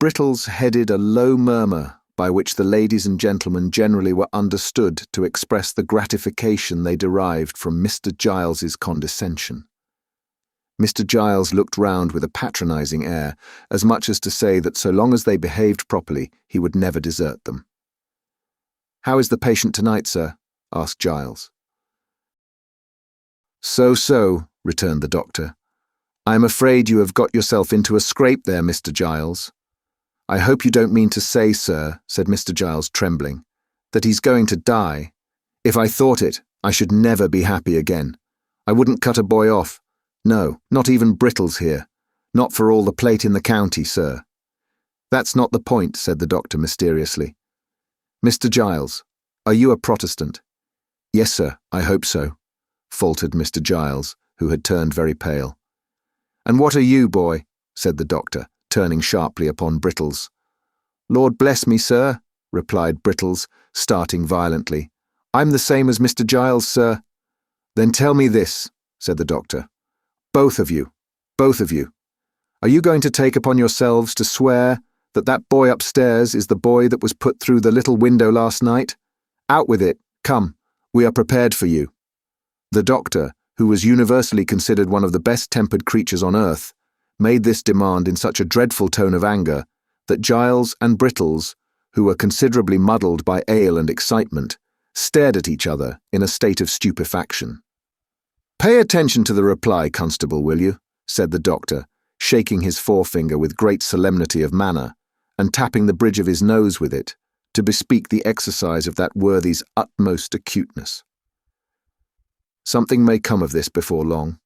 A: Brittles headed a low murmur by which the ladies and gentlemen generally were understood to express the gratification they derived from Mr. Giles's condescension. Mr. Giles looked round with a patronising air, as much as to say that so long as they behaved properly, he would never desert them. "How is the patient tonight, sir?" asked Giles. "So," returned the doctor. "I am afraid you have got yourself into a scrape there, Mr. Giles." "I hope you don't mean to say, sir," said Mr. Giles, trembling, "that he's going to die. If I thought it, I should never be happy again. I wouldn't cut a boy off. No, not even Brittles here. Not for all the plate in the county, sir." "That's not the point," said the doctor mysteriously. "Mr. Giles, are you a Protestant?" "Yes, sir, I hope so," faltered Mr. Giles, who had turned very pale. "And what are you, boy?" said the doctor, turning sharply upon Brittles. "Lord bless me, sir," replied Brittles, starting violently. "I'm the same as Mr. Giles, sir." "Then tell me this," said the doctor. Both of you. Are you going to take upon yourselves to swear that that boy upstairs is the boy that was put through the little window last night? Out with it, come. We are prepared for you." The doctor, who was universally considered one of the best-tempered creatures on earth, made this demand in such a dreadful tone of anger that Giles and Brittles, who were considerably muddled by ale and excitement, stared at each other in a state of stupefaction. "Pay attention to the reply, Constable, will you?" said the doctor, shaking his forefinger with great solemnity of manner, and tapping the bridge of his nose with it, to bespeak the exercise of that worthy's utmost acuteness. "Something may come of this before long."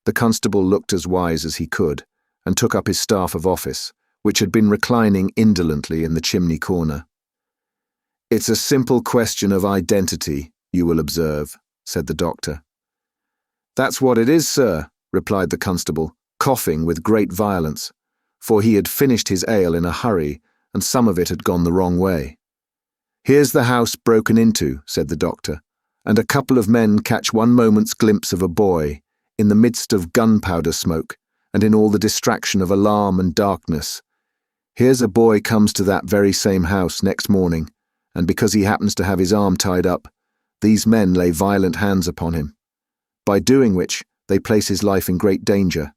A: The constable looked as wise as he could, and took up his staff of office, which had been reclining indolently in the chimney corner. "It's a simple question of identity, you will observe," said the doctor. "That's what it is, sir," replied the constable, coughing with great violence, for he had finished his ale in a hurry, and some of it had gone the wrong way. "Here's the house broken into," said the doctor, "and a couple of men catch one moment's glimpse of a boy, in the midst of gunpowder smoke, and in all the distraction of alarm and darkness. Here's a boy comes to that very same house next morning, and because he happens to have his arm tied up, these men lay violent hands upon him, by doing which they place his life in great danger,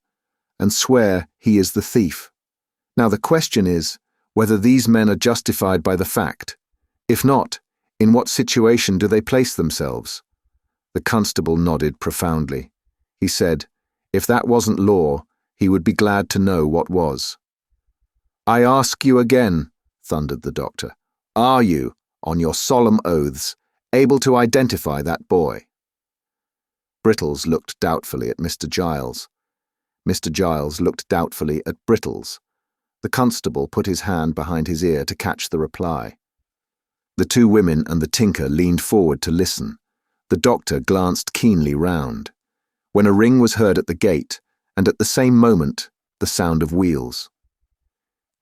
A: and swear he is the thief. Now the question is, whether these men are justified by the fact. If not, in what situation do they place themselves?" The constable nodded profoundly. He said, if that wasn't law, he would be glad to know what was. "I ask you again," thundered the doctor, "are you, on your solemn oaths, able to identify that boy?" Brittles looked doubtfully at Mr. Giles. Mr. Giles looked doubtfully at Brittles. The constable put his hand behind his ear to catch the reply. The two women and the tinker leaned forward to listen. The doctor glanced keenly round, when a ring was heard at the gate, and at the same moment the sound of wheels.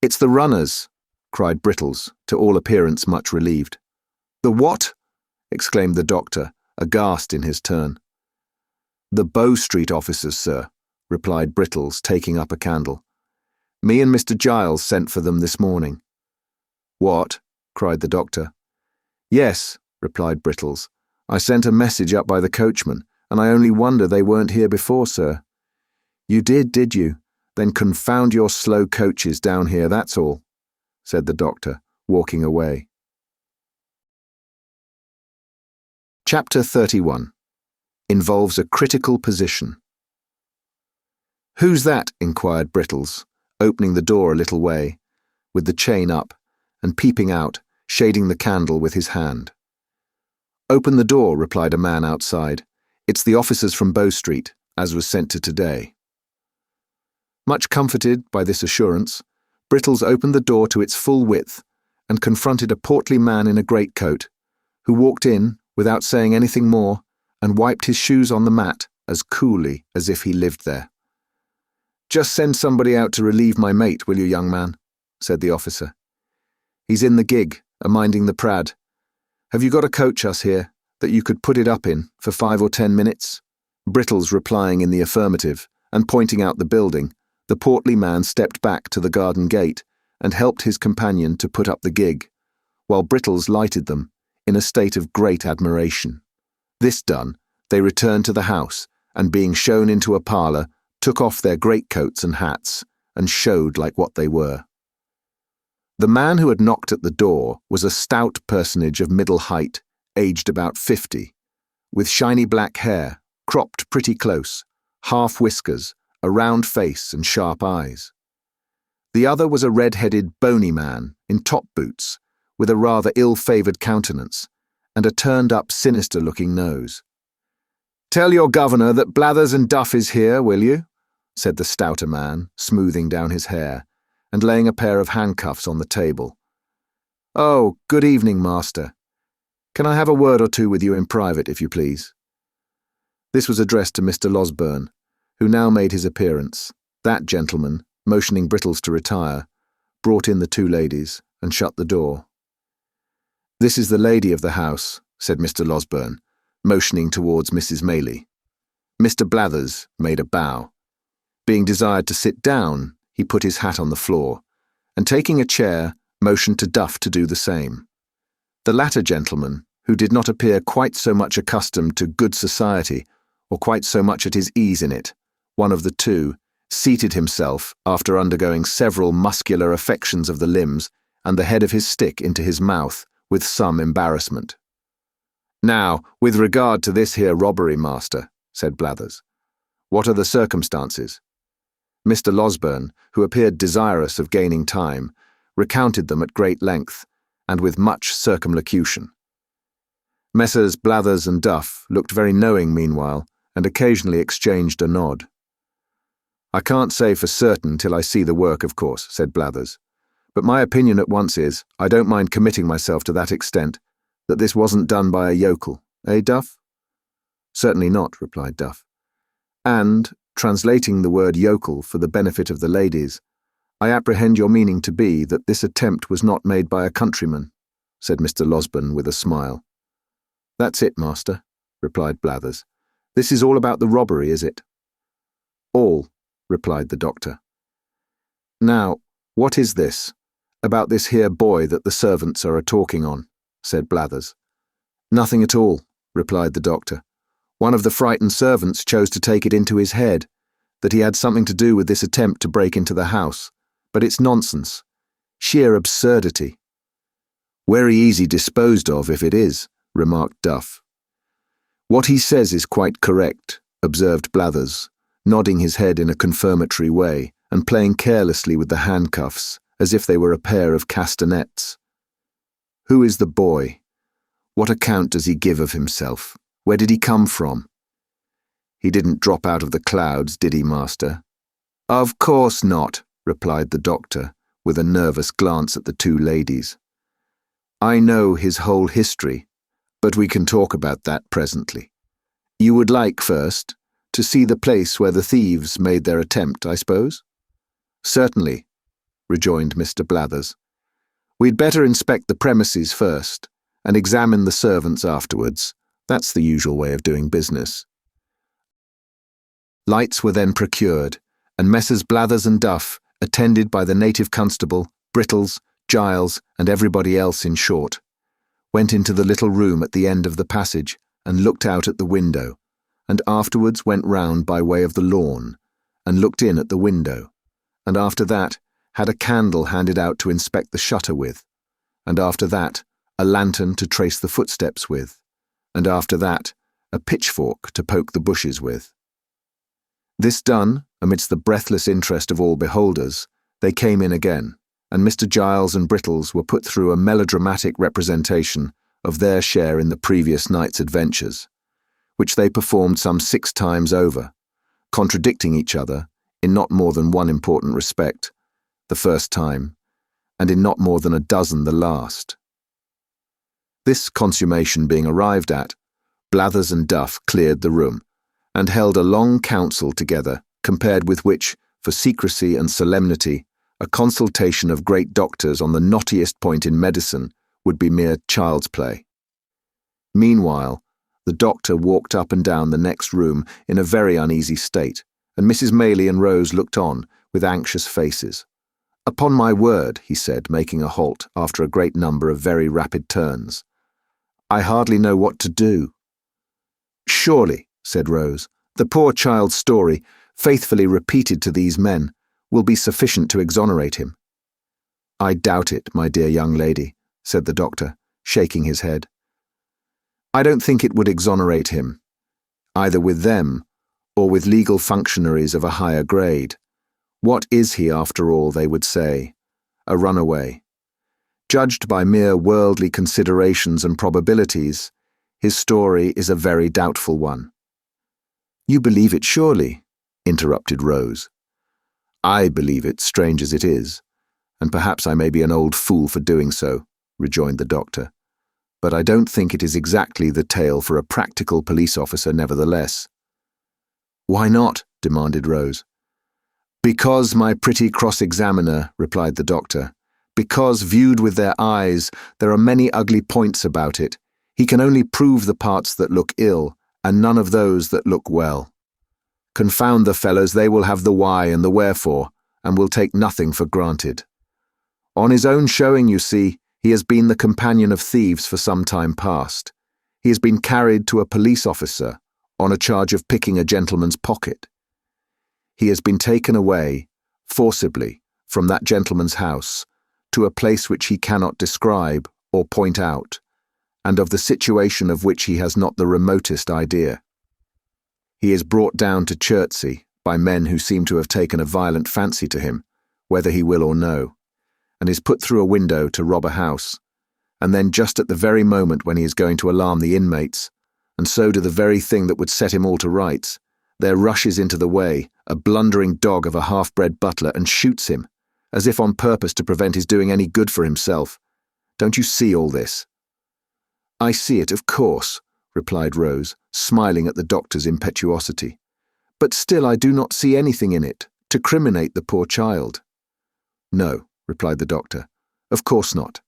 A: "It's the runners," cried Brittles, to all appearance much relieved. "The what?" exclaimed the doctor, aghast in his turn. "The Bow Street officers, sir," replied Brittles, taking up a candle. "Me and Mr. Giles sent for them this morning." "What?" cried the doctor. "Yes," replied Brittles. "I sent a message up by the coachman, and I only wonder they weren't here before, sir." "You did you? Then confound your slow coaches down here, that's all," said the doctor, walking away. Chapter 31. Involves a critical position. "Who's that?" inquired Brittles, opening the door a little way, with the chain up, and peeping out, shading the candle with his hand. "Open the door," replied a man outside. "It's the officers from Bow Street, as was sent to today." Much comforted by this assurance, Brittles opened the door to its full width and confronted a portly man in a greatcoat, who walked in, without saying anything more, and wiped his shoes on the mat as coolly as if he lived there. "Just send somebody out to relieve my mate, will you, young man?" said the officer. "He's in the gig, a-minding the prad. Have you got a coach us here, that you could put it up in for 5 or 10 minutes?" Brittles replying in the affirmative, and pointing out the building, the portly man stepped back to the garden gate and helped his companion to put up the gig, while Brittles lighted them, in a state of great admiration. This done, they returned to the house, and being shown into a parlour, took off their greatcoats and hats, and showed like what they were. The man who had knocked at the door was a stout personage of middle height, aged about 50, with shiny black hair, cropped pretty close, half whiskers, a round face and sharp eyes. The other was a red-headed, bony man in top boots, with a rather ill-favoured countenance, and a turned-up, sinister-looking nose. "Tell your governor that Blathers and Duff is here, will you?" said the stouter man, smoothing down his hair, and laying a pair of handcuffs on the table. "Oh, good evening, master. Can I have a word or two with you in private, if you please?" This was addressed to Mr. Losberne, who now made his appearance. That gentleman, motioning Brittles to retire, brought in the two ladies, and shut the door. "This is the lady of the house," said Mr. Losberne, motioning towards Mrs. Maylie. Mr. Blathers made a bow. Being desired to sit down, he put his hat on the floor, and taking a chair, motioned to Duff to do the same. The latter gentleman, who did not appear quite so much accustomed to good society or quite so much at his ease in it, one of the two, seated himself after undergoing several muscular affections of the limbs and the head of his stick into his mouth with some embarrassment. "Now, with regard to this here robbery, master," said Blathers, "what are the circumstances?" Mr. Losberne, who appeared desirous of gaining time, recounted them at great length, and with much circumlocution. Messrs. Blathers and Duff looked very knowing meanwhile, and occasionally exchanged a nod. "I can't say for certain till I see the work, of course," said Blathers, "but my opinion at once is, I don't mind committing myself to that extent, that this wasn't done by a yokel, eh, Duff?" "Certainly not," replied Duff. "And, translating the word yokel for the benefit of the ladies, I apprehend your meaning to be that this attempt was not made by a countryman," said Mr. Losberne with a smile. "That's it, master," replied Blathers. "This is all about the robbery, is it?" "All," replied the doctor. "Now, what is this, about this here boy that the servants are a-talking on?" said Blathers. "Nothing at all," replied the doctor. "One of the frightened servants chose to take it into his head that he had something to do with this attempt to break into the house, but it's nonsense. Sheer absurdity." "Very easy disposed of if it is," remarked Duff. "What he says is quite correct," observed Blathers, nodding his head in a confirmatory way and playing carelessly with the handcuffs as if they were a pair of castanets. "Who is the boy? What account does he give of himself? Where did he come from?" "He didn't drop out of the clouds, did he, master?" "Of course not," replied the doctor, with a nervous glance at the two ladies. "I know his whole history, but we can talk about that presently. You would like, first, to see the place where the thieves made their attempt, I suppose?" "Certainly," rejoined Mr. Blathers. "We'd better inspect the premises first, and examine the servants afterwards. That's the usual way of doing business." Lights were then procured, and Messrs. Blathers and Duff, attended by the native constable, Brittles, Giles, and everybody else in short, went into the little room at the end of the passage and looked out at the window, and afterwards went round by way of the lawn and looked in at the window, and after that had a candle handed out to inspect the shutter with, and after that a lantern to trace the footsteps with, and after that a pitchfork to poke the bushes with. This done, amidst the breathless interest of all beholders, they came in again, and Mr. Giles and Brittles were put through a melodramatic representation of their share in the previous night's adventures, which they performed some 6 times over, contradicting each other in not more than one important respect, the first time, and in not more than a dozen the last. This consummation being arrived at, Blathers and Duff cleared the room, and held a long council together, compared with which, for secrecy and solemnity, a consultation of great doctors on the knottiest point in medicine would be mere child's play. Meanwhile, the doctor walked up and down the next room in a very uneasy state, and Mrs. Maylie and Rose looked on with anxious faces. "Upon my word," he said, making a halt after a great number of very rapid turns, "I hardly know what to do." "Surely," said Rose, "the poor child's story, faithfully repeated to these men, will be sufficient to exonerate him." "I doubt it, my dear young lady," said the doctor, shaking his head. "I don't think it would exonerate him, either with them or with legal functionaries of a higher grade. What is he, after all, they would say? A runaway. Judged by mere worldly considerations and probabilities, his story is a very doubtful one." "You believe it surely?" interrupted Rose. "I believe it, strange as it is, and perhaps I may be an old fool for doing so," rejoined the doctor, "but I don't think it is exactly the tale for a practical police officer nevertheless." "Why not?" demanded Rose. "Because, my pretty cross-examiner," replied the doctor, "because, viewed with their eyes, there are many ugly points about it. He can only prove the parts that look ill, and none of those that look well. Confound the fellows, they will have the why and the wherefore, and will take nothing for granted. On his own showing, you see, he has been the companion of thieves for some time past, He has been carried to a police officer on a charge of picking a gentleman's pocket. He has been taken away, forcibly, from that gentleman's house to a place which he cannot describe or point out, and of the situation of which he has not the remotest idea. He is brought down to Chertsey by men who seem to have taken a violent fancy to him, whether he will or no, and is put through a window to rob a house, and then just at the very moment when he is going to alarm the inmates, and so do the very thing that would set him all to rights, there rushes into the way a blundering dog of a half-bred butler and shoots him, as if on purpose to prevent his doing any good for himself. Don't you see all this?" "I see it, of course," replied Rose, smiling at the doctor's impetuosity. "But still I do not see anything in it to criminate the poor child." "No," replied the doctor, "of course not.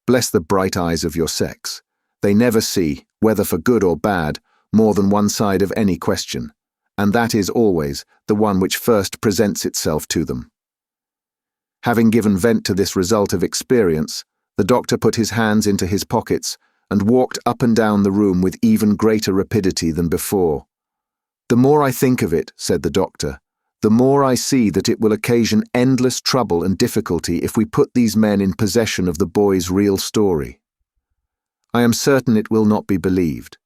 A: Bless the bright eyes of your sex. They never see, whether for good or bad, more than one side of any question, and that is always the one which first presents itself to them." Having given vent to this result of experience, the doctor put his hands into his pockets and walked up and down the room with even greater rapidity than before. "The more I think of it," said the doctor, "the more I see that it will occasion endless trouble and difficulty if we put these men in possession of the boy's real story. I am certain it will not be believed,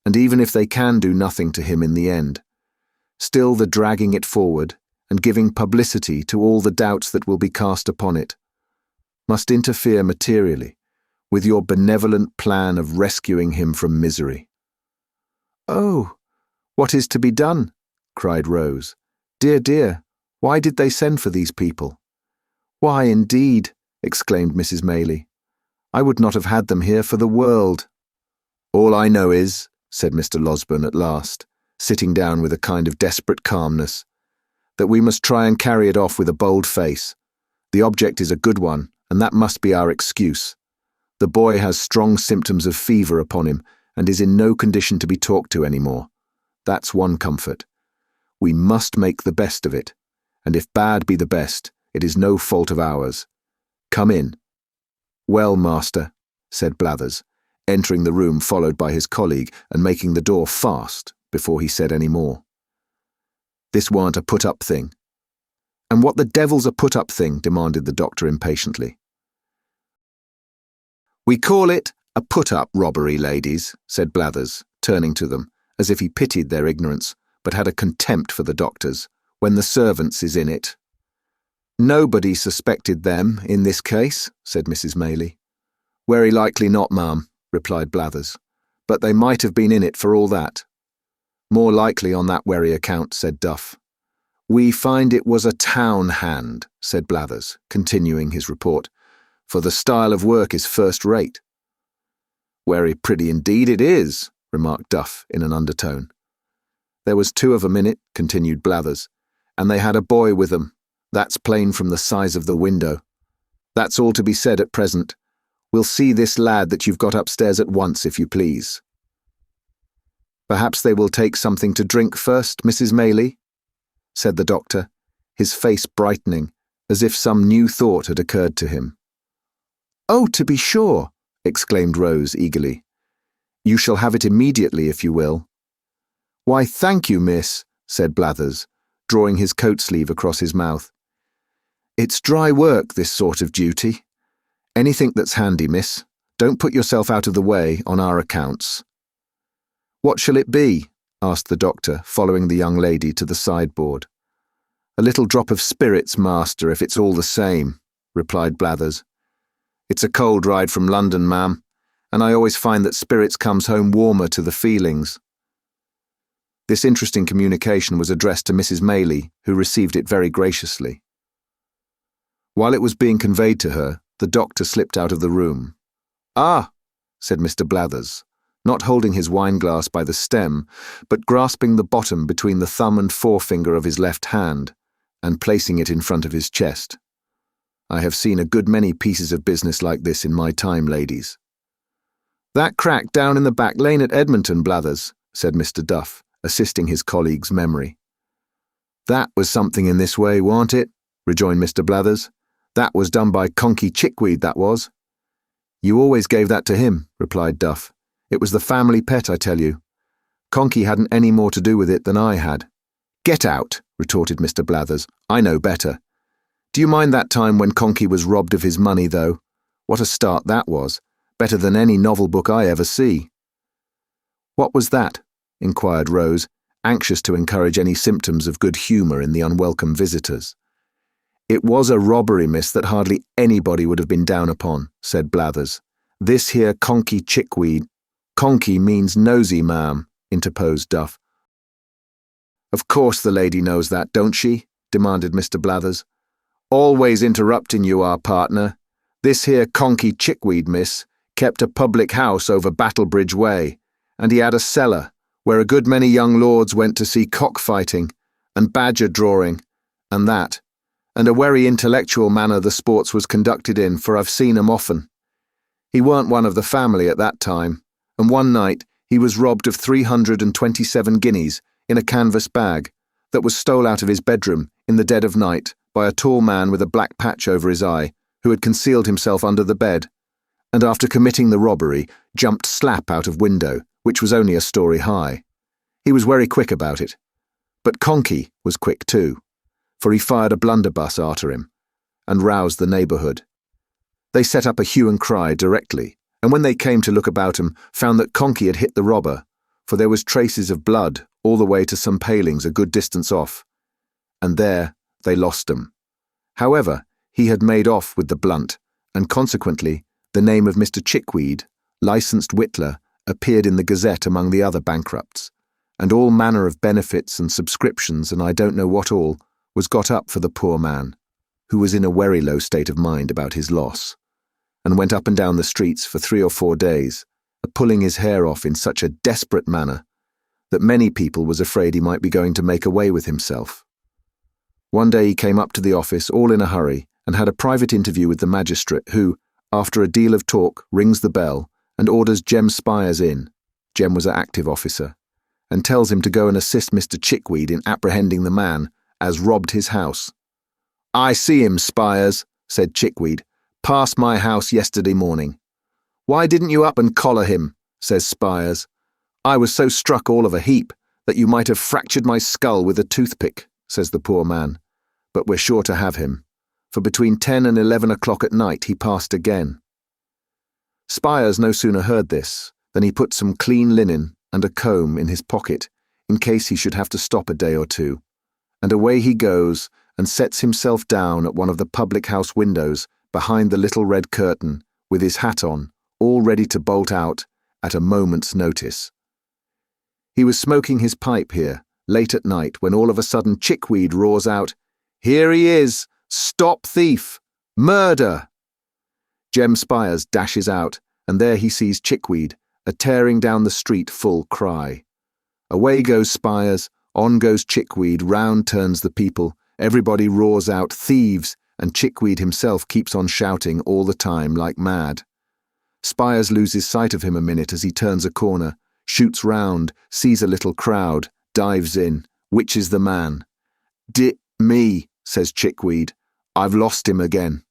A: and even if they can do nothing to him in the end, still the dragging it forward and giving publicity to all the doubts that will be cast upon it must interfere materially with your benevolent plan of rescuing him from misery." "Oh, what is to be done?" cried Rose. "Dear, dear, why did they send for these people?" "Why, indeed," exclaimed Mrs. Maylie, "I would not have had them here for the world." "All I know is," said Mr. Losberne at last, sitting down with a kind of desperate calmness, "that we must try and carry it off with a bold face. The object is a good one, and that must be our excuse. The boy has strong symptoms of fever upon him and is in no condition to be talked to any more. That's one comfort. We must make the best of it, and if bad be the best, it is no fault of ours. Come in." "Well, master," said Blathers, entering the room followed by his colleague and making the door fast before he said any more. "This warn't a put-up thing." "And what the devil's a put-up thing?" demanded the doctor impatiently. "We call it a put-up robbery, ladies," said Blathers, turning to them, as if he pitied their ignorance, but had a contempt for the doctors, "when the servants is in it." "Nobody suspected them in this case," said Mrs. Maylie. "Very likely not, ma'am," replied Blathers, "but they might have been in it for all that." "More likely on that very account," said Duff. "We find it was a town hand," said Blathers, continuing his report, "for the style of work is first-rate." "Very pretty indeed it is," remarked Duff in an undertone. "There was two of 'em in it," continued Blathers, "and they had a boy with 'em. That's plain from the size of the window. That's all to be said at present. We'll see this lad that you've got upstairs at once, if you please." "Perhaps they will take something to drink first, Mrs. Maylie?" said the doctor, his face brightening, as if some new thought had occurred to him. "Oh, to be sure!" exclaimed Rose eagerly. "You shall have it immediately, if you will." "Why, thank you, miss," said Blathers, drawing his coat sleeve across his mouth. "It's dry work, this sort of duty. Anything that's handy, miss. Don't put yourself out of the way on our accounts." "What shall it be?" asked the doctor, following the young lady to the sideboard. "A little drop of spirits, master, if it's all the same," replied Blathers. "It's a cold ride from London, ma'am, and I always find that spirits comes home warmer to the feelings." This interesting communication was addressed to Mrs. Maylie, who received it very graciously. While it was being conveyed to her, the doctor slipped out of the room. "Ah," said Mr. Blathers, not holding his wine-glass by the stem, but grasping the bottom between the thumb and forefinger of his left hand, and placing it in front of his chest. "I have seen a good many pieces of business like this in my time, ladies." "That crack down in the back lane at Edmonton, Blathers," said Mr. Duff, assisting his colleague's memory. "That was something in this way, warn't it?" rejoined Mr. Blathers. "That was done by Conky Chickweed, that was." "You always gave that to him," replied Duff. It was the family pet, I tell you. Conky hadn't any more to do with it than I had." "Get out," retorted Mr. Blathers. "I know better. Do you mind that time when Conky was robbed of his money, though? What a start that was. Better than any novel book I ever see." "What was that?" inquired Rose, anxious to encourage any symptoms of good humour in the unwelcome visitors. "It was a robbery, miss, that hardly anybody would have been down upon," said Blathers. "This here Conky Chickweed—" "Conky means nosy, ma'am," interposed Duff. "Of course the lady knows that, don't she?" demanded Mr. Blathers. "Always interrupting you, our partner. This here Conky Chickweed, miss, kept a public house over Battlebridge Way, and he had a cellar where a good many young lords went to see cockfighting and badger drawing and that, and a very intellectual manner the sports was conducted in, for I've seen 'em often. He weren't one of the family at that time, and one night he was robbed of 327 guineas in a canvas bag that was stole out of his bedroom in the dead of night by a tall man with a black patch over his eye who had concealed himself under the bed, and after committing the robbery jumped slap out of window, which was only a story high. He was very quick about it. But Conky was quick too, for he fired a blunderbuss after him and roused the neighbourhood. They set up a hue and cry directly, and when they came to look about 'em, found that Conky had hit the robber, for there was traces of blood all the way to some palings a good distance off, and there they lost 'em. However, he had made off with the blunt, and consequently the name of Mr. Chickweed, licensed whittler, appeared in the Gazette among the other bankrupts, and all manner of benefits and subscriptions and I don't know what all was got up for the poor man, who was in a very low state of mind about his loss, and went up and down the streets for 3 or 4 days, pulling his hair off in such a desperate manner that many people was afraid he might be going to make away with himself. One day he came up to the office all in a hurry and had a private interview with the magistrate who, after a deal of talk, rings the bell and orders Jem Spires in. Jem was an active officer, and tells him to go and assist Mr. Chickweed in apprehending the man as robbed his house. "I see him, Spires," said Chickweed. "Past my house yesterday morning." "Why didn't you up and collar him?" says Spires. "I was so struck all of a heap that you might have fractured my skull with a toothpick," says the poor man. "But we're sure to have him, for between 10 and 11 o'clock at night he passed again." Spires no sooner heard this than he put some clean linen and a comb in his pocket in case he should have to stop a day or two, and away he goes and sets himself down at one of the public-house windows behind the little red curtain with his hat on, all ready to bolt out at a moment's notice. He was smoking his pipe here, late at night, when all of a sudden Chickweed roars out, "Here he is! Stop thief! Murder!" Jem Spires dashes out, and there he sees Chickweed, a-tearing down the street full cry. Away goes Spires, on goes Chickweed, round turns the people, everybody roars out, "Thieves!" and Chickweed himself keeps on shouting all the time like mad. Spires loses sight of him a minute as he turns a corner, shoots round, sees a little crowd, dives in. Which is the man? "Me," says Chickweed. "I've lost him again."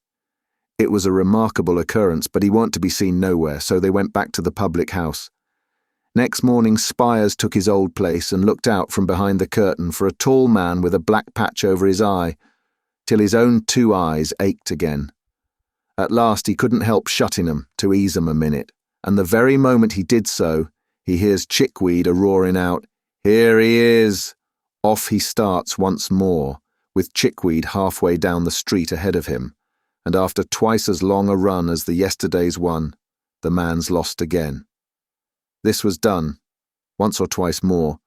A: It was a remarkable occurrence, but he weren't to be seen nowhere, so they went back to the public house. Next morning Spires took his old place and looked out from behind the curtain for a tall man with a black patch over his eye, till his own 2 eyes ached again. At last he couldn't help shutting 'em to ease 'em a minute, and the very moment he did so, he hears Chickweed a-roaring out, "Here he is!" Off he starts once more, with Chickweed halfway down the street ahead of him, and after twice as long a run as the yesterday's one, the man's lost again. This was done, once or twice more,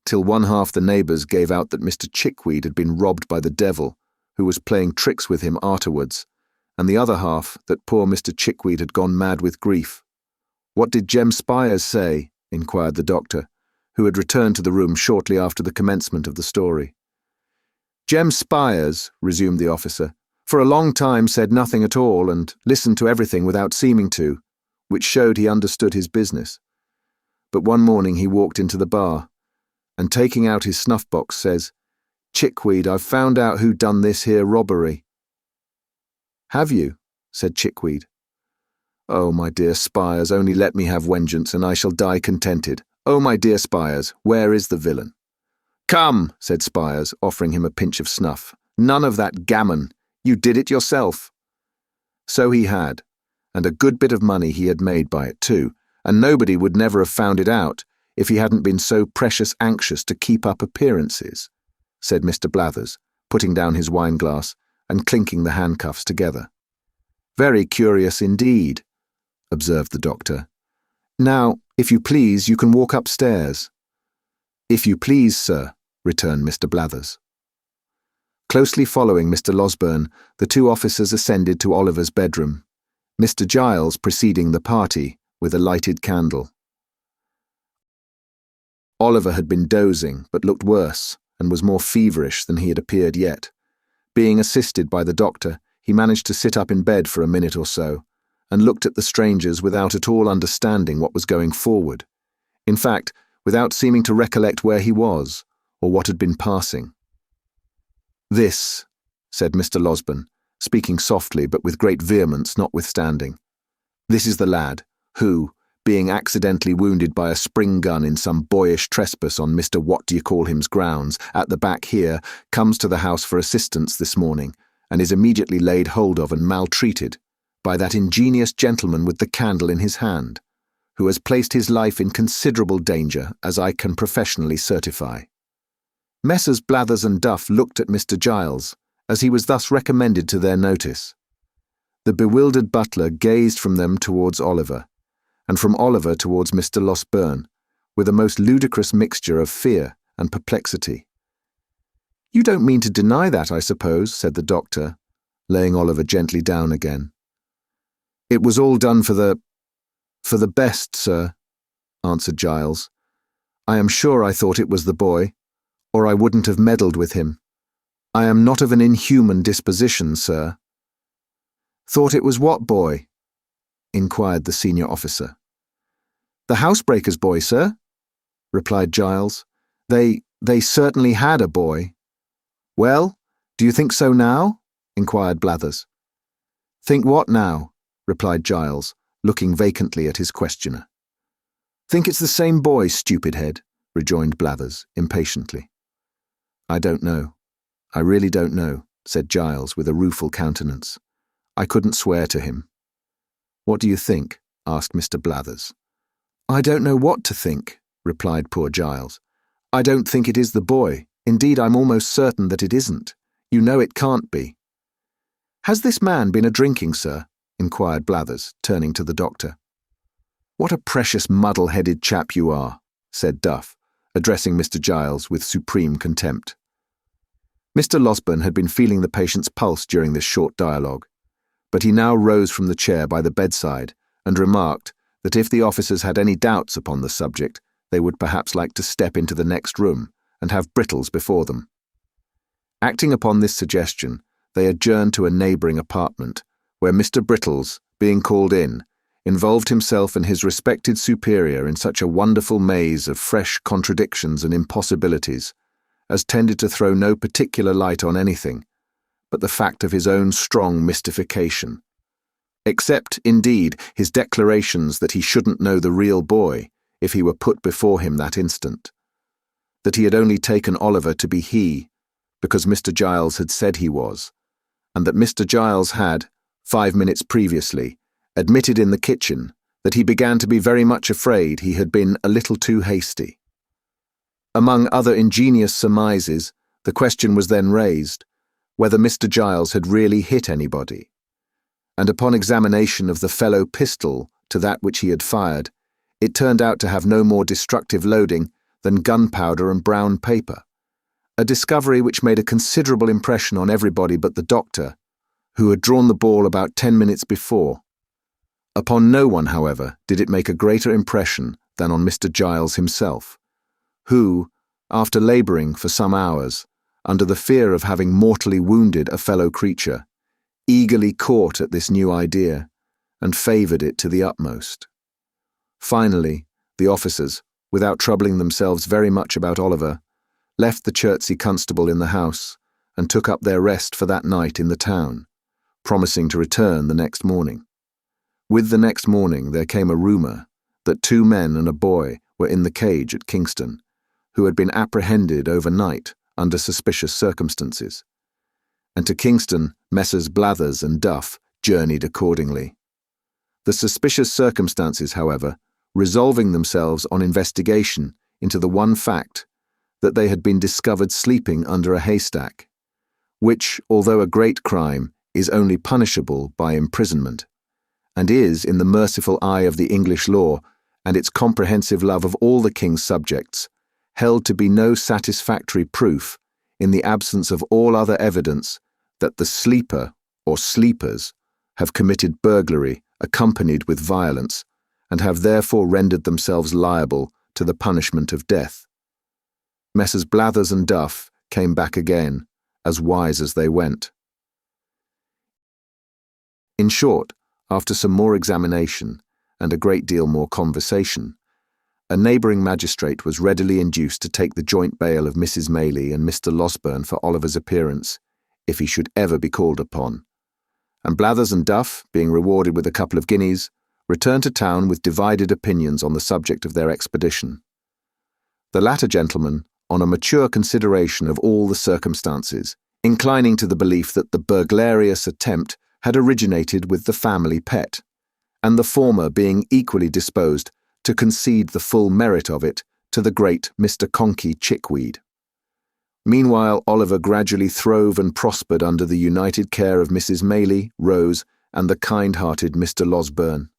A: till one half the neighbours gave out that Mr. Chickweed had been robbed by the devil, who was playing tricks with him afterwards, and the other half that poor Mr. Chickweed had gone mad with grief. "What did Jem Spires say?" inquired the doctor, who had returned to the room shortly after the commencement of the story. "Jem Spires," resumed the officer, "for a long time said nothing at all and listened to everything without seeming to, which showed he understood his business. But one morning he walked into the bar, and taking out his snuff-box says, 'Chickweed, I've found out who done this here robbery.' 'Have you?' said Chickweed. Oh, my dear Spires, only let me have vengeance, and I shall die contented. Oh, my dear Spires, where is the villain?" "Come," said Spires, offering him a pinch of snuff. "None of that gammon. You did it yourself." So he had, and a good bit of money he had made by it too, and nobody would never have found it out if he hadn't been so precious anxious to keep up appearances, said Mr. Blathers, putting down his wine-glass and clinking the handcuffs together. "Very curious indeed," observed the doctor. "Now, if you please, you can walk upstairs." "If you please, sir," returned Mr. Blathers. Closely following Mr. Losberne, the two officers ascended to Oliver's bedroom, Mr. Giles preceding the party with a lighted candle. Oliver had been dozing, but looked worse and was more feverish than he had appeared yet. Being assisted by the doctor, he managed to sit up in bed for a minute or so, and looked at the strangers without at all understanding what was going forward. In fact, without seeming to recollect where he was, or what had been passing. "This," said Mr. Losberne, speaking softly but with great vehemence notwithstanding, "this is the lad, who, being accidentally wounded by a spring gun in some boyish trespass on Mr. What-do-you-call-him's grounds, at the back here, comes to the house for assistance this morning, and is immediately laid hold of and maltreated by that ingenious gentleman with the candle in his hand, who has placed his life in considerable danger, as I can professionally certify." Messrs. Blathers and Duff looked at Mr. Giles, as he was thus recommended to their notice. The bewildered butler gazed from them towards Oliver, and from Oliver towards Mr. Losberne, with a most ludicrous mixture of fear and perplexity. "You don't mean to deny that, I suppose," said the doctor, laying Oliver gently down again. "It was all done for the best, sir," answered Giles. "I am sure I thought it was the boy, or I wouldn't have meddled with him. I am not of an inhuman disposition, sir." "Thought it was what boy?" inquired the senior officer. "The housebreaker's boy, sir," replied Giles. They certainly had a boy." "Well, do you think so now?" inquired Blathers. "Think what now?" replied Giles, looking vacantly at his questioner. "Think it's the same boy, stupid head," rejoined Blathers, impatiently. "I don't know. I really don't know," said Giles with a rueful countenance. "I couldn't swear to him." "What do you think?" asked Mr. Blathers. "I don't know what to think," replied poor Giles. "I don't think it is the boy. Indeed, I'm almost certain that it isn't. You know it can't be." "Has this man been a-drinking, sir?" inquired Blathers, turning to the doctor. "What a precious muddle-headed chap you are," said Duff, addressing Mr. Giles with supreme contempt. Mr. Losberne had been feeling the patient's pulse during this short dialogue, but he now rose from the chair by the bedside and remarked that if the officers had any doubts upon the subject, they would perhaps like to step into the next room and have Brittles before them. Acting upon this suggestion, they adjourned to a neighbouring apartment, where Mr. Brittles, being called in, involved himself and his respected superior in such a wonderful maze of fresh contradictions and impossibilities as tended to throw no particular light on anything but the fact of his own strong mystification, except, indeed, his declarations that he shouldn't know the real boy if he were put before him that instant, that he had only taken Oliver to be he because Mr. Giles had said he was, and that Mr. Giles had, 5 minutes previously, admitted in the kitchen that he began to be very much afraid he had been a little too hasty. Among other ingenious surmises, the question was then raised whether Mr. Giles had really hit anybody, and upon examination of the fellow pistol to that which he had fired, it turned out to have no more destructive loading than gunpowder and brown paper, a discovery which made a considerable impression on everybody but the doctor, who had drawn the ball about 10 minutes before. Upon no one, however, did it make a greater impression than on Mr. Giles himself, who, after labouring for some hours, under the fear of having mortally wounded a fellow creature, eagerly caught at this new idea and favoured it to the utmost. Finally, the officers, without troubling themselves very much about Oliver, left the Chertsey constable in the house and took up their rest for that night in the town, promising to return the next morning. With the next morning there came a rumour that 2 men and a boy were in the cage at Kingston, who had been apprehended overnight under suspicious circumstances. And to Kingston, Messrs. Blathers and Duff journeyed accordingly. The suspicious circumstances, however, resolving themselves on investigation into the one fact that they had been discovered sleeping under a haystack, which, although a great crime, is only punishable by imprisonment, and is, in the merciful eye of the English law and its comprehensive love of all the king's subjects, held to be no satisfactory proof, in the absence of all other evidence, that the sleeper or sleepers have committed burglary accompanied with violence, and have therefore rendered themselves liable to the punishment of death. Messrs. Blathers and Duff came back again, as wise as they went. In short, after some more examination and a great deal more conversation, a neighbouring magistrate was readily induced to take the joint bail of Mrs. Maylie and Mr. Losberne for Oliver's appearance, if he should ever be called upon, and Blathers and Duff, being rewarded with a couple of guineas, returned to town with divided opinions on the subject of their expedition. The latter gentleman, on a mature consideration of all the circumstances, inclining to the belief that the burglarious attempt had originated with the family pet, and the former being equally disposed to concede the full merit of it to the great Mr. Conkey Chickweed. Meanwhile, Oliver gradually throve and prospered under the united care of Mrs. Maylie, Rose, and the kind-hearted Mr. Losberne.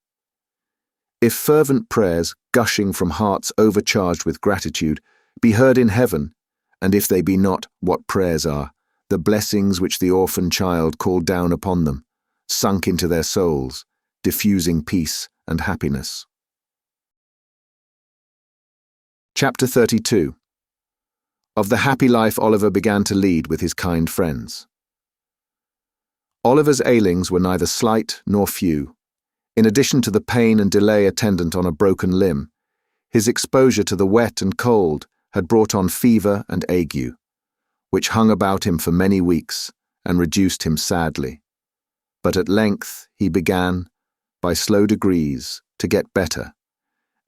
A: If fervent prayers, gushing from hearts overcharged with gratitude, be heard in heaven, and if they be not, what prayers are, the blessings which the orphan child called down upon them, sunk into their souls, diffusing peace and happiness. Chapter 32. Of the happy life Oliver began to lead with his kind friends. Oliver's ailings were neither slight nor few. In addition to the pain and delay attendant on a broken limb, his exposure to the wet and cold had brought on fever and ague, which hung about him for many weeks and reduced him sadly. But at length he began, by slow degrees, to get better,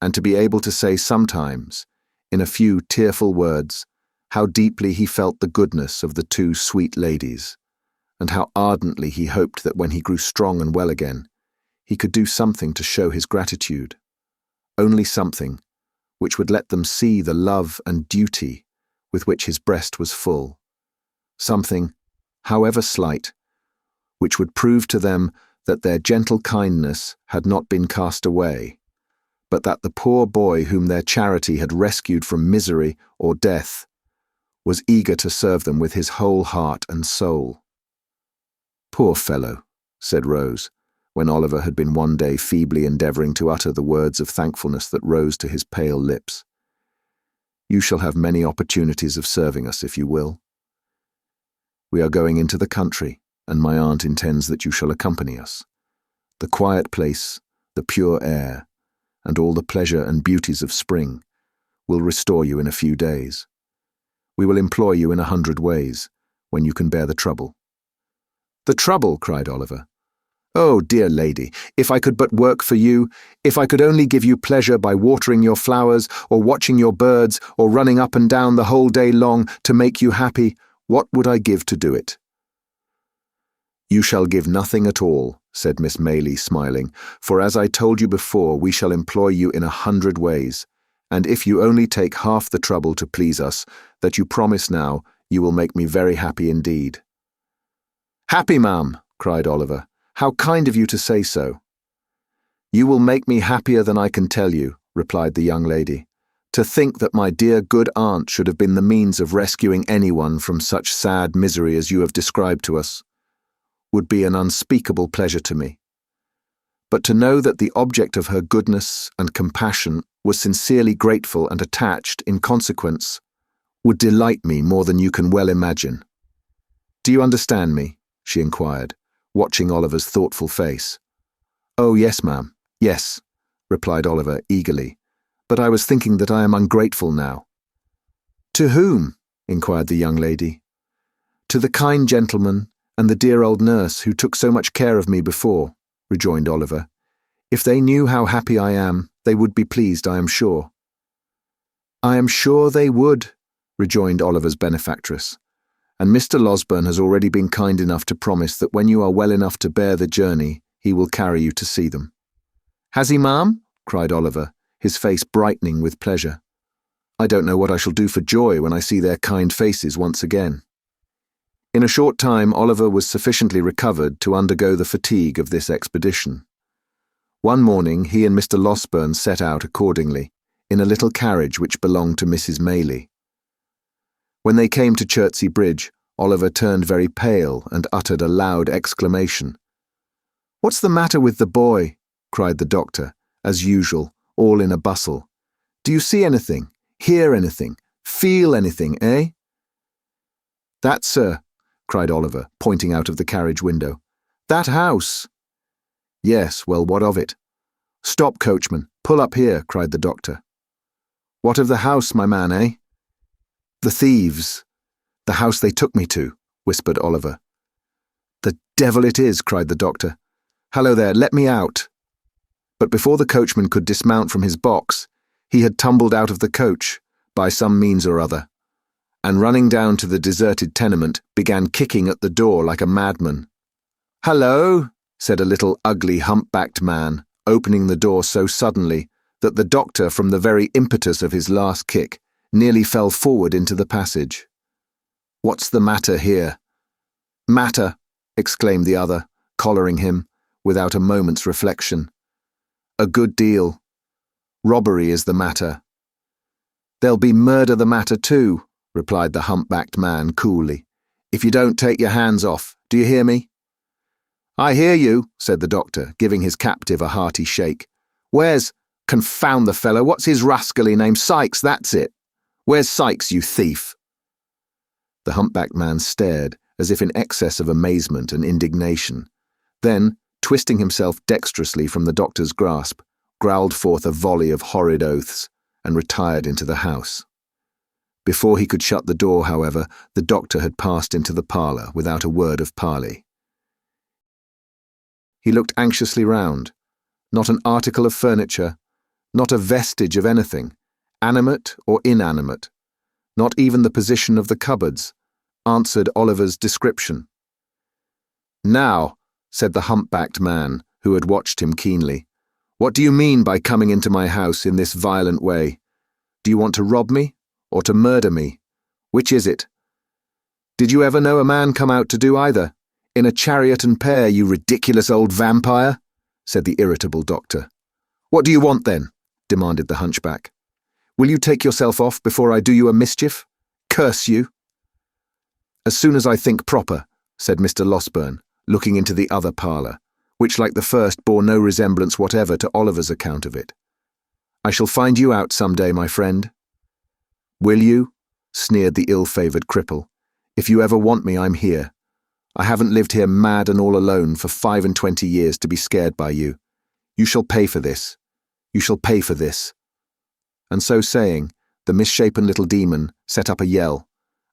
A: and to be able to say sometimes, in a few tearful words, how deeply he felt the goodness of the 2 sweet ladies, and how ardently he hoped that when he grew strong and well again, he could do something to show his gratitude, only something which would let them see the love and duty with which his breast was full, something, however slight, which would prove to them that their gentle kindness had not been cast away, but that the poor boy whom their charity had rescued from misery or death was eager to serve them with his whole heart and soul. "Poor fellow," said Rose, when Oliver had been one day feebly endeavouring to utter the words of thankfulness that rose to his pale lips. "You shall have many opportunities of serving us if you will. We are going into the country, and my aunt intends that you shall accompany us. The quiet place, the pure air, and all the pleasure and beauties of spring will restore you in a few days. We will employ you in 100 ways, when you can bear the trouble." "The trouble!" cried Oliver. "Oh, dear lady, if I could but work for you, if I could only give you pleasure by watering your flowers, or watching your birds, or running up and down the whole day long to make you happy, what would I give to do it?" "You shall give nothing at all," said Miss Maylie, smiling, "for as I told you before, we shall employ you in 100 ways, and if you only take half the trouble to please us that you promise now, you will make me very happy indeed." "Happy, ma'am!" cried Oliver. "How kind of you to say so." "You will make me happier than I can tell you," replied the young lady. "To think that my dear good aunt should have been the means of rescuing anyone from such sad misery as you have described to us would be an unspeakable pleasure to me. But to know that the object of her goodness and compassion was sincerely grateful and attached in consequence would delight me more than you can well imagine. Do you understand me?" she inquired, watching Oliver's thoughtful face. "Oh, yes, ma'am, yes," replied Oliver eagerly, "but I was thinking that I am ungrateful now." "To whom?" inquired the young lady. "To the kind gentleman and the dear old nurse who took so much care of me before," rejoined Oliver. If they knew how happy I am, they would be pleased, I am sure." "I am sure they would," rejoined Oliver's benefactress, "and Mr. Losberne has already been kind enough to promise that when you are well enough to bear the journey, he will carry you to see them." "Has he, ma'am?" cried Oliver, his face brightening with pleasure. "I don't know what I shall do for joy when I see their kind faces once again." In a short time Oliver was sufficiently recovered to undergo the fatigue of this expedition. One morning he and Mr. Losberne set out accordingly, in a little carriage which belonged to Mrs. Maylie. When they came to Chertsey Bridge, Oliver turned very pale and uttered a loud exclamation. "What's the matter with the boy?" cried the doctor, as usual, all in a bustle. "Do you see anything, hear anything, feel anything, eh?" "That, sir," cried Oliver, pointing out of the carriage window. "That house." "Yes, well, what of it?" "Stop, coachman, pull up here," cried the doctor. "What of the house, my man, eh?" "The thieves. The house they took me to," whispered Oliver. "The devil it is," cried the doctor. "Hallo there, let me out." But before the coachman could dismount from his box, he had tumbled out of the coach, by some means or other, and running down to the deserted tenement, began kicking at the door like a madman. "Hallo," said a little ugly hump-backed man, opening the door so suddenly that the doctor, from the very impetus of his last kick, nearly fell forward into the passage. "What's the matter here?" "Matter," exclaimed the other, collaring him, without a moment's reflection. "A good deal. Robbery is the matter." "There'll be murder the matter too," replied the hump-backed man coolly, "if you don't take your hands off. Do you hear me?" "I hear you," said the doctor, giving his captive a hearty shake. "Where's, confound the fellow, what's his rascally name? Sykes, that's it. Where's Sykes, you thief?" The humpbacked man stared, as if in excess of amazement and indignation, then, twisting himself dexterously from the doctor's grasp, growled forth a volley of horrid oaths, and retired into the house. Before he could shut the door, however, the doctor had passed into the parlour without a word of parley. He looked anxiously round. Not an article of furniture, not a vestige of anything, animate or inanimate, not even the position of the cupboards, answered Oliver's description. "Now," said the humpbacked man, who had watched him keenly, "what do you mean by coming into my house in this violent way? Do you want to rob me, or to murder me? Which is it? Did you ever know a man come out to do either? In a chariot and pair, you ridiculous old vampire?" said the irritable doctor. "What do you want, then?" demanded the hunchback. "Will you take yourself off before I do you a mischief? Curse you!" "As soon as I think proper," said Mr. Losberne, looking into the other parlour, which like the first bore no resemblance whatever to Oliver's account of it. "I shall find you out some day, my friend." "Will you?" sneered the ill-favoured cripple. "If you ever want me, I'm here. I haven't lived here mad and all alone for 25 years to be scared by you. You shall pay for this. You shall pay for this." And so saying, the misshapen little demon set up a yell,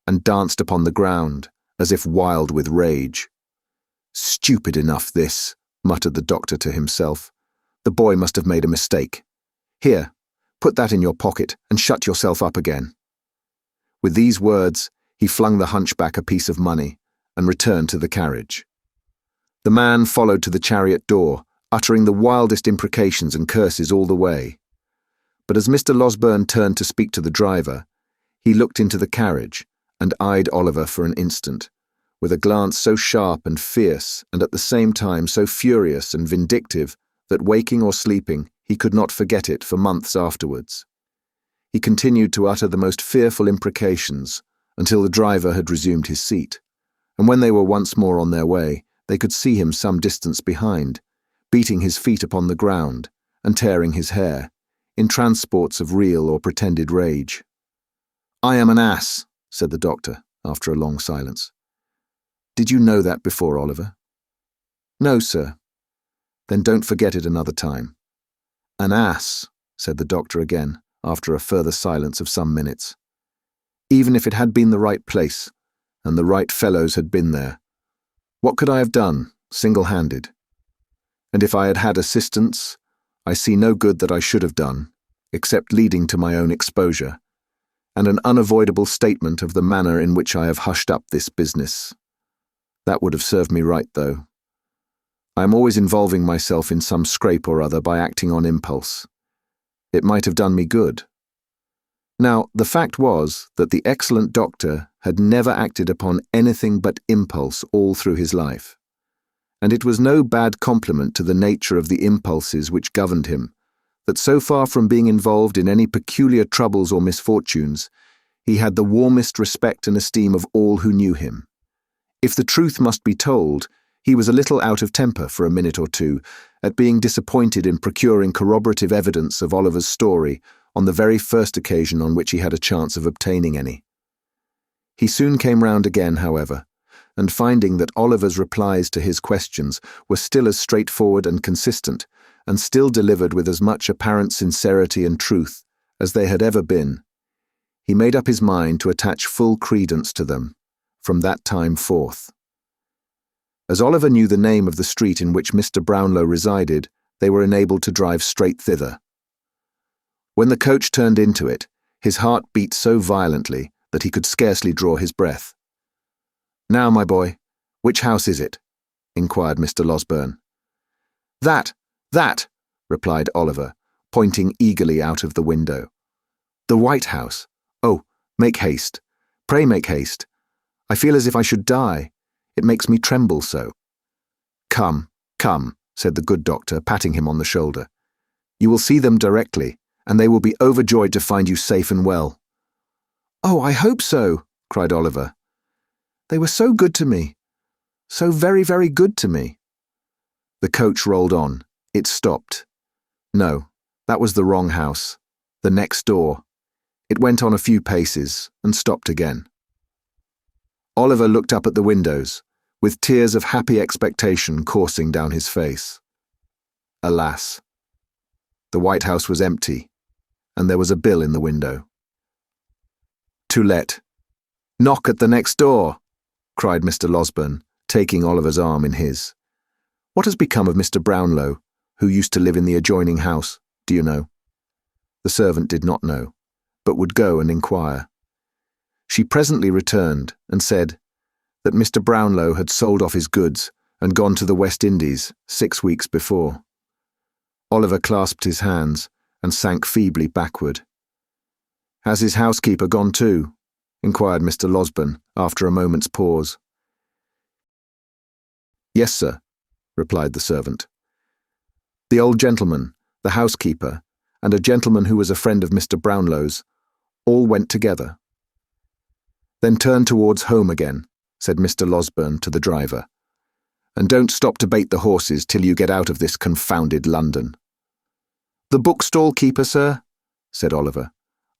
A: and danced upon the ground, as if wild with rage. "Stupid enough, this," muttered the doctor to himself. "The boy must have made a mistake. Here, put that in your pocket and shut yourself up again." With these words, he flung the hunchback a piece of money, and returned to the carriage. The man followed to the chariot door, uttering the wildest imprecations and curses all the way. But as Mr. Losberne turned to speak to the driver, he looked into the carriage and eyed Oliver for an instant, with a glance so sharp and fierce, and at the same time so furious and vindictive, that waking or sleeping, he could not forget it for months afterwards. He continued to utter the most fearful imprecations until the driver had resumed his seat, and when they were once more on their way, they could see him some distance behind, beating his feet upon the ground and tearing his hair, in transports of real or pretended rage. "I am an ass," said the doctor, after a long silence. "Did you know that before, Oliver?" "No, sir." "Then don't forget it another time." "An ass," said the doctor again, after a further silence of some minutes. "Even if it had been the right place, and the right fellows had been there, what could I have done, single-handed? And if I had had assistance, I see no good that I should have done, except leading to my own exposure, and an unavoidable statement of the manner in which I have hushed up this business. That would have served me right, though. I am always involving myself in some scrape or other by acting on impulse. It might have done me good. Now, the fact was that the excellent doctor had never acted upon anything but impulse all through his life, and it was no bad compliment to the nature of the impulses which governed him, that so far from being involved in any peculiar troubles or misfortunes, he had the warmest respect and esteem of all who knew him. If the truth must be told, he was a little out of temper for a minute or two at being disappointed in procuring corroborative evidence of Oliver's story on the very first occasion on which he had a chance of obtaining any. He soon came round again, however, and finding that Oliver's replies to his questions were still as straightforward and consistent, and still delivered with as much apparent sincerity and truth as they had ever been, he made up his mind to attach full credence to them from that time forth. As Oliver knew the name of the street in which Mr. Brownlow resided, they were enabled to drive straight thither. When the coach turned into it, his heart beat so violently that he could scarcely draw his breath. "Now, my boy, which house is it?" inquired Mr. Losberne. That, replied Oliver, pointing eagerly out of the window. "The White House. Oh, make haste. Pray make haste. I feel as if I should die. It makes me tremble so." Come, said the good doctor, patting him on the shoulder. "You will see them directly, and they will be overjoyed to find you safe and well." "Oh, I hope so," cried Oliver. "They were so good to me. So very, very good to me." The coach rolled on. It stopped. No, that was the wrong house. The next door. It went on a few paces and stopped again. Oliver looked up at the windows, with tears of happy expectation coursing down his face. Alas! The White House was empty, and there was a bill in the window. "To let. Knock at the next door," cried Mr. Losberne, taking Oliver's arm in his. "What has become of Mr. Brownlow, who used to live in the adjoining house, do you know?" The servant did not know, but would go and inquire. She presently returned and said that Mr. Brownlow had sold off his goods and gone to the West Indies 6 weeks before. Oliver clasped his hands and sank feebly backward. "Has his housekeeper gone too?" inquired Mr. Losberne after a moment's pause. "Yes, sir," replied the servant. "The old gentleman, the housekeeper, and a gentleman who was a friend of Mr. Brownlow's, all went together." "Then turn towards home again," said Mr. Losberne to the driver, "and don't stop to bait the horses till you get out of this confounded London." "The bookstall keeper, sir?" said Oliver.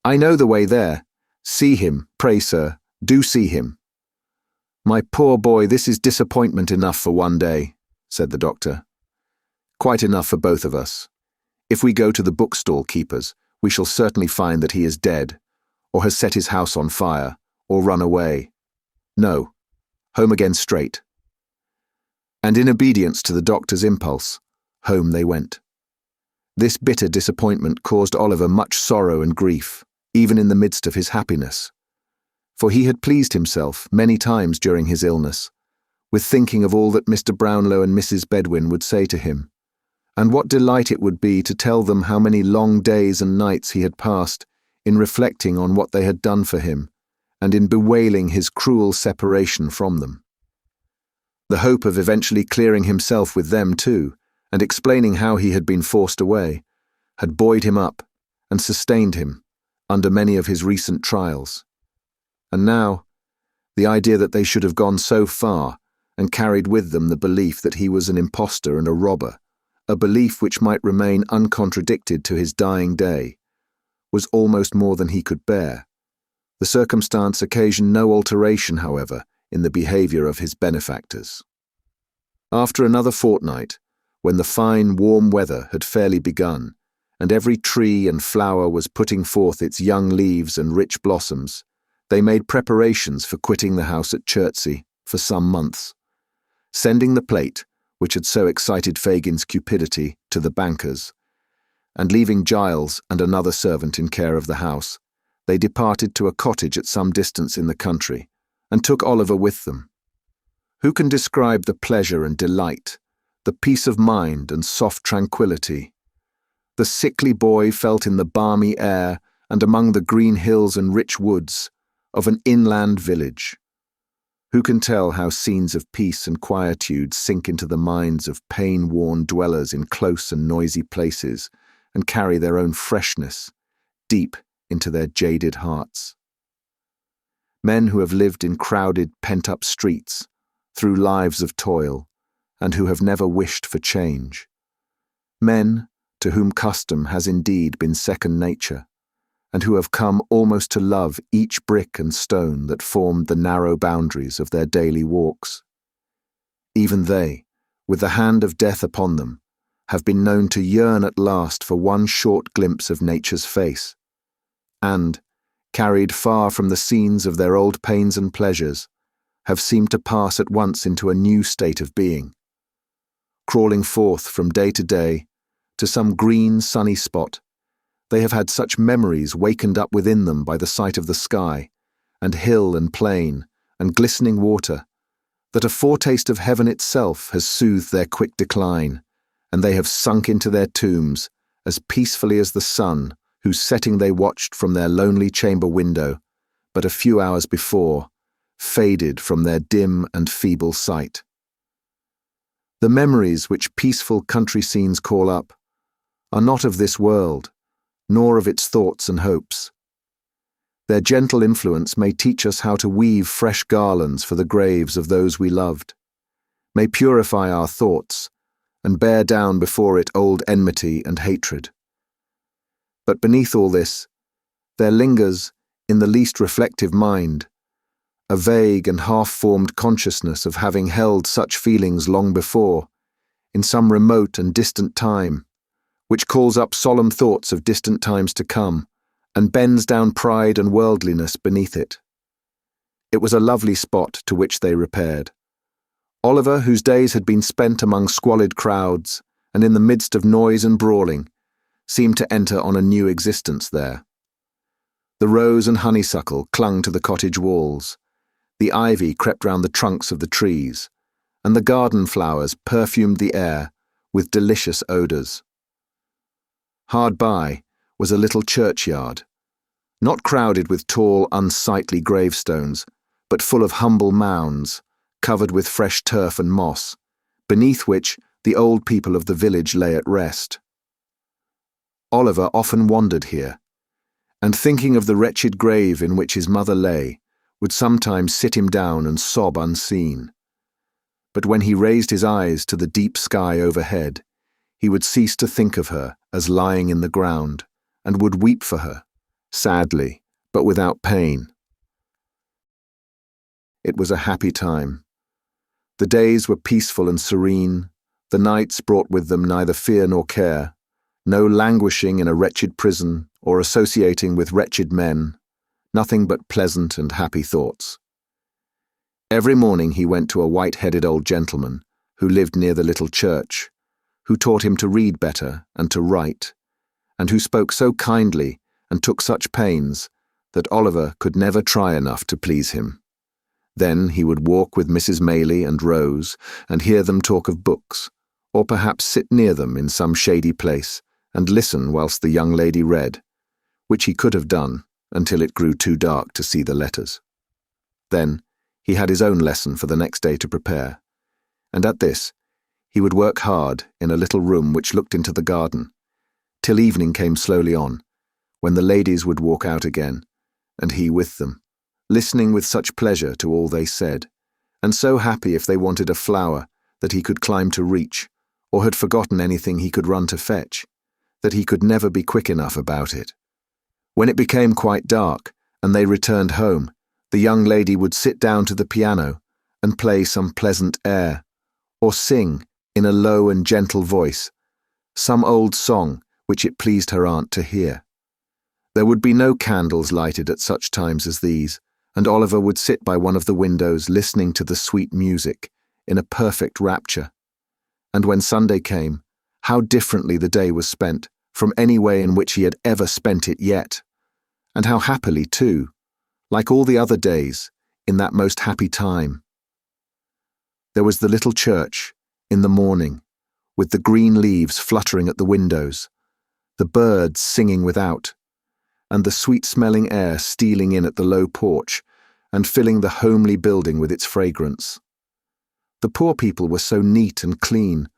A: "I know the way there. See him, pray, sir, do see him." "My poor boy, this is disappointment enough for one day," said the doctor. "Quite enough for both of us. If we go to the bookstall keeper's, we shall certainly find that he is dead, or has set his house on fire, or run away. No, home again straight." And in obedience to the doctor's impulse, home they went. This bitter disappointment caused Oliver much sorrow and grief, even in the midst of his happiness, for he had pleased himself many times during his illness with thinking of all that Mr. Brownlow and Mrs. Bedwin would say to him, and what delight it would be to tell them how many long days and nights he had passed in reflecting on what they had done for him, and in bewailing his cruel separation from them. The hope of eventually clearing himself with them too, and explaining how he had been forced away, had buoyed him up and sustained him under many of his recent trials. And now, the idea that they should have gone so far and carried with them the belief that he was an impostor and a robber, a belief which might remain uncontradicted to his dying day, was almost more than he could bear. The circumstance occasioned no alteration, however, in the behaviour of his benefactors. After another fortnight, when the fine, warm weather had fairly begun, and every tree and flower was putting forth its young leaves and rich blossoms, they made preparations for quitting the house at Chertsey for some months, sending the plate, which had so excited Fagin's cupidity, to the bankers, and leaving Giles and another servant in care of the house, they departed to a cottage at some distance in the country, and took Oliver with them. Who can describe the pleasure and delight, the peace of mind and soft tranquillity the sickly boy felt in the balmy air and among the green hills and rich woods of an inland village? Who can tell how scenes of peace and quietude sink into the minds of pain-worn dwellers in close and noisy places and carry their own freshness deep into their jaded hearts? Men who have lived in crowded, pent-up streets through lives of toil and who have never wished for change. Men to whom custom has indeed been second nature, and who have come almost to love each brick and stone that formed the narrow boundaries of their daily walks. Even they, with the hand of death upon them, have been known to yearn at last for one short glimpse of nature's face, and, carried far from the scenes of their old pains and pleasures, have seemed to pass at once into a new state of being. Crawling forth from day to some green, sunny spot, they have had such memories wakened up within them by the sight of the sky, and hill and plain, and glistening water, that a foretaste of heaven itself has soothed their quick decline, and they have sunk into their tombs as peacefully as the sun, whose setting they watched from their lonely chamber window, but a few hours before, faded from their dim and feeble sight. The memories which peaceful country scenes call up are not of this world, nor of its thoughts and hopes. Their gentle influence may teach us how to weave fresh garlands for the graves of those we loved, may purify our thoughts, and bear down before it old enmity and hatred. But beneath all this, there lingers, in the least reflective mind, a vague and half-formed consciousness of having held such feelings long before, in some remote and distant time, which calls up solemn thoughts of distant times to come, and bends down pride and worldliness beneath it. It was a lovely spot to which they repaired. Oliver, whose days had been spent among squalid crowds, and in the midst of noise and brawling, seemed to enter on a new existence there. The rose and honeysuckle clung to the cottage walls, the ivy crept round the trunks of the trees, and the garden flowers perfumed the air with delicious odours. Hard by was a little churchyard, not crowded with tall, unsightly gravestones, but full of humble mounds, covered with fresh turf and moss, beneath which the old people of the village lay at rest. Oliver often wandered here, and thinking of the wretched grave in which his mother lay, would sometimes sit him down and sob unseen. But when he raised his eyes to the deep sky overhead, he would cease to think of her as lying in the ground, and would weep for her, sadly, but without pain. It was a happy time. The days were peaceful and serene, the nights brought with them neither fear nor care, no languishing in a wretched prison or associating with wretched men, nothing but pleasant and happy thoughts. Every morning he went to a white-headed old gentleman who lived near the little church, who taught him to read better and to write, and who spoke so kindly and took such pains that Oliver could never try enough to please him. Then he would walk with Mrs. Maylie and Rose and hear them talk of books, or perhaps sit near them in some shady place and listen whilst the young lady read, which he could have done until it grew too dark to see the letters. Then he had his own lesson for the next day to prepare, and at this he would work hard in a little room which looked into the garden, till evening came slowly on, when the ladies would walk out again, and he with them, listening with such pleasure to all they said, and so happy if they wanted a flower that he could climb to reach, or had forgotten anything he could run to fetch, that he could never be quick enough about it. When it became quite dark, and they returned home, the young lady would sit down to the piano and play some pleasant air, or sing, in a low and gentle voice, some old song which it pleased her aunt to hear. There would be no candles lighted at such times as these, and Oliver would sit by one of the windows listening to the sweet music in a perfect rapture. And when Sunday came, how differently the day was spent from any way in which he had ever spent it yet, and how happily too, like all the other days, in that most happy time. There was the little church, in the morning, with the green leaves fluttering at the windows, the birds singing without, and the sweet-smelling air stealing in at the low porch and filling the homely building with its fragrance. The poor people were so neat and clean,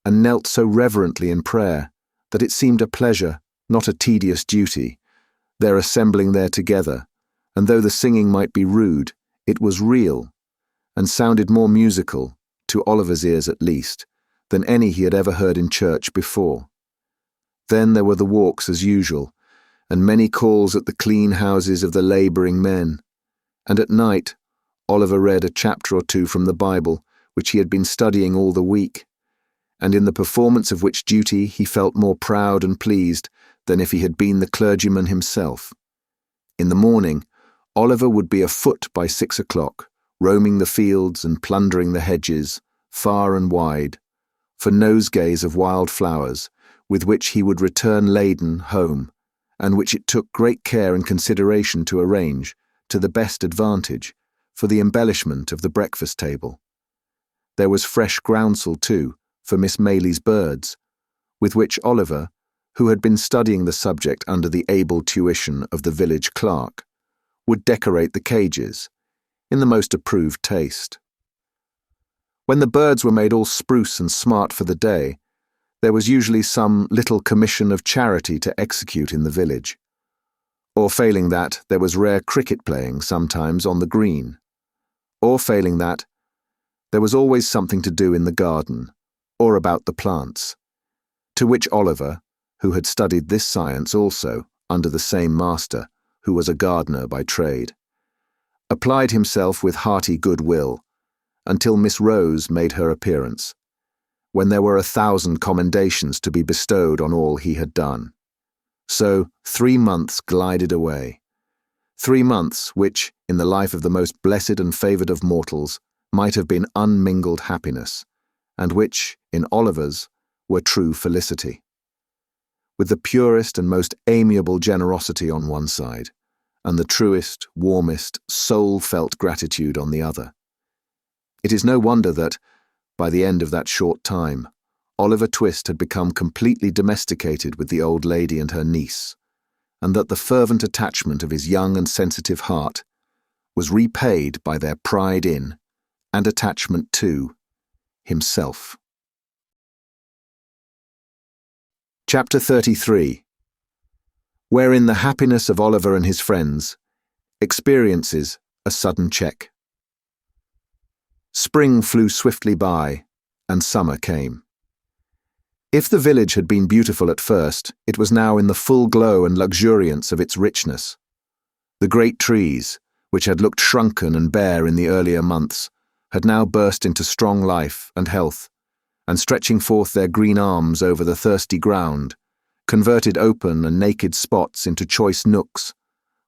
A: and knelt so reverently in prayer, that it seemed a pleasure, not a tedious duty, their assembling there together, and though the singing might be rude, it was real, and sounded more musical, to Oliver's ears at least, than any he had ever heard in church before. Then there were the walks as usual, and many calls at the clean houses of the labouring men, and at night Oliver read a chapter or two from the Bible which he had been studying all the week, and in the performance of which duty he felt more proud and pleased than if he had been the clergyman himself. In the morning, Oliver would be afoot by 6 o'clock, roaming the fields and plundering the hedges, far and wide, for nosegays of wild flowers, with which he would return laden home, and which it took great care and consideration to arrange, to the best advantage, for the embellishment of the breakfast table. There was fresh groundsel, too, for Miss Maylie's birds, with which Oliver, who had been studying the subject under the able tuition of the village clerk, would decorate the cages, in the most approved taste. When the birds were made all spruce and smart for the day, there was usually some little commission of charity to execute in the village. Or failing that, there was rare cricket playing sometimes on the green. Or failing that, there was always something to do in the garden, or about the plants, to which Oliver, who had studied this science also under the same master, who was a gardener by trade, applied himself with hearty good will, until Miss Rose made her appearance, when there were 1,000 commendations to be bestowed on all he had done. So 3 months glided away. 3 months which, in the life of the most blessed and favoured of mortals, might have been unmingled happiness, and which, in Oliver's, were true felicity. With the purest and most amiable generosity on one side, and the truest, warmest, soul-felt gratitude on the other. It is no wonder that, by the end of that short time, Oliver Twist had become completely domesticated with the old lady and her niece, and that the fervent attachment of his young and sensitive heart was repaid by their pride in, and attachment to, himself. Chapter 33, wherein the happiness of Oliver and his friends experiences a sudden check. Spring flew swiftly by, and summer came. If the village had been beautiful at first, it was now in the full glow and luxuriance of its richness. The great trees, which had looked shrunken and bare in the earlier months, had now burst into strong life and health, and stretching forth their green arms over the thirsty ground, converted open and naked spots into choice nooks,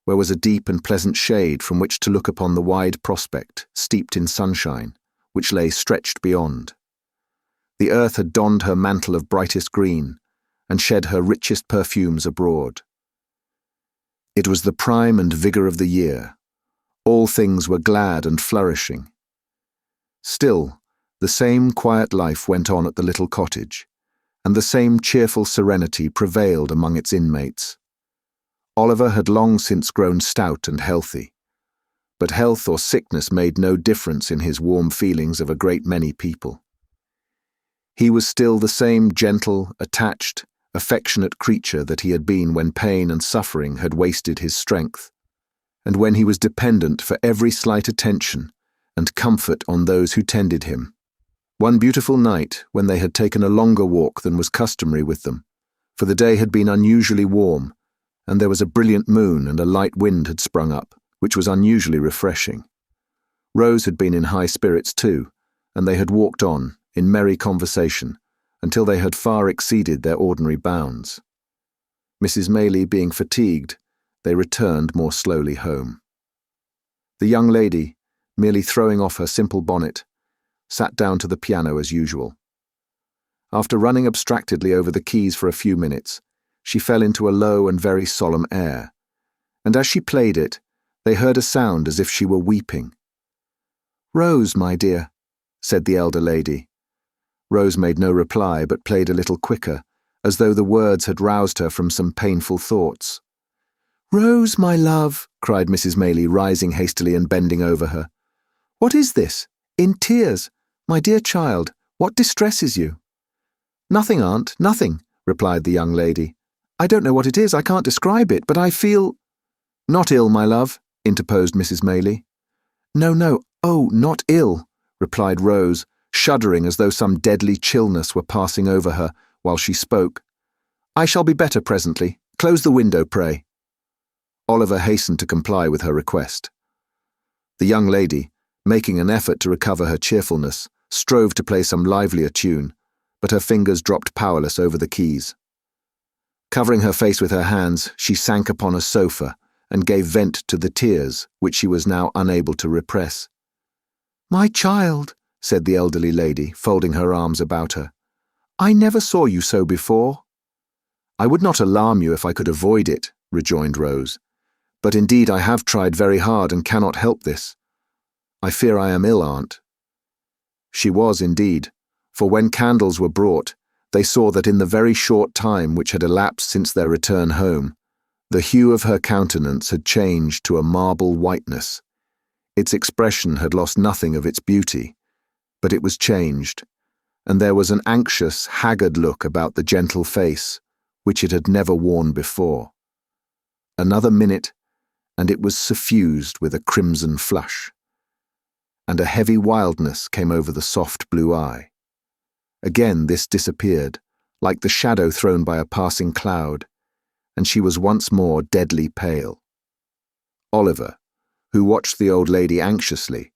A: where was a deep and pleasant shade from which to look upon the wide prospect, steeped in sunshine, which lay stretched beyond. The earth had donned her mantle of brightest green, and shed her richest perfumes abroad. It was the prime and vigour of the year. All things were glad and flourishing. Still, the same quiet life went on at the little cottage, and the same cheerful serenity prevailed among its inmates. Oliver had long since grown stout and healthy, but health or sickness made no difference in his warm feelings of a great many people. He was still the same gentle, attached, affectionate creature that he had been when pain and suffering had wasted his strength, and when he was dependent for every slight attention and comfort on those who tended him. One beautiful night, when they had taken a longer walk than was customary with them, for the day had been unusually warm, and there was a brilliant moon and a light wind had sprung up, which was unusually refreshing. Rose had been in high spirits too, and they had walked on, in merry conversation, until they had far exceeded their ordinary bounds. Mrs. Maylie being fatigued, they returned more slowly home. The young lady, merely throwing off her simple bonnet, sat down to the piano as usual. After running abstractedly over the keys for a few minutes, she fell into a low and very solemn air, and as she played it, they heard a sound as if she were weeping. "Rose, my dear," said the elder lady. Rose made no reply, but played a little quicker, as though the words had roused her from some painful thoughts. "Rose, my love," cried Mrs. Maylie, rising hastily and bending over her. "What is this? In tears? My dear child, what distresses you?" "Nothing, aunt, nothing," replied the young lady. "I don't know what it is, I can't describe it, but I feel—" "Not ill, my love," interposed Mrs. Maylie. "No, oh, not ill," replied Rose, shuddering as though some deadly chillness were passing over her while she spoke. "I shall be better presently. Close the window, pray." Oliver hastened to comply with her request. The young lady, making an effort to recover her cheerfulness, strove to play some livelier tune, but her fingers dropped powerless over the keys. Covering her face with her hands, she sank upon a sofa and gave vent to the tears which she was now unable to repress. "My child," said the elderly lady, folding her arms about her, "I never saw you so before." "I would not alarm you if I could avoid it," rejoined Rose, "but indeed I have tried very hard and cannot help this. I fear I am ill, aunt." She was indeed, for when candles were brought, they saw that in the very short time which had elapsed since their return home, the hue of her countenance had changed to a marble whiteness. Its expression had lost nothing of its beauty, but it was changed, and there was an anxious, haggard look about the gentle face, which it had never worn before. Another minute, and it was suffused with a crimson flush, and a heavy wildness came over the soft blue eye. Again this disappeared, like the shadow thrown by a passing cloud, and she was once more deadly pale. Oliver, who watched the old lady anxiously,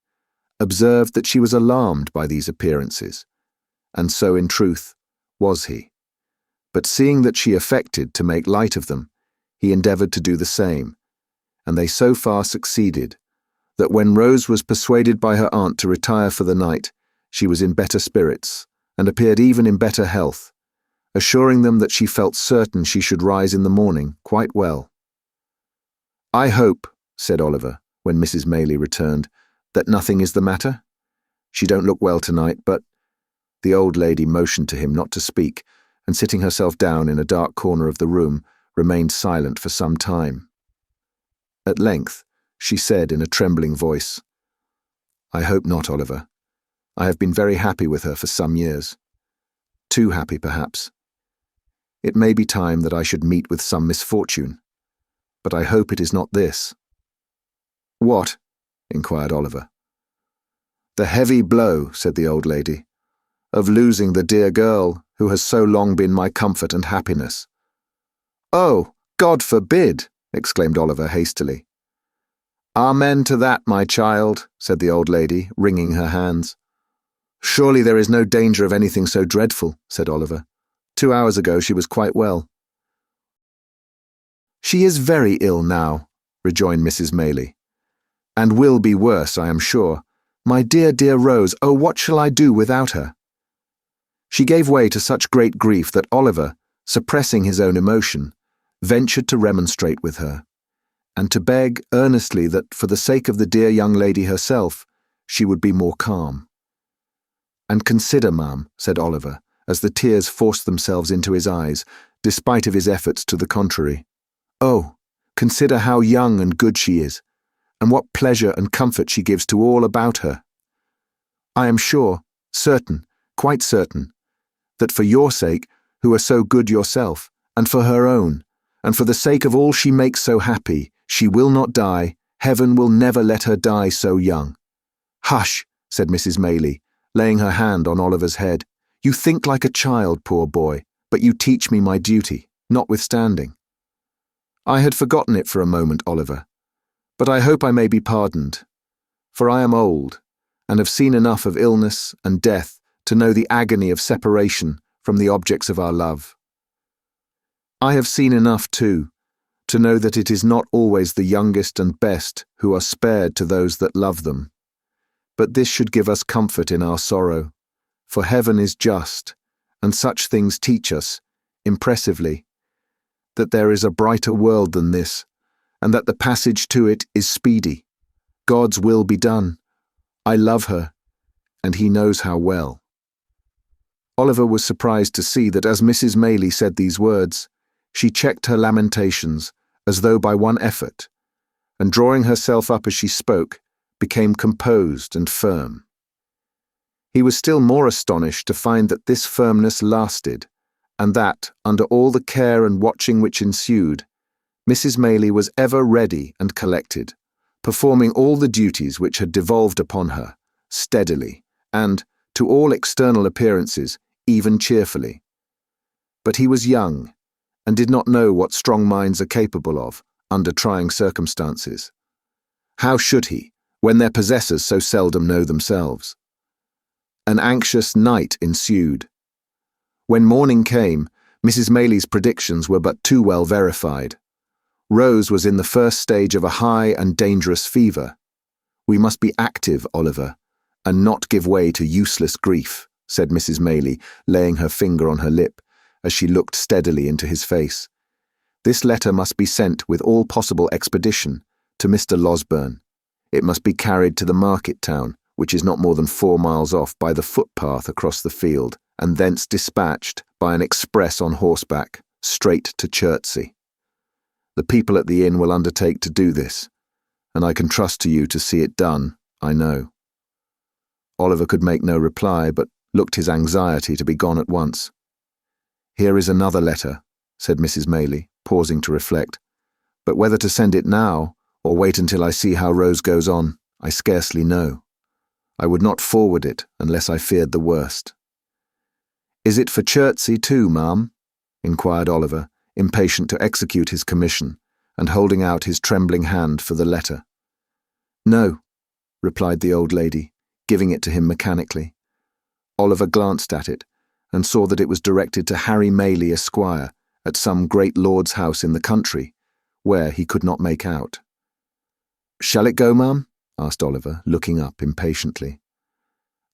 A: observed that she was alarmed by these appearances, and so in truth was he. But seeing that she affected to make light of them, he endeavoured to do the same, and they so far succeeded that when Rose was persuaded by her aunt to retire for the night, she was in better spirits, and appeared even in better health, assuring them that she felt certain she should rise in the morning quite well. "I hope," said Oliver, when Mrs. Maylie returned, "that nothing is the matter? She don't look well tonight, but—" The old lady motioned to him not to speak, and sitting herself down in a dark corner of the room, remained silent for some time. At length, she said in a trembling voice, "I hope not, Oliver. I have been very happy with her for some years. Too happy, perhaps. It may be time that I should meet with some misfortune, but I hope it is not this." "What?" inquired Oliver. "The heavy blow," said the old lady, "of losing the dear girl who has so long been my comfort and happiness." "Oh, God forbid!" exclaimed Oliver hastily. "Amen to that, my child," said the old lady, wringing her hands. "Surely there is no danger of anything so dreadful," said Oliver. 2 hours ago she was quite well." "She is very ill now," rejoined Mrs. Maylie, "and will be worse, I am sure. My dear, dear Rose, oh, what shall I do without her?" She gave way to such great grief that Oliver, suppressing his own emotion, ventured to remonstrate with her, and to beg earnestly that, for the sake of the dear young lady herself, she would be more calm. "And consider, ma'am," said Oliver, as the tears forced themselves into his eyes, despite of his efforts to the contrary. "Oh, consider how young and good she is, and what pleasure and comfort she gives to all about her. I am sure, certain, quite certain, that for your sake, who are so good yourself, and for her own, and for the sake of all she makes so happy, she will not die, heaven will never let her die so young." "Hush," said Mrs. Maylie, laying her hand on Oliver's head. "You think like a child, poor boy, but you teach me my duty, notwithstanding." "I had forgotten it for a moment, Oliver, but I hope I may be pardoned, for I am old, and have seen enough of illness and death to know the agony of separation from the objects of our love. I have seen enough, too, to know that it is not always the youngest and best who are spared to those that love them. But this should give us comfort in our sorrow, for heaven is just, and such things teach us, impressively, that there is a brighter world than this, and that the passage to it is speedy. God's will be done. I love her, and he knows how well." Oliver was surprised to see that as Mrs. Maylie said these words, she checked her lamentations as though by one effort, and drawing herself up as she spoke, became composed and firm. He was still more astonished to find that this firmness lasted, and that, under all the care and watching which ensued, Mrs. Maylie was ever ready and collected, performing all the duties which had devolved upon her, steadily, and, to all external appearances, even cheerfully. But he was young, and did not know what strong minds are capable of under trying circumstances. How should he, when their possessors so seldom know themselves? An anxious night ensued. When morning came, Mrs. Maylie's predictions were but too well verified. Rose was in the first stage of a high and dangerous fever. "We must be active, Oliver, and not give way to useless grief," said Mrs. Maylie, laying her finger on her lip, as she looked steadily into his face. "This letter must be sent with all possible expedition to Mr. Losberne. It must be carried to the market town, which is not more than 4 miles off, by the footpath across the field, and thence dispatched by an express on horseback straight to Chertsey. The people at the inn will undertake to do this, and I can trust to you to see it done, I know." Oliver could make no reply, but looked his anxiety to be gone at once. "Here is another letter," said Mrs. Maylie, pausing to reflect, "but whether to send it now, or wait until I see how Rose goes on, I scarcely know. I would not forward it unless I feared the worst." "Is it for Chertsey too, ma'am?" inquired Oliver, impatient to execute his commission, and holding out his trembling hand for the letter. "No," replied the old lady, giving it to him mechanically. Oliver glanced at it, and saw that it was directed to Harry Maylie, Esquire, at some great lord's house in the country, where he could not make out. "Shall it go, ma'am?" asked Oliver, looking up impatiently.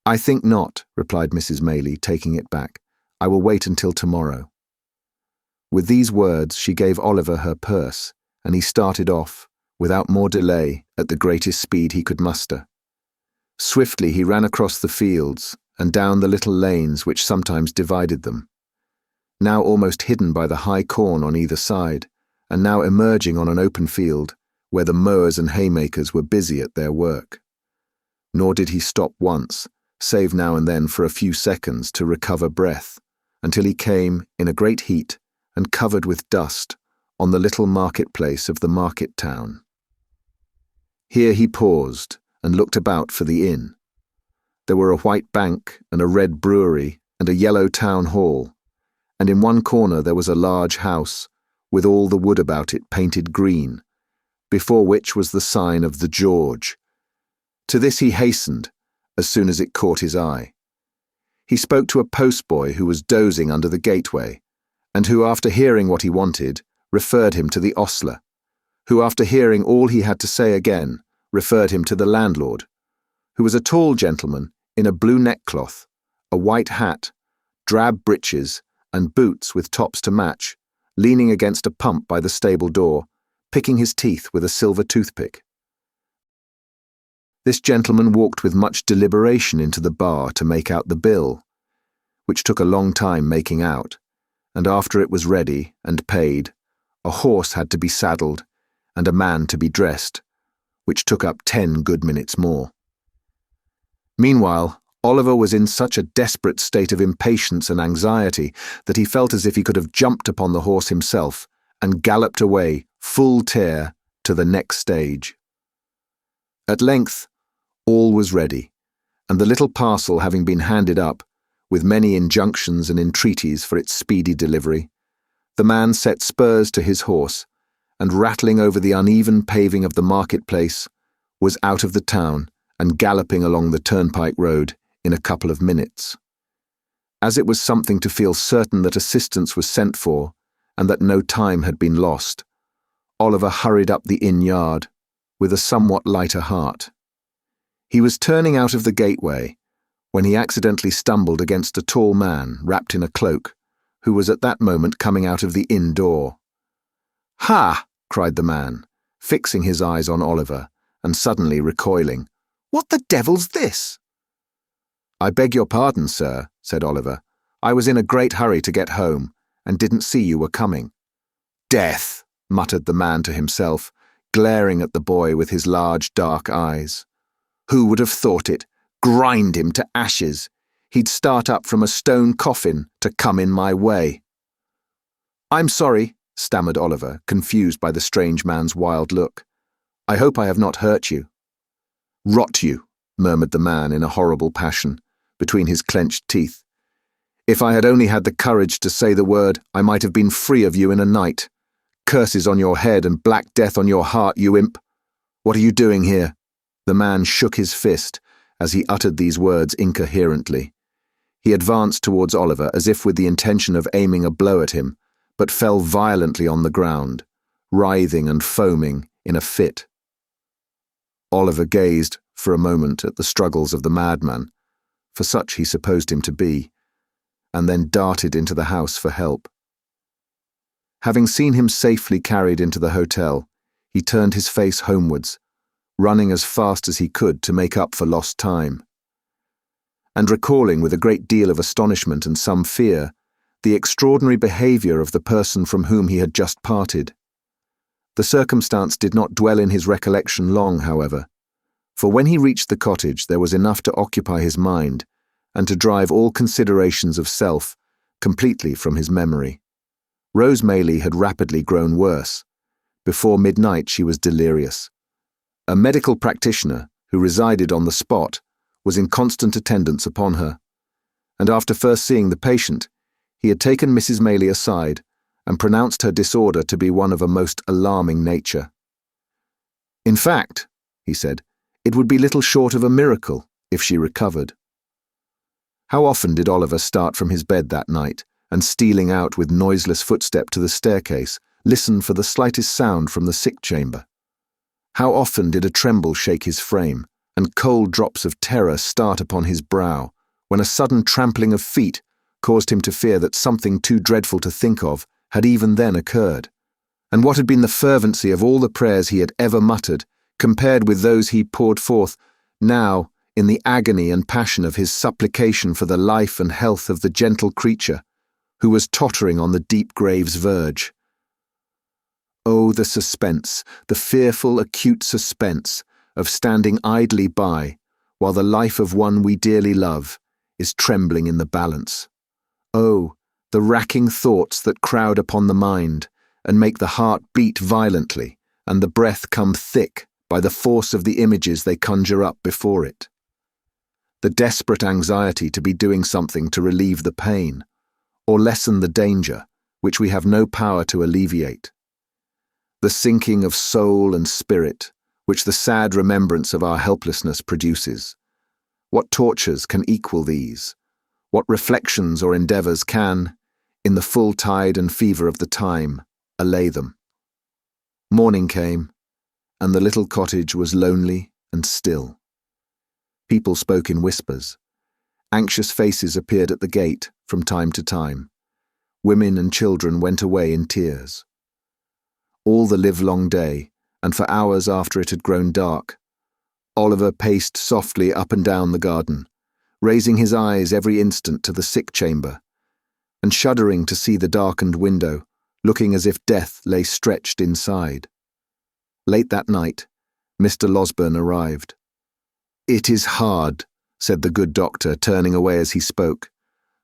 A: "I think not," replied Mrs. Maylie, taking it back. "I will wait until tomorrow." With these words she gave Oliver her purse, and he started off, without more delay, at the greatest speed he could muster. Swiftly he ran across the fields, and down the little lanes which sometimes divided them, now almost hidden by the high corn on either side, and now emerging on an open field, where the mowers and haymakers were busy at their work. Nor did he stop once, save now and then for a few seconds to recover breath, until he came, in a great heat, and covered with dust, on the little market-place of the market town. Here he paused, and looked about for the inn. There were a white bank, and a red brewery, and a yellow town hall, and in one corner there was a large house, with all the wood about it painted green, before which was the sign of the George. To this he hastened, as soon as it caught his eye. He spoke to a postboy who was dozing under the gateway, and who, after hearing what he wanted, referred him to the ostler, who, after hearing all he had to say again, referred him to the landlord, who was a tall gentleman in a blue neckcloth, a white hat, drab breeches, and boots with tops to match, leaning against a pump by the stable door, picking his teeth with a silver toothpick. This gentleman walked with much deliberation into the bar to make out the bill, which took a long time making out, and after it was ready and paid, a horse had to be saddled and a man to be dressed, which took up 10 good minutes more. Meanwhile, Oliver was in such a desperate state of impatience and anxiety that he felt as if he could have jumped upon the horse himself and galloped away, full tear, to the next stage. At length, all was ready, and the little parcel having been handed up, with many injunctions and entreaties for its speedy delivery, the man set spurs to his horse, and rattling over the uneven paving of the market-place, was out of the town and galloping along the turnpike road in a couple of minutes. As it was something to feel certain that assistance was sent for, and that no time had been lost, Oliver hurried up the inn yard, with a somewhat lighter heart. He was turning out of the gateway, when he accidentally stumbled against a tall man wrapped in a cloak, who was at that moment coming out of the inn door. "Ha!" cried the man, fixing his eyes on Oliver and suddenly recoiling. "What the devil's this?" "I beg your pardon, sir," said Oliver. "I was in a great hurry to get home and didn't see you were coming." "Death!" muttered the man to himself, glaring at the boy with his large dark eyes. "Who would have thought it? Grind him to ashes. He'd start up from a stone coffin to come in my way." "I'm sorry," stammered Oliver, confused by the strange man's wild look. "I hope I have not hurt you." "Rot you," murmured the man in a horrible passion, between his clenched teeth. "If I had only had the courage to say the word, I might have been free of you in a night. Curses on your head and black death on your heart, you imp! What are you doing here?" The man shook his fist as he uttered these words incoherently. He advanced towards Oliver as if with the intention of aiming a blow at him, but fell violently on the ground, writhing and foaming in a fit. Oliver gazed for a moment at the struggles of the madman, for such he supposed him to be, and then darted into the house for help. Having seen him safely carried into the hotel, he turned his face homewards, running as fast as he could to make up for lost time. And recalling with a great deal of astonishment and some fear the extraordinary behaviour of the person from whom he had just parted. The circumstance did not dwell in his recollection long, however, for when he reached the cottage there was enough to occupy his mind and to drive all considerations of self completely from his memory. Rose Maylie had rapidly grown worse. Before midnight she was delirious. A medical practitioner, who resided on the spot, was in constant attendance upon her, and after first seeing the patient, he had taken Mrs. Maylie aside and pronounced her disorder to be one of a most alarming nature. "In fact," he said, "it would be little short of a miracle if she recovered." How often did Oliver start from his bed that night, and stealing out with noiseless footstep to the staircase, listen for the slightest sound from the sick chamber. How often did a tremble shake his frame, and cold drops of terror start upon his brow, when a sudden trampling of feet caused him to fear that something too dreadful to think of had even then occurred. And what had been the fervency of all the prayers he had ever muttered, compared with those he poured forth now in the agony and passion of his supplication for the life and health of the gentle creature, who was tottering on the deep grave's verge. Oh, the suspense, the fearful, acute suspense of standing idly by while the life of one we dearly love is trembling in the balance. Oh, the racking thoughts that crowd upon the mind and make the heart beat violently and the breath come thick by the force of the images they conjure up before it. The desperate anxiety to be doing something to relieve the pain, or lessen the danger, which we have no power to alleviate. The sinking of soul and spirit, which the sad remembrance of our helplessness produces. What tortures can equal these? What reflections or endeavours can, in the full tide and fever of the time, allay them? Morning came, and the little cottage was lonely and still. People spoke in whispers. Anxious faces appeared at the gate from time to time. Women and children went away in tears. All the livelong day, and for hours after it had grown dark, Oliver paced softly up and down the garden, raising his eyes every instant to the sick chamber, and shuddering to see the darkened window, looking as if death lay stretched inside. Late that night, Mr. Losberne arrived. "It is hard," said the good doctor, turning away as he spoke.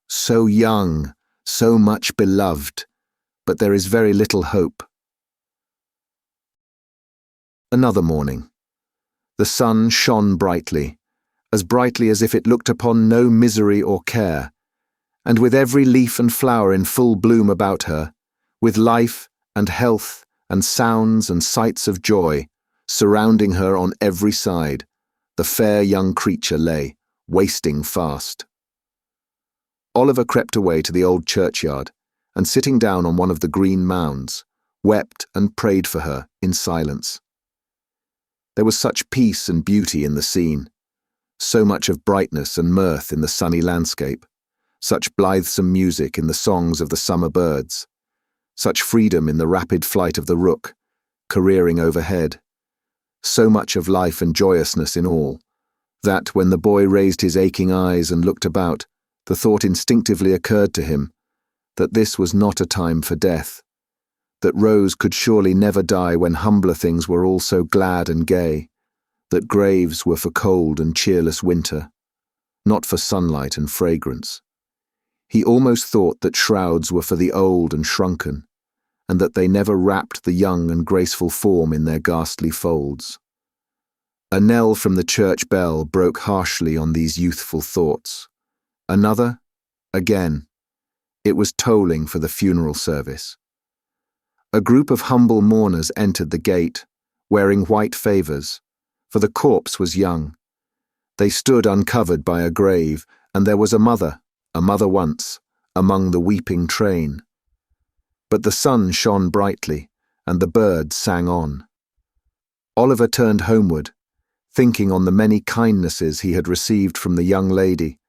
A: "So young, so much beloved, but there is very little hope." Another morning. The sun shone brightly as if it looked upon no misery or care, and with every leaf and flower in full bloom about her, with life and health and sounds and sights of joy surrounding her on every side, the fair young creature lay, wasting fast. Oliver crept away to the old churchyard, and sitting down on one of the green mounds, wept and prayed for her in silence. There was such peace and beauty in the scene, so much of brightness and mirth in the sunny landscape, such blithesome music in the songs of the summer birds, such freedom in the rapid flight of the rook, careering overhead, so much of life and joyousness in all, that when the boy raised his aching eyes and looked about, the thought instinctively occurred to him that this was not a time for death, that Rose could surely never die when humbler things were all so glad and gay, that graves were for cold and cheerless winter, not for sunlight and fragrance. He almost thought that shrouds were for the old and shrunken, and that they never wrapped the young and graceful form in their ghastly folds. A knell from the church bell broke harshly on these youthful thoughts. Another, again. It was tolling for the funeral service. A group of humble mourners entered the gate, wearing white favours, for the corpse was young. They stood uncovered by a grave, and there was a mother once, among the weeping train. But the sun shone brightly, and the birds sang on. Oliver turned homeward, thinking on the many kindnesses he had received from the young lady,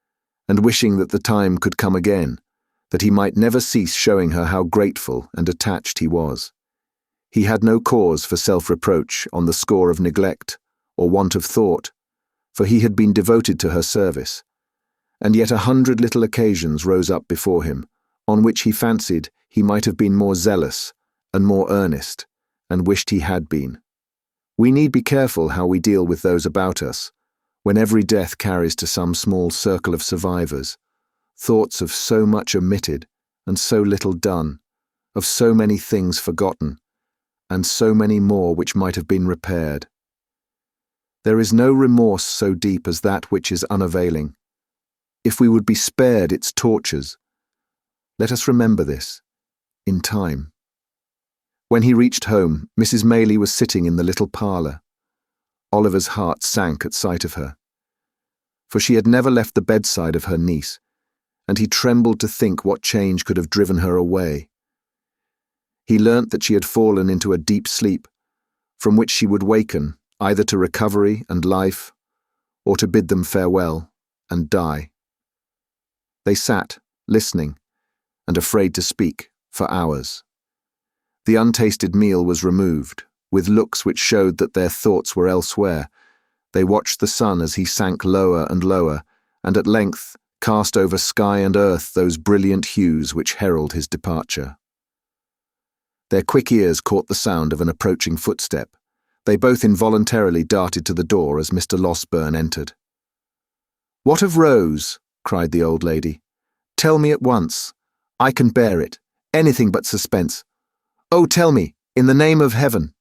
A: and wishing that the time could come again, that he might never cease showing her how grateful and attached he was. He had no cause for self-reproach on the score of neglect or want of thought, for he had been devoted to her service, and yet 100 little occasions rose up before him, on which he fancied he might have been more zealous and more earnest, and wished he had been. We need be careful how we deal with those about us, when every death carries to some small circle of survivors thoughts of so much omitted and so little done, of so many things forgotten, and so many more which might have been repaired. There is no remorse so deep as that which is unavailing. If we would be spared its tortures, let us remember this, in time. When he reached home, Mrs. Maylie was sitting in the little parlour. Oliver's heart sank at sight of her, for she had never left the bedside of her niece, and he trembled to think what change could have driven her away. He learnt that she had fallen into a deep sleep, from which she would waken either to recovery and life, or to bid them farewell and die. They sat, listening, and afraid to speak, for hours. The untasted meal was removed, with looks which showed that their thoughts were elsewhere. They watched the sun as he sank lower and lower, and at length cast over sky and earth those brilliant hues which herald his departure. Their quick ears caught the sound of an approaching footstep. They both involuntarily darted to the door as Mr. Losberne entered. "What of Rose?" cried the old lady. "Tell me at once. I can bear it. Anything but suspense. Oh, tell me, in the name of heaven."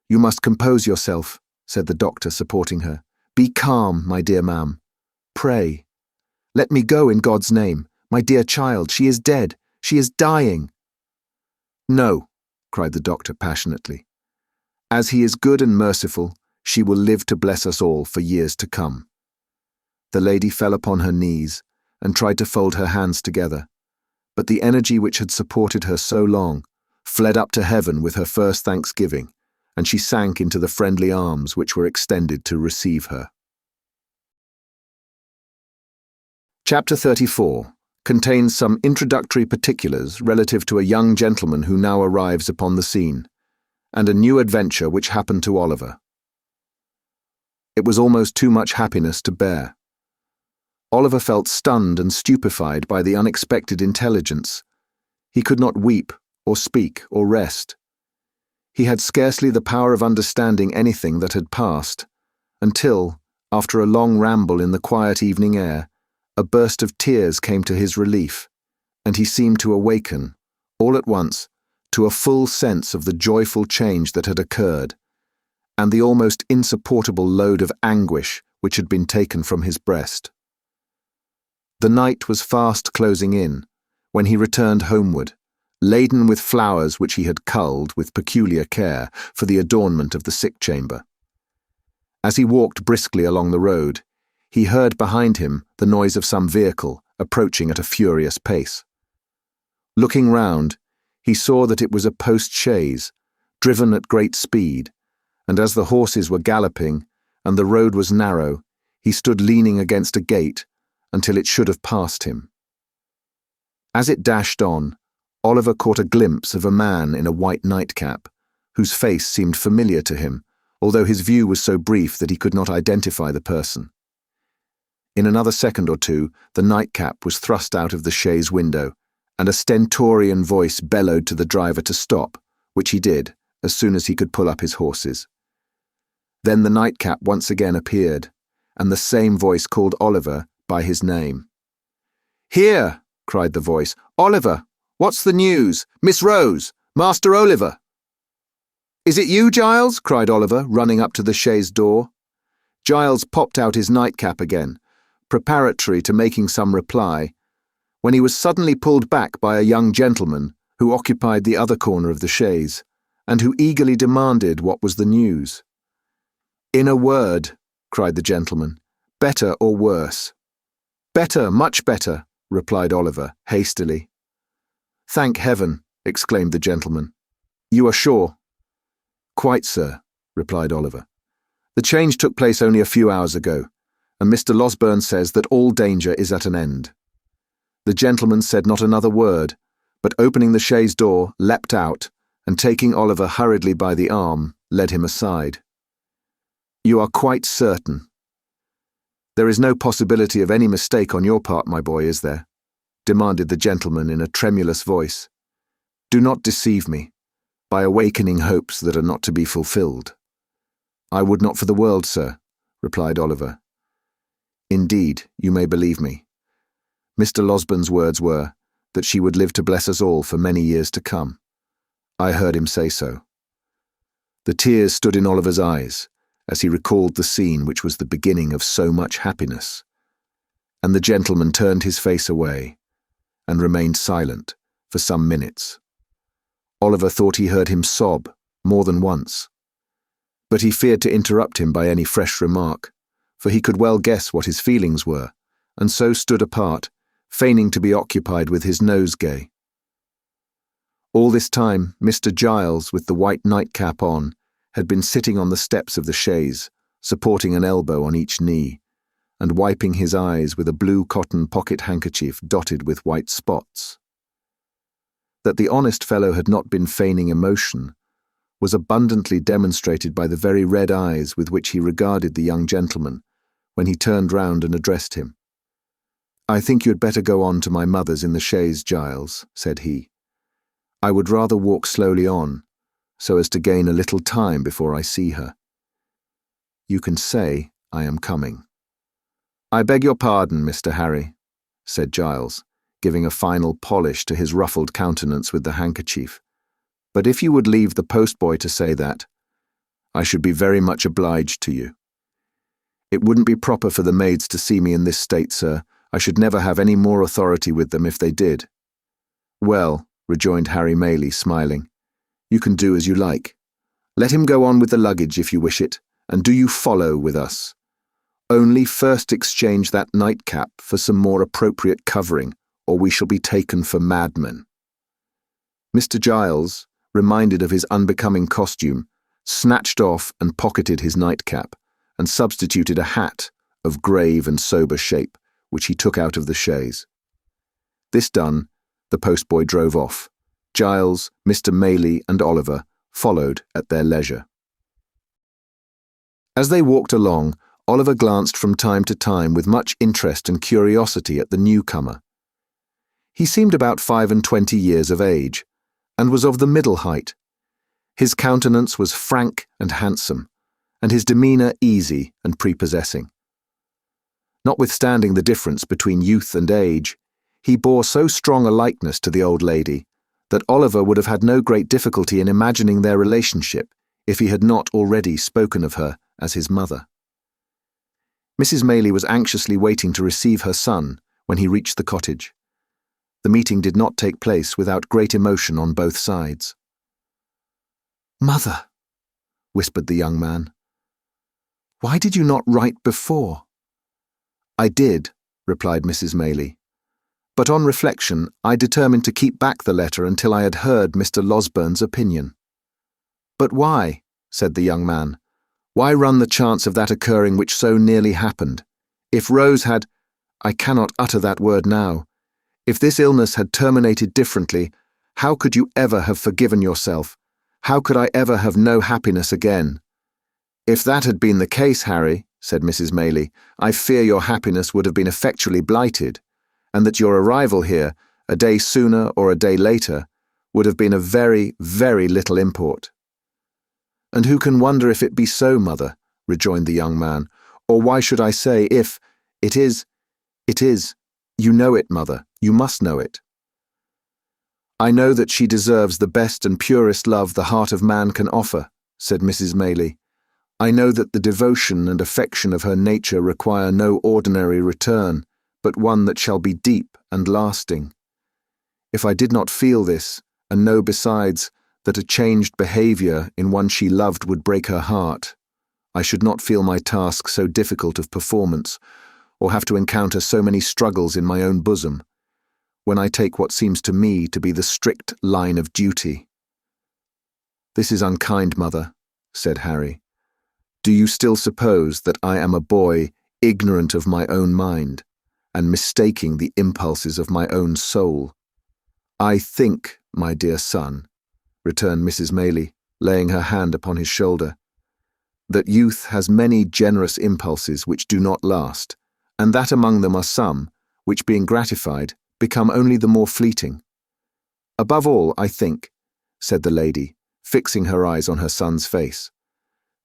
A: "You must compose yourself," said the doctor, supporting her. "Be calm, my dear ma'am. Pray. Let me go in God's name. My dear child, she is dead. She is dying." "No," cried the doctor passionately. "As he is good and merciful, she will live to bless us all for years to come." The lady fell upon her knees and tried to fold her hands together, but the energy which had supported her so long fled up to heaven with her first thanksgiving, and she sank into the friendly arms which were extended to receive her. Chapter 34 contains some introductory particulars relative to a young gentleman who now arrives upon the scene, and a new adventure which happened to Oliver. It was almost too much happiness to bear. Oliver felt stunned and stupefied by the unexpected intelligence. He could not weep, or speak, or rest. He had scarcely the power of understanding anything that had passed, until, after a long ramble in the quiet evening air, a burst of tears came to his relief, and he seemed to awaken, all at once, to a full sense of the joyful change that had occurred, and the almost insupportable load of anguish which had been taken from his breast. The night was fast closing in, when he returned homeward, laden with flowers which he had culled with peculiar care for the adornment of the sick chamber. As he walked briskly along the road, he heard behind him the noise of some vehicle approaching at a furious pace. Looking round, he saw that it was a post-chaise, driven at great speed, and as the horses were galloping and the road was narrow, he stood leaning against a gate until it should have passed him. As it dashed on, Oliver caught a glimpse of a man in a white nightcap, whose face seemed familiar to him, although his view was so brief that he could not identify the person. In another second or two, the nightcap was thrust out of the chaise window, and a stentorian voice bellowed to the driver to stop, which he did, as soon as he could pull up his horses. Then the nightcap once again appeared, and the same voice called Oliver by his name. "Here!" cried the voice. "Oliver! What's the news? Miss Rose! Master Oliver!" "Is it you, Giles?" cried Oliver, running up to the chaise door. Giles popped out his nightcap again, preparatory to making some reply, when he was suddenly pulled back by a young gentleman who occupied the other corner of the chaise, and who eagerly demanded what was the news. "In a word," cried the gentleman, "better or worse?" "Better, much better," replied Oliver, hastily. "Thank heaven," exclaimed the gentleman. "You are sure?" "Quite, sir," replied Oliver. "The change took place only a few hours ago, and Mr. Losberne says that all danger is at an end." The gentleman said not another word, but opening the chaise door, leapt out, and taking Oliver hurriedly by the arm, led him aside. "You are quite certain? There is no possibility of any mistake on your part, my boy, is there?" demanded the gentleman in a tremulous voice. "Do not deceive me by awakening hopes that are not to be fulfilled." "I would not for the world, sir," replied Oliver. "Indeed, you may believe me. Mr. Losberne's words were that she would live to bless us all for many years to come. I heard him say so." The tears stood in Oliver's eyes as he recalled the scene which was the beginning of so much happiness, and the gentleman turned his face away and remained silent for some minutes. Oliver thought he heard him sob more than once, but he feared to interrupt him by any fresh remark, for he could well guess what his feelings were, and so stood apart, feigning to be occupied with his nosegay. All this time, Mr. Giles, with the white nightcap on, had been sitting on the steps of the chaise, supporting an elbow on each knee, and wiping his eyes with a blue cotton pocket-handkerchief dotted with white spots. That the honest fellow had not been feigning emotion was abundantly demonstrated by the very red eyes with which he regarded the young gentleman when he turned round and addressed him. "I think you had better go on to my mother's in the chaise, Giles," said he. "I would rather walk slowly on, so as to gain a little time before I see her. You can say I am coming." "I beg your pardon, Mr. Harry," said Giles, giving a final polish to his ruffled countenance with the handkerchief. "But if you would leave the postboy to say that, I should be very much obliged to you. It wouldn't be proper for the maids to see me in this state, sir. I should never have any more authority with them if they did." "Well," rejoined Harry Maylie, smiling, "you can do as you like. Let him go on with the luggage if you wish it, and do you follow with us. Only first exchange that nightcap for some more appropriate covering, or we shall be taken for madmen." Mr. Giles, reminded of his unbecoming costume, snatched off and pocketed his nightcap, and substituted a hat of grave and sober shape, which he took out of the chaise. This done, the postboy drove off. Giles, Mr. Maylie, and Oliver followed at their leisure. As they walked along, Oliver glanced from time to time with much interest and curiosity at the newcomer. He seemed about 25 years of age, and was of the middle height. His countenance was frank and handsome, and his demeanour easy and prepossessing. Notwithstanding the difference between youth and age, he bore so strong a likeness to the old lady that Oliver would have had no great difficulty in imagining their relationship if he had not already spoken of her as his mother. Mrs. Maylie was anxiously waiting to receive her son when he reached the cottage. The meeting did not take place without great emotion on both sides. "Mother," whispered the young man, "why did you not write before?" "I did," replied Mrs. Maylie, "but on reflection I determined to keep back the letter until I had heard Mr. Losberne's opinion." "But why?" said the young man. "Why run the chance of that occurring which so nearly happened? If Rose had— I cannot utter that word now. If this illness had terminated differently, How could you ever have forgiven yourself? How could I ever have no happiness again?" "If that had been the case, Harry," said Mrs. Maylie, "I fear your happiness would have been effectually blighted, and that your arrival here, a day sooner or a day later, would have been of very, very little import." "And who can wonder if it be so, mother?" rejoined the young man. "Or why should I say, if it is, you know it, mother, you must know it." "I know that she deserves the best and purest love the heart of man can offer," said Mrs. Maylie. "I know that the devotion and affection of her nature require no ordinary return, but one that shall be deep and lasting. If I did not feel this, and know besides that a changed behaviour in one she loved would break her heart, I should not feel my task so difficult of performance, or have to encounter so many struggles in my own bosom, when I take what seems to me to be the strict line of duty." "This is unkind, mother," said Harry. "Do you still suppose that I am a boy ignorant of my own mind, and mistaking the impulses of my own soul?" "I think, my dear son," returned Mrs. Maylie, laying her hand upon his shoulder, "that youth has many generous impulses which do not last, and that among them are some, which being gratified, become only the more fleeting. Above all, I think," said the lady, fixing her eyes on her son's face,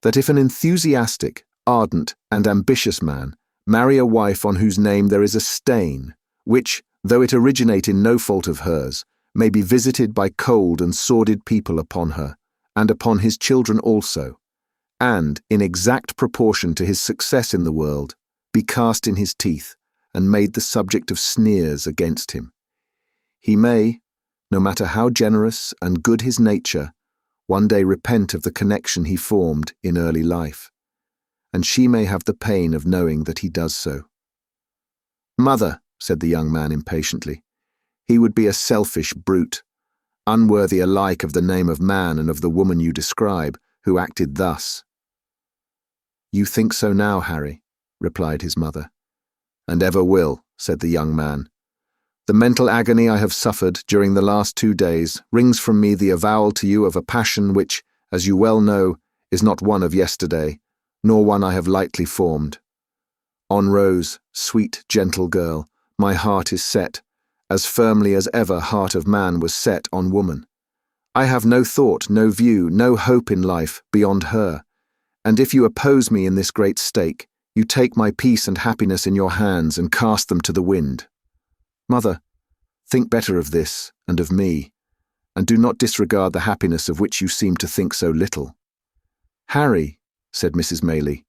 A: "that if an enthusiastic, ardent, and ambitious man marry a wife on whose name there is a stain, which, though it originate in no fault of hers, may be visited by cold and sordid people upon her, and upon his children also, and, in exact proportion to his success in the world, be cast in his teeth, and made the subject of sneers against him, he may, no matter how generous and good his nature, one day repent of the connection he formed in early life, and she may have the pain of knowing that he does so." "Mother," said the young man impatiently, "he would be a selfish brute, unworthy alike of the name of man and of the woman you describe, who acted thus." "You think so now, Harry," replied his mother. "And ever will," said the young man. "The mental agony I have suffered during the last 2 days wrings from me the avowal to you of a passion which, as you well know, is not one of yesterday, nor one I have lightly formed. On Rose, sweet, gentle girl, my heart is set, as firmly as ever heart of man was set on woman. I have no thought, no view, no hope in life beyond her, and if you oppose me in this great stake, you take my peace and happiness in your hands and cast them to the wind. Mother, think better of this and of me, and do not disregard the happiness of which you seem to think so little." "Harry," said Mrs. Maylie,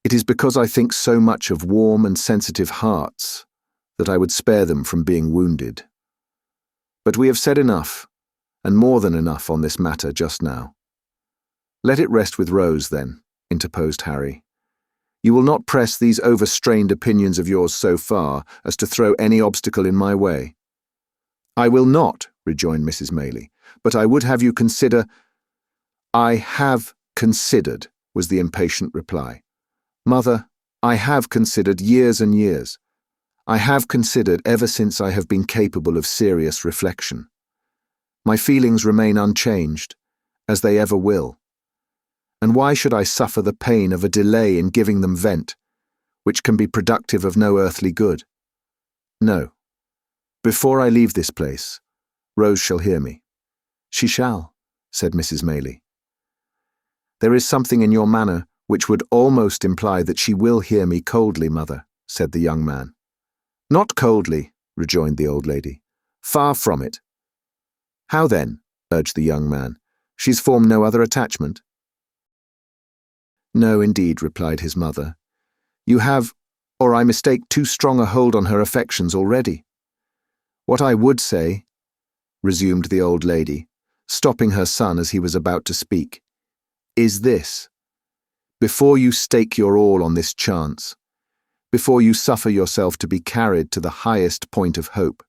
A: "it is because I think so much of warm and sensitive hearts that I would spare them from being wounded. But we have said enough, and more than enough on this matter just now." "Let it rest with Rose, then," interposed Harry. "You will not press these overstrained opinions of yours so far as to throw any obstacle in my way." "I will not," rejoined Mrs. Maylie, "but I would have you consider—" "I have considered," was the impatient reply. "Mother, I have considered years and years. I have considered ever since I have been capable of serious reflection. My feelings remain unchanged, as they ever will. And why should I suffer the pain of a delay in giving them vent, which can be productive of no earthly good? No. Before I leave this place, Rose shall hear me." "She shall," said Mrs. Maylie. "There is something in your manner which would almost imply that she will hear me coldly, mother," said the young man. "Not coldly," rejoined the old lady. "Far from it." "How then?" urged the young man. "She's formed no other attachment?" "No, indeed," replied his mother. "You have, or I mistake, too strong a hold on her affections already. What I would say," resumed the old lady, stopping her son as he was about to speak, "is this. Before you stake your all on this chance, before you suffer yourself to be carried to the highest point of hope,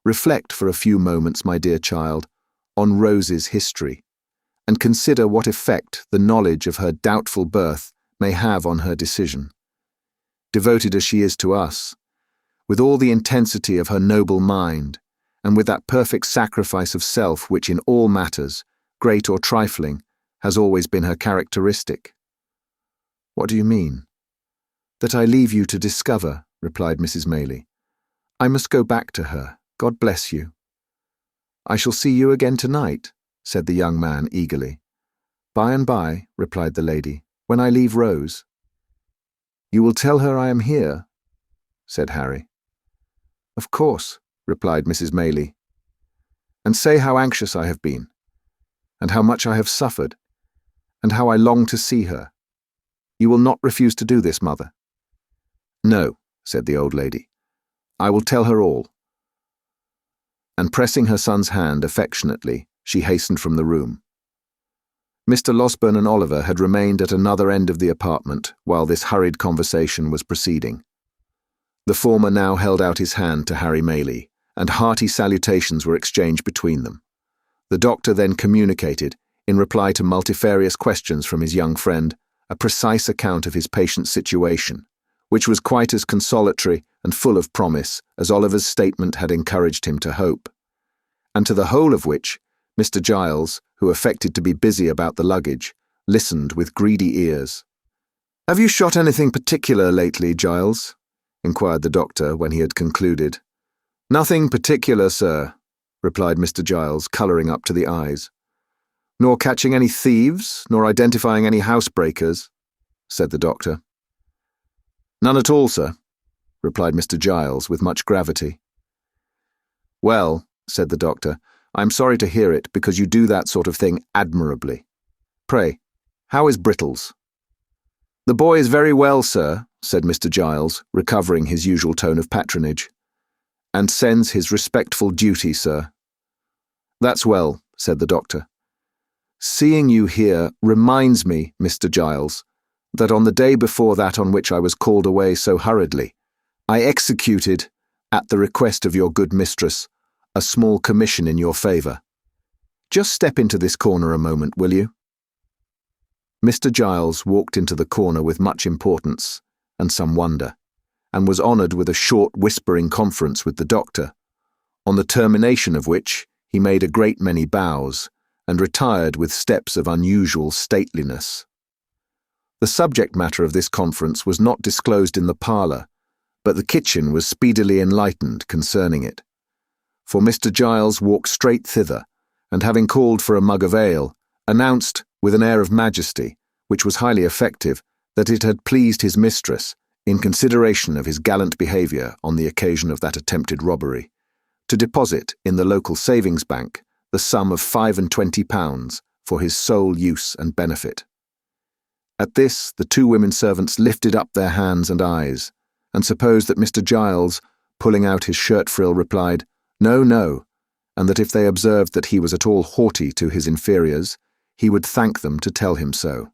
A: reflect for a few moments, my dear child, on Rose's history, and consider what effect the knowledge of her doubtful birth may have on her decision. Devoted as she is to us, with all the intensity of her noble mind, and with that perfect sacrifice of self which in all matters, great or trifling, has always been her characteristic.
B: What do you mean? That I leave you to discover, replied Mrs. Maylie. I must go back to her. God bless you. I shall see you again tonight, said the young man eagerly. By and by, replied the lady, when I leave Rose. You will tell her I am here, said Harry. Of course, replied Mrs. Maylie, and say how anxious I have been, and how much I have suffered, and how I long to see her. You will not refuse to do this, mother? No, said the old lady. I will tell her all. And pressing her son's hand affectionately, she hastened from the room. Mr. Losberne and Oliver had remained at another end of the apartment while this hurried conversation was proceeding. The former now held out his hand to Harry Maylie, and hearty salutations were exchanged between them. The doctor then communicated, in reply to multifarious questions from his young friend, a precise account of his patient's situation, which was quite as consolatory and full of promise as Oliver's statement had encouraged him to hope, and to the whole of which Mr. Giles, who affected to be busy about the luggage, listened with greedy ears. "Have you shot anything particular lately, Giles?" inquired the doctor when he had concluded. "Nothing particular, sir," replied Mr. Giles, colouring up to the eyes. "Nor catching any thieves, nor identifying any housebreakers," said the doctor. "None at all, sir," replied Mr. Giles with much gravity. "Well," said the doctor, "I am sorry to hear it, because you do that sort of thing admirably. Pray, how is Brittles?" "The boy is very well, sir," said Mr. Giles, recovering his usual tone of patronage. "And sends his respectful duty, sir." "That's well," said the doctor. "Seeing you here reminds me, Mr. Giles, that on the day before that on which I was called away so hurriedly, I executed, at the request of your good mistress, a small commission in your favour. Just step into this corner a moment, will you?" Mr. Giles walked into the corner with much importance and some wonder, and was honoured with a short whispering conference with the doctor, on the termination of which he made a great many bows, and retired with steps of unusual stateliness. The subject matter of this conference was not disclosed in the parlour, but the kitchen was speedily enlightened concerning it. For Mr. Giles walked straight thither, and having called for a mug of ale, announced, with an air of majesty, which was highly effective, that it had pleased his mistress, in consideration of his gallant behaviour on the occasion of that attempted robbery, to deposit in the local savings bank the sum of £25 for his sole use and benefit. At this, the two women servants lifted up their hands and eyes, and supposed that Mr. Giles, pulling out his shirt-frill, replied, "No, no," and that if they observed that he was at all haughty to his inferiors, he would thank them to tell him so.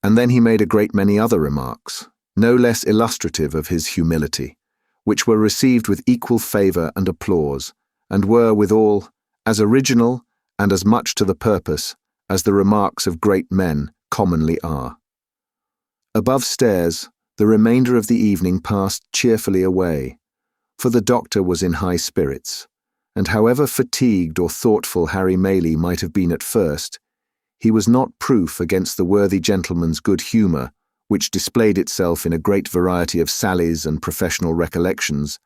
B: And then he made a great many other remarks, no less illustrative of his humility, which were received with equal favour and applause, and were, withal, as original and as much to the purpose as the remarks of great men commonly are. Above stairs, the remainder of the evening passed cheerfully away, for the doctor was in high spirits, and however fatigued or thoughtful Harry Maylie might have been at first, he was not proof against the worthy gentleman's good humour, which displayed itself in a great variety of sallies and professional recollections,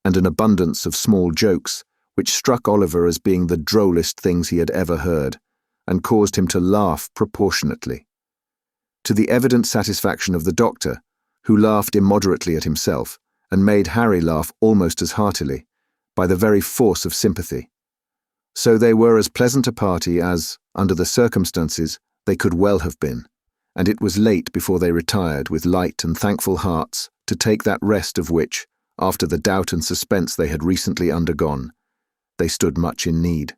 B: and an abundance of small jokes, which struck Oliver as being the drollest things he had ever heard, and caused him to laugh proportionately. To the evident satisfaction of the doctor, who laughed immoderately at himself, and made Harry laugh almost as heartily, by the very force of sympathy. So they were as pleasant a party as, under the circumstances, they could well have been, and it was late before they retired with light and thankful hearts to take that rest of which, after the doubt and suspense they had recently undergone, they stood much in need.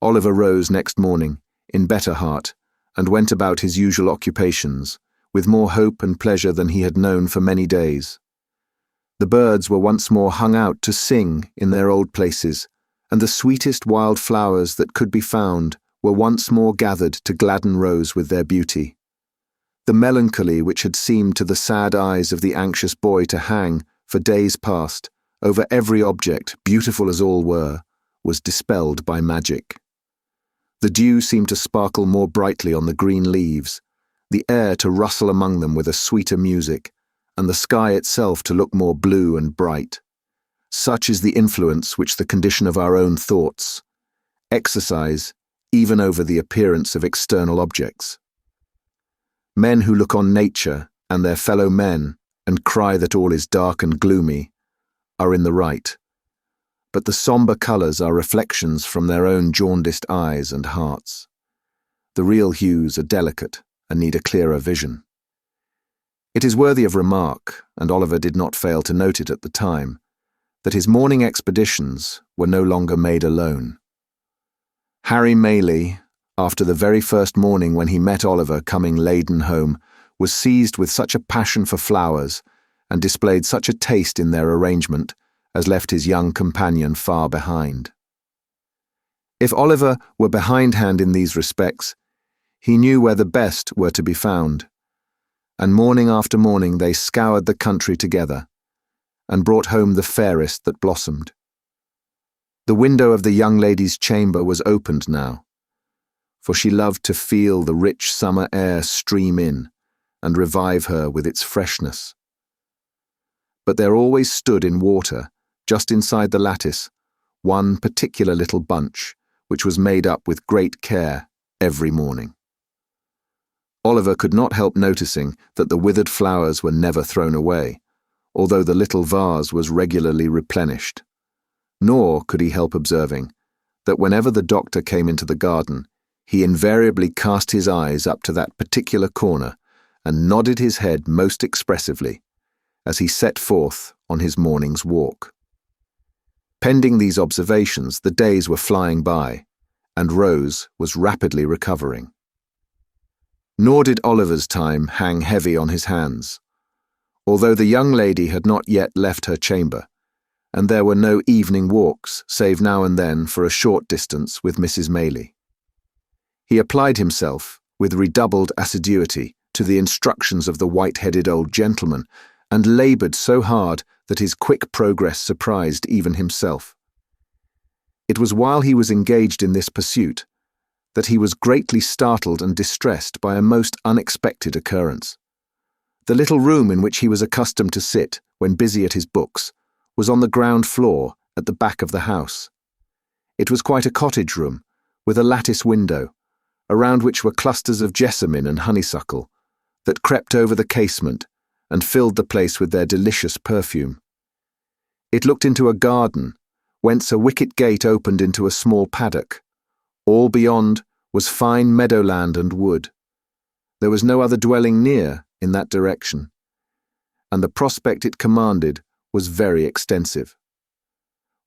B: Oliver rose next morning, in better heart, and went about his usual occupations, with more hope and pleasure than he had known for many days. The birds were once more hung out to sing in their old places, and the sweetest wild flowers that could be found were once more gathered to gladden Rose with their beauty. The melancholy which had seemed to the sad eyes of the anxious boy to hang, for days past,
A: over every object, beautiful as all were, was dispelled by magic. The dew seemed to sparkle more brightly on the green leaves, the air to rustle among them with a sweeter music, and the sky itself to look more blue and bright. Such is the influence which the condition of our own thoughts exercise even over the appearance of external objects. Men who look on nature and their fellow men and cry that all is dark and gloomy are in the right, but the sombre colours are reflections from their own jaundiced eyes and hearts. The real hues are delicate and need a clearer vision. It is worthy of remark, and Oliver did not fail to note it at the time, that his morning expeditions were no longer made alone. Harry Maylie, after the very first morning when he met Oliver coming laden home, was seized with such a passion for flowers and displayed such a taste in their arrangement as left his young companion far behind. If Oliver were behindhand in these respects, he knew where the best were to be found, and morning after morning they scoured the country together and brought home the fairest that blossomed. The window of the young lady's chamber was opened now, for she loved to feel the rich summer air stream in and revive her with its freshness. But there always stood in water, just inside the lattice, one particular little bunch, which was made up with great care every morning. Oliver could not help noticing that the withered flowers were never thrown away, although the little vase was regularly replenished. Nor could he help observing that whenever the doctor came into the garden, he invariably cast his eyes up to that particular corner and nodded his head most expressively as he set forth on his morning's walk. Pending these observations, the days were flying by, and Rose was rapidly recovering. Nor did Oliver's time hang heavy on his hands, although the young lady had not yet left her chamber, and there were no evening walks save now and then for a short distance with Mrs. Maylie. He applied himself, with redoubled assiduity, to the instructions of the white-headed old gentleman, and laboured so hard that his quick progress surprised even himself. It was while he was engaged in this pursuit that he was greatly startled and distressed by a most unexpected occurrence. The little room in which he was accustomed to sit when busy at his books was on the ground floor at the back of the house. It was quite a cottage room, with a lattice window, around which were clusters of jessamine and honeysuckle, that crept over the casement and filled the place with their delicious perfume. It looked into a garden, whence a wicket gate opened into a small paddock. All beyond was fine meadowland and wood. There was no other dwelling near in that direction, and the prospect it commanded was very extensive.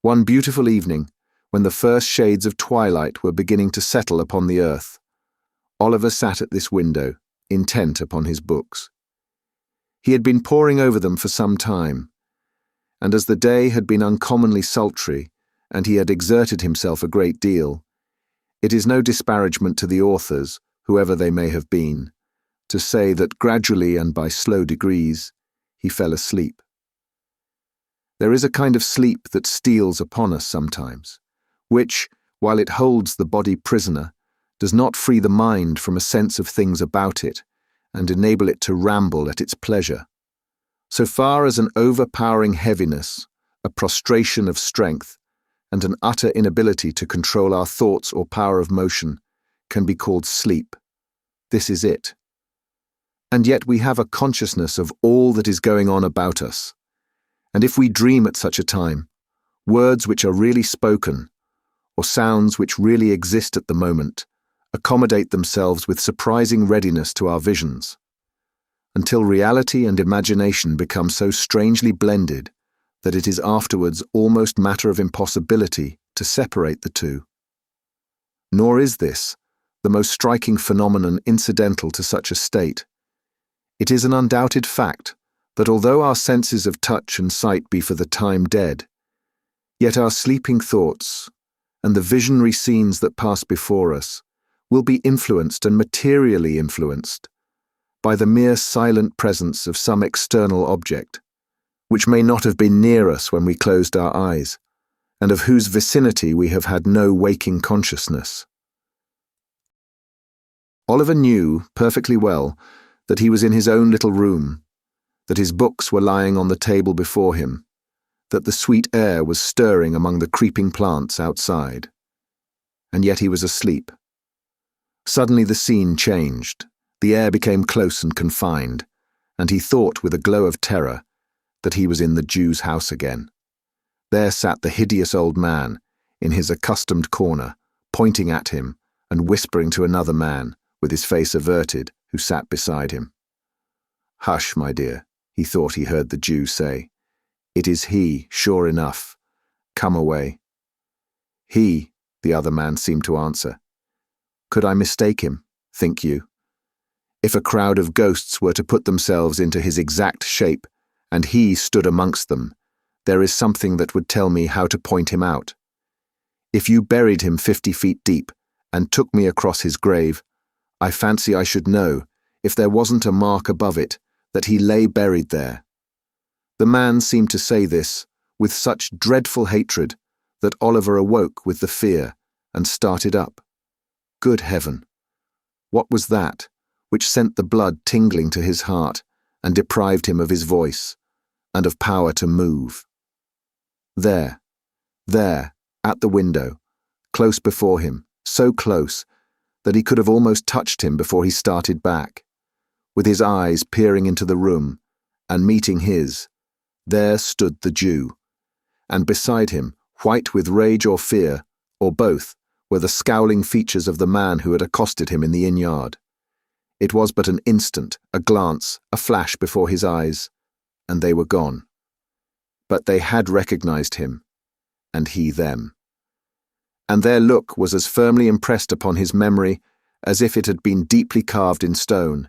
A: One beautiful evening, when the first shades of twilight were beginning to settle upon the earth, Oliver sat at this window, intent upon his books. He had been poring over them for some time, and as the day had been uncommonly sultry, and he had exerted himself a great deal, it is no disparagement to the authors, whoever they may have been, to say that gradually and by slow degrees he fell asleep. There is a kind of sleep that steals upon us sometimes, which, while it holds the body prisoner, does not free the mind from a sense of things about it and enable it to ramble at its pleasure, so far as an overpowering heaviness, a prostration of strength, and an utter inability to control our thoughts or power of motion can be called sleep. This is it. And yet we have a consciousness of all that is going on about us, and if we dream at such a time, words which are really spoken, or sounds which really exist at the moment, accommodate themselves with surprising readiness to our visions, until reality and imagination become so strangely blended that it is afterwards almost matter of impossibility to separate the two. Nor is this the most striking phenomenon incidental to such a state. It is an undoubted fact that although our senses of touch and sight be for the time dead, yet our sleeping thoughts, and the visionary scenes that pass before us, will be influenced and materially influenced by the mere silent presence of some external object, which may not have been near us when we closed our eyes, and of whose vicinity we have had no waking consciousness. Oliver knew perfectly well that he was in his own little room, that his books were lying on the table before him, that the sweet air was stirring among the creeping plants outside. And yet he was asleep. Suddenly the scene changed, the air became close and confined, and he thought with a glow of terror that he was in the Jew's house again. There sat the hideous old man, in his accustomed corner, pointing at him and whispering to another man, with his face averted, who sat beside him. "Hush, my dear," he thought he heard the Jew say. "It is he, sure enough. Come away." "He," the other man seemed to answer. "Could I mistake him, think you? If a crowd of ghosts were to put themselves into his exact shape, and he stood amongst them, there is something that would tell me how to point him out. If you buried him 50 feet deep, and took me across his grave, I fancy I should know, if there wasn't a mark above it, that he lay buried there." The man seemed to say this with such dreadful hatred that Oliver awoke with the fear and started up. Good heaven! What was that which sent the blood tingling to his heart and deprived him of his voice and of power to move? There, at the window, close before him, so close that he could have almost touched him before he started back, with his eyes peering into the room and meeting his, there stood the Jew, and beside him, white with rage or fear, or both, were the scowling features of the man who had accosted him in the inn-yard. It was but an instant, a glance, a flash before his eyes, and they were gone. But they had recognized him, and he them. And their look was as firmly impressed upon his memory as if it had been deeply carved in stone,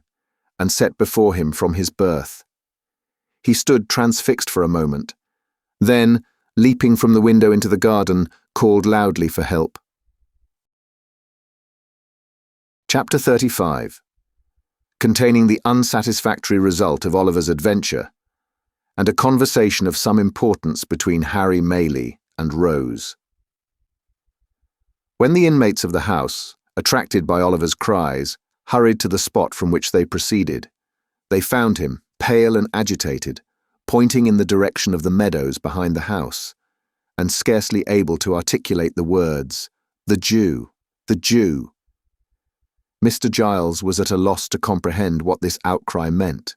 A: and set before him from his birth. He stood transfixed for a moment, then, leaping from the window into the garden, called loudly for help. Chapter 35, containing the unsatisfactory result of Oliver's adventure, and a conversation of some importance between Harry Maylie and Rose. When the inmates of the house, attracted by Oliver's cries, hurried to the spot from which they proceeded, they found him, pale and agitated, pointing in the direction of the meadows behind the house, and scarcely able to articulate the words, "The Jew, the Jew." Mr. Giles was at a loss to comprehend what this outcry meant,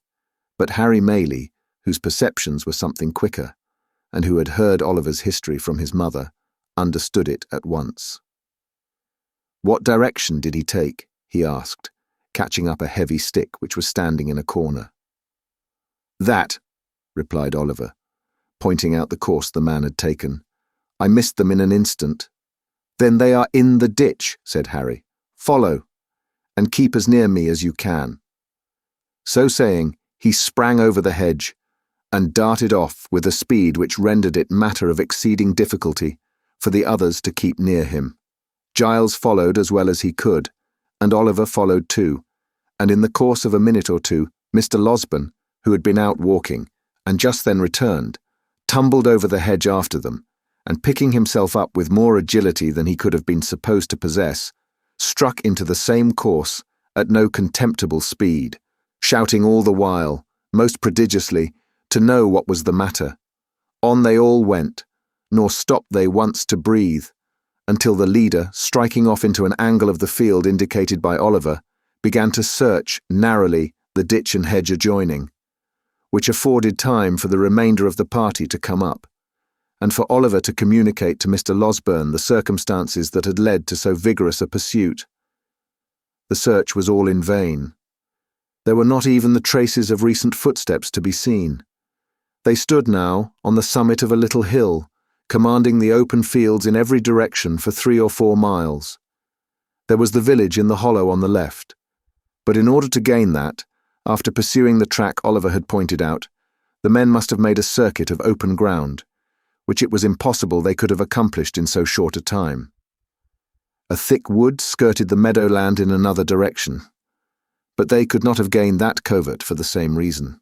A: but Harry Maylie, whose perceptions were something quicker, and who had heard Oliver's history from his mother, understood it at once. "What direction did he take?" he asked, catching up a heavy stick which was standing in a corner. "That," replied Oliver, pointing out the course the man had taken. "I missed them in an instant." "Then they are in the ditch," said Harry. "Follow, and keep as near me as you can." So saying, he sprang over the hedge, and darted off with a speed which rendered it matter of exceeding difficulty for the others to keep near him. Giles followed as well as he could, and Oliver followed too, and in the course of a minute or two, Mr. Losberne, who had been out walking, and just then returned, tumbled over the hedge after them, and picking himself up with more agility than he could have been supposed to possess, struck into the same course at no contemptible speed, shouting all the while, most prodigiously, to know what was the matter. On they all went, nor stopped they once to breathe, until the leader, striking off into an angle of the field indicated by Oliver, began to search narrowly the ditch and hedge adjoining, which afforded time for the remainder of the party to come up, and for Oliver to communicate to Mr. Losberne the circumstances that had led to so vigorous a pursuit. The search was all in vain. There were not even the traces of recent footsteps to be seen. They stood now on the summit of a little hill, commanding the open fields in every direction for 3 or 4 miles. There was the village in the hollow on the left, but in order to gain that, after pursuing the track Oliver had pointed out, the men must have made a circuit of open ground, which it was impossible they could have accomplished in so short a time. A thick wood skirted the meadowland in another direction, but they could not have gained that covert for the same reason.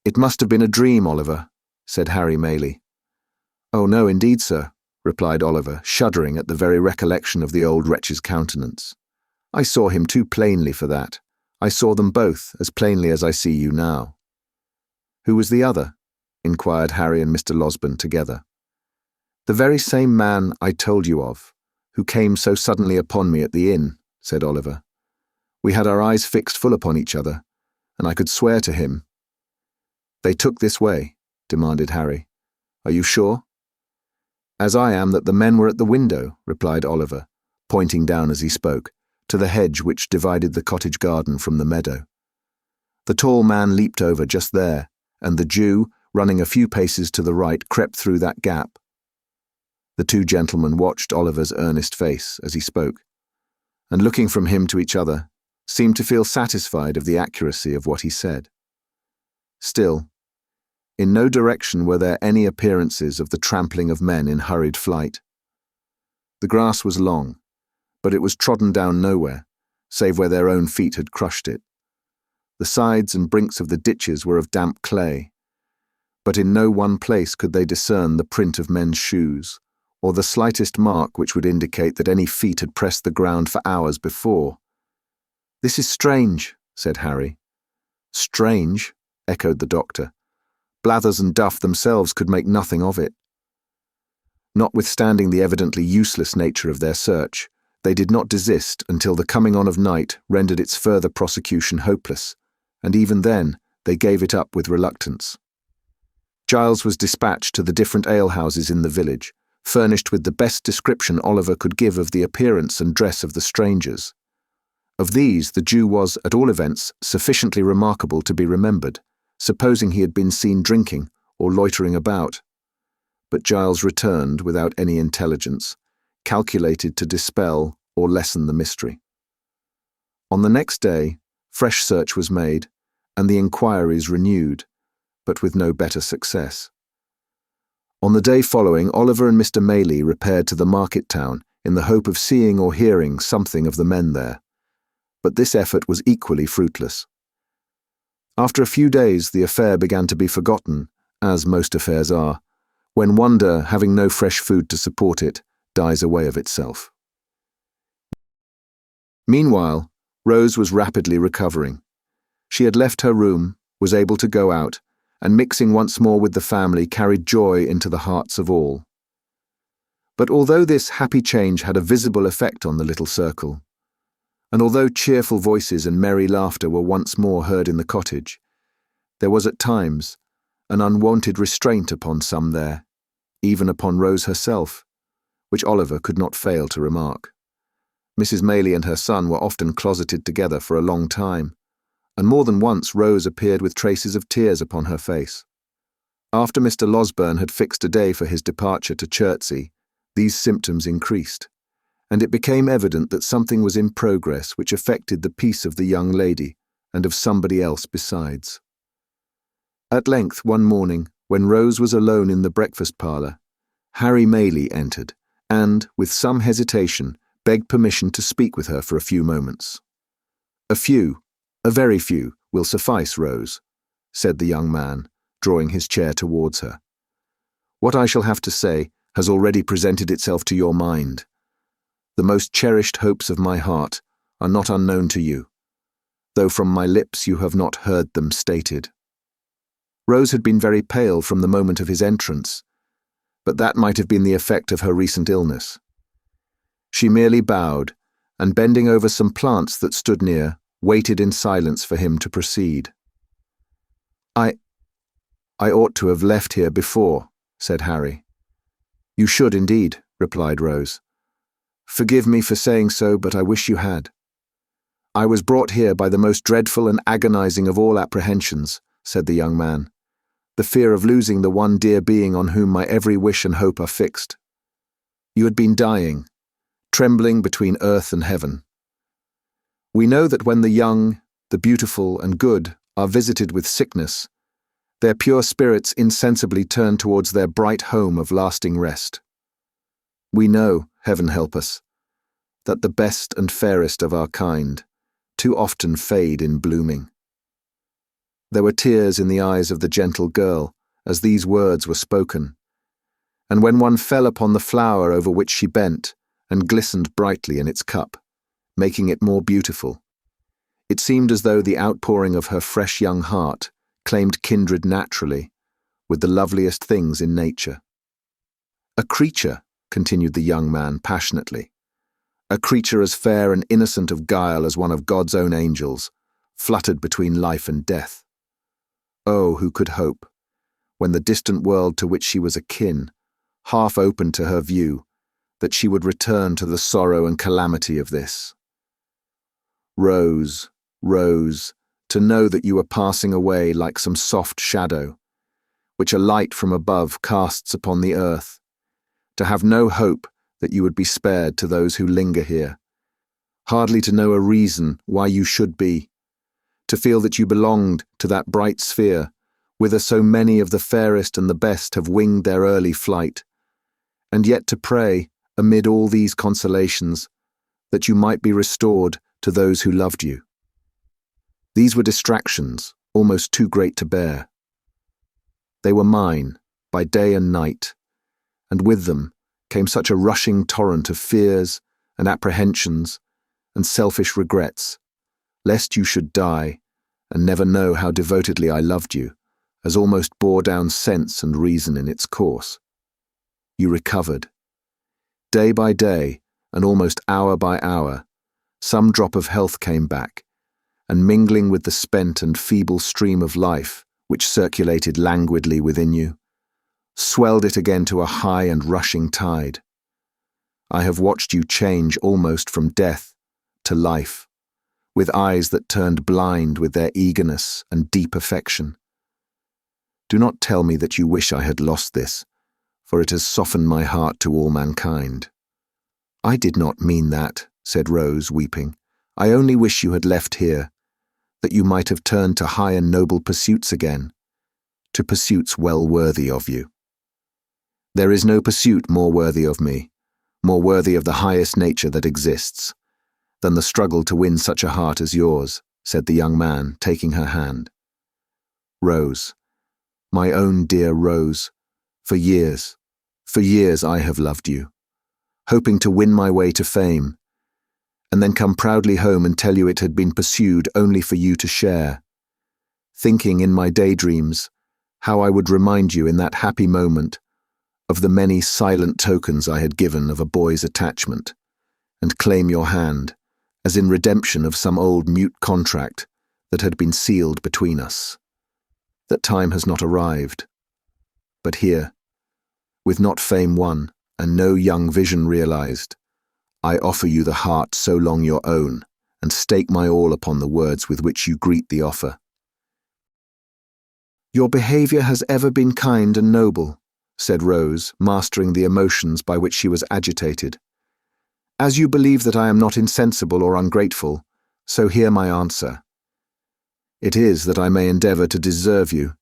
A: "It must have been a dream, Oliver,"
B: said Harry Maylie. "Oh, no, indeed, sir," replied Oliver, shuddering at the very recollection of the old wretch's countenance. "I saw him too plainly for that. I saw them both as plainly as I see you now." "Who was the other?" inquired Harry and Mr. Losberne together. "The very same man I told you of, who came so suddenly upon me at the inn," said Oliver. "We had our eyes fixed full upon each other, and I could swear to him." "They took this way?" demanded Harry. "Are you sure?" "As I am that the men were at the window," replied Oliver, pointing down as he spoke, to the hedge which divided the cottage garden from the meadow. The tall man leaped over just there, and the Jew, running a few paces to the right, crept through that gap. The two gentlemen watched Oliver's earnest face as he spoke, and looking from him to each other, seemed to feel satisfied of the accuracy of what he said. Still, in no direction were there any appearances of the trampling of men in hurried flight. The grass was long, but it was trodden down nowhere, save where their own feet had crushed it. The sides and brinks of the ditches were of damp clay, but in no one place could they discern the print of men's shoes, or the slightest mark which would indicate that any feet had pressed the ground for hours before. "This is strange," said Harry. "Strange?" echoed the doctor. "Blathers and Duff themselves could make nothing of it." Notwithstanding the evidently useless nature of their search, they did not desist until the coming on of night rendered its further prosecution hopeless, and even then they gave it up with reluctance. Giles was dispatched to the different alehouses in the village, furnished with the best description Oliver could give of the appearance and dress of the strangers. Of these, the Jew was, at all events, sufficiently remarkable to be remembered, supposing he had been seen drinking or loitering about. But Giles returned without any intelligence, calculated to dispel or lessen the mystery. On the next day, fresh search was made, and the inquiries renewed, but with no better success. On the day following, Oliver and Mr. Maylie repaired to the market town in the hope of seeing or hearing something of the men there, but this effort was equally fruitless. After a few days, the affair began to be forgotten, as most affairs are, when wonder, having no fresh food to support it, dies away of itself. Meanwhile, Rose was rapidly recovering. She had left her room, was able to go out, and mixing once more with the family carried joy into the hearts of all. But although this happy change had a visible effect on the little circle, and although cheerful voices and merry laughter were once more heard in the cottage, there was at times an unwonted restraint upon some there, even upon Rose herself, which Oliver could not fail to remark. Mrs. Maylie and her son were often closeted together for a long time, and more than once Rose appeared with traces of tears upon her face. After Mr. Losberne had fixed a day for his departure to Chertsey, these symptoms increased, and it became evident that something was in progress which affected the peace of the young lady and of somebody else besides. At length, one morning, when Rose was alone in the breakfast parlour, Harry Maylie entered, and, with some hesitation, begged permission to speak with her for a few moments. A very few, will suffice, Rose," said the young man, drawing his chair towards her. "What I shall have to say has already presented itself to your mind. The most cherished hopes of my heart are not unknown to you, though from my lips you have not heard them stated." Rose had been very pale from the moment of his entrance, but that might have been the effect of her recent illness. She merely bowed, and bending over some plants that stood near, waited in silence for him to proceed. I ought to have left here before," said Harry. "You should indeed," replied Rose. "Forgive me for saying so, but I wish you had. I was brought here by the most dreadful and agonizing of all apprehensions," said the young man, "the fear of losing the one dear being on whom my every wish and hope are fixed. You had been dying, trembling between earth and heaven. We know that when the young, the beautiful, and good are visited with sickness, their pure spirits insensibly turn towards their bright home of lasting rest. We know, heaven help us, that the best and fairest of our kind too often fade in blooming." There were tears in the eyes of the gentle girl
A: as these words were spoken, and when one fell upon the flower over which she bent and glistened brightly in its cup, making it more beautiful, it seemed as though the outpouring of her fresh young heart claimed kindred naturally with the loveliest things in nature. "A creature," continued the young man passionately, "a creature as fair and innocent of guile as one of God's own angels, fluttered between life and death. Oh, who could hope, when the distant world to which she was akin half opened to her view, that she would return to the sorrow and calamity of this? Rose, Rose, to know that you were passing away like some soft shadow, which a light from above casts upon the earth, to have no hope that you would be spared to those who linger here, hardly to know a reason why you should be, to feel that you belonged to that bright sphere, whither so many of the fairest and the best have winged their early flight, and yet to pray, amid all these consolations, that you might be restored to those who loved you. These were distractions almost too great to bear. They were mine, by day and night, and with them came such a rushing torrent of fears and apprehensions and selfish regrets, lest you should die and never know how devotedly I loved you, as almost bore down sense and reason in its course. You recovered. Day by day, and almost hour by hour, some drop of health came back, and mingling with the spent and feeble stream of life which circulated languidly within you, swelled it again to a high and rushing tide. I have watched you change almost from death to life, with eyes that turned blind with their eagerness and deep affection. Do not tell me that you wish I had lost this, for it has softened my heart to all mankind." "I did not mean that," said Rose, weeping. "I only wish you had left here, that you might have turned to high and noble pursuits again, to pursuits well worthy of you." "There is no pursuit more worthy of me, more worthy of the highest nature that exists, than the struggle to win such a heart as yours," said the young man, taking her hand. "Rose, my own dear Rose, for years I have loved you, hoping to win my way to fame, and then come proudly home and tell you it had been pursued only for you to share, thinking in my daydreams how I would remind you in that happy moment of the many silent tokens I had given of a boy's attachment, and claim your hand, as in redemption of some old mute contract that had been sealed between us. That time has not arrived. But here, with not fame won and no young vision realized, I offer you the heart so long your own, and stake my all upon the words with which you greet the offer. "Your behavior has ever been kind and noble," said Rose, mastering the emotions by which she was agitated. "As you believe that I am not insensible or ungrateful, so hear my answer. It is that I may endeavour to deserve you.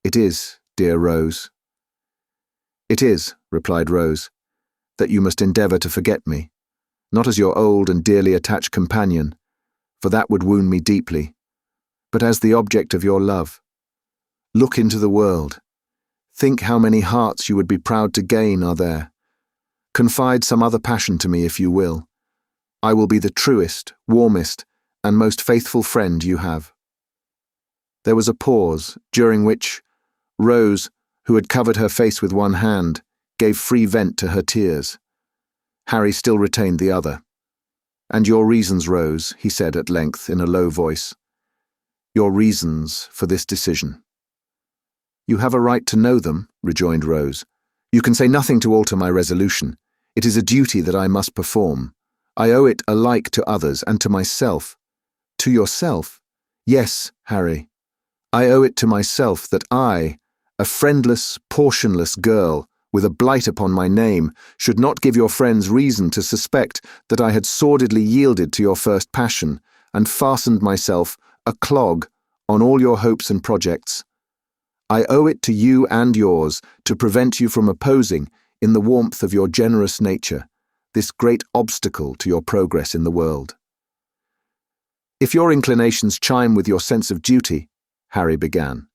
A: It is, dear Rose." "It is," replied Rose, "that you must endeavour to forget me, not as your old and dearly attached companion, for that would wound me deeply, but as the object of your love. Look into the world. Think how many hearts you would be proud to gain are there. Confide some other passion to me if you will. I will be the truest, warmest, and most faithful friend you have." There was a pause, during which Rose, who had covered her face with one hand, gave free vent to her tears. Harry still retained the other. "And your reasons, Rose," he said at length in a low voice. "Your reasons for this decision." "You have a right to know them," rejoined Rose. "You can say nothing to alter my resolution. It is a duty that I must perform. I owe it alike to others and to myself." "To yourself?" "Yes, Harry. I owe it to myself that I, a friendless, portionless girl, with a blight upon my name, should not give your friends reason to suspect that I had sordidly yielded to your first passion, and fastened myself, a clog, on all your hopes and projects. I owe it to you and yours to prevent you from opposing, in the warmth of your generous nature, this great obstacle to your progress in the world." "If your inclinations chime with your sense of duty," Harry began.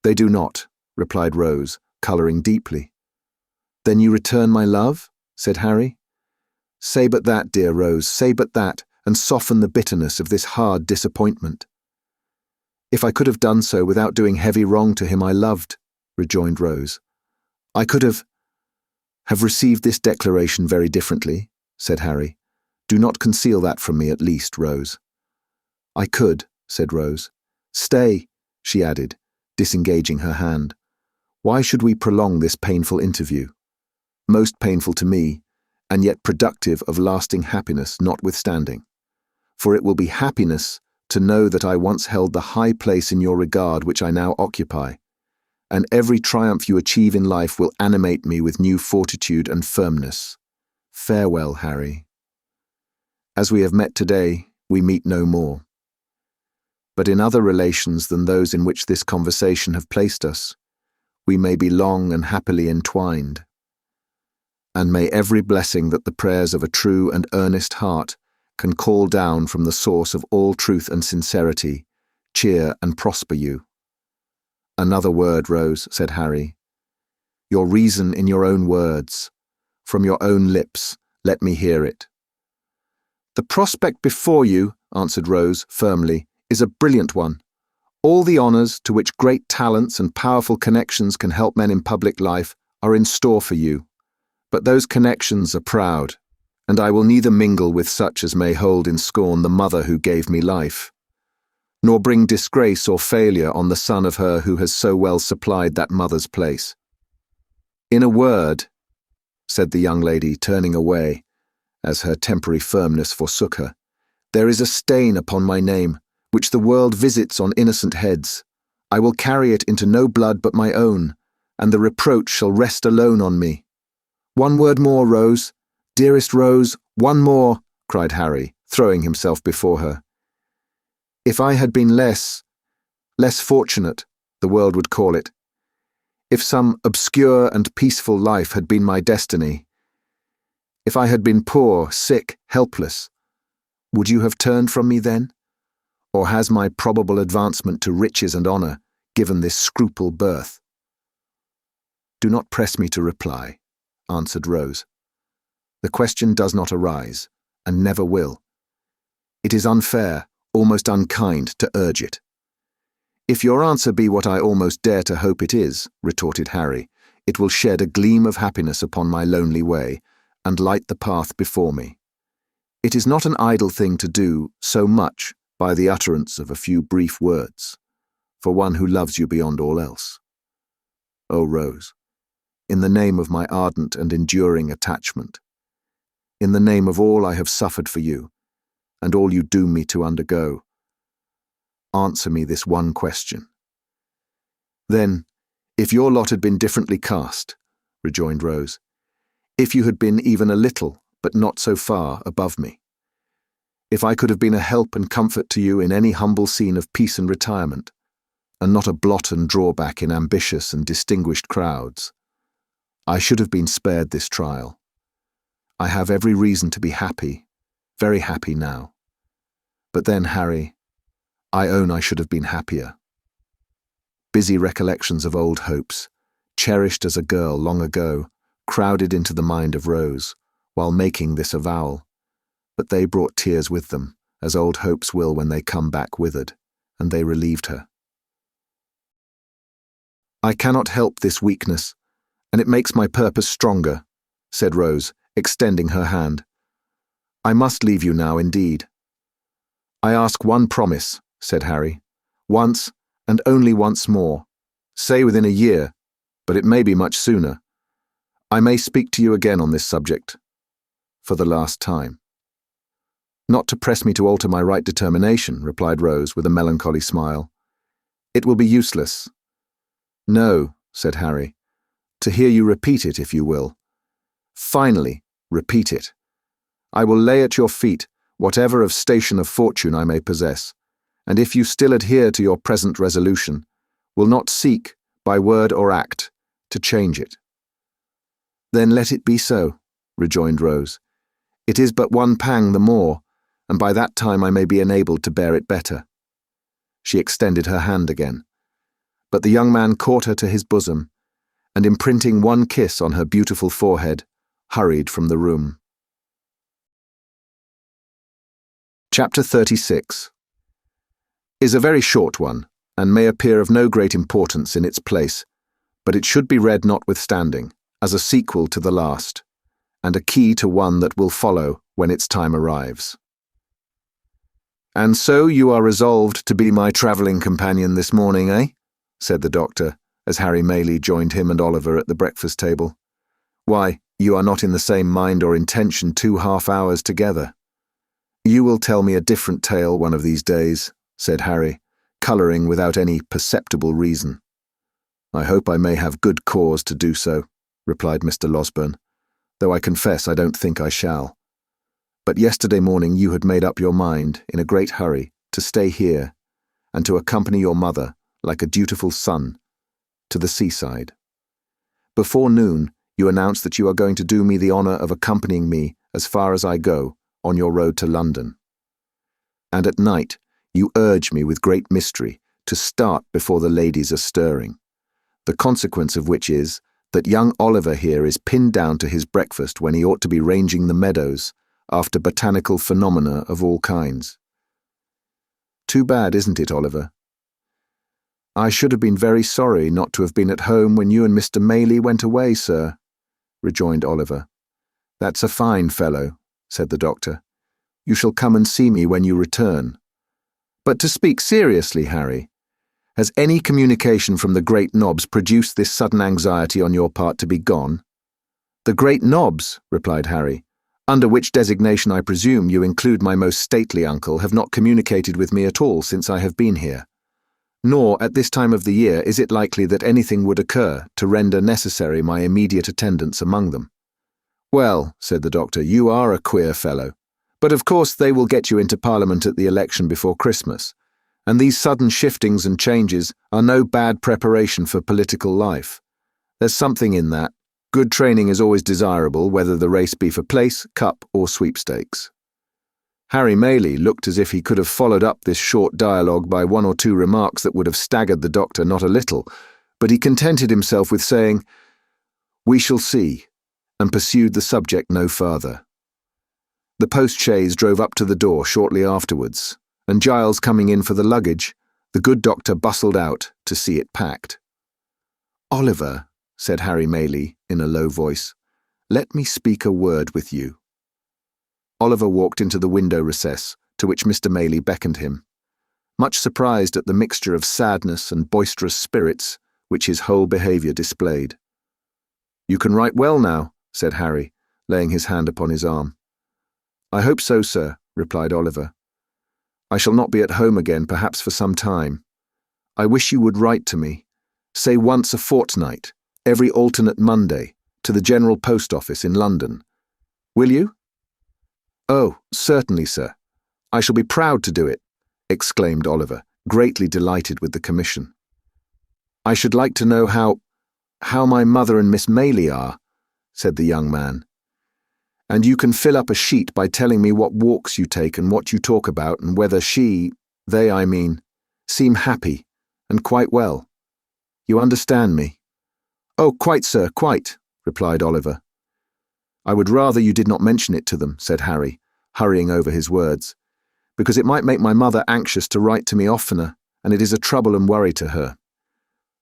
A: "They do not,"
B: replied Rose, colouring deeply. Then you return my love? Said Harry. Say but that, dear Rose, say but that, and soften the bitterness of this hard disappointment. If I could have done so without doing heavy wrong to him I loved, rejoined Rose, I could have received this declaration very differently, said Harry. Do not conceal that from me at least, Rose. I could, said Rose. Stay, she added, disengaging her hand. Why should we prolong this painful interview? Most painful to me, and yet productive of lasting happiness notwithstanding. For it will be happiness to know that I once held the high place in your regard which I now occupy, and every triumph you achieve in life will animate me with new fortitude and firmness. Farewell, Harry. As we have met today, we meet no more. But in other relations than those in which this conversation have placed us, we may be long and happily entwined. And may every blessing that the prayers of a true and earnest heart can call down from the source of all truth and sincerity, cheer and prosper you. Another word, Rose, said Harry. Your reason in your own words. From your own lips, let me hear it. The prospect before you, answered Rose firmly, is a brilliant one. All the honours to which great talents and powerful connections can help men in public life are in store for you. But those connections are proud, and I will neither mingle with such as may hold in scorn the mother who gave me life, nor bring disgrace or failure on the son of her who has so well supplied that mother's place. In a word, said the young lady, turning away, as her temporary firmness forsook her, there is a stain upon my name, which the world visits on innocent heads. I will carry it into no blood but my own, and the reproach shall rest alone on me. One word more, Rose. Dearest Rose, one more, cried Harry, throwing himself before her. If I had been less fortunate, the world would call it. If some obscure and peaceful life had been my destiny, if I had been poor, sick, helpless, would you have turned from me then? Or has my probable advancement to riches and honour given this scruple birth? Do not press me to reply, answered Rose. The question does not arise, and never will. It is unfair, almost unkind, to urge it. If your answer be what I almost dare to hope it is, retorted Harry, it will shed a gleam of happiness upon my lonely way, and light the path before me. It is not an idle thing to do so much by the utterance of a few brief words, for one who loves you beyond all else. O Rose, in the name of my ardent and enduring attachment, in the name of all I have suffered for you, and all you doom me to undergo, answer me this one question. Then, if your lot had been differently cast, rejoined Rose, if you had been even a little, but not so far, above me, if I could have been a help and comfort to you in any humble scene of peace and retirement, and not a blot and drawback in ambitious and distinguished crowds, I should have been spared this trial. I have every reason to be happy, very happy now. But then, Harry, I own I should have been happier. Busy recollections of old hopes, cherished as a girl long ago, crowded into the mind of Rose, while making this avowal, but they brought tears with them, as old hopes will when they come back withered, and they relieved her. I cannot help this weakness, and it makes my purpose stronger, said Rose, extending her hand. I must leave you now, indeed. I ask one promise, said Harry, once, and only once more. Say within a year, but it may be much sooner. I may speak to you again on this subject, for the last time. Not to press me to alter my right determination, replied Rose with a melancholy smile. It will be useless. No, said Harry, to hear you repeat it, if you will. Finally, repeat it. I will lay at your feet whatever of station of fortune I may possess, and if you still adhere to your present resolution, will not seek, by word or act, to change it. Then let it be so, rejoined Rose. It is but one pang the more, and by that time I may be enabled to bear it better. She extended her hand again.
A: but the young man caught her to his bosom, and imprinting one kiss on her beautiful forehead, hurried from the room. Chapter 36 is a very short one, and may appear of no great importance in its place, but it should be read notwithstanding, as a sequel to the last, and a key to one that will follow when its time arrives. "And so you are resolved to be my travelling companion this morning, eh?" said the doctor, as Harry Maylie joined him and Oliver at the breakfast table. "Why, you are not in the same mind or intention 2 half-hours together." "You will tell me a different tale one of these days," said Harry, colouring without any perceptible reason. "I hope I may have good cause to do so," replied Mr. Losberne, "though I confess I don't think I shall. But yesterday morning you had made up your mind, in a great hurry, to stay here, and to accompany your mother, like a dutiful son, to the seaside. Before noon, you announced that you are going to do me the honour of accompanying me as far as I go, on your road to London. And at night, you urge me with great mystery to start before the ladies are stirring, the consequence of which is that young Oliver here is pinned down to his breakfast when he ought to be ranging the meadows after botanical phenomena of all kinds. Too bad, isn't it, Oliver? I should have been very sorry not to have been at home when you and Mr. Maylie went away, sir," rejoined Oliver. "That's a fine fellow," said the doctor. "You shall come and see me when you return. But to speak seriously, Harry, has any communication from the great knobs produced this sudden anxiety on your part to be gone?" "The great knobs," replied Harry, "under which designation I presume you include my most stately uncle, have not communicated with me at all since I have been here. Nor, at this time of the year, is it likely that anything would occur to render necessary my immediate attendance among them." "Well," said the doctor, "you are a queer fellow. But of course they will get you into Parliament at the election before Christmas, and these sudden shiftings and changes are no bad preparation for political life. There's something in that. Good training is always desirable, whether the race be for place, cup, or sweepstakes." Harry Maylie looked as if he could have followed up this short dialogue by 1 or 2 remarks that would have staggered the doctor not a little, but he contented himself with saying, "We shall see," and pursued the subject no farther. The post-chaise drove up to the door shortly afterwards, and Giles coming in for the luggage, the good doctor bustled out to see it packed. "Oliver," said Harry Maylie in a low voice, "let me speak a word with you." Oliver walked into the window recess, to which Mr. Maylie beckoned him, much surprised at the mixture of sadness and boisterous spirits which his whole behaviour displayed. "You can write well now," said Harry, laying his hand upon his arm. "I hope so, sir," replied Oliver. "I shall not be at home again perhaps for some time. I wish you would write to me, say once a fortnight, every alternate Monday, to the General Post Office in London. Will you?" "Oh, certainly, sir. I shall be proud to do it," exclaimed Oliver, greatly delighted with the commission. "I should like to know how my mother and Miss Maylie are," said the young man. "And you can fill up a sheet by telling me what walks you take and what you talk about, and whether they, I mean, seem happy, and quite well. You understand me?" "Oh, quite, sir, quite," replied Oliver. "I would rather you did not mention it to them," said Harry, hurrying over his words, "because it might make my mother anxious to write to me oftener, and it is a trouble and worry to her.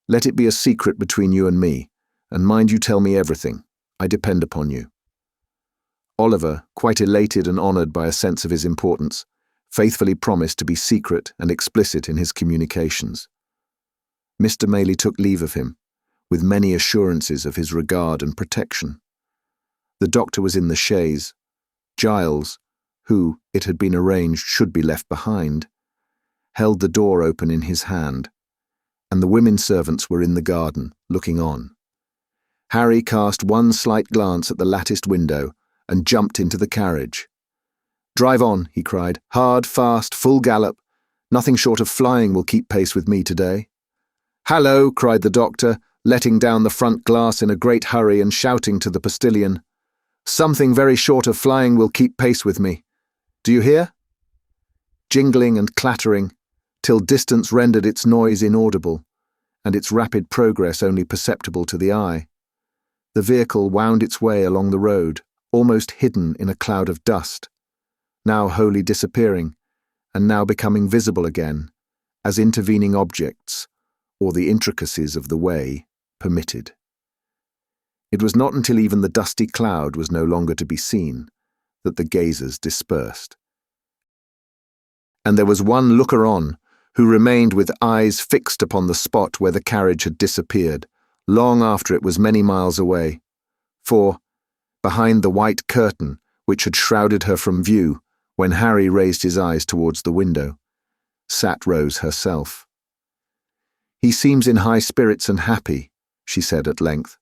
A: Let it be a secret between you and me, and mind you tell me everything. I depend upon you." Oliver, quite elated and honoured by a sense of his importance, faithfully promised to be secret and explicit in his communications. Mr. Maylie took leave of him, with many assurances of his regard and protection. The doctor was in the chaise. Giles, who, it had been arranged, should be left behind, held the door open in his hand, and the women servants were in the garden, looking on. Harry cast one slight glance at the latticed window and jumped into the carriage. "Drive on," he cried. "Hard, fast, full gallop. Nothing short of flying will keep pace with me today." "Hallo!" cried the doctor, letting down the front glass in a great hurry and shouting to the postilion. "Something very short of flying will keep pace with me. Do you hear?" Jingling and clattering, till distance rendered its noise inaudible, and its rapid progress only perceptible to the eye. The vehicle wound its way along the road, almost hidden in a cloud of dust, now wholly disappearing, and now becoming visible again, as intervening objects, or the intricacies of the way, permitted. It was not until even the dusty cloud was no longer to be seen that the gazers dispersed. And there was one looker-on who remained with eyes fixed upon the spot where the carriage had disappeared, long after it was many miles away, for, behind the white curtain which had shrouded her from view when Harry raised his eyes towards the window, sat Rose herself. "He seems in high spirits and happy," she said at length.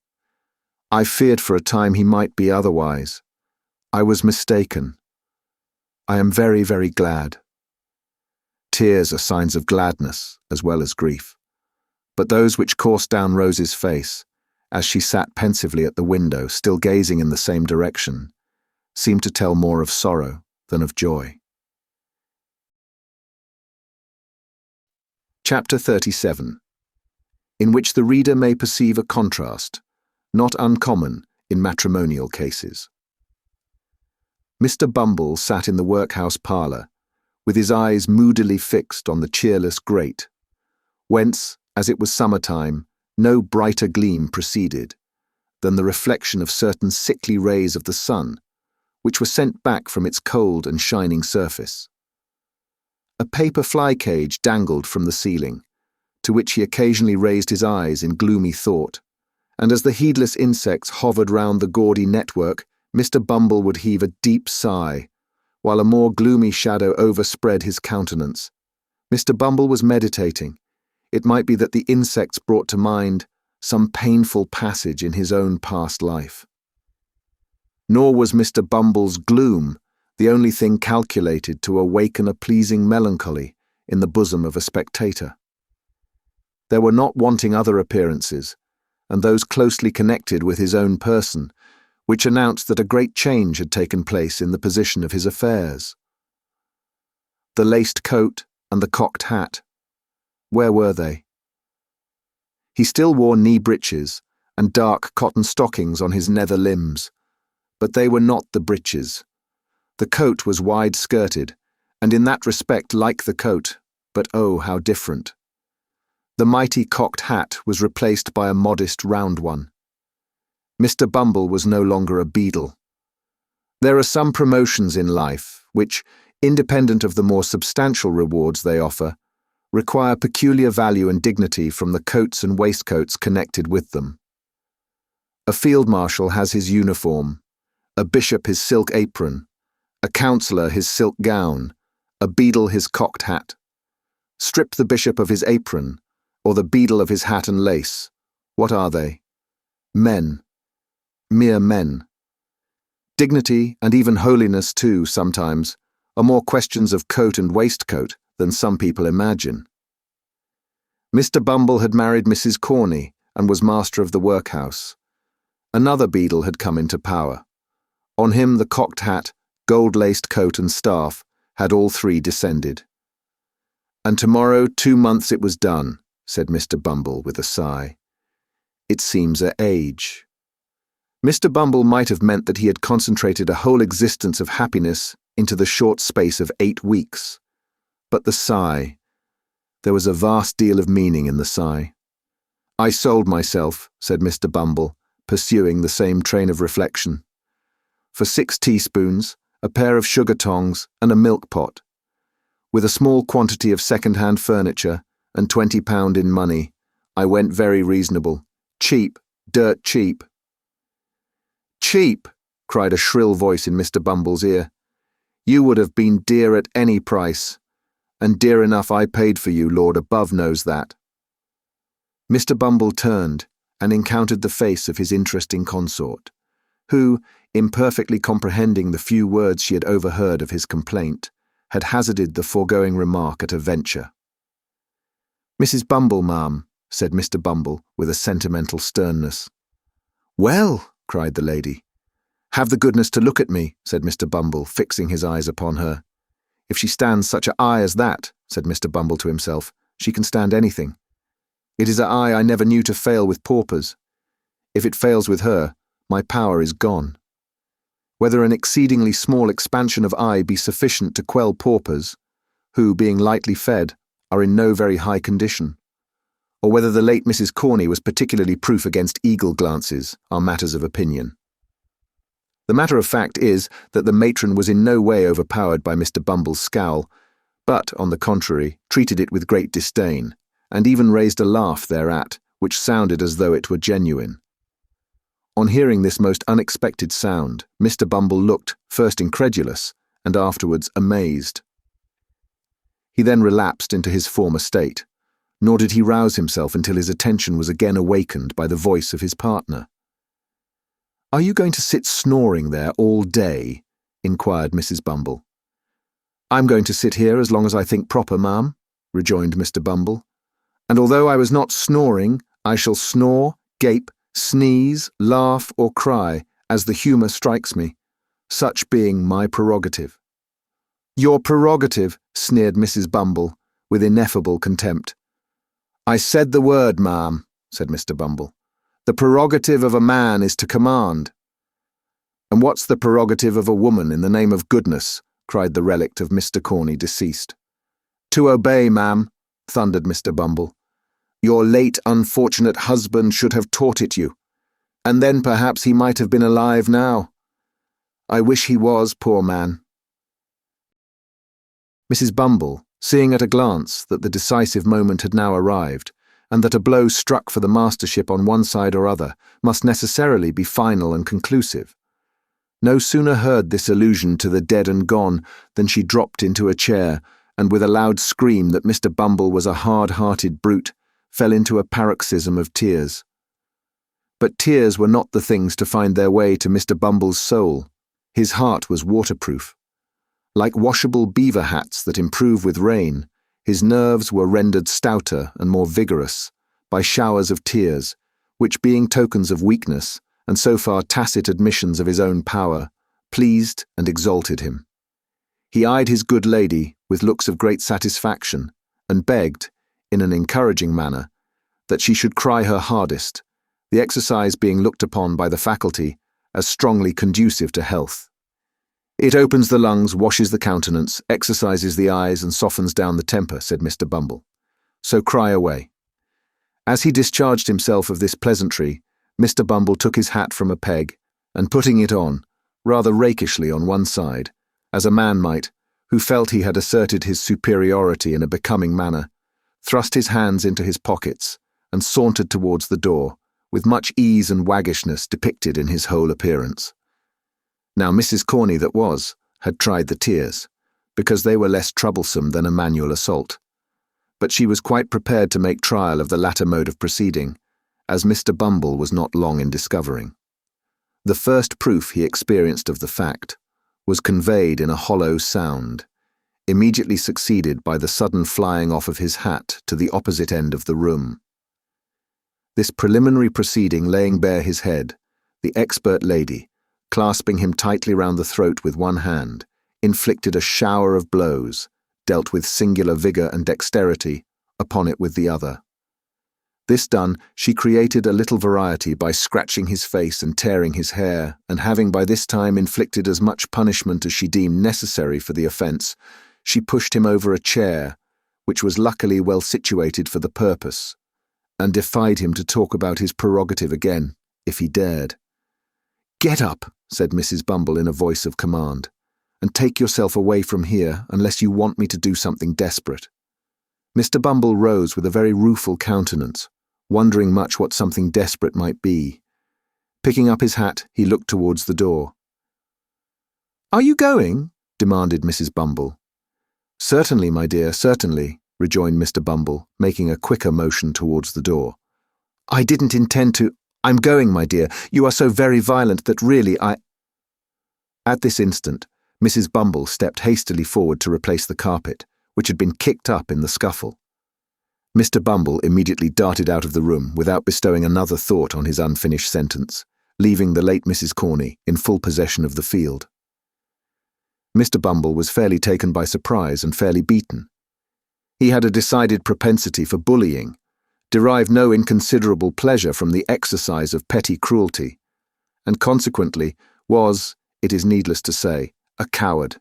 A: "I feared for a time he might be otherwise. I was mistaken. I am very, very glad." Tears are signs of gladness as well as grief, but those which coursed down Rose's face, as she sat pensively at the window, still gazing in the same direction, seemed to tell more of sorrow than of joy. Chapter 37, in which the reader may perceive a contrast, not uncommon in matrimonial cases. Mr. Bumble sat in the workhouse parlour, with his eyes moodily fixed on the cheerless grate, whence, as it was summer-time, no brighter gleam proceeded than the reflection of certain sickly rays of the sun, which were sent back from its cold and shining surface. A paper fly-cage dangled from the ceiling, to which he occasionally raised his eyes in gloomy thought, and as the heedless insects hovered round the gaudy network, Mr. Bumble would heave a deep sigh, while a more gloomy shadow overspread his countenance. Mr. Bumble was meditating. It might be that the insects brought to mind some painful passage in his own past life. Nor was Mr. Bumble's gloom the only thing calculated to awaken a pleasing melancholy in the bosom of a spectator. There were not wanting other appearances, and those closely connected with his own person, which announced that a great change had taken place in the position of his affairs. The laced coat and the cocked hat, where were they? He still wore knee breeches and dark cotton stockings on his nether limbs, but they were not the breeches. The coat was wide-skirted, and in that respect like the coat, but oh, how different. The mighty cocked hat was replaced by a modest round one. Mr. Bumble was no longer a beadle. There are some promotions in life which, independent of the more substantial rewards they offer, require peculiar value and dignity from the coats and waistcoats connected with them. A field marshal has his uniform, a bishop his silk apron, a councillor his silk gown, a beadle his cocked hat. Strip the bishop of his apron, or the beadle of his hat and lace. What are they? Men. Mere men. Dignity, and even holiness too, sometimes, are more questions of coat and waistcoat than some people imagine. Mr. Bumble had married Mrs. Corney and was master of the workhouse. Another beadle had come into power. On him the cocked hat, gold-laced coat and staff had all three descended. "And tomorrow 2 months it was done," said Mr. Bumble with a sigh. "It seems a age." Mr. Bumble might have meant that he had concentrated a whole existence of happiness into the short space of 8 weeks. But the sigh, there was a vast deal of meaning in the sigh. "I sold myself," said Mr. Bumble, pursuing the same train of reflection, "for 6 teaspoons, a pair of sugar tongs, and a milk pot. With a small quantity of second-hand furniture and £20 in money, I went very reasonable. Cheap, dirt cheap." "Cheap!" cried a shrill voice in Mr. Bumble's ear. "You would have been dear at any price, and dear enough I paid for you, Lord above knows that." Mr. Bumble turned and encountered the face of his interesting consort, who, imperfectly comprehending the few words she had overheard of his complaint, had hazarded the foregoing remark at a venture. "Mrs. Bumble, ma'am," said Mr. Bumble with a sentimental sternness. "Well," cried the lady. "Have the goodness to look at me," said Mr. Bumble, fixing his eyes upon her. "If she stands such an eye as that," said Mr. Bumble to himself, "she can stand anything."
B: It is an eye I never knew to fail with paupers. If it fails with her, my power is gone. Whether an exceedingly small expansion of eye be sufficient to quell paupers, who, being lightly fed, are in no very high condition, or whether the late Mrs. Corney was particularly proof against eagle glances, are matters of opinion. The matter of fact is that the matron was in no way overpowered by Mr. Bumble's scowl, but, on the contrary, treated it with great disdain, and even raised a laugh thereat, which sounded as though it were genuine. On hearing this most unexpected sound, Mr. Bumble looked, first incredulous, and afterwards amazed. He then relapsed into his former state, nor did he rouse himself until his attention was again awakened by the voice of his partner. "Are you going to sit snoring there all day?" inquired Mrs. Bumble. "I'm going to sit here as long as I think proper, ma'am," rejoined Mr. Bumble. "And although I was not snoring, I shall snore, gape, sneeze, laugh, or cry, as the humour strikes me, such being my prerogative." "Your prerogative," sneered Mrs. Bumble, with ineffable contempt. "I said the word, ma'am," said Mr. Bumble. "The prerogative of a man is to command." "And what's the prerogative of a woman, in the name of goodness?" cried the relict of Mr. Corney, deceased. "To obey, ma'am," thundered Mr. Bumble. "Your late unfortunate husband should have taught it you, and then perhaps he might have been alive now. I wish he was, poor man." Mrs. Bumble, seeing at a glance that the decisive moment had now arrived, and that a blow struck for the mastership on one side or other must necessarily be final and conclusive, no sooner heard this allusion to the dead and gone than she dropped into a chair, and with a loud scream that Mr. Bumble was a hard-hearted brute, fell into a paroxysm of tears. But tears were not the things to find their way to Mr. Bumble's soul. His heart was waterproof. Like washable beaver hats that improve with rain, his nerves were rendered stouter and more vigorous by showers of tears, which, being tokens of weakness, and so far tacit admissions of his own power, pleased and exalted him. He eyed his good lady with looks of great satisfaction, and begged, in an encouraging manner, that she should cry her hardest, the exercise being looked upon by the faculty as strongly conducive to health. "It opens the lungs, washes the countenance, exercises the eyes, and softens down the temper," said Mr. Bumble. "So cry away." As he discharged himself of this pleasantry, Mr. Bumble took his hat from a peg, and putting it on, rather rakishly on one side, as a man might, who felt he had asserted his superiority in a becoming manner, thrust his hands into his pockets, and sauntered towards the door, with much ease and waggishness depicted in his whole appearance. Now Mrs. Corney that was, had tried the tears, because they were less troublesome than a manual assault. But she was quite prepared to make trial of the latter mode of proceeding, as Mr. Bumble was not long in discovering. The first proof he experienced of the fact was conveyed in a hollow sound, immediately succeeded by the sudden flying off of his hat to the opposite end of the room. This preliminary proceeding laying bare his head, the expert lady, clasping him tightly round the throat with one hand, inflicted a shower of blows, dealt with singular vigour and dexterity, upon it with the other. This done, she created a little variety by scratching his face and tearing his hair, and having by this time inflicted as much punishment as she deemed necessary for the offence, she pushed him over a chair, which was luckily well situated for the purpose, and defied him to talk about his prerogative again, if he dared. "Get up," said Mrs. Bumble in a voice of command, "and take yourself away from here unless you want me to do something desperate." Mr. Bumble rose with a very rueful countenance, wondering much what something desperate might be. Picking up his hat, he looked towards the door. "Are you going?" demanded Mrs. Bumble. "Certainly, my dear, certainly," rejoined Mr. Bumble, making a quicker motion towards the door. "I didn't intend to— I'm going, my dear. You are so very violent that really I—" At this instant, Mrs. Bumble stepped hastily forward to replace the carpet, which had been kicked up in the scuffle. Mr. Bumble immediately darted out of the room without bestowing another thought on his unfinished sentence, leaving the late Mrs. Corney in full possession of the field. Mr. Bumble was fairly taken by surprise and fairly beaten. He had a decided propensity for bullying,
A: derived no inconsiderable pleasure from the exercise of petty cruelty, and consequently was, it is needless to say, a coward.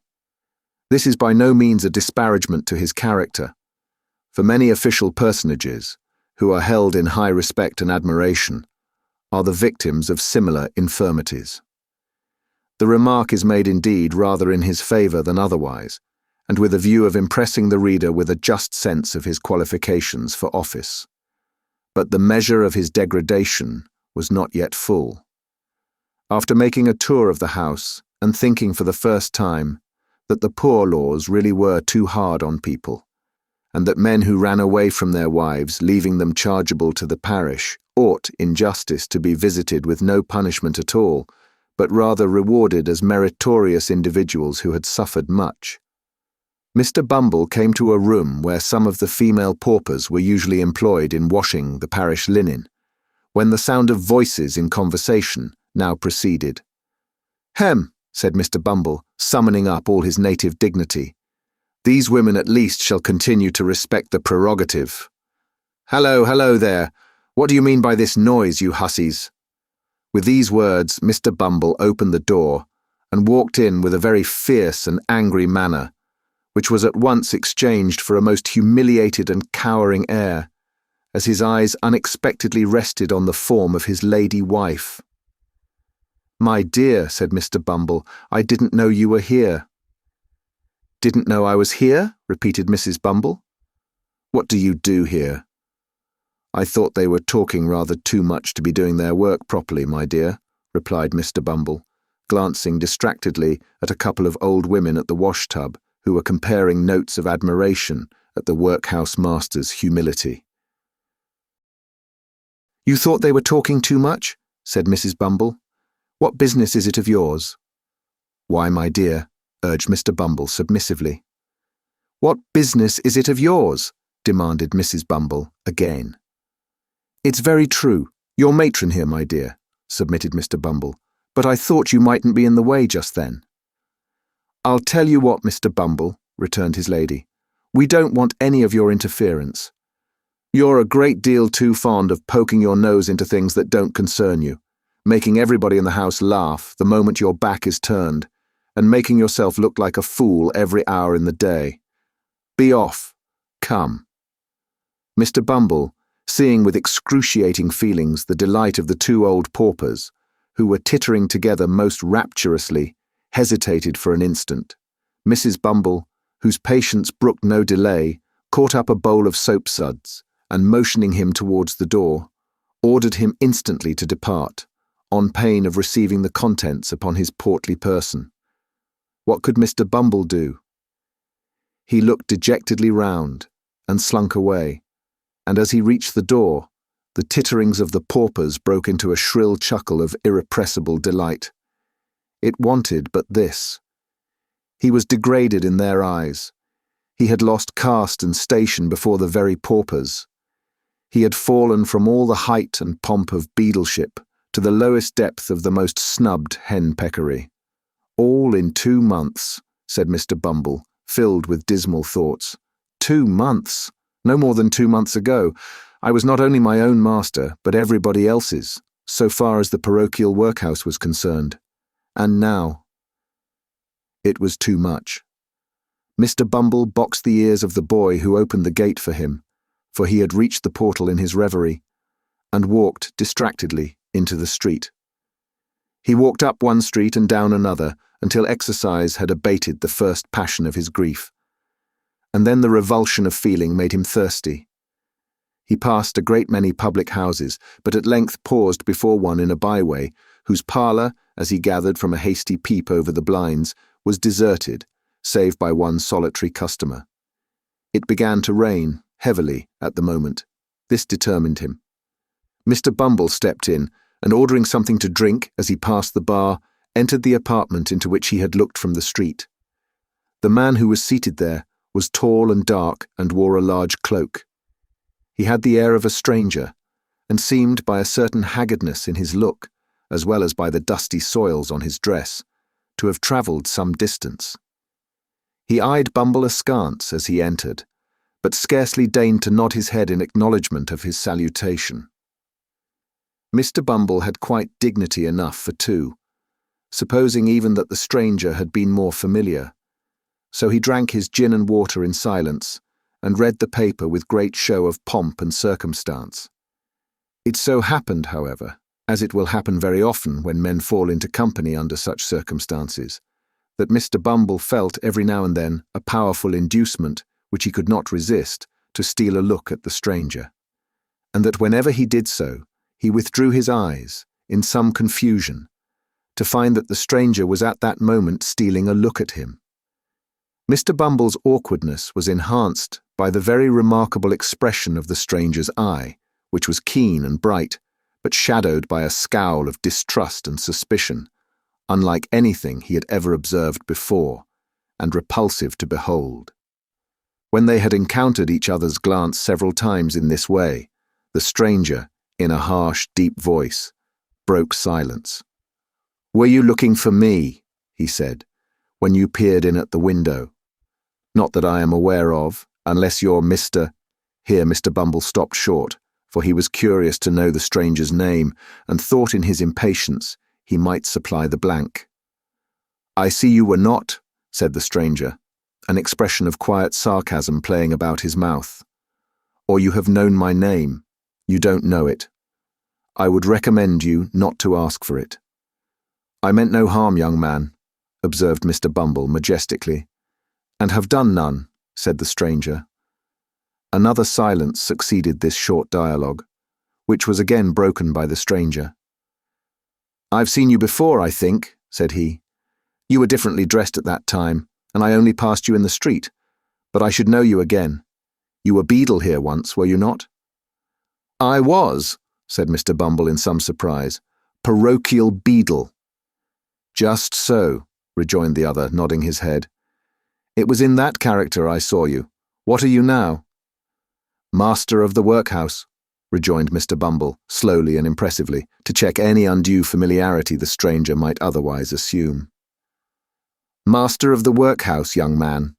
A: This is by no means a disparagement to his character, for many official personages, who are held in high respect and admiration, are the victims of similar infirmities. The remark is made indeed rather in his favour than otherwise, and with a view of impressing the reader with a just sense of his qualifications for office. But the measure of his degradation was not yet full. After making a tour of the house and thinking for the first time that the poor laws really were too hard on people, and that men who ran away from their wives, leaving them chargeable to the parish, ought, in justice, to be visited with no punishment at all, but rather rewarded as meritorious individuals who had suffered much, Mr. Bumble came to a room where some of the female paupers were usually employed in washing the parish linen, when the sound of voices in conversation now proceeded. "Hem," said Mr. Bumble, summoning up all his native dignity. "These women at least shall continue to respect the prerogative. Hello there. What do you mean by this noise, you hussies?" With these words, Mr. Bumble opened the door and walked in with a very fierce and angry manner, which was at once exchanged for a most humiliated and cowering air, as his eyes unexpectedly rested on the form of his lady wife. "My dear," said Mr. Bumble, "I didn't know you were here." "Didn't know I was here?" repeated Mrs. Bumble. "What do you do here?" "I thought they were talking rather too much to be doing their work properly, my dear," replied Mr. Bumble, glancing distractedly at a couple of old women at the wash-tub, who were comparing notes of admiration at the workhouse master's humility. "You thought they were talking too much?" said Mrs. Bumble. "What business is it of yours?" "Why, my dear," urged Mr. Bumble submissively. "What business is it of yours?" demanded Mrs. Bumble again. "It's very true. You're matron here, my dear," submitted Mr. Bumble, "but I thought you mightn't be in the way just then." "I'll tell you what, Mr. Bumble," returned his lady, "we don't want any of your interference. You're a great deal too fond of poking your nose into things that don't concern you, making everybody in the house laugh the moment your back is turned, and making yourself look like a fool every hour in the day. Be off. Come." Mr. Bumble, seeing with excruciating feelings the delight of the two old paupers, who were tittering together most rapturously, hesitated for an instant. Mrs. Bumble, whose patience brooked no delay, caught up a bowl of soapsuds, and motioning him towards the door, ordered him instantly to depart, on pain of receiving the contents upon his portly person. What could Mr. Bumble do? He looked dejectedly round, and slunk away, and as he reached the door, the titterings of the paupers broke into a shrill chuckle of irrepressible delight. It wanted but this. He was degraded in their eyes. He had lost caste and station before the very paupers. He had fallen from all the height and pomp of beadleship to the lowest depth of the most snubbed henpeckery. "All in 2 months," said Mr. Bumble, filled with dismal thoughts. 2 months! No more than 2 months ago, I was not only my own master, but everybody else's, so far as the parochial workhouse was concerned. And now... It was too much. Mr. Bumble boxed the ears of the boy who opened the gate for him, for he had reached the portal in his reverie, and walked distractedly into the street. He walked up one street and down another until exercise had abated the first passion of his grief, and then the revulsion of feeling made him thirsty. He passed a great many public houses, but at length paused before one in a byway, whose parlour, as he gathered from a hasty peep over the blinds, was deserted, save by one solitary customer. It began to rain, heavily, at the moment. This determined him. Mr. Bumble stepped in, and ordering something to drink as he passed the bar, entered the apartment into which he had looked from the street. The man who was seated there was tall and dark and wore a large cloak. He had the air of a stranger, and seemed, by a certain haggardness in his look, as well as by the dusty soils on his dress, to have travelled some distance. He eyed Bumble askance as he entered, but scarcely deigned to nod his head in acknowledgment of his salutation. Mr. Bumble had quite dignity enough for two, supposing even that the stranger had been more familiar. So he drank his gin and water in silence, and read the paper with great show of pomp and circumstance. It so happened, however, as it will happen very often when men fall into company under such circumstances, that Mr. Bumble felt every now and then a powerful inducement, which he could not resist, to steal a look at the stranger, and that whenever he did so, he withdrew his eyes, in some confusion, to find that the stranger was at that moment stealing a look at him. Mr. Bumble's awkwardness was enhanced by the very remarkable expression of the stranger's eye, which was keen and bright, but shadowed by a scowl of distrust and suspicion, unlike anything he had ever observed before, and repulsive to behold. When they had encountered each other's glance several times in this way, the stranger, in a harsh, deep voice, broke silence. "Were you looking for me," he said, "when you peered in at the window? Not that I am aware of, unless you're Mr. Here Mr. Bumble stopped short, for he was curious to know the stranger's name, and thought in his impatience he might supply the blank. "I see you were not," said the stranger, an expression of quiet sarcasm playing about his mouth. "Or you have known my name. You don't know it. I would recommend you not to ask for it." "I meant no harm, young man," observed Mr. Bumble majestically. "And have done none," said the stranger. Another silence succeeded this short dialogue, which was again broken by the stranger. "I've seen you before, I think," said he. "You were differently dressed at that time, and I only passed you in the street, but I should know you again. You were beadle here once, were you not?" "I was," said Mr. Bumble in some surprise. "Parochial beadle." "Just so," rejoined the other, nodding his head. "It was in that character I saw you. What are you now?" "Master of the workhouse," rejoined Mr. Bumble, slowly and impressively, to check any undue familiarity the stranger might otherwise assume. "Master of the workhouse, young man.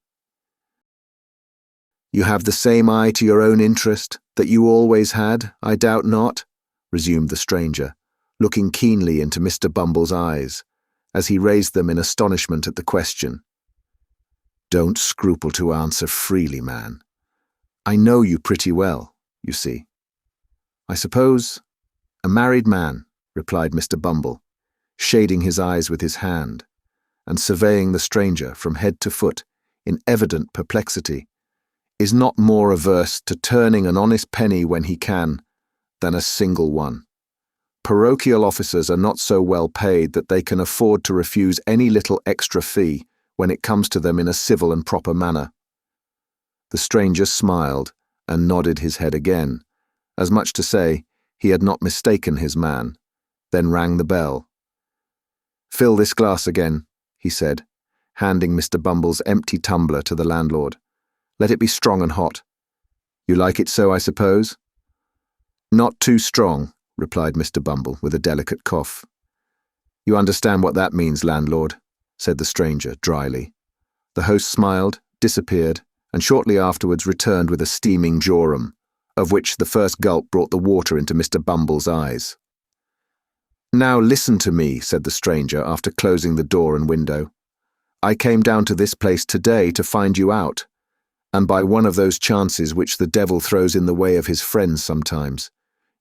A: You have the same eye to your own interest that you always had, I doubt not," resumed the stranger, looking keenly into Mr. Bumble's eyes, as he raised them in astonishment at the question. "Don't scruple to answer freely, man. I know you pretty well, you see." "I suppose a married man," replied Mr. Bumble, shading his eyes with his hand, and surveying the stranger from head to foot in evident perplexity, "is not more averse to turning an honest penny when he can than a single one. Parochial officers are not so well paid that they can afford to refuse any little extra fee when it comes to them in a civil and proper manner." The stranger smiled and nodded his head again, as much to say he had not mistaken his man, then rang the bell. "Fill this glass again," he said, handing Mr. Bumble's empty tumbler to the landlord. "Let it be strong and hot. You like it so, I suppose?" "Not too strong," replied Mr. Bumble with a delicate cough. "You understand what that means, landlord," said the stranger dryly. The host smiled, disappeared, and shortly afterwards returned with a steaming jorum, of which the first gulp brought the water into Mr. Bumble's eyes. "Now listen to me," said the stranger after closing the door and window. "I came down to this place today to find you out, and by one of those chances which the devil throws in the way of his friends sometimes,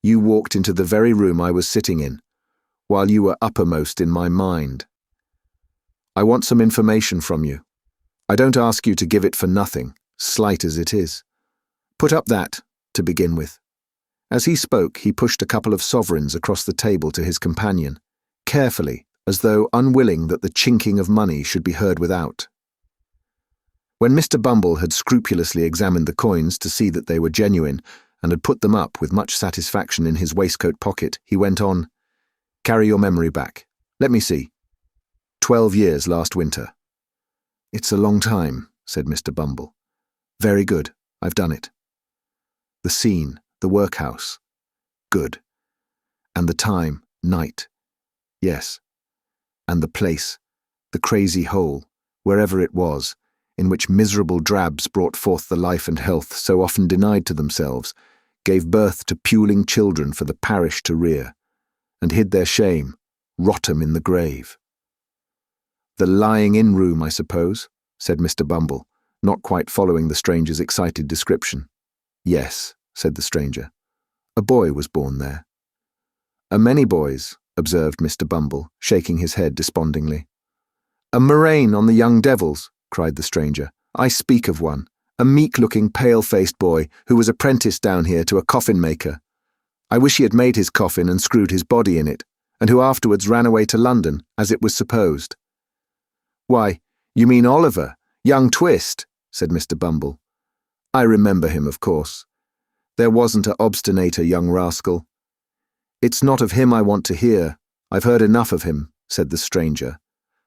A: you walked into the very room I was sitting in, while you were uppermost in my mind. I want some information from you. I don't ask you to give it for nothing, slight as it is. Put up that, to begin with." As he spoke, he pushed a couple of sovereigns across the table to his companion, carefully, as though unwilling that the chinking of money should be heard without. When Mr. Bumble had scrupulously examined the coins to see that they were genuine, and had put them up with much satisfaction in his waistcoat pocket, he went on, "Carry your memory back. Let me see. 12 years last winter." "It's a long time," said Mr. Bumble. "Very good, I've done it." "The scene, the workhouse." "Good. And the time, night." "Yes. And the place, the crazy hole, wherever it was, in which miserable drabs brought forth the life and health so often denied to themselves, gave birth to puling children for the parish to rear, and hid their shame, rot 'em in the grave. "The lying-in room, I suppose," said Mr. Bumble, not quite following the stranger's excited description. "Yes," said the stranger. "A boy was born there." "A many boys," observed Mr. Bumble, shaking his head despondingly. "A murrain on the young devils," cried the stranger. "I speak of one, a meek-looking, pale-faced boy who was apprenticed down here to a coffin-maker. I wish he had made his coffin and screwed his body in it, and who afterwards ran away to London, as it was supposed." "Why, you mean Oliver, young Twist," said Mr. Bumble. "I remember him, of course. There wasn't a obstinater young rascal." "It's not of him I want to hear. I've heard enough of him," said the stranger,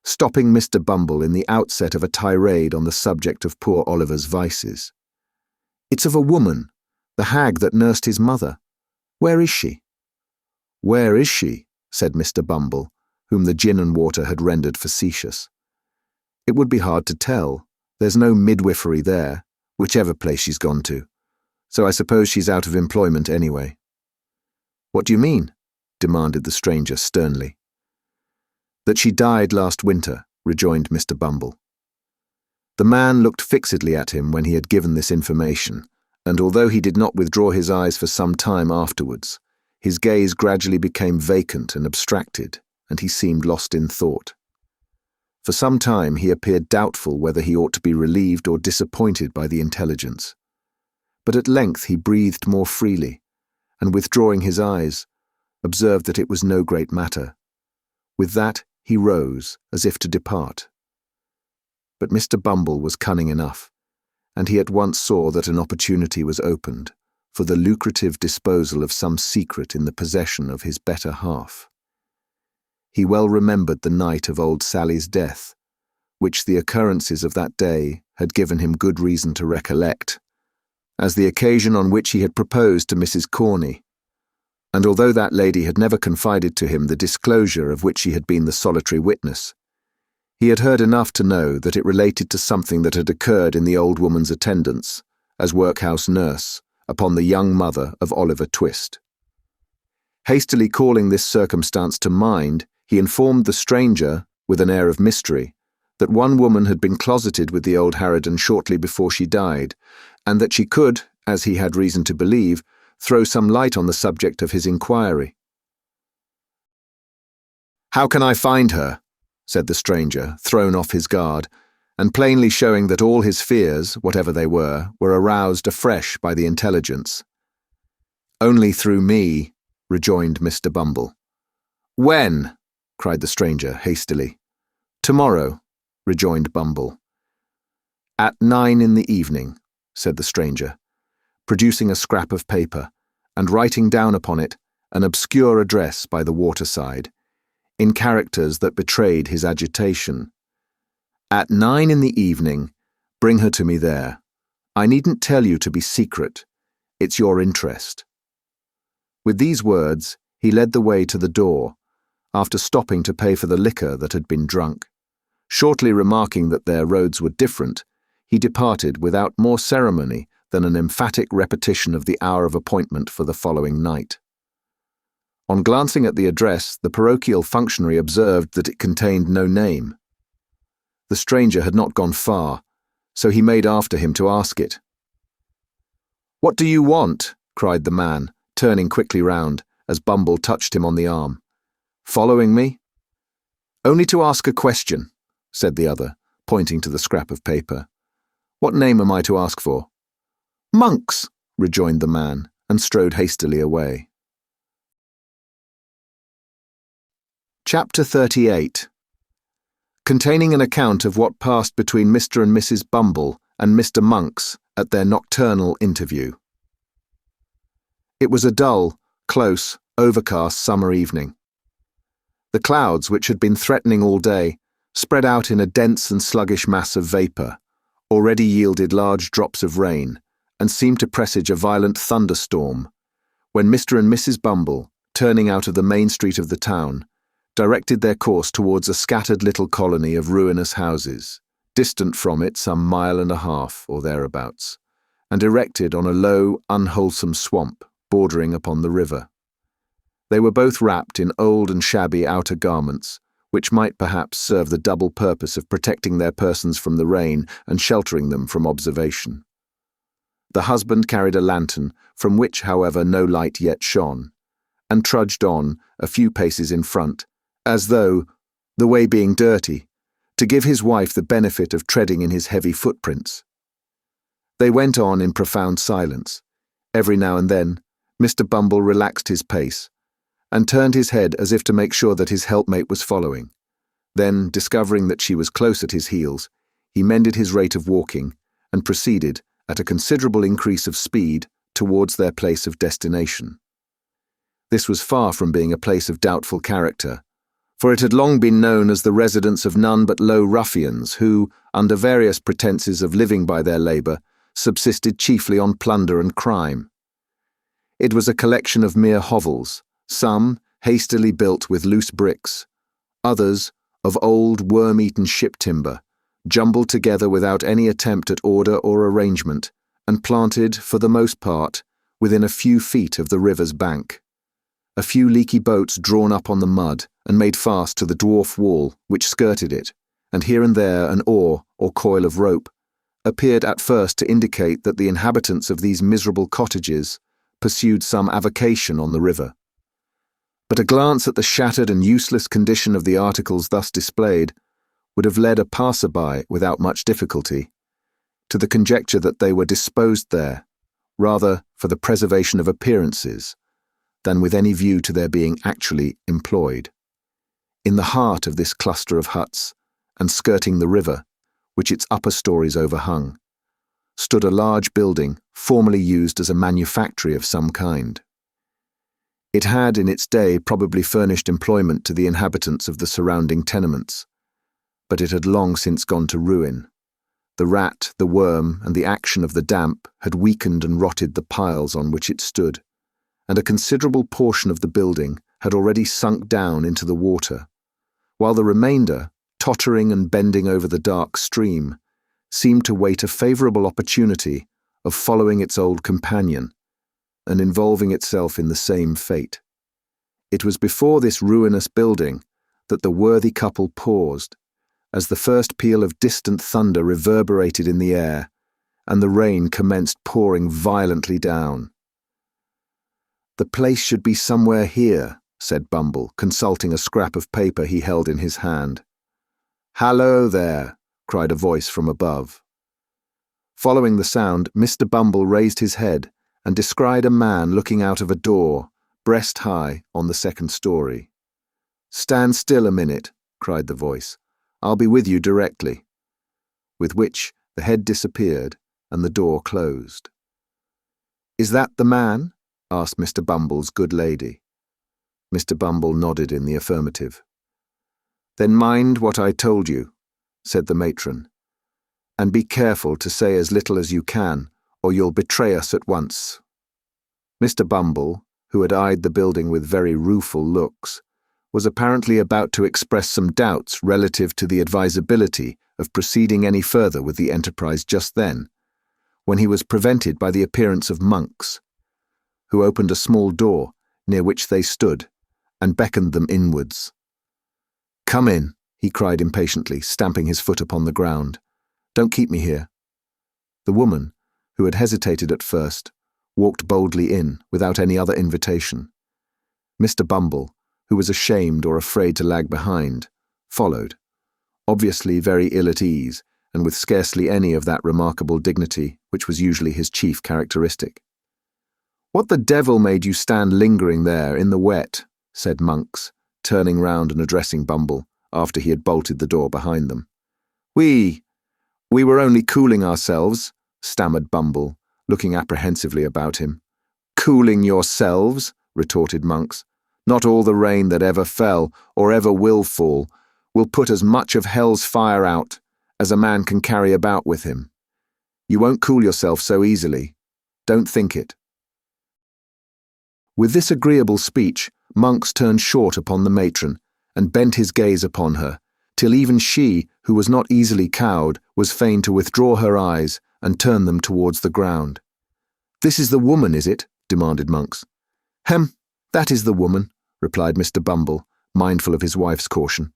A: stopping Mr. Bumble in the outset of a tirade on the subject of poor Oliver's vices. "It's of a woman, the hag that nursed his mother. Where is she?" "Where is she?" said Mr. Bumble, whom the gin and water had rendered facetious. "It would be hard to tell. There's no midwifery there, whichever place she's gone to. So I suppose she's out of employment anyway." "What do you mean?" demanded the stranger sternly. "That she died last winter," rejoined Mr. Bumble. The man looked fixedly at him when he had given this information, and although he did not withdraw his eyes for some time afterwards, his gaze gradually became vacant and abstracted, and he seemed lost in thought. For some time he appeared doubtful whether he ought to be relieved or disappointed by the intelligence. But at length he breathed more freely, and withdrawing his eyes, observed that it was no great matter. With that he rose, as if to depart. But Mr. Bumble was cunning enough, and he at once saw that an opportunity was opened for the lucrative disposal of some secret in the possession of his better half. He well remembered the night of old Sally's death, which the occurrences of that day had given him good reason to recollect, as the occasion on which he had proposed to Mrs. Corney, and although that lady had never confided to him the disclosure of which he had been the solitary witness, he had heard enough to know that it related to something that had occurred in the old woman's attendance, as workhouse nurse, upon the young mother of Oliver Twist. Hastily calling this circumstance to mind, he informed the stranger, with an air of mystery, that one woman had been closeted with the old harridan shortly before she died, and that she could, as he had reason to believe, throw some light on the subject of his inquiry. "How can I find her?" said the stranger, thrown off his guard, and plainly showing that all his fears, whatever they were aroused afresh by the intelligence. "Only through me," rejoined Mr. Bumble. "When?" cried the stranger hastily. "Tomorrow," rejoined Bumble. "At 9 in the evening," said the stranger, producing a scrap of paper, and writing down upon it an obscure address by the waterside, in characters that betrayed his agitation. "At 9 in the evening, bring her to me there. I needn't tell you to be secret. It's your interest." With these words, he led the way to the door, after stopping to pay for the liquor that had been drunk. Shortly remarking that their roads were different, he departed without more ceremony than an emphatic repetition of the hour of appointment for the following night. On glancing at the address, the parochial functionary observed that it contained no name. The stranger had not gone far, so he made after him to ask it. "What do you want?" cried the man, turning quickly round, as Bumble touched him on the arm. "Following me?" "Only to ask a question," said the other, pointing to the scrap of paper. "What name am I to ask for?" "Monks," rejoined the man, and strode hastily away. Chapter 38, containing an account of what passed between Mr. and Mrs. Bumble and Mr. Monks at their nocturnal interview. It was a dull, close, overcast summer evening. The clouds, which had been threatening all day, spread out in a dense and sluggish mass of vapour, already yielded large drops of rain, and seemed to presage a violent thunderstorm, when Mr. and Mrs. Bumble, turning out of the main street of the town, directed their course towards a scattered little colony of ruinous houses, distant from it some mile and a half or thereabouts, and erected on a low, unwholesome swamp bordering upon the river. They were both wrapped in old and shabby outer garments, which might perhaps serve the double purpose of protecting their persons from the rain and sheltering them from observation. The husband carried a lantern, from which, however, no light yet shone, and trudged on a few paces in front, as though, the way being dirty, to give his wife the benefit of treading in his heavy footprints. They went on in profound silence. Every now and then, Mr. Bumble relaxed his pace, and turned his head as if to make sure that his helpmate was following. Then, discovering that she was close at his heels, he mended his rate of walking, and proceeded, at a considerable increase of speed, towards their place of destination. This was far from being a place of doubtful character, for it had long been known as the residence of none but low ruffians who, under various pretences of living by their labour, subsisted chiefly on plunder and crime. It was a collection of mere hovels, some hastily built with loose bricks, others of old worm-eaten ship timber, jumbled together without any attempt at order or arrangement, and planted, for the most part, within a few feet of the river's bank. A few leaky boats drawn up on the mud and made fast to the dwarf wall which skirted it, and here and there an oar or coil of rope, appeared at first to indicate that the inhabitants of these miserable cottages pursued some avocation on the river. But a glance at the shattered and useless condition of the articles thus displayed would have led a passer-by, without much difficulty, to the conjecture that they were disposed there, rather for the preservation of appearances, than with any view to their being actually employed. In the heart of this cluster of huts, and skirting the river, which its upper stories overhung, stood a large building formerly used as a manufactory of some kind. It had in its day probably furnished employment to the inhabitants of the surrounding tenements, but it had long since gone to ruin. The rat, the worm, and the action of the damp had weakened and rotted the piles on which it stood, and a considerable portion of the building had already sunk down into the water, while the remainder, tottering and bending over the dark stream, seemed to wait a favourable opportunity of following its old companion, and involving itself in the same fate. It was before this ruinous building that the worthy couple paused, as the first peal of distant thunder reverberated in the air, and the rain commenced pouring violently down. "The place should be somewhere here," said Bumble, consulting a scrap of paper he held in his hand. "Hallo there!" cried a voice from above. Following the sound, Mr. Bumble raised his head and descried a man looking out of a door, breast high, on the second story. "Stand still a minute," cried the voice. "I'll be with you directly." With which the head disappeared and the door closed. "Is that the man?" asked Mr. Bumble's good lady. Mr. Bumble nodded in the affirmative. "Then mind what I told you," said the matron, "and be careful to say as little as you can, or you'll betray us at once." Mr. Bumble, who had eyed the building with very rueful looks, was apparently about to express some doubts relative to the advisability of proceeding any further with the enterprise just then, when he was prevented by the appearance of Monks, who opened a small door near which they stood and beckoned them inwards. "Come in," he cried impatiently, stamping his foot upon the ground. "Don't keep me here." The woman, who had hesitated at first, walked boldly in, without any other invitation. Mr. Bumble, who was ashamed or afraid to lag behind, followed, obviously very ill at ease, and with scarcely any of that remarkable dignity which was usually his chief characteristic. "What the devil made you stand lingering there in the wet?" said Monks, turning round and addressing Bumble, after he had bolted the door behind them. We were only cooling ourselves," stammered Bumble, looking apprehensively about him. "Cooling yourselves?" retorted Monks. "Not all the rain that ever fell, or ever will fall, will put as much of hell's fire out as a man can carry about with him. You won't cool yourself so easily. Don't think it." With this agreeable speech, Monks turned short upon the matron, and bent his gaze upon her,
B: till even she, who was not easily cowed, was fain to withdraw her eyes and turn them towards the ground. "This is the woman, is it?" demanded Monks. "Hem, that is the woman," replied Mr. Bumble, mindful of his wife's caution.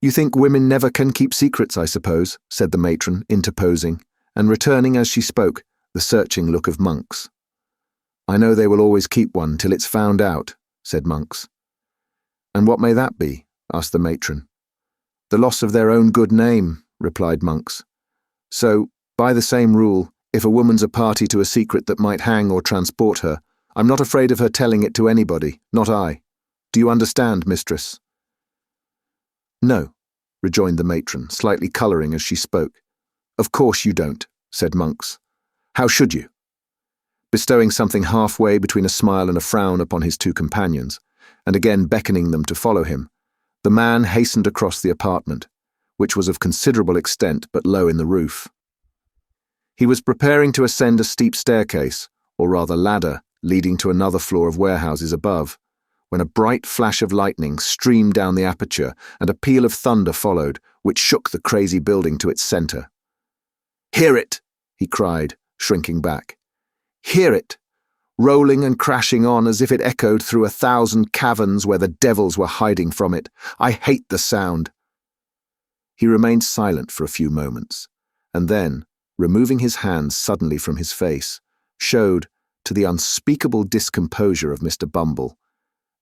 B: "You think women never can keep secrets, I suppose," said the matron, interposing, and returning as she spoke the searching look of Monks. "I know they will always keep one till it's found out," said Monks. "And what may that be?" asked the matron. "The loss of their own good name," replied Monks. "So, by the same rule, if a woman's a party to a secret that might hang or transport her, I'm not afraid of her telling it to anybody, not I. Do you understand, mistress?" "No," rejoined the matron, slightly colouring as she spoke. "Of course you don't," said Monks. "How should you?" Bestowing something halfway between a smile and a frown upon his two companions, and again beckoning them to follow him, the man hastened across the apartment, which was of considerable extent but low in the roof. He was preparing to ascend a steep staircase, or rather ladder, leading to another floor of warehouses above, when a bright flash of lightning streamed down the aperture and a peal of thunder followed, which shook the crazy building to its centre. "Hear it!" he cried, shrinking back. "Hear it! Rolling and crashing on as if it echoed through 1,000 caverns where the devils were hiding from it. I hate the sound." He remained silent for a few moments, and then, removing his hands suddenly from his face, showed, to the unspeakable discomposure of Mr. Bumble,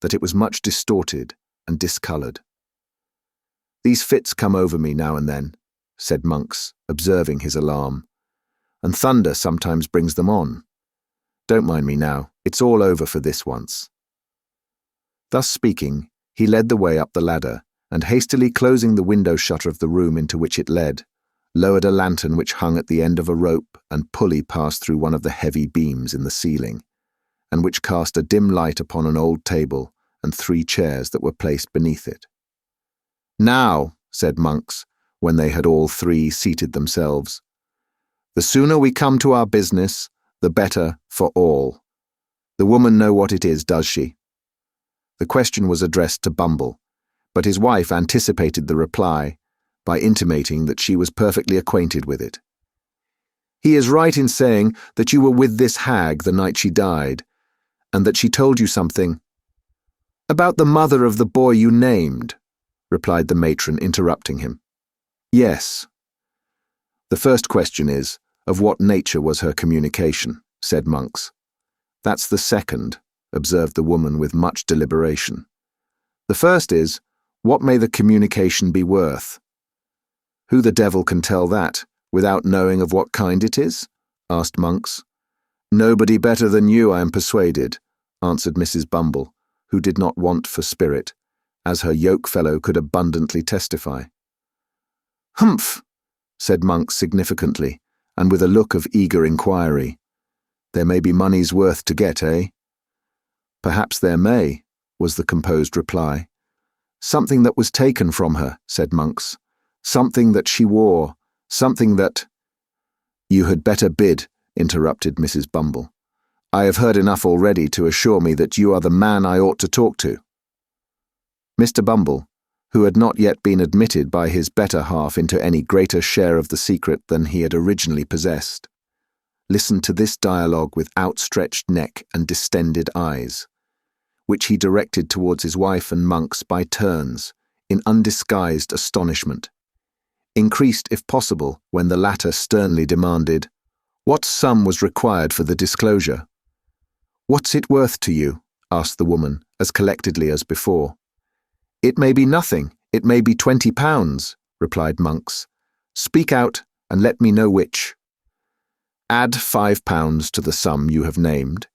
B: that it was much distorted and discoloured. "These fits come over me now and then," said Monks, observing his alarm, "and thunder sometimes brings them on. Don't mind me now, it's all over for this once." Thus speaking, he led the way up the ladder, and hastily closing the window shutter of the room into which it led, lowered a lantern which hung at the end of a rope and pulley passed through one of the heavy beams in the ceiling, and which cast a dim light upon an old table and 3 chairs that were placed beneath it. "Now," said Monks, when they had all 3 seated themselves, "the sooner we come to our business, the better for all. The woman know what it is, does she?" The question was addressed to Bumble, but his wife anticipated the reply by intimating that she was perfectly acquainted with it. "He is right in saying that you were with this hag the night she died, and that she told you something—" "About the mother of the boy you named," replied the matron, interrupting him. "Yes. The first question is, of what nature was her communication?" said Monks. "That's the second," observed the woman with much deliberation. "The first is, what may the communication be worth?" "Who the devil can tell that, without knowing of what kind it is?" asked Monks. "Nobody better than you, I am persuaded," answered Mrs. Bumble, who did not want for spirit, as her yoke-fellow could abundantly testify. "Humph!" said Monks significantly, and with a look of eager inquiry. "There may be money's worth to get, eh?" "Perhaps there may," was the composed reply. "Something that was taken from her," said Monks. "Something that she wore, something that—" "You had better bid," interrupted Mrs. Bumble. "I have heard enough already to assure me that you are the man I ought to talk to." Mr. Bumble, who had not yet been admitted by his better half into any greater share of the secret than he had originally possessed, listened to this dialogue with outstretched neck and distended eyes, which he directed towards his wife and Monks by turns, in undisguised astonishment, increased if possible when the latter sternly demanded, "What sum was required for the disclosure?" "What's it worth to you?" asked the woman, as collectedly as before. "It may be nothing, it may be £20, replied Monks. "Speak out, and let me know which." "Add £5 to the sum you have named.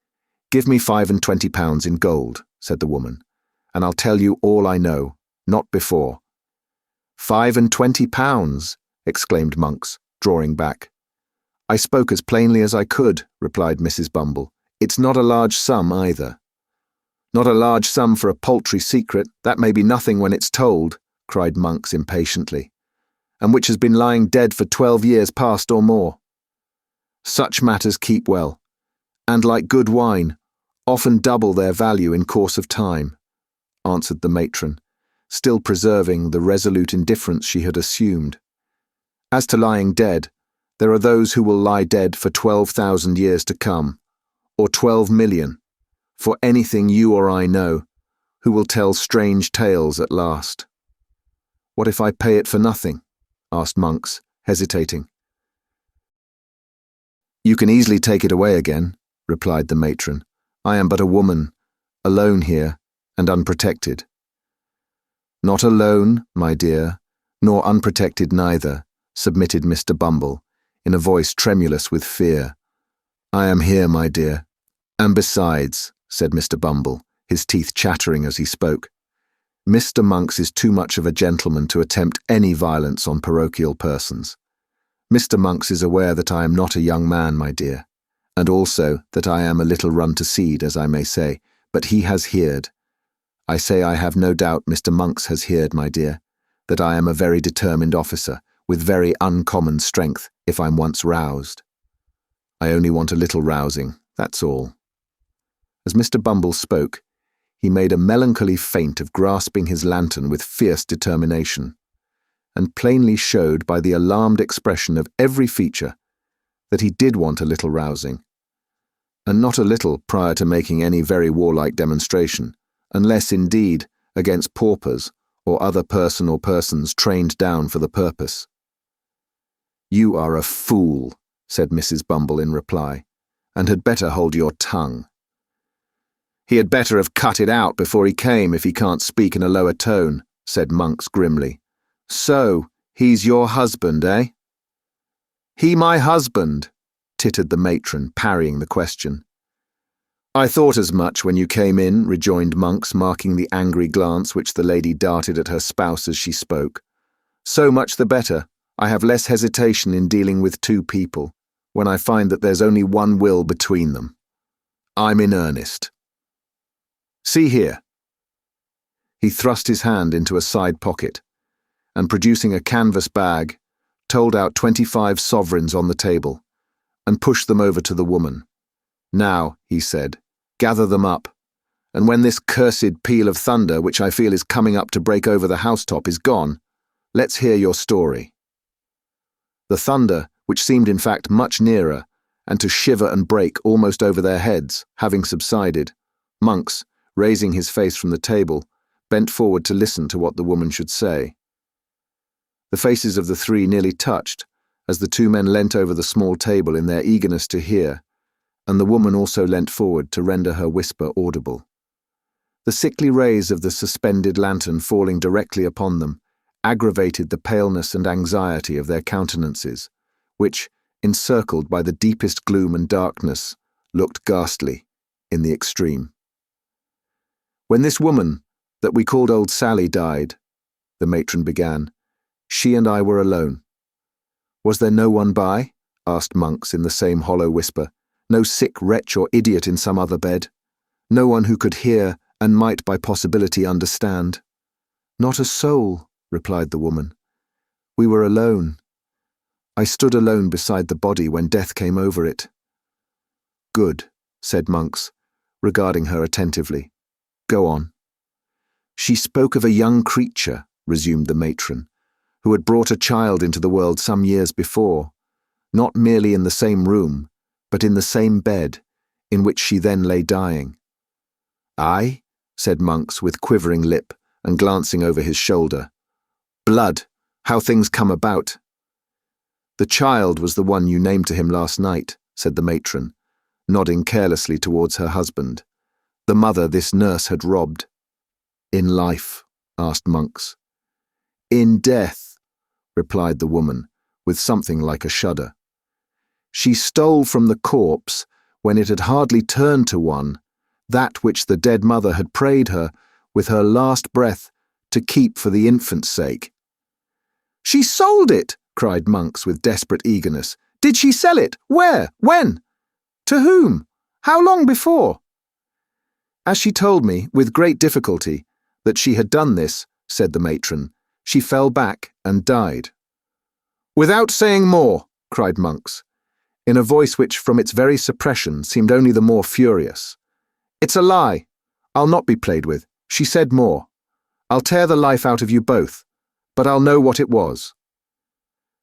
B: Give me £25 in gold," said the woman, "and I'll tell you all I know, not before." £25, exclaimed Monks, drawing back. "I spoke as plainly as I could," replied Mrs. Bumble. "It's not a large sum either." "Not a large sum for a paltry secret, that may be nothing when it's told," cried Monks impatiently, "and which has been lying dead for 12 years past or more. Such matters keep well, and like good wine, often double their value in course of time," answered the matron,
A: still preserving the resolute indifference she had assumed. As to lying dead, there are those who will lie dead for 12,000 years to come, or 12 million, for anything you or I know, who will tell strange tales at last. What if I pay it for nothing? Asked Monks, hesitating. You can easily take it away again, replied the matron. I am but a woman, alone here, and unprotected. Not alone, my dear, nor unprotected neither, submitted Mr. Bumble, in a voice tremulous with fear. I am here, my dear. And besides, said Mr. Bumble, his teeth chattering as he spoke, Mr. Monks is too much of a gentleman to attempt any violence on parochial persons. Mr. Monks is aware that I am not a young man, my dear, and also that I am a little run to seed, as I may say, but he has heard. I say I have no doubt Mr. Monks has heard, my dear, that I am a very determined officer, with very uncommon strength, if I'm once roused. I only want a little rousing, that's all. As Mr. Bumble spoke, he made a melancholy feint of grasping his lantern with fierce determination, and plainly showed by the alarmed expression of every feature that he did want a little rousing, and not a little prior to making any very warlike demonstration, unless, indeed, against paupers or other person or persons trained down for the purpose. You are a fool, said Mrs. Bumble in reply, and had better hold your tongue. He had better have cut it out before he came if he can't speak in a lower tone, said Monks grimly. So, he's your husband, eh? He my husband, tittered the matron, parrying the question. I thought as much when you came in, rejoined Monks, marking the angry glance which the lady darted at her spouse as she spoke. So much the better. I have less hesitation in dealing with two people, when I find that there's only one will between them. I'm in earnest. See here. He thrust his hand into a side pocket, and producing a canvas bag, told out 25 sovereigns on the table, and pushed them over to the woman. Now, he said, gather them up, and when this cursed peal of thunder, which I feel is coming up to break over the housetop, is gone, let's hear your story. The thunder, which seemed in fact much nearer, and to shiver and break almost over their heads, having subsided, Monks, raising his face from the table, bent forward to listen to what the woman should say. The faces of the three nearly touched, as the two men leant over the small table in their eagerness to hear, and the woman also leant forward to render her whisper audible. The sickly rays of the suspended lantern falling directly upon them aggravated the paleness and anxiety of their countenances, which, encircled by the deepest gloom and darkness, looked ghastly in the extreme. When this woman, that we called old Sally, died, the matron began, she and I were alone. Was there no one by? Asked Monks in the same hollow whisper. No sick wretch or idiot in some other bed? No one who could hear and might by possibility understand? Not a soul, replied the woman. We were alone. I stood alone beside the body when death came over it. Good, said Monks, regarding her attentively. Go on. She spoke of a young creature, resumed the matron, who had brought a child into the world some years before, not merely in the same room, but in the same bed, in which she then lay dying. Aye, said Monks with quivering lip and glancing over his shoulder. Blood, how things come about. The child was the one you named to him last night, said the matron, nodding carelessly towards her husband. The mother this nurse had robbed. In life, asked Monks. In death, replied the woman, with something like a shudder. She stole from the corpse, when it had hardly turned to one, that which the dead mother had prayed her, with her last breath, to keep for the infant's sake. She sold it, cried Monks with desperate eagerness. Did she sell it? Where? When? To whom? How long before? As she told me, with great difficulty, that she had done this, said the matron, she fell back and died. Without saying more, cried Monks, in a voice which from its very suppression seemed only the more furious. It's a lie. I'll not be played with. She said more.
B: I'll tear the life out of you both, but I'll know what it was."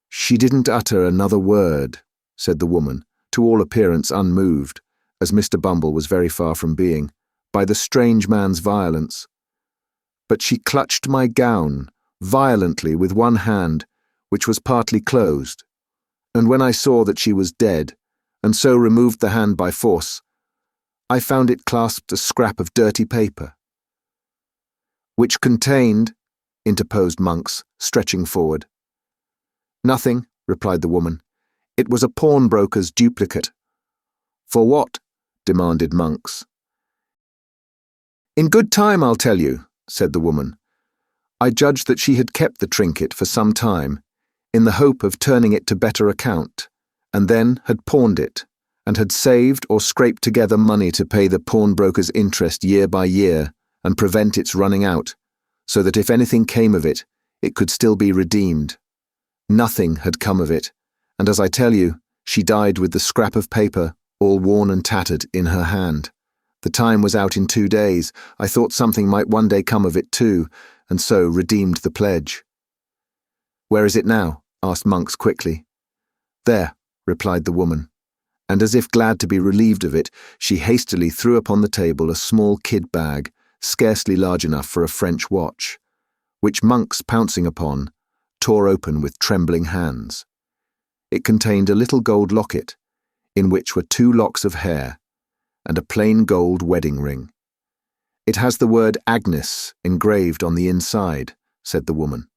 A: "She didn't utter another word," said the woman, to all appearance unmoved, as Mr. Bumble was very far from being, by the strange man's violence. "But she clutched my gown violently with one hand, which was partly closed, and when I saw that she was dead, and so removed the hand by force, I found it clasped a scrap of dirty paper." "Which contained," interposed Monks, stretching forward. "Nothing," replied the woman. "It was a pawnbroker's duplicate." "For what?" demanded Monks. "In good time, I'll tell you," said the woman. "I judged that she had kept the trinket for some time, in the hope of turning it to better account, and then had pawned it, and had saved or scraped together money to pay the pawnbroker's interest year by year and prevent its running out, so that if anything came of it, it could still be redeemed. Nothing had come of it, and as I tell you, she died with the scrap of paper, all worn and tattered, in her hand. The time was out in 2 days. I thought something might one day come of it too, and so redeemed the pledge." "Where is it now?" asked Monks quickly. "There," replied the woman, and as if glad to be relieved of it, she hastily threw upon the table a small kid bag, scarcely large enough for a French watch, which Monks, pouncing upon, tore open with trembling hands. It contained a little gold locket, in which were 2 locks of hair, and a plain gold wedding ring. "It has the word Agnes engraved on the inside," said the woman.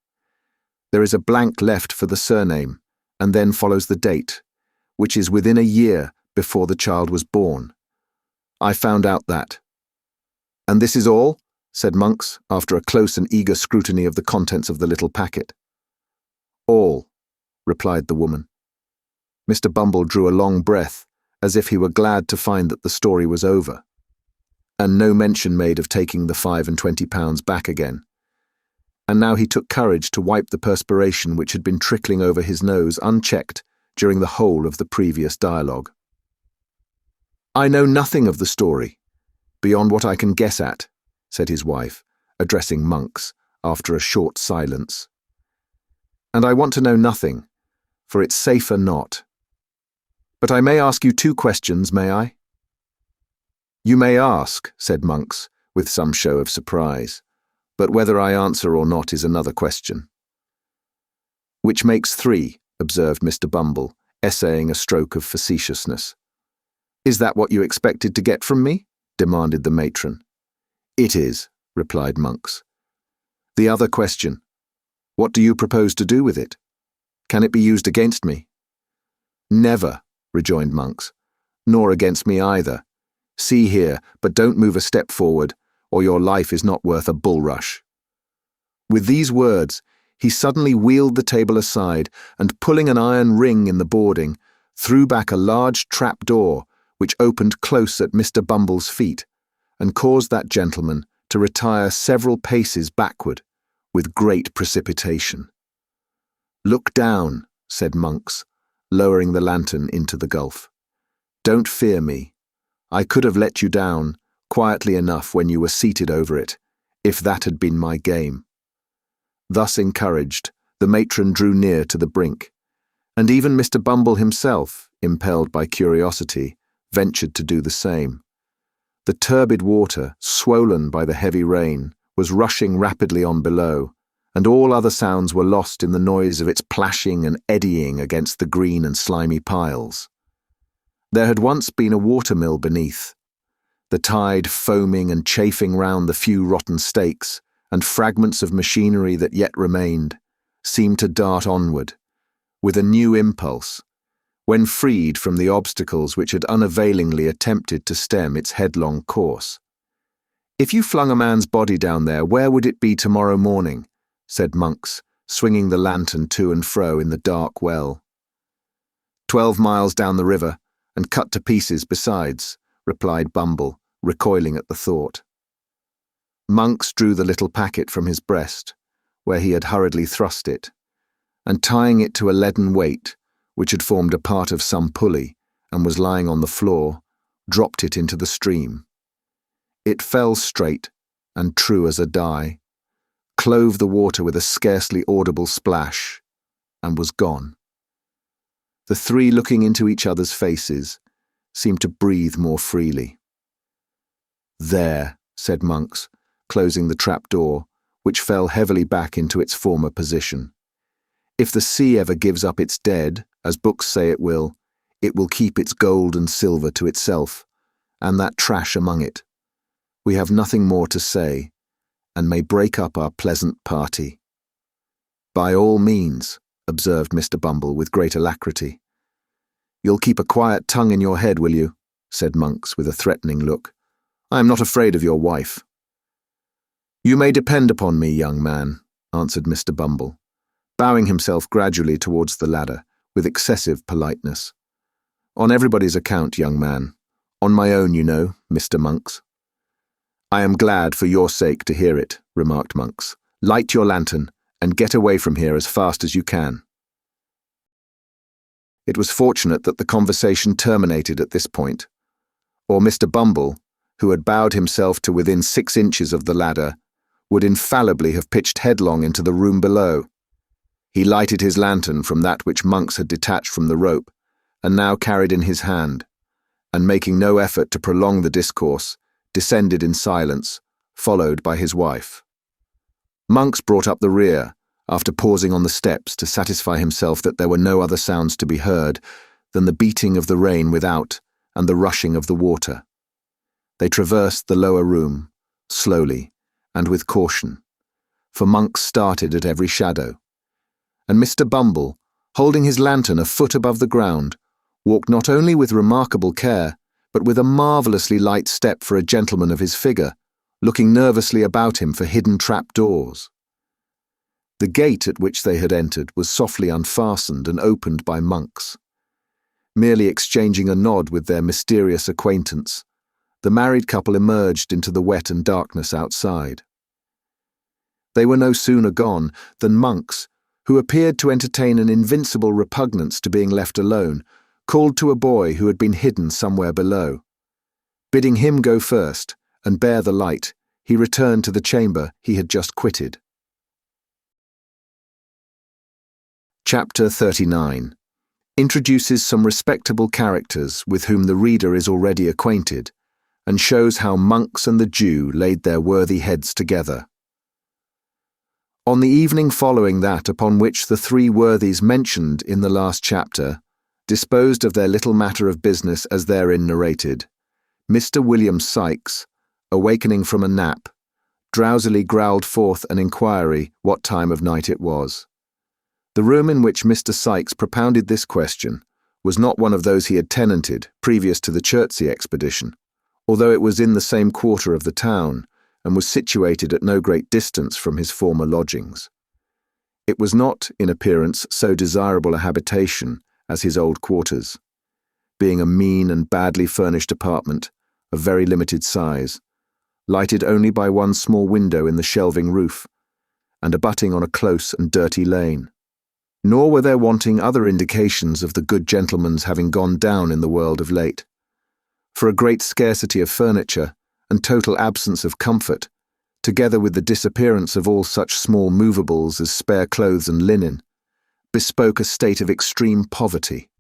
A: "There is a blank left for the surname, and then follows the date, which is within a year before the child was born. I found out that." "And this is all?" said Monks, after a close and eager scrutiny of the contents of the little packet. "All," replied the woman. Mr. Bumble drew a long breath, as if he were glad to find that the story was over, and no mention made of taking the £25 back again. And now he took courage to wipe the perspiration which had been trickling over his nose unchecked during the whole of the previous dialogue. "I know nothing of the story, beyond what I can guess at," said his wife, addressing Monks, after a short silence. "And I want to know nothing, for it's safer not. But I may ask you 2 questions, may I?" "You may ask," said Monks, with some show of surprise, "but whether I answer or not is another question." "Which makes 3, observed Mr. Bumble, essaying a stroke of facetiousness. "Is that what you expected to get from me?" demanded the matron. "It is," replied Monks. "The other question. What do you propose to do with it? Can it be used against me?" "Never," rejoined Monks, "nor against me either. See here, but don't move a step forward, or your life is not worth a bulrush." With these words, he suddenly wheeled the table aside, and pulling an iron ring in the boarding, threw back a large trap-door, which opened close at Mr. Bumble's feet, and caused that gentleman to retire several paces backward, with great precipitation. "Look down," said Monks, lowering the lantern into the gulf. "Don't fear me. I could have let you down, quietly enough when you were seated over it, if that had been my game." Thus encouraged, the matron drew near to the brink, and even Mr. Bumble himself, impelled by curiosity, ventured to do the same. The turbid water, swollen by the heavy rain, was rushing rapidly on below, and all other sounds were lost in the noise of its plashing and eddying against the green and slimy piles. There had once been a watermill beneath, the tide foaming and chafing round the few rotten stakes, and fragments of machinery that yet remained seemed to dart onward, with a new impulse, when freed from the obstacles which had unavailingly attempted to stem its headlong course. "If you flung a man's body down there, where would it be tomorrow morning?" said Monks, swinging the lantern to and fro in the dark well. 12 miles down the river, and cut to pieces besides," replied Bumble, recoiling at the thought. Monks drew the little packet from his breast, where he had hurriedly thrust it, and tying it to a leaden weight, which had formed a part of some pulley, and was lying on the floor, dropped it into the stream. It fell straight, and true as a die, clove the water with a scarcely audible splash, and was gone. The three, looking into each other's faces, seemed to breathe more freely. "There," said Monks, closing the trap-door, which fell heavily back into its former position. "If the sea ever gives up its dead, as books say it will keep its gold and silver to itself, and that trash among it. We have nothing more to say, and may break up our pleasant party." "By all means," observed Mr. Bumble with great alacrity. "You'll keep a quiet tongue in your head, will you?" said Monks with a threatening look. "I am not afraid of your wife." "You may depend upon me, young man," answered Mr. Bumble, bowing himself gradually towards the ladder with excessive politeness. "On everybody's account, young man. On my own, you know, Mr. Monks." "I am glad for your sake to hear it," remarked Monks. "Light your lantern and get away from here as fast as you can." It was fortunate that the conversation terminated at this point, or Mr. Bumble, who had bowed himself to within 6 inches of the ladder, would infallibly have pitched headlong into the room below. He lighted his lantern from that which Monks had detached from the rope, and now carried in his hand, and making no effort to prolong the discourse, descended in silence, followed by his wife. Monks brought up the rear, after pausing on the steps to satisfy himself that there were no other sounds to be heard than the beating of the rain without and the rushing of the water. They traversed the lower room, slowly and with caution, for Monks started at every shadow, and Mr. Bumble, holding his lantern a foot above the ground, walked not only with remarkable care, but with a marvellously light step for a gentleman of his figure, looking nervously about him for hidden trap-doors. The gate at which they had entered was softly unfastened and opened by Monks. Merely exchanging a nod with their mysterious acquaintance, the married couple emerged into the wet and darkness outside. They were no sooner gone than Monks, who appeared to entertain an invincible repugnance to being left alone, called to a boy who had been hidden somewhere below. Bidding him go first and bear the light, he returned to the chamber he had just quitted. Chapter 39 introduces some respectable characters with whom the reader is already acquainted, and shows how Monks and the Jew laid their worthy heads together. On the evening following that upon which the three worthies mentioned in the last chapter disposed of their little matter of business as therein narrated, Mr. William Sikes, awakening from a nap, drowsily growled forth an inquiry what time of night it was. The room in which Mr. Sikes propounded this question was not one of those he had tenanted previous to the Chertsey expedition, although it was in the same quarter of the town, and was situated at no great distance from his former lodgings. It was not, in appearance, so desirable a habitation as his old quarters, being a mean and badly furnished apartment of very limited size, lighted only by one small window in the shelving roof, and abutting on a close and dirty lane. Nor were there wanting other indications of the good gentleman's having gone down in the world of late, for a great scarcity of furniture and total absence of comfort, together with the disappearance of all such small movables as spare clothes and linen, bespoke a state of extreme poverty,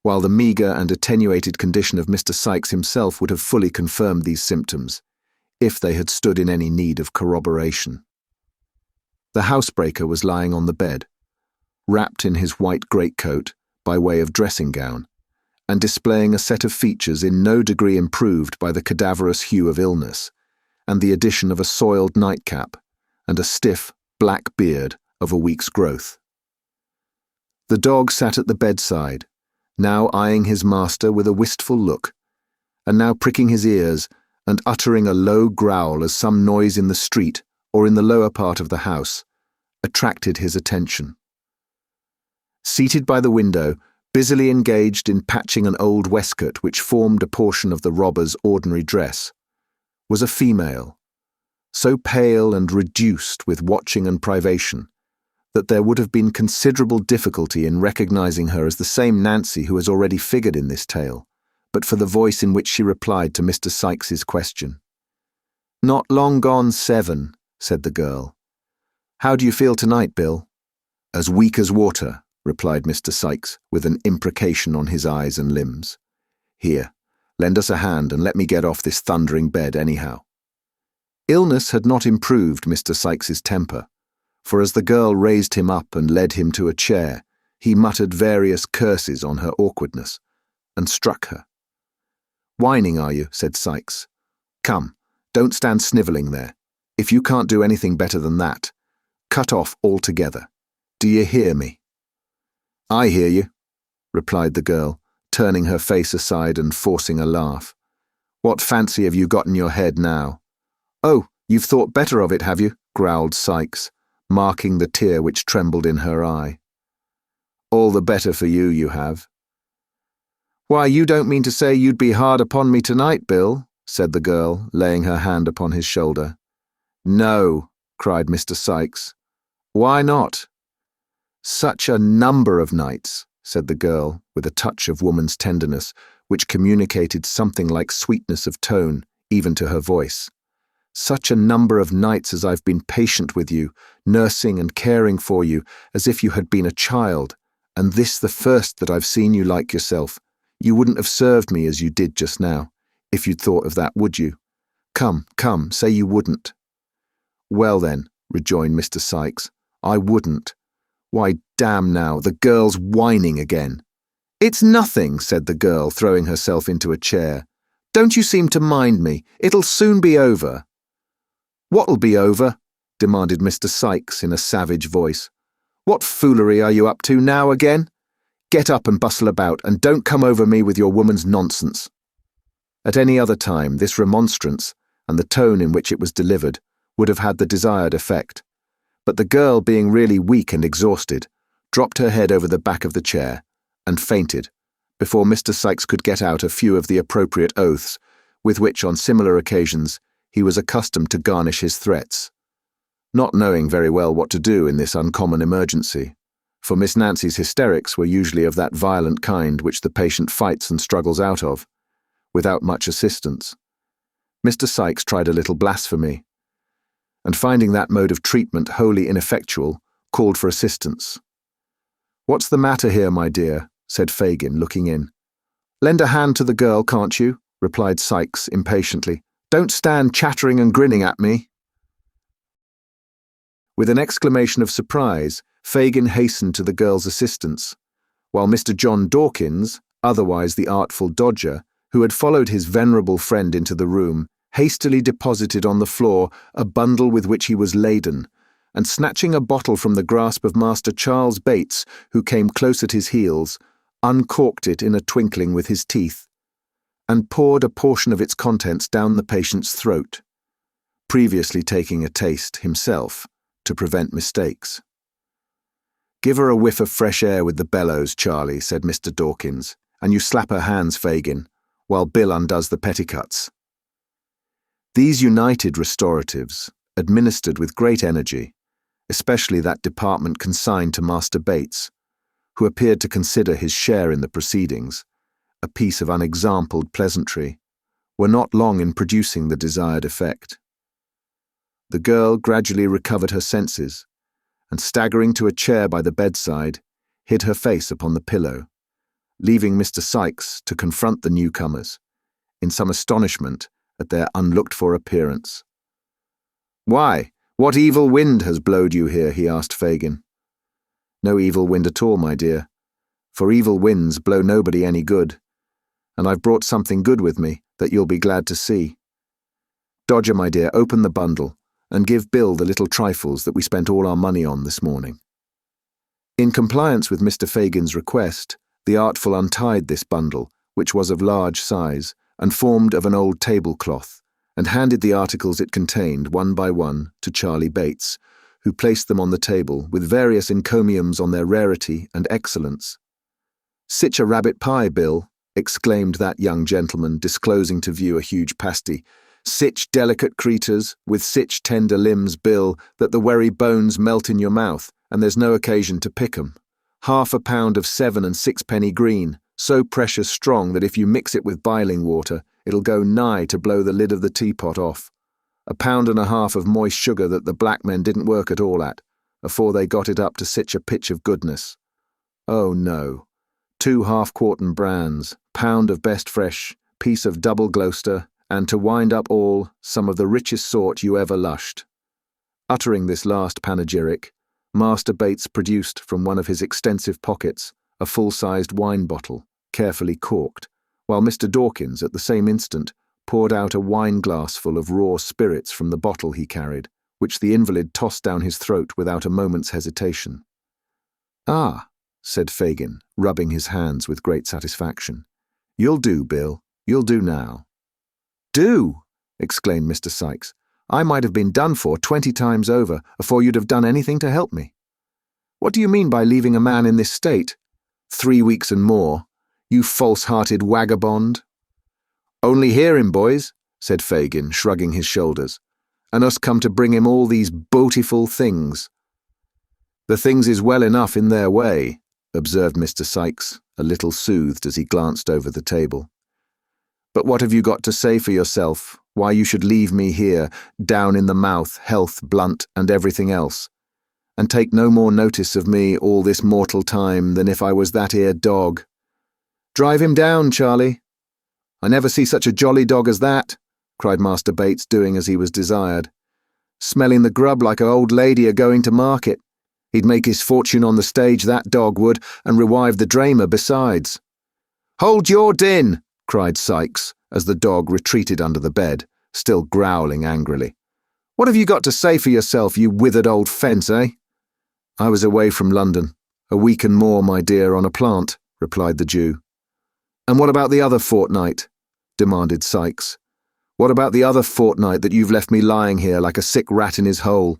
A: while the meagre and attenuated condition of Mr. Sikes himself would have fully confirmed these symptoms, if they had stood in any need of corroboration. The housebreaker was lying on the bed, wrapped in his white greatcoat by way of dressing-gown, and displaying a set of features in no degree improved by the cadaverous hue of illness, and the addition of a soiled nightcap and a stiff, black beard of a week's growth. The dog sat at the bedside, now eyeing his master with a wistful look, and now pricking his ears and uttering a low growl as some noise in the street or in the lower part of the house attracted his attention. Seated by the window, busily engaged in patching an old waistcoat which formed a portion of the robber's ordinary dress, was a female, so pale and reduced with watching and privation that there would have been considerable difficulty in recognizing her as the same Nancy who has already figured in this tale, but for the voice in which she replied to Mr. Sikes's question. "Not long gone 7, said the girl. How do you feel tonight, Bill? As weak as water, replied Mr. Sikes, with an imprecation on his eyes and limbs. Here, lend us a hand and let me get off this thundering bed anyhow. Illness had not improved Mr. Sikes's temper, for as the girl raised him up and led him to a chair, he muttered various curses on her awkwardness, and struck her. Whining, are you? Said Sikes. Come, don't stand snivelling there. If you can't do anything better than that, cut off altogether. Do you hear me? I hear you, replied the girl, turning her face aside and forcing a laugh. What fancy have you got in your head now? Oh, you've thought better of it, have you? Growled Sikes, marking the tear which trembled in her eye. All the better for you, you have. Why, you don't mean to say you'd be hard upon me tonight, Bill, said the girl, laying her hand upon his shoulder. No, cried Mr. Sikes. Why not? Such a number of nights, said the girl, with a touch of woman's tenderness, which communicated something like sweetness of tone, even to her voice. Such a number of nights as I've been patient with you, nursing and caring for you, as if you had been a child, and this the first that I've seen you like yourself. You wouldn't have served me as you did just now, if you'd thought of that, would you? Come, come, say you wouldn't. Well then, rejoined Mr. Sikes, I wouldn't. Why, damn now, the girl's whining again. It's nothing, said the girl, throwing herself into a chair. Don't you seem to mind me. It'll soon be over. What'll be over? Demanded Mr. Sikes in a savage voice. What foolery are you up to now again? Get up and bustle about, and don't come over me with your woman's nonsense. At any other time, this remonstrance, and the tone in which it was delivered, would have had the desired effect. But the girl, being really weak and exhausted, dropped her head over the back of the chair, and fainted, before Mr. Sikes could get out a few of the appropriate oaths, with which on similar occasions he was accustomed to garnish his threats. Not knowing very well what to do in this uncommon emergency, for Miss Nancy's hysterics were usually of that violent kind which the patient fights and struggles out of, without much assistance, Mr. Sikes tried a little blasphemy, and finding that mode of treatment wholly ineffectual, called for assistance. What's the matter here, my dear? Said Fagin, looking in. Lend a hand to the girl, can't you? Replied Sikes impatiently. Don't stand chattering and grinning at me. With an exclamation of surprise, Fagin hastened to the girl's assistance, while Mr. John Dawkins, otherwise the artful Dodger, who had followed his venerable friend into the room, hastily deposited on the floor a bundle with which he was laden, and snatching a bottle from the grasp of Master Charles Bates, who came close at his heels, uncorked it in a twinkling with his teeth, and poured a portion of its contents down the patient's throat, previously taking a taste himself to prevent mistakes. Give her a whiff of fresh air with the bellows, Charlie, said Mr. Dawkins, and you slap her hands, Fagin, while Bill undoes the petticoats. These united restoratives, administered with great energy, especially that department consigned to Master Bates, who appeared to consider his share in the proceedings a piece of unexampled pleasantry, were not long in producing the desired effect. The girl gradually recovered her senses, and staggering to a chair by the bedside, hid her face upon the pillow, leaving Mr. Sikes to confront the newcomers, in some astonishment at their unlooked-for appearance. Why, what evil wind has blowed you here? He asked Fagin. No evil wind at all, my dear, for evil winds blow nobody any good, and I've brought something good with me that you'll be glad to see. Dodger, my dear, open the bundle, and give Bill the little trifles that we spent all our money on this morning. In compliance with Mr. Fagin's request, the artful untied this bundle, which was of large size, and formed of an old tablecloth, and handed the articles it contained one by one to Charlie Bates, who placed them on the table with various encomiums on their rarity and excellence. Sich a rabbit pie, Bill, exclaimed that young gentleman, disclosing to view a huge pasty. Sich delicate creatures, with sich tender limbs, Bill, that the wery bones melt in your mouth, and there's no occasion to pick 'em. 1/2 pound of 7 and 6 green, so precious strong that if you mix it with biling water, it'll go nigh to blow the lid of the teapot off. 1.5 pounds of moist sugar that the black men didn't work at all at, afore they got it up to sich a pitch of goodness. Oh no, 2 half-quartern brands, pound of best fresh, piece of double Gloucester, and to wind up all, some of the richest sort you ever lushed. Uttering this last panegyric, Master Bates produced from one of his extensive pockets a full-sized wine bottle, carefully corked, while Mr. Dawkins at the same instant poured out a wine-glassful of raw spirits from the bottle he carried, which the invalid tossed down his throat without a moment's hesitation. "Ah," said Fagin, rubbing his hands with great satisfaction. "You'll do, Bill. You'll do now." "Do!" exclaimed Mr. Sykes. "I might have been done for 20 times over afore you'd have done anything to help me. What do you mean by leaving a man in this state? 3 weeks and more, you false-hearted vagabond." "Only hear him, boys," said Fagin, shrugging his shoulders, "and us come to bring him all these beautiful things." "The things is well enough in their way," observed Mr. Sykes, a little soothed as he glanced over the table. "But what have you got to say for yourself, why you should leave me here, down in the mouth, health, blunt, and everything else, and take no more notice of me all this mortal time than if I was that 'ere dog? Drive him down, Charlie." "I never see such a jolly dog as that," cried Master Bates, doing as he was desired. "Smelling the grub like a old lady a-going to market. He'd make his fortune on the stage, that dog would, and revive the drama besides." "Hold your din!" cried Sykes, as the dog retreated under the bed, still growling angrily. "What have you got to say for yourself, you withered old fence, eh?" "I was away from London, a week and more, my dear, on a plant," replied the Jew. "And what about the other fortnight?" demanded Sykes. "What about the other fortnight that you've left me lying here like a sick rat in his hole?"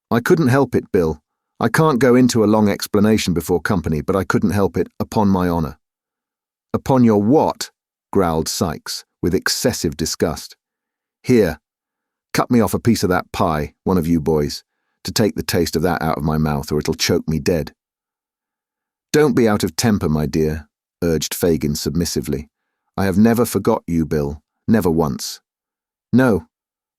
A: "I couldn't help it, Bill. I can't go into a long explanation before company, but I couldn't help it, upon my honour." "Upon your what?" growled Sykes, with excessive disgust. "Here, cut me off a piece of that pie, one of you boys, to take the taste of that out of my mouth, or it'll choke me dead." "Don't be out of temper, my dear," urged Fagin submissively. "I have never forgot you, Bill, never once." "No,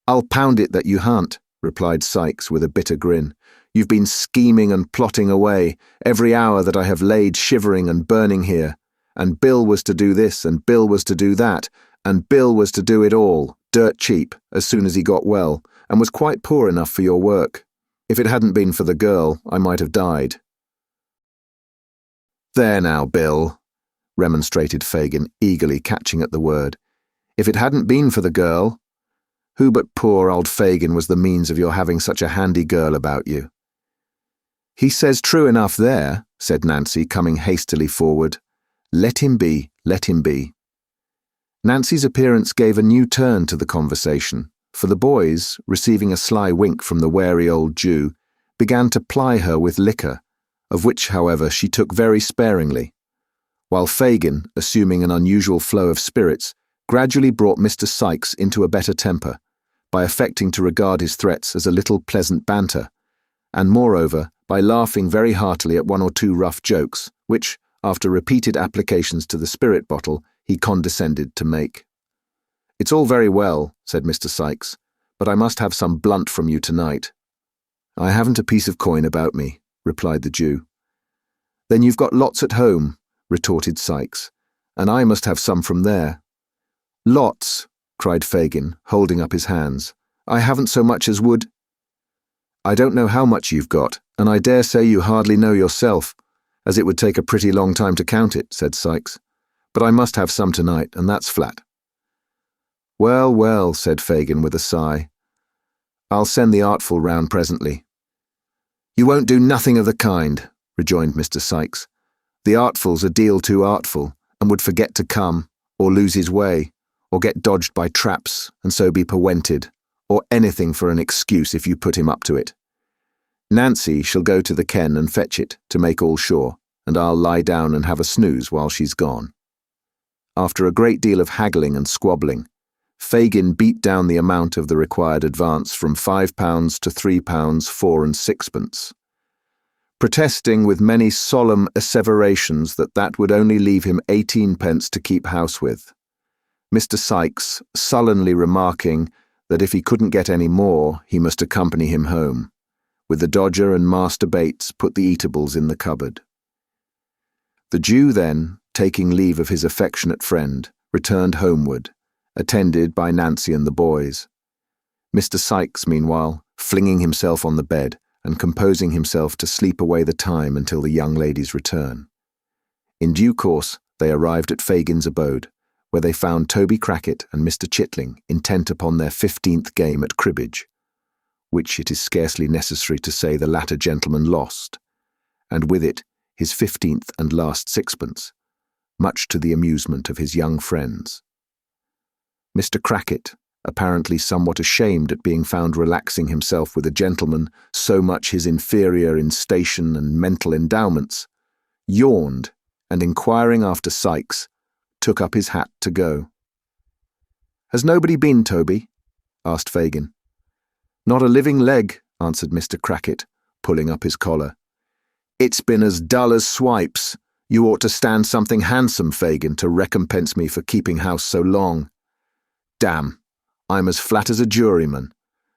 A: I'll pound it that you han't," replied Sykes with a bitter grin. "You've been scheming and plotting away, every hour that I have laid shivering and burning here, and Bill was to do this, and Bill was to do that, and Bill was to do it all, dirt cheap, as soon as he got well, and was quite poor enough for your work. If it hadn't been for the girl, I might have died." "There now, Bill," remonstrated Fagin, eagerly catching at the word. "If it hadn't been for the girl, who but poor old Fagin was the means of your having such a handy girl about you?" "He says true enough there," said Nancy, coming hastily forward. "Let him be, let him be." Nancy's appearance gave a new turn to the conversation, for the boys, receiving a sly wink from the wary old Jew, began to ply her with liquor, of which, however, she took very sparingly, while Fagin, assuming an unusual flow of spirits, gradually brought Mr. Sykes into a better temper, by affecting to regard his threats as a little pleasant banter, and moreover, by laughing very heartily at one or two rough jokes, which, after repeated applications to the spirit bottle, he condescended to make. "It's all very well," said Mr. Sykes, "but I must have some blunt from you tonight." "I haven't a piece of coin about me," replied the Jew. "Then you've got lots at home," retorted Sykes, "and I must have some from there." "Lots," cried Fagin, holding up his hands. "I haven't so much as would—" "I don't know how much you've got, and I dare say you hardly know yourself, as it would take a pretty long time to count it," said Sykes. "But I must have some tonight, and that's flat." "Well, well," said Fagin with a sigh. "I'll send the Artful round presently." "You won't do nothing of the kind," rejoined Mr. Sykes. "The Artful's a deal too artful, and would forget to come, or lose his way, or get dodged by traps, and so be perwented, or anything for an excuse if you put him up to it. Nancy shall go to the ken and fetch it, to make all sure, and I'll lie down and have a snooze while she's gone." After a great deal of haggling and squabbling, Fagin beat down the amount of the required advance from £5 to £3 4 and sixpence, protesting with many solemn asseverations that would only leave him 18 pence to keep house with. Mr. Sykes sullenly remarking that if he couldn't get any more, he must accompany him home, with the Dodger and Master Bates put the eatables in the cupboard. The Jew then, taking leave of his affectionate friend, returned homeward, attended by Nancy and the boys. Mr. Sikes, meanwhile, flinging himself on the bed and composing himself to sleep away the time until the young lady's return. In due course, they arrived at Fagin's abode, where they found Toby Crackit and Mr. Chitling intent upon their 15th game at cribbage, which it is scarcely necessary to say the latter gentleman lost, and with it his 15th and last sixpence, much to the amusement of his young friends. Mr. Crackit, apparently somewhat ashamed at being found relaxing himself with a gentleman so much his inferior in station and mental endowments, yawned, and inquiring after Sikes, took up his hat to go. "Has nobody been, Toby?" asked Fagin. "Not a living leg," answered Mr. Crackit, pulling up his collar. "It's been as dull as swipes. You ought to stand something handsome, Fagin, to recompense me for keeping house so long. Damn, I'm as flat as a juryman,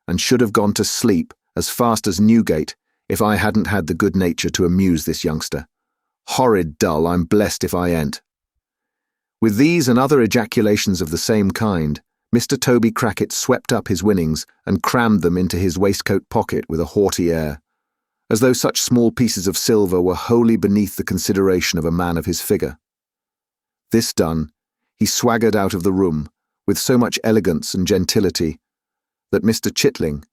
A: and should have gone to sleep as fast as Newgate if I hadn't had the good nature to amuse this youngster. Horrid dull, I'm blessed if I ain't." With these and other ejaculations of the same kind, Mr. Toby Crackit swept up his winnings and crammed them into his waistcoat pocket with a haughty air, as though such small pieces of silver were wholly beneath the consideration of a man of his figure. This done, he swaggered out of the room with so much elegance and gentility that Mr. Chitling,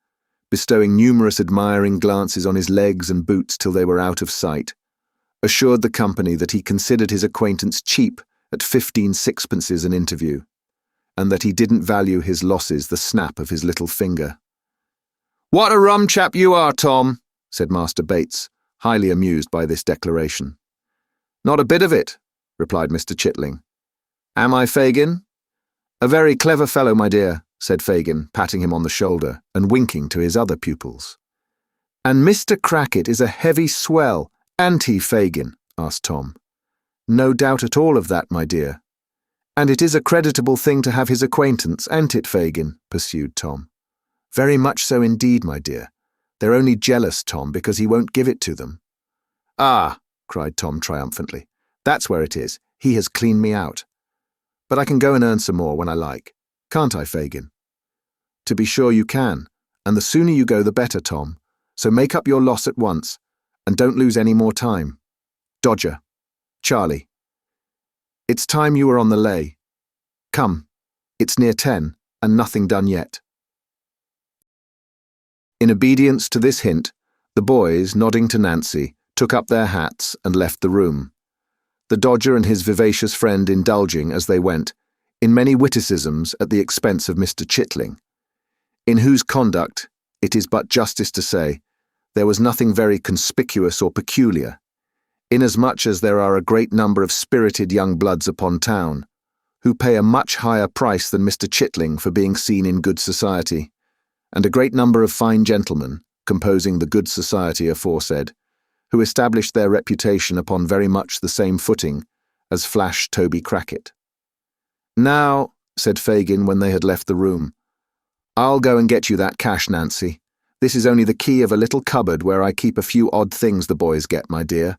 A: bestowing numerous admiring glances on his legs and boots till they were out of sight, assured the company that he considered his acquaintance cheap at 15 sixpences an interview, and that he didn't value his losses the snap of his little finger. "What a rum chap you are, Tom," said Master Bates, highly amused by this declaration. "Not a bit of it," replied Mr. Chitling. "Am I, Fagin?" "A very clever fellow, my dear," said Fagin, patting him on the shoulder and winking to his other pupils. "And Mr. Crackit is a heavy swell, ain't he, Fagin?" asked Tom. "No doubt at all of that, my dear. And it is a creditable thing to have his acquaintance, ain't it, Fagin?" pursued Tom. "Very much so indeed, my dear. They're only jealous, Tom, because he won't give it to them." "Ah," cried Tom triumphantly, "that's where it is. He has cleaned me out. But I can go and earn some more when I like. Can't I, Fagin?" "To be sure you can, and the sooner you go the better, Tom. So make up your loss at once, and don't lose any more time. Dodger. Charlie. It's time you were on the lay. Come, it's near 10, and nothing done yet." In obedience to this hint, the boys, nodding to Nancy, took up their hats and left the room, the Dodger and his vivacious friend indulging, as they went, in many witticisms at the expense of Mr. Chitling, in whose conduct, it is but justice to say, there was nothing very conspicuous or peculiar, inasmuch as there are a great number of spirited young bloods upon town, who pay a much higher price than Mr. Chitling for being seen in good society, and a great number of fine gentlemen, composing the good society aforesaid, who established their reputation upon very much the same footing as Flash Toby Crackit. "Now," said Fagin when they had left the room, "I'll go and get you that cash, Nancy. This is only the key of a little cupboard where I keep a few odd things the boys get, my dear.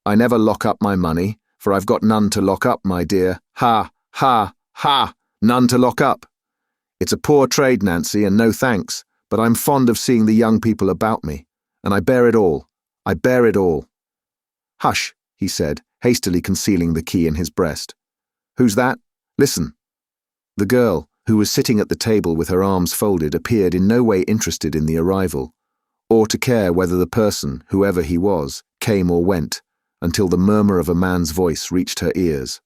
A: I never lock up my money, for I've got none to lock up, my dear. Ha, ha, ha, none to lock up. It's a poor trade, Nancy, and no thanks, but I'm fond of seeing the young people about me, and I bear it all. I bear it all." "Hush," he said, hastily concealing the key in his breast. "Who's that? Listen." The girl, who was sitting at the table with her arms folded, appeared in no way interested in the arrival, or to care whether the person, whoever he was, came or went, until the murmur of a man's voice reached her ears.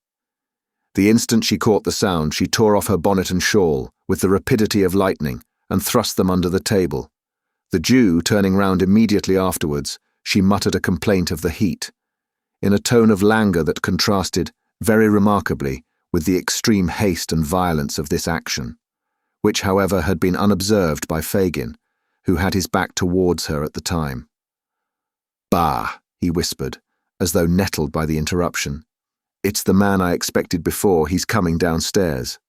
A: The instant she caught the sound, she tore off her bonnet and shawl, with the rapidity of lightning, and thrust them under the table. The Jew, turning round immediately afterwards, she muttered a complaint of the heat, in a tone of languor that contrasted, very remarkably, with the extreme haste and violence of this action, which, however, had been unobserved by Fagin, who had his back towards her at the time. "Bah," he whispered, as though nettled by the interruption. "It's the man I expected before. He's coming downstairs.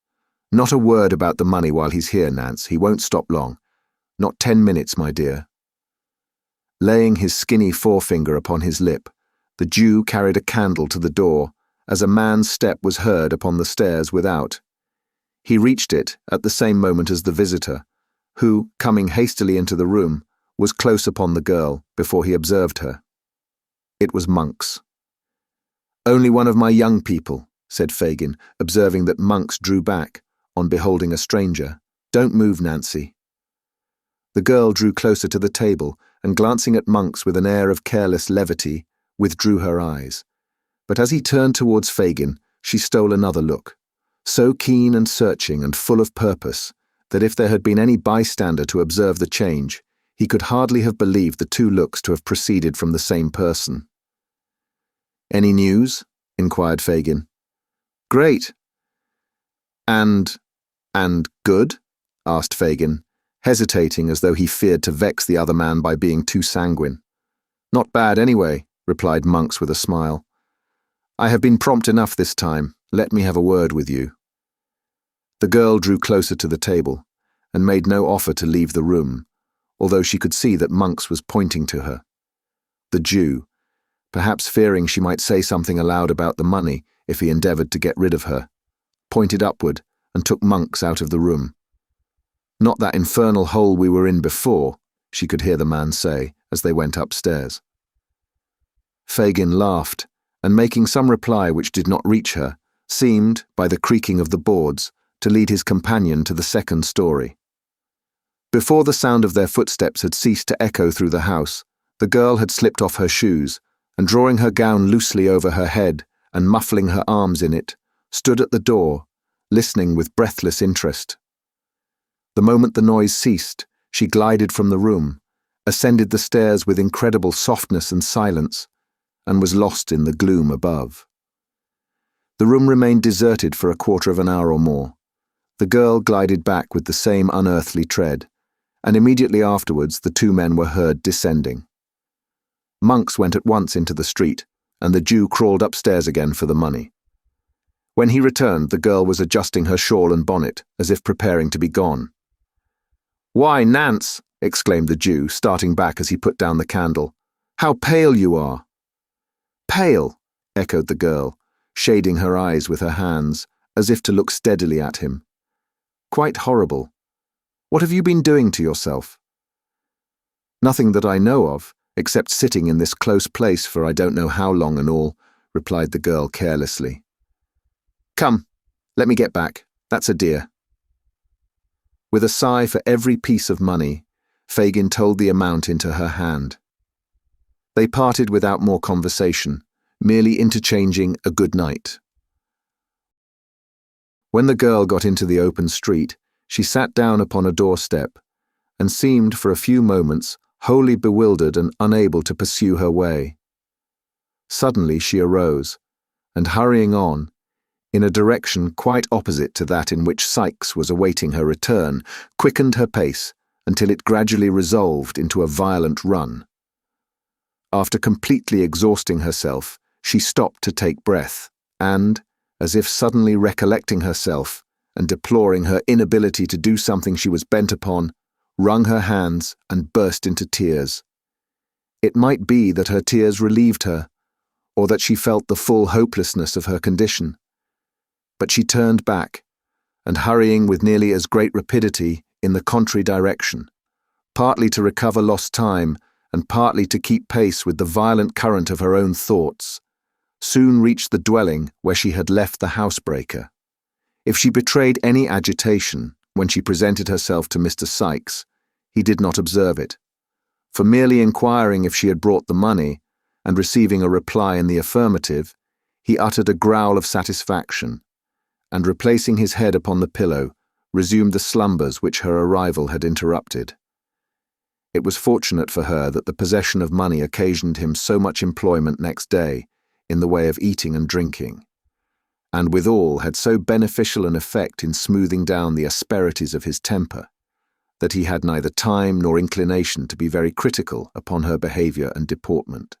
A: Not a word about the money while he's here, Nance. He won't stop long. Not 10 minutes, my dear." Laying his skinny forefinger upon his lip, the Jew carried a candle to the door as a man's step was heard upon the stairs without. He reached it at the same moment as the visitor, who, coming hastily into the room, was close upon the girl before he observed her. It was Monks. "Only one of my young people," said Fagin, observing that Monks drew back on beholding a stranger. "Don't move, Nancy." The girl drew closer to the table and, glancing at Monks with an air of careless levity, withdrew her eyes. But as he turned towards Fagin, she stole another look, so keen and searching and full of purpose that if there had been any bystander to observe the change, he could hardly have believed the two looks to have proceeded from the same person. "Any news?" inquired Fagin. "Great." And good?" asked Fagin, hesitating as though he feared to vex the other man by being too sanguine. "Not bad anyway," replied Monks with a smile. "I have been prompt enough this time. Let me have a word with you." The girl drew closer to the table and made no offer to leave the room, although she could see that Monks was pointing to her. The Jew, perhaps fearing she might say something aloud about the money if he endeavoured to get rid of her, pointed upward and took Monks out of the room. "Not that infernal hole we were in before," she could hear the man say as they went upstairs. Fagin laughed, and making some reply which did not reach her, seemed, by the creaking of the boards, to lead his companion to the second story. Before the sound of their footsteps had ceased to echo through the house, the girl had slipped off her shoes, and drawing her gown loosely over her head and muffling her arms in it, stood at the door, listening with breathless interest. The moment the noise ceased, she glided from the room, ascended the stairs with incredible softness and silence, and was lost in the gloom above. The room remained deserted for a quarter of an hour or more. The girl glided back with the same unearthly tread, and immediately afterwards the two men were heard descending. Monks went at once into the street, and the Jew crawled upstairs again for the money. When he returned, the girl was adjusting her shawl and bonnet, as if preparing to be gone. "Why, Nance!" exclaimed the Jew, starting back as he put down the candle. "How pale you are!" "Pale!" echoed the girl, shading her eyes with her hands, as if to look steadily at him. "Quite horrible. What have you been doing to yourself?" "Nothing that I know of, except sitting in this close place for I don't know how long and all," replied the girl carelessly. "Come, let me get back. That's a dear." With a sigh for every piece of money, Fagin told the amount into her hand. They parted without more conversation, merely interchanging a good night. When the girl got into the open street, she sat down upon a doorstep and seemed for a few moments wholly bewildered and unable to pursue her way. Suddenly she arose, and hurrying on, in a direction quite opposite to that in which Sykes was awaiting her return, quickened her pace until it gradually resolved into a violent run. After completely exhausting herself, she stopped to take breath, and, as if suddenly recollecting herself and deploring her inability to do something she was bent upon, wrung her hands and burst into tears. It might be that her tears relieved her, or that she felt the full hopelessness of her condition. But she turned back, and hurrying with nearly as great rapidity in the contrary direction, partly to recover lost time and partly to keep pace with the violent current of her own thoughts, soon reached the dwelling where she had left the housebreaker. If she betrayed any agitation when she presented herself to Mr. Sykes, he did not observe it, for merely inquiring if she had brought the money, and receiving a reply in the affirmative, he uttered a growl of satisfaction, and replacing his head upon the pillow, resumed the slumbers which her arrival had interrupted. It was fortunate for her that the possession of money occasioned him so much employment next day in the way of eating and drinking, and withal had so beneficial an effect in smoothing down the asperities of his temper, that he had neither time nor inclination to be very critical upon her behaviour and deportment.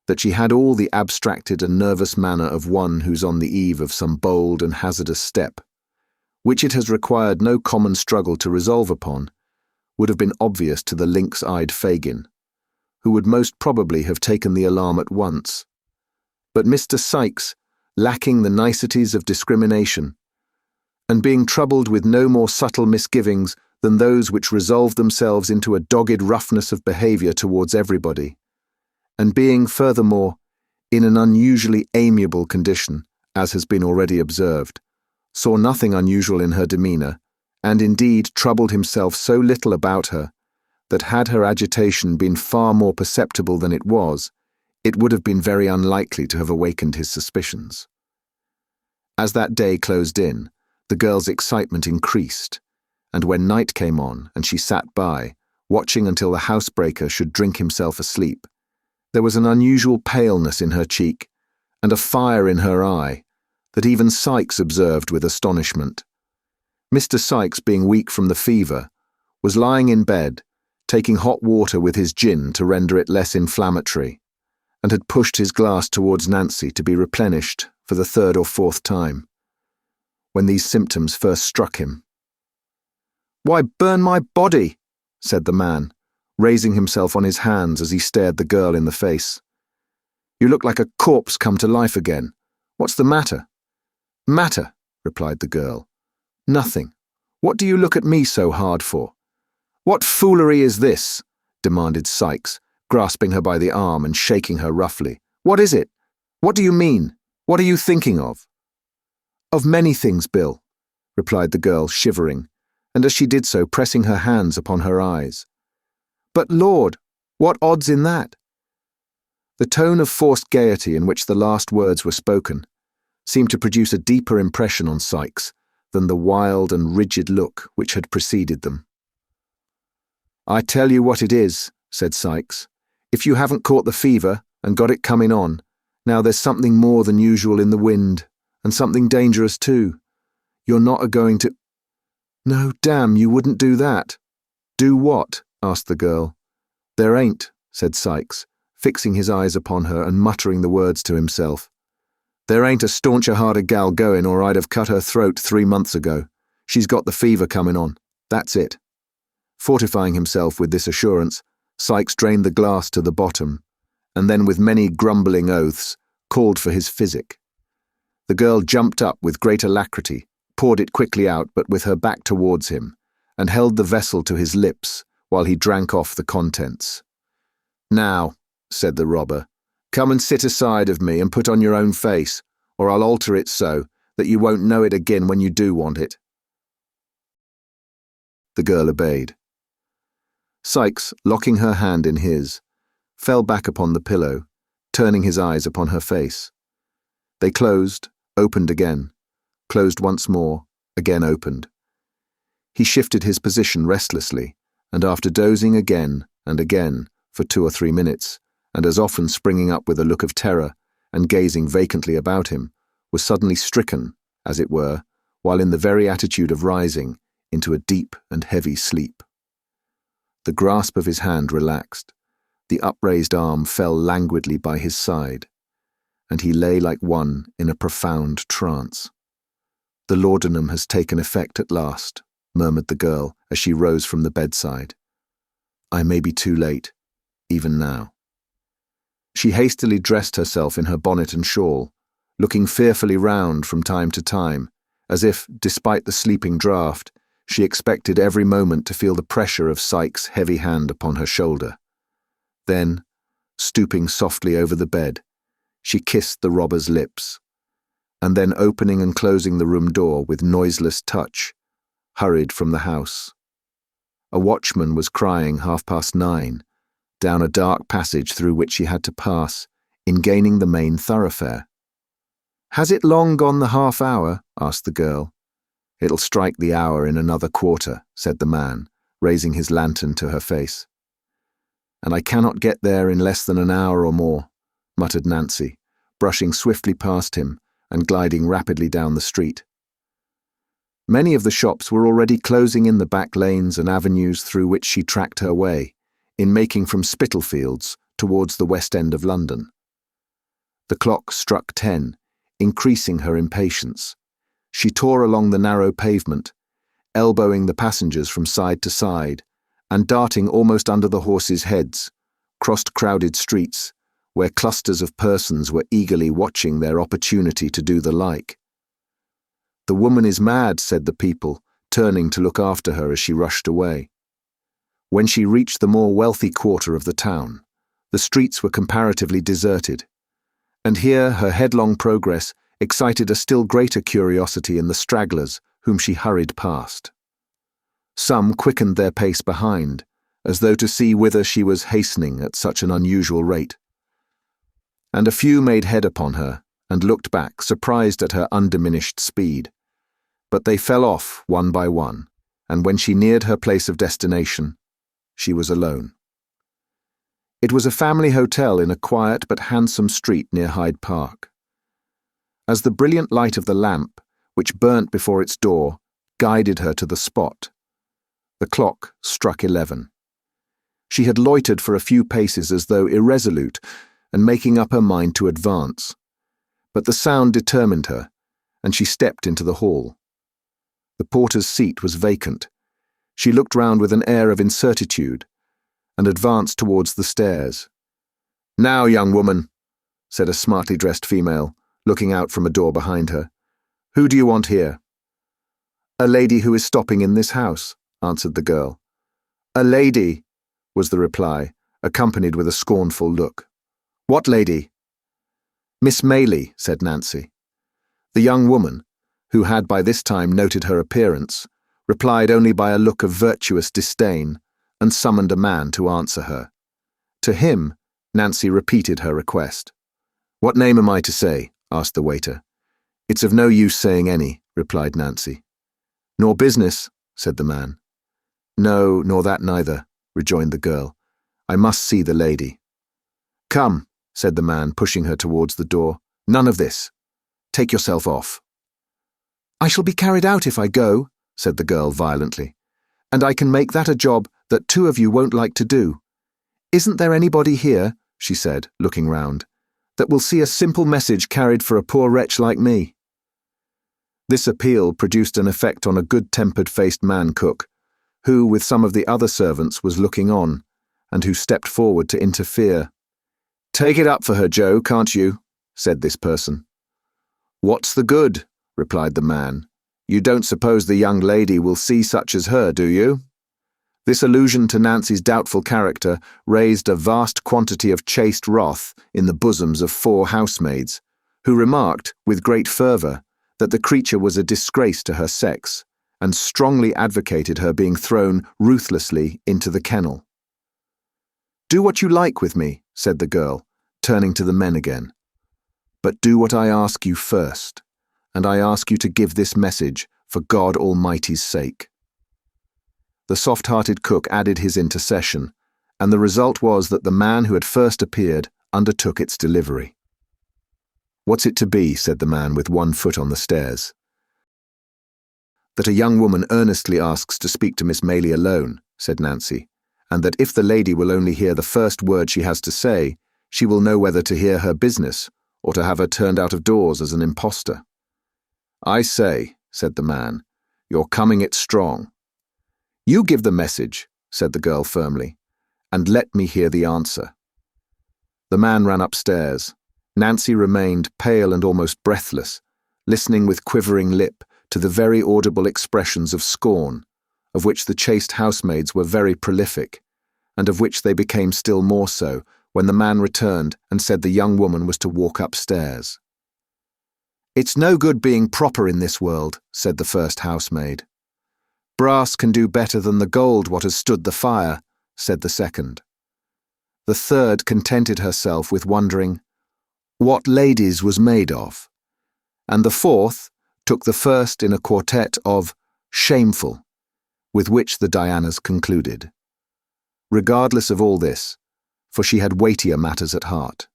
A: That she had all the abstracted and nervous manner of one who's on the eve of some bold and hazardous step, which it has required no common struggle to resolve upon, would have been obvious to the lynx-eyed Fagin, who would most probably have taken the alarm at once. But Mr. Sikes, lacking the niceties of discrimination, and being troubled with no more subtle misgivings than those which resolve themselves into a dogged roughness of behaviour towards everybody, and being, furthermore, in an unusually amiable condition, as has been already observed, saw nothing unusual in her demeanour, and indeed troubled himself so little about her, that had her agitation been far more perceptible than it was, it would have been very unlikely to have awakened his suspicions. As that day closed in, the girl's excitement increased, and when night came on and she sat by, watching until the housebreaker should drink himself asleep, there was an unusual paleness in her cheek and a fire in her eye that even Sikes observed with astonishment. Mr. Sikes, being weak from the fever, was lying in bed, taking hot water with his gin to render it less inflammatory, and had pushed his glass towards Nancy to be replenished for the third or fourth time, when these symptoms first struck him. "Why, burn my body," said the man, raising himself on his hands as he stared the girl in the face. "You look like a corpse come to life again. What's the matter?" "Matter," replied the girl. "Nothing. What do you look at me so hard for?" "What foolery is this?" demanded Sikes, grasping her by the arm and shaking her roughly. "What is it? What do you mean? What are you thinking of?" "Of many things, Bill," replied the girl, shivering, and as she did so pressing her hands upon her eyes. "But Lord, what odds in that?" The tone of forced gaiety in which the last words were spoken seemed to produce a deeper impression on Sikes than the wild and rigid look which had preceded them. "I tell you what it is," said Sikes. "If you haven't caught the fever and got it coming on, now there's something more than usual in the wind, and something dangerous too. You're not a-going to—" "No, damn, you wouldn't do that." "Do what?" asked the girl. "There ain't," said Sikes, fixing his eyes upon her and muttering the words to himself. "There ain't a stauncher-hearted gal going, or I'd have cut her throat 3 months ago. She's got the fever coming on. That's it." Fortifying himself with this assurance, Sikes drained the glass to the bottom, and then with many grumbling oaths, called for his physic. The girl jumped up with great alacrity, poured it quickly out but with her back towards him, and held the vessel to his lips while he drank off the contents. "Now," said the robber, "come and sit aside of me and put on your own face, or I'll alter it so that you won't know it again when you do want it." The girl obeyed. Sikes, locking her hand in his, fell back upon the pillow, turning his eyes upon her face. They closed, opened again, closed once more, again opened. He shifted his position restlessly, and after dozing again and again for 2 or 3 minutes, and as often springing up with a look of terror and gazing vacantly about him, was suddenly stricken, as it were, while in the very attitude of rising, into a deep and heavy sleep. The grasp of his hand relaxed, the upraised arm fell languidly by his side, and he lay like one in a profound trance. "The laudanum has taken effect at last," murmured the girl as she rose from the bedside. "I may be too late, even now." She hastily dressed herself in her bonnet and shawl, looking fearfully round from time to time, as if, despite the sleeping draught, she expected every moment to feel the pressure of Sikes' heavy hand upon her shoulder. Then, stooping softly over the bed, she kissed the robber's lips, and then opening and closing the room door with noiseless touch, hurried from the house. A watchman was crying 9:30, down a dark passage through which she had to pass, in gaining the main thoroughfare. "Has it long gone the half hour?" asked the girl. "It'll strike the hour in another quarter," said the man, raising his lantern to her face. "And I cannot get there in less than an hour or more," muttered Nancy, brushing swiftly past him and gliding rapidly down the street. Many of the shops were already closing in the back lanes and avenues through which she tracked her way, in making from Spitalfields towards the West End of London. The clock struck 10, increasing her impatience. She tore along the narrow pavement, elbowing the passengers from side to side, and darting almost under the horses' heads, crossed crowded streets, where clusters of persons were eagerly watching their opportunity to do the like. "The woman is mad," said the people, turning to look after her as she rushed away. When she reached the more wealthy quarter of the town, the streets were comparatively deserted, and here her headlong progress excited a still greater curiosity in the stragglers whom she hurried past. Some quickened their pace behind, as though to see whither she was hastening at such an unusual rate. And a few made head upon her, and looked back, surprised at her undiminished speed. But they fell off one by one, and when she neared her place of destination, she was alone. It was a family hotel in a quiet but handsome street near Hyde Park. As the brilliant light of the lamp, which burnt before its door, guided her to the spot, the clock struck 11. She had loitered for a few paces as though irresolute and making up her mind to advance, but the sound determined her, and she stepped into the hall. The porter's seat was vacant. She looked round with an air of incertitude, and advanced towards the stairs. "Now, young woman," said a smartly dressed female, looking out from a door behind her. "Who do you want here?" "A lady who is stopping in this house," answered the girl. "A lady," was the reply, accompanied with a scornful look. "What lady?" "Miss Maylie," said Nancy. The young woman, who had by this time noted her appearance, replied only by a look of virtuous disdain, and summoned a man to answer her. To him, Nancy repeated her request. "What name am I to say?" asked the waiter. "It's of no use saying any," replied Nancy. "Nor business," said the man. "No, nor that neither," rejoined the girl. "I must see the lady." "Come," said the man, pushing her towards the door. "None of this. Take yourself off." "I shall be carried out if I go," said the girl violently. "And I can make that a job that two of you won't like to do. Isn't there anybody here," she said, looking round, "that will see a simple message carried for a poor wretch like me?" This appeal produced an effect on a good-tempered faced man-cook, who, with some of the other servants, was looking on, and who stepped forward to interfere. "Take it up for her, Joe, can't you?" said this person. "What's the good?" replied the man. "You don't suppose the young lady will see such as her, do you?" This allusion to Nancy's doubtful character raised a vast quantity of chaste wrath in the bosoms of 4 housemaids, who remarked, with great fervour, that the creature was a disgrace to her sex, and strongly advocated her being thrown ruthlessly into the kennel. "Do what you like with me," said the girl, turning to the men again. "But do what I ask you first, and I ask you to give this message for God Almighty's sake." The soft-hearted cook added his intercession, and the result was that the man who had first appeared undertook its delivery. "What's it to be?" said the man with one foot on the stairs. "That a young woman earnestly asks to speak to Miss Maylie alone," said Nancy, "and that if the lady will only hear the first word she has to say, she will know whether to hear her business or to have her turned out of doors as an impostor." "I say," said the man, "you're coming it strong." "You give the message," said the girl firmly, "and let me hear the answer." The man ran upstairs. Nancy remained pale and almost breathless, listening with quivering lip to the very audible expressions of scorn, of which the chaste housemaids were very prolific, and of which they became still more so when the man returned and said the young woman was to walk upstairs. "It's no good being proper in this world," said the first housemaid. "Brass can do better than the gold what has stood the fire," said the second. The third contented herself with wondering what ladies was made of, and the fourth took the first in a quartet of shameful, with which the Dianas concluded. Regardless of all this, for she had weightier matters at heart,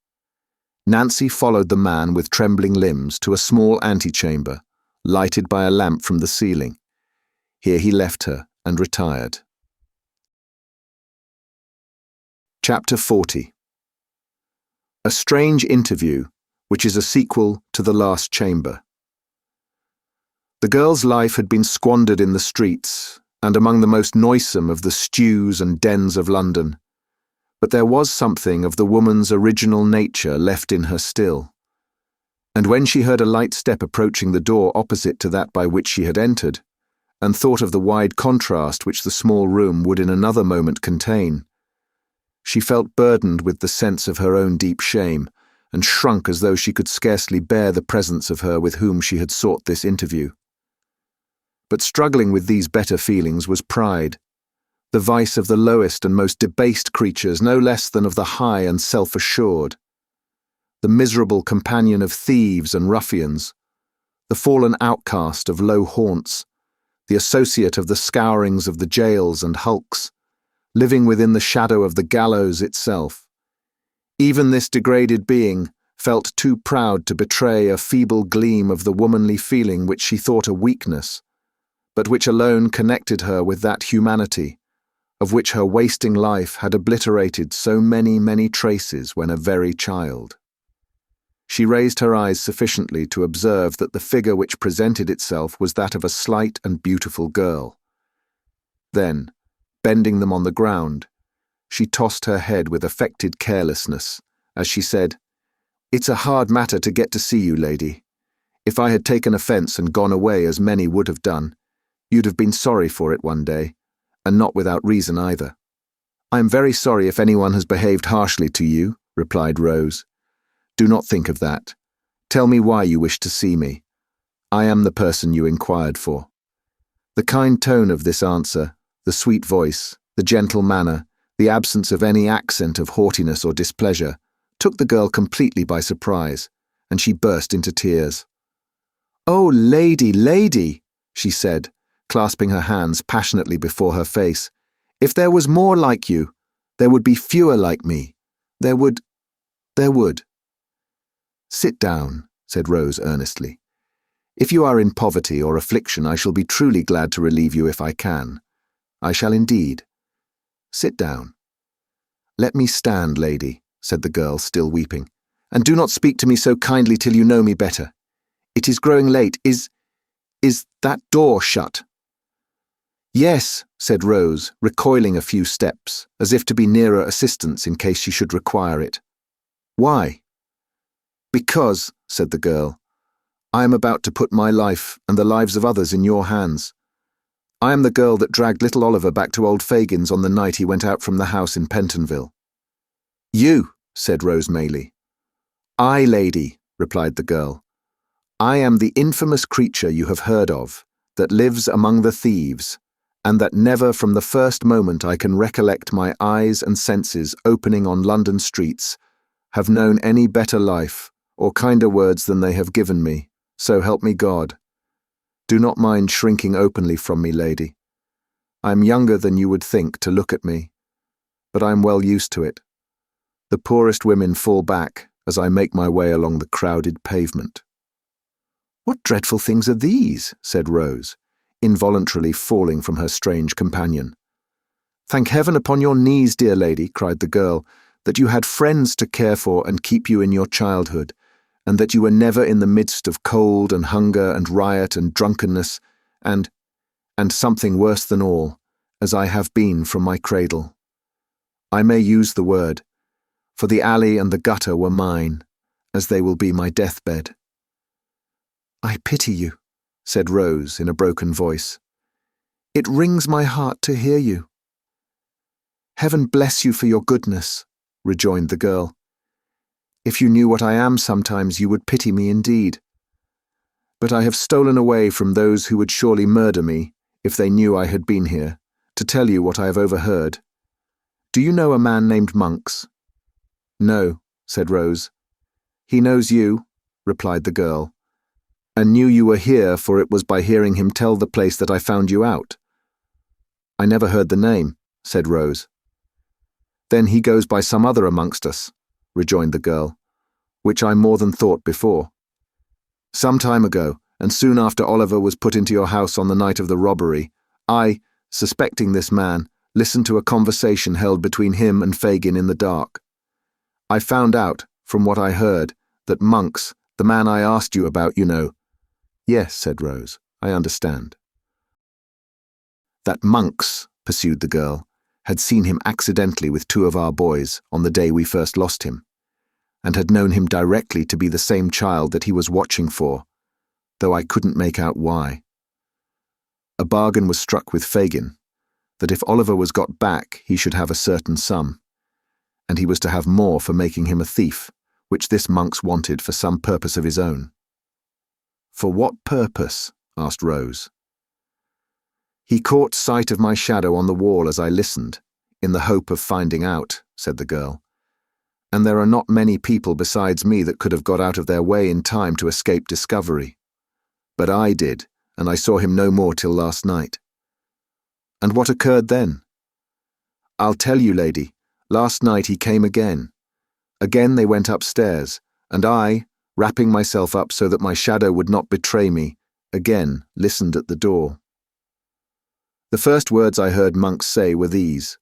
A: Nancy followed the man with trembling limbs to a small antechamber, lighted by a lamp from the ceiling. Here he left her and retired. Chapter 40. A strange interview, which is a sequel to The Last Chamber. The girl's life had been squandered in the streets and among the most noisome of the stews and dens of London, but there was something of the woman's original nature left in her still. And when she heard a light step approaching the door opposite to that by which she had entered, and thought of the wide contrast which the small room would in another moment contain, she felt burdened with the sense of her own deep shame, and shrunk as though she could scarcely bear the presence of her with whom she had sought this interview. But struggling with these better feelings was pride, the vice of the lowest and most debased creatures, no less than of the high and self-assured, the miserable companion of thieves and ruffians, the fallen outcast of low haunts, the associate of the scourings of the jails and hulks, living within the shadow of the gallows itself. Even this degraded being felt too proud to betray a feeble gleam of the womanly feeling which she thought a weakness, but which alone connected her with that humanity, of which her wasting life had obliterated so many, many traces when a very child. She raised her eyes sufficiently to observe that the figure which presented itself was that of a slight and beautiful girl. Then, bending them on the ground, she tossed her head with affected carelessness, as she said, "It's a hard matter to get to see you, lady. If I had taken offence and gone away as many would have done, you'd have been sorry for it one day, and not without reason either." "I am very sorry if anyone has behaved harshly to you," replied Rose. "Do not think of that. Tell me why you wish to see me. I am the person you inquired for." The kind tone of this answer, the sweet voice, the gentle manner, the absence of any accent of haughtiness or displeasure, took the girl completely by surprise, and she burst into tears. "Oh, lady, lady," she said, clasping her hands passionately before her face, "if there was more like you, there would be fewer like me. There would. "Sit down," said Rose earnestly. "If you are in poverty or affliction, I shall be truly glad to relieve you if I can. I shall indeed. Sit down." "Let me stand, lady," said the girl, still weeping, "and do not speak to me so kindly till you know me better. It is growing late. Is that door shut?" "Yes," said Rose, recoiling a few steps, as if to be nearer assistance in case she should require it. "Why?" "Because," said the girl, "I am about to put my life and the lives of others in your hands. I am the girl that dragged little Oliver back to old Fagin's on the night he went out from the house in Pentonville." "You," said Rose Maylie. "I, lady," replied the girl. "I am the infamous creature you have heard of, that lives among the thieves, and that never from the first moment I can recollect my eyes and senses opening on London streets have known any better life or kinder words than they have given me, so help me God. Do not mind shrinking openly from me, lady. I am younger than you would think to look at me, but I am well used to it. The poorest women fall back as I make my way along the crowded pavement." "What dreadful things are these?" said Rose, involuntarily falling from her strange companion. "Thank heaven upon your knees, dear lady," cried the girl, "that you had friends to care for and keep you in your childhood, and that you were never in the midst of cold and hunger and riot and drunkenness, and something worse than all, as I have been from my cradle. I may use the word, for the alley and the gutter were mine, as they will be my deathbed." "I pity you," said Rose in a broken voice. "It wrings my heart to hear you." "Heaven bless you for your goodness," rejoined the girl. "If you knew what I am sometimes, you would pity me indeed. But I have stolen away from those who would surely murder me, if they knew I had been here, to tell you what I have overheard. Do you know a man named Monks?" "No," said Rose. "He knows you," replied the girl, "and knew you were here, for it was by hearing him tell the place that I found you out." "I never heard the name," said Rose. "Then he goes by some other amongst us," rejoined the girl, "which I more than thought before. Some time ago, and soon after Oliver was put into your house on the night of the robbery, I, suspecting this man, listened to a conversation held between him and Fagin in the dark. I found out, from what I heard, that Monks, the man I asked you about, you know—" "Yes," said Rose, "I understand." "That Monks," pursued the girl, had seen him accidentally with two of our boys on the day we first lost him, and had known him directly to be the same child that he was watching for, though I couldn't make out why. A bargain was struck with Fagin, that if Oliver was got back he should have a certain sum, and he was to have more for making him a thief, which this Monks wanted for some purpose of his own. For what purpose? Asked Rose. He caught sight of my shadow on the wall as I listened, in the hope of finding out, said the girl. And there are not many people besides me that could have got out of their way in time to escape discovery. But I did, and I saw him no more till last night. And what occurred then? I'll tell you, lady, last night he came again. Again they went upstairs, and I, wrapping myself up so that my shadow would not betray me, again listened at the door. The first words I heard Monks say were these: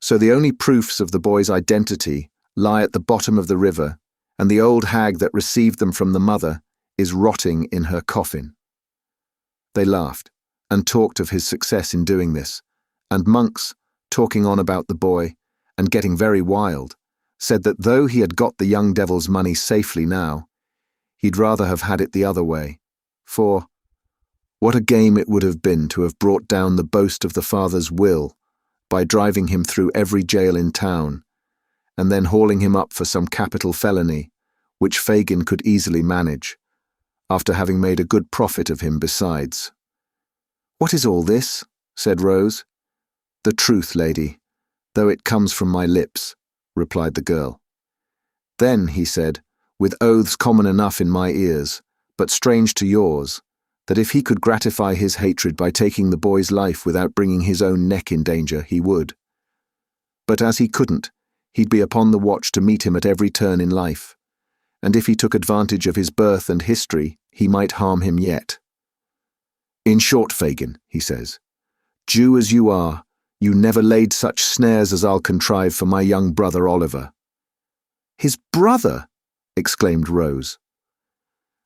A: "So the only proofs of the boy's identity lie at the bottom of the river, and the old hag that received them from the mother is rotting in her coffin." They laughed, and talked of his success in doing this, and Monks, talking on about the boy, and getting very wild, said that though he had got the young devil's money safely now, he'd rather have had it the other way, for what a game it would have been to have brought down the boast of the father's will by driving him through every jail in town, and then hauling him up for some capital felony, which Fagin could easily manage, after having made a good profit of him besides. "What is all this?" said Rose. "The truth, lady, though it comes from my lips," replied the girl. "Then," he said, with oaths common enough in my ears, but strange to yours, that if he could gratify his hatred by taking the boy's life without bringing his own neck in danger, he would. But as he couldn't, he'd be upon the watch to meet him at every turn in life, and if he took advantage of his birth and history, he might harm him yet. "In short, Fagin," he says, "Jew as you are, you never laid such snares as I'll contrive for my young brother Oliver." "His brother!" exclaimed Rose.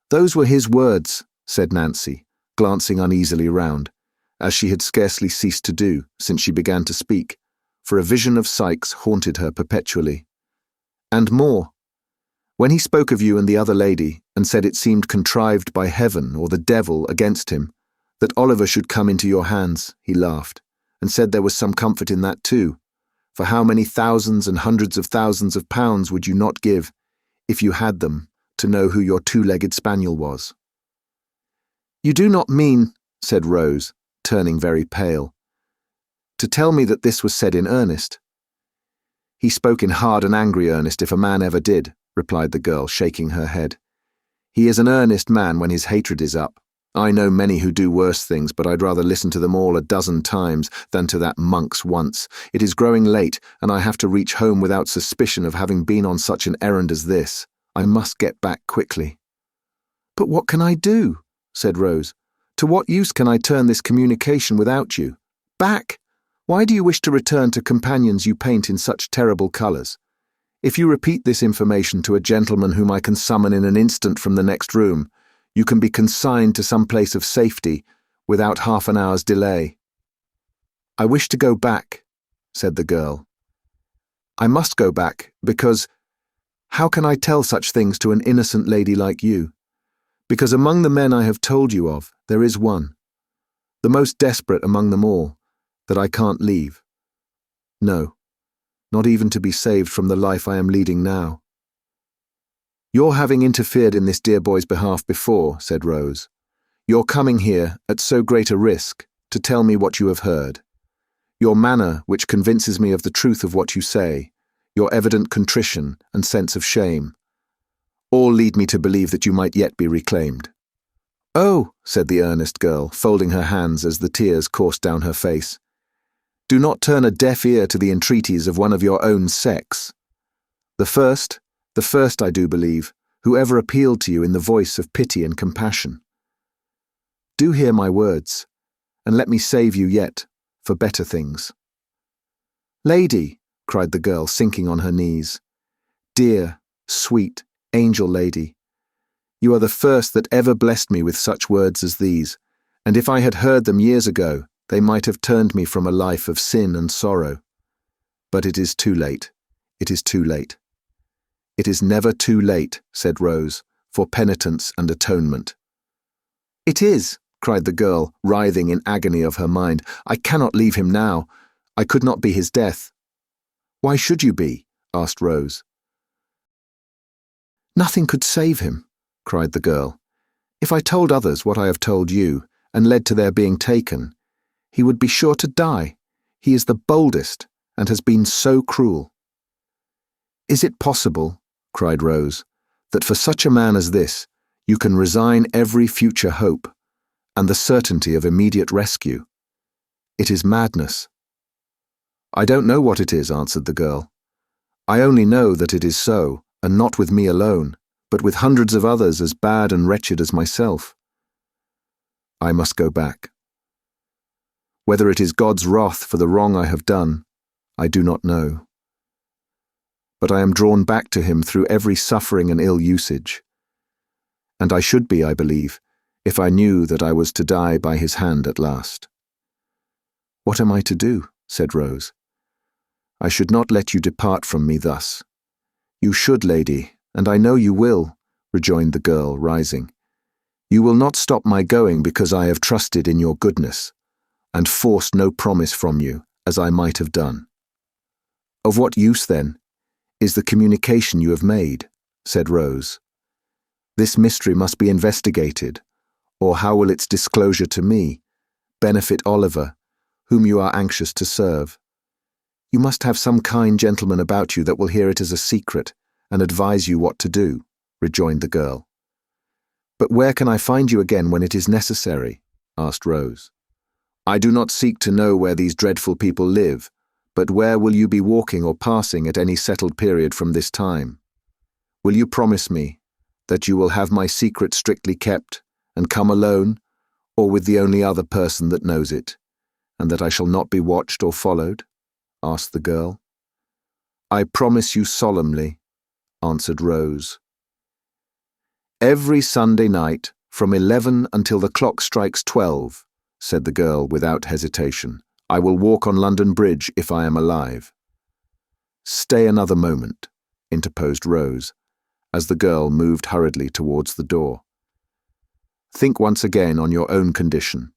A: "Those were his words," said Nancy, glancing uneasily round, as she had scarcely ceased to do since she began to speak, for a vision of Sykes haunted her perpetually. "And more. When he spoke of you and the other lady, and said it seemed contrived by heaven or the devil against him, that Oliver should come into your hands, he laughed, and said there was some comfort in that too, for how many thousands and hundreds of thousands of pounds would you not give, if you had them, to know who your two-legged spaniel was?" "You do not mean," said Rose, turning very pale, "to tell me that this was said in earnest?" "He spoke in hard and angry earnest, if a man ever did," replied the girl, shaking her head. "He is an earnest man when his hatred is up. I know many who do worse things, but I'd rather listen to them all a dozen times than to that Monks once. It is growing late, and I have to reach home without suspicion of having been on such an errand as this. I must get back quickly." "But what can I do?" said Rose. "To what use can I turn this communication without you? Back! Why do you wish to return to companions you paint in such terrible colours? If you repeat this information to a gentleman whom I can summon in an instant from the next room, you can be consigned to some place of safety without half an hour's delay." "I wish to go back," said the girl. "I must go back, because how can I tell such things to an innocent lady like you? Because among the men I have told you of, there is one, the most desperate among them all, that I can't leave. No, not even to be saved from the life I am leading now." "Your having interfered in this dear boy's behalf before," said Rose, "your coming here, at so great a risk, to tell me what you have heard, your manner which convinces me of the truth of what you say, your evident contrition and sense of shame, all lead me to believe that you might yet be reclaimed." "Oh," said the earnest girl, folding her hands as the tears coursed down her face, "do not turn a deaf ear to the entreaties of one of your own sex. The first, I do believe, who ever appealed to you in the voice of pity and compassion. Do hear my words, and let me save you yet for better things." "Lady," cried the girl, sinking on her knees, "dear, sweet, angel lady, you are the first that ever blessed me with such words as these, and if I had heard them years ago, They might have turned me from a life of sin and sorrow. But it is too late. It is too late. It is never too late, said Rose, for penitence and atonement. It is, cried the girl, writhing in agony of her mind. I cannot leave him now. I could not be his death. Why should you be? Asked Rose. Nothing could save him, cried the girl. If I told others what I have told you, and led to their being taken, he would be sure to die. He is the boldest, and has been so cruel. Is it possible, cried Rose, that for such a man as this, you can resign every future hope, and the certainty of immediate rescue? It is madness. I don't know what it is, answered the girl. I only know that it is so, and not with me alone, but with hundreds of others as bad and wretched as myself. I must go back. Whether it is God's wrath for the wrong I have done, I do not know. But I am drawn back to him through every suffering and ill usage. And I should be, I believe, if I knew that I was to die by his hand at last. What am I to do? Said Rose. I should not let you depart from me thus. You should, lady, and I know you will, rejoined the girl, rising. You will not stop my going because I have trusted in your goodness, and forced no promise from you, as I might have done. Of what use, then, is the communication you have made? Said Rose. This mystery must be investigated, or how will its disclosure to me benefit Oliver, whom you are anxious to serve? You must have some kind gentleman about you that will hear it as a secret and advise you what to do, rejoined the girl. But where can I find you again when it is necessary? Asked Rose. I do not seek to know where these dreadful people live, but where will you be walking or passing at any settled period from this time? Will you promise me that you will have my secret strictly kept, and come alone, or with the only other person that knows it, and that I shall not be watched or followed? Asked the girl. I promise you solemnly, answered Rose. Every Sunday night, from 11 until the clock strikes 12, said the girl without hesitation, I will walk on London Bridge if I am alive. Stay another moment, interposed Rose, as the girl moved hurriedly towards the door. Think once again on your own condition,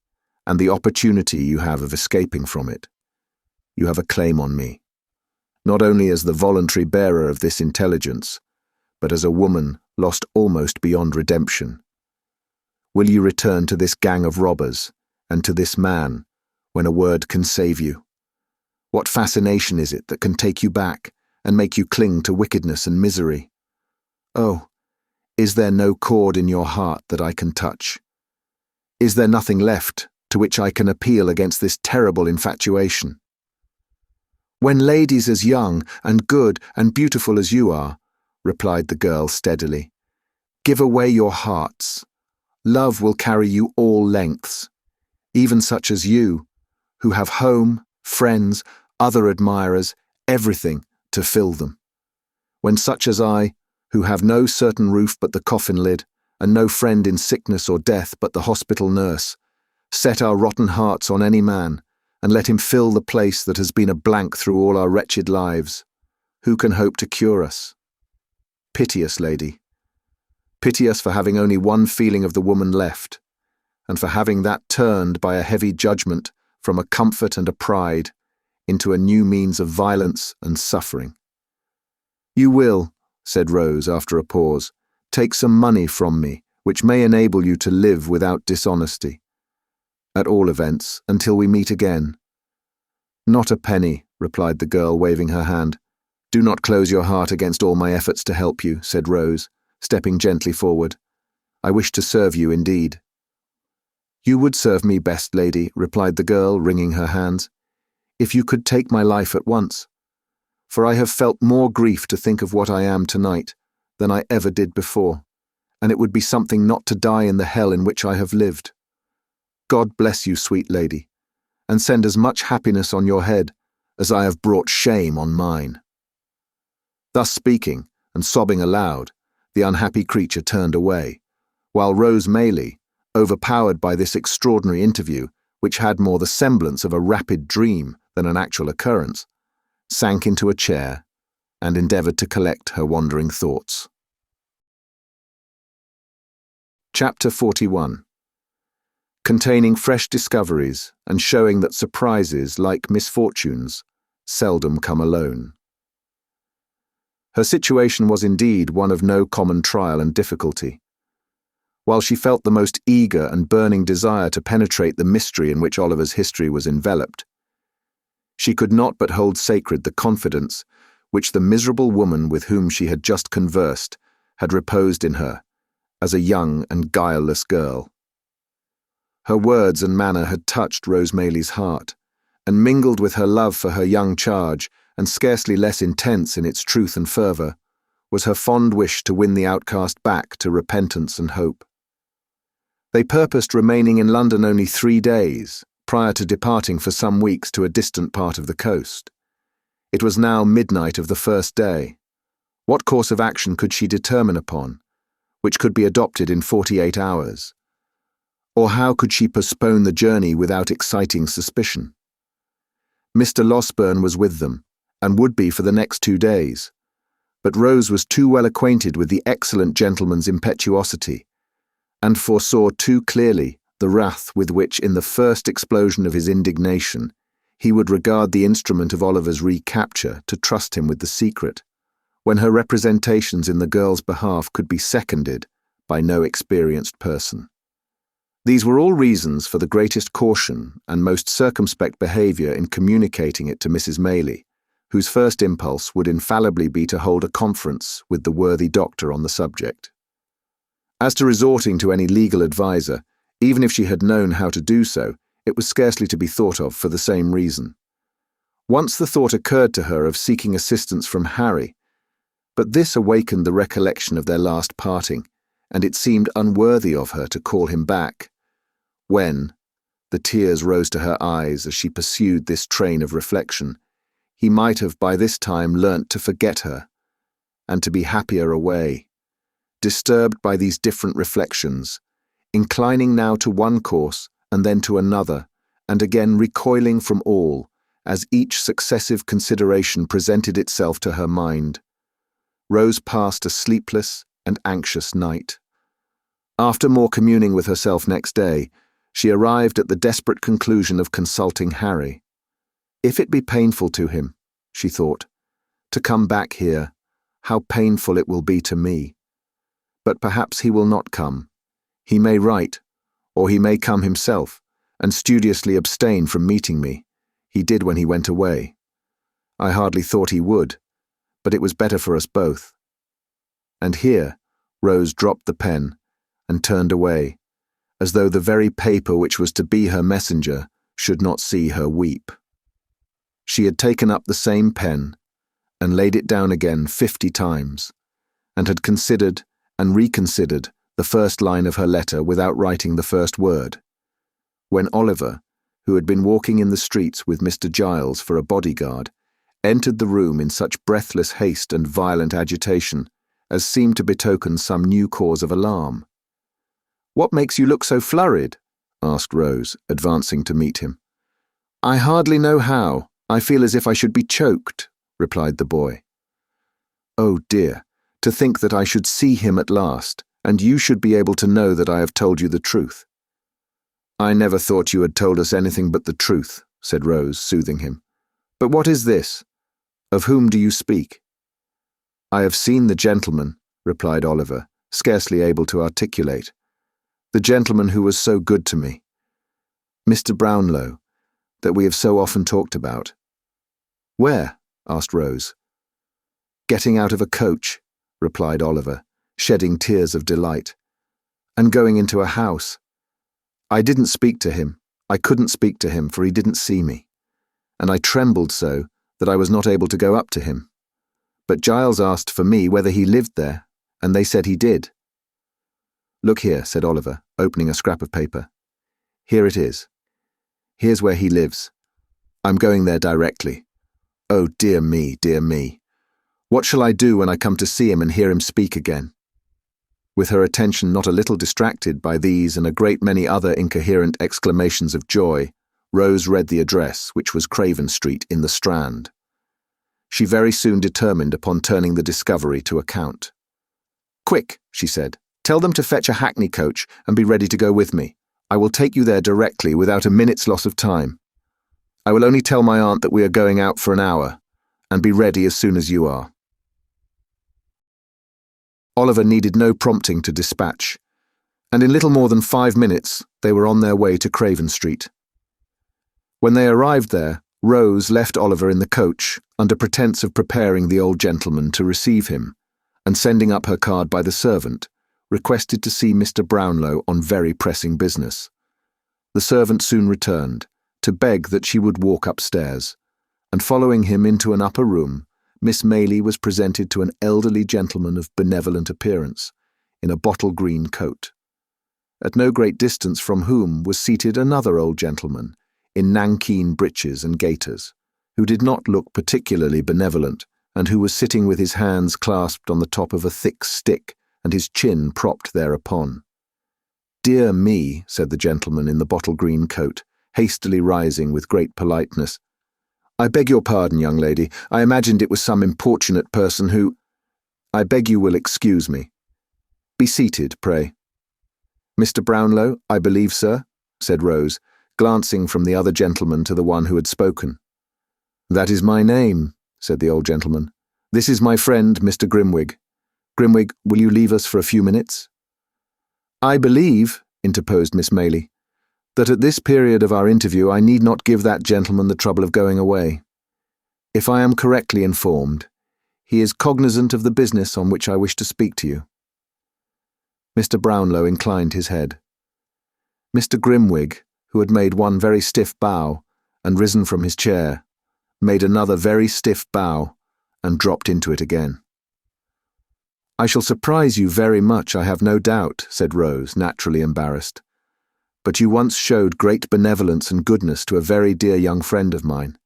A: and the opportunity you have of escaping from it. You have a claim on me, not only as the voluntary bearer of this intelligence, but as a woman lost almost beyond redemption. Will you return to this gang of robbers, and to this man, when a word can save you? What fascination is it that can take you back, and make you cling to wickedness and misery? Oh, is there no chord in your heart that I can touch? Is there nothing left to which I can appeal against this terrible infatuation? When ladies as young and good and beautiful as you are, replied the girl steadily, give away your hearts. Love will carry you all lengths, even such as you, who have home, friends, other admirers, everything to fill them. When such as I, who have no certain roof but the coffin lid, and no friend in sickness or death but the hospital nurse, set our rotten hearts on any man, and let him fill the place that has been a blank through all our wretched lives, who can hope to cure us? Pity us, lady. Pity us for having only one feeling of the woman left, and for having that turned by a heavy judgment from a comfort and a pride into a new means of violence and suffering. You will, said Rose after a pause, take some money from me, which may enable you to live without dishonesty. At all events, until we meet again. Not a penny, replied the girl, waving her hand. Do not close your heart against all my efforts to help you, said Rose, stepping gently forward. I wish to serve you indeed. You would serve me best, lady, replied the girl, wringing her hands, if you could take my life at once. For I have felt more grief to think of what I am tonight than I ever did before, and it would be something not to die in the hell in which I have lived. God bless you, sweet lady, and send as much happiness on your head as I have brought shame on mine. Thus speaking, and sobbing aloud, the unhappy creature turned away, while Rose Maylie, overpowered by this extraordinary interview, which had more the semblance of a rapid dream than an actual occurrence, sank into a chair and endeavoured to collect her wandering thoughts. Chapter 41. Containing fresh discoveries and showing that surprises, like misfortunes, seldom come alone. Her situation was indeed one of no common trial and difficulty. While she felt the most eager and burning desire to penetrate the mystery in which Oliver's history was enveloped, she could not but hold sacred the confidence which the miserable woman with whom she had just conversed had reposed in her as a young and guileless girl. Her words and manner had touched Rose Maylie's heart, and mingled with her love for her young charge, and scarcely less intense in its truth and fervour, was her fond wish to win the outcast back to repentance and hope. They purposed remaining in London only 3 days, prior to departing for some weeks to a distant part of the coast. It was now midnight of the first day. What course of action could she determine upon, which could be adopted in 48 hours? Or how could she postpone the journey without exciting suspicion? Mr. Losberne was with them, and would be for the next 2 days, but Rose was too well acquainted with the excellent gentleman's impetuosity, and foresaw too clearly the wrath with which, in the first explosion of his indignation, he would regard the instrument of Oliver's recapture to trust him with the secret, when her representations in the girl's behalf could be seconded by no experienced person. These were all reasons for the greatest caution and most circumspect behaviour in communicating it to Mrs. Maylie, whose first impulse would infallibly be to hold a conference with the worthy doctor on the subject. As to resorting to any legal adviser, even if she had known how to do so, it was scarcely to be thought of for the same reason. Once the thought occurred to her of seeking assistance from Harry, but this awakened the recollection of their last parting, and it seemed unworthy of her to call him back. When, the tears rose to her eyes as she pursued this train of reflection, he might have by this time learnt to forget her, and to be happier away, disturbed by these different reflections, inclining now to one course and then to another, and again recoiling from all, as each successive consideration presented itself to her mind. Rose passed a sleepless and anxious night. After more communing with herself next day, she arrived at the desperate conclusion of consulting Harry. If it be painful to him, she thought, to come back here, how painful it will be to me. But perhaps he will not come. He may write, or he may come himself, and studiously abstain from meeting me. He did when he went away. I hardly thought he would, but it was better for us both. And here Rose dropped the pen and turned away, as though the very paper which was to be her messenger should not see her weep. She had taken up the same pen and laid it down again 50 times, and had considered and reconsidered the first line of her letter without writing the first word, when Oliver, who had been walking in the streets with Mr. Giles for a bodyguard, entered the room in such breathless haste and violent agitation as seemed to betoken some new cause of alarm. "What makes you look so flurried?" asked Rose, advancing to meet him. "I hardly know how. I feel as if I should be choked," replied the boy. "Oh dear, to think that I should see him at last, and you should be able to know that I have told you the truth." "I never thought you had told us anything but the truth," said Rose, soothing him. "But what is this? Of whom do you speak?" "I have seen the gentleman," replied Oliver, scarcely able to articulate. "The gentleman who was so good to me. Mr. Brownlow, that we have so often talked about." "Where?" asked Rose. "Getting out of a coach," replied Oliver, shedding tears of delight, "and going into a house. I didn't speak to him. I couldn't speak to him, for he didn't see me, and I trembled so that I was not able to go up to him. But Giles asked for me whether he lived there, and they said he did." "Look here," said Oliver, opening a scrap of paper. "Here it is. Here's where he lives. I'm going there directly. Oh, dear me, dear me. What shall I do when I come to see him and hear him speak again?" With her attention not a little distracted by these and a great many other incoherent exclamations of joy, Rose read the address, which was Craven Street in the Strand. She very soon determined upon turning the discovery to account. "Quick," she said, "tell them to fetch a hackney coach and be ready to go with me. I will take you there directly without a minute's loss of time. I will only tell my aunt that we are going out for an hour, and be ready as soon as you are." Oliver needed no prompting to dispatch, and in little more than 5 minutes they were on their way to Craven Street. When they arrived there, Rose left Oliver in the coach under pretence of preparing the old gentleman to receive him, and sending up her card by the servant, requested to see Mr. Brownlow on very pressing business. The servant soon returned, to beg that she would walk upstairs, and following him into an upper room, Miss Maylie was presented to an elderly gentleman of benevolent appearance, in a bottle green coat, at no great distance from whom was seated another old gentleman, in nankeen breeches and gaiters, who did not look particularly benevolent, and who was sitting with his hands clasped on the top of a thick stick, and his chin propped thereupon. "Dear me," said the gentleman in the bottle green coat, hastily rising with great politeness. "I beg your pardon, young lady. I imagined it was some importunate person who— I beg you will excuse me. Be seated, pray." "Mr. Brownlow, I believe, sir," said Rose, glancing from the other gentleman to the one who had spoken. "That is my name," said the old gentleman. "This is my friend, Mr. Grimwig. Grimwig, will you leave us for a few minutes?" "I believe," interposed Miss Maylie, "that at this period of our interview I need not give that gentleman the trouble of going away. If I am correctly informed, he is cognizant of the business on which I wish to speak to you." Mr. Brownlow inclined his head. Mr. Grimwig, who had made one very stiff bow and risen from his chair, made another very stiff bow and dropped into it again. "I shall surprise you very much, I have no doubt," said Rose, naturally embarrassed. "But you once showed great benevolence and goodness to a very dear young friend of mine,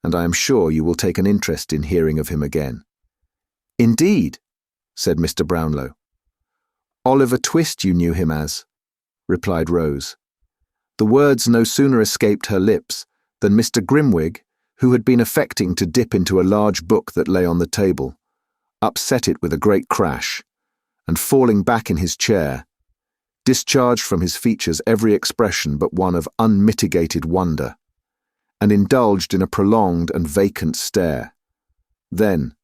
A: and I am sure you will take an interest in hearing of him again." "Indeed," said Mr. Brownlow. "Oliver Twist you knew him as," replied Rose. The words no sooner escaped her lips than Mr. Grimwig, who had been affecting to dip into a large book that lay on the table, upset it with a great crash, and falling back in his chair, discharged from his features every expression but one of unmitigated wonder, and indulged in a prolonged and vacant stare. Then,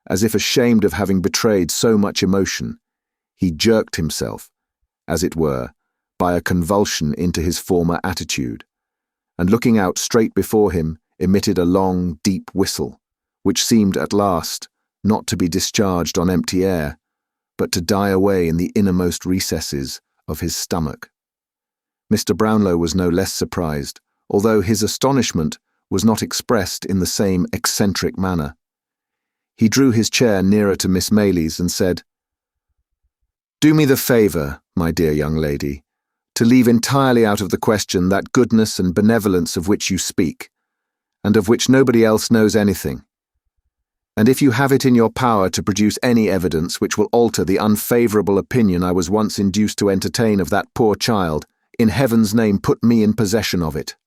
A: as if ashamed of having betrayed so much emotion, he jerked himself, as it were, by a convulsion into his former attitude, and looking out straight before him, emitted a long, deep whistle, which seemed at last not to be discharged on empty air, but to die away in the innermost recesses of his stomach. Mr. Brownlow was no less surprised, although his astonishment was not expressed in the same eccentric manner. He drew his chair nearer to Miss Maylie's and said, "Do me the favour, my dear young lady, to leave entirely out of the question that goodness and benevolence of which you speak, and of which nobody else knows anything. And if you have it in your power to produce any evidence which will alter the unfavourable opinion I was once induced to entertain of that poor child, in heaven's name put me in possession of it."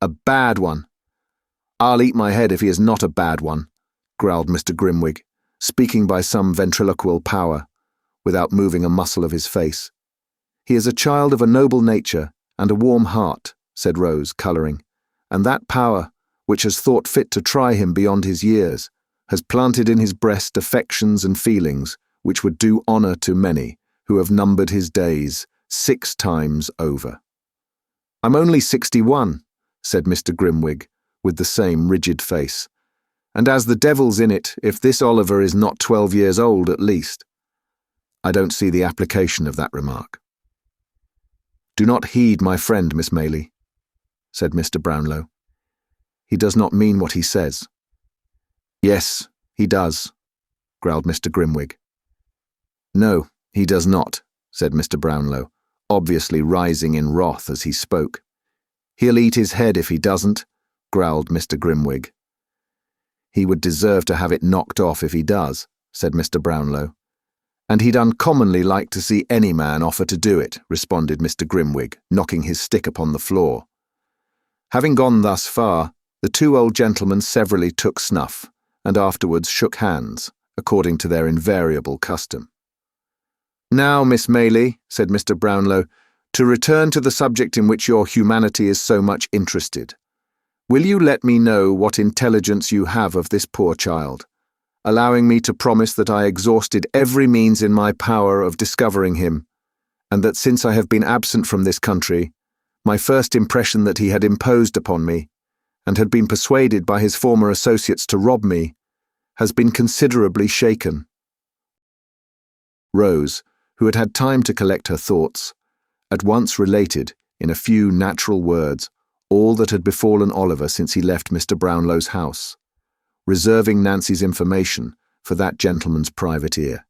A: "A bad one! I'll eat my head if he is not a bad one," growled Mr. Grimwig, speaking by some ventriloquial power, without moving a muscle of his face. "He is a child of a noble nature and a warm heart," said Rose, colouring, "and that power, which has thought fit to try him beyond his years, has planted in his breast affections and feelings which would do honour to many who have numbered his days 6 times over." "I'm only 61, said Mr. Grimwig, with the same rigid face, "and as the devil's in it if this Oliver is not 12 years old at least." "I don't see the application of that remark." "Do not heed my friend, Miss Maylie," said Mr. Brownlow. "He does not mean what he says." "Yes, he does," growled Mr. Grimwig. "No, he does not," said Mr. Brownlow, obviously rising in wrath as he spoke. "He'll eat his head if he doesn't," growled Mr. Grimwig. "He would deserve to have it knocked off if he does," said Mr. Brownlow. "And he'd uncommonly like to see any man offer to do it," responded Mr. Grimwig, knocking his stick upon the floor. Having gone thus far, the two old gentlemen severally took snuff, and afterwards shook hands, according to their invariable custom. "Now, Miss Maylie," said Mr. Brownlow, "to return to the subject in which your humanity is so much interested. Will you let me know what intelligence you have of this poor child, allowing me to promise that I exhausted every means in my power of discovering him, and that since I have been absent from this country, my first impression that he had imposed upon me, and had been persuaded by his former associates to rob me, has been considerably shaken." Rose, who had had time to collect her thoughts, at once related, in a few natural words, all that had befallen Oliver since he left Mr. Brownlow's house, reserving Nancy's information for that gentleman's private ear,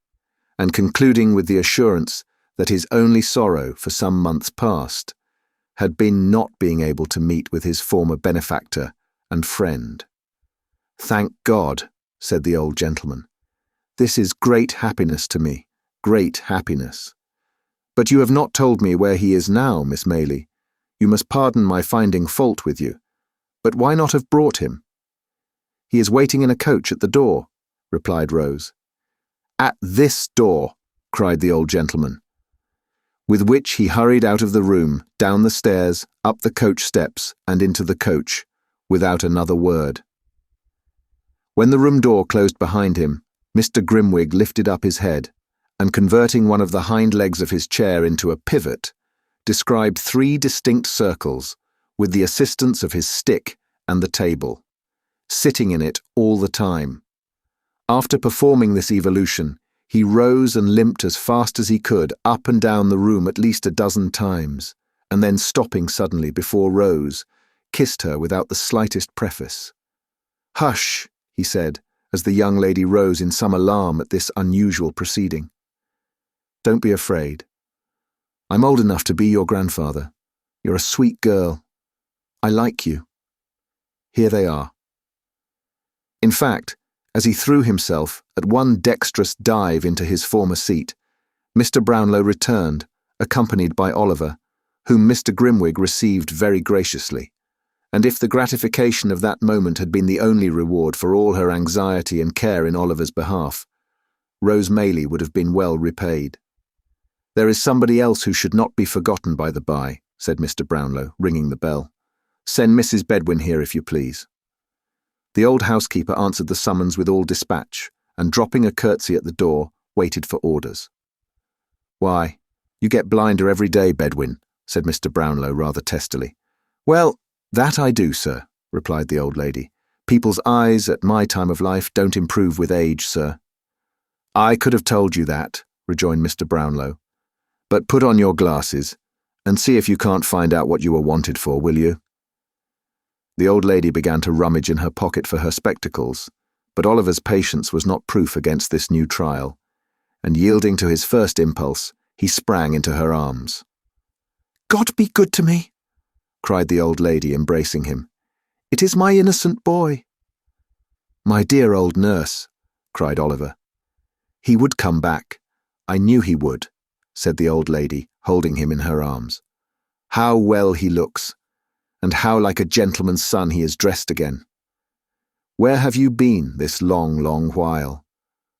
A: and concluding with the assurance that his only sorrow for some months past had been not being able to meet with his former benefactor and friend. "Thank God," said the old gentleman. "This is great happiness to me, great happiness. But you have not told me where he is now, Miss Maylie. You must pardon my finding fault with you, but why not have brought him?" "He is waiting in a coach at the door," replied Rose. "At this door," cried the old gentleman, with which he hurried out of the room, down the stairs, up the coach steps, and into the coach, without another word. When the room door closed behind him, Mr. Grimwig lifted up his head, and converting one of the hind legs of his chair into a pivot, described 3 distinct circles, with the assistance of his stick and the table, sitting in it all the time. After performing this evolution, he rose and limped as fast as he could up and down the room at least a dozen times, and then stopping suddenly before Rose, kissed her without the slightest preface. "Hush," he said, as the young lady rose in some alarm at this unusual proceeding. "Don't be afraid. I'm old enough to be your grandfather. You're a sweet girl. I like you. Here they are." In fact, as he threw himself, at one dexterous dive into his former seat, Mr. Brownlow returned, accompanied by Oliver, whom Mr. Grimwig received very graciously, and if the gratification of that moment had been the only reward for all her anxiety and care in Oliver's behalf, Rose Maylie would have been well repaid. "There is somebody else who should not be forgotten by the by," said Mr. Brownlow, ringing the bell. "Send Mrs. Bedwin here, if you please." The old housekeeper answered the summons with all dispatch, and dropping a curtsy at the door, waited for orders. "Why, you get blinder every day, Bedwin," said Mr. Brownlow rather testily. "Well, that I do, sir," replied the old lady. "People's eyes at my time of life don't improve with age, sir." "I could have told you that," rejoined Mr. Brownlow. "But put on your glasses, and see if you can't find out what you were wanted for, will you?" The old lady began to rummage in her pocket for her spectacles, but Oliver's patience was not proof against this new trial, and yielding to his first impulse, he sprang into her arms. "God be good to me!" cried the old lady, embracing him. "It is my innocent boy." "My dear old nurse," cried Oliver. "He would come back. I knew he would," said the old lady, holding him in her arms. "How well he looks, and how like a gentleman's son he is dressed again. Where have you been this long, long while?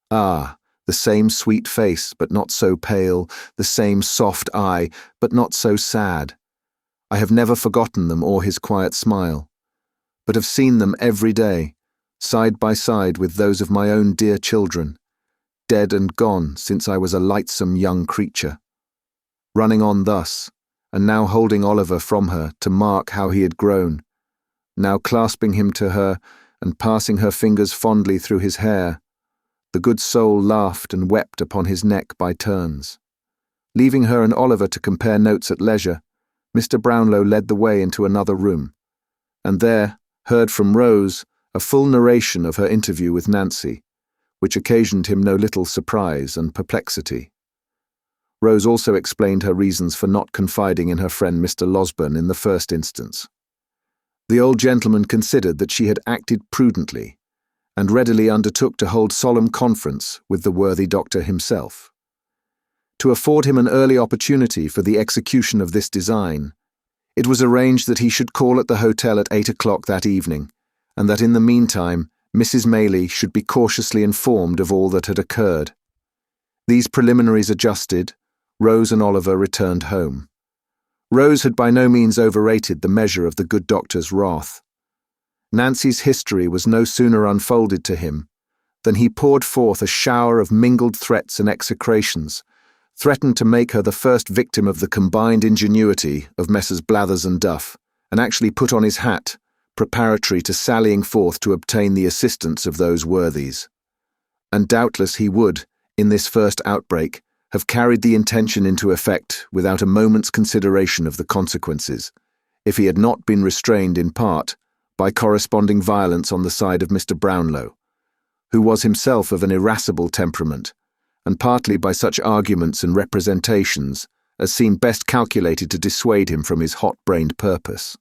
A: Ah, the same sweet face, but not so pale, the same soft eye, but not so sad. I have never forgotten them or his quiet smile, but have seen them every day, side by side with those of my own dear children, dead and gone since I was a lightsome young creature. Running on thus, and now holding Oliver from her to mark how he had grown, now clasping him to her and passing her fingers fondly through his hair, the good soul laughed and wept upon his neck by turns. Leaving her and Oliver to compare notes at leisure, Mr. Brownlow led the way into another room, and there heard from Rose a full narration of her interview with Nancy, which occasioned him no little surprise and perplexity. Rose also explained her reasons for not confiding in her friend Mr. Losberne in the first instance. The old gentleman considered that she had acted prudently, and readily undertook to hold solemn conference with the worthy doctor himself. To afford him an early opportunity for the execution of this design, It was arranged that he should call at the hotel at 8 o'clock that evening, and that in the meantime Mrs. Maylie should be cautiously informed of all that had occurred. These preliminaries adjusted, Rose and Oliver returned home. Rose had by no means overrated the measure of the good doctor's wrath. Nancy's history was no sooner unfolded to him than he poured forth a shower of mingled threats and execrations, threatened to make her the first victim of the combined ingenuity of Messrs. Blathers and Duff, and actually put on his hat, preparatory to sallying forth to obtain the assistance of those worthies. And doubtless he would, in this first outbreak, have carried the intention into effect without a moment's consideration of the consequences, if he had not been restrained in part by corresponding violence on the side of Mr. Brownlow, who was himself of an irascible temperament, and partly by such arguments and representations as seemed best calculated to dissuade him from his hot-brained purpose.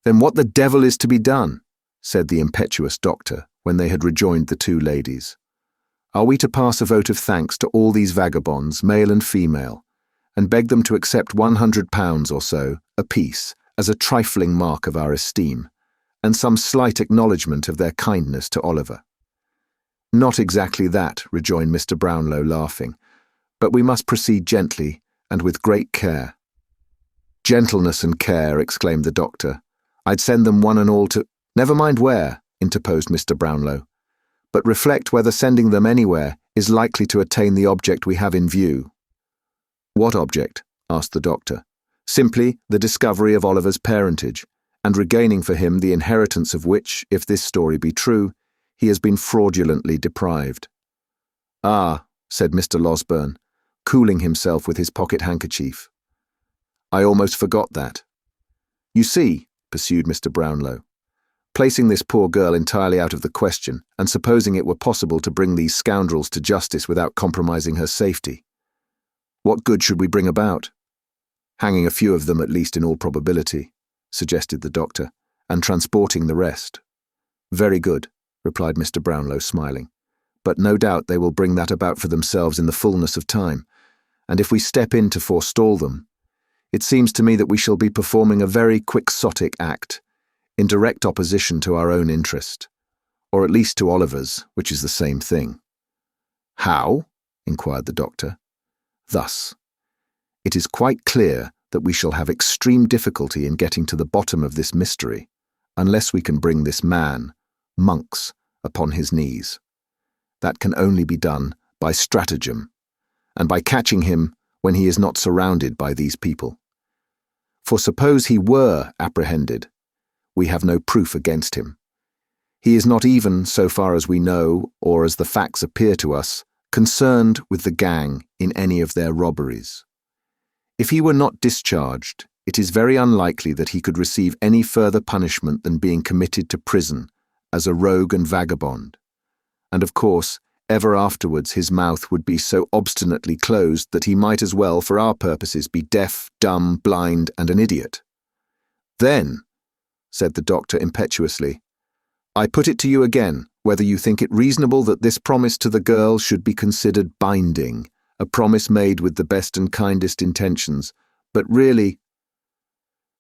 A: "Then what the devil is to be done?" said the impetuous doctor, when they had rejoined the two ladies. "Are we to pass a vote of thanks to all these vagabonds, male and female, and beg them to accept £100 or so apiece as a trifling mark of our esteem, and some slight acknowledgement of their kindness to Oliver?" "Not exactly that," rejoined Mr. Brownlow, laughing, "but we must proceed gently and with great care." "Gentleness and care," exclaimed the doctor. "I'd send them one and all to—" "Never mind where," interposed Mr. Brownlow, "but reflect whether sending them anywhere is likely to attain the object we have in view." "What object?" asked the doctor. "Simply the discovery of Oliver's parentage, and regaining for him the inheritance of which, if this story be true, he has been fraudulently deprived." "Ah," said Mr. Losberne, cooling himself with his pocket-handkerchief. "I almost forgot that. You see," pursued Mr. Brownlow, "placing this poor girl entirely out of the question, and supposing it were possible to bring these scoundrels to justice without compromising her safety, what good should we bring about?" "Hanging a few of them at least in all probability," suggested the doctor, "and transporting the rest." "Very good," replied Mr. Brownlow, smiling, "but no doubt they will bring that about for themselves in the fullness of time, and if we step in to forestall them, it seems to me that we shall be performing a very quixotic act, in direct opposition to our own interest, or at least to Oliver's, which is the same thing." "How?" inquired the doctor. "Thus. It is quite clear that we shall have extreme difficulty in getting to the bottom of this mystery, unless we can bring this man, Monks, upon his knees. That can only be done by stratagem, and by catching him when he is not surrounded by these people. For suppose he were apprehended, we have no proof against him. He is not even, so far as we know, or as the facts appear to us, concerned with the gang in any of their robberies. If he were not discharged, it is very unlikely that he could receive any further punishment than being committed to prison as a rogue and vagabond, and of course, ever afterwards his mouth would be so obstinately closed that he might as well, for our purposes, be deaf, dumb, blind, and an idiot. Then, said the doctor impetuously, I put it to you again, whether you think it reasonable that this promise to the girl should be considered binding, a promise made with the best and kindest intentions, but really—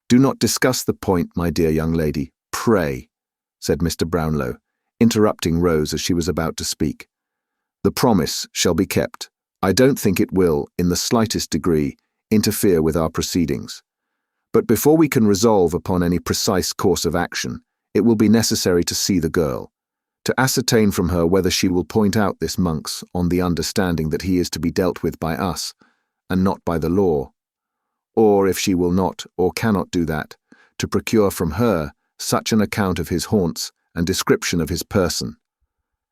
A: Do not discuss the point, my dear young lady, pray, said Mr. Brownlow, interrupting Rose as she was about to speak. The promise shall be kept. I don't think it will, in the slightest degree, interfere with our proceedings. But before we can resolve upon any precise course of action, it will be necessary to see the girl, to ascertain from her whether she will point out this Monks on the understanding that he is to be dealt with by us, and not by the law, or if she will not or cannot do that, to procure from her such an account of his haunts and description of his person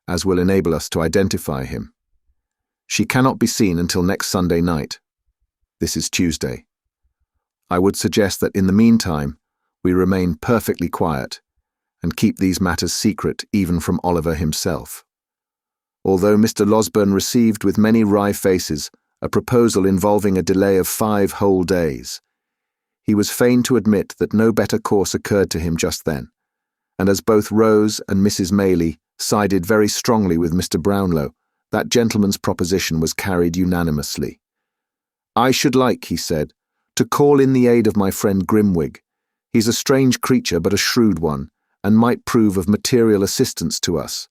A: as will enable us to identify him. She cannot be seen until next Sunday night. This is Tuesday. I would suggest that in the meantime we remain perfectly quiet and keep these matters secret even from Oliver himself. Although Mr. Losberne received with many wry faces a proposal involving a delay of 5 whole days, he was fain to admit that no better course occurred to him just then, and as both Rose and Mrs. Maylie sided very strongly with Mr. Brownlow, that gentleman's proposition was carried unanimously. I should like, he said, To call in the aid of my friend Grimwig. He's a strange creature but a shrewd one, and might prove of material assistance to us.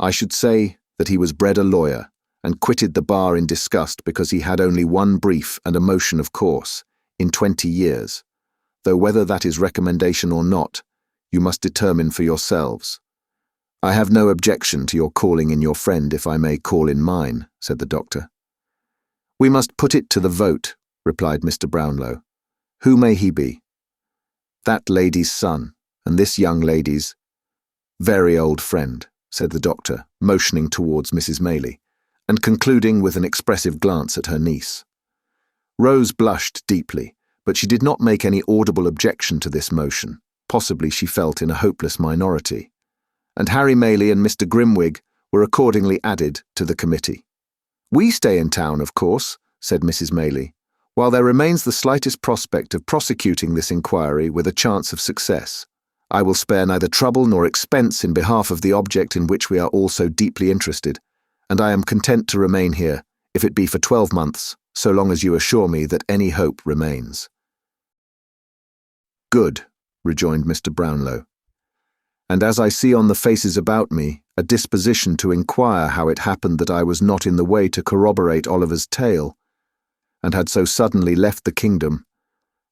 A: I should say that he was bred a lawyer, and quitted the bar in disgust because he had only one brief and a motion of course, in 20 years, though whether that is recommendation or not, you must determine for yourselves. I have no objection to your calling in your friend if I may call in mine, said the doctor. We must put it to the vote, replied Mr. Brownlow. Who may he be? That lady's son, and this young lady's very old friend, said the doctor, motioning towards Mrs. Maylie, and concluding with an expressive glance at her niece. Rose blushed deeply, but she did not make any audible objection to this motion. Possibly she felt in a hopeless minority, and Harry Maylie and Mr. Grimwig were accordingly added to the committee. We stay in town, of course, said Mrs. Maylie, while there remains the slightest prospect of prosecuting this inquiry with a chance of success. I will spare neither trouble nor expense in behalf of the object in which we are all so deeply interested, and I am content to remain here, if it be for 12 months, so long as you assure me that any hope remains. Good, rejoined Mr. Brownlow. And as I see on the faces about me a disposition to inquire how it happened that I was not in the way to corroborate Oliver's tale, and had so suddenly left the kingdom,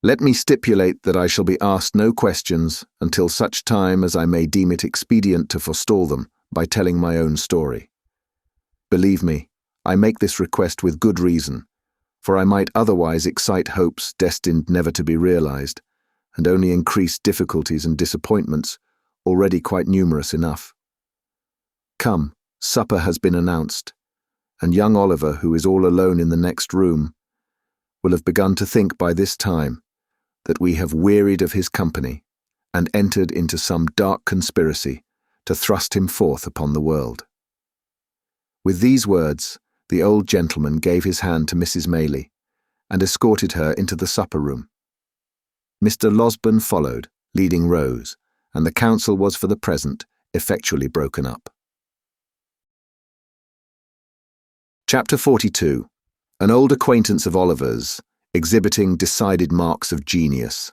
A: let me stipulate that I shall be asked no questions until such time as I may deem it expedient to forestall them by telling my own story. Believe me, I make this request with good reason, for I might otherwise excite hopes destined never to be realized, and only increase difficulties and disappointments already quite numerous enough. Come, supper has been announced, and young Oliver, who is all alone in the next room, will have begun to think by this time that we have wearied of his company and entered into some dark conspiracy to thrust him forth upon the world. With these words, the old gentleman gave his hand to Mrs. Maylie and escorted her into the supper-room. Mr. Losberne followed, leading Rose, and the council was for the present effectually broken up. Chapter 42. An old acquaintance of Oliver's, exhibiting decided marks of genius,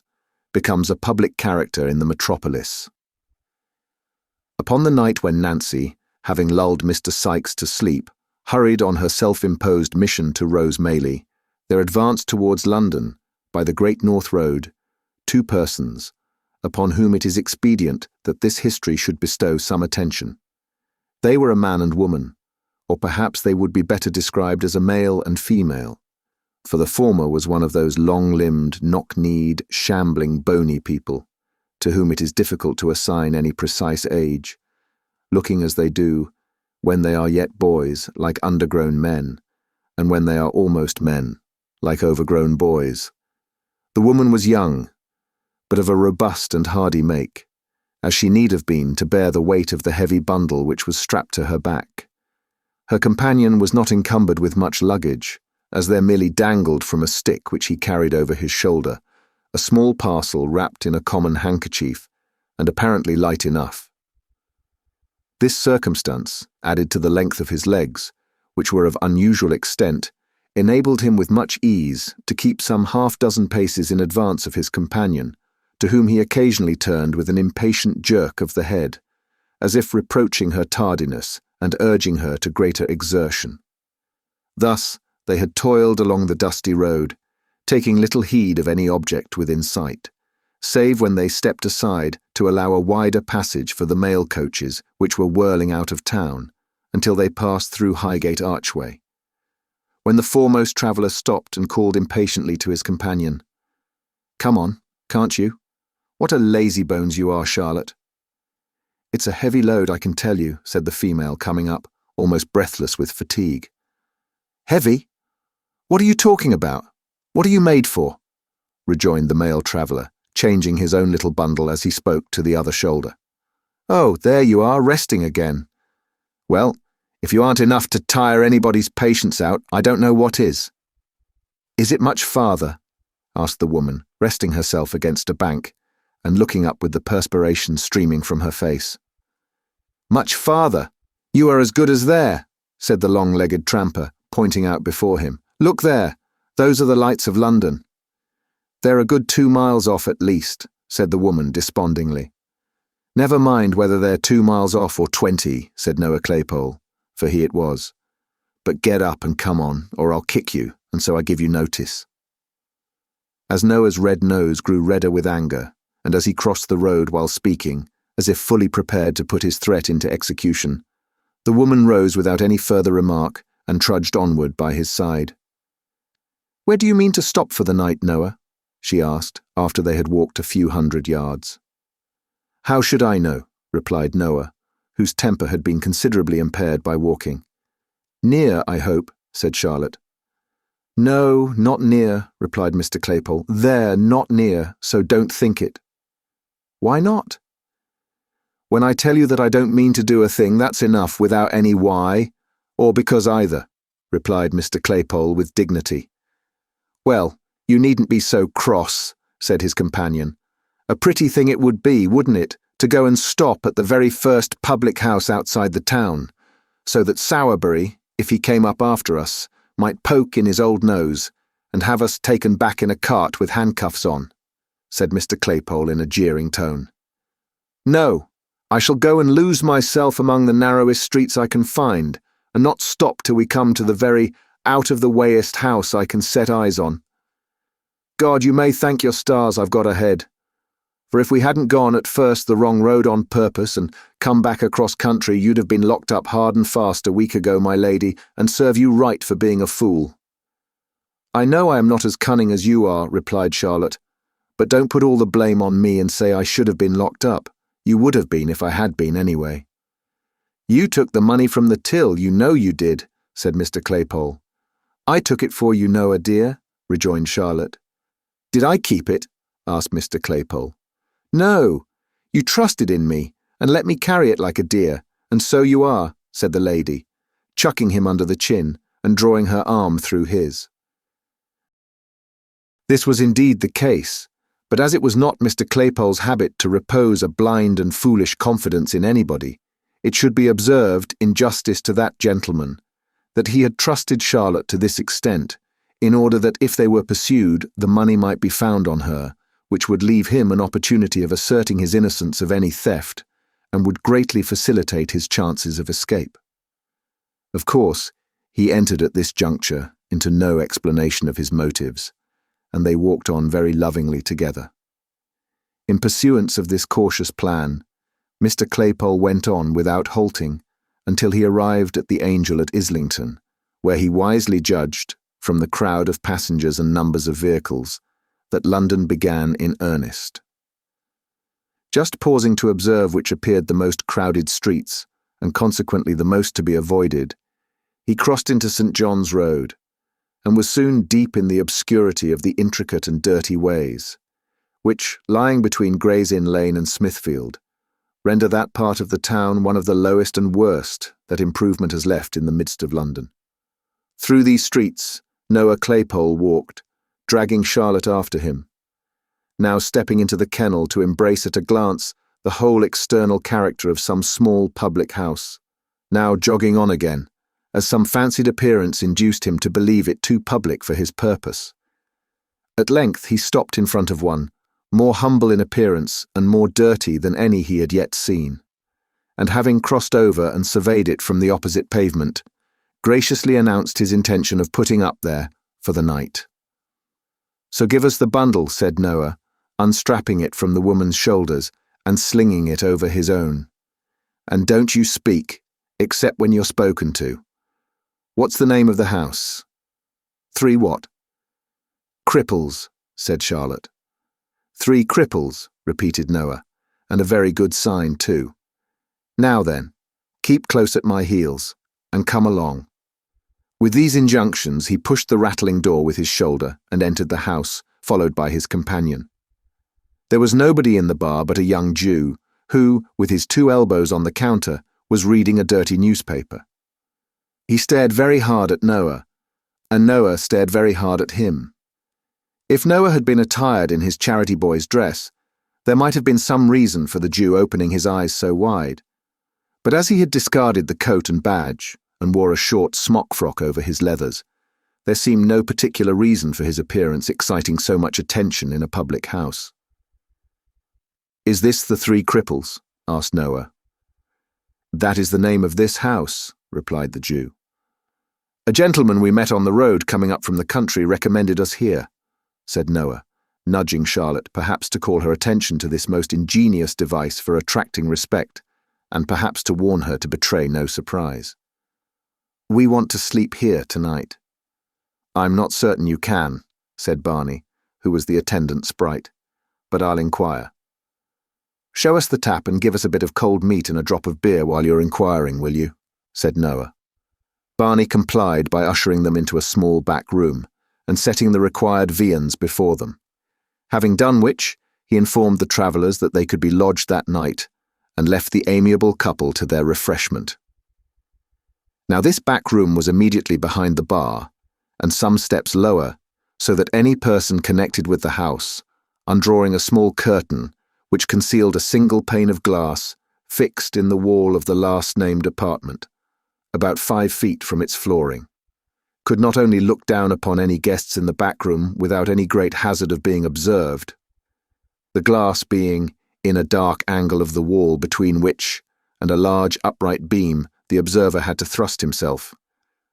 A: becomes a public character in the metropolis. Upon the night when Nancy, having lulled Mr. Sikes to sleep, hurried on her self-imposed mission to Rose Maylie, there advanced towards London, by the Great North Road, 2 persons, upon whom it is expedient that this history should bestow some attention. They were a man and woman, or perhaps they would be better described as a male and female, for the former was one of those long-limbed, knock-kneed, shambling, bony people, to whom it is difficult to assign any precise age, looking as they do, when they are yet boys, like undergrown men, and when they are almost men, like overgrown boys. The woman was young, but of a robust and hardy make, as she need have been to bear the weight of the heavy bundle which was strapped to her back. Her companion was not encumbered with much luggage, as there merely dangled from a stick which he carried over his shoulder, a small parcel wrapped in a common handkerchief, and apparently light enough. This circumstance, added to the length of his legs, which were of unusual extent, enabled him with much ease to keep some half-dozen paces in advance of his companion, to whom he occasionally turned with an impatient jerk of the head, as if reproaching her tardiness and urging her to greater exertion. Thus they had toiled along the dusty road, taking little heed of any object within sight, save when they stepped aside to allow a wider passage for the mail coaches which were whirling out of town, until they passed through Highgate Archway, when the foremost traveller stopped and called impatiently to his companion. "Come on, can't you? What a lazy-bones you are, Charlotte." "It's a heavy load, I can tell you," said the female, coming up, almost breathless with fatigue. "Heavy? What are you talking about? What are you made for?" rejoined the male traveller, changing his own little bundle as he spoke to the other shoulder. "Oh, there you are, resting again. Well, if you aren't enough to tire anybody's patience out, I don't know what is." "Is it much farther?" asked the woman, resting herself against a bank and looking up with the perspiration streaming from her face. "Much farther? You are as good as there," said the long-legged tramper, pointing out before him. "Look there, those are the lights of London."
B: "They're a good 2 miles off at least," said the woman despondingly. "Never mind whether they're 2 miles off or 20, said Noah Claypole, for he it was. "But get up and come on, or I'll kick you, and so I give you notice." As Noah's red nose grew redder with anger, and as he crossed the road while speaking, as if fully prepared to put his threat into execution, the woman rose without any further remark and trudged onward by his side. "Where do you mean to stop for the night, Noah?" she asked, after they had walked a few 100 yards. "How should I know?" replied Noah, whose temper had been considerably impaired by walking. "Near, I hope," said Charlotte. "No, not near," replied Mr. Claypole. "There, not near, so don't think it." "Why not?" "When I tell you that I don't mean to do a thing, that's enough without any why, or because either," replied Mr. Claypole with dignity. "Well, you needn't be so cross," said his companion. "A pretty thing it would be, wouldn't it, to go and stop at the very first public house outside the town, so that Sowerbury, if he came up after us, might poke in his old nose and have us taken back in a cart with handcuffs on," said Mr. Claypole in a jeering tone. "No, I shall go and lose myself among the narrowest streets I can find, and not stop till we come to the very out-of-the-wayest house I can set eyes on. God, you may thank your stars I've got ahead. For if we hadn't gone at first the wrong road on purpose and come back across country, you'd have been locked up hard and fast a week ago, my lady, and serve you right for being a fool." "I know I am not as cunning as you are," replied Charlotte, "but don't put all the blame on me and say I should have been locked up. You would have been if I had been anyway." "You took the money from the till, you know you did," said Mr. Claypole. "I took it for you, Noah dear," rejoined Charlotte. "Did I keep it?" asked Mr. Claypole. "No, you trusted in me and let me carry it like a dear, and so you are," said the lady, chucking him under the chin and drawing her arm through his. This was indeed the case, but as it was not Mr. Claypole's habit to repose a blind and foolish confidence in anybody, it should be observed, in justice to that gentleman, that he had trusted Charlotte to this extent, in order that if they were pursued, the money might be found on her, which would leave him an opportunity of asserting his innocence of any theft, and would greatly facilitate his chances of escape. Of course, he entered at this juncture into no explanation of his motives, and they walked on very lovingly together. In pursuance of this cautious plan, Mr. Claypole went on without halting until he arrived at the Angel at Islington, where he wisely judged, from the crowd of passengers and numbers of vehicles, that London began in earnest. Just pausing to observe which appeared the most crowded streets, and consequently the most to be avoided, he crossed into St. John's Road, and was soon deep in the obscurity of the intricate and dirty ways, which, lying between Gray's Inn Lane and Smithfield, render that part of the town one of the lowest and worst that improvement has left in the midst of London. Through these streets Noah Claypole walked, dragging Charlotte after him, now stepping into the kennel to embrace at a glance the whole external character of some small public house, now jogging on again, as some fancied appearance induced him to believe it too public for his purpose. At length he stopped in front of one, more humble in appearance and more dirty than any he had yet seen, and having crossed over and surveyed it from the opposite pavement, graciously announced his intention of putting up there for the night. "So give us the bundle," said Noah, unstrapping it from the woman's shoulders and slinging it over his own. "And don't you speak, except when you're spoken to. What's the name of the house?" "Three what?" "Cripples," said Charlotte. "Three Cripples," repeated Noah, "and a very good sign too. Now then, keep close at my heels, and come along." With these injunctions he pushed the rattling door with his shoulder and entered the house, followed by his companion. There was nobody in the bar but a young Jew, who, with his 2 elbows on the counter, was reading a dirty newspaper. He stared very hard at Noah, and Noah stared very hard at him. If Noah had been attired in his charity boy's dress, there might have been some reason for the Jew opening his eyes so wide. But as he had discarded the coat and badge, and wore a short smock frock over his leathers,
A: There seemed no particular reason for his appearance exciting so much attention in a public house. "Is this the Three Cripples?" asked Noah. "That is the name of this house," replied the Jew. "A gentleman we met on the road coming up from the country recommended us here," said Noah, nudging Charlotte, perhaps to call her attention to this most ingenious device for attracting respect, and perhaps to warn her to betray no surprise. "We want to sleep here tonight." "I'm not certain you can," said Barney, who was the attendant sprite, "but I'll inquire." "Show us the tap and give us a bit of cold meat and a drop of beer while you're inquiring, will you?" said Noah. Barney complied by ushering them into a small back room and setting the required viands before them, having done which, he informed the travellers that they could be lodged that night and left the amiable couple to their refreshment. Now this back room was immediately behind the bar and some steps lower, so that any person connected with the house, undrawing a small curtain which concealed a single pane of glass fixed in the wall of the last-named apartment, about 5 feet from its flooring, could not only look down upon any guests in the back room without any great hazard of being observed, the glass being in a dark angle of the wall between which and a large upright beam the observer had to thrust himself,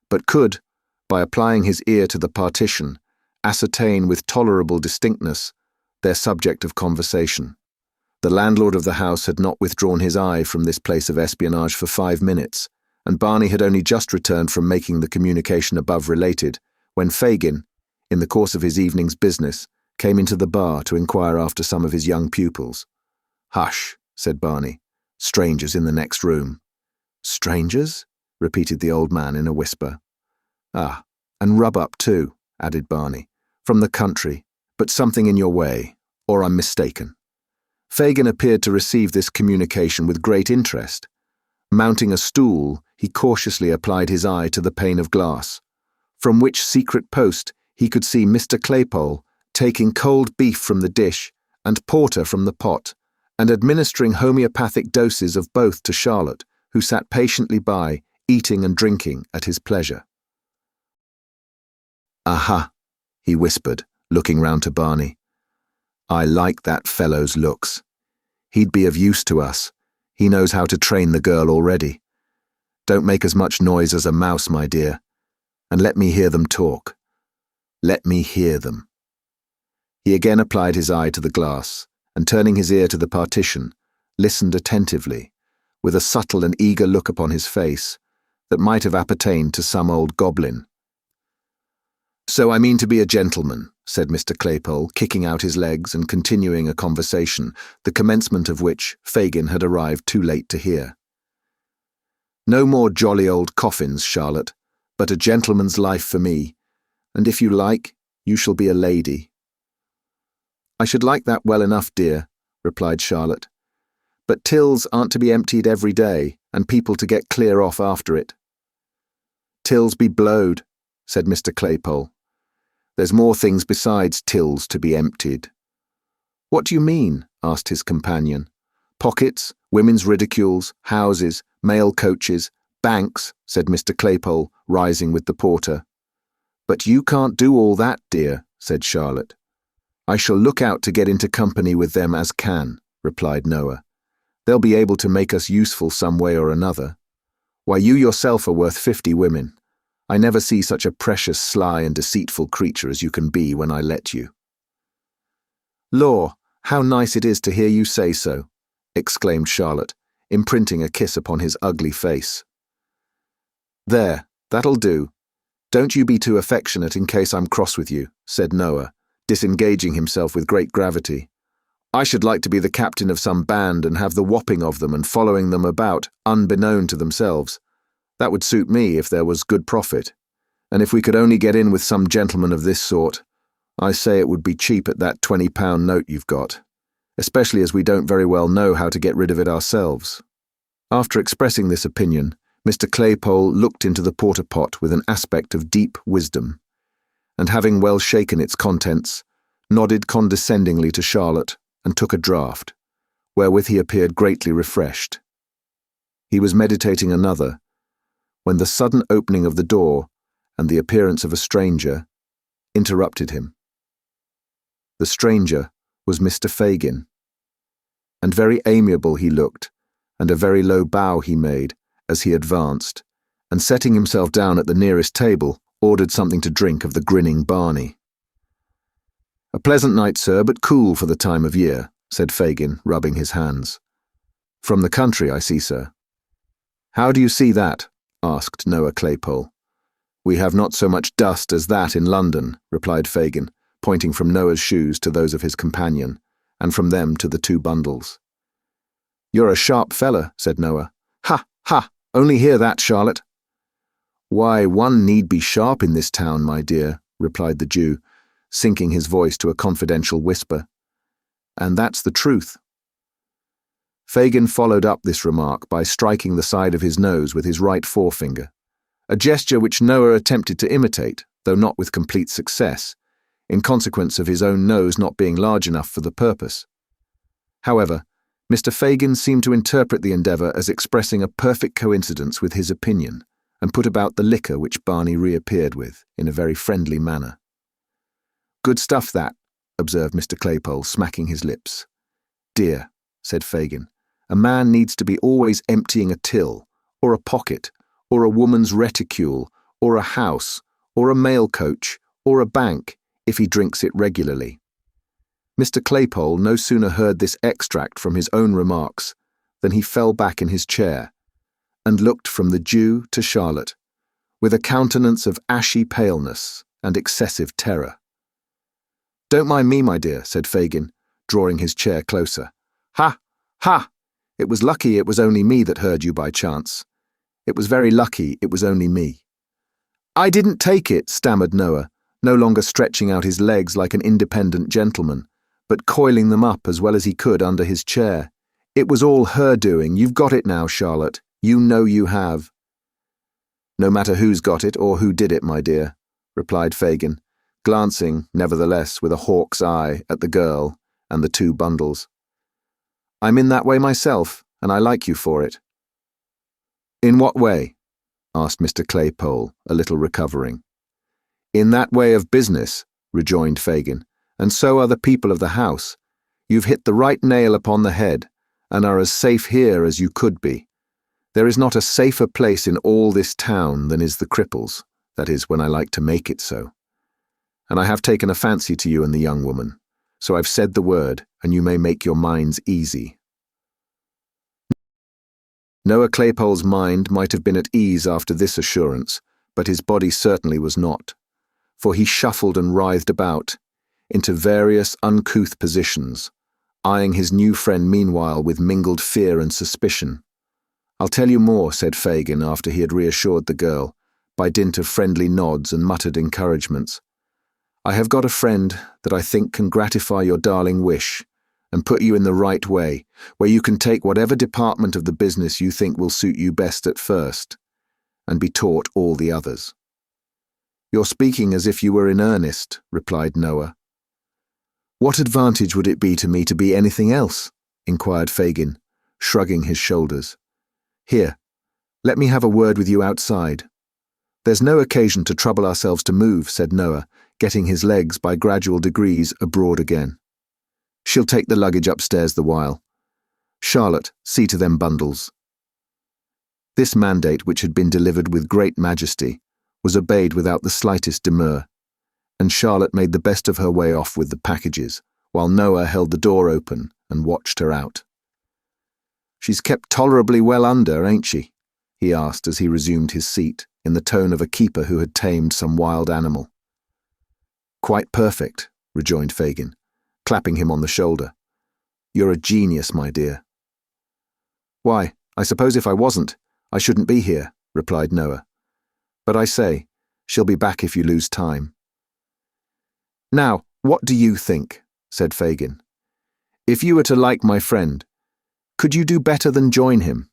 A: but could, by applying his ear to the partition, ascertain with tolerable distinctness their subject of conversation. The landlord of the house had not withdrawn his eye from this place of espionage for 5 minutes, and Barney had only just returned from making the communication above related, when Fagin, in the course of his evening's business, came into the bar to inquire after some of his young pupils. "Hush," said Barney. "Strangers in the next room." "Strangers?" repeated the old man in a whisper. "Ah, and rub up too," added Barney. "From the country, but something in your way, or I'm mistaken." Fagin appeared to receive this communication with great interest. Mounting a stool, he cautiously applied his eye to the pane of glass, from which secret post he could see Mr. Claypole taking cold beef from the dish and porter from the pot, and administering homeopathic doses of both to Charlotte, who sat patiently by, eating and drinking at his pleasure. "Aha," he whispered, looking round to Barney. "I like that fellow's looks. He'd be of use to us. He knows how to train the girl already. Don't make as much noise as a mouse, my dear, and let me hear them talk. Let me hear them." He again applied his eye to the glass, and turning his ear to the partition, listened attentively, with a subtle and eager look upon his face that might have appertained to some old goblin. "So I mean to be a gentleman," said Mr. Claypole, kicking out his legs and continuing a conversation, the commencement of which Fagin had arrived too late to hear. "No more jolly old coffins, Charlotte, but a gentleman's life for me, and if you like, you shall be a lady." "I should like that well enough, dear," replied Charlotte, "but tills aren't to be emptied every day, and people to get clear off after it." "Tills be blowed," said Mr. Claypole. "There's more things besides tills to be emptied." "What do you mean?" asked his companion. "Pockets, women's ridicules, houses, mail coaches, banks," said Mr. Claypole, rising with the porter. "But you can't do all that, dear," said Charlotte. "I shall look out to get into company with them as can," replied Noah. "They'll be able to make us useful some way or another. Why, you yourself are worth 50 women. I never see such a precious sly and deceitful creature as you can be when I let you." "Law, how nice it is to hear you say so," exclaimed Charlotte, imprinting a kiss upon his ugly face. "There, that'll do. Don't you be too affectionate in case I'm cross with you," said Noah, disengaging himself with great gravity. "I should like to be the captain of some band and have the whopping of them and following them about, unbeknown to themselves. That would suit me if there was good profit, and if we could only get in with some gentleman of this sort, I say it would be cheap at that £20 note you've got, especially as we don't very well know how to get rid of it ourselves." After expressing this opinion, Mr. Claypole looked into the porter-pot with an aspect of deep wisdom, and having well shaken its contents, nodded condescendingly to Charlotte and took a draught, wherewith he appeared greatly refreshed. He was meditating another, when the sudden opening of the door, and the appearance of a stranger, interrupted him. The stranger was Mr. Fagin, and very amiable he looked, and a very low bow he made as he advanced, and setting himself down at the nearest table, ordered something to drink of the grinning Barney. "A pleasant night, sir, but cool for the time of year," said Fagin, rubbing his hands. "From the country, I see, sir." "How do you see that?" asked Noah Claypole. "We have not so much dust as that in London," replied Fagin, pointing from Noah's shoes to those of his companion, and from them to the two bundles. "You're a sharp fella," said Noah. "Ha, ha! Only hear that, Charlotte." "Why, one need be sharp in this town, my dear," replied the Jew, sinking his voice to a confidential whisper. "And that's the truth." Fagin followed up this remark by striking the side of his nose with his right forefinger, a gesture which Noah attempted to imitate, though not with complete success, in consequence of his own nose not being large enough for the purpose. However, Mr. Fagin seemed to interpret the endeavour as expressing a perfect coincidence with his opinion, and put about the liquor which Barney reappeared with, in a very friendly manner. "Good stuff, that," observed Mr. Claypole, smacking his lips. "Dear," said Fagin, "a man needs to be always emptying a till, or a pocket, or a woman's reticule, or a house, or a mail coach, or a bank, if he drinks it regularly." Mr. Claypole no sooner heard this extract from his own remarks than he fell back in his chair, and looked from the Jew to Charlotte, with a countenance of ashy paleness and excessive terror. "Don't mind me, my dear," said Fagin, drawing his chair closer. "Ha! Ha! It was lucky it was only me that heard you by chance. It was very lucky it was only me." "I didn't take it," stammered Noah, no longer stretching out his legs like an independent gentleman, but coiling them up as well as he could under his chair. "It was all her doing. You've got it now, Charlotte. You know you have." "No matter who's got it or who did it, my dear," replied Fagin, glancing, nevertheless, with a hawk's eye at the girl and the two bundles. "I'm in that way myself, and I like you for it." "In what way?" asked Mr. Claypole, a little recovering. "In that way of business," rejoined Fagin, "and so are the people of the house. You've hit the right nail upon the head, and are as safe here as you could be. There is not a safer place in all this town than is the Cripples, that is, when I like to make it so. And I have taken a fancy to you and the young woman, so I've said the word, and you may make your minds easy." Noah Claypole's mind might have been at ease after this assurance, but his body certainly was not, for he shuffled and writhed about, into various uncouth positions, eyeing his new friend meanwhile with mingled fear and suspicion. "I'll tell you more," said Fagin after he had reassured the girl, by dint of friendly nods and muttered encouragements. "I have got a friend that I think can gratify your darling wish, and put you in the right way, where you can take whatever department of the business you think will suit you best at first, and be taught all the others." "You're speaking as if you were in earnest," replied Noah. "What advantage would it be to me to be anything else?" inquired Fagin, shrugging his shoulders. "Here, let me have a word with you outside." "There's no occasion to trouble ourselves to move," said Noah, getting his legs by gradual degrees abroad again. "She'll take the luggage upstairs the while. Charlotte, see to them bundles." This mandate, which had been delivered with great majesty, was obeyed without the slightest demur, and Charlotte made the best of her way off with the packages, while Noah held the door open and watched her out. "She's kept tolerably well under, ain't she?" he asked as he resumed his seat, in the tone of a keeper who had tamed some wild animal. "Quite perfect," rejoined Fagin, clapping him on the shoulder. "You're a genius, my dear." "Why, I suppose if I wasn't, I shouldn't be here," replied Noah. "But I say, she'll be back if you lose time." "Now, what do you think?" said Fagin. "If you were to like my friend, could you do better than join him?"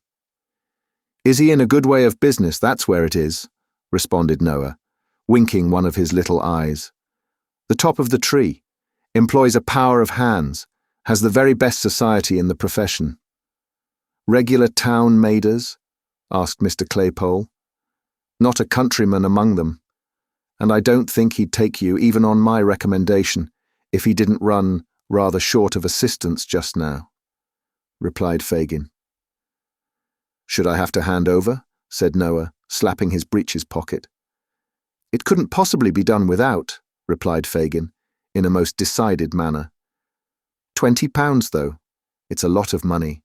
A: "Is he in a good way of business, that's where it is," responded Noah, winking one of his little eyes. "The top of the tree, employs a power of hands, has the very best society in the profession." "Regular town maiders?" asked Mr. Claypole. "Not a countryman among them.
B: and I don't think he'd take you even on my recommendation if he didn't run rather short of assistance just now," replied Fagin. "Should I have to hand over?" said Noah, slapping his breeches pocket. "It couldn't possibly be done without," replied Fagin, in a most decided manner. £20, though. It's a lot of money."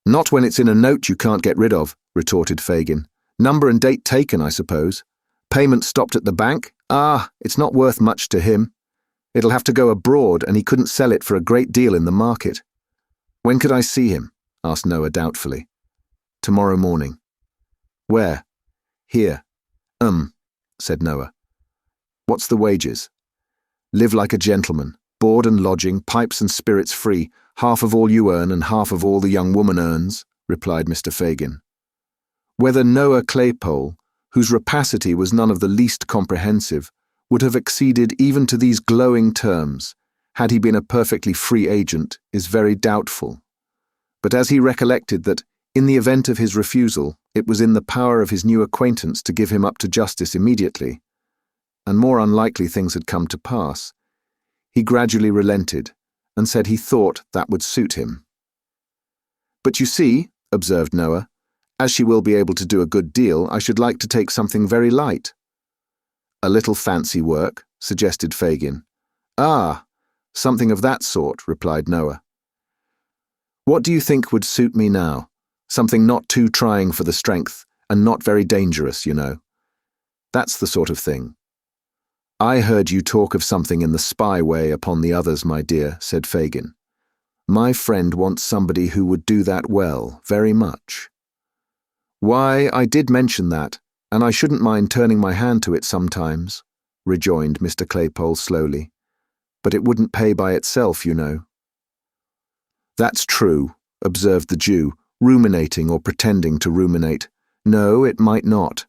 B: "Not when it's in a note you can't get rid of," retorted Fagin. "Number and date taken, I suppose. Payment stopped at the bank? It's not worth much to him. It'll have to go abroad, and he couldn't sell it for a great deal in the market." "When could I see him?" asked Noah doubtfully. "Tomorrow morning." "Where?" "Here." Said Noah. "What's the wages?" "Live like a gentleman. Board and lodging, pipes and spirits free, half of all you earn and half of all the young woman earns," replied Mr. Fagin. Whether Noah Claypole, whose rapacity was none of the least comprehensive, would have acceded even to these glowing terms, had he been a perfectly free agent, is very doubtful. But as he recollected that, in the event of his refusal, it was in the power of his new acquaintance to give him up to justice immediately, and more unlikely things had come to pass, he gradually relented and said he thought that would suit him. "But you see," observed Noah, "as she will be able to do a good deal, I should like to take something very light." "A little fancy work," suggested Fagin. "Something of that sort," replied Noah. "What do you think would suit me now? Something not too trying for the strength, and not very dangerous, you know. That's the sort of thing." "I heard you talk of something in the spy way upon the others, my dear," said Fagin. "My friend wants somebody who would do that well, very much." "Why, I did mention that, and I shouldn't mind turning my hand to it sometimes," rejoined Mr. Claypole slowly. "But it wouldn't pay by itself, you know." "That's true," observed the Jew, ruminating or pretending to ruminate. "No, it might not."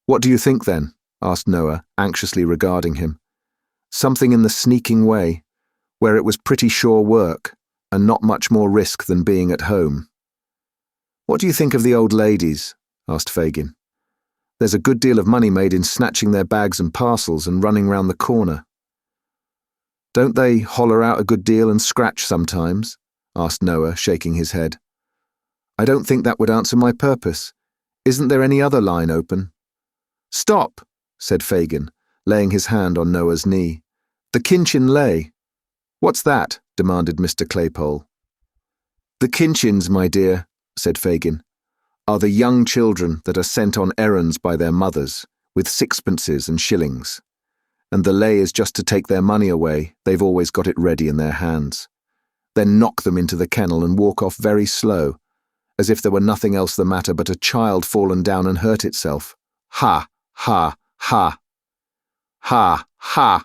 B: "What do you think, then?" asked Noah, anxiously regarding him. "Something in the sneaking way, where it was pretty sure work, and not much more risk than being at home." "What do you think of the old ladies?" asked Fagin. "There's a good deal of money made in snatching their bags and parcels and running round the corner." "Don't they holler out a good deal and scratch sometimes?" asked Noah, shaking his head. "I don't think that would answer my purpose. Isn't there any other line open?" "Stop!" said Fagin, laying his hand on Noah's knee. "The kinchin lay." "What's that?" demanded Mr. Claypole. "The kinchins, my dear," said Fagin, "are the young children that are sent on errands by their mothers, with sixpences and shillings. And the lay is just to take their money away. They've always got it ready in their hands. Then knock them into the kennel and walk off very slow, as if there were nothing else the matter but a child fallen down and hurt itself. Ha, ha, ha. Ha, ha,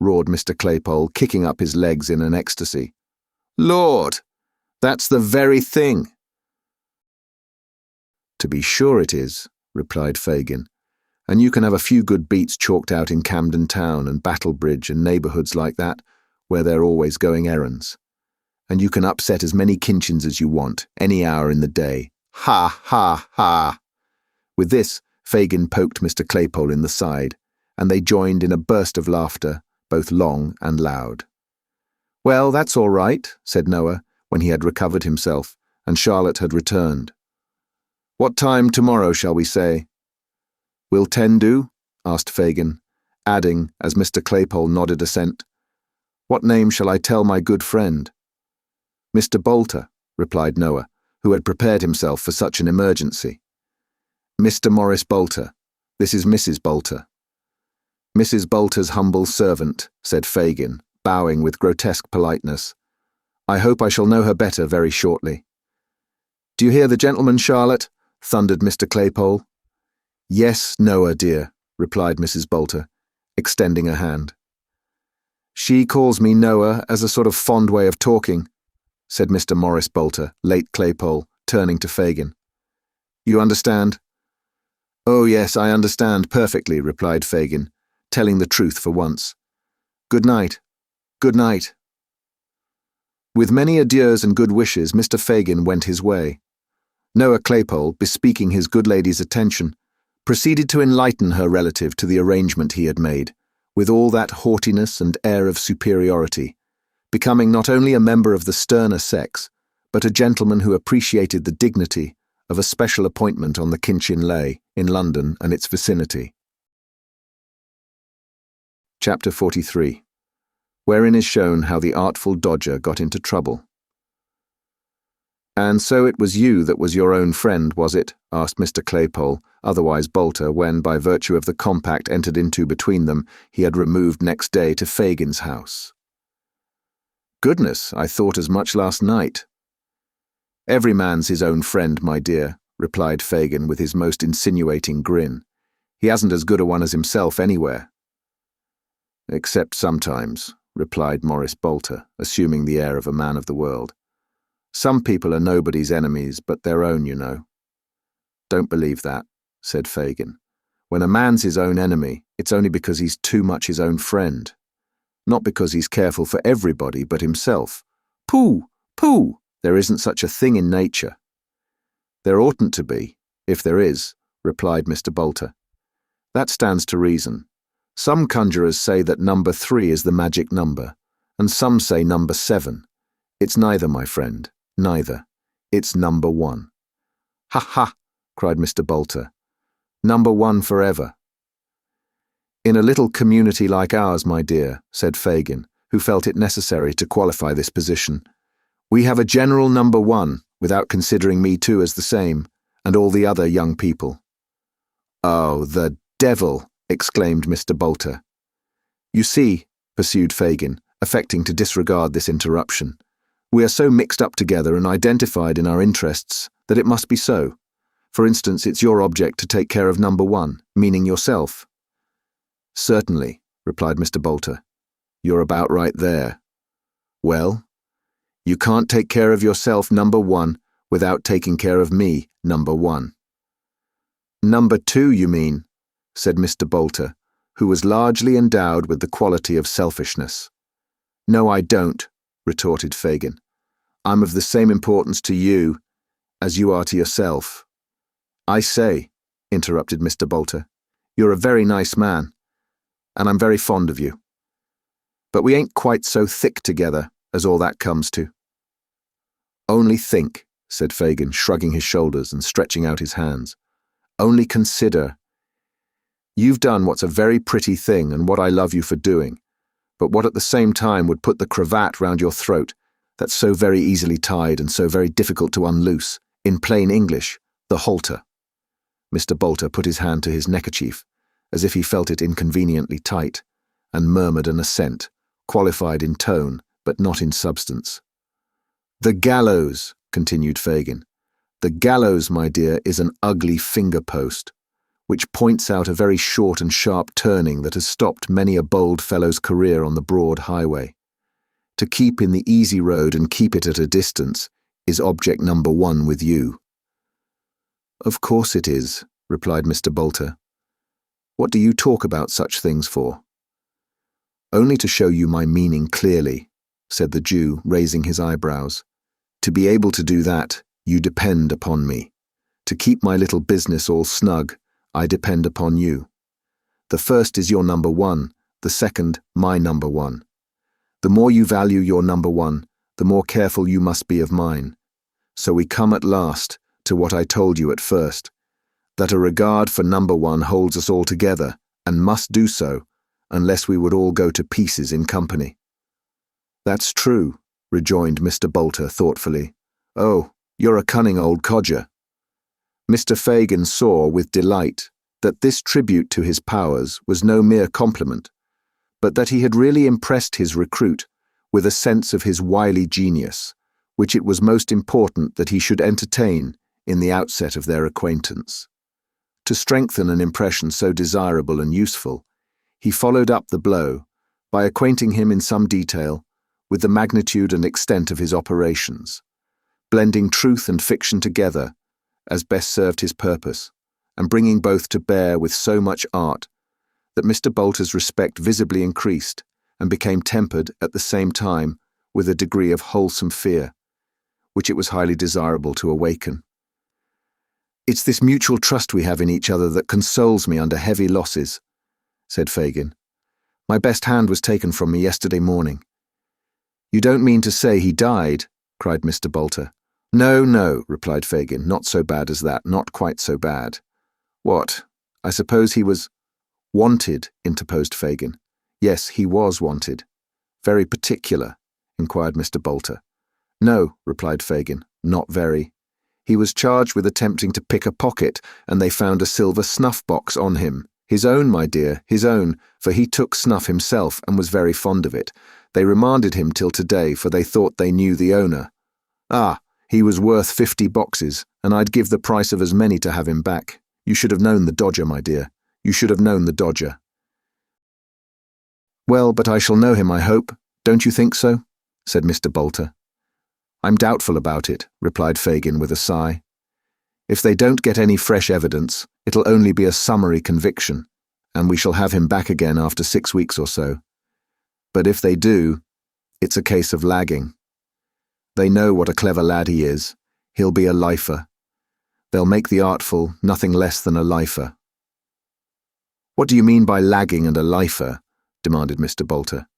B: roared Mr. Claypole, kicking up his legs in an ecstasy. "Lord, that's the very thing." "To be sure it is," replied Fagin, "and you can have a few good beats chalked out in Camden Town and Battlebridge and neighbourhoods like that, where they're always going errands. And you can upset as many kinchins as you want, any hour in the day. Ha, ha, ha." With this, Fagin poked Mr. Claypole in the side, and they joined in a burst of laughter, both long and loud. "Well, that's all right," said Noah, when he had recovered himself, and Charlotte had returned. "What time tomorrow shall we say?" "Will 10 do?" asked Fagin, adding, as Mr. Claypole nodded assent, "What name shall I tell my good friend?" "Mr. Bolter," replied Noah, who had prepared himself for such an emergency. "Mr. Morris Bolter. This is Mrs. Bolter." "Mrs. Bolter's humble servant," said Fagin, bowing with grotesque politeness. "I hope I shall know her better very shortly." "Do you hear the gentleman, Charlotte?" thundered Mr. Claypole. "Yes, Noah, dear," replied Mrs. Bolter, extending a hand. "She calls me Noah as a sort of fond way of talking," said Mr. Morris Bolter, late Claypole, turning to Fagin. "You understand?" "Oh, yes, I understand perfectly," replied Fagin, telling the truth for once. "Good night. Good night." With many adieus and good wishes, Mr. Fagin went his way. Noah Claypole, bespeaking his good lady's attention,
A: proceeded to enlighten her relative to the arrangement he had made, with all that haughtiness and air of superiority, becoming not only a member of the sterner sex, but a gentleman who appreciated the dignity of a special appointment on the XXIII in London and its vicinity. Chapter 43, wherein is shown how the artful dodger got into trouble. "And so it was you that was your own friend, was it?" asked Mr. Claypole, otherwise Bolter, when, by virtue of the compact entered into between them, he had removed next day to Fagin's house. "Goodness, I thought as much last night." "Every man's his own friend, my dear," replied Fagin with his most insinuating grin. "He hasn't as good a one as himself anywhere." "Except sometimes," replied Maurice Bolter, assuming the air of a man of the world. "Some people are nobody's enemies but their own, you know." "Don't believe that," said Fagin. "When a man's his own enemy, it's only because he's too much his own friend. Not because he's careful for everybody but himself." "Pooh! Pooh! There isn't such a thing in nature." "There oughtn't to be, if there is," replied Mr. Bolter. "That stands to reason. Some conjurers say that number 3 is the magic number, and some say number 7. It's neither, my friend, neither. It's number 1. "Ha ha!" cried Mr. Bolter. "Number 1 forever." "In a little community like ours, my dear," said Fagin, who felt it necessary to qualify this position, "we have a general number 1, without considering me too as the same, and all the other young people." "Oh, the devil!" exclaimed Mr. Bolter. "You see," pursued Fagin, affecting to disregard this interruption, "we are so mixed up together and identified in our interests that it must be so. For instance, it's your object to take care of number 1, meaning yourself." "Certainly," replied Mr. Bolter. "You're about right there." "Well, you can't take care of yourself, number 1, without taking care of me, number 1. "Number 2, you mean," said Mr. Bolter, who was largely endowed with the quality of selfishness. "No, I don't," retorted Fagin. "I'm of the same importance to you as you are to yourself." "I say," interrupted Mr. Bolter, "you're a very nice man, and I'm very fond of you. But we ain't quite so thick together as all that comes to." "Only think," said Fagin, shrugging his shoulders and stretching out his hands. "Only consider. You've done what's a very pretty thing and what I love you for doing, but what at the same time would put the cravat round your throat, that's so very easily tied and so very difficult to unloose, in plain English, the halter." Mr. Bolter put his hand to his neckerchief, as if he felt it inconveniently tight, and murmured an assent, qualified in tone, but not in substance. "The gallows," continued Fagin. "The gallows, my dear, is an ugly finger-post, which points out a very short and sharp turning that has stopped many a bold fellow's career on the broad highway. To keep in the easy road and keep it at a distance is object number 1 with you." "Of course it is," replied Mr. Bolter. "What do you talk about such things for?" "Only to show you my meaning clearly," said the Jew, raising his eyebrows. "To be able to do that, you depend upon me. To keep my little business all snug, I depend upon you. The first is your number 1, the second my number 1. The more you value your number 1, the more careful you must be of mine. So we come at last to what I told you at first, that a regard for number 1 holds us all together, and must do so, unless we would all go to pieces in company." "That's true," rejoined Mr. Bolter thoughtfully. "Oh, you're a cunning old codger." Mr. Fagin saw with delight that this tribute to his powers was no mere compliment, but that he had really impressed his recruit with a sense of his wily genius, which it was most important that he should entertain in the outset of their acquaintance. To strengthen an impression so desirable and useful, he followed up the blow by acquainting him in some detail with the magnitude and extent of his operations, blending truth and fiction together as best served his purpose, and bringing both to bear with so much art that Mr. Bolter's respect visibly increased and became tempered at the same time with a degree of wholesome fear, which it was highly desirable to awaken.
B: It's this mutual trust we have in each other that consoles me under heavy losses, said Fagin. My best hand was taken from me yesterday morning. You don't mean to say he died? Cried Mr. Bolter. No, no, replied Fagin, not so bad as that, not quite so bad. What? I suppose he was… Wanted, interposed Fagin. Yes, he was wanted. Very particular, inquired Mr. Bolter. No, replied Fagin, not very. He was charged with attempting to pick a pocket, and they found a silver snuff-box on him. His own, my dear, his own, for he took snuff himself and was very fond of it. They remanded him till today, for they thought they knew the owner. Ah, he was worth 50 boxes, and I'd give the price of as many to have him back. You should have known the dodger, my dear. You should have known the dodger. Well, but I shall know him, I hope. Don't you think so? Said Mr. Bolter. I'm doubtful about it, replied Fagin with a sigh. If they don't get any fresh evidence, it'll only be a summary conviction, and we shall have him back again after 6 weeks or so. But if they do, it's a case of lagging. They know what a clever lad he is. He'll be a lifer. They'll make the artful nothing less than a lifer. What do you mean by lagging and a lifer? Demanded Mr. Bolter.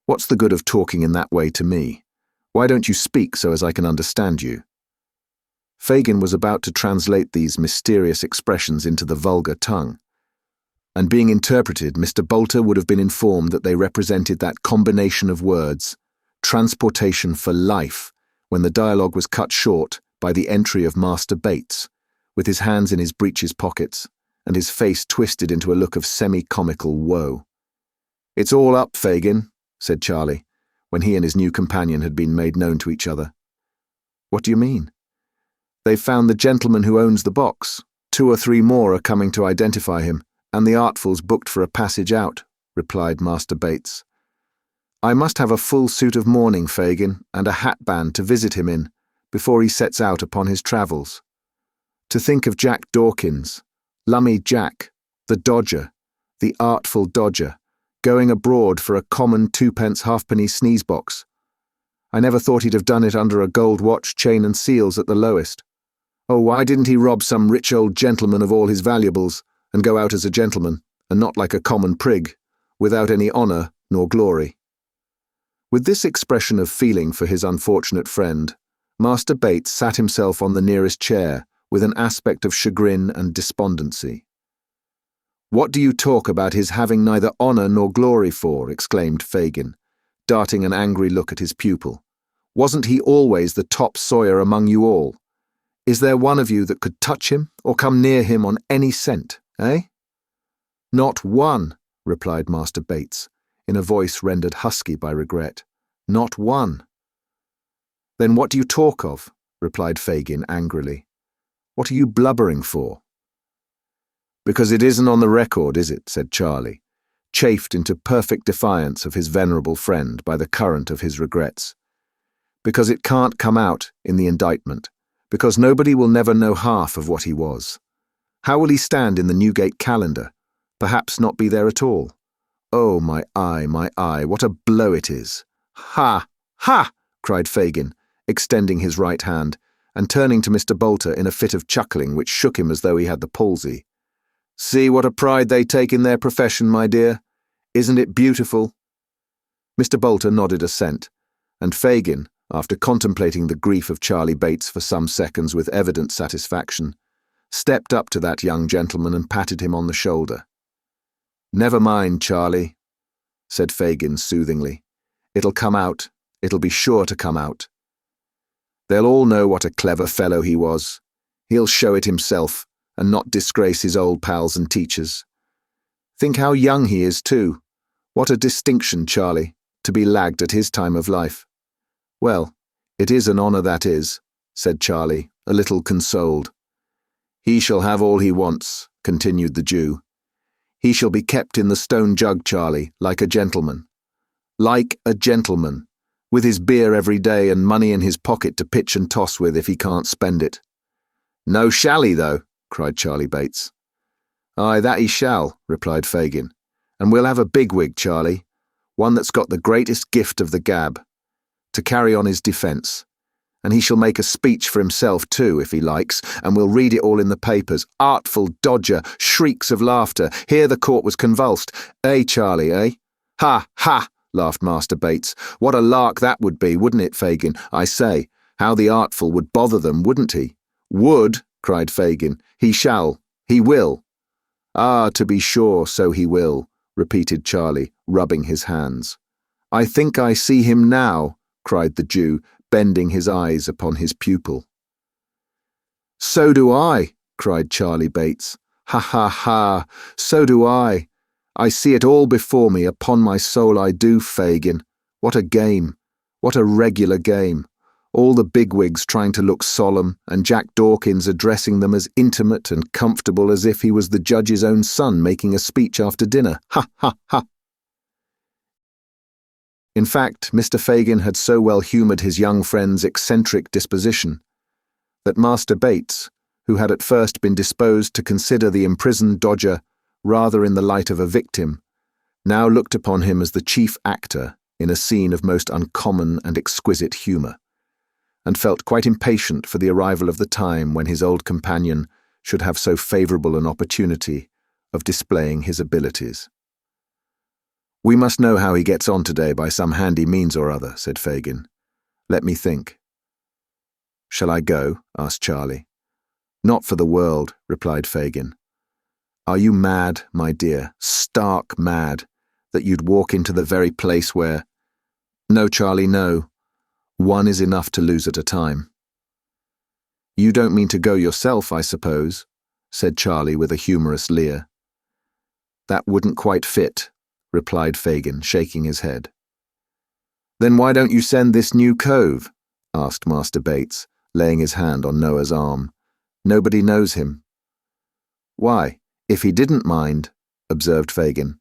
B: What's the good of talking in that way to me? Why don't you speak so as I can understand you? Fagin was about to translate these mysterious expressions into the vulgar tongue, and being interpreted, Mr. Bolter would have been informed that they represented that combination of words, transportation for life, when the dialogue was cut short by the entry of Master Bates, with his hands in his breeches pockets, and his face twisted into a look of semi-comical woe. It's all up, Fagin, said Charlie, when he and his new companion had been made known to each other. What do you mean? They've found the gentleman who owns the box. 2 or 3 more are coming to identify him, and the artful's booked for a passage out, replied Master Bates. I must have a full suit of mourning, Fagin, and a hatband to visit him in, before he sets out upon his travels. To think of Jack Dawkins, Lummy Jack, the Dodger, the artful Dodger, going abroad for a common 2p halfpenny sneeze-box. I never thought he'd have done it under a gold watch, chain and seals at the lowest. Oh, why didn't he rob some rich old gentleman of all his valuables, and go out as a gentleman, and not like a common prig, without any honour nor glory? With this expression of feeling for his unfortunate friend, Master Bates sat himself on the nearest chair with an aspect of chagrin and despondency. What do you talk about his having neither honour nor glory for? Exclaimed Fagin, darting an angry look at his pupil. Wasn't he always the top sawyer among you all? Is there one of you that could touch him or come near him on any scent, eh? Not one, replied Master Bates, in a voice rendered husky by regret. Not one. Then what do you talk of? Replied Fagin angrily. What are you blubbering for? Because it isn't on the record, is it? Said Charlie, chafed into perfect defiance of his venerable friend by the current of his regrets. Because it can't come out in the indictment, because nobody will never know half of what he was. How will he stand in the Newgate calendar? Perhaps not be there at all. Oh, my eye, what a blow it is. Ha! Ha! Cried Fagin, extending his right hand, and turning to Mr. Bolter in a fit of chuckling which shook him as though he had the palsy. See what a pride they take in their profession, my dear. Isn't it beautiful? Mr. Bolter nodded assent, and Fagin, after contemplating the grief of Charlie Bates for some seconds with evident satisfaction, stepped up to that young gentleman and patted him on the shoulder. Never mind, Charlie, said Fagin soothingly. It'll come out. It'll be sure to come out. They'll all know what a clever fellow he was. He'll show it himself, and not disgrace his old pals and teachers. Think how young he is, too. What a distinction, Charlie, to be lagged at his time of life. Well, it is an honour, that is, said Charlie, a little consoled. He shall have all he wants, continued the Jew. He shall be kept in the stone jug, Charlie, like a gentleman. Like a gentleman, with his beer every day and money in his pocket to pitch and toss with if he can't spend it. No shall he, though, cried Charlie Bates. Aye, that he shall, replied Fagin, and we'll have a bigwig, Charlie, one that's got the greatest gift of the gab, to carry on his defence,
A: And he shall make a speech for himself too, if he likes, and we'll read it all in the papers. Artful dodger, shrieks of laughter. Here the court was convulsed. Eh, Charlie, eh? Ha, ha, laughed Master Bates. What a lark that would be, wouldn't it, Fagin? I say, how the artful would bother them, wouldn't he? Would, cried Fagin. He shall. He will. Ah, to be sure, so he will, repeated Charlie, rubbing his hands. I think I see him now, cried the Jew, bending his eyes upon his pupil. So do I, cried Charlie Bates. Ha ha ha, so do I. I see it all before me, upon my soul I do, Fagin. What a game, what a regular game. All the bigwigs trying to look solemn, and Jack Dawkins addressing them as intimate and comfortable as if he was the judge's own son making a speech after dinner. Ha ha ha. In fact, Mr. Fagin had so well humoured his young friend's eccentric disposition that Master Bates, who had at first been disposed to consider the imprisoned dodger rather in the light of a victim, now looked upon him as the chief actor in a scene of most uncommon and exquisite humour, and felt quite impatient for the arrival of the time when his old companion should have so favourable an opportunity of displaying his abilities. We must know how he gets on today by some handy means or other, said Fagin. Let me think. Shall I go? Asked Charlie. Not for the world, replied Fagin. Are you mad, my dear, stark mad, that you'd walk into the very place where— No, Charlie, no. One is enough to lose at a time. You don't mean to go yourself, I suppose, said Charlie with a humorous leer. That wouldn't quite fit, replied Fagin, shaking his head. Then why don't you send this new cove? Asked Master Bates, laying his hand on Noah's arm. Nobody knows him. Why, if he didn't mind, observed Fagin.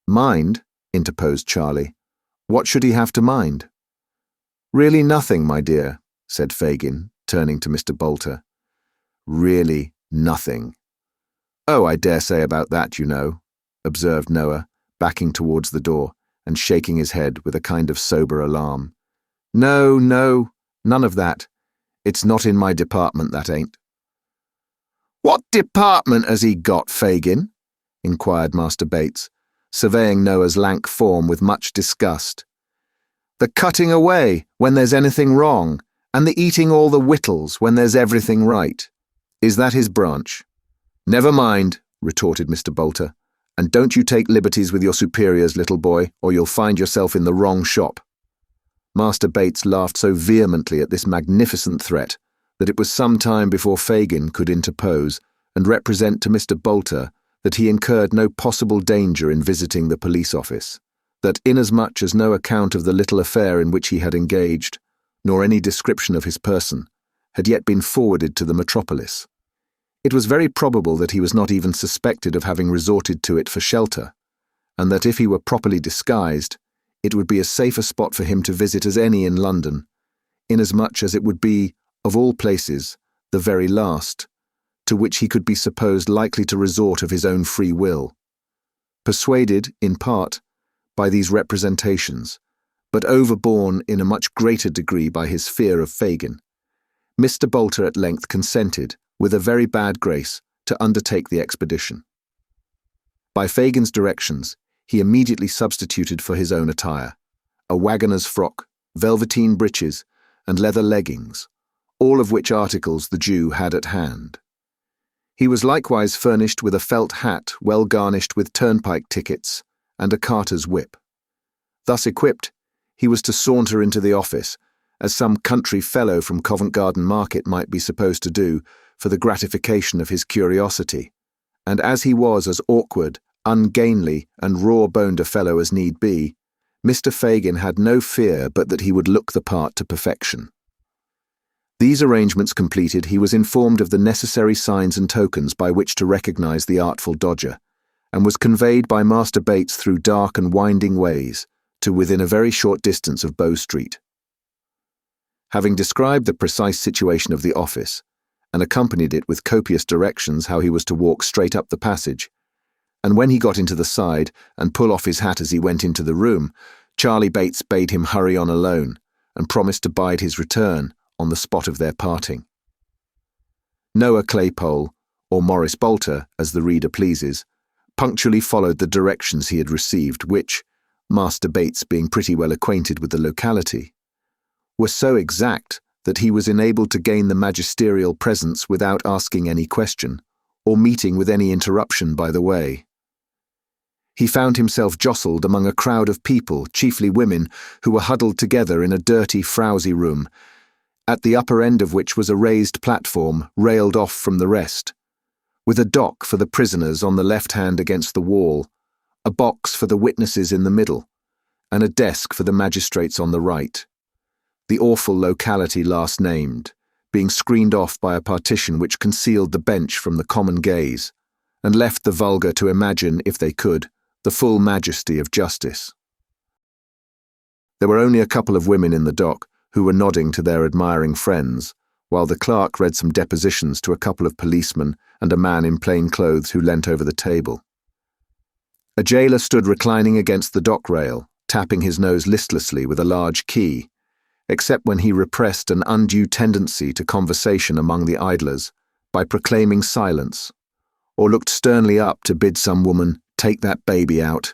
A: Mind? Interposed Charlie. What should he have to mind? Really nothing, my dear, said Fagin, turning to Mr. Bolter. Really nothing. Oh, I dare say about that, you know, observed Noah, backing towards the door and shaking his head with a kind of sober alarm. No, no, none of that. It's not in my department, that ain't. What department has he got, Fagin? Inquired Master Bates, surveying Noah's lank form with much disgust. The cutting away when there's anything wrong, and the eating all the whittles when there's everything right. Is that his branch? Never mind, retorted Mr. Bolter. And don't you take liberties with your superiors, little boy, or you'll find yourself in the wrong shop. Master Bates laughed so vehemently at this magnificent threat that it was some time before Fagin could interpose and represent to Mr. Bolter that he incurred no possible danger in visiting the police office, that inasmuch as no account of the little affair in which he had engaged, nor any description of his person, had yet been forwarded to the metropolis, it was very probable that he was not even suspected of having resorted to it for shelter, and that if he were properly disguised, it would be as safe a spot for him to visit as any in London, inasmuch as it would be, of all places, the very last, to which he could be supposed likely to resort of his own free will. Persuaded, in part, by these representations, but overborne in a much greater degree by his fear of Fagin, Mr. Bolter at length consented, with a very bad grace, to undertake the expedition. By Fagin's directions, he immediately substituted for his own attire a waggoner's frock, velveteen breeches, and leather leggings, all of which articles the Jew had at hand. He was likewise furnished with a felt hat well garnished with turnpike tickets and a carter's whip. Thus equipped, he was to saunter into the office, as some country fellow from Covent Garden Market might be supposed to do, for the gratification of his curiosity, and as he was as awkward, ungainly, and raw-boned a fellow as need be, Mr. Fagin had no fear but that he would look the part to perfection. These arrangements completed, he was informed of the necessary signs and tokens by which to recognise the artful dodger, and was conveyed by Master Bates through dark and winding ways to within a very short distance of Bow Street. Having described the precise situation of the office, and accompanied it with copious directions how he was to walk straight up the passage, and when he got into the side and pull off his hat as he went into the room, Charlie Bates bade him hurry on alone, and promised to bide his return on the spot of their parting. Noah Claypole, or Morris Bolter, as the reader pleases, punctually followed the directions he had received, which, Master Bates being pretty well acquainted with the locality, were so exact that he was enabled to gain the magisterial presence without asking any question, or meeting with any interruption by the way. He found himself jostled among a crowd of people, chiefly women, who were huddled together in a dirty, frowsy room, at the upper end of which was a raised platform railed off from the rest, with a dock for the prisoners on the left hand against the wall, a box for the witnesses in the middle, and a desk for the magistrates on the right. The awful locality last named, being screened off by a partition which concealed the bench from the common gaze, and left the vulgar to imagine, if they could, the full majesty of justice. There were only a couple of women in the dock who were nodding to their admiring friends, while the clerk read some depositions to a couple of policemen and a man in plain clothes who leant over the table. A jailer stood reclining against the dock rail, tapping his nose listlessly with a large key, except when he repressed an undue tendency to conversation among the idlers by proclaiming silence, or looked sternly up to bid some woman take that baby out,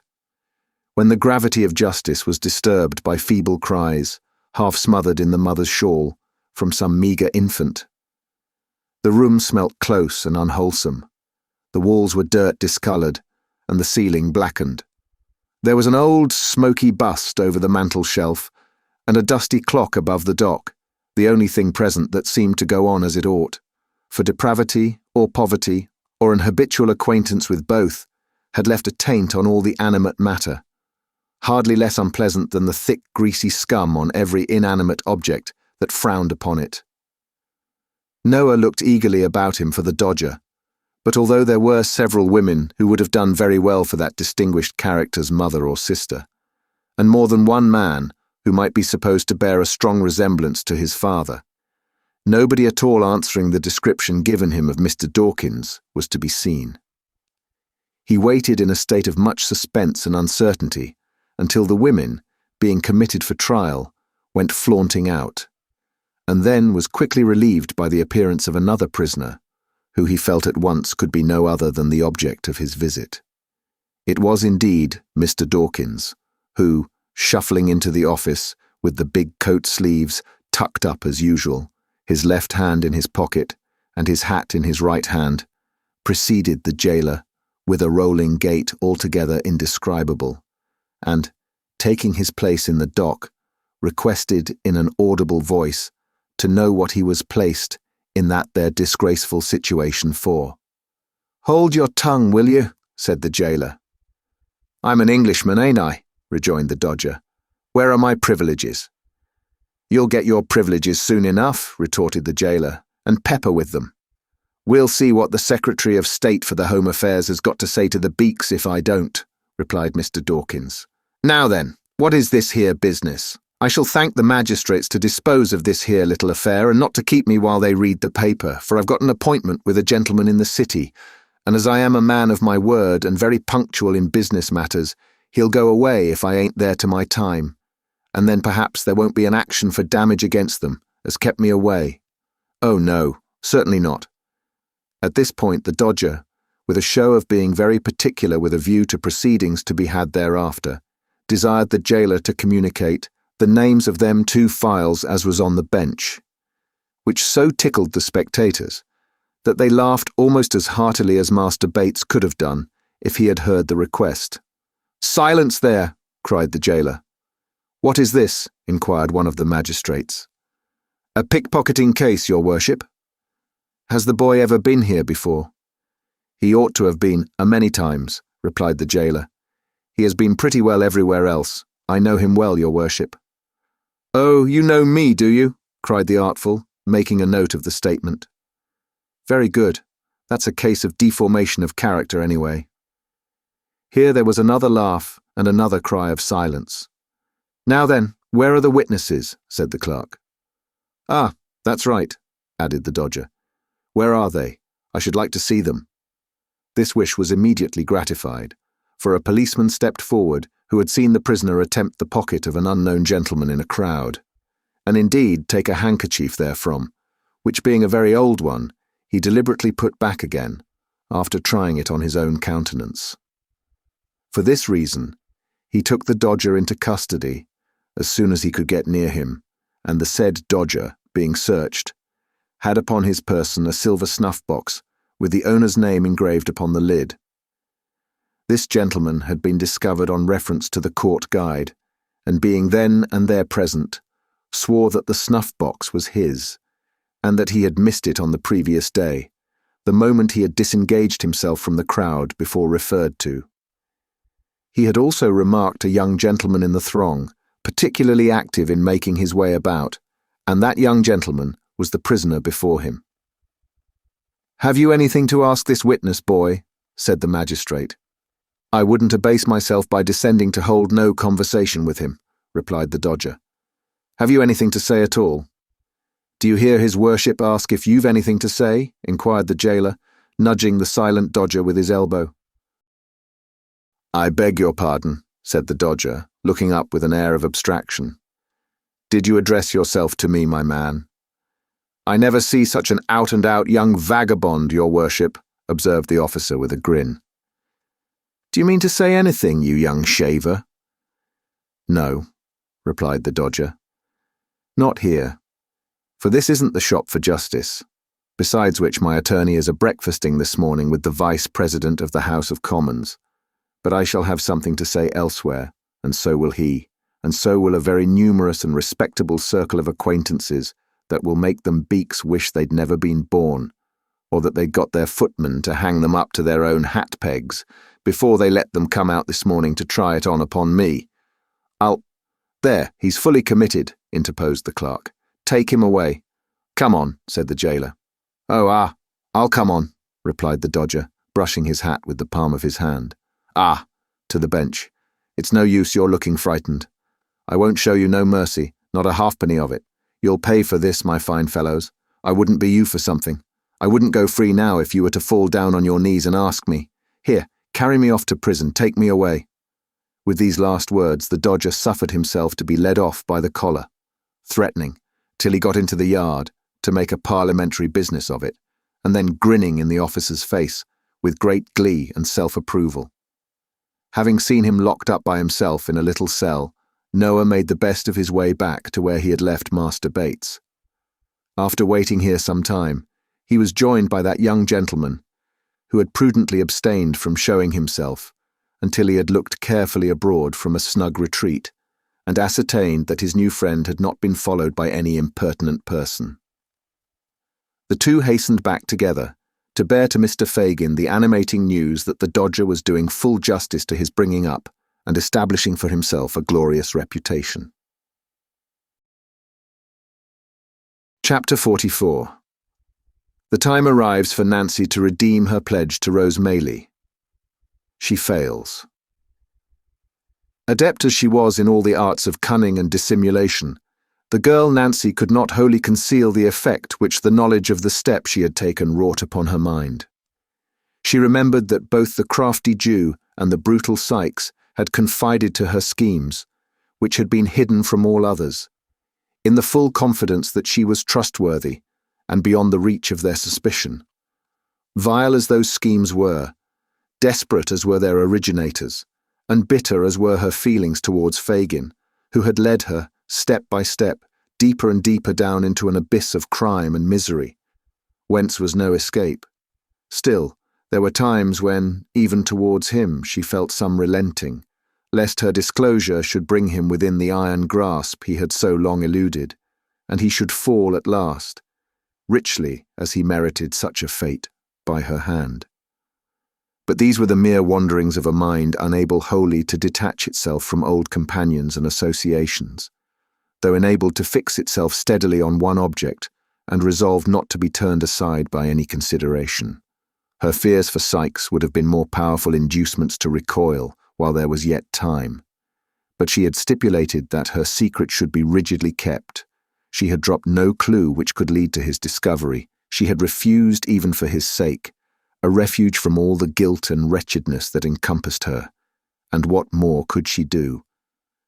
A: when the gravity of justice was disturbed by feeble cries, half smothered in the mother's shawl, from some meagre infant. The room smelt close and unwholesome. The walls were dirt-discoloured, and the ceiling blackened. There was an old, smoky bust over the mantel-shelf, and a dusty clock above the dock, the only thing present that seemed to go on as it ought, for depravity, or poverty, or an habitual acquaintance with both, had left a taint on all the animate matter, hardly less unpleasant than the thick, greasy scum on every inanimate object that frowned upon it. Noah looked eagerly about him for the dodger, but although there were several women who would have done very well for that distinguished character's mother or sister, and more than one man who might be supposed to bear a strong resemblance to his father, nobody at all answering the description given him of Mr. Dawkins was to be seen. He waited in a state of much suspense and uncertainty until the women, being committed for trial, went flaunting out, and then was quickly relieved by the appearance of another prisoner, who he felt at once could be no other than the object of his visit. It was indeed Mr. Dawkins, who, shuffling into the office with the big coat sleeves tucked up as usual, his left hand in his pocket and his hat in his right hand, preceded the jailer with a rolling gait altogether indescribable, and, taking his place in the dock, requested in an audible voice to know what he was placed in that their disgraceful situation for. "Hold your tongue, will you?" said the jailer. "I'm an Englishman, ain't I?" rejoined the dodger. "Where are my privileges?" "You'll get your privileges soon enough," retorted the jailer, "and pepper with them. We'll see what the Secretary of State for the Home Affairs has got to say to the beaks if I don't," replied Mr. Dawkins. "Now then, what is this here business? I shall thank the magistrates to dispose of this here little affair and not to keep me while they read the paper, for I've got an appointment with a gentleman in the city, and as I am a man of my word and very punctual in business matters, he'll go away if I ain't there to my time, and then perhaps there won't be an action for damage against them, as kept me away. Oh no, certainly not." At this point the dodger, with a show of being very particular with a view to proceedings to be had thereafter, desired the jailer to communicate the names of them 2 files as was on the bench, which so tickled the spectators that they laughed almost as heartily as Master Bates could have done if he had heard the request. "Silence there!" cried the jailer. "What is this?" inquired one of the magistrates. "A pickpocketing case, your worship." "Has the boy ever been here before?" "He ought to have been, a many times," replied the jailer. "He has been pretty well everywhere else. I know him well, your worship." "Oh, you know me, do you?" cried the artful, making a note of the statement. "Very good. That's a case of deformation of character anyway." Here there was another laugh and another cry of silence. "Now then, where are the witnesses?" said the clerk. "Ah, that's right," added the dodger. "Where are they? I should like to see them." This wish was immediately gratified, for a policeman stepped forward who had seen the prisoner attempt the pocket of an unknown gentleman in a crowd, and indeed take a handkerchief therefrom, which being a very old one, he deliberately put back again, after trying it on his own countenance. For this reason, he took the Dodger into custody as soon as he could get near him, and the said Dodger, being searched, had upon his person a silver snuff-box with the owner's name engraved upon the lid. This gentleman had been discovered on reference to the court guide, and being then and there present, swore that the snuff-box was his, and that he had missed it on the previous day, the moment he had disengaged himself from the crowd before referred to. He had also remarked a young gentleman in the throng, particularly active in making his way about, and that young gentleman was the prisoner before him. "Have you anything to ask this witness, boy?" said the magistrate. "I wouldn't abase myself by descending to hold no conversation with him," replied the Dodger. "Have you anything to say at all?" "Do you hear his worship ask if you've anything to say?" inquired the jailer, nudging the silent Dodger with his elbow. "I beg your pardon," said the Dodger, looking up with an air of abstraction. "Did you address yourself to me, my man?" "I never see such an out-and-out young vagabond, your worship," observed the officer with a grin. "Do you mean to say anything, you young shaver?" "No," replied the Dodger. "Not here, for this isn't the shop for justice, besides which my attorney is a-breakfasting this morning with the Vice-President of the House of Commons. But I shall have something to say elsewhere, and so will he, and so will a very numerous and respectable circle of acquaintances that will make them beaks wish they'd never been born, or that they'd got their footmen to hang them up to their own hat pegs before they let them come out this morning to try it on upon me. There, he's fully committed," interposed the clerk. "Take him away." "Come on," said the jailer. I'll come on," replied the Dodger, brushing his hat with the palm of his hand. To the bench. "It's no use your looking frightened. I won't show you no mercy, not a halfpenny of it. You'll pay for this, my fine fellows. I wouldn't be you for something. I wouldn't go free now if you were to fall down on your knees and ask me. Here, carry me off to prison, take me away." With these last words, the Dodger suffered himself to be led off by the collar, threatening, till he got into the yard, to make a parliamentary business of it, and then grinning in the officer's face, with great glee and self-approval. Having seen him locked up by himself in a little cell, Noah made the best of his way back to where he had left Master Bates. After waiting here some time, he was joined by that young gentleman, who had prudently abstained from showing himself until he had looked carefully abroad from a snug retreat, and ascertained that his new friend had not been followed by any impertinent person. The two hastened back together, to bear to Mr. Fagin the animating news that the Dodger was doing full justice to his bringing up and establishing for himself a glorious reputation. Chapter 44. The time arrives for Nancy to redeem her pledge to Rose Maylie. She fails. Adept as she was in all the arts of cunning and dissimulation, the girl Nancy could not wholly conceal the effect which the knowledge of the step she had taken wrought upon her mind. She remembered that both the crafty Jew and the brutal Sykes had confided to her schemes, which had been hidden from all others, in the full confidence that she was trustworthy and beyond the reach of their suspicion. Vile as those schemes were, desperate as were their originators, and bitter as were her feelings towards Fagin, who had led her, step by step, deeper and deeper down into an abyss of crime and misery, whence was no escape. Still, there were times when, even towards him, she felt some relenting, lest her disclosure should bring him within the iron grasp he had so long eluded, and he should fall at last, richly as he merited such a fate, by her hand. But these were the mere wanderings of a mind unable wholly to detach itself from old companions and associations, though enabled to fix itself steadily on one object and resolved not to be turned aside by any consideration. Her fears for Sykes would have been more powerful inducements to recoil while there was yet time. But she had stipulated that her secret should be rigidly kept. She had dropped no clue which could lead to his discovery. She had refused, even for his sake, a refuge from all the guilt and wretchedness that encompassed her. And what more could she do?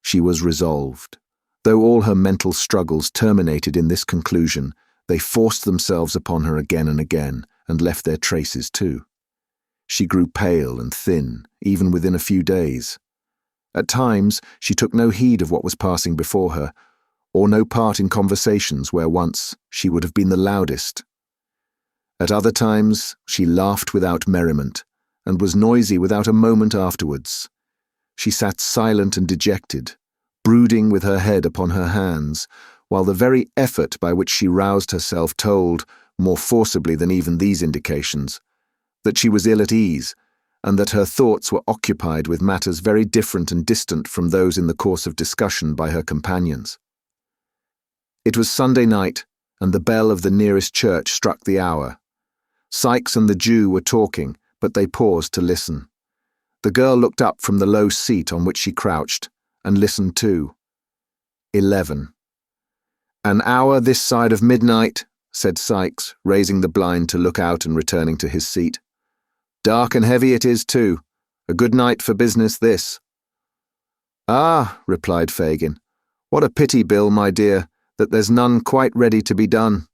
A: She was resolved. Though all her mental struggles terminated in this conclusion, they forced themselves upon her again and again, and left their traces too. She grew pale and thin, even within a few days. At times, she took no heed of what was passing before her, or no part in conversations where once she would have been the loudest. At other times, she laughed without merriment, and was noisy without a moment afterwards. She sat silent and dejected, brooding with her head upon her hands, while the very effort by which she roused herself told, more forcibly than even these indications, that she was ill at ease, and that her thoughts were occupied with matters very different and distant from those in the course of discussion by her companions. It was Sunday night, and the bell of the nearest church struck the hour. Sikes and the Jew were talking, but they paused to listen. The girl looked up from the low seat on which she crouched, and listened too. 11. "An hour this side of midnight," said Sikes, raising the blind to look out and returning to his seat. "Dark and heavy it is too. A good night for business, this." "Ah," replied Fagin, "what a pity, Bill, my dear, that there's none quite ready to be done."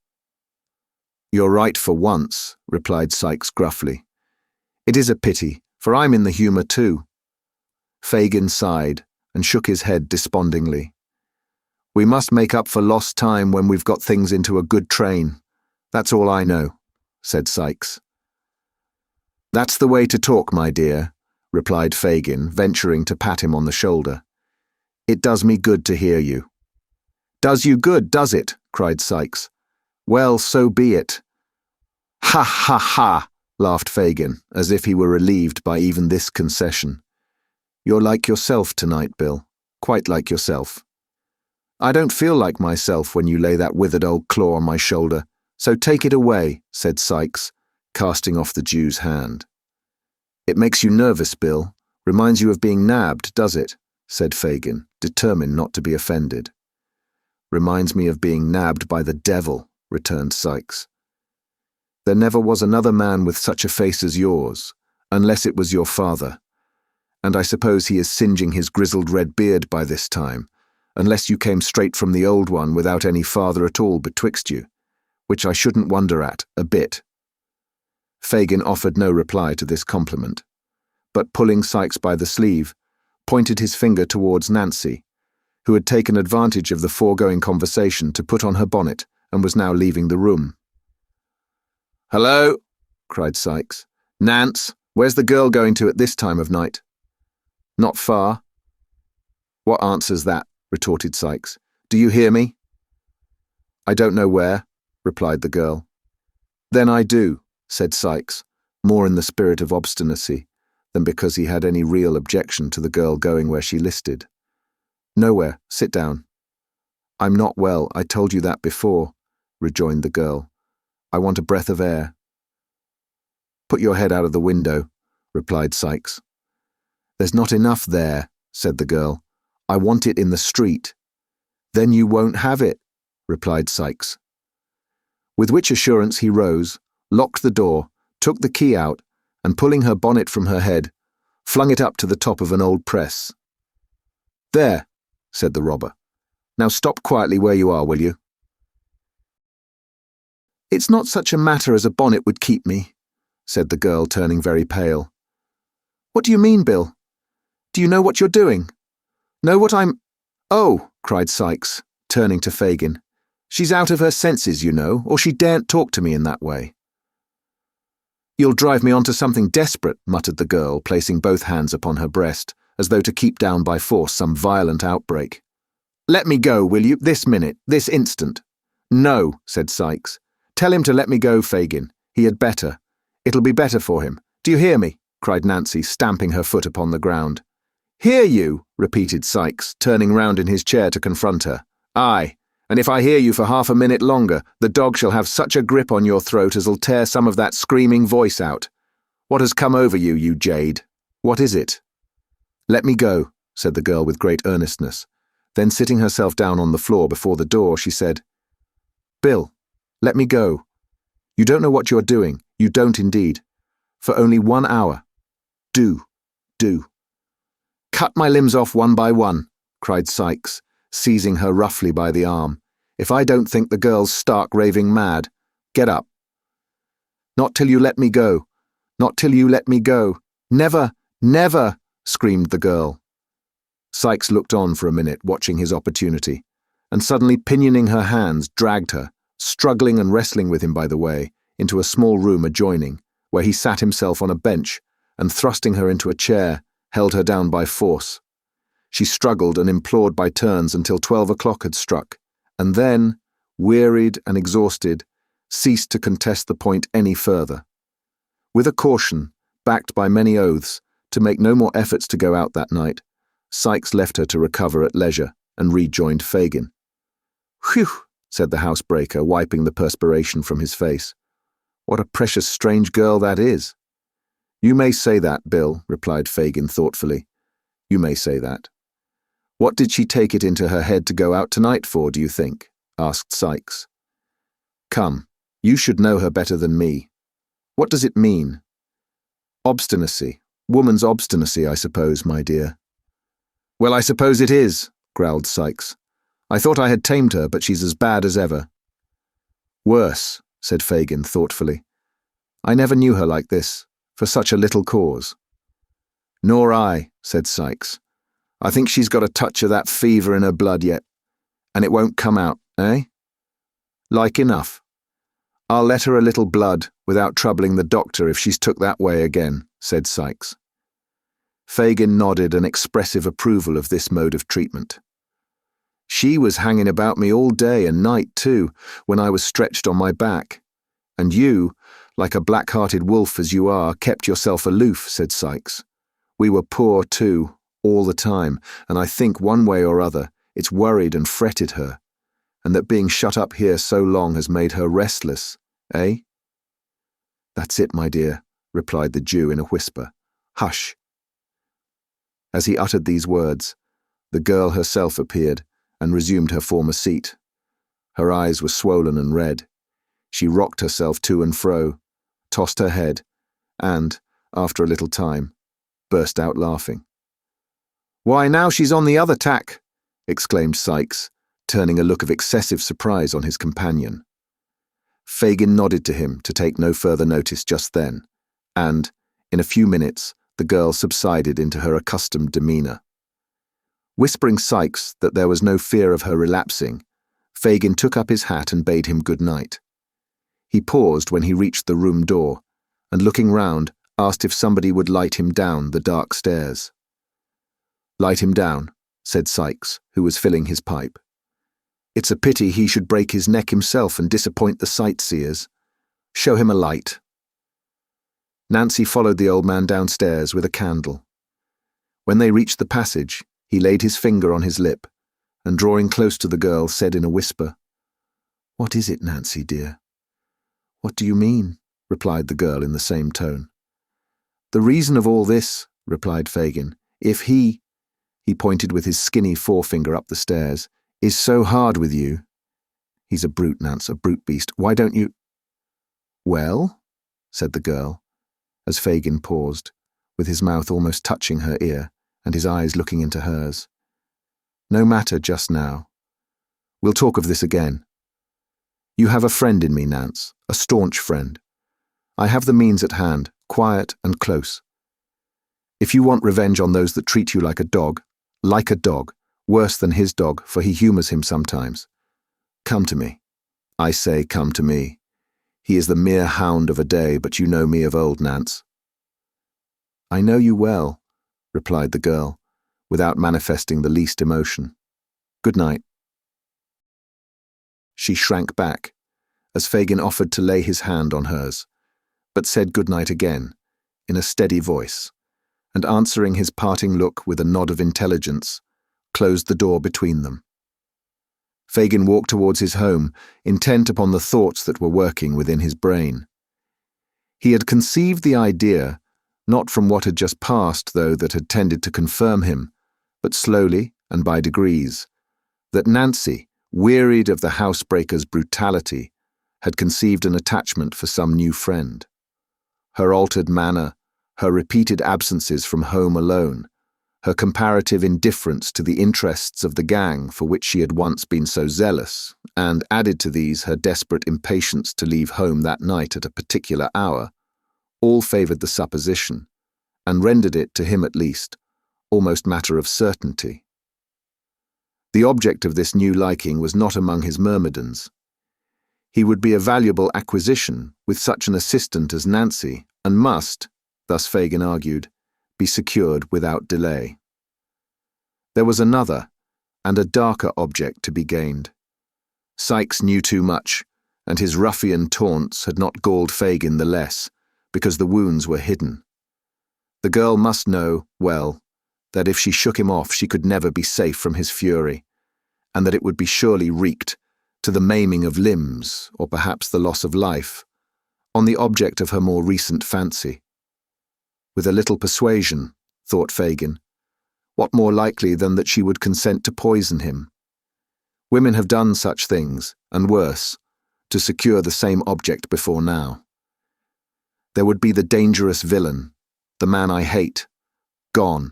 A: "You're right for once," replied Sikes gruffly. "It is a pity, for I'm in the humour too." Fagin sighed and shook his head despondingly. "We must make up for lost time when we've got things into a good train. That's all I know," said Sikes. "That's the way to talk, my dear," replied Fagin, venturing to pat him on the shoulder. "It does me good to hear you." "Does you good, does it?" cried Sikes. "Well, so be it." "Ha, ha, ha," laughed Fagin, as if he were relieved by even this concession. "You're like yourself tonight, Bill, quite like yourself." "I don't feel like myself when you lay that withered old claw on my shoulder, so take it away," said Sikes, casting off the Jew's hand. "It makes you nervous, Bill. Reminds you of being nabbed, does it?" said Fagin, determined not to be offended. "Reminds me of being nabbed by the devil," returned Sikes. "There never was another man with such a face as yours, unless it was your father. And I suppose he is singeing his grizzled red beard by this time, unless you came straight from the old one without any father at all betwixt you, which I shouldn't wonder at, a bit." Fagin offered no reply to this compliment, but pulling Sikes by the sleeve, pointed his finger towards Nancy, who had taken advantage of the foregoing conversation to put on her bonnet and was now leaving the room. "Hello," cried Sikes. "Nance, where's the girl going to at this time of night?" "Not far." "What answers that?" retorted Sikes. "Do you hear me?" "I don't know where," replied the girl. "Then I do," said Sikes, more in the spirit of obstinacy than because he had any real objection to the girl going where she listed. "Nowhere. Sit down." "I'm not well, I told you that before," rejoined the girl. "I want a breath of air." "Put your head out of the window," replied Sikes. "There's not enough there," said the girl. "I want it in the street." "Then you won't have it," replied Sikes. With which assurance he rose, locked the door, took the key out, and pulling her bonnet from her head, flung it up to the top of an old press. "There," said the robber. "Now stop quietly where you are, will you?" "It's not such a matter as a bonnet would keep me," said the girl, turning very pale. "What do you mean, Bill? Do you know what you're doing? Know what I'm—" "Oh," cried Sikes, turning to Fagin. "She's out of her senses, you know, or she daren't talk to me in that way." "You'll drive me on to something desperate," muttered the girl, placing both hands upon her breast, as though to keep down by force some violent outbreak. "Let me go, will you, this minute, this instant?" "No," said Sikes. "Tell him to let me go, Fagin. He had better. It'll be better for him. Do you hear me?" cried Nancy, stamping her foot upon the ground. "Hear you?" repeated Sikes, turning round in his chair to confront her. "Aye, and if I hear you for half a minute longer, the dog shall have such a grip on your throat as'll tear some of that screaming voice out. What has come over you, you jade? What is it?" "Let me go," said the girl with great earnestness. Then sitting herself down on the floor before the door, she said, "Bill, let me go. You don't know what you're doing. You don't indeed. For only 1 hour. Do. "Cut my limbs off one by one," cried Sikes, seizing her roughly by the arm. "If I don't think the girl's stark raving mad, get up." "Not till you let me go. Not till you let me go. Never, never," screamed the girl. Sykes looked on for a minute, watching his opportunity, and suddenly pinioning her hands, dragged her, struggling and wrestling with him by the way, into a small room adjoining, where he sat himself on a bench and, thrusting her into a chair, held her down by force. She struggled and implored by turns until 12 o'clock had struck, and then, wearied and exhausted, ceased to contest the point any further. With a caution, backed by many oaths, to make no more efforts to go out that night, Sykes left her to recover at leisure and rejoined Fagin. "Whew," said the housebreaker, wiping the perspiration from his face. "What a precious strange girl that is." "You may say that, Bill," replied Fagin thoughtfully. "You may say that." "What did she take it into her head to go out tonight for, do you think?" asked Sykes. "Come, you should know her better than me. What does it mean?" "Obstinacy. Woman's obstinacy, I suppose, my dear." "Well, I suppose it is," growled Sykes. "I thought I had tamed her, but she's as bad as ever." "Worse," said Fagin thoughtfully. "I never knew her like this, for such a little cause." "Nor I," said Sykes. "I think she's got a touch of that fever in her blood yet, and it won't come out, eh?" "Like enough. I'll let her a little blood without troubling the doctor if she's took that way again," said Sykes. Fagin nodded an expressive approval of this mode of treatment. "She was hanging about me all day and night too, when I was stretched on my back. And you, like a black-hearted wolf as you are, kept yourself aloof," said Sykes. "We were poor too, all the time, and I think one way or other it's worried and fretted her, and that being shut up here so long has made her restless, eh?" "That's it, my dear," replied the Jew in a whisper. "Hush." As he uttered these words, the girl herself appeared and resumed her former seat. Her eyes were swollen and red. She rocked herself to and fro, tossed her head, and, after a little time, burst out laughing. "Why, now she's on the other tack!" exclaimed Sykes, turning a look of excessive surprise on his companion. Fagin nodded to him to take no further notice just then, and, in a few minutes, the girl subsided into her accustomed demeanour. Whispering Sykes that there was no fear of her relapsing, Fagin took up his hat and bade him good night. He paused when he reached the room door, and looking round, asked if somebody would light him down the dark stairs. "Light him down," said Sykes, who was filling his pipe. "It's a pity he should break his neck himself and disappoint the sightseers. Show him a light." Nancy followed the old man downstairs with a candle. When they reached the passage, he laid his finger on his lip, and drawing close to the girl, said in a whisper, "What is it, Nancy, dear?" "What do you mean?" replied the girl in the same tone. "The reason of all this," replied Fagin, "if he pointed with his skinny forefinger up the stairs, "is so hard with you." "He's a brute, Nance, a brute beast. Why don't you—" "Well?" said the girl, as Fagin paused, with his mouth almost touching her ear and his eyes looking into hers. "No matter just now. We'll talk of this again. You have a friend in me, Nance, a staunch friend. I have the means at hand, quiet and close. If you want revenge on those that treat you like a dog, worse than his dog, for he humours him sometimes, come to me. I say come to me. He is the mere hound of a day, but you know me of old, Nance." "I know you well," replied the girl, without manifesting the least emotion. "Good night." She shrank back, as Fagin offered to lay his hand on hers, but said good night again, in a steady voice, and answering his parting look with a nod of intelligence, closed the door between them. Fagin walked towards his home, intent upon the thoughts that were working within his brain. He had conceived the idea, not from what had just passed, though, that had tended to confirm him, but slowly and by degrees, that Nancy, wearied of the housebreaker's brutality, had conceived an attachment for some new friend. Her altered manner, her repeated absences from home alone, her comparative indifference to the interests of the gang for which she had once been so zealous, and added to these her desperate impatience to leave home that night at a particular hour, all favoured the supposition, and rendered it, to him at least, almost matter of certainty. The object of this new liking was not among his myrmidons. He would be a valuable acquisition with such an assistant as Nancy, and must, thus Fagin argued, be secured without delay. There was another, and a darker object to be gained. Sykes knew too much, and his ruffian taunts had not galled Fagin the less, because the wounds were hidden. The girl must know, well, that if she shook him off she could never be safe from his fury, and that it would be surely wreaked, to the maiming of limbs, or perhaps the loss of life, on the object of her more recent fancy. With a little persuasion, thought Fagin, what more likely than that she would consent to poison him? Women have done such things, and worse, to secure the same object before now. There would be the dangerous villain, the man I hate, gone,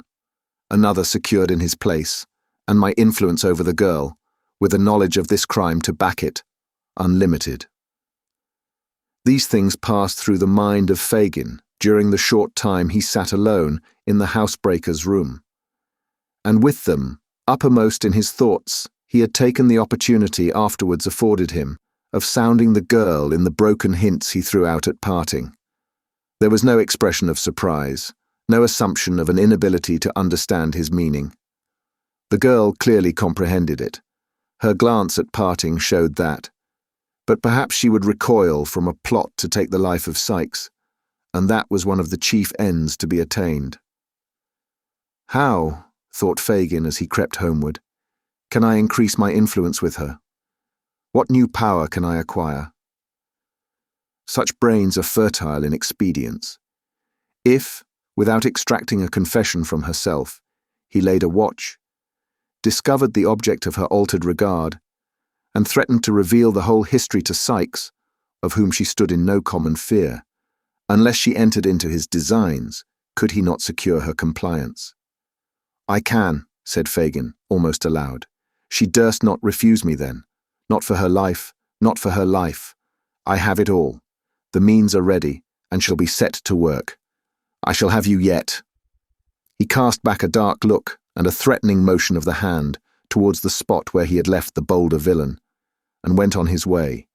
A: another secured in his place, and my influence over the girl, with the knowledge of this crime to back it, unlimited. These things passed through the mind of Fagin during the short time he sat alone in the housebreaker's room. And with them, uppermost in his thoughts, he had taken the opportunity afterwards afforded him of sounding the girl in the broken hints he threw out at parting. There was no expression of surprise, no assumption of an inability to understand his meaning. The girl clearly comprehended it. Her glance at parting showed that. But perhaps she would recoil from a plot to take the life of Sykes, and that was one of the chief ends to be attained. How, thought Fagin as he crept homeward, can I increase my influence with her? What new power can I acquire? Such brains are fertile in expedients. If, without extracting a confession from herself, he laid a watch, discovered the object of her altered regard, and threatened to reveal the whole history to Sykes, of whom she stood in no common fear, unless she entered into his designs, could he not secure her compliance? I can, said Fagin, almost aloud. She durst not refuse me then. Not for her life, not for her life. I have it all. The means are ready, and shall be set to work. I shall have you yet. He cast back a dark look and a threatening motion of the hand towards the spot where he had left the bolder villain, and went on his way,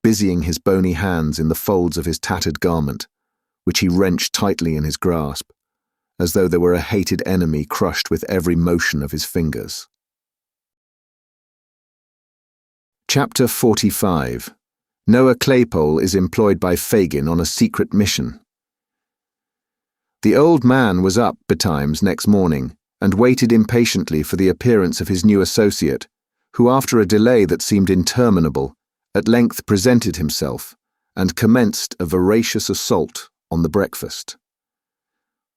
A: busying his bony hands in the folds of his tattered garment, which he wrenched tightly in his grasp, as though there were a hated enemy crushed with every motion of his fingers. Chapter 45. Noah Claypole is employed by Fagin on a secret mission. The old man was up betimes next morning, and waited impatiently for the appearance of his new associate, who after a delay that seemed interminable, at length presented himself, and commenced a voracious assault on the breakfast.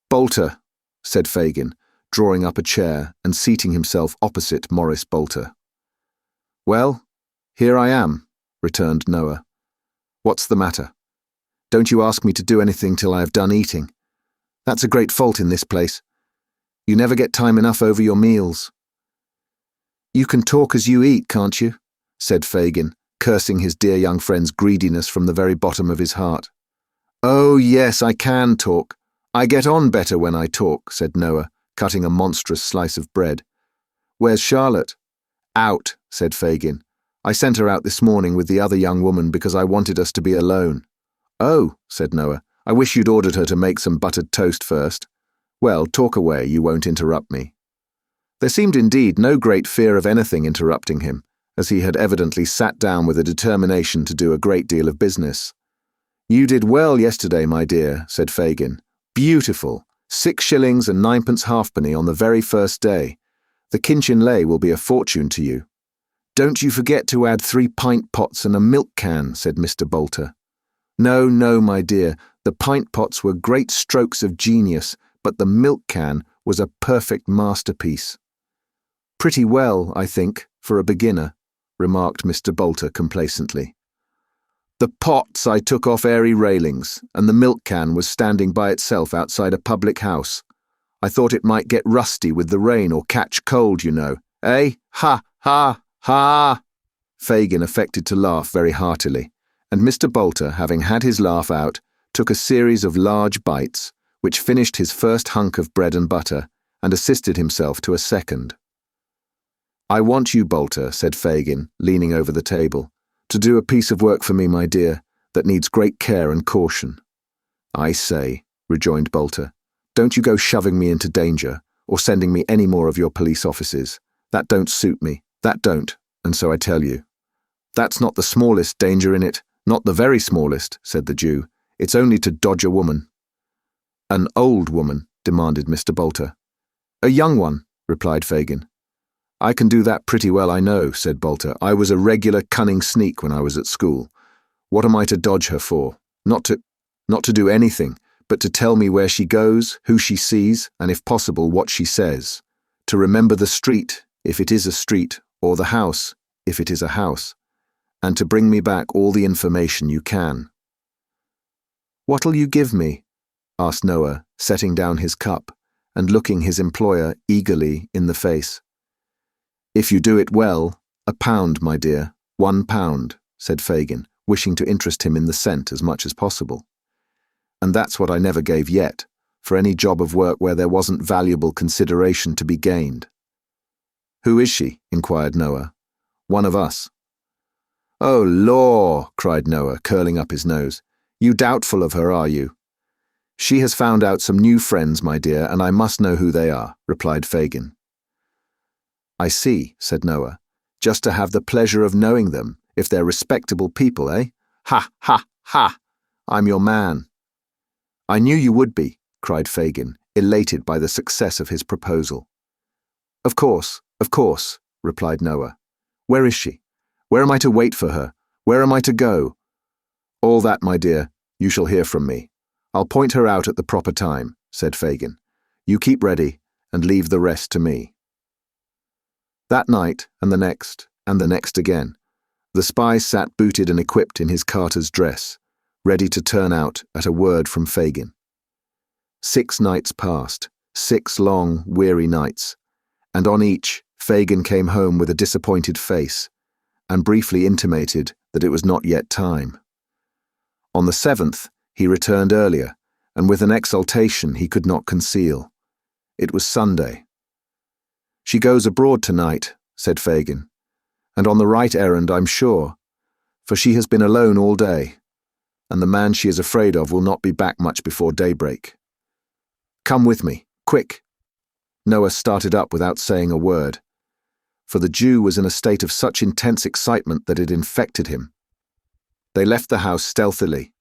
A: Bolter, said Fagin, drawing up a chair and seating himself opposite Maurice Bolter. Well, here I am, returned Noah. What's the matter? Don't you ask me to do anything till I have done eating. That's a great fault in this place. You never get time enough over your meals. You can talk as you eat, can't you? Said Fagin, cursing his dear young friend's greediness from the very bottom of his heart. Oh, yes, I can talk. I get on better when I talk, said Noah, cutting a monstrous slice of bread. Where's Charlotte? Out, said Fagin. I sent her out this morning with the other young woman because I wanted us to be alone. Oh, said Noah, I wish you'd ordered her to make some buttered toast first. Well, talk away, you won't interrupt me. There seemed indeed no great fear of anything interrupting him, as he had evidently sat down with a determination to do a great deal of business. You did well yesterday, my dear, said Fagin. Beautiful. 6 shillings and 9pence halfpenny on the very first day. The kinchin lay will be a fortune to you. Don't you forget to add 3 pint pots and a milk can, said Mr. Bolter. No, no, my dear, the pint pots were great strokes of genius, but the milk can was a perfect masterpiece. Pretty well, I think, for a beginner, remarked Mr. Bolter complacently. The pots I took off airy railings, and the milk can was standing by itself outside a public house. I thought it might get rusty with the rain or catch cold, you know. Eh? Ha, ha, ha! Fagin affected to laugh very heartily, and Mr. Bolter, having had his laugh out, took a series of large bites, which finished his first hunk of bread and butter, and assisted himself to a second. I want you, Bolter, said Fagin, leaning over the table, to do a piece of work for me, my dear, that needs great care and caution. I say, rejoined Bolter, don't you go shoving me into danger, or sending me any more of your police officers. That don't suit me, that don't, and so I tell you. That's not the smallest danger in it, not the very smallest, said the Jew. It's only to dodge a woman. An old woman, demanded Mr. Bolter. A young one, replied Fagin. I can do that pretty well, I know, said Bolter. I was a regular cunning sneak when I was at school. What am I to dodge her for? Not to do anything, but to tell me where she goes, who she sees, and if possible what she says. To remember the street, if it is a street, or the house, if it is a house, and to bring me back all the information you can. What'll you give me? Asked Noah, setting down his cup and looking his employer eagerly in the face. If you do it well, £1, my dear, £1, said Fagin, wishing to interest him in the cent as much as possible. And that's what I never gave yet, for any job of work where there wasn't valuable consideration to be gained. Who is she? Inquired Noah. One of us. Oh, law, cried Noah, curling up his nose. You doubtful of her, are you? She has found out some new friends, my dear, and I must know who they are, replied Fagin. I see, said Noah, just to have the pleasure of knowing them, if they're respectable people, eh? Ha, ha, ha! I'm your man. I knew you would be, cried Fagin, elated by the success of his proposal. Of course, replied Noah. Where is she? Where am I to wait for her? Where am I to go? All that, my dear, you shall hear from me. I'll point her out at the proper time, said Fagin. You keep ready, and leave the rest to me. That night, and the next again, the spy sat booted and equipped in his carter's dress, ready to turn out at a word from Fagin. 6 nights passed, 6 long, weary nights, and on each, Fagin came home with a disappointed face, and briefly intimated that it was not yet time. On the 7th, he returned earlier, and with an exultation he could not conceal. It was Sunday. She goes abroad tonight, said Fagin, and on the right errand, I'm sure, for she has been alone all day, and the man she is afraid of will not be back much before daybreak. Come with me, quick. Noah started up without saying a word, for the Jew was in a state of such intense excitement that it infected him. They left the house stealthily,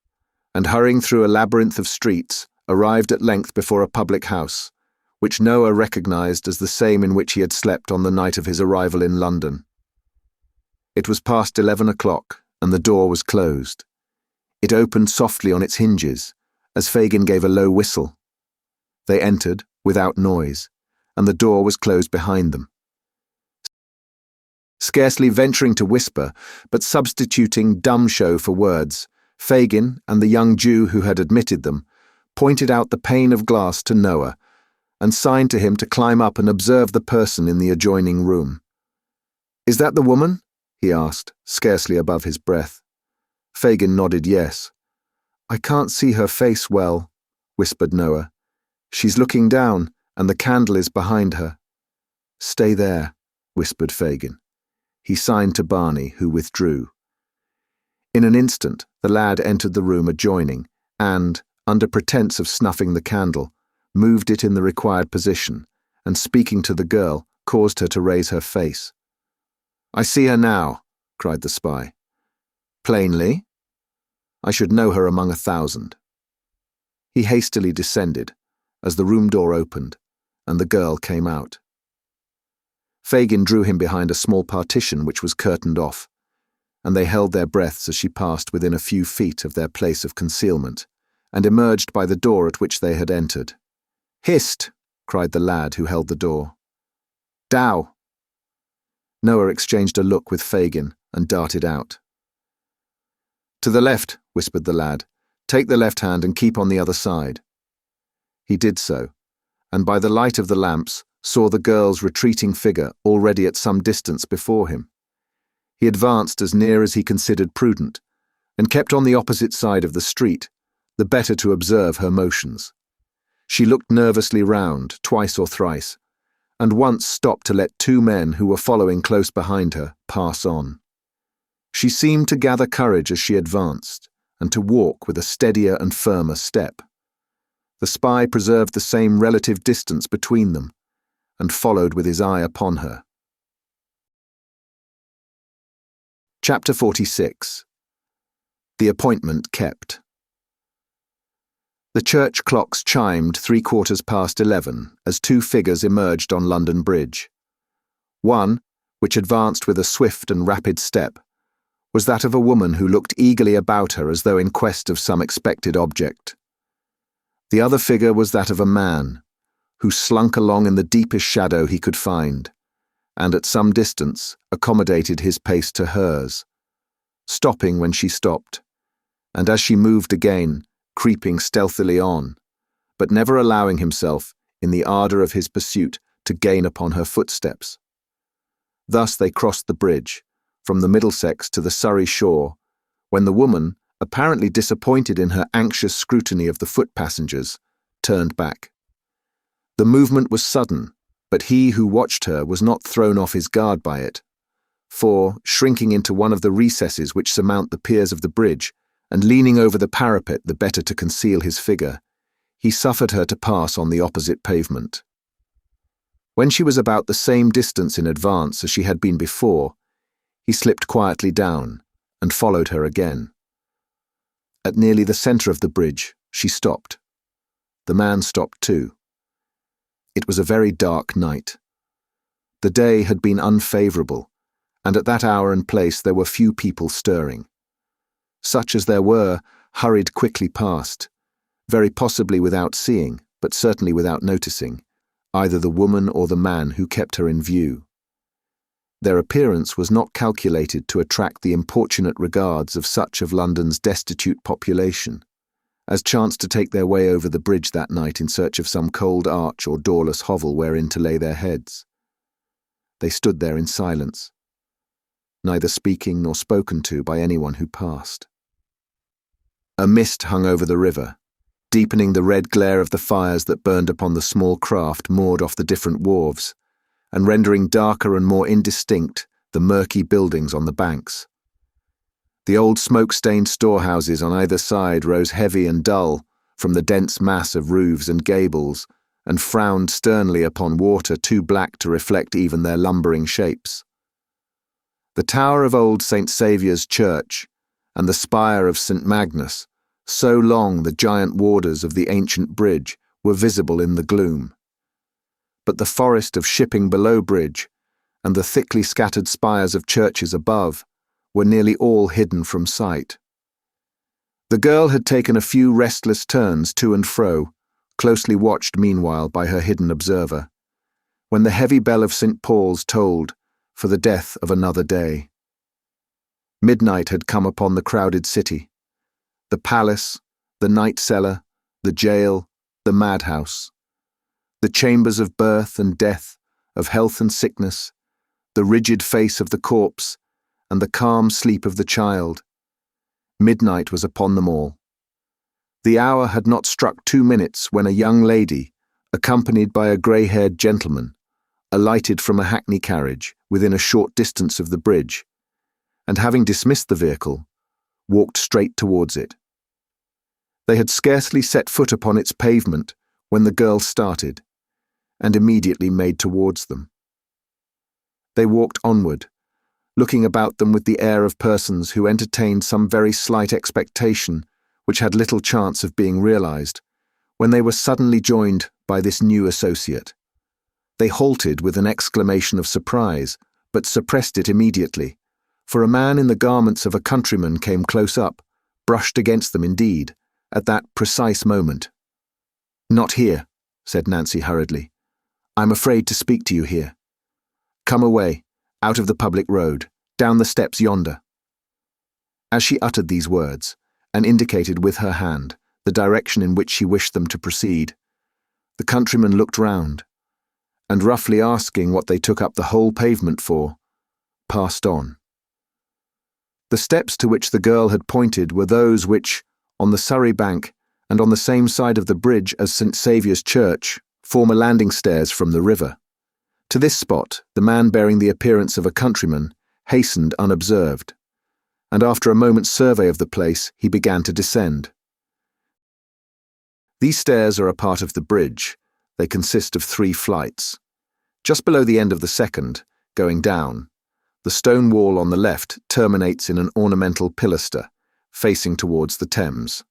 A: and hurrying through a labyrinth of streets, arrived at length before a public house, which Noah recognized as the same in which he had slept on the night of his arrival in London. It was past 11 o'clock, and the door was closed. It opened softly on its hinges, as Fagin gave a low whistle. They entered, without noise, and the door was closed behind them. Scarcely venturing to whisper, but substituting dumb show for words, Fagin and the young Jew who had admitted them pointed out the pane of glass to Noah and signed to him to climb up and observe the person in the adjoining room. Is that the woman? He asked, scarcely above his breath. Fagin nodded yes. I can't see her face well, whispered Noah. She's looking down, and the candle is behind her. Stay there, whispered Fagin. He signed to Barney, who withdrew. In an instant, the lad entered the room adjoining, and, under pretence of snuffing the candle, moved it in the required position, and speaking to the girl, caused her to raise her face. I see her now, cried the spy. Plainly? I should know her among 1,000. He hastily descended, as the room door opened, and the girl came out. Fagin drew him behind a small partition which was curtained off, and they held their breaths as she passed within a few feet of their place of concealment, and emerged by the door at which they had entered. Hist! Cried the lad who held the door. Dow! Noah exchanged a look with Fagin and darted out. To the left, whispered the lad. Take the left hand and keep on the other side. He did so, and by the light of the lamps saw the girl's retreating figure already at some distance before him. He advanced as near as he considered prudent, and kept on the opposite side of the street, the better to observe her motions. She looked nervously round, twice or thrice, and once stopped to let two men who were following close behind her pass on. She seemed to gather courage as she advanced, and to walk with a steadier and firmer step. The spy preserved the same relative distance between them, and followed with his eye upon her. Chapter 46. The appointment kept. The church clocks chimed 11:15 as two figures emerged on London Bridge. One, which advanced with a swift and rapid step, was that of a woman who looked eagerly about her as though in quest of some expected object. The other figure was that of a man, who slunk along in the deepest shadow he could find, and at some distance accommodated his pace to hers, stopping when she stopped, and as she moved again, creeping stealthily on, but never allowing himself, in the ardour of his pursuit, to gain upon her footsteps. Thus they crossed the bridge, from the Middlesex to the Surrey shore, when the woman, apparently disappointed in her anxious scrutiny of the foot passengers, turned back. The movement was sudden, but he who watched her was not thrown off his guard by it, for, shrinking into one of the recesses which surmount the piers of the bridge, and leaning over the parapet the better to conceal his figure, he suffered her to pass on the opposite pavement. When she was about the same distance in advance as she had been before, he slipped quietly down, and followed her again. At nearly the centre of the bridge, she stopped. The man stopped too. It was a very dark night. The day had been unfavourable, and at that hour and place there were few people stirring. Such as there were hurried quickly past, very possibly without seeing, but certainly without noticing, either the woman or the man who kept her in view. Their appearance was not calculated to attract the importunate regards of such of London's destitute population, as chanced to take their way over the bridge that night in search of some cold arch or doorless hovel wherein to lay their heads. They stood there in silence, neither speaking nor spoken to by anyone who passed. A mist hung over the river, deepening the red glare of the fires that burned upon the small craft moored off the different wharves, and rendering darker and more indistinct the murky buildings on the banks. The old smoke-stained storehouses on either side rose heavy and dull from the dense mass of roofs and gables, and frowned sternly upon water too black to reflect even their lumbering shapes. The tower of old St. Saviour's Church, and the spire of St. Magnus, so long the giant warders of the ancient bridge, were visible in the gloom. But the forest of shipping below bridge, and the thickly scattered spires of churches above, were nearly all hidden from sight. The girl had taken a few restless turns to and fro, closely watched meanwhile by her hidden observer, when the heavy bell of St. Paul's tolled for the death of another day. Midnight had come upon the crowded city, the palace, the night cellar, the jail, the madhouse, the chambers of birth and death, of health and sickness, the rigid face of the corpse, and the calm sleep of the child. Midnight was upon them all. The hour had not struck 2 minutes when a young lady, accompanied by a grey-haired gentleman, alighted from a hackney carriage within a short distance of the bridge, and having dismissed the vehicle, walked straight towards it. They had scarcely set foot upon its pavement when the girl started, and immediately made towards them. They walked onward, looking about them with the air of persons who entertained some very slight expectation which had little chance of being realized, when they were suddenly joined by this new associate. They halted with an exclamation of surprise, but suppressed it immediately, for a man in the garments of a countryman came close up, brushed against them indeed, at that precise moment. "Not here," said Nancy hurriedly. "I'm afraid to speak to you here. Come away, out of the public road, down the steps yonder." As she uttered these words, and indicated with her hand the direction in which she wished them to proceed,
B: The countryman looked round, and roughly asking what they took up the whole pavement for, passed on. The steps to which the girl had pointed were those which, on the Surrey bank and on the same side of the bridge as St. Saviour's Church, form a landing stairs from the river. To this spot, the man bearing the appearance of a countryman hastened unobserved, and after a moment's survey of the place, he began to descend. These stairs are a part of the bridge. They consist of 3 flights. Just below the end of the second, going down, the stone wall on the left terminates in an ornamental pilaster, facing towards the Thames.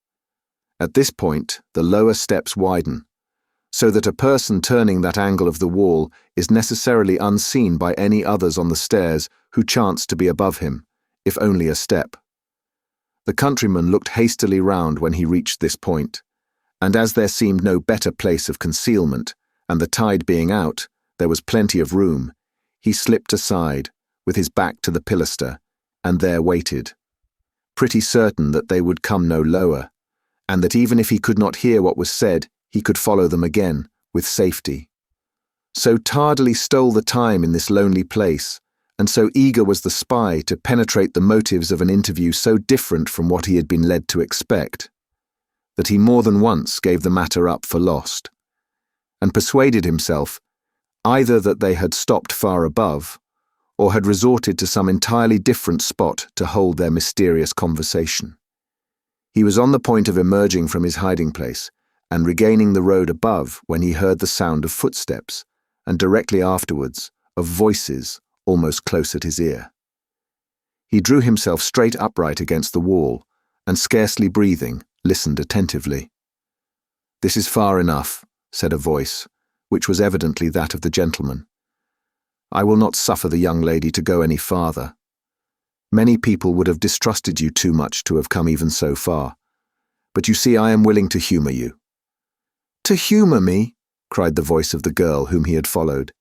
B: At this point, the lower steps widen, so that a person turning that angle of the wall is necessarily unseen by any others on the stairs who chance to be above him, if only a step. The countryman looked hastily round when he reached this point, and as there seemed no better place of concealment, and the tide being out, there was plenty of room, he slipped aside, with his back to the pilaster, and there waited, pretty certain that they would come no lower, and that even if he could not hear what was said, he could follow them again, with safety. So tardily stole the time in this lonely place, and so eager was the spy to penetrate the motives of an interview so different from what he had been led to expect, that he more than once gave the matter up for lost, and persuaded himself either that they had stopped far above, or had resorted to some entirely different spot to hold their mysterious conversation. He was on the point of emerging from his hiding place and regaining the road above when he heard the sound of footsteps, and directly afterwards of voices almost close at his ear. He drew himself straight upright against the wall, and scarcely breathing, listened attentively. "This is far enough," said a voice, which was evidently that of the gentleman. "I will not suffer the young lady to go any farther. Many people would have distrusted you too much to have come even so far. But you see, I am willing to humour you." "To humour me?" cried the voice of the girl whom he had followed.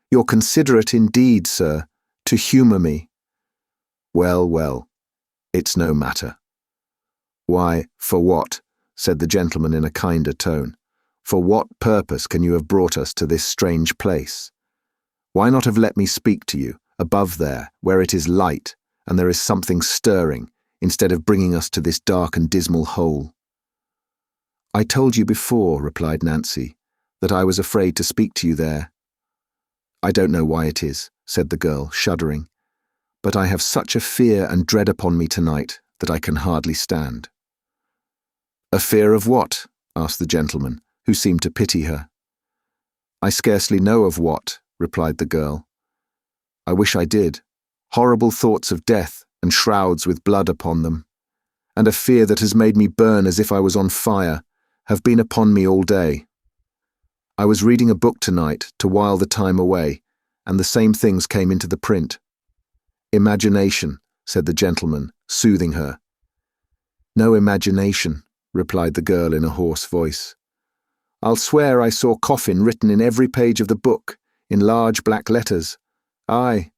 B: "You're considerate indeed, sir, to humour me." "Well, well, it's no matter." "Why, for what?" said the gentleman in a kinder tone. "For what purpose can you have brought us to this strange place? Why not have let me speak to you, above there, where it is light, and there is something stirring, instead of bringing us to this dark and dismal hole?" "I told you before," replied Nancy, "that I was afraid to speak to you there." "I don't know why it is," said the girl, shuddering, "but I have such a fear and dread upon me tonight that I can hardly stand." "A fear of what?" asked the gentleman, who seemed to pity her. "I scarcely know of what," replied the girl. "I wish I did. Horrible thoughts of death and shrouds with blood upon them, and a fear that has made me burn as if I was on fire, have been upon me all day. I was reading a book tonight to while the time away, and the same things came into the print." "Imagination," said the gentleman, soothing her. "No imagination," replied the girl in a hoarse voice. "I'll swear I saw coffin written in every page of the book, in large black letters. Aye,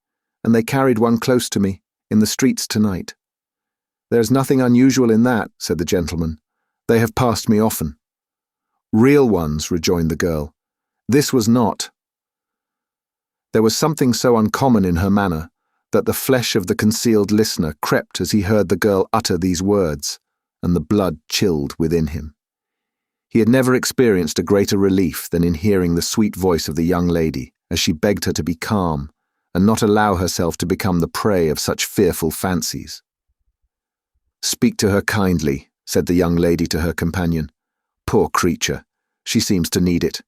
B: and they carried one close to me, in the streets tonight." "There's nothing unusual in that," said the gentleman. "They have passed me often." "Real ones," rejoined the girl. "This was not." There was something so uncommon in her manner that the flesh of the concealed listener crept as he heard the girl utter these words, and the blood chilled within him. He had never experienced a greater relief than in hearing the sweet voice of the young lady as she begged her to be calm and not allow herself to become the prey of such fearful fancies. "Speak to her kindly," said the young lady to her companion. "Poor creature, she seems to need it."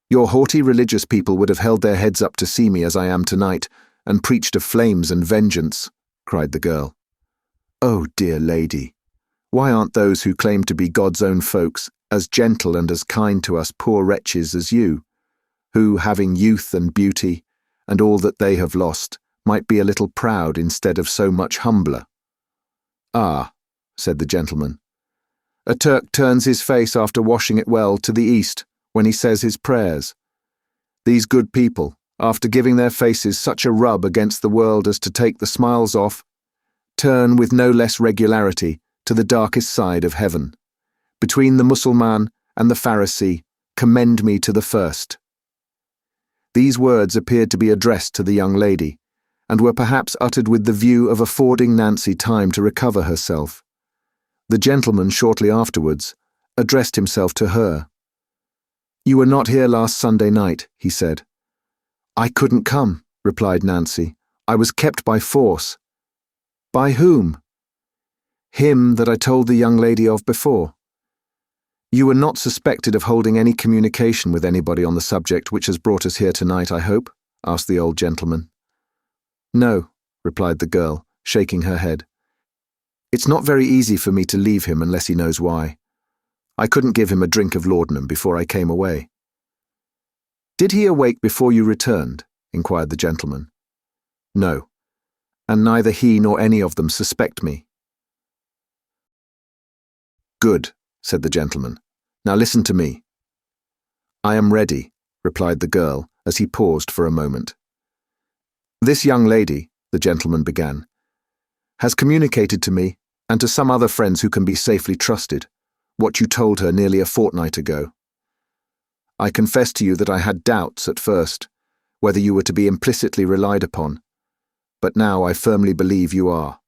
B: "Your haughty religious people would have held their heads up to see me as I am tonight, and preached of flames and vengeance," cried the girl. "Oh, dear lady, why aren't those who claim to be God's own folks as gentle and as kind to us poor wretches as you, who, having youth and beauty, and all that they have lost, might be a little proud instead of so much humbler?" "Ah," said the gentleman, "a Turk turns his face after washing it well to the east when he says his prayers. These good people, after giving their faces such a rub against the world as to take the smiles off, turn with no less regularity to the darkest side of heaven. Between the Mussulman and the Pharisee,
A: commend me to the first." These words appeared to be addressed to the young lady, and were perhaps uttered with the view of affording Nancy time to recover herself. The gentleman, shortly afterwards, addressed himself to her. "You were not here last Sunday night," he said. "I couldn't come," replied Nancy. "I was kept by force." "By whom?" "Him that I told the young lady of before." "You were not suspected of holding any communication with anybody on the subject which has brought us here tonight, I hope?" asked the old gentleman. "No," replied the girl, shaking her head. "It's not very easy for me to leave him unless he knows why. I couldn't give him a drink of laudanum before I came away." "Did he awake before you returned?" inquired the gentleman. "No, and neither he nor any of them suspect me." "Good," said the gentleman. "Now listen to me." "I am ready," replied the girl, as he paused for a moment. "This young lady," the gentleman began, "has communicated to me, and to some other friends who can be safely trusted, what you told her nearly a fortnight ago. I confess to you that I had doubts at first, whether you were to be implicitly relied upon, but now I firmly believe you are."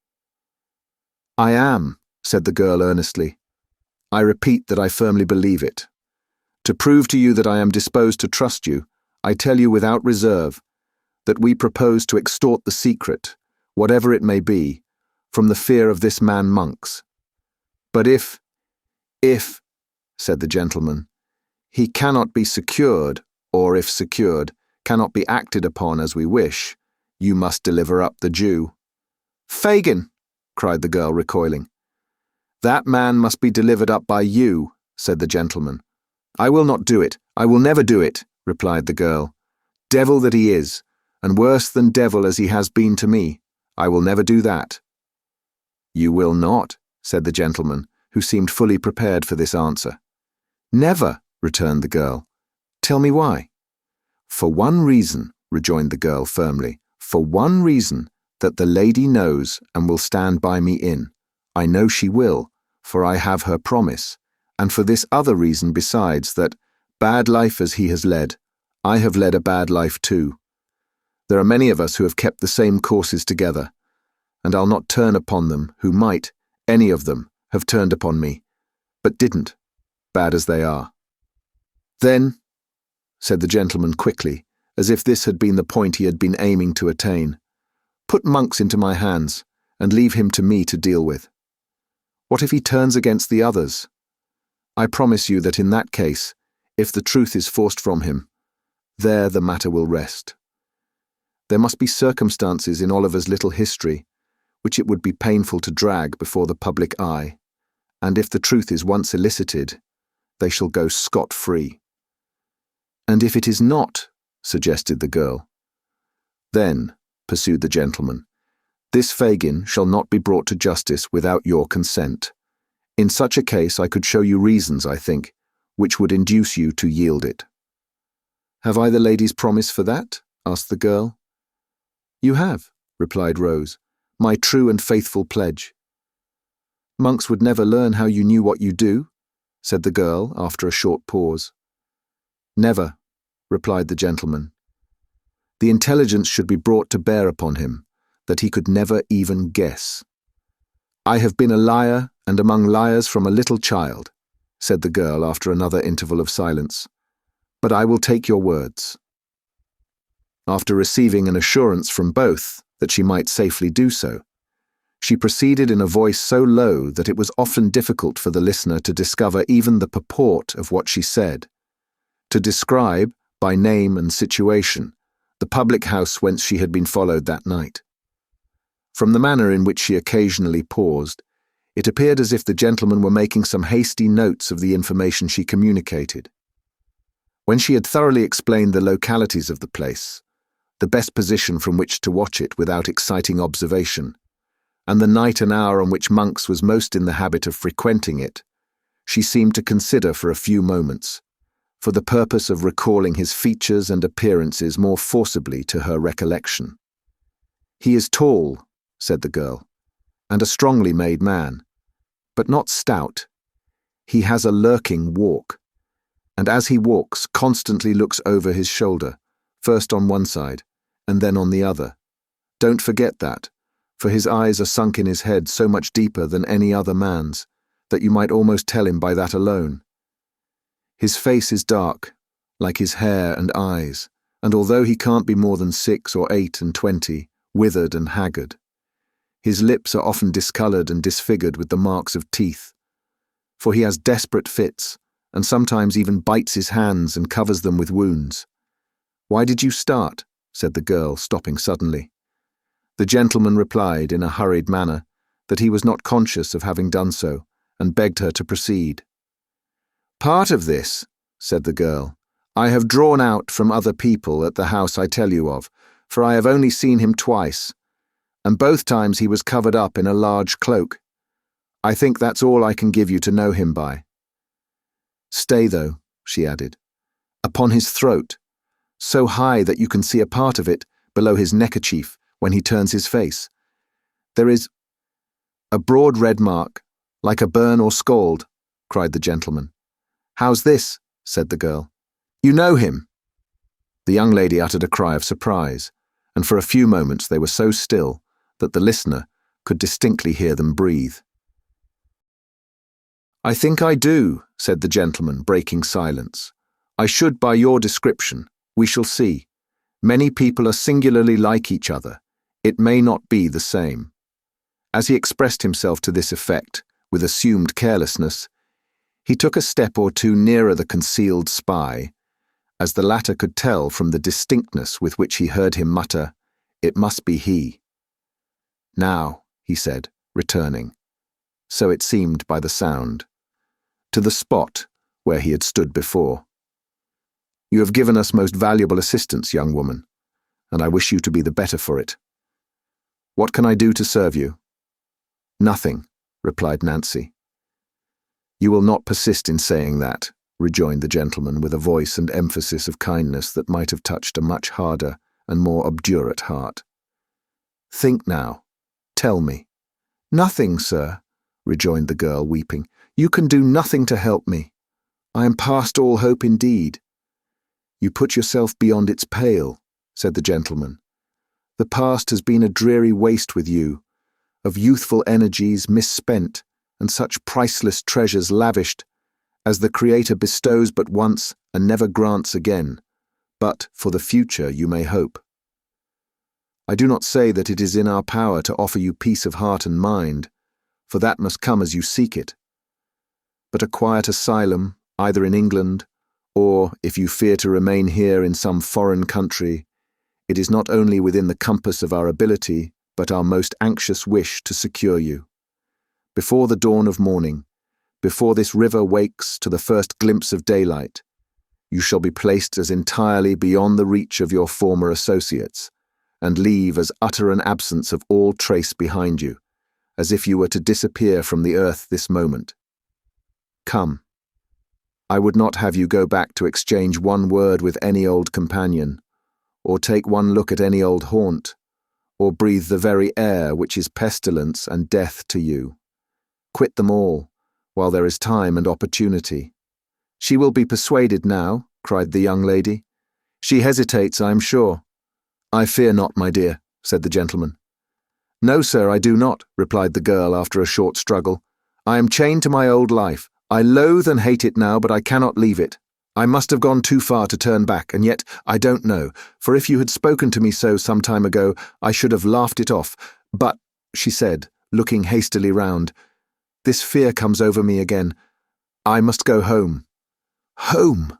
A: "I am," said the girl earnestly. "I repeat that I firmly believe it. To prove to you that I am disposed to trust you, I tell you without reserve that we propose to extort the secret, whatever it may be, from the fear of this man Monks. But if, said the gentleman, he cannot be secured, or if secured, cannot be acted upon as we wish, you must deliver up the Jew." "Fagin!" cried the girl, recoiling. "That man must be delivered up by you," said the gentleman. "I will not do it. I will never do it," replied the girl. "Devil that he is, and worse than devil as he has been to me, I will never do that." "You will not," said the gentleman, who seemed fully prepared for this answer. "Never," returned the girl. "Tell me why." "For one reason," rejoined the girl firmly, "for one reason that the lady knows and will stand by me in. I know she will, for I have her promise, and for this other reason besides, that, bad life as he has led, I have led a bad life too. There are many of us who have kept the same courses together, and I'll not turn upon them who might, any of them, have turned upon me, but didn't, bad as they are." "Then," said the gentleman quickly, as if this had been the point he had been aiming to attain, "put Monks into my hands, and leave him to me to deal with. What if he turns against the others? I promise you that in that case, if the truth is forced from him, there the matter will rest. There must be circumstances in Oliver's little history which it would be painful to drag before the public eye, and if the truth is once elicited, they shall go scot-free." "And if it is not?" suggested the girl. "Then," pursued the gentleman, "this Fagin shall not be brought to justice without your consent. In such a case I could show you reasons, I think, which would induce you to yield it." "Have I the lady's promise for that?" asked the girl. "You have," replied Rose, "my true and faithful pledge." "Monks would never learn how you knew what you do?" said the girl after a short pause. "Never," replied the gentleman. "The intelligence should be brought to bear upon him, that he could never even guess." "I have been a liar, and among liars from a little child," said the girl after another interval of silence. "But I will take your words." After receiving an assurance from both that she might safely do so, she proceeded in a voice so low that it was often difficult for the listener to discover even the purport of what she said, to describe, by name and situation, the public house whence she had been followed that night. From the manner in which she occasionally paused, it appeared as if the gentleman were making some hasty notes of the information she communicated. When she had thoroughly explained the localities of the place, the best position from which to watch it without exciting observation, and the night and hour on which Monks was most in the habit of frequenting it, she seemed to consider for a few moments, for the purpose of recalling his features and appearances more forcibly to her recollection. "He is tall," said the girl, "and a strongly made man, but not stout. He has a lurking walk. and as he walks, constantly looks over his shoulder, first on one side, and then on the other. Don't forget that, for his eyes are sunk in his head so much deeper than any other man's, that you might almost tell him by that alone. His face is dark, like his hair and eyes, and although he can't be more than 6 or 8 and 20, withered and haggard. His lips are often discoloured and disfigured with the marks of teeth, for he has desperate fits, and sometimes even bites his hands and covers them with wounds. "Why did you start?" said the girl, stopping suddenly. The gentleman replied in a hurried manner that he was not conscious of having done so, and begged her to proceed. "Part of this," said the girl, "I have drawn out from other people at the house I tell you of, for I have only seen him twice, and both times he was covered up in a large cloak. I think that's all I can give you to know him by. Stay, though," she added, "upon his throat, so high that you can see a part of it below his neckerchief when he turns his face. There is a broad red mark, like a burn or scald," cried the gentleman. "How's this?" said the girl. "You know him?" The young lady uttered a cry of surprise, and for a few moments they were so still that the listener could distinctly hear them breathe. "I think I do," said the gentleman, breaking silence. "I should by your description. We shall see. Many people are singularly like each other. It may not be the same." As he expressed himself to this effect, with assumed carelessness, he took a step or two nearer the concealed spy, as the latter could tell from the distinctness with which he heard him mutter, "It must be he." "Now," he said, returning, so it seemed by the sound, to the spot where he had stood before. "You have given us most valuable assistance, young woman, and I wish you to be the better for it. What can I do to serve you?" "Nothing," replied Nancy. "You will not persist in saying that," rejoined the gentleman with a voice and emphasis of kindness that might have touched a much harder and more obdurate heart. "Think now. Tell me." "Nothing, sir," rejoined the girl, weeping. "You can do nothing to help me. I am past all hope indeed." "You put yourself beyond its pale," said the gentleman. "The past has been a dreary waste with you, of youthful energies misspent, and such priceless treasures lavished, as the Creator bestows but once and never grants again, but for the future you may hope. I do not say that it is in our power to offer you peace of heart and mind, for that must come as you seek it. But a quiet asylum, either in England, or, if you fear to remain here in some foreign country, it is not only within the compass of our ability, but our most anxious wish to secure you. Before the dawn of morning, before this river wakes to the first glimpse of daylight, you shall be placed as entirely beyond the reach of your former associates, and leave as utter an absence of all trace behind you, as if you were to disappear from the earth this moment. Come. I would not have you go back to exchange one word with any old companion, or take one look at any old haunt, or breathe the very air which is pestilence and death to you. Quit them all, while there is time and opportunity. She will be persuaded now," cried the young lady. "She hesitates, I am sure." "I fear not, my dear," said the gentleman. "No, sir, I do not," replied the girl after a short struggle. "I am chained to my old life. I loathe and hate it now, but I cannot leave it. I must have gone too far to turn back, and yet I don't know, for if you had spoken to me so some time ago, I should have laughed it off. But," she said, looking hastily round, "this fear comes over me again. I must go home." "Home,"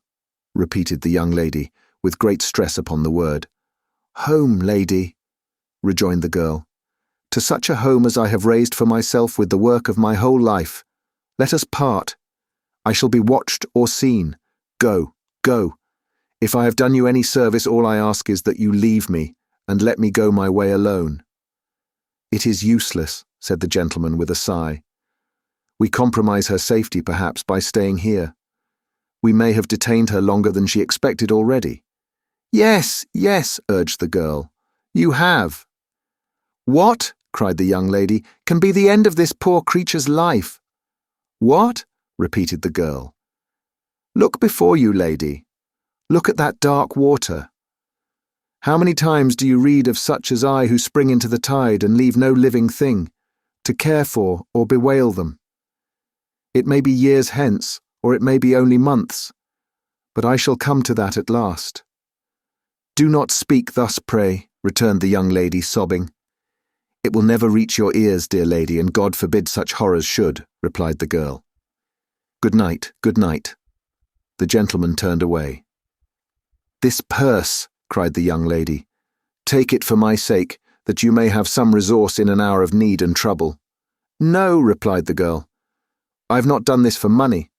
A: repeated the young lady, with great stress upon the word. "Home, lady," rejoined the girl. "To such a home as I have raised for myself with the work of my whole life. Let us part. I shall be watched or seen. Go, go. If I have done you any service, all I ask is that you leave me, and let me go my way alone." "It is useless," said the gentleman with a sigh. "We compromise her safety, perhaps, by staying here. We may have detained her longer than she expected already." "Yes, yes," urged the girl. "You have." "What," cried the young lady, "can be the end of this poor creature's life?" "What?" repeated the girl.
B: "Look before you, lady. Look at that dark water. How many times do you read of such as I who spring into the tide and leave no living thing, to care for or bewail them? It may be years hence, or it may be only months, but I shall come to that at last." "Do not speak thus, pray," returned the young lady, sobbing. "It will never reach your ears, dear lady, and God forbid such horrors should," replied the girl. "Good night, good night." The gentleman turned away. "This purse," cried the young lady. "Take it for my sake, that you may have some resource in an hour of need and trouble." "No," replied the girl. "I have not done this for money.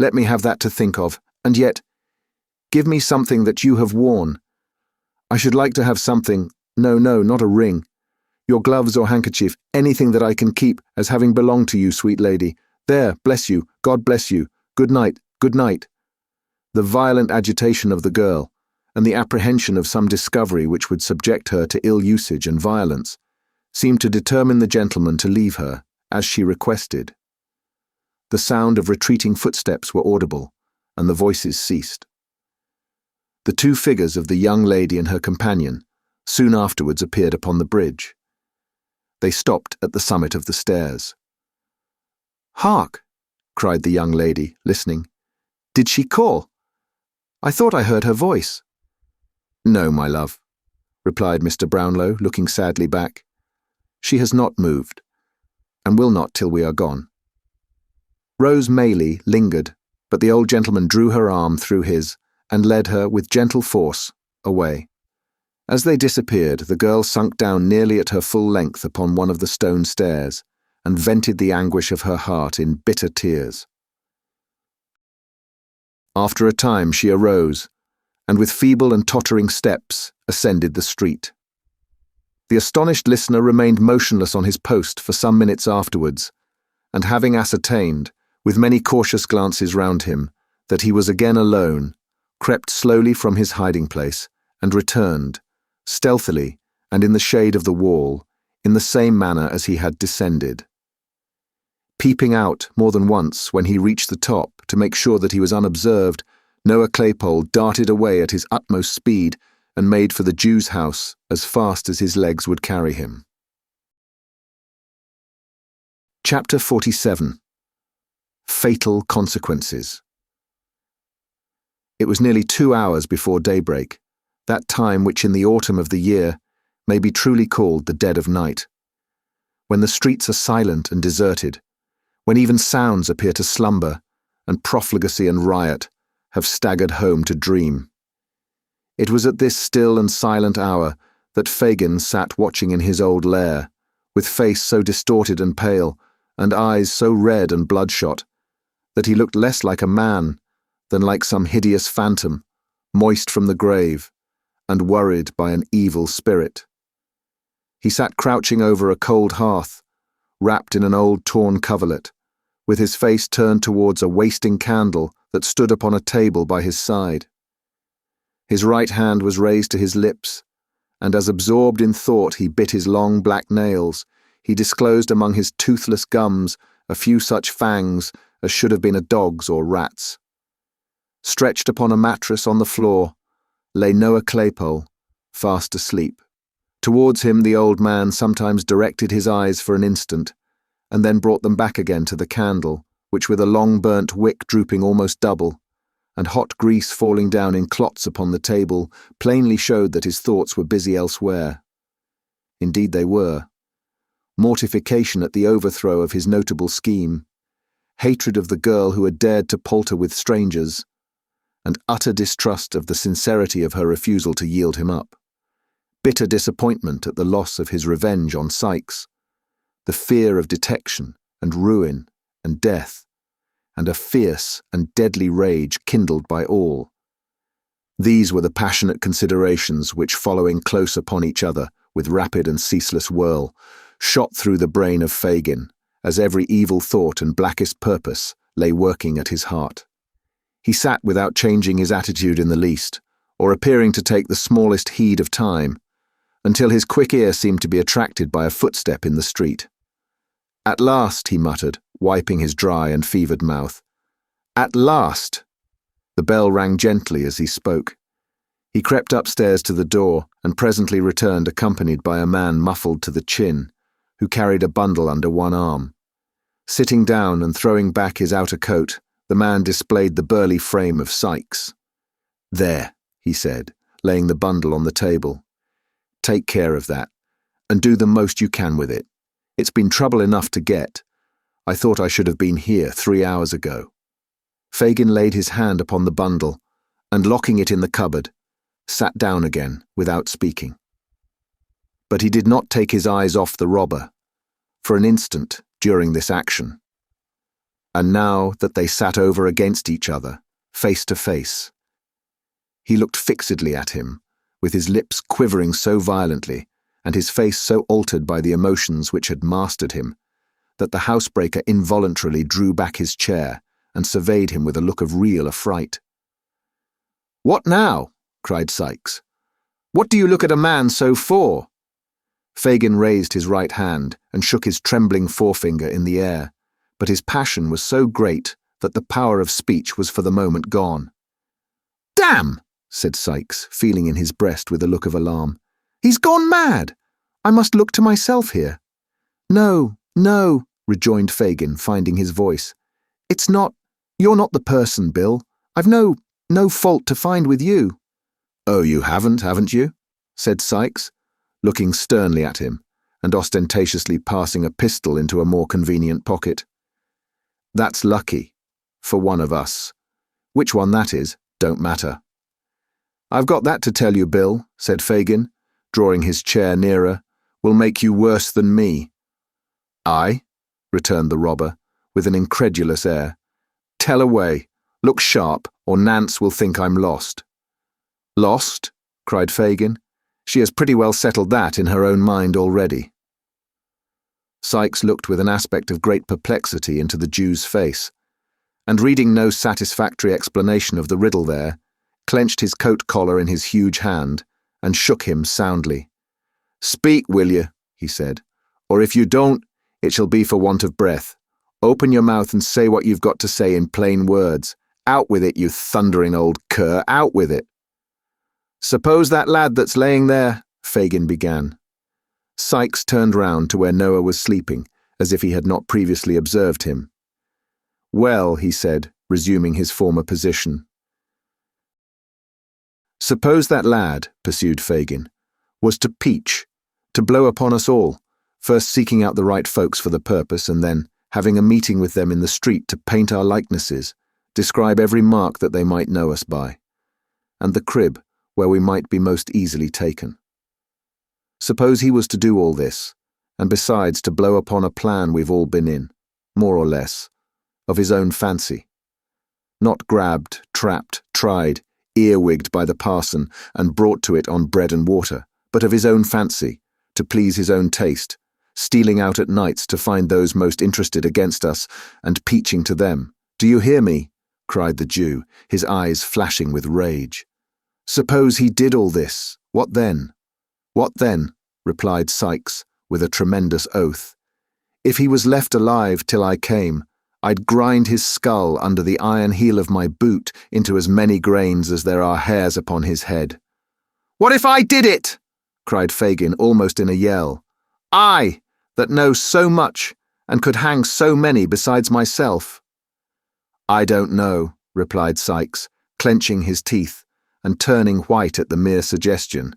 B: Let me have that to think of, and yet, give me something that you have worn. I should like to have something, no, not a ring. Your gloves or handkerchief, anything that I can keep as having belonged to you, sweet lady. There, bless you, God bless you. Good night, good night." The violent agitation of the girl, and the apprehension of some discovery which would subject her to ill usage and violence, seemed to determine the gentleman to leave her, as she requested. The sound of retreating footsteps were audible, and the voices ceased. The two figures of the young lady and her companion soon afterwards appeared upon the bridge. They stopped at the summit of the stairs. "Hark!" cried the young lady, listening. "Did she call? I thought I heard her voice." "No, my love," replied Mr. Brownlow, looking sadly back. "She has not moved, and will not till we are gone." Rose Maylie lingered, but the old gentleman drew her arm through his and led her with gentle force away. As they disappeared, the girl sunk down nearly at her full length upon one of the stone stairs and vented the anguish of her heart in bitter tears. After a time she arose, and with feeble and tottering steps ascended the street. The astonished listener remained motionless on his post for some minutes afterwards, and having ascertained, with many cautious glances round him, that he was again alone, crept slowly from his hiding place and returned, stealthily and in the shade of the wall, in the same manner as he had descended. Peeping out more than once when he reached the top to make sure that he was unobserved, Noah Claypole darted away at his utmost speed and made for the Jew's house as fast as his legs would carry him. Chapter 47. Fatal Consequences. It was nearly 2 hours before daybreak, that time which in the autumn of the year may be truly called the dead of night, when the streets are silent and deserted, when even sounds appear to slumber, and profligacy and riot have staggered home to dream. It was at this still and silent hour that Fagin sat watching in his old lair, with face so distorted and pale, and eyes so red and bloodshot, that he looked less like a man than like some hideous phantom, moist from the grave, and worried by an evil spirit. He sat crouching over a cold hearth, wrapped in an old torn coverlet, with his face turned towards a wasting candle that stood upon a table by his side. His right hand was raised to his lips, and as absorbed in thought he bit his long black nails, he disclosed among his toothless gums a few such fangs as should have been a dog's or rat's. Stretched upon a mattress on the floor lay Noah Claypole, fast asleep. Towards him the old man sometimes directed his eyes for an instant, and then brought them back again to the candle, which with a long burnt wick drooping almost double, and hot grease falling down in clots upon the table, plainly showed that his thoughts were busy elsewhere. Indeed they were. Mortification at the overthrow of his notable scheme, hatred of the girl who had dared to palter with strangers, and utter distrust of the sincerity of her refusal to yield him up, bitter disappointment at the loss of his revenge on Sikes, the fear of detection and ruin and death, and a fierce and deadly rage kindled by all. These were the passionate considerations which, following close upon each other with rapid and ceaseless whirl, shot through the brain of Fagin, as every evil thought and blackest purpose lay working at his heart. He sat without changing his attitude in the least, or appearing to take the smallest heed of time, until his quick ear seemed to be attracted by a footstep in the street. "At last," he muttered, wiping his dry and fevered mouth. "At last!
A: The bell rang gently as he spoke. He crept upstairs to the door and presently returned accompanied by a man muffled to the chin, who carried a bundle under one arm. Sitting down and throwing back his outer coat, the man displayed the burly frame of XXIX. "There," he said, laying the bundle on the table. "Take care of that, and do the most you can with it. It's been trouble enough to get. I thought I should have been here 3 hours ago." Fagin laid his hand upon the bundle, and locking it in the cupboard, sat down again without speaking. But he did not take his eyes off the robber, for an instant during this action. And now that they sat over against each other, face to face, he looked fixedly at him, with his lips quivering so violently, and his face so altered by the emotions which had mastered him, that the housebreaker involuntarily drew back his chair and surveyed him with a look of real affright. "What now?" cried XXIX. "What do you look at a man so for?" Fagin raised his right hand and shook his trembling forefinger in the air, but his passion was so great that the power of speech was for the moment gone. "Damn!" said XXIX, feeling in his breast with a look of alarm. "He's gone mad! I must look to myself here." "No, no," rejoined Fagin, finding his voice. You're not the person, Bill. I've no fault to find with you." "Oh, you haven't you?" said XXIX, looking sternly at him, and ostentatiously passing a pistol into a more convenient pocket. "That's lucky, for one of us. Which one that is, don't matter." "I've got that to tell you, Bill," said Fagin, drawing his chair nearer, "will make you worse than me." "I?" returned the robber, with an incredulous air. "Tell away. Look sharp, or Nance will think I'm lost." "Lost?" cried Fagin. "She has pretty well settled that in her own mind already." XXIX looked with an aspect of great perplexity into the Jew's face, and reading no satisfactory explanation of the riddle there, clenched his coat collar in his huge hand, and shook him soundly. "Speak, will you?" he said. "Or if you don't, it shall be for want of breath. Open your mouth and say what you've got to say in plain words. Out with it, you thundering old cur, out with it." "Suppose that lad that's laying there," Fagin began. XXIX turned round to where Noah was sleeping, as if he had not previously observed him. "Well," he said, resuming his former position. "Suppose that lad," pursued Fagin, "was to peach, to blow upon us all, first seeking out the right folks for the purpose, and then, having a meeting with them in the street to paint our likenesses, describe every mark that they might know us by, and the crib where we might be most easily taken. Suppose he was to do all this, and besides to blow upon a plan we've all been in, more or less, of his own fancy. Not grabbed, trapped, tried, earwigged by the parson and brought to it on bread and water, but of his own fancy, to please his own taste, stealing out at nights to find those most interested against us, and peaching to them. Do you hear me?" cried the Jew, his eyes flashing with rage. "Suppose he did all this, what then?" "What then?" replied XXIX, with a tremendous oath. "If he was left alive till I came, I'd grind his skull under the iron heel of my boot into as many grains as there are hairs upon his head." "What if I did it?" cried Fagin almost in a yell. "I, that know so much, and could hang so many besides myself." "I don't know," replied XXIX, clenching his teeth and turning white at the mere suggestion.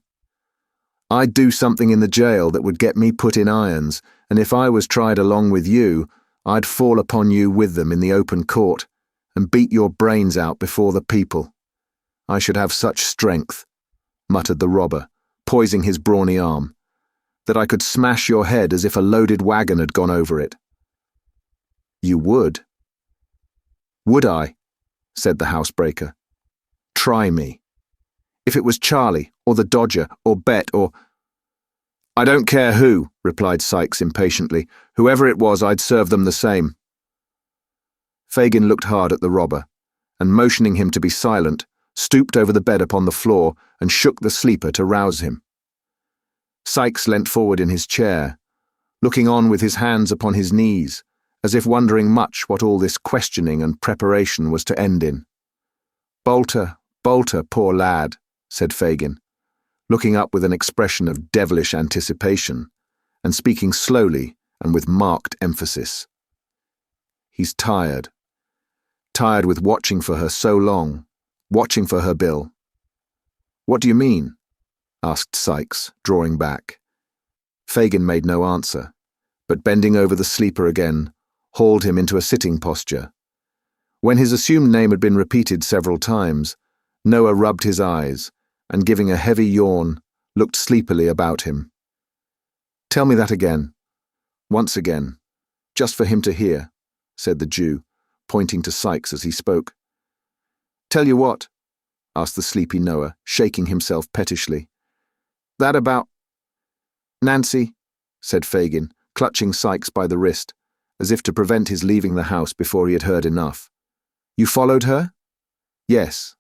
A: "I'd do something in the jail that would get me put in irons, and if I was tried along with you, I'd fall upon you with them in the open court, and beat your brains out before the people. I should have such strength," muttered the robber, poising his brawny arm, "that I could smash your head as if a loaded wagon had gone over it." "You would?" "Would I?" said the housebreaker. "Try me. If it was Charlie, or the Dodger, or Bet, or—" "I don't care who," replied XXIX impatiently. "Whoever it was, I'd serve them the same." Fagin looked hard at the robber, and motioning him to be silent, stooped over the bed upon the floor and shook the sleeper to rouse him. XXIX leant forward in his chair, looking on with his hands upon his knees, as if wondering much what all this questioning and preparation was to end in. Bolter, Bolter, poor lad, said Fagin, looking up with an expression of devilish anticipation, and speaking slowly and with marked emphasis. He's tired. Tired with watching for her so long, watching for her, Bill. What do you mean? Asked Sykes, drawing back. Fagin made no answer, but bending over the sleeper again, hauled him into a sitting posture. When his assumed name had been repeated several times, Noah rubbed his eyes, and giving a heavy yawn, looked sleepily about him. Tell me that again. Once again. Just for him to hear, said the Jew, pointing to Sykes as he spoke. Tell you what? Asked the sleepy Noah, shaking himself pettishly. That about... Nancy, said Fagin, clutching Sykes by the wrist, as if to prevent his leaving the house before he had heard enough. You followed her? Yes.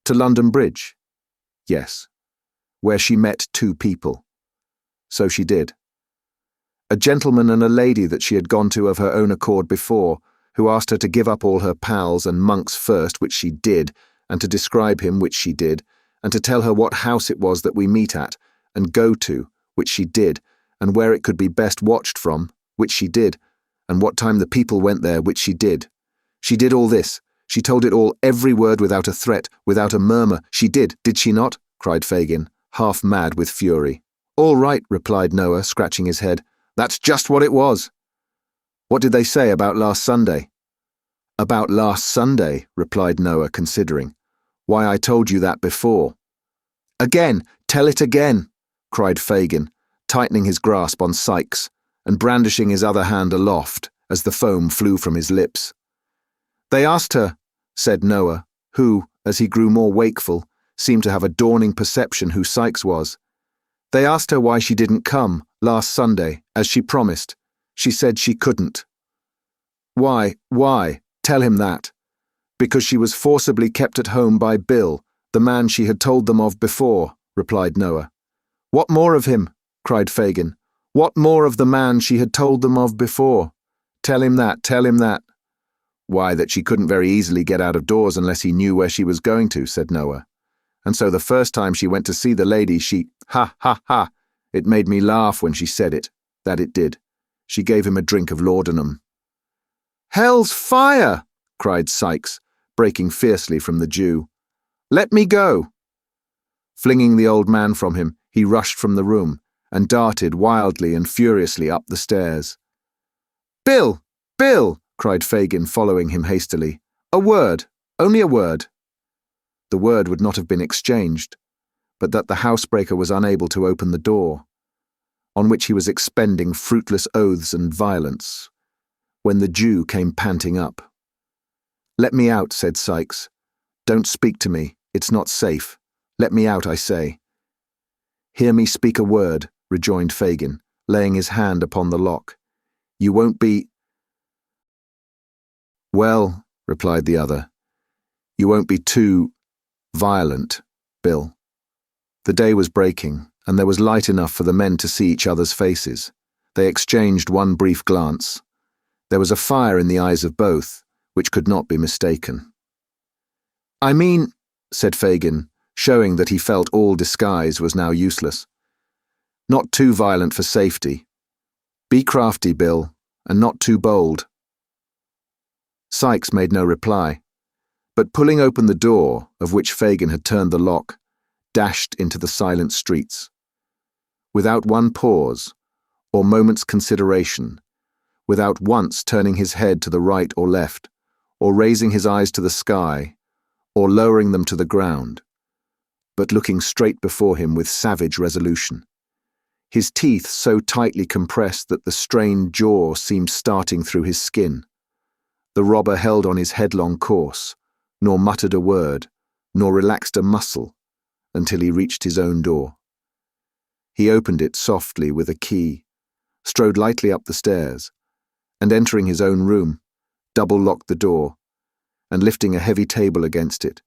A: To London Bridge? Yes. Where she met two people. So she did. A gentleman and a lady that she had gone to of her own accord before, who asked her to give up all her pals and monks first, which she did, and to describe him, which she did, and to tell her what house it was that we meet at, and go to, which she did, and where it could be best watched from, which she did, and what time the people went there, which she did. She did all this. She told it all, every word, without a threat, without a murmur. She did she not? Cried Fagin, half mad with fury. All right, replied Noah, scratching his head. That's just what it was. What did they say about last Sunday? About last Sunday, replied Noah, considering. Why, I told you that before. Again, tell it again, cried Fagin, tightening his grasp on Sykes, and brandishing his other hand aloft as the foam flew from his lips. They asked her, said Noah, who, as he grew more wakeful, seemed to have a dawning perception who Sykes was. They asked her why she didn't come last Sunday, as she promised. She said she couldn't. Why? Tell him that. Because she was forcibly kept at home by Bill, the man she had told them of before, replied Noah. What more of him? Cried Fagin. What more of the man she had told them of before? Tell him that. Why, that she couldn't very easily get out of doors unless he knew where she was going to, said Noah. And so the first time she went to see the lady, she, ha, it made me laugh when she said it, that it did. She gave him a drink of laudanum. Hell's fire! Cried Sykes, breaking fiercely from the Jew. Let me go! Flinging the old man from him, he rushed from the room, and darted wildly and furiously up the stairs. Bill! Cried Fagin, following him hastily. A word, only a word. The word would not have been exchanged, but that the housebreaker was unable to open the door, on which he was expending fruitless oaths and violence, when the Jew came panting up. Let me out, said Sykes. Don't speak to me, it's not safe. Let me out, I say. Hear me speak a word, rejoined Fagin, laying his hand upon the lock. You won't be... Well, replied the other, you won't be too violent, Bill. The day was breaking, and there was light enough for the men to see each other's faces. They exchanged one brief glance. There was a fire in the eyes of both, which could not be mistaken. I mean, said Fagin, showing that he felt all disguise was now useless. Not too violent for safety. Be crafty, Bill, and not too bold. Sykes made no reply, but pulling open the door, of which Fagin had turned the lock, dashed into the silent streets. Without one pause, or moment's consideration, without once turning his head to the right or left, or raising his eyes to the sky, or lowering them to the ground, but looking straight before him with savage resolution, his teeth so tightly compressed that the strained jaw seemed starting through his skin. The robber held on his headlong course, nor muttered a word, nor relaxed a muscle, until he reached his own door. He opened it softly with a key, strode lightly up the stairs, and entering his own room, double-locked the door, and lifting a heavy table against it,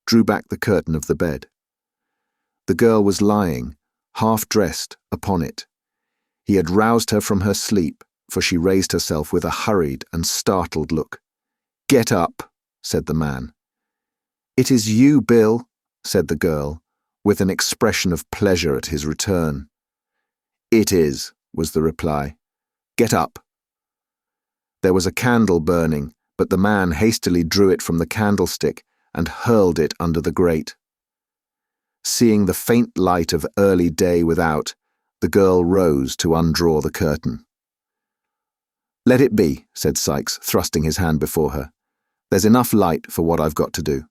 A: drew back the curtain of the bed. The girl was lying, half-dressed, upon it. He had roused her from her sleep, for she raised herself with a hurried and startled look. Get up, said the man. "It is you, Bill," said the girl, with an expression of pleasure at his return. "It is," was the reply. "Get up." There was a candle burning, but the man hastily drew it from the candlestick and hurled it under the grate. Seeing the faint light of early day without, the girl rose to undraw the curtain. "Let it be," said Sikes, thrusting his hand before her. "There's enough light for what I've got to do."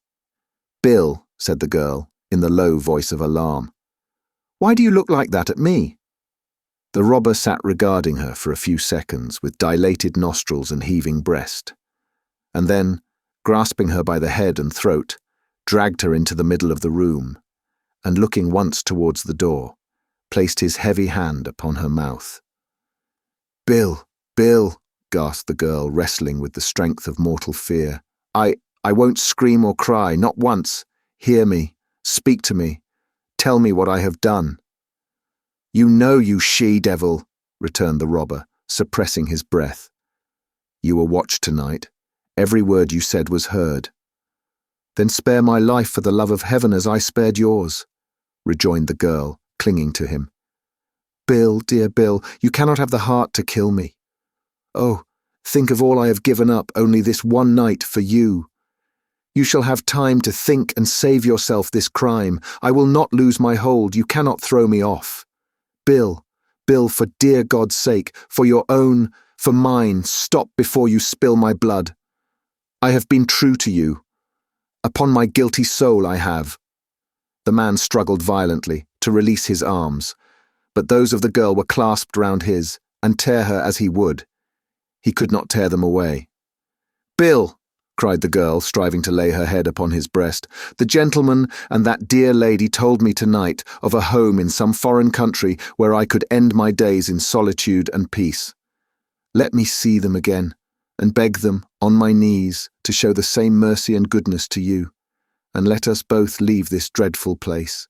A: "Bill," said the girl, in the low voice of alarm. "Why do you look like that at me?" The robber sat regarding her for a few seconds with dilated nostrils and heaving breast, and then, grasping her by the head and throat, dragged her into the middle of the room, and looking once towards the door, placed his heavy hand upon her mouth. "Bill, Bill," gasped the girl, wrestling with the strength of mortal fear. I won't scream or cry, not once. Hear me, speak to me, tell me what I have done." "You know, you she-devil," returned the robber, suppressing his breath. "You were watched tonight. Every word you said was heard." "Then spare my life for the love of heaven as I spared yours," rejoined the girl, clinging to him. "Bill, dear Bill, you cannot have the heart to kill me. Oh, think of all I have given up only this one night for you. You shall have time to think and save yourself this crime. I will not lose my hold. You cannot throw me off. Bill, Bill, for dear God's sake, for your own, for mine, stop before you spill my blood. I have been true to you. Upon my guilty soul I have." The man struggled violently to release his arms, but those of the girl were clasped round his, and tear her as he would, he could not tear them away. "Bill," cried the girl, striving to lay her head upon his breast, "the gentleman and that dear lady told me tonight of a home in some foreign country where I could end my days in solitude and peace. Let me see them again, and beg them, on my knees, to show the same mercy and goodness to you, and let us both leave this dreadful place,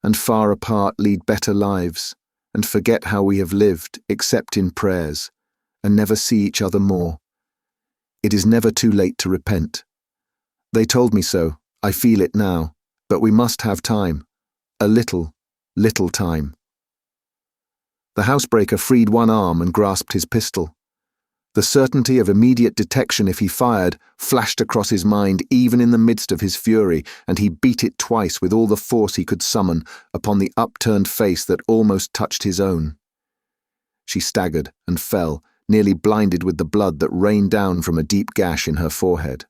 A: and far apart lead better lives, and forget how we have lived, except in prayers, and never see each other more. It is never too late to repent. They told me so, I feel it now, but we must have time. A little, little time." The housebreaker freed one arm and grasped his pistol. The certainty of immediate detection if he fired flashed across his mind even in the midst of his fury, and he beat it twice with all the force he could summon upon the upturned face that almost touched his own. She staggered and fell, nearly blinded with the blood that rained down from a deep gash in her forehead.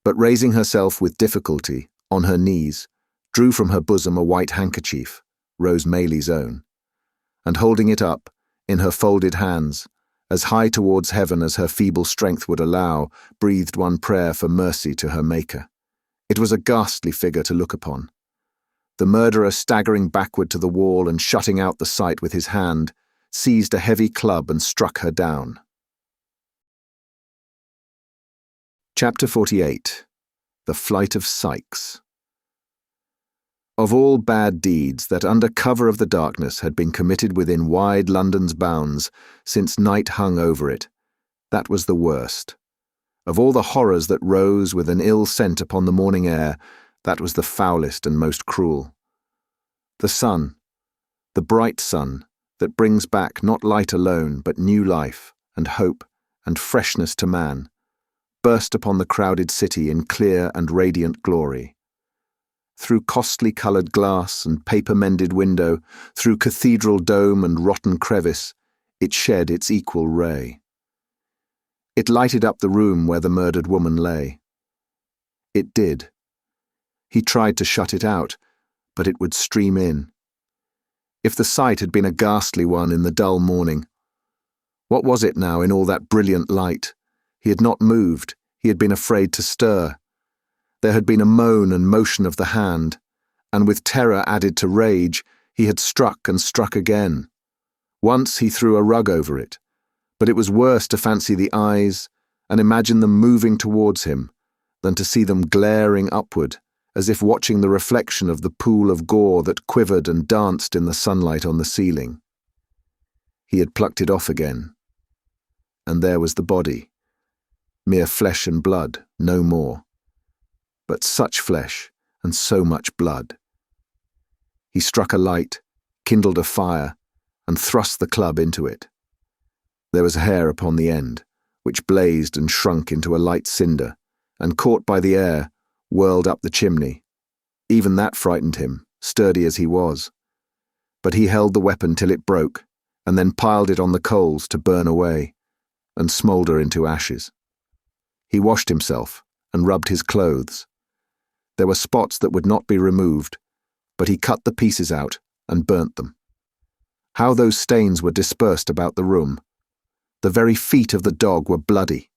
A: But raising herself with difficulty, on her knees, drew from her bosom a white handkerchief, Rose Maylie's own, and holding it up, in her folded hands, as high towards heaven as her feeble strength would allow, breathed one prayer for mercy to her Maker. It was a ghastly figure to look upon. The murderer, staggering backward to the wall and shutting out the sight with his hand, seized a heavy club and struck her down. Chapter 48. The Flight of Sikes. Of all bad deeds that under cover of the darkness had been committed within wide London's bounds since night hung over it, that was the worst. Of all the horrors that rose with an ill scent upon the morning air, that was the foulest and most cruel. The sun, the bright sun, that brings back not light alone but new life and hope and freshness to man, burst upon the crowded city in clear and radiant glory. Through costly-coloured glass and paper-mended window, through cathedral dome and rotten crevice, it shed its equal ray. It lighted up the room where the murdered woman lay. It did. He tried to shut it out, but it would stream in. If the sight had been a ghastly one in the dull morning, what was it now in all that brilliant light? He had not moved, he had been afraid to stir. There had been a moan and motion of the hand, and with terror added to rage, he had struck and struck again. Once he threw a rug over it, but it was worse to fancy the eyes and imagine them moving towards him than to see them glaring upward, as if watching the reflection of the pool of gore that quivered and danced in the sunlight on the ceiling. He had plucked it off again, and there was the body, mere flesh and blood, no more. but such flesh and so much blood. He struck a light, kindled a fire, and thrust the club into it. There was hair upon the end, which blazed and shrunk into a light cinder, and caught by the air, whirled up the chimney. Even that frightened him, sturdy as he was. But he held the weapon till it broke, and then piled it on the coals to burn away, and smoulder into ashes. He washed himself, and rubbed his clothes. There were spots that would not be removed, but he cut the pieces out and burnt them. How those stains were dispersed about the room! The very feet of the dog were bloody.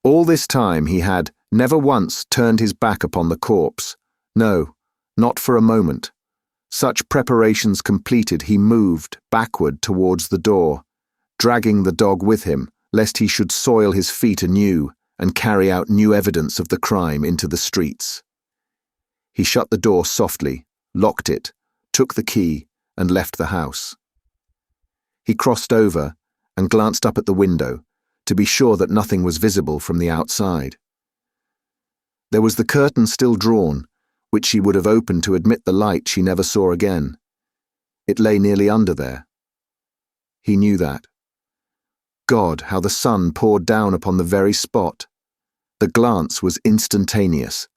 A: All this time he had never once turned his back upon the corpse. No, not for a moment. Such preparations completed, he moved backward towards the door, dragging the dog with him, lest he should soil his feet anew and carry out new evidence of the crime into the streets. He shut the door softly, locked it, took the key, and left the house. He crossed over and glanced up at the window to be sure that nothing was visible from the outside. There was the curtain still drawn, which she would have opened to admit the light she never saw again. It lay nearly under there. He knew that. God, how the sun poured down upon the very spot! The glance was instantaneous.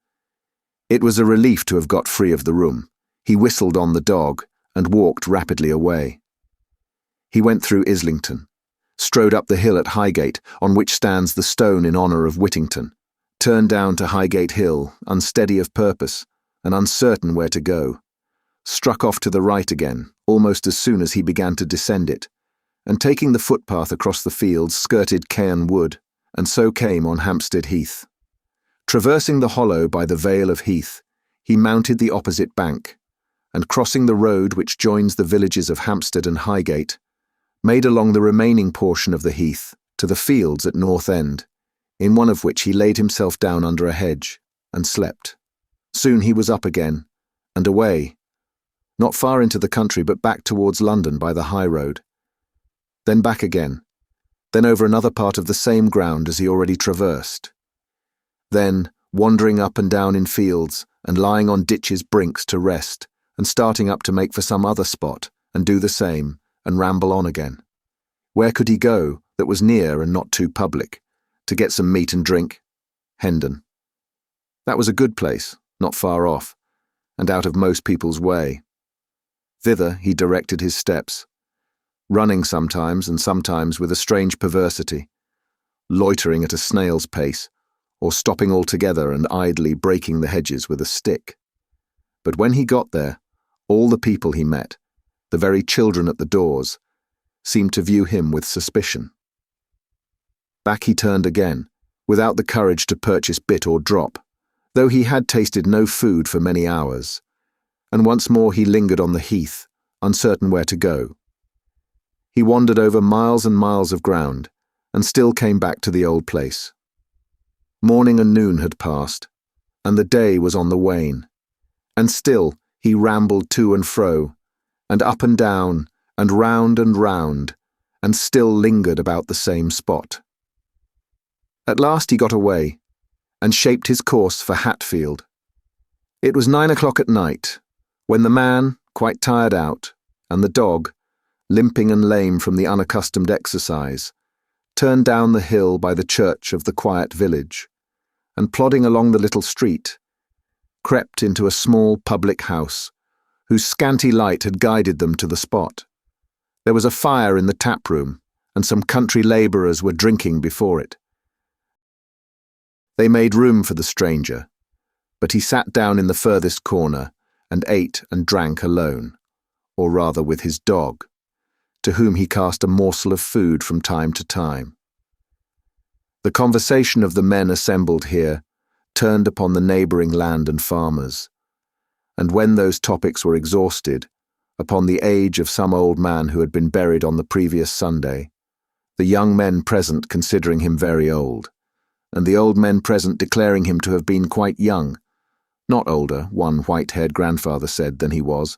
A: It was a relief to have got free of the room. He whistled on the dog and walked rapidly away. He went through Islington, strode up the hill at Highgate, on which stands the stone in honour of Whittington, turned down to Highgate Hill, unsteady of purpose and uncertain where to go, struck off to the right again, almost as soon as he began to descend it, and taking the footpath across the fields, skirted Cairn Wood, and so came on Hampstead Heath. Traversing the hollow by the Vale of Heath, he mounted the opposite bank, and crossing the road which joins the villages of Hampstead and Highgate, made along the remaining portion of the heath to the fields at North End, in one of which he laid himself down under a hedge and slept. Soon he was up again, and away, not far into the country but back towards London by the high road. Then back again, then over another part of the same ground as he already traversed. Then, wandering up and down in fields, and lying on ditches' brinks to rest, and starting up to make for some other spot, and do the same, and ramble on again. Where could he go that was near and not too public, to get some meat and drink? Hendon. That was a good place, not far off, and out of most people's way. Thither he directed his steps, running sometimes and sometimes with a strange perversity, loitering at a snail's pace, or stopping altogether and idly breaking the hedges with a stick. But when he got there, all the people he met, the very children at the doors, seemed to view him with suspicion. Back he turned again, without the courage to purchase bit or drop, though he had tasted no food for many hours, and once more he lingered on the heath, uncertain where to go. He wandered over miles and miles of ground, and still came back to the old place. Morning and noon had passed, and the day was on the wane, and still he rambled to and fro, and up and down, and round, and still lingered about the same spot. At last he got away, and shaped his course for Hatfield. It was 9 o'clock at night, when the man, quite tired out, and the dog, limping and lame from the unaccustomed exercise, turned down the hill by the church of the quiet village, and plodding along the little street, crept into a small public house, whose scanty light had guided them to the spot. There was a fire in the tap room, and some country labourers were drinking before it. They made room for the stranger, but he sat down in the furthest corner and ate and drank alone, or rather with his dog, to whom he cast a morsel of food from time to time. The conversation of the men assembled here turned upon the neighbouring land and farmers, and when those topics were exhausted, upon the age of some old man who had been buried on the previous Sunday, the young men present considering him very old, and the old men present declaring him to have been quite young, not older, one white-haired grandfather said, than he was,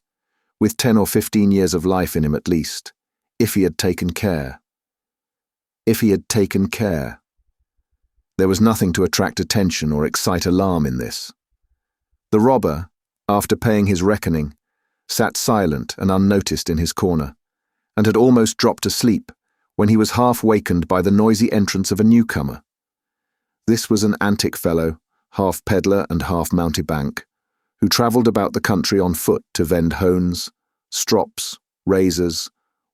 A: with 10 or 15 years of life in him at least, if he had taken care. If he had taken care. There was nothing to attract attention or excite alarm in this. The robber, after paying his reckoning, sat silent and unnoticed in his corner, and had almost dropped asleep when he was half wakened by the noisy entrance of a newcomer. This was an antic fellow, half peddler and half mountebank, who travelled about the country on foot to vend hones, strops, razors,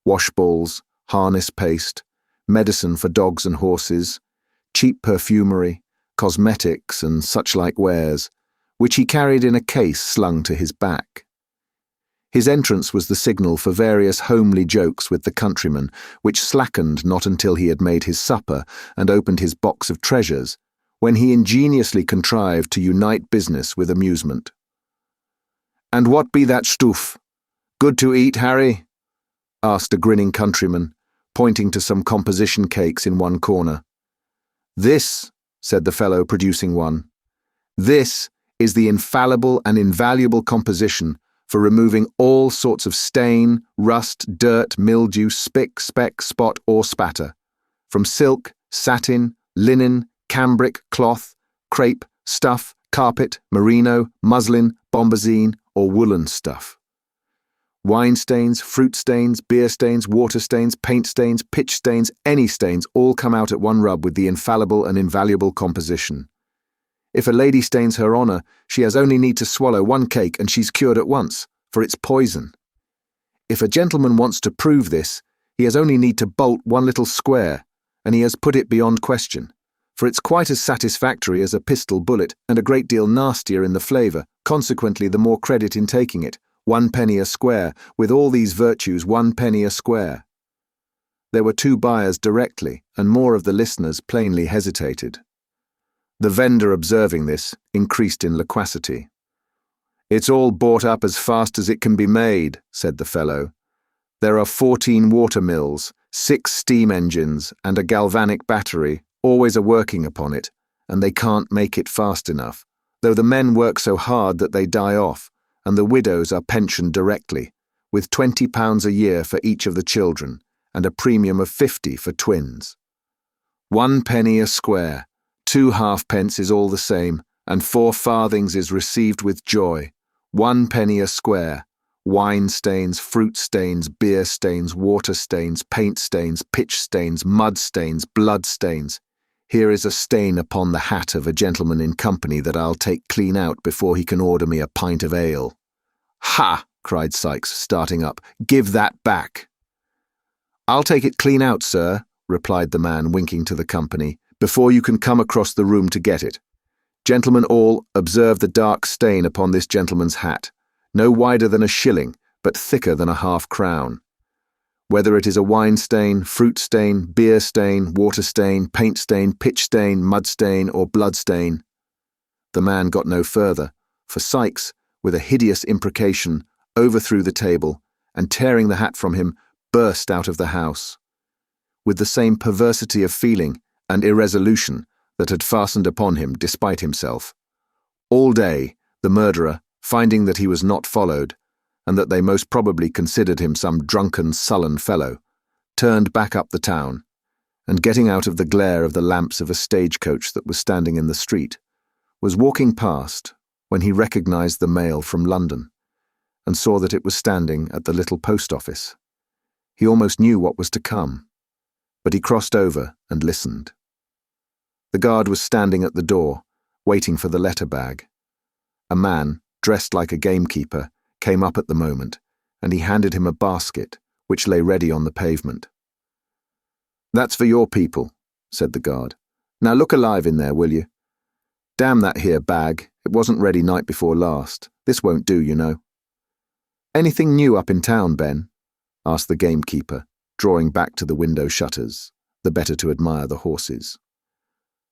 A: washballs, harness paste, medicine for dogs and horses, cheap perfumery, cosmetics and such-like wares, which he carried in a case slung to his back. His entrance was the signal for various homely jokes with the countryman, which slackened not until he had made his supper and opened his box of treasures, when he ingeniously contrived to unite business with amusement. "And what be that stoof? Good to eat, Harry?" asked a grinning countryman, pointing to some composition cakes in one corner. "This," said the fellow, producing one, "this is the infallible and invaluable composition for removing all sorts of stain, rust, dirt, mildew, spick, speck, spot, or spatter, from silk, satin, linen, cambric, cloth, crepe, stuff, carpet, merino, muslin, bombazine, or woolen stuff. Wine stains, fruit stains, beer stains, water stains, paint stains, pitch stains, any stains all come out at one rub with the infallible and invaluable composition. If a lady stains her honour, she has only need to swallow one cake and she's cured at once, for it's poison. If a gentleman wants to prove this, he has only need to bolt one little square, and he has put it beyond question, for it's quite as satisfactory as a pistol bullet and a great deal nastier in the flavour, consequently the more credit in taking it. 1 penny a square, with all these virtues 1 penny a square." There were 2 buyers directly, and more of the listeners plainly hesitated. The vendor, observing this, increased in loquacity. "It's all bought up as fast as it can be made," said the fellow. "There are 14 water mills, 6 steam engines, and a galvanic battery, always a-working upon it, and they can't make it fast enough, though the men work so hard that they die off, and the widows are pensioned directly, with £20 a year for each of the children, and a premium of 50 for twins. 1 penny a square, 2 halfpence is all the same, and 4 farthings is received with joy. 1 penny a square, wine stains, fruit stains, beer stains, water stains, paint stains, pitch stains, mud stains, blood stains. Here is a stain upon the hat of a gentleman in company that I'll take clean out before he can order me a pint of ale." "Ha!" cried Sikes, starting up. "Give that back." "I'll take it clean out, sir," replied the man, winking to the company, "before you can come across the room to get it. Gentlemen all, observe the dark stain upon this gentleman's hat, no wider than a shilling, but thicker than a half-crown. Whether it is a wine stain, fruit stain, beer stain, water stain, paint stain, pitch stain, mud stain, or blood stain." The man got no further, for Sikes, with a hideous imprecation, overthrew the table, and tearing the hat from him, burst out of the house. With the same perversity of feeling and irresolution that had fastened upon him despite himself. All day, the murderer, finding that he was not followed, and that they most probably considered him some drunken, sullen fellow, turned back up the town, and getting out of the glare of the lamps of a stagecoach that was standing in the street, was walking past when he recognized the mail from London, and saw that it was standing at the little post office. He almost knew what was to come, but he crossed over and listened. The guard was standing at the door, waiting for the letter bag. A man, dressed like a gamekeeper, came up at the moment, and he handed him a basket, which lay ready on the pavement. "That's for your people," said the guard. "Now look alive in there, will you? Damn that here bag, it wasn't ready night before last. This won't do, you know." "Anything new up in town, Ben?" asked the gamekeeper, drawing back to the window shutters, the better to admire the horses.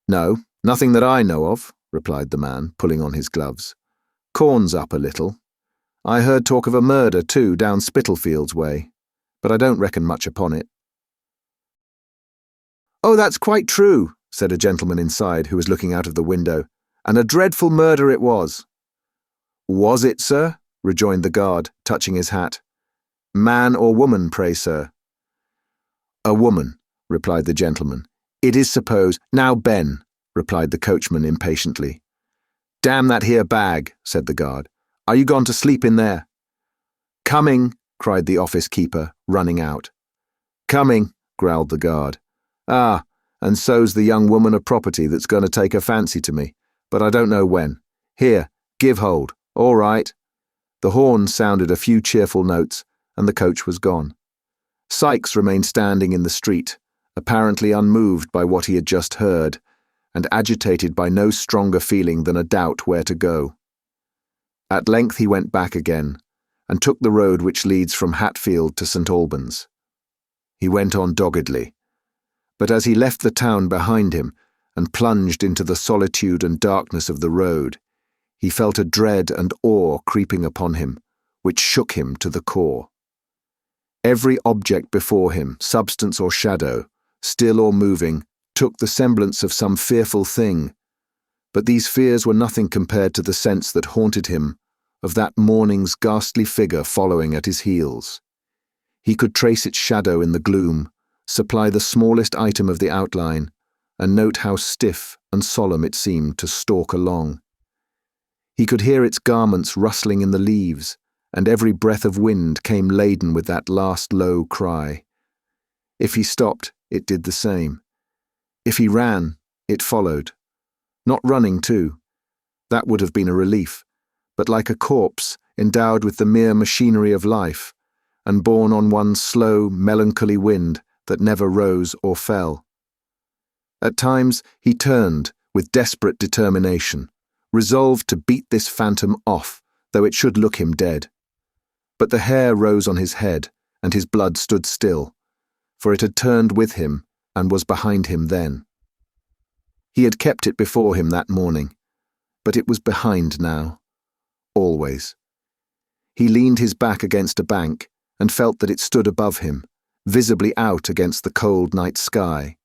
A: "No, nothing that I know of," replied the man, pulling on his gloves. "Corn's up a little. I heard talk of a murder, too, down Spitalfields way, but I don't reckon much upon it." "Oh, that's quite true," said a gentleman inside who was looking out of the window, "and a dreadful murder it was." "Was it, sir?" rejoined the guard, touching his hat. "Man or woman, pray, sir?" "A woman," replied the gentleman. "It is supposed—" "Now, Ben," replied the coachman impatiently. "Damn that here bag," said the guard. "Are you gone to sleep in there?" "Coming," cried the office keeper, running out. "Coming," growled the guard. "Ah, and so's the young woman of property that's going to take a fancy to me, but I don't know when. Here, give hold. All right." The horn sounded a few cheerful notes, and the coach was gone. Sykes remained standing in the street, apparently unmoved by what he had just heard, and agitated by no stronger feeling than a doubt where to go. At length he went back again, and took the road which leads from Hatfield to St. Albans. He went on doggedly, but as he left the town behind him and plunged into the solitude and darkness of the road, he felt a dread and awe creeping upon him, which shook him to the core. Every object before him, substance or shadow, still or moving, took the semblance of some fearful thing, but these fears were nothing compared to the sense that haunted him of that morning's ghastly figure following at his heels. He could trace its shadow in the gloom, supply the smallest item of the outline, and note how stiff and solemn it seemed to stalk along. He could hear its garments rustling in the leaves, and every breath of wind came laden with that last low cry. If he stopped, it did the same. If he ran, it followed. Not running, too. That would have been a relief, but like a corpse endowed with the mere machinery of life, and borne on one slow, melancholy wind that never rose or fell. At times he turned with desperate determination, resolved to beat this phantom off, though it should look him dead. But the hair rose on his head, and his blood stood still, for it had turned with him and was behind him then. He had kept it before him that morning, but it was behind now, always. He leaned his back against a bank and felt that it stood above him, visibly out against the cold night sky.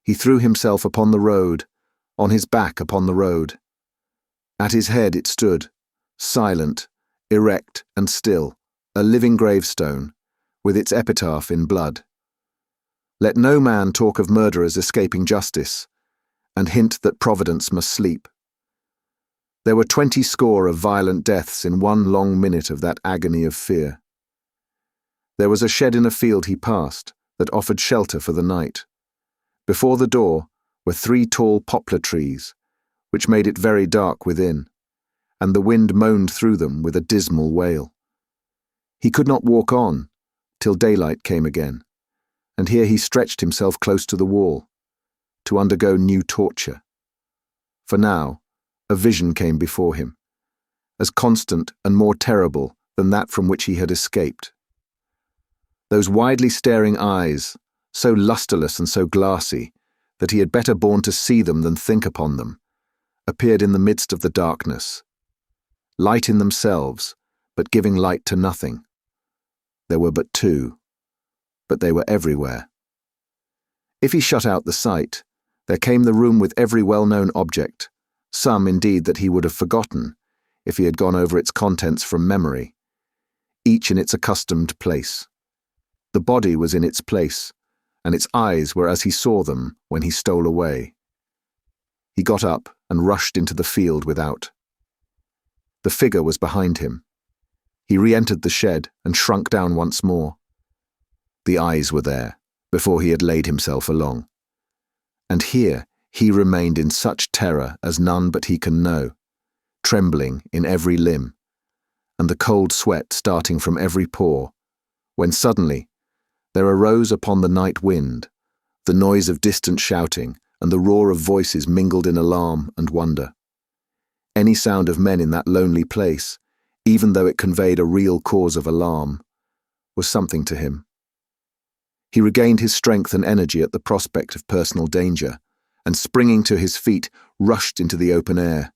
A: He threw himself upon the road, on his back upon the road. At his head it stood, silent, erect and still, a living gravestone, with its epitaph in blood. Let no man talk of murderers escaping justice, and hint that Providence must sleep. There were 20 score of violent deaths in one long minute of that agony of fear. There was a shed in a field he passed that offered shelter for the night. Before the door were 3 tall poplar trees, which made it very dark within, and the wind moaned through them with a dismal wail. He could not walk on till daylight came again, and here he stretched himself close to the wall, to undergo new torture. For now, a vision came before him, as constant and more terrible than that from which he had escaped. Those widely staring eyes, so lustreless and so glassy that he had better borne to see them than think upon them, appeared in the midst of the darkness. Light in themselves, but giving light to nothing. There were but 2, but they were everywhere. If he shut out the sight, there came the room with every well-known object, some indeed that he would have forgotten if he had gone over its contents from memory, each in its accustomed place. The body was in its place, and its eyes were as he saw them when he stole away. He got up and rushed into the field without. The figure was behind him. He re-entered the shed and shrunk down once more. The eyes were there, before he had laid himself along. And here he remained in such terror as none but he can know, trembling in every limb, and the cold sweat starting from every pore, when suddenly there arose upon the night wind the noise of distant shouting and the roar of voices mingled in alarm and wonder. Any sound of men in that lonely place, even though it conveyed a real cause of alarm, was something to him. He regained his strength and energy at the prospect of personal danger, and springing to his feet, rushed into the open air.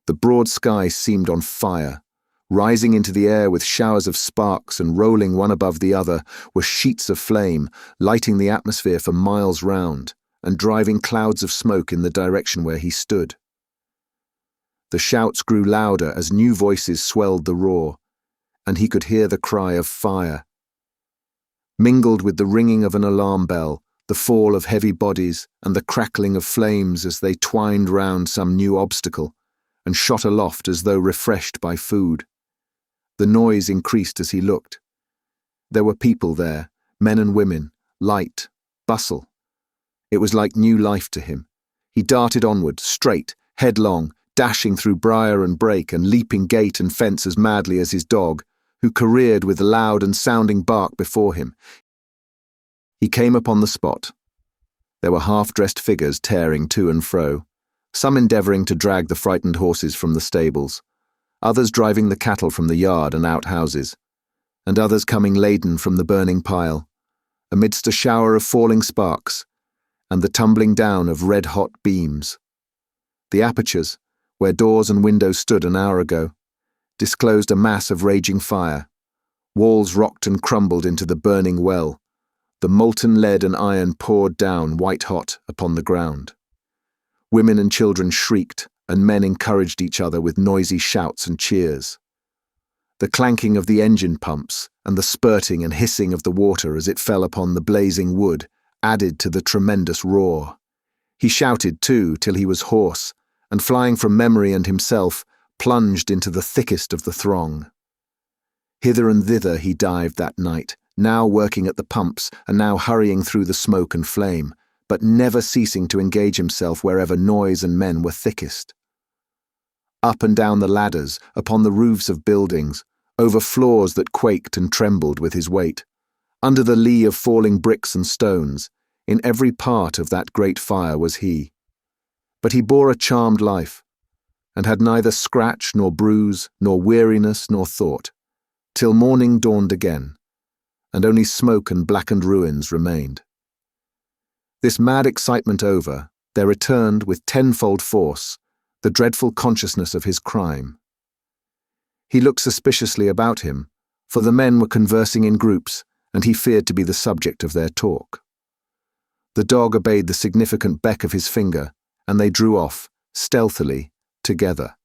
A: The broad sky seemed on fire. Rising into the air with showers of sparks and rolling one above the other were sheets of flame, lighting the atmosphere for miles round, and driving clouds of smoke in the direction where he stood. The shouts grew louder as new voices swelled the roar, and he could hear the cry of fire. Mingled with the ringing of an alarm bell, the fall of heavy bodies and the crackling of flames as they twined round some new obstacle, and shot aloft as though refreshed by food. The noise increased as he looked. There were people there, men and women, light, bustle. It was like new life to him. He darted onward, straight, headlong, dashing through briar and brake and leaping gate and fence as madly as his dog, who careered with loud and sounding bark before him. He came upon the spot. There were half-dressed figures tearing to and fro, some endeavouring to drag the frightened horses from the stables, others driving the cattle from the yard and outhouses, and others coming laden from the burning pile, amidst a shower of falling sparks and the tumbling down of red-hot beams. The apertures, where doors and windows stood an hour ago, disclosed a mass of raging fire. Walls rocked and crumbled into the burning well. The molten lead and iron poured down white-hot upon the ground. Women and children shrieked, and men encouraged each other with noisy shouts and cheers. The clanking of the engine pumps and the spurting and hissing of the water as it fell upon the blazing wood added to the tremendous roar. He shouted, too, till he was hoarse, and flying from memory and himself, plunged into the thickest of the throng. Hither and thither he dived that night, now working at the pumps and now hurrying through the smoke and flame, but never ceasing to engage himself wherever noise and men were thickest. Up and down the ladders, upon the roofs of buildings, over floors that quaked and trembled with his weight, under the lee of falling bricks and stones, in every part of that great fire was he. But he bore a charmed life, and had neither scratch nor bruise, nor weariness nor thought, till morning dawned again, and only smoke and blackened ruins remained. This mad excitement over, there returned with tenfold force the dreadful consciousness of his crime. He looked suspiciously about him, for the men were conversing in groups, and he feared to be the subject of their talk. The dog obeyed the significant beck of his finger, and they drew off, stealthily, together.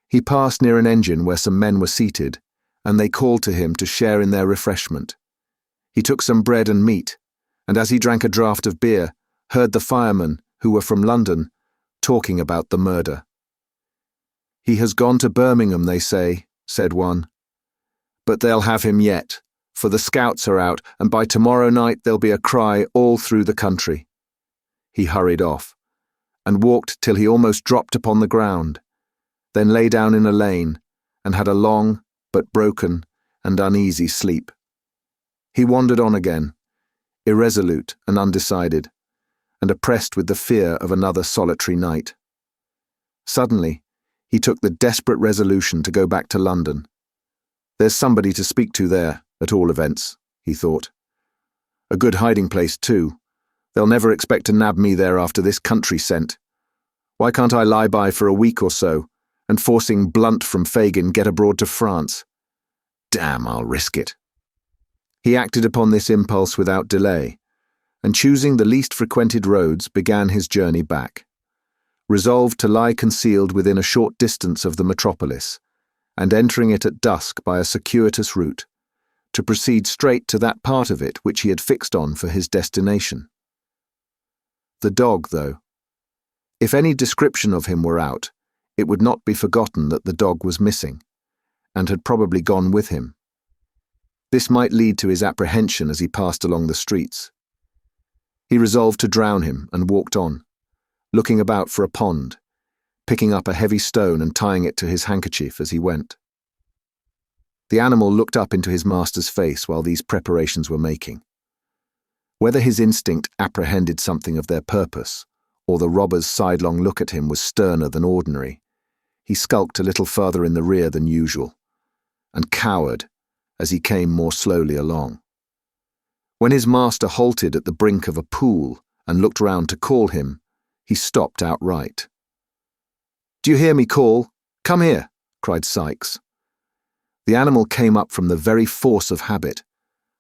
A: He passed near an engine where some men were seated, and they called to him to share in their refreshment. He took some bread and meat, and as he drank a draught of beer, heard the firemen, who were from London, talking about the murder. "He has gone to Birmingham, they say," said one. "But they'll have him yet, for the scouts are out, and by tomorrow night there'll be a cry all through the country." He hurried off, and walked till he almost dropped upon the ground, then lay down in a lane, and had a long, but broken and uneasy sleep. He wandered on again, irresolute and undecided, and oppressed with the fear of another solitary night. Suddenly, he took the desperate resolution to go back to London. "There's somebody to speak to there, at all events," he thought. "A good hiding place, too. They'll never expect to nab me there after this country scent. Why can't I lie by for a week or so, and forcing Blunt from Fagin get abroad to France? Damn, I'll risk it." He acted upon this impulse without delay, and choosing the least frequented roads began his journey back, resolved to lie concealed within a short distance of the metropolis, and entering it at dusk by a circuitous route, to proceed straight to that part of it which he had fixed on for his destination. The dog, though. If any description of him were out, it would not be forgotten that the dog was missing, and had probably gone with him. This might lead to his apprehension as he passed along the streets. He resolved to drown him and walked on, looking about for a pond, picking up a heavy stone and tying it to his handkerchief as he went. The animal looked up into his master's face while these preparations were making. Whether his instinct apprehended something of their purpose, or the robber's sidelong look at him was sterner than ordinary, he skulked a little further in the rear than usual, and cowered as he came more slowly along. When his master halted at the brink of a pool and looked round to call him, he stopped outright. "Do you hear me call? Come here," cried Sykes. The animal came up from the very force of habit,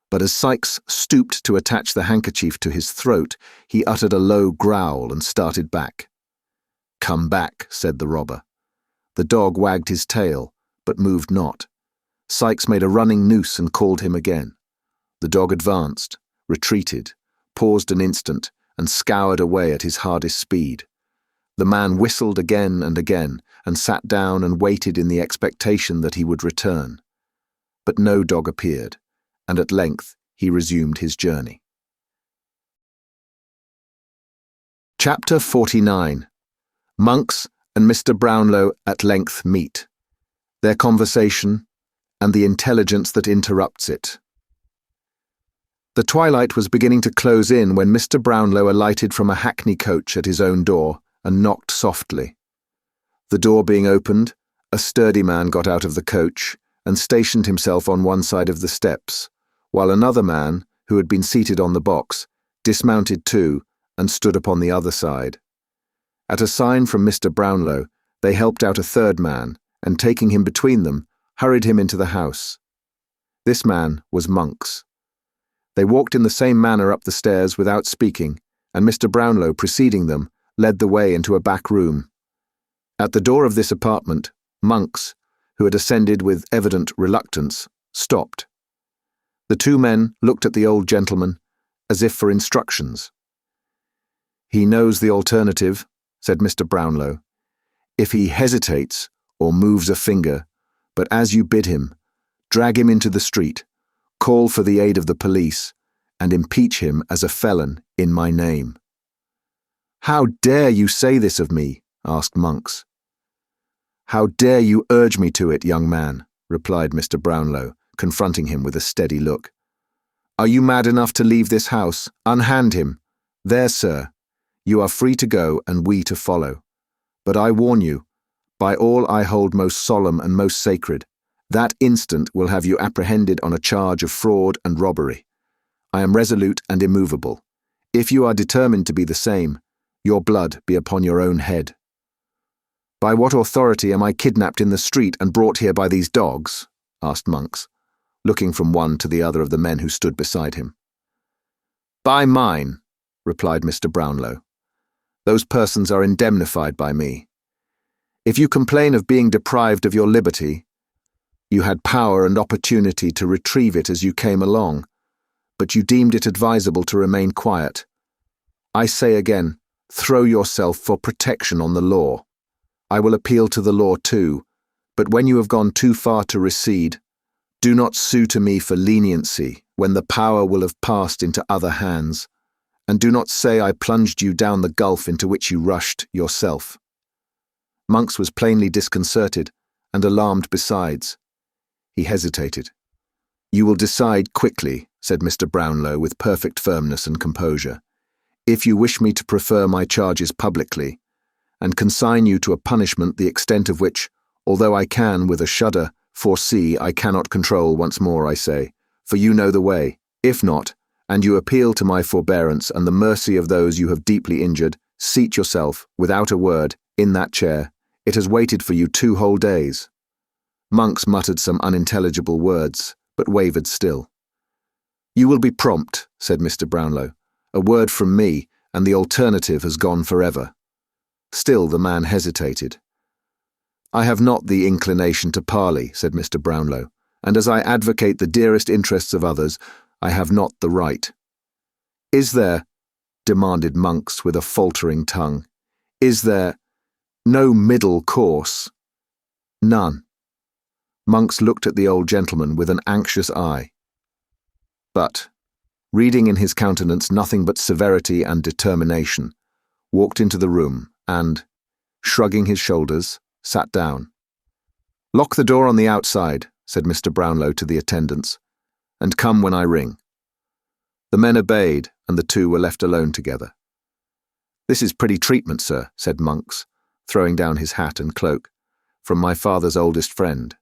A: but as Sykes stooped to attach the handkerchief to his throat, he uttered a low growl and started back. "Come back," said the robber. The dog wagged his tail, but moved not. Sykes made a running noose and called him again. The dog advanced, retreated, paused an instant, and scoured away at his hardest speed. The man whistled again, and sat down and waited in the expectation that he would return. But no dog appeared, and at length he resumed his journey. Chapter 49. Monks and Mr. Brownlow at length meet. Their conversation, and the intelligence that interrupts it. The twilight was beginning to close in when Mr. Brownlow alighted from a hackney coach at his own door and knocked softly. The door being opened, a sturdy man got out of the coach and stationed himself on one side of the steps, while another man, who had been seated on the box, dismounted too and stood upon the other side. At a sign from Mr. Brownlow, they helped out a third man, and taking him between them, hurried him into the house. This man was Monks. They walked in the same manner up the stairs without speaking, and Mr. Brownlow, preceding them, led the way into a back room. At the door of this apartment, Monks, who had ascended with evident reluctance, stopped. The two men looked at the old gentleman, as if for instructions. "He knows the alternative," said Mr. Brownlow. "If he hesitates or moves a finger, but as you bid him, drag him into the street, call for the aid of the police, and impeach him as a felon in my name." "How dare you say this of me?" asked Monks. "How dare you urge me to it, young man?" replied Mr. Brownlow, confronting him with a steady look. "Are you mad enough to leave this house? Unhand him. There, sir. You are free to go and we to follow. But I warn you, by all I hold most solemn and most sacred, that instant will have you apprehended on a charge of fraud and robbery. I am resolute and immovable. If you are determined to be the same, your blood be upon your own head." "By what authority am I kidnapped in the street and brought here by these dogs?" asked Monks, looking from one to the other of the men who stood beside him. "By mine," replied Mr. Brownlow. "Those persons are indemnified by me. If you complain of being deprived of your liberty, you had power and opportunity to retrieve it as you came along, but you deemed it advisable to remain quiet. I say again, throw yourself for protection on the law. I will appeal to the law too, but when you have gone too far to recede, do not sue to me for leniency when the power will have passed into other hands, and do not say I plunged you down the gulf into which you rushed yourself." Monks was plainly disconcerted, and alarmed besides. He hesitated. "You will decide quickly," said Mr. Brownlow with perfect firmness and composure, "if you wish me to prefer my charges publicly, and consign you to a punishment the extent of which, although I can, with a shudder, foresee, I cannot control. Once more I say, for you know the way. If not, and you appeal to my forbearance and the mercy of those you have deeply injured, seat yourself, without a word, in that chair. It has waited for you 2 whole days." Monks muttered some unintelligible words, but wavered still. "You will be prompt," said Mr. Brownlow. "A word from me, and the alternative has gone forever." Still the man hesitated. "I have not the inclination to parley," said Mr. Brownlow, "and as I advocate the dearest interests of others, I have not the right." "Is there," demanded Monks with a faltering tongue, "is there no middle course?" "None." Monks looked at the old gentleman with an anxious eye. But, reading in his countenance nothing but severity and determination, walked into the room and, shrugging his shoulders, sat down. "Lock the door on the outside," said Mr. Brownlow to the attendants, "and come when I ring." The men obeyed, and the two were left alone together. "This is pretty treatment, sir," said Monks, throwing down his hat and cloak, "from my father's oldest friend."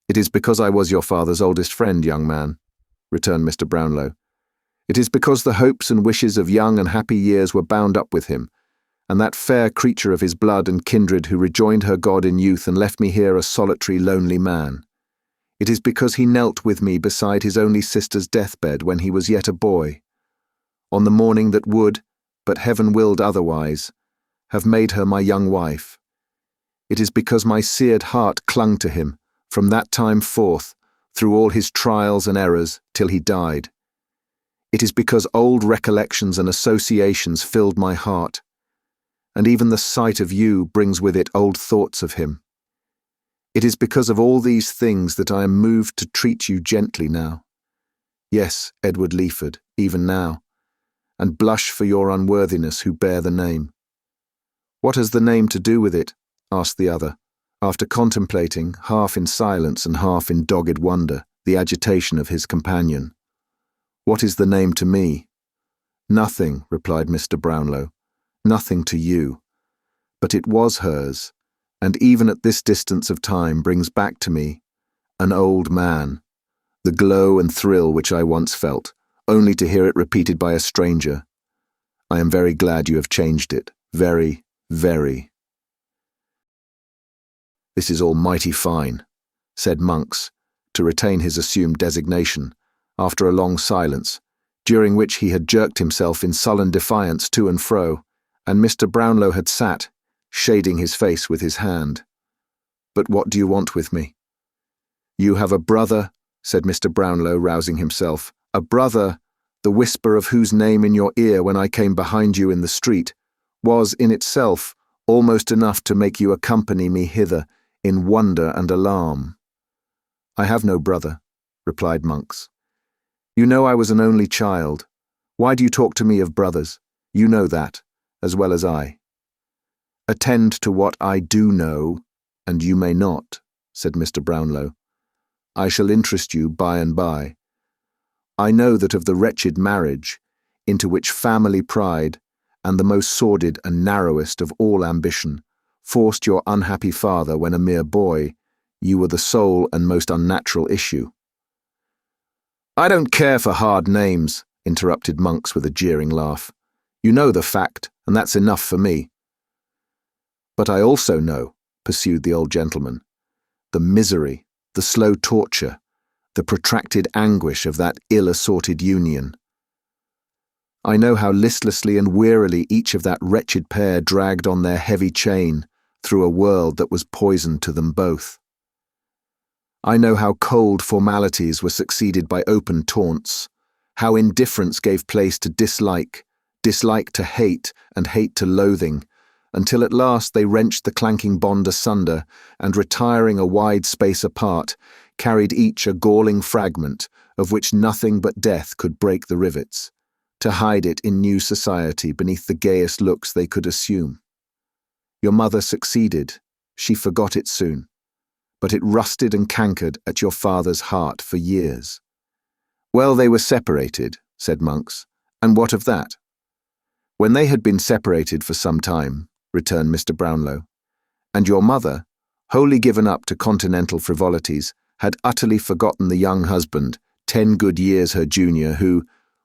A: "It is because I was your father's oldest friend, young man," returned Mr. Brownlow. "It is because the hopes and wishes of young and happy years were bound up with him, and that fair creature of his blood and kindred who rejoined her God in youth and left me here a solitary, lonely man. It is because he knelt with me beside his only sister's deathbed when he was yet a boy, on the morning that would, but heaven willed otherwise, have made her my young wife. It is because my seared heart clung to him, from that time forth, through all his trials and errors, till he died. It is because old recollections and associations filled my heart. and even the sight of you brings with it old thoughts of him. It is because of all these things that I am moved to treat you gently now. Yes, Edward Leeford, even now, and blush for your unworthiness who bear the name. What has the name to do with it? Asked the other, after contemplating, half in silence and half in dogged wonder, the agitation of his companion. What is the name to me? Nothing, replied Mr. Brownlow, nothing to you. But it was hers, and even at this distance of time brings back to me, an old man, the glow and thrill which I once felt, only to hear it repeated by a stranger. I am very glad you have changed it, very, very. This is all mighty fine, said Monks, to retain his assumed designation, after a long silence, during which he had jerked himself in sullen defiance to and fro, and Mr. Brownlow had sat, shading his face with his hand. But what do you want with me? You have a brother, said Mr. Brownlow, rousing himself, a brother, the whisper of whose name in your ear when I came behind you in the street was in itself almost enough to make you accompany me hither in wonder and alarm. I have no brother, replied Monks. You know I was an only child. Why do you talk to me of brothers? You know that, as well as I. Attend to what I do know, and you may not, said Mr. Brownlow. I shall interest you by and by. I know that of the wretched marriage, into which family pride, and the most sordid and narrowest of all ambition, forced your unhappy father when a mere boy, you were the sole and most unnatural issue. I don't care for hard names, interrupted Monks with a jeering laugh. You know the fact, and that's enough for me. But I also know, pursued the old gentleman, the misery, the slow torture, the protracted anguish of that ill-assorted union. I know how listlessly and wearily each of that wretched pair dragged on their heavy chain through a world that was poisoned to them both. I know how cold formalities were succeeded by open taunts, how indifference gave place to dislike, dislike to hate, and hate to loathing, until at last they wrenched the clanking bond asunder, and retiring a wide space apart, carried each a galling fragment, of which nothing but death could break the rivets, to hide it in new society beneath the gayest looks they could assume. Your mother succeeded, she forgot it soon, but it rusted and cankered at your father's heart for years. Well, they were separated, said Monks, and what of that? When they had been separated for some time, returned Mr. Brownlow, and your mother, wholly given up to continental frivolities, had utterly forgotten the young husband, 10 good years her junior, who,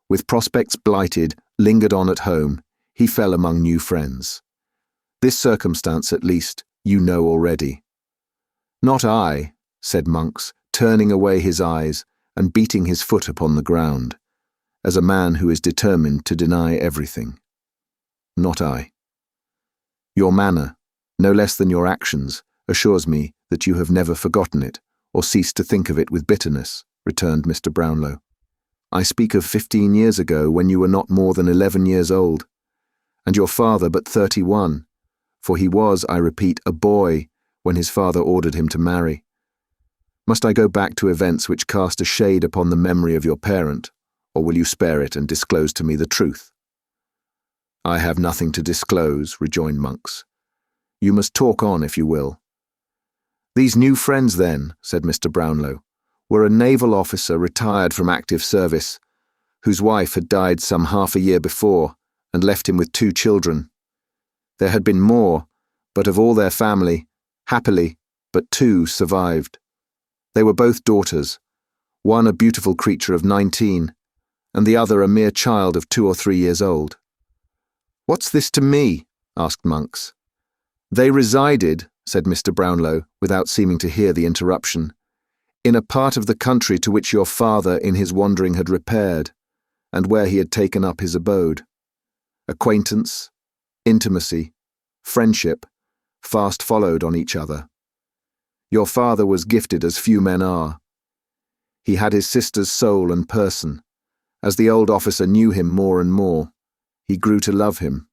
A: with prospects blighted, lingered on at home, he fell among new friends. This circumstance, at least, you know already. Not I, said Monks, turning away his eyes and beating his foot upon the ground, as a man who is determined to deny everything. Not I. Your manner, no less than your actions, assures me that you have never forgotten it, or ceased to think of it with bitterness, returned Mr. Brownlow. I speak of 15 years ago, when you were not more than 11 years old, and your father but 31, for he was, I repeat, a boy when his father ordered him to marry. Must I go back to events which cast a shade upon the memory of your parent, or will you spare it and disclose to me the truth? I have nothing to disclose, rejoined Monks. You must talk on if you will. These new friends then, said Mr. Brownlow, were a naval officer retired from active service, whose wife had died some half a year before and left him with 2 children. There had been more, but of all their family, happily, but 2 survived. They were both daughters, one a beautiful creature of 19, and the other a mere child of 2 or 3 years old. What's this to me? Asked Monks. They resided, said Mr. Brownlow, without seeming to hear the interruption, in a part of the country to which your father in his wandering had repaired, and where he had taken up his abode. Acquaintance, intimacy, friendship, fast followed on each other. Your father was gifted as few men are. He had his sister's soul and person. As the old officer knew him more and more, he grew to love him.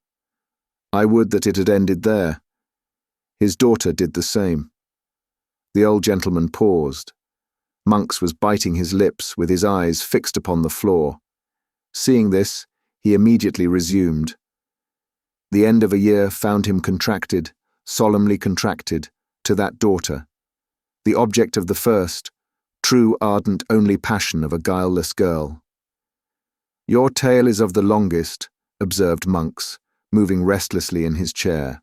A: I would that it had ended there. His daughter did the same. The old gentleman paused. Monks was biting his lips with his eyes fixed upon the floor. Seeing this, he immediately resumed. The end of a year found him contracted, solemnly contracted, to that daughter, the object of the first, true ardent only passion of a guileless girl. Your tale is of the longest, observed Monks, moving restlessly in his chair.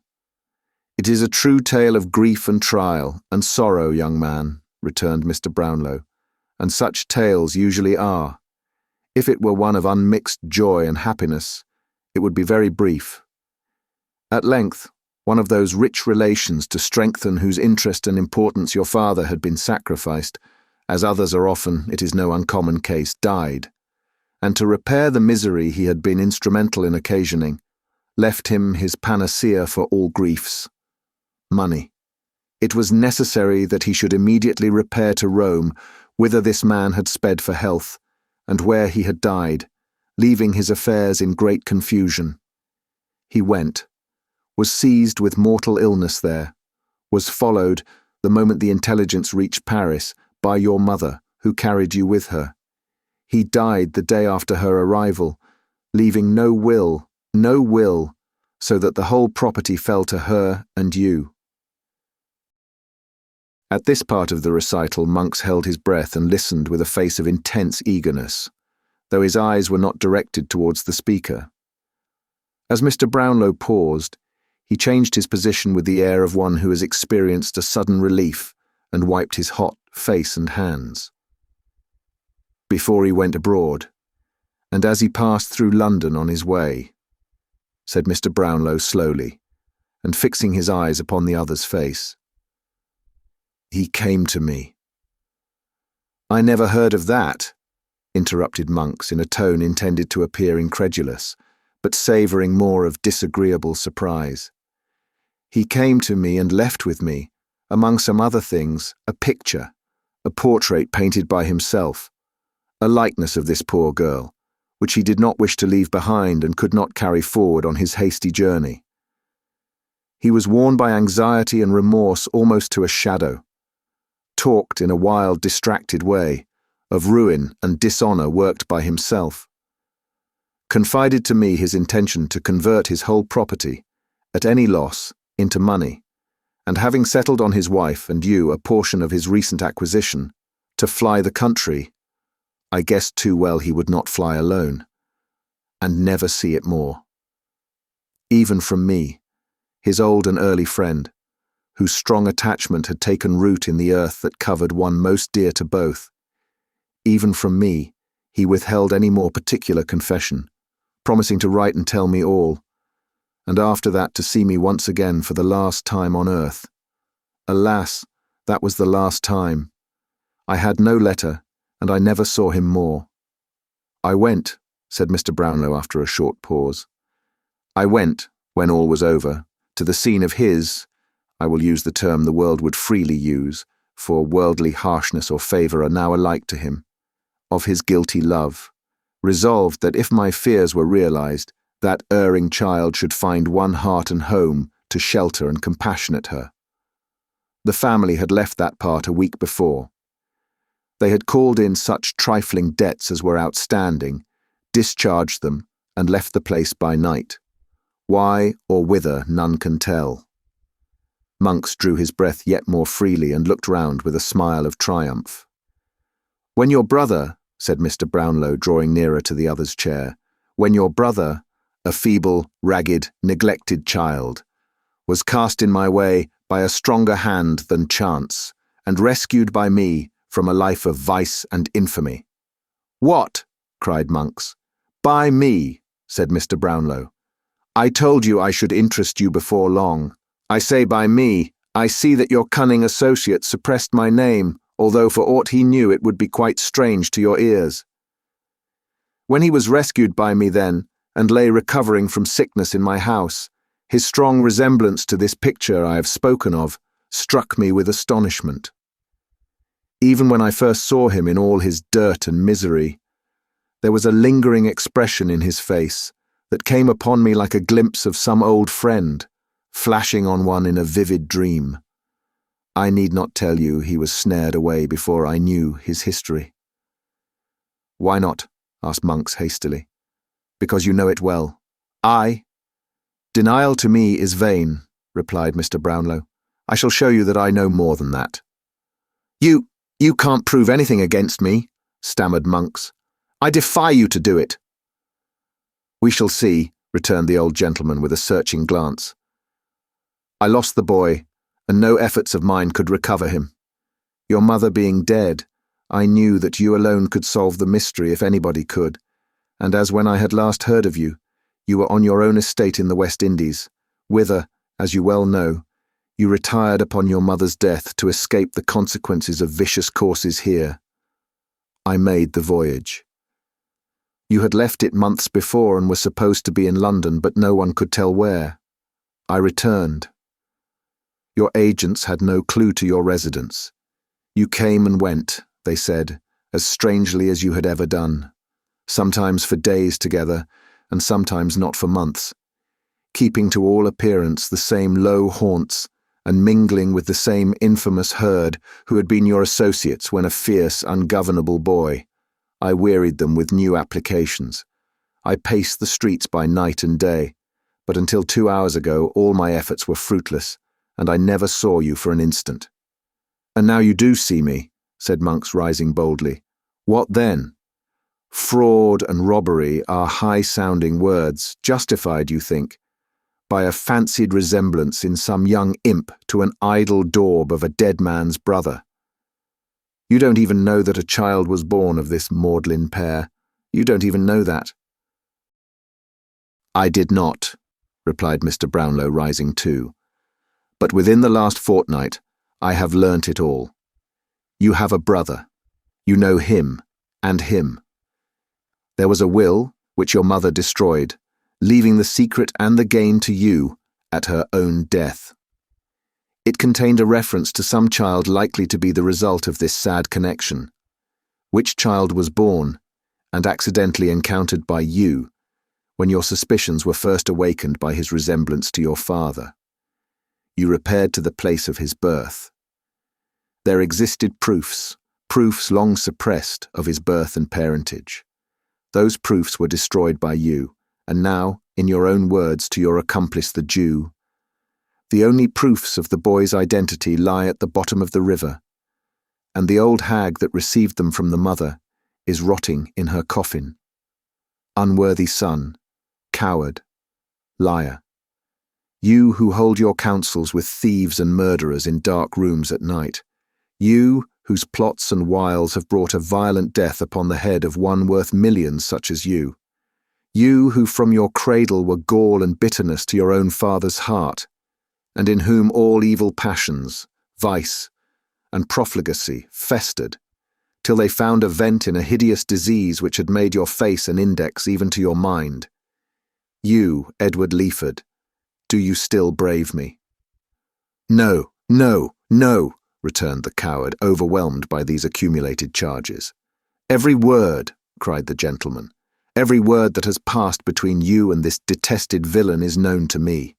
A: It is a true tale of grief and trial and sorrow, young man, returned Mr. Brownlow, and such tales usually are. If it were one of unmixed joy and happiness, it would be very brief. At length, one of those rich relations to strengthen whose interest and importance your father had been sacrificed, as others are often, it is no uncommon case, died, and to repair the misery he had been instrumental in occasioning, left him his panacea for all griefs: money. It was necessary that he should immediately repair to Rome, whither this man had sped for health, and where he had died, leaving his affairs in great confusion. He went, was seized with mortal illness there, was followed, the moment the intelligence reached Paris, by your mother, who carried you with her. He died the day after her arrival, leaving no will, so that the whole property fell to her and you. At this part of the recital, Monks held his breath and listened with a face of intense eagerness, though his eyes were not directed towards the speaker. As Mr. Brownlow paused, he changed his position with the air of one who has experienced a sudden relief and wiped his hot face and hands. Before he went abroad, and as he passed through London on his way, said Mr. Brownlow slowly, and fixing his eyes upon the other's face, he came to me. I never heard of that, interrupted Monks in a tone intended to appear incredulous, but savouring more of disagreeable surprise. He came to me and left with me, among some other things, a picture, a portrait painted by himself, a likeness of this poor girl, which he did not wish to leave behind and could not carry forward on his hasty journey. He was worn by anxiety and remorse almost to a shadow, talked in a wild, distracted way, of ruin and dishonour worked by himself, confided to me his intention to convert his whole property, at any loss, into money, and having settled on his wife and you a portion of his recent acquisition, to fly the country. I guessed too well he would not fly alone, and never see it more. Even from me, his old and early friend, whose strong attachment had taken root in the earth that covered one most dear to both, even from me, he withheld any more particular confession, promising to write and tell me all, and after that to see me once again for the last time on earth. Alas, that was the last time. I had no letter, and I never saw him more. I went, said Mr. Brownlow after a short pause. I went, when all was over, to the scene of his, I will use the term the world would freely use, for worldly harshness or favour are now alike to him, of his guilty love, resolved that if my fears were realised, that erring child should find one heart and home to shelter and compassionate her. The family had left that part a week before. They had called in such trifling debts as were outstanding, discharged them, and left the place by night. Why or whither none can tell. Monks drew his breath yet more freely and looked round with a smile of triumph. When your brother, said Mr. Brownlow, drawing nearer to the other's chair, when your brother, a feeble, ragged, neglected child, was cast in my way by a stronger hand than chance, and rescued by me from a life of vice and infamy. What? Cried Monks. By me, said Mr. Brownlow. I told you I should interest you before long. I say by me. I see that your cunning associate suppressed my name, although for aught he knew it would be quite strange to your ears. When he was rescued by me then, and lay recovering from sickness in my house, his strong resemblance to this picture I have spoken of struck me with astonishment. Even when I first saw him in all his dirt and misery, there was a lingering expression in his face, that came upon me like a glimpse of some old friend, flashing on one in a vivid dream. I need not tell you he was snared away before I knew his history." "Why not?" asked Monks hastily. "Because you know it well." "I? Denial to me is vain," replied Mr. Brownlow. "I shall show you that I know more than that." You can't prove anything against me," stammered Monks. "I defy you to do it." "We shall see," returned the old gentleman with a searching glance. "I lost the boy, and no efforts of mine could recover him. Your mother being dead, I knew that you alone could solve the mystery if anybody could, and as when I had last heard of you, you were on your own estate in the West Indies, whither, as you well know, you retired upon your mother's death to escape the consequences of vicious courses here. I made the voyage. You had left it months before and were supposed to be in London, but no one could tell where. I returned. Your agents had no clue to your residence. You came and went, they said, as strangely as you had ever done, sometimes for days together, and sometimes not for months, keeping to all appearance the same low haunts, and mingling with the same infamous herd who had been your associates when a fierce, ungovernable boy. I wearied them with new applications. I paced the streets by night and day, but until 2 hours ago all my efforts were fruitless, and I never saw you for an instant." "And now you do see me," said Monks, rising boldly. "What then? Fraud and robbery are high-sounding words, justified, you think, by a fancied resemblance in some young imp to an idle daub of a dead man's brother. You don't even know that a child was born of this maudlin pair. You don't even know that." "I did not," replied Mr. Brownlow, rising too. "But within the last fortnight, I have learnt it all. You have a brother. You know him, and him. There was a will, which your mother destroyed, leaving the secret and the gain to you at her own death. It contained a reference to some child likely to be the result of this sad connection. Which child was born, and accidentally encountered by you, when your suspicions were first awakened by his resemblance to your father. You repaired to the place of his birth. There existed proofs long suppressed, of his birth and parentage. Those proofs were destroyed by you, and now, in your own words to your accomplice the Jew, the only proofs of the boy's identity lie at the bottom of the river, and the old hag that received them from the mother is rotting in her coffin. Unworthy son, coward, liar, you who hold your counsels with thieves and murderers in dark rooms at night, you whose plots and wiles have brought a violent death upon the head of one worth millions such as you, you who from your cradle were gall and bitterness to your own father's heart, and in whom all evil passions, vice, and profligacy festered, till they found a vent in a hideous disease which had made your face an index even to your mind. You, Edward Leaford, do you still brave me?" "No, no, no," returned the coward, overwhelmed by these accumulated charges. "Every word," cried the gentleman, "every word that has passed between you and this detested villain is known to me.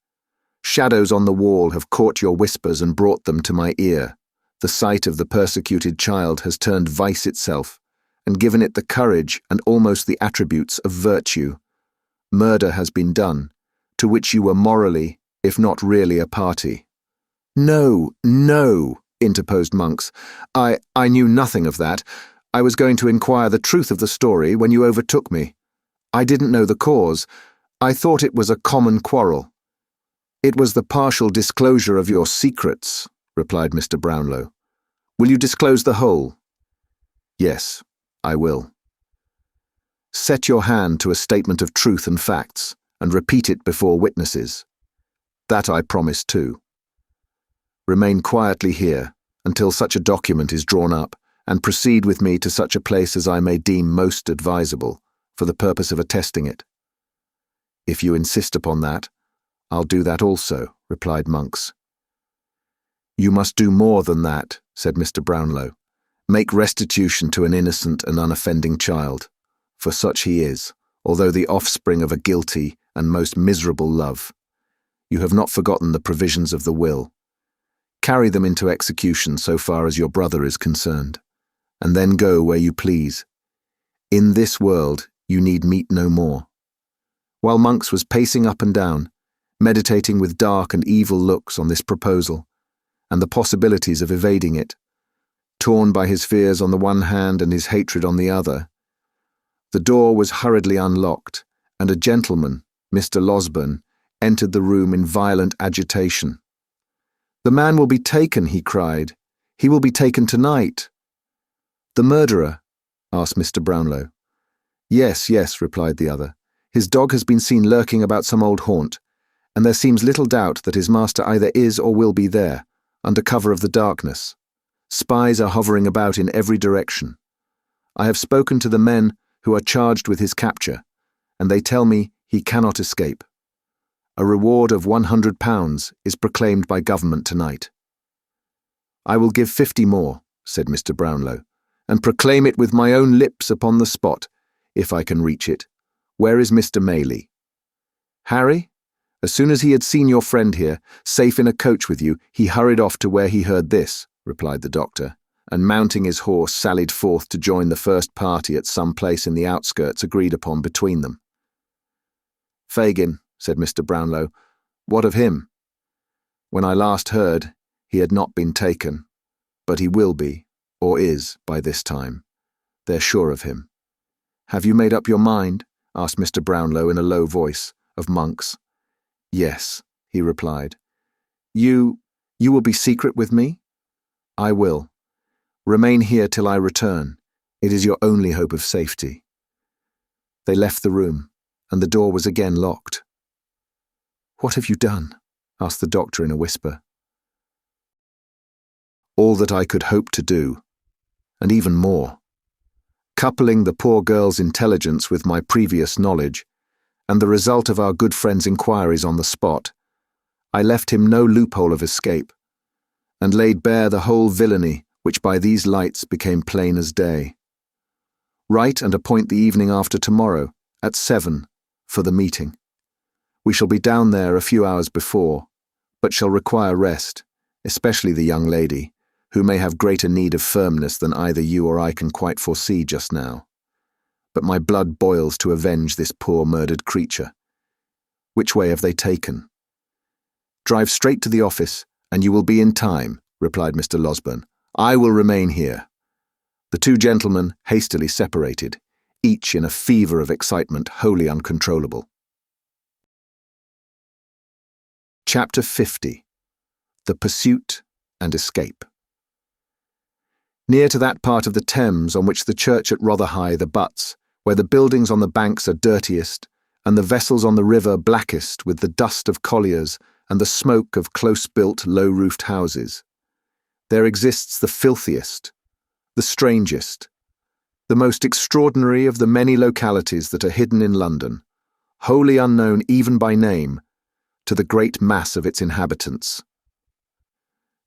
A: Shadows on the wall have caught your whispers and brought them to my ear. The sight of the persecuted child has turned vice itself, and given it the courage and almost the attributes of virtue. Murder has been done, to which you were morally, if not really, a party." "No, no," interposed Monks. I knew nothing of that. I was going to inquire the truth of the story when you overtook me. I didn't know the cause. I thought it was a common quarrel." "It was the partial disclosure of your secrets," replied Mr. Brownlow. "Will you disclose the whole?" "Yes, I will." "Set your hand to a statement of truth and facts, and repeat it before witnesses." "That I promise too." "Remain quietly here until such a document is drawn up, and proceed with me to such a place as I may deem most advisable, for the purpose of attesting it." "If you insist upon that, I'll do that also," replied Monks. "You must do more than that," said Mr. Brownlow. "Make restitution to an innocent and unoffending child, for such he is, although the offspring of a guilty and most miserable love. You have not forgotten the provisions of the will. Carry them into execution so far as your brother is concerned, and then go where you please. In this world you need meet no more." While Monks was pacing up and down, meditating with dark and evil looks on this proposal, and the possibilities of evading it, torn by his fears on the one hand and his hatred on the other, the door was hurriedly unlocked, and a gentleman, Mr. Losberne, entered the room in violent agitation. "The man will be taken," he cried. "He will be taken tonight." "The murderer?" asked Mr. Brownlow. Yes," replied the other. "His dog has been seen lurking about some old haunt, and there seems little doubt that his master either is or will be there, under cover of the darkness. Spies are hovering about in every direction. I have spoken to the men who are charged with his capture, and they tell me he cannot escape. A reward of £100 is proclaimed by government tonight." "I will give 50 more," said Mr. Brownlow, "and proclaim it with my own lips upon the spot, if I can reach it. Where is Mr. Maylie?" "Harry, as soon as he had seen your friend here, safe in a coach with you, he hurried off to where he heard this," replied the doctor, and mounting his horse sallied forth to join the first party at some place in the outskirts agreed upon between them. "Fagin," said Mr. Brownlow, "what of him?" "When I last heard, he had not been taken, but he will be, or is, by this time. They're sure of him." "Have you made up your mind?" asked Mr. Brownlow in a low voice, of Monks. "Yes," he replied. You will be secret with me?" "I will. Remain here till I return. It is your only hope of safety." They left the room, and the door was again locked. "What have you done?" asked the doctor in a whisper. "All that I could hope to do, and even more. Coupling the poor girl's intelligence with my previous knowledge, and the result of our good friend's inquiries on the spot, I left him no loophole of escape, and laid bare the whole villainy which by these lights became plain as day. Write and appoint the evening after tomorrow, at 7, for the meeting. We shall be down there a few hours before, but shall require rest, especially the young lady, who may have greater need of firmness than either you or I can quite foresee just now. But my blood boils to avenge this poor murdered creature. Which way have they taken?" "Drive straight to the office, and you will be in time," replied Mr. Losberne. "I will remain here." The two gentlemen hastily separated, each in a fever of excitement wholly uncontrollable. Chapter 50. The Pursuit and Escape. Near to that part of the Thames on which the church at Rotherhithe abuts, where the buildings on the banks are dirtiest, and the vessels on the river blackest with the dust of colliers and the smoke of close-built, low-roofed houses, there exists the filthiest, the strangest, the most extraordinary of the many localities that are hidden in London, wholly unknown even by name, to the great mass of its inhabitants.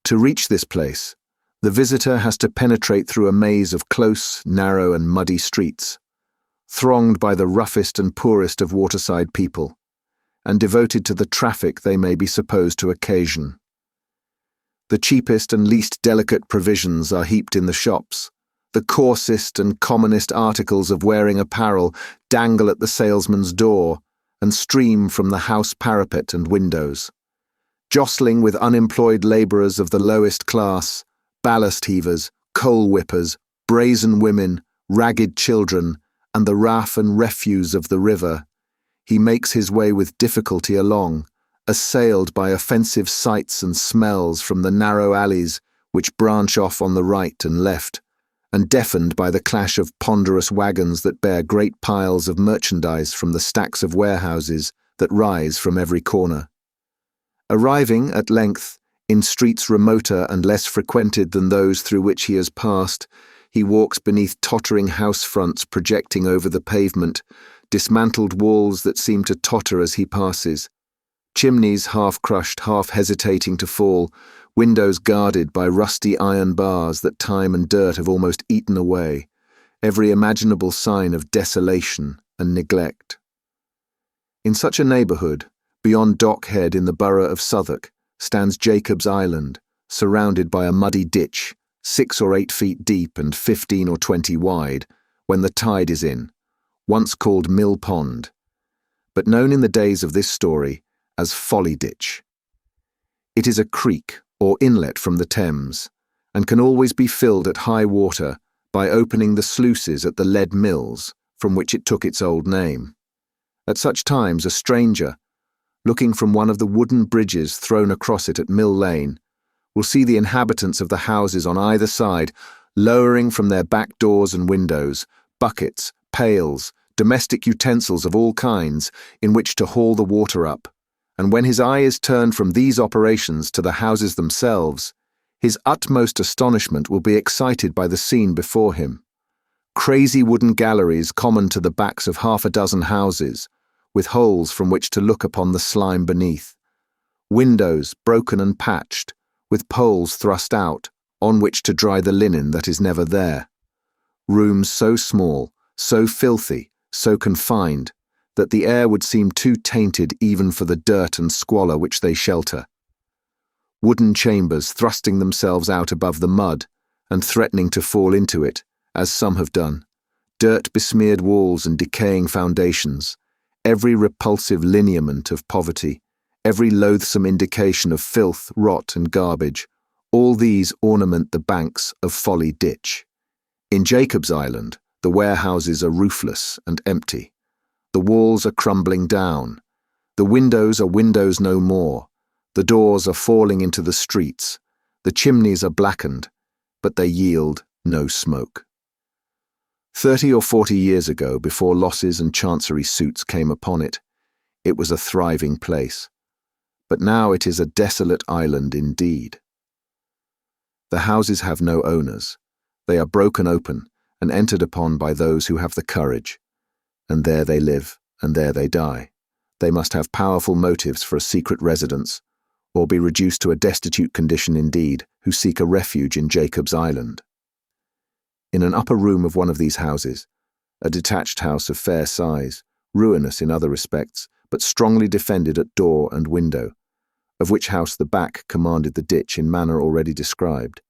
A: To reach this place, the visitor has to penetrate through a maze of close, narrow, and muddy streets, thronged by the roughest and poorest of waterside people, and devoted to the traffic they may be supposed to occasion. The cheapest and least delicate provisions are heaped in the shops. The coarsest and commonest articles of wearing apparel dangle at the salesman's door and stream from the house parapet and windows. Jostling with unemployed labourers of the lowest class, ballast heavers, coal whippers, brazen women, ragged children, and the raff and refuse of the river, he makes his way with difficulty along, assailed by offensive sights and smells from the narrow alleys which branch off on the right and left, and deafened by the clash of ponderous wagons that bear great piles of merchandise from the stacks of warehouses that rise from every corner. Arriving, at length, in streets remoter and less frequented than those through which he has passed, he walks beneath tottering house fronts projecting over the pavement, dismantled walls that seem to totter as he passes, chimneys half-crushed, half-hesitating to fall, windows guarded by rusty iron bars that time and dirt have almost eaten away, every imaginable sign of desolation and neglect.
B: In such a neighbourhood, beyond Dockhead in the borough of Southwark, stands Jacob's Island, surrounded by a muddy ditch, 6 or 8 feet deep and 15 or 20 wide, when the tide is in, once called Mill Pond, but known in the days of this story as Folly Ditch. It is a creek or inlet from the Thames, and can always be filled at high water by opening the sluices at the lead mills from which it took its old name. At such times a stranger, looking from one of the wooden bridges thrown across it at Mill Lane, will see the inhabitants of the houses on either side lowering from their back doors and windows buckets, pails, domestic utensils of all kinds in which to haul the water up, and when his eye is turned from these operations to the houses themselves, his utmost astonishment will be excited by the scene before him. Crazy wooden galleries common to the backs of 6 houses, with holes from which to look upon the slime beneath. Windows broken and patched, with poles thrust out, on which to dry the linen that is never there. Rooms so small, so filthy, so confined, that the air would seem too tainted even for the dirt and squalor which they shelter. Wooden chambers thrusting themselves out above the mud, and threatening to fall into it, as some have done. Dirt-besmeared walls and decaying foundations, every repulsive lineament of poverty, every loathsome indication of filth, rot, and garbage, all these ornament the banks of Folly Ditch. In Jacob's Island, the warehouses are roofless and empty. The walls are crumbling down. The windows are windows no more. The doors are falling into the streets. The chimneys are blackened, but they yield no smoke. 30 or 40 years ago, before losses and chancery suits came upon it, it was a thriving place. But now it is a desolate island indeed. The houses have no owners. They are broken open and entered upon by those who have the courage. And there they live, and there they die. They must have powerful motives for a secret residence, or be reduced to a destitute condition indeed, who seek a refuge in Jacob's Island. In an upper room of one of these houses, a detached house of fair size, ruinous in other respects, but strongly defended at door and window, of which house the back commanded the ditch in manner already described,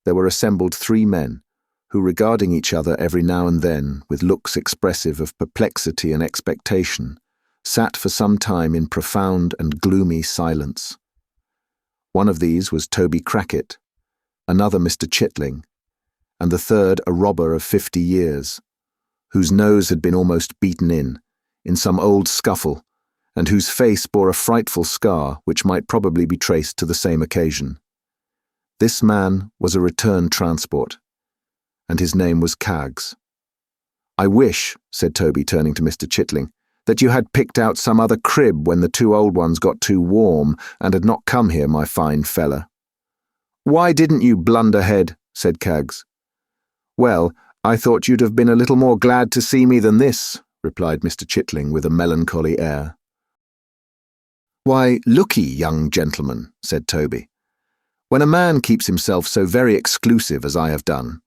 B: there were assembled 3 men, who, regarding each other every now and then with looks expressive of perplexity and expectation, sat for some time in profound and gloomy silence. One of these was Toby Crackit, another Mr. Chitling, and the third a robber of 50 years, whose nose had been almost beaten in some old scuffle, and whose face bore a frightful scar which might probably be traced to the same occasion. This man was a return transport, and his name was Caggs. "I wish," said Toby, turning to Mr. Chitling, "that you had picked out some other crib when the 2 old ones got too warm, and had not come here, my fine fella." "Why didn't you, blunderhead?" said Caggs. "Well, I thought you'd have been a little more glad to see me than this," replied Mr. Chitling with a melancholy air. "Why, look'ee, young gentleman," said Toby, "when a man keeps himself so very exclusive as I have done,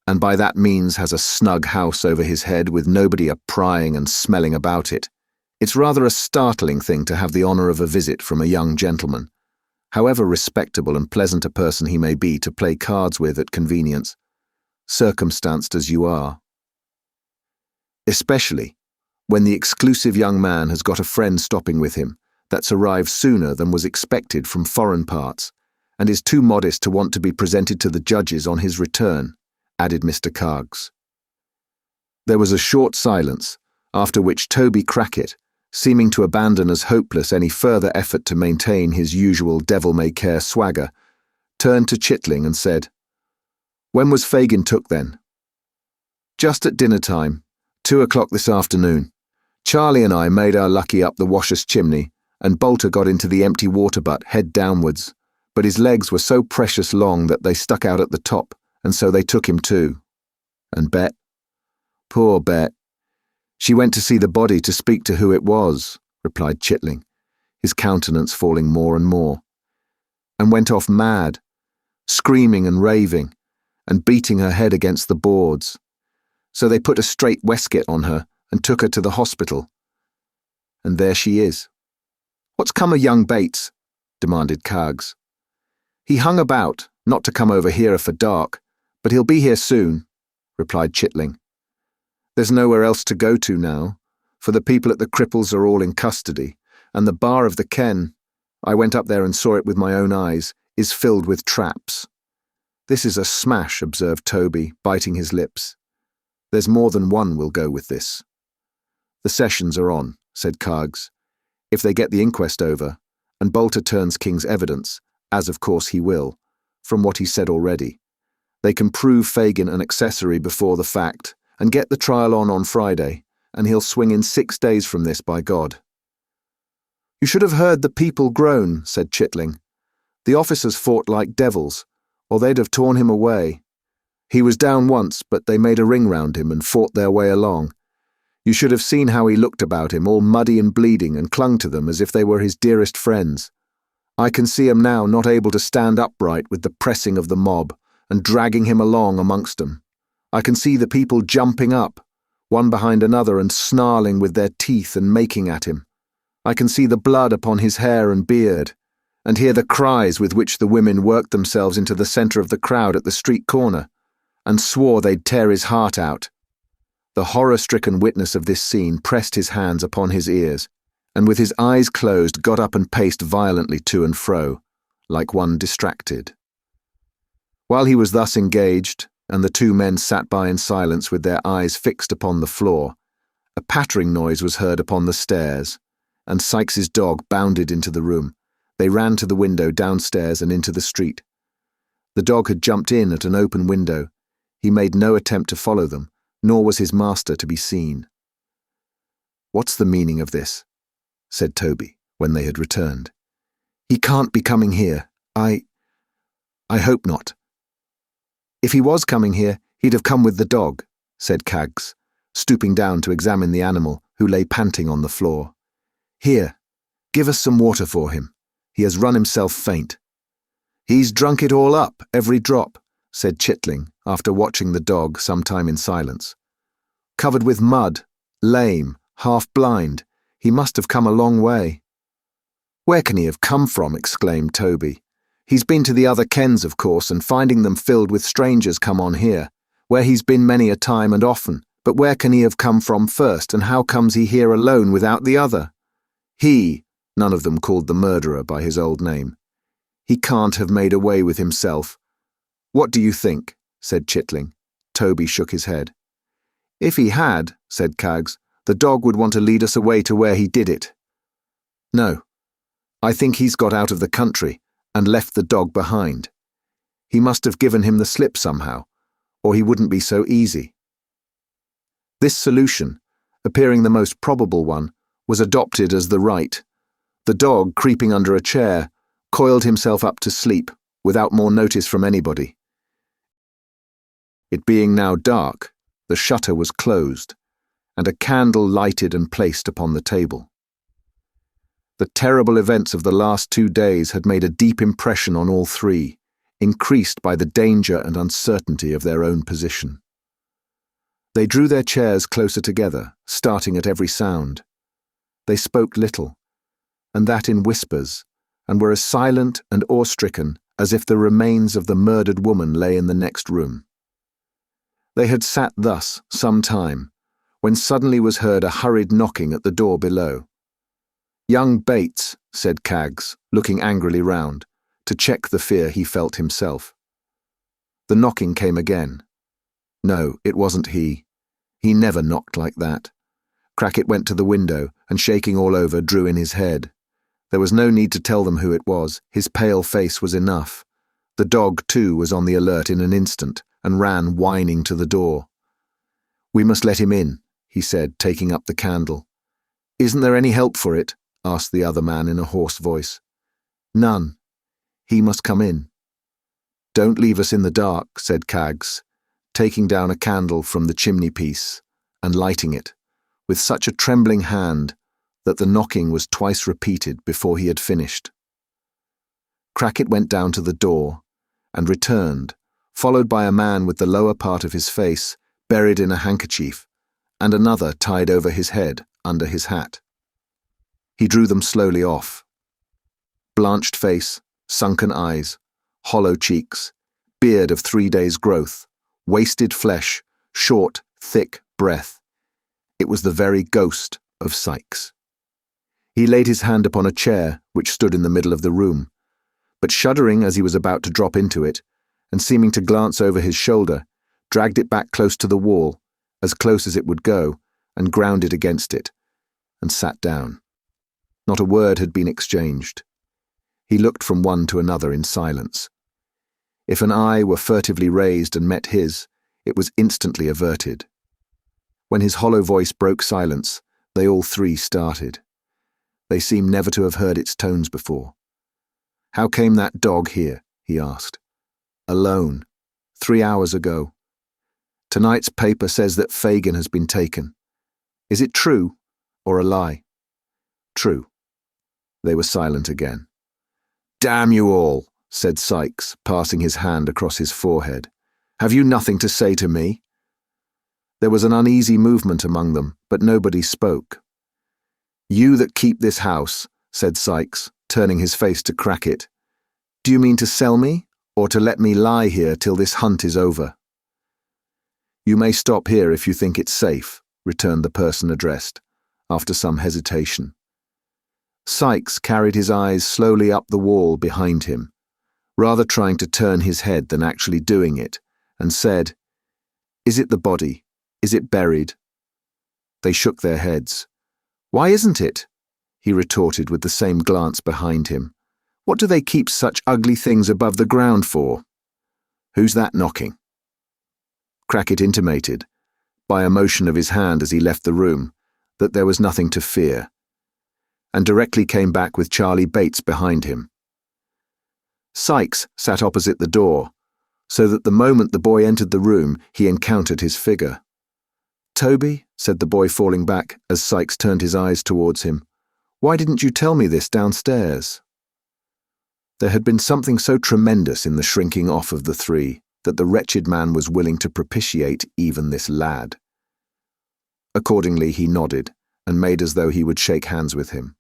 B: and by that means has a snug house over his head with nobody a-prying and smelling about it, it's rather a startling thing to have the honour of a visit from a young gentleman, however respectable and pleasant a person he may be to play cards with at convenience, circumstanced as you are. Especially when the exclusive young man has got a friend stopping with him that's arrived sooner than was expected from foreign parts, and is too modest to want to be presented to the judges on his return," added Mr. Caggs. There was a short silence, after which Toby Crackit, seeming to abandon as hopeless any further effort to maintain his usual devil-may-care swagger, turned to Chitling and said, "When was Fagin took then?" "Just at dinner time, 2 o'clock this afternoon. Charlie and I made our lucky up the washer's chimney, and Bolter got into the empty water butt head downwards, but his legs were so precious long that they stuck out at the top, and so they took him too." "And Bet?" "Poor Bet. She went to see the body to speak to who it was," replied Chitling, his countenance falling more and more, "and went off mad, screaming and raving, and beating her head against the boards. So they put a straight waistcoat on her and took her to the hospital. and there she is. "What's come of young Bates?" demanded Cargs. "He hung about, not to come over here for dark, but he'll be here soon," replied Chitling. "There's nowhere else to go to now, for the people at the Cripples are all in custody, and the bar of the Ken, I went up there and saw it with my own eyes, is filled with traps." "This is a smash," observed Toby, biting his lips. "There's more than one will go with this." "The sessions are on," said Cargs. "If they get the inquest over, and Bolter turns King's evidence, as of course he will, from what he said already, they can prove Fagin an accessory before the fact, and get the trial on Friday, and he'll swing in 6 days from this, by God." "You should have heard the people groan," said Chitling. "The officers fought like devils, or they'd have torn him away. He was down once, but they made a ring round him and fought their way along. You should have seen how he looked about him, all muddy and bleeding, and clung to them as if they were his dearest friends. I can see him now not able to stand upright with the pressing of the mob, and dragging him along amongst them. I can see the people jumping up, one behind another, and snarling with their teeth and making at him. I can see the blood upon his hair and beard, and hear the cries with which the women worked themselves into the centre of the crowd at the street corner, and swore they'd tear his heart out." The horror-stricken witness of this scene pressed his hands upon his ears, and with his eyes closed got up and paced violently to and fro, like one distracted. While he was thus engaged, and the two men sat by in silence with their eyes fixed upon the floor, a pattering noise was heard upon the stairs, and Sykes's dog bounded into the room. They ran to the window downstairs and into the street. The dog had jumped in at an open window. He made no attempt to follow them, nor was his master to be seen. "What's the meaning of this?" said Toby, when they had returned. "He can't be coming here. I hope not." "If he was coming here, he'd have come with the dog," said Cargs, stooping down to examine the animal, who lay panting on the floor. "Here, give us some water for him. He has run himself faint." "He's drunk it all up, every drop," said Chitling, after watching the dog some time in silence. "Covered with mud, lame, half-blind. He must have come a long way." "Where can he have come from?" exclaimed Toby. "He's been to the other Kens, of course, and finding them filled with strangers come on here, where he's been many a time and often. But where can he have come from first, and how comes he here alone without the other? He," none of them called the murderer by his old name, "he can't have made away with himself." "What do you think?" said Chitling. Toby shook his head. "If he had," said Cargs, "the dog would want to lead us away to where he did it. No, I think he's got out of the country and left the dog behind. He must have given him the slip somehow, or he wouldn't be so easy." This solution, appearing the most probable one, was adopted as the right. The dog, creeping under a chair, coiled himself up to sleep, without more notice from anybody. It being now dark, the shutter was closed, and a candle lighted and placed upon the table. The terrible events of the last 2 days had made a deep impression on all three, increased by the danger and uncertainty of their own position. They drew their chairs closer together, starting at every sound. They spoke little, and that in whispers, and were as silent and awe-stricken as if the remains of the murdered woman lay in the next room. They had sat thus some time, when suddenly was heard a hurried knocking at the door below. "Young Bates," said Cargs, looking angrily round, to check the fear he felt himself. The knocking came again. No, it wasn't he. He never knocked like that. Crackit went to the window, and shaking all over, drew in his head. There was no need to tell them who it was. His pale face was enough. The dog, too, was on the alert in an instant, and ran whining to the door. "We must let him in," he said, taking up the candle. "Isn't there any help for it?" asked the other man in a hoarse voice. "None. He must come in." "Don't leave us in the dark," said Cargs, taking down a candle from the chimney-piece and lighting it, with such a trembling hand that the knocking was twice repeated before he had finished. Crackit went down to the door and returned, followed by a man with the lower part of his face buried in a handkerchief, and another tied over his head under his hat.
A: He drew them slowly off. Blanched face, sunken eyes, hollow cheeks, beard of 3 days' growth, wasted flesh, short, thick breath. It was the very ghost of Sikes. He laid his hand upon a chair which stood in the middle of the room, but shuddering as he was about to drop into it, and seeming to glance over his shoulder, dragged it back close to the wall, as close as it would go, and ground it against it, and sat down. Not a word had been exchanged. He looked from one to another in silence. If an eye were furtively raised and met his, it was instantly averted. When his hollow voice broke silence, they all three started. They seemed never to have heard its tones before. "How came that dog here?" he asked. "Alone. 3 hours ago. Tonight's paper says that Fagin has been taken. Is it true or a lie?" "True." They were silent again. "Damn you all," said Sikes, passing his hand across his forehead. "Have you nothing to say to me?" There was an uneasy movement among them, but nobody spoke. "You that keep this house," said Sikes, turning his face to Crackit, "do you mean to sell me, or to let me lie here till this hunt is over?" "You may stop here if you think it's safe," returned the person addressed, after some hesitation. Sikes carried his eyes slowly up the wall behind him, rather trying to turn his head than actually doing it, and said, "Is it the body? Is it buried?" They shook their heads. "Why isn't it?" he retorted with the same glance behind him. "What do they keep such ugly things above the ground for? Who's that knocking?" Crackit intimated, by a motion of his hand as he left the room, that there was nothing to fear, and directly came back with Charlie Bates behind him. Sikes sat opposite the door, so that the moment the boy entered the room he encountered his figure. "Toby," said the boy, falling back as Sikes turned his eyes towards him, "why didn't you tell me this downstairs?" There had been something so tremendous in the shrinking off of the three that the wretched man was willing to propitiate even this lad. Accordingly he nodded, and made as though he would shake hands with him.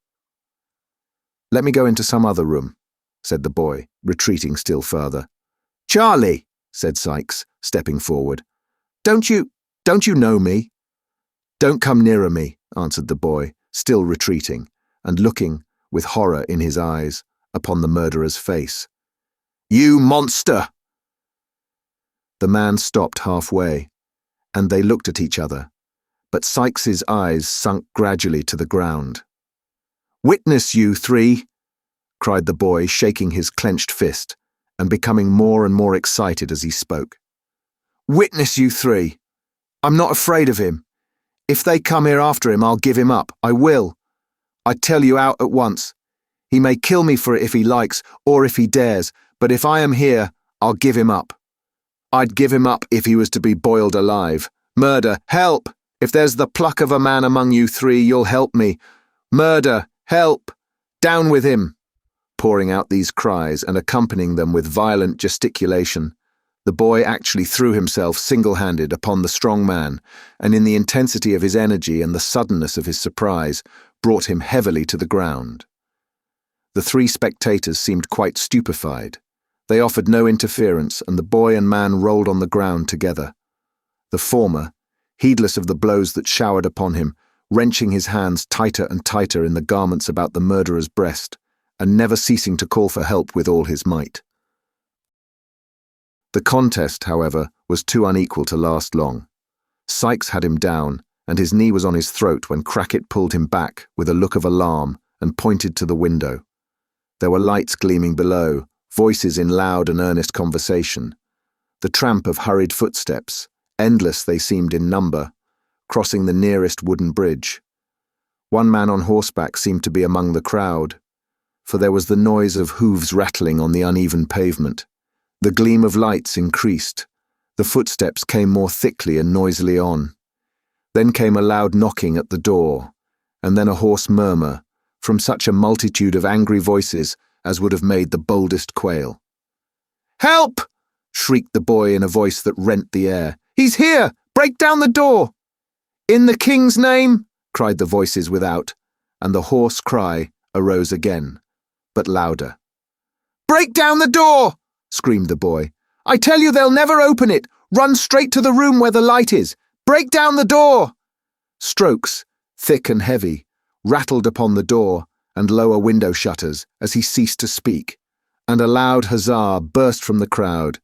A: "Let me go into some other room," said the boy, retreating still further. "Charlie," said Sikes, stepping forward, Don't you know me?" "Don't come nearer me," answered the boy, still retreating, and looking, with horror in his eyes, upon the murderer's face. "You monster!" The man stopped halfway, and they looked at each other, but Sikes's eyes sunk gradually to the ground. "Witness, you three!" cried the boy, shaking his clenched fist, and becoming more and more excited as he spoke. "Witness, you three! I'm not afraid of him. If they come here after him, I'll give him up. I will. I tell you out at once. He may kill me for it if he likes, or if he dares, but if I am here, I'll give him up. I'd give him up if he was to be boiled alive. Murder, help! If there's the pluck of a man among you three, you'll help me. Murder, help! Down with him!" Pouring out these cries and accompanying them with violent gesticulation, the boy actually threw himself single-handed upon the strong man, and in the intensity of his energy and the suddenness of his surprise, brought him heavily to the ground. The three spectators seemed quite stupefied. They offered no interference, and the boy and man rolled on the ground together. The former, heedless of the blows that showered upon him, wrenching his hands tighter and tighter in the garments about the murderer's breast, and never ceasing to call for help with all his might. The contest, however, was too unequal to last long. Sikes had him down, and his knee was on his throat when Crackit pulled him back with a look of alarm and pointed to the window. There were lights gleaming below, voices in loud and earnest conversation, the tramp of hurried footsteps, endless they seemed in number, crossing the nearest wooden bridge. One man on horseback seemed to be among the crowd, for there was the noise of hooves rattling on the uneven pavement. The gleam of lights increased. The footsteps came more thickly and noisily on. Then came a loud knocking at the door, and then a hoarse murmur, from such a multitude of angry voices as would have made the boldest quail. "Help!" shrieked the boy in a voice that rent the air. "He's here! Break down the door!" "In the king's name!" cried the voices without, and the hoarse cry arose again, but louder. "Break down the door!" screamed the boy. "I tell you they'll never open it! Run straight to the room where the light is! Break down the door!" Strokes, thick and heavy, rattled upon the door and lower window shutters as he ceased to speak, and a loud huzzah burst from the crowd,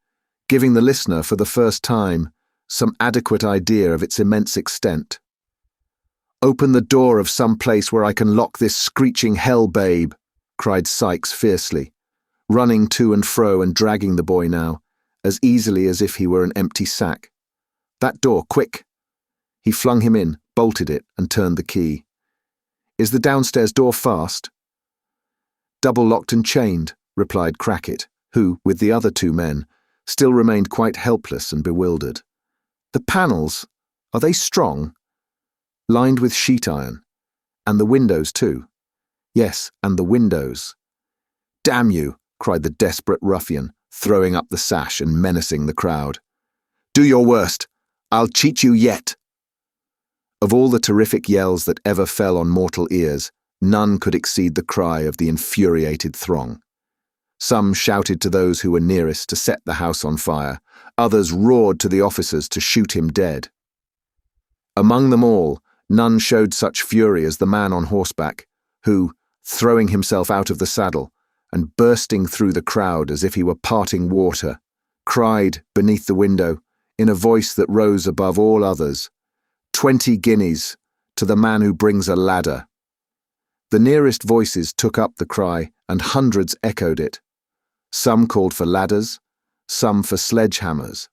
A: giving the listener for the first time some adequate idea of its immense extent. "Open the door of some place where I can lock this screeching hell babe," cried Sykes fiercely, running to and fro and dragging the boy now, as easily as if he were an empty sack. "That door, quick!" He flung him in, bolted it, and turned the key. "Is the downstairs door fast?" "Double locked and chained," replied Crackit, who, with the other two men, still remained quite helpless and bewildered. "The panels, are they strong?" "Lined with sheet iron. And the windows too." "Yes, and the windows." "Damn you!" cried the desperate ruffian, throwing up the sash and menacing the crowd. "Do your worst! I'll cheat you yet!" Of all the terrific yells that ever fell on mortal ears, none could exceed the cry of the infuriated throng. Some shouted to those who were nearest to set the house on fire, others roared to the officers to shoot him dead. Among them all, none showed such fury as the man on horseback, who, throwing himself out of the saddle and bursting through the crowd as if he were parting water, cried beneath the window, in a voice that rose above all others, "20 guineas to the man who brings a ladder." The nearest voices took up the cry, and hundreds echoed it. Some called for ladders, some for sledgehammers.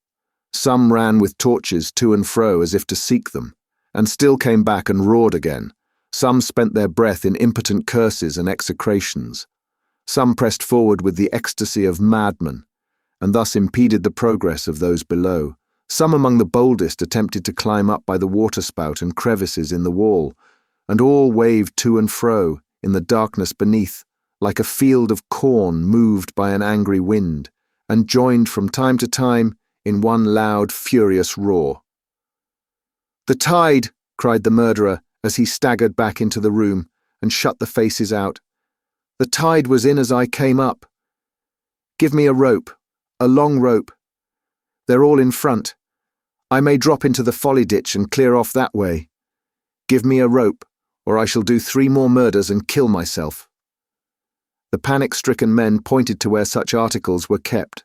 A: Some ran with torches to and fro as if to seek them, and still came back and roared again. Some spent their breath in impotent curses and execrations. Some pressed forward with the ecstasy of madmen, and thus impeded the progress of those below. Some among the boldest attempted to climb up by the waterspout and crevices in the wall, and all waved to and fro in the darkness beneath, like a field of corn moved by an angry wind, and joined from time to time in one loud, furious roar. "The tide!" cried the murderer as he staggered back into the room and shut the faces out. "The tide was in as I came up. Give me a rope, a long rope. They're all in front. I may drop into the folly ditch and clear off that way. Give me a rope, or I shall do 3 more murders and kill myself." The panic-stricken men pointed to where such articles were kept.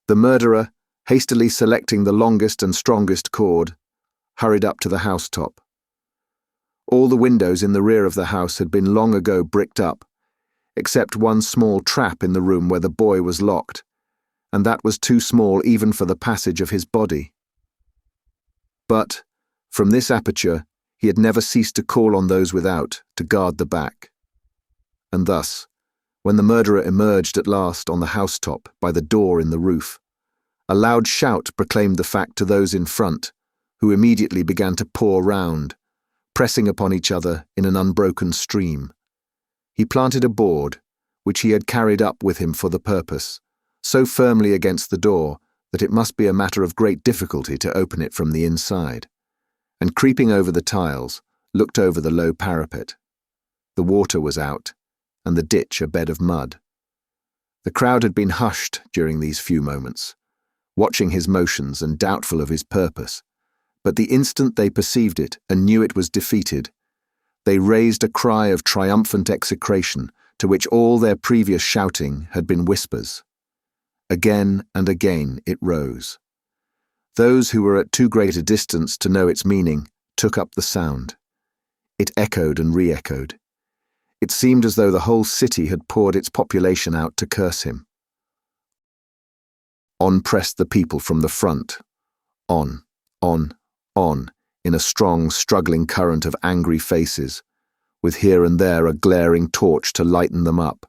A: The murderer, hastily selecting the longest and strongest cord, hurried up to the housetop. All the windows in the rear of the house had been long ago bricked up, except one small trap in the room where the boy was locked, and that was too small even for the passage of his body. But, from this aperture, he had never ceased to call on those without to guard the back. And thus, when the murderer emerged at last on the housetop by the door in the roof, a loud shout proclaimed the fact to those in front, who immediately began to pour round, pressing upon each other in an unbroken stream. He planted a board, which he had carried up with him for the purpose, so firmly against the door that it must be a matter of great difficulty to open it from the inside, and creeping over the tiles, looked over the low parapet. The water was out, and the ditch a bed of mud. The crowd had been hushed during these few moments, watching his motions and doubtful of his purpose, but the instant they perceived it and knew it was defeated, they raised a cry of triumphant execration to which all their previous shouting had been whispers. Again and again it rose. Those who were at too great a distance to know its meaning took up the sound. It echoed and re-echoed. It seemed as though the whole city had poured its population out to curse him. On pressed the people from the front. On, in a strong, struggling current of angry faces, with here and there a glaring torch to lighten them up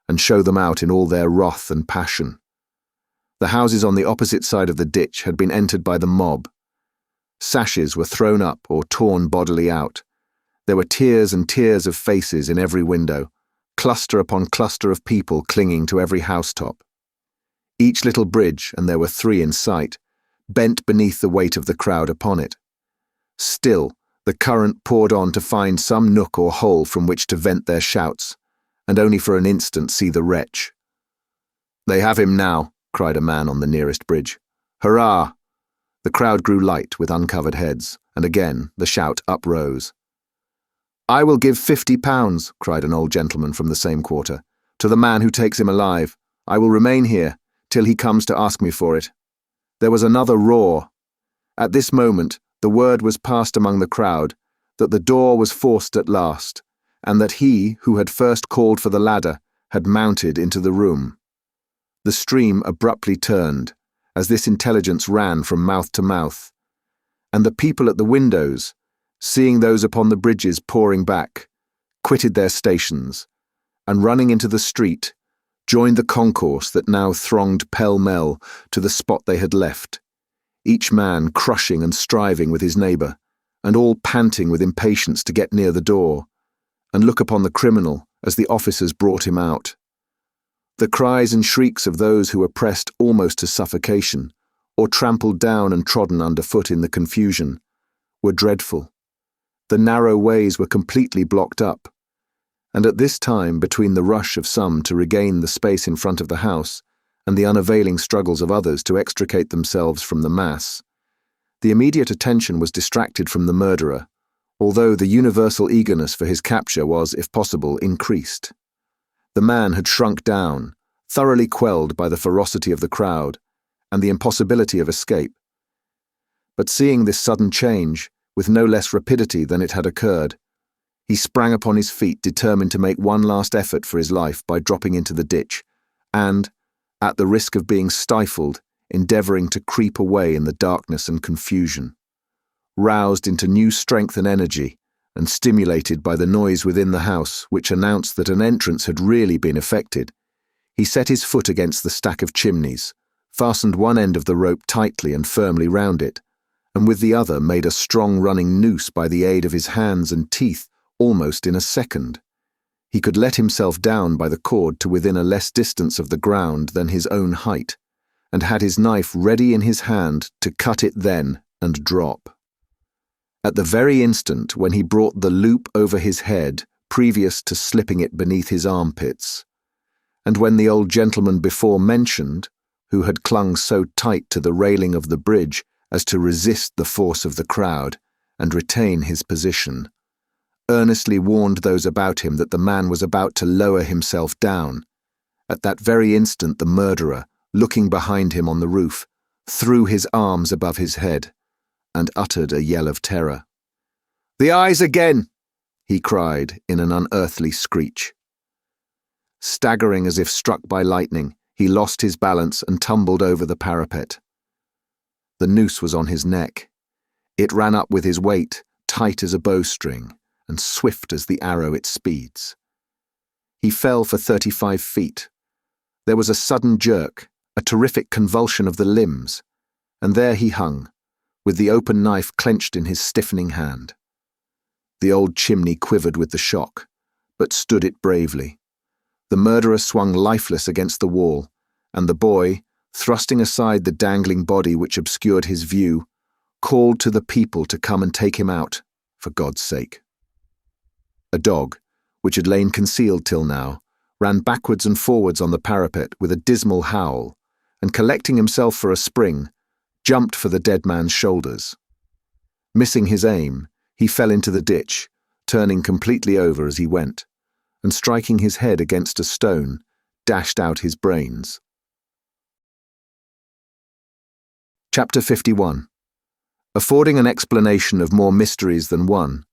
A: and show them out in all their wrath and passion. The houses on the opposite side of the ditch had been entered by the mob. Sashes were thrown up or torn bodily out. There were tiers and tiers of faces in every window, cluster upon cluster of people clinging to every housetop. Each little bridge, and there were 3 in sight, bent beneath the weight of the crowd upon it. Still, The current poured on to find some nook or hole from which to vent their shouts, and only for an instant see the wretch. "They have him now," cried a man on the nearest bridge. "Hurrah!" The crowd grew light with uncovered heads, and again the shout uprose. "I will give £50," cried an old gentleman from the same quarter, "to the man who takes him alive. I will remain here till he comes to ask me for it." There was another roar. At this moment, the word was passed among the crowd that the door was forced at last, and that he who had first called for the ladder had mounted into the room. The stream abruptly turned, as this intelligence ran from mouth to mouth, and the people at the windows, seeing those upon the bridges pouring back, quitted their stations, and running into the street, joined the concourse that now thronged pell-mell to the spot they had left, each man crushing and striving with his neighbour, and all panting with impatience to get near the door, and look upon the criminal as the officers brought him out. The cries and shrieks of those who were pressed almost to suffocation, or trampled down and trodden underfoot in the confusion, were dreadful. The narrow ways were completely blocked up, and at this time, between the rush of some to regain the space in front of the house and the unavailing struggles of others to extricate themselves from the mass, the immediate attention was distracted from the murderer, although the universal eagerness for his capture was, if possible, increased. The man had shrunk down, thoroughly quelled by the ferocity of the crowd and the impossibility of escape. But seeing this sudden change, with no less rapidity than it had occurred, he sprang upon his feet, determined to make one last effort for his life by dropping into the ditch, and, at the risk of being stifled, endeavouring to creep away in the darkness and confusion. Roused into new strength and energy, and stimulated by the noise within the house, which announced that an entrance had really been effected, he set his foot against the stack of chimneys, fastened one end of the rope tightly and firmly round it, and with the other made a strong running noose by the aid of his hands and teeth almost in a second. He could let himself down by the cord to within a less distance of the ground than his own height, and had his knife ready in his hand to cut it then and drop. At the very instant when he brought the loop over his head, previous to slipping it beneath his armpits, and when the old gentleman before mentioned, who had clung so tight to the railing of the bridge as to resist the force of the crowd and retain his position, earnestly warned those about him that the man was about to lower himself down, at that very instant the murderer, looking behind him on the roof, threw his arms above his head and uttered a yell of terror. "The eyes again!" he cried in an unearthly screech. Staggering as if struck by lightning, he lost his balance and tumbled over the parapet. The noose was on his neck. It ran up with his weight, tight as a bowstring, and swift as the arrow it speeds. He fell for 35 feet. There was a sudden jerk, a terrific convulsion of the limbs, and there he hung, with the open knife clenched in his stiffening hand. The old chimney quivered with the shock, but stood it bravely. The murderer swung lifeless against the wall, and the boy, thrusting aside the dangling body which obscured his view, called to the people to come and take him out, for God's sake. A dog, which had lain concealed till now, ran backwards and forwards on the parapet with a dismal howl, and collecting himself for a spring, jumped for the dead man's shoulders. Missing his aim, he fell into the ditch, turning completely over as he went, and striking his head against a stone, dashed out his brains. Chapter 51. Affording an explanation of more mysteries than one,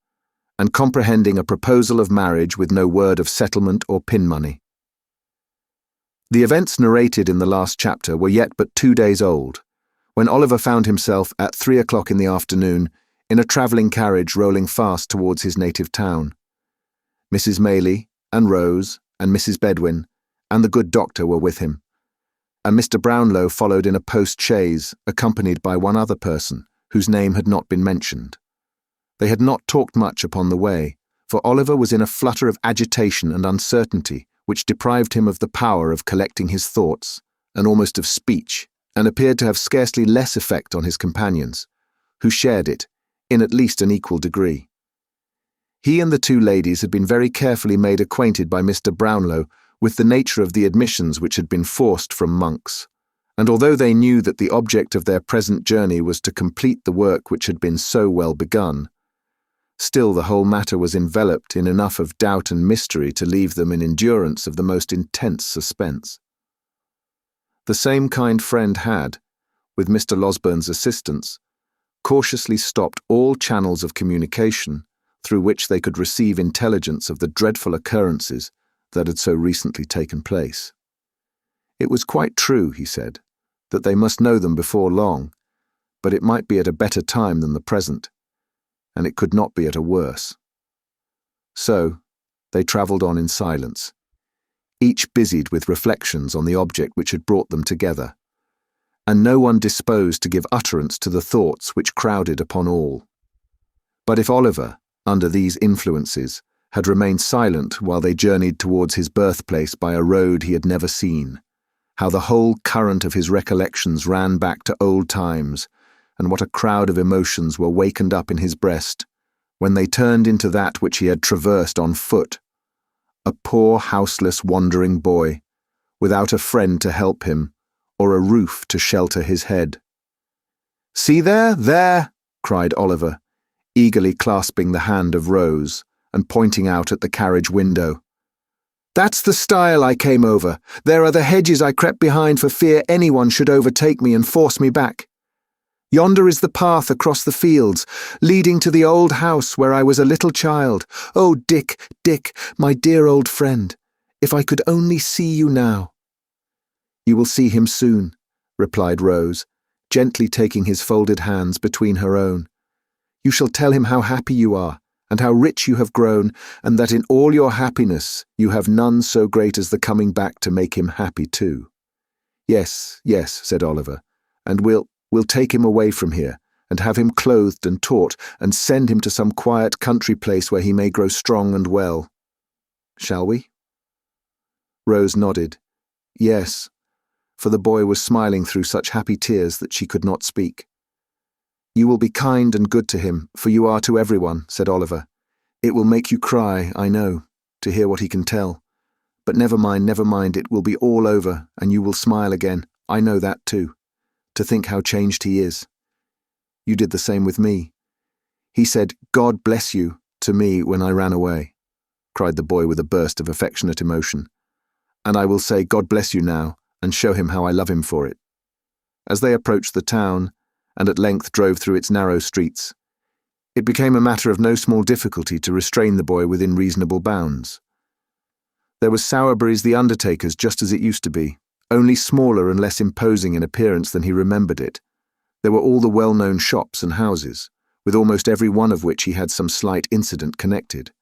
A: and comprehending a proposal of marriage with no word of settlement or pin money. The events narrated in the last chapter were yet but 2 days old, when Oliver found himself at 3 o'clock in the afternoon in a travelling carriage rolling fast towards his native town. Mrs. Maylie, and Rose, and Mrs. Bedwin, and the good doctor were with him, and Mr. Brownlow followed in a post-chaise, accompanied by one other person, whose name had not been mentioned. They had not talked much upon the way, for Oliver was in a flutter of agitation and uncertainty which deprived him of the power of collecting his thoughts, and almost of speech, and appeared to have scarcely less effect on his companions, who shared it, in at least an equal degree. He and the two ladies had been very carefully made acquainted by Mr. Brownlow with the nature of the admissions which had been forced from monks, and although they knew that the object of their present journey was to complete the work which had been so well begun, still the whole matter was enveloped in enough of doubt and mystery to leave them in endurance of the most intense suspense. The same kind friend had, with Mr. Losburn's assistance, cautiously stopped all channels of communication through which they could receive intelligence of the dreadful occurrences that had so recently taken place. It was quite true, he said, that they must know them before long, but it might be at a better time than the present, and it could not be at a worse. So, they travelled on in silence, each busied with reflections on the object which had brought them together, and no one disposed to give utterance to the thoughts which crowded upon all. But if Oliver, under these influences, had remained silent while they journeyed towards his birthplace by a road he had never seen, how the whole current of his recollections ran back to old times, and what a crowd of emotions were wakened up in his breast when they turned into that which he had traversed on foot, a poor houseless wandering boy, without a friend to help him, or a roof to shelter his head. "See there," cried Oliver, eagerly clasping the hand of Rose and pointing out at the carriage window. "That's the stile I came over. There are the hedges I crept behind for fear anyone should overtake me and force me back. Yonder is the path across the fields, leading to the old house where I was a little child. Oh, Dick, my dear old friend, if I could only see you now." "You will see him soon," replied Rose, gently taking his folded hands between her own. "You shall tell him how happy you are, and how rich you have grown, and that in all your happiness you have none so great as the coming back to make him happy too." Yes, said Oliver, "and we'll take him away from here, and have him clothed and taught, and send him to some quiet country place where he may grow strong and well. Shall we?" Rose nodded. Yes, for the boy was smiling through such happy tears that she could not speak. "You will be kind and good to him, for you are to everyone," said Oliver. "It will make you cry, I know, to hear what he can tell. But never mind, it will be all over, and you will smile again. I know that too, to think how changed he is. You did the same with me. He said, 'God bless you,' to me when I ran away," cried the boy with a burst of affectionate emotion. "And I will say, 'God bless you' now, and show him how I love him for it." As they approached the town, and at length drove through its narrow streets, it became a matter of no small difficulty to restrain the boy within reasonable bounds. There was Sowerberry's the undertaker's just as it used to be, only smaller and less imposing in appearance than he remembered it. There were all the well-known shops and houses, with almost every one of which he had some slight incident connected.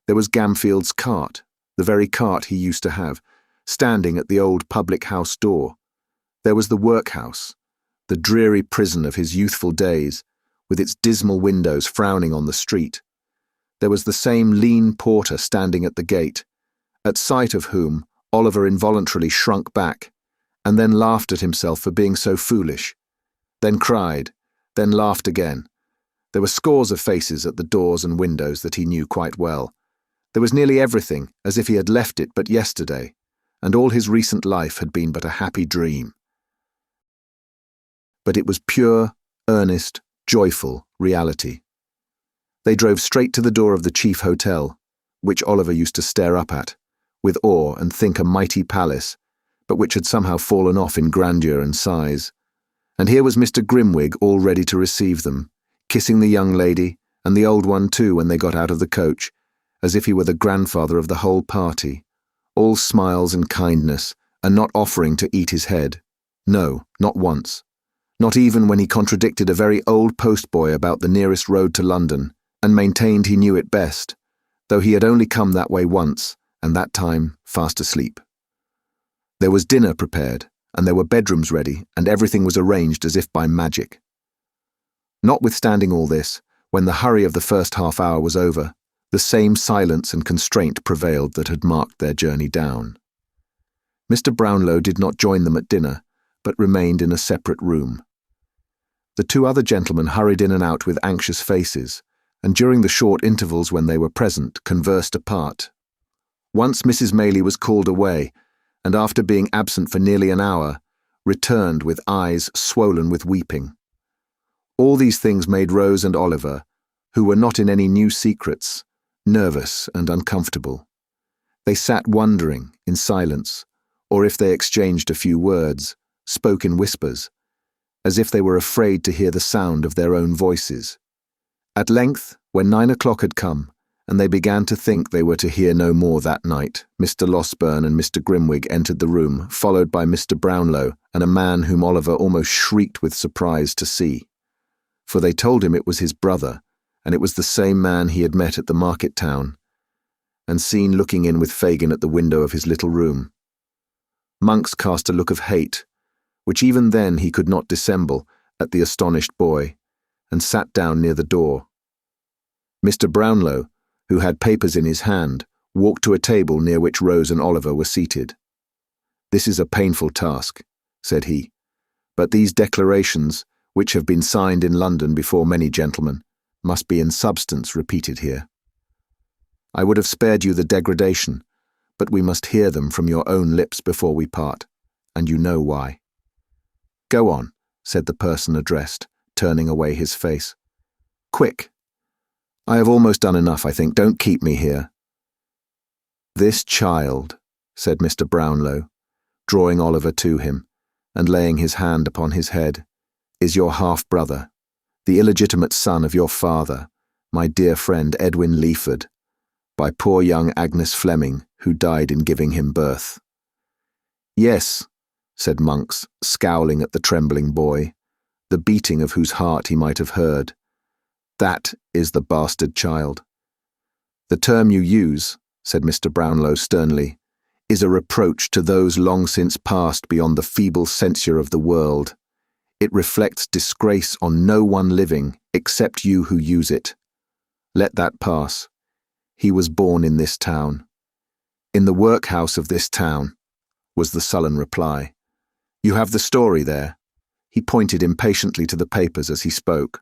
A: There was Gamfield's cart, the very cart he used to have, standing at the old public-house door. There was the workhouse, the dreary prison of his youthful days, with its dismal windows frowning on the street. There was the same lean porter standing at the gate, at sight of whom Oliver involuntarily shrunk back, and then laughed at himself for being so foolish, then cried, then laughed again. There were scores of faces at the doors and windows that he knew quite well. There was nearly everything as if he had left it but yesterday, and all his recent life had been but a happy dream. But it was pure, earnest, joyful reality. They drove straight to the door of the chief hotel, which Oliver used to stare up at, with awe and think a mighty palace, but which had somehow fallen off in grandeur and size. And here was Mr. Grimwig all ready to receive them, kissing the young lady, and the old one too when they got out of the coach, as if he were the grandfather of the whole party, all smiles and kindness, and not offering to eat his head. No, not once. Not even when he contradicted a very old postboy about the nearest road to London, and maintained he knew it best, though he had only come that way once, and that time fast asleep. There was dinner prepared, and there were bedrooms ready, and everything was arranged as if by magic. Notwithstanding all this, when the hurry of the first half hour was over, the same silence and constraint prevailed that had marked their journey down. Mr. Brownlow did not join them at dinner, but remained in a separate room. The two other gentlemen hurried in and out with anxious faces, and during the short intervals when they were present, conversed apart. Once Mrs. Maylie was called away, and after being absent for nearly an hour, returned with eyes swollen with weeping. All these things made Rose and Oliver, who were not in any new secrets, nervous and uncomfortable. They sat wondering, in silence, or if they exchanged a few words, spoke in whispers, as if they were afraid to hear the sound of their own voices. At length, when 9 o'clock had come, and they began to think they were to hear no more that night, Mr. Losberne and Mr. Grimwig entered the room, followed by Mr. Brownlow and a man whom Oliver almost shrieked with surprise to see. For they told him it was his brother, and it was the same man he had met at the market town, and seen looking in with Fagin at the window of his little room. Monks cast a look of hate, which even then he could not dissemble, at the astonished boy, and sat down near the door. Mr. Brownlow, who had papers in his hand, walked to a table near which Rose and Oliver were seated. "This is a painful task," said he, "but these declarations, which have been signed in London before many gentlemen, must be in substance repeated here. I would have spared you the degradation, but we must hear them from your own lips before we part, and you know why." "Go on," said the person addressed, turning away his face. "Quick. I have almost done enough, I think. Don't keep me here." "This child," said Mr. Brownlow, drawing Oliver to him, and laying his hand upon his head, "is your half-brother, the illegitimate son of your father, my dear friend Edwin Leaford, by poor young Agnes Fleming, who died in giving him birth." "Yes," said Monks, scowling at the trembling boy, the beating of whose heart he might have heard. "That is the bastard child." "The term you use," said Mr. Brownlow sternly, "is a reproach to those long since passed beyond the feeble censure of the world. It reflects disgrace on no one living except you who use it. Let that pass. He was born in this town." "In the workhouse of this town," was the sullen reply. "You have the story there." He pointed impatiently to the papers as he spoke.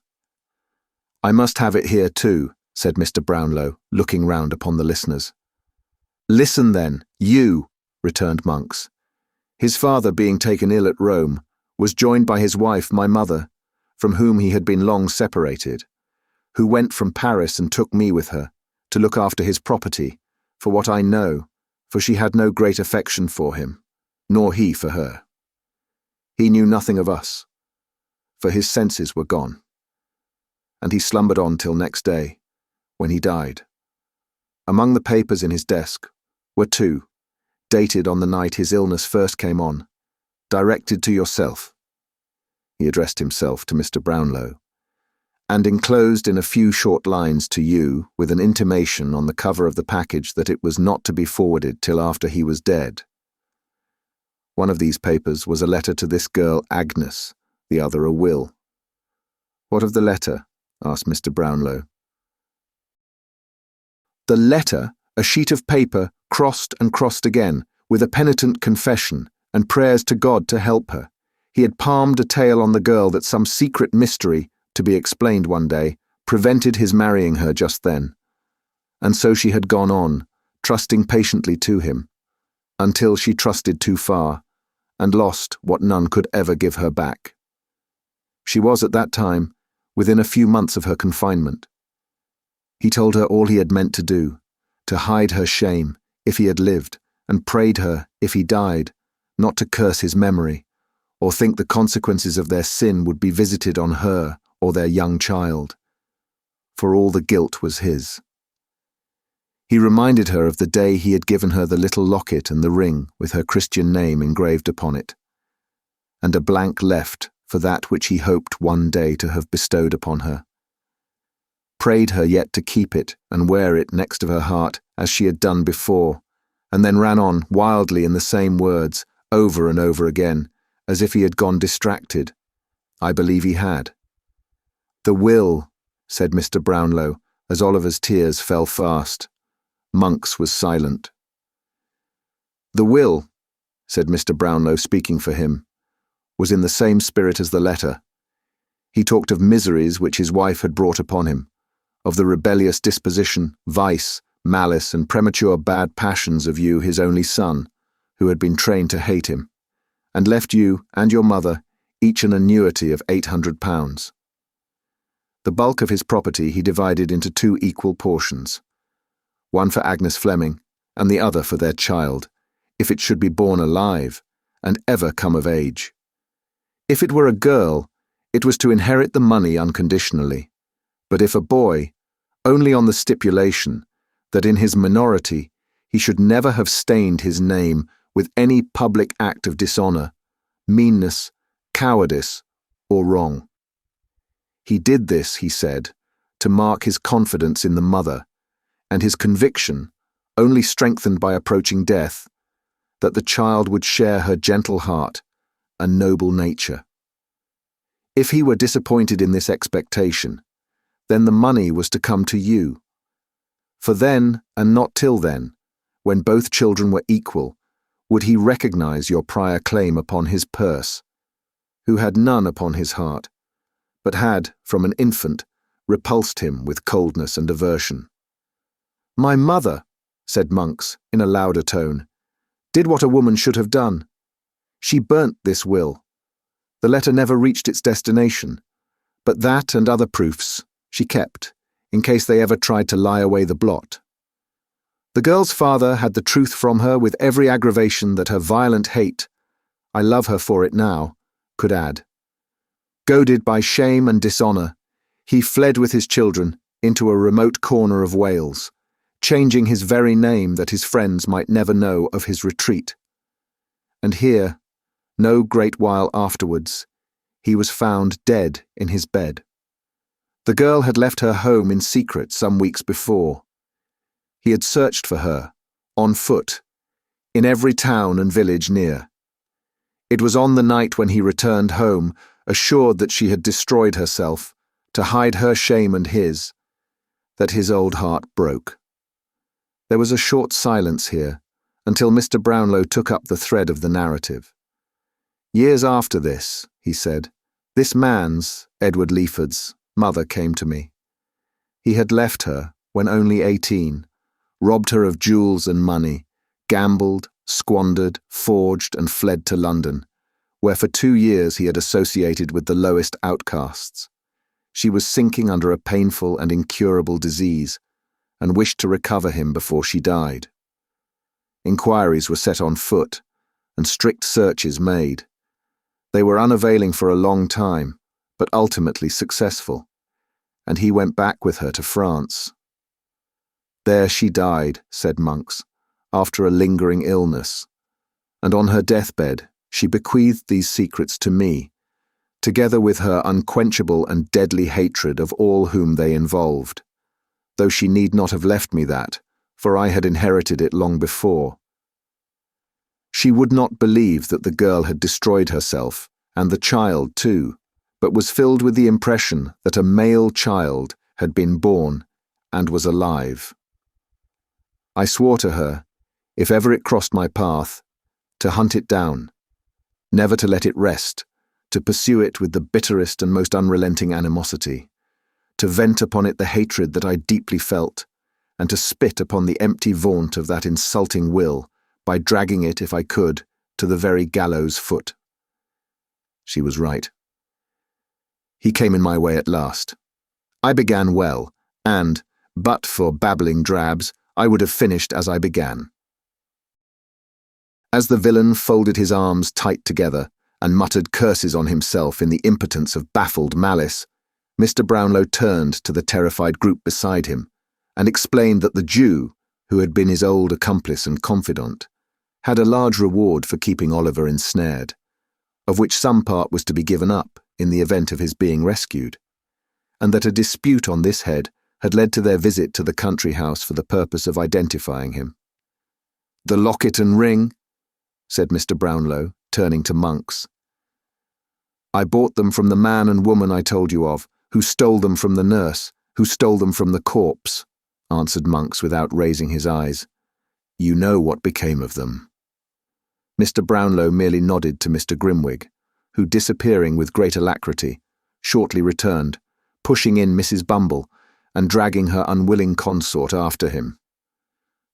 A: "I must have it here too," said Mr. Brownlow, looking round upon the listeners. "Listen then, you," returned Monks. "His father, being taken ill at Rome, was joined by his wife, my mother, from whom he had been long separated, who went from Paris and took me with her, to look after his property, for what I know, for she had no great affection for him, nor he for her. He knew nothing of us, for his senses were gone, and he slumbered on till next day, when he died. Among the papers in his desk were two, dated on the night his illness first came on, directed to yourself," he addressed himself to Mr. Brownlow, "and enclosed in a few short lines to you, with an intimation on the cover of the package that it was not to be forwarded till after he was dead. One of these papers was a letter to this girl Agnes, the other a will." "What of the letter?" asked Mr. Brownlow. "The letter, a sheet of paper, crossed and crossed again, with a penitent confession, and prayers to God to help her. He had palmed a tale on the girl that some secret mystery, to be explained one day, prevented his marrying her just then. And so she had gone on, trusting patiently to him, until she trusted too far, and lost what none could ever give her back. She was at that time within a few months of her confinement. He told her all he had meant to do, to hide her shame, if he had lived, and prayed her, if he died, not to curse his memory, or think the consequences of their sin would be visited on her or their young child, for all the guilt was his. He reminded her of the day he had given her the little locket and the ring with her Christian name engraved upon it, and a blank left for that which he hoped one day to have bestowed upon her. Prayed her yet to keep it and wear it next of her heart as she had done before, and then ran on wildly in the same words, over and over again, as if he had gone distracted. I believe he had. "The will," said Mr. Brownlow, as Oliver's tears fell fast. Monks was silent. "The will," said Mr. Brownlow, speaking for him, "was in the same spirit as the letter. He talked of miseries which his wife had brought upon him, of the rebellious disposition, vice, malice, and premature bad passions of you, his only son, who had been trained to hate him, and left you and your mother each an annuity of £800. The bulk of his property he divided into 2 equal portions, one for Agnes Fleming and the other for their child, if it should be born alive and ever come of age. If it were a girl, it was to inherit the money unconditionally, but if a boy, only on the stipulation that in his minority he should never have stained his name with any public act of dishonour, meanness, cowardice, or wrong. He did this, he said, to mark his confidence in the mother, and his conviction, only strengthened by approaching death, that the child would share her gentle heart and noble nature. If he were disappointed in this expectation, then the money was to come to you. For then, and not till then, when both children were equal, would he recognize your prior claim upon his purse, who had none upon his heart, but had, from an infant, repulsed him with coldness and aversion. "My mother," said Monks, in a louder tone, "did what a woman should have done. She burnt this will. The letter never reached its destination, but that and other proofs she kept, in case they ever tried to lie away the blot. The girl's father had the truth from her with every aggravation that her violent hate, I love her for it now, could add. Goaded by shame and dishonour, he fled with his children into a remote corner of Wales, changing his very name that his friends might never know of his retreat. And here, no great while afterwards, he was found dead in his bed. The girl had left her home in secret some weeks before. He had searched for her, on foot, in every town and village near. It was on the night when he returned home, assured that she had destroyed herself, to hide her shame and his, that his old heart broke. There was a short silence here, until Mr. Brownlow took up the thread of the narrative. Years after this, he said, this man's, Edward Leaford's, mother came to me. He had left her, when only 18, robbed her of jewels and money, gambled, squandered, forged, and fled to London, where for 2 years he had associated with the lowest outcasts. She was sinking under a painful and incurable disease, and wished to recover him before she died. Inquiries were set on foot, and strict searches made. They were unavailing for a long time, but ultimately successful, and he went back with her to France. There she died, said Monks, after a lingering illness, and on her deathbed she bequeathed these secrets to me, together with her unquenchable and deadly hatred of all whom they involved, though she need not have left me that, for I had inherited it long before. She would not believe that the girl had destroyed herself, and the child too, but was filled with the impression that a male child had been born and was alive. I swore to her, if ever it crossed my path, to hunt it down, never to let it rest, to pursue it with the bitterest and most unrelenting animosity, to vent upon it the hatred that I deeply felt, and to spit upon the empty vaunt of that insulting will, by dragging it, if I could, to the very gallows foot. She was right. He came in my way at last. I began well, and, but for babbling drabs, I would have finished as I began. As the villain folded his arms tight together and muttered curses on himself in the impotence of baffled malice, Mr. Brownlow turned to the terrified group beside him and explained that the Jew, who had been his old accomplice and confidant, had a large reward for keeping Oliver ensnared, of which some part was to be given up in the event of his being rescued, and that a dispute on this head had led to their visit to the country house for the purpose of identifying him. "The locket and ring?" said Mr. Brownlow, turning to Monks. "I bought them from the man and woman I told you of, who stole them from the nurse, who stole them from the corpse," answered Monks without raising his eyes. "You know what became of them." Mr. Brownlow merely nodded to Mr. Grimwig, who, disappearing with great alacrity, shortly returned, pushing in Mrs. Bumble and dragging her unwilling consort after him.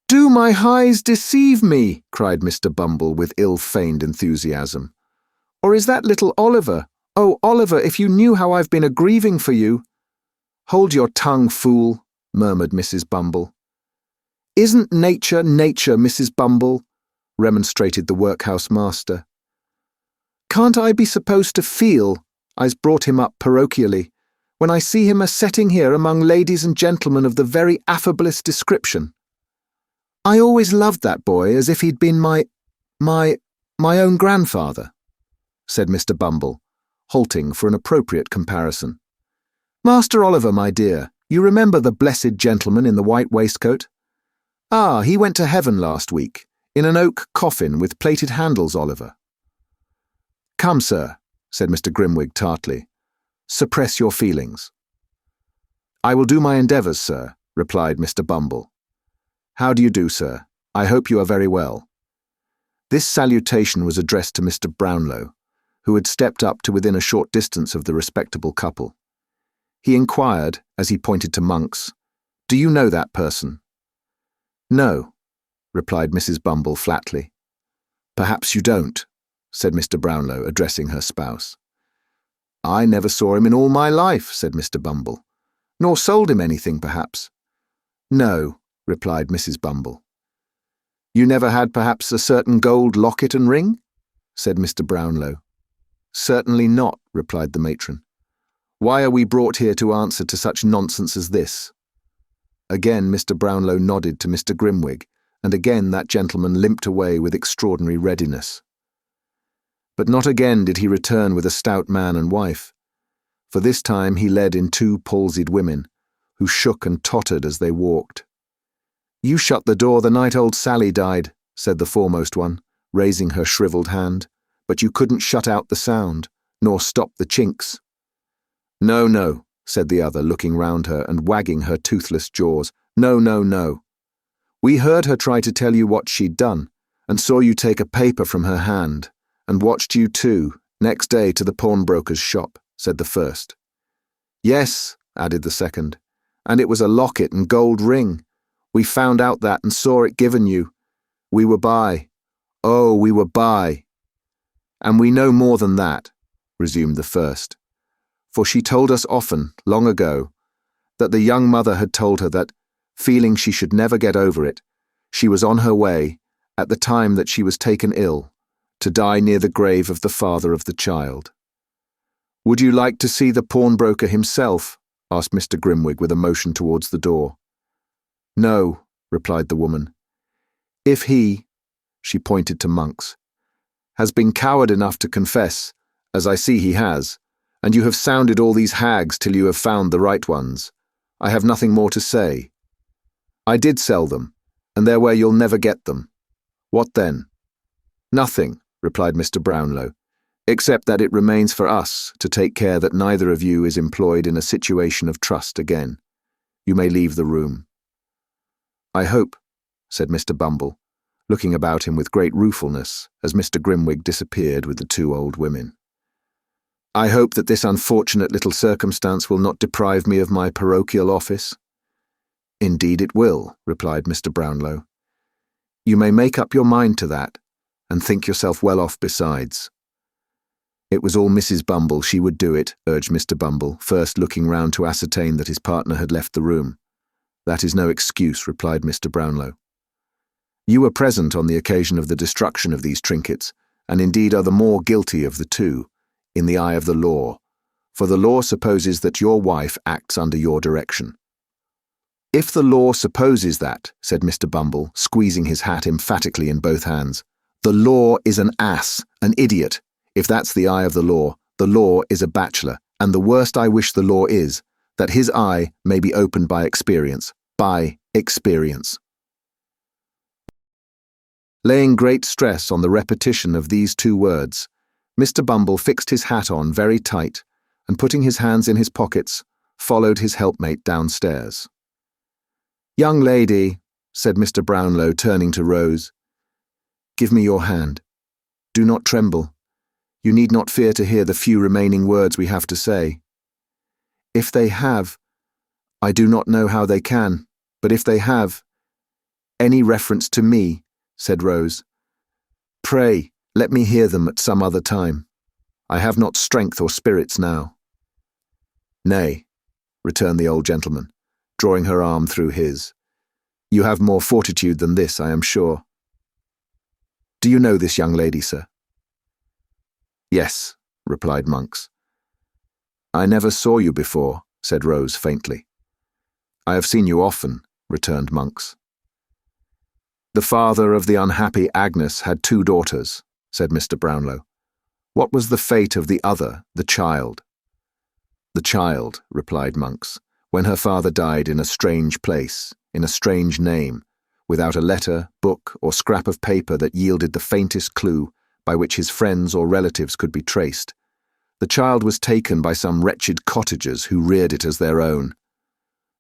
A: "Do my eyes deceive me?" cried Mr. Bumble with ill-feigned enthusiasm. "Or is that little Oliver? Oh, Oliver, if you knew how I've been a-grieving for you." "Hold your tongue, fool," murmured Mrs. Bumble. "Isn't nature nature, Mrs. Bumble?" remonstrated the workhouse master. "Can't I be supposed to feel, I's brought him up parochially, when I see him a-setting here among ladies and gentlemen of the very affablest description? I always loved that boy as if he'd been my own grandfather," said Mr. Bumble, halting for an appropriate comparison. "Master Oliver, my dear, you remember the blessed gentleman in the white waistcoat? Ah, he went to heaven last week, in an oak coffin with plated handles, Oliver." "Come, sir," said Mr. Grimwig tartly, "suppress your feelings." "I will do my endeavours, sir," replied Mr. Bumble. "How do you do, sir? I hope you are very well." This salutation was addressed to Mr. Brownlow, who had stepped up to within a short distance of the respectable couple. He inquired, as he pointed to Monks, "Do you know that person?" "No," replied Mrs. Bumble flatly. "Perhaps you don't," said Mr. Brownlow, addressing her spouse. "I never saw him in all my life," said Mr. Bumble. "Nor sold him anything, perhaps?" "No," replied Mrs. Bumble. "You never had perhaps a certain gold locket and ring?" said Mr. Brownlow. "Certainly not," replied the matron. "Why are we brought here to answer to such nonsense as this?" Again Mr. Brownlow nodded to Mr. Grimwig, and again that gentleman limped away with extraordinary readiness. But not again did he return with a stout man and wife, for this time he led in two palsied women, who shook and tottered as they walked. "You shut the door the night old Sally died," said the foremost one, raising her shriveled hand, "but you couldn't shut out the sound, nor stop the chinks." "No, no," said the other, looking round her and wagging her toothless jaws. "No, no, no. We heard her try to tell you what she'd done, and saw you take a paper from her hand, and watched you too, next day to the pawnbroker's shop," said the first. "Yes," added the second, "and it was a locket and gold ring. We found out that and saw it given you. We were by. Oh, we were by. And we know more than that," resumed the first, "for she told us often, long ago, that the young mother had told her that, feeling she should never get over it, she was on her way, at the time that she was taken ill, to die near the grave of the father of the child." "Would you like to see the pawnbroker himself?" asked Mr. Grimwig with a motion towards the door. "No," replied the woman. "If he," she pointed to Monks, "has been coward enough to confess, as I see he has, and you have sounded all these hags till you have found the right ones, I have nothing more to say. I did sell them, and they're where you'll never get them. What then?" "Nothing," replied Mr. Brownlow, "except that it remains for us to take care that neither of you is employed in a situation of trust again. You may leave the room." "I hope," said Mr. Bumble, looking about him with great ruefulness as Mr. Grimwig disappeared with the two old women. "I hope that this unfortunate little circumstance will not deprive me of my parochial office." "Indeed it will," replied Mr. Brownlow. "You may make up your mind to that, and think yourself well off besides." "It was all Mrs. Bumble, she would do it," urged Mr. Bumble, first looking round to ascertain that his partner had left the room. "That is no excuse," replied Mr. Brownlow. "You were present on the occasion of the destruction of these trinkets, and indeed are the more guilty of the two, in the eye of the law, for the law supposes that your wife acts under your direction." "If the law supposes that," said Mr. Bumble, squeezing his hat emphatically in both hands, "the law is an ass, an idiot. If that's the eye of the law is a bachelor, and the worst I wish the law is, that his eye may be opened by experience. By experience." Laying great stress on the repetition of these two words, Mr. Bumble fixed his hat on very tight, and putting his hands in his pockets, followed his helpmate downstairs. "Young lady," said Mr. Brownlow, turning to Rose, "give me your hand. Do not tremble. You need not fear to hear the few remaining words we have to say.
B: If they have, I do not know how they can, but if they have, any reference to me, said Rose, pray, let me hear them at some other time. I have not strength or spirits now. Nay, returned the old gentleman, drawing her arm through his. You have more fortitude than this, I am sure. Do you know this young lady, sir? Yes, replied Monks. I never saw you before, said Rose faintly. I have seen you often, returned Monks. The father of the unhappy Agnes had 2 daughters, said Mr. Brownlow. What was the fate of the other, the child? The child, replied Monks, when her father died in a strange place, in a strange name, without a letter, book, or scrap of paper that yielded the faintest clue by which his friends or relatives could be traced. The child was taken by some wretched cottagers who reared it as their own.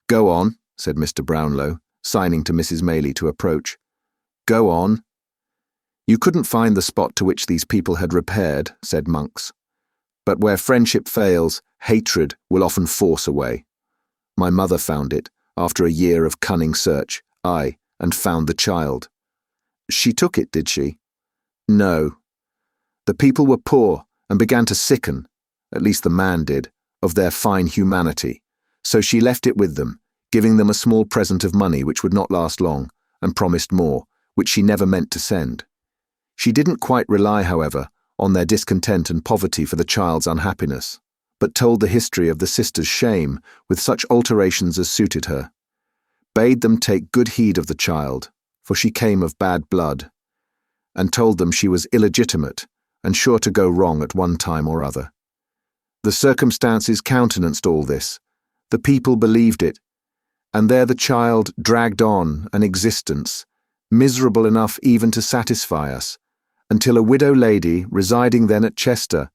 B: Go on, said Mr. Brownlow, signing to Mrs. Maylie to approach. Go on. You couldn't find the spot to which these people had repaired, said Monks. But where friendship fails, hatred will often force a way. My mother found it, after a year of cunning search, and found the child. She took it, did she? No. The people were poor and began to sicken, at least the man did, of their fine humanity, so she left it with them, giving them a small present of money which would not last long, and promised more, which she never meant to send. She didn't quite rely, however, on their discontent and poverty for the child's unhappiness, but told the history of the sister's shame with such alterations as suited her, bade them take good heed of the child, for she came of bad blood, and told them she was illegitimate and sure to go wrong at one time or other. The circumstances countenanced all this, the people believed it, and there the child dragged on an existence, miserable enough even to satisfy us, until a widow lady, residing then at Chester,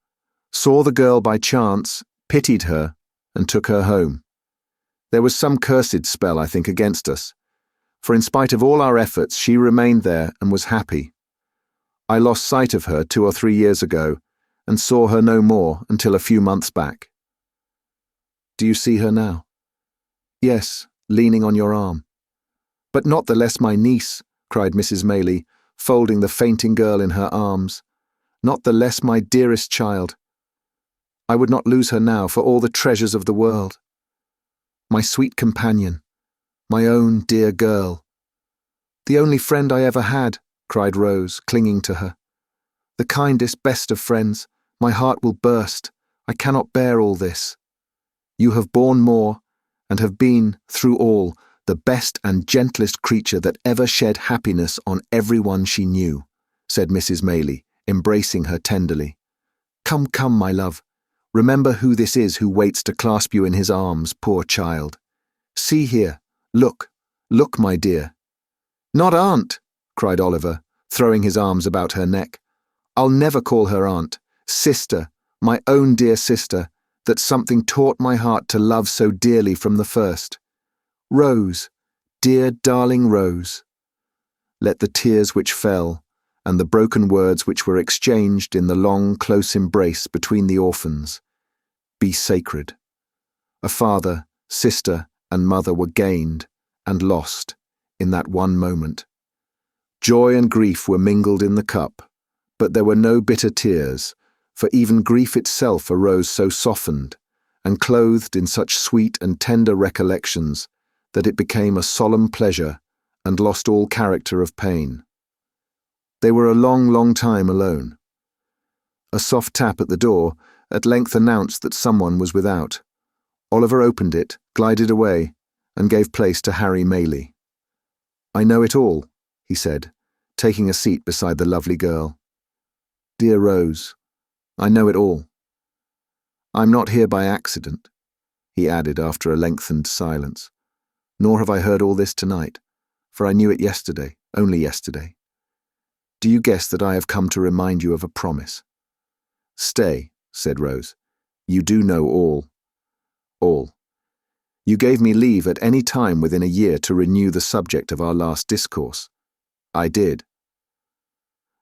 B: saw the girl by chance, pitied her, and took her home. There was some cursed spell, I think, against us, for in spite of all our efforts she remained there and was happy. I lost sight of her 2 or 3 years ago, and saw her no more until a few months back. Do you see her now? Yes, leaning on your arm. But not the less my niece, cried Mrs. Maylie, folding the fainting girl in her arms. Not the less my dearest child. I would not lose her now for all the treasures of the world. My sweet companion, my own dear girl. The only friend I ever had, cried Rose, clinging to her. The kindest, best of friends. My heart will burst. I cannot bear all this. You have borne more, and have been, through all, the best and gentlest creature that ever shed happiness on every one she knew, said Mrs. Maylie, embracing her tenderly. Come, come, my love. Remember who this is who waits to clasp you in his arms, poor child. See here. Look, my dear. Not aunt, cried Oliver, throwing his arms about her neck. I'll never call her aunt. Sister, my own dear sister, that something taught my heart to love so dearly from the first. Rose, dear darling Rose. Let the tears which fell, and the broken words which were exchanged in the long, close embrace between the orphans, be sacred. A father, sister, and mother were gained and lost in that one moment. Joy and grief were mingled in the cup, but there were no bitter tears, for even grief itself arose so softened and clothed in such sweet and tender recollections that it became a solemn pleasure and lost all character of pain. They were a long, long time alone. A soft tap at the door at length announced that someone was without. Oliver opened it, glided away, and gave place to Harry Maylie. I know it all, he said, taking a seat beside the lovely girl. Dear Rose, I know it all. I'm not here by accident, he added after a lengthened silence, nor have I heard all this tonight, for I knew it yesterday, only yesterday. Do you guess that I have come to remind you of a promise? Stay, said Rose. You do know all. All. You gave me leave at any time within a year to renew the subject of our last discourse. I did.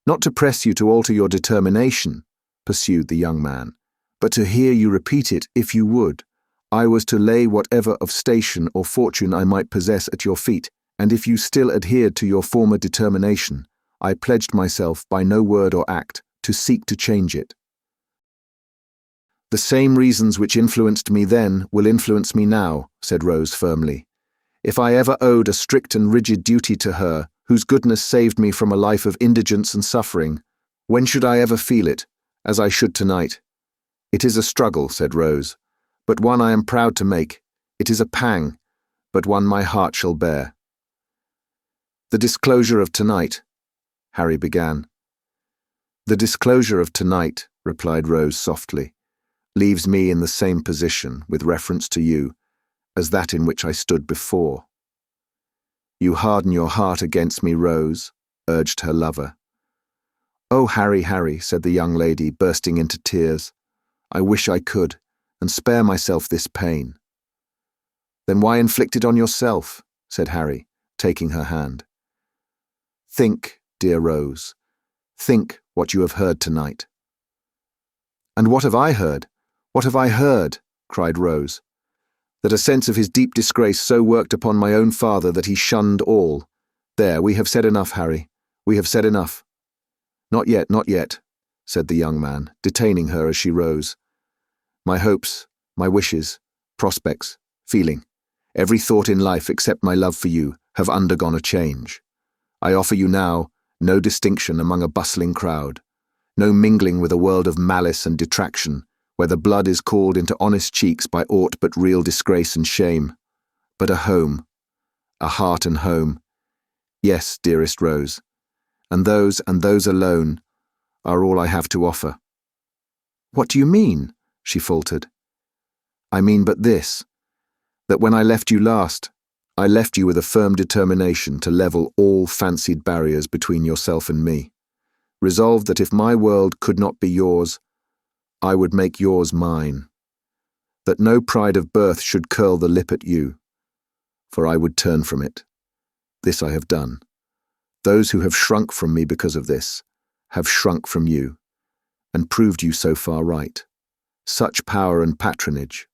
B: Not to press you to alter your determination, pursued the young man, but to hear you repeat it if you would.
A: I was to lay whatever of station or fortune I might possess at your feet, and if you still adhered to your former determination, I pledged myself by no word or act to seek to change it. The same reasons which influenced me then will influence me now, said Rose firmly. If I ever owed a strict and rigid duty to her, whose goodness saved me from a life of indigence and suffering, when should I ever feel it, as I should tonight? It is a struggle, said Rose, but one I am proud to make. It is a pang, but one my heart shall bear. The disclosure of tonight, Harry began. The disclosure of tonight, replied Rose softly, leaves me in the same position, with reference to you, as that in which I stood before. You harden your heart against me, Rose, urged her lover. Oh, Harry, Harry, said the young lady, bursting into tears. I wish I could, and spare myself this pain. Then why inflict it on yourself? Said Harry, taking her hand. Think, dear Rose, think what you have heard tonight. And what have I heard? What have I heard? Cried Rose. That a sense of his deep disgrace so worked upon my own father that he shunned all. There, we have said enough, Harry. We have said enough. Not yet, said the young man, detaining her as she rose. My hopes, my wishes, prospects, feeling, every thought in life except my love for you, have undergone a change. I offer you now no distinction among a bustling crowd, no mingling with a world of malice and detraction, where the blood is called into honest cheeks by aught but real disgrace and shame, but a home, a heart and home. Yes, dearest Rose, and those alone are all I have to offer. What do you mean? She faltered. I mean but this, that when I left you last, I left you with a firm determination to level all fancied barriers between yourself and me, resolved that if my world could not be yours, I would make yours mine, that no pride of birth should curl the lip at you, for I would turn from it. This I have done. Those who have shrunk from me because of this have shrunk from you, and proved you so far right. Such power and patronage,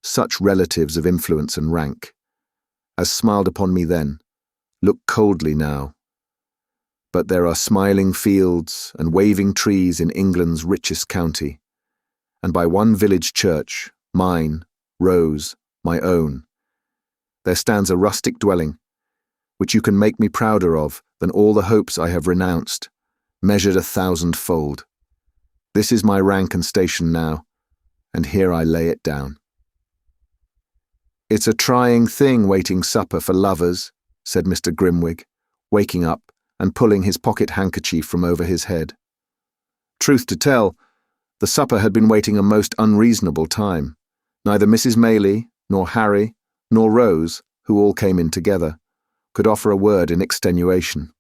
A: such relatives of influence and rank, as smiled upon me then, look coldly now. But there are smiling fields and waving trees in England's richest county, and by one village church, mine, Rose, my own, there stands a rustic dwelling, which you can make me prouder of than all the hopes I have renounced, measured 1,000-fold. This is my rank and station now, and here I lay it down. It's a trying thing waiting supper for lovers, said Mr. Grimwig, waking up and pulling his pocket handkerchief from over his head. Truth to tell, the supper had been waiting a most unreasonable time. Neither Mrs. Maylie, nor Harry, nor Rose, who all came in together, could offer a word in extenuation.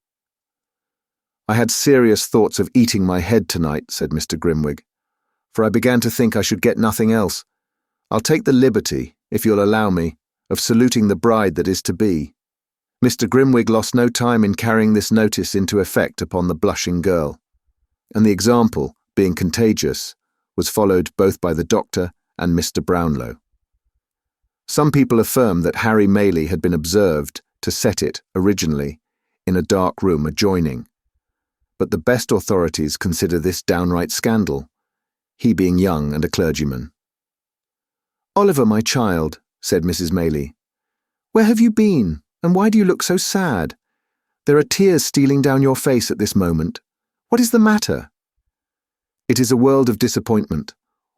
A: I had serious thoughts of eating my head tonight, said Mr. Grimwig, for I began to think I should get nothing else. I'll take the liberty, if you'll allow me, of saluting the bride that is to be. Mr. Grimwig lost no time in carrying this notice into effect upon the blushing girl, and the example, being contagious, was followed both by the doctor and Mr. Brownlow. Some people affirm that Harry Maylie had been observed to set it, originally, in a dark room adjoining, but the best authorities consider this downright scandal, he being young and a clergyman. Oliver, my child, said Mrs. Maylie, where have you been, and why do you look so sad? There are tears stealing down your face at this moment. What is the matter? It is a world of disappointment,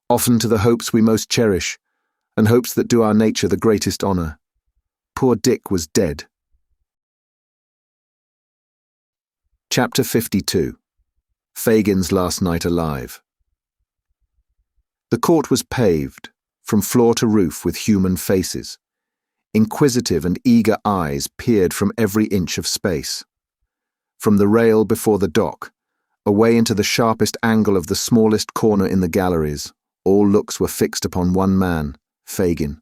A: often to the hopes we most cherish, and hopes that do our nature the greatest honour. Poor Dick was dead. Chapter 52. Fagin's Last Night Alive. The court was paved, from floor to roof, with human faces. Inquisitive and eager eyes peered from every inch of space. From the rail before the dock, away into the sharpest angle of the smallest corner in the galleries, all looks were fixed upon one man, Fagin.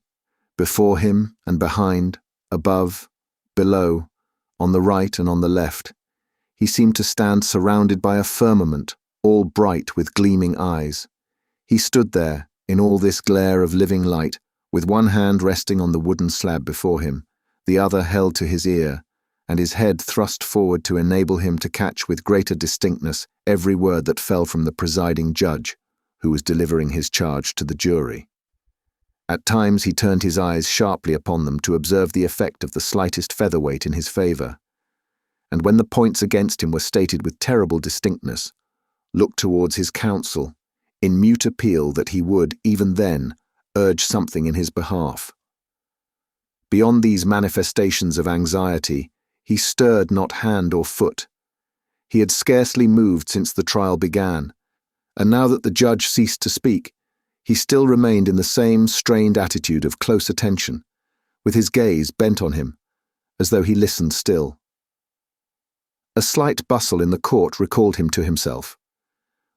A: Before him and behind, above, below, on the right and on the left, he seemed to stand surrounded by a firmament, all bright with gleaming eyes. He stood there, in all this glare of living light, with one hand resting on the wooden slab before him, the other held to his ear, and his head thrust forward to enable him to catch with greater distinctness every word that fell from the presiding judge, who was delivering his charge to the jury. At times he turned his eyes sharply upon them to observe the effect of the slightest featherweight in his favour, and when the points against him were stated with terrible distinctness, looked towards his counsel, in mute appeal that he would, even then, urge something in his behalf. Beyond these manifestations of anxiety, he stirred not hand or foot. He had scarcely moved since the trial began, and now that the judge ceased to speak, he still remained in the same strained attitude of close attention, with his gaze bent on him, as though he listened still. A slight bustle in the court recalled him to himself.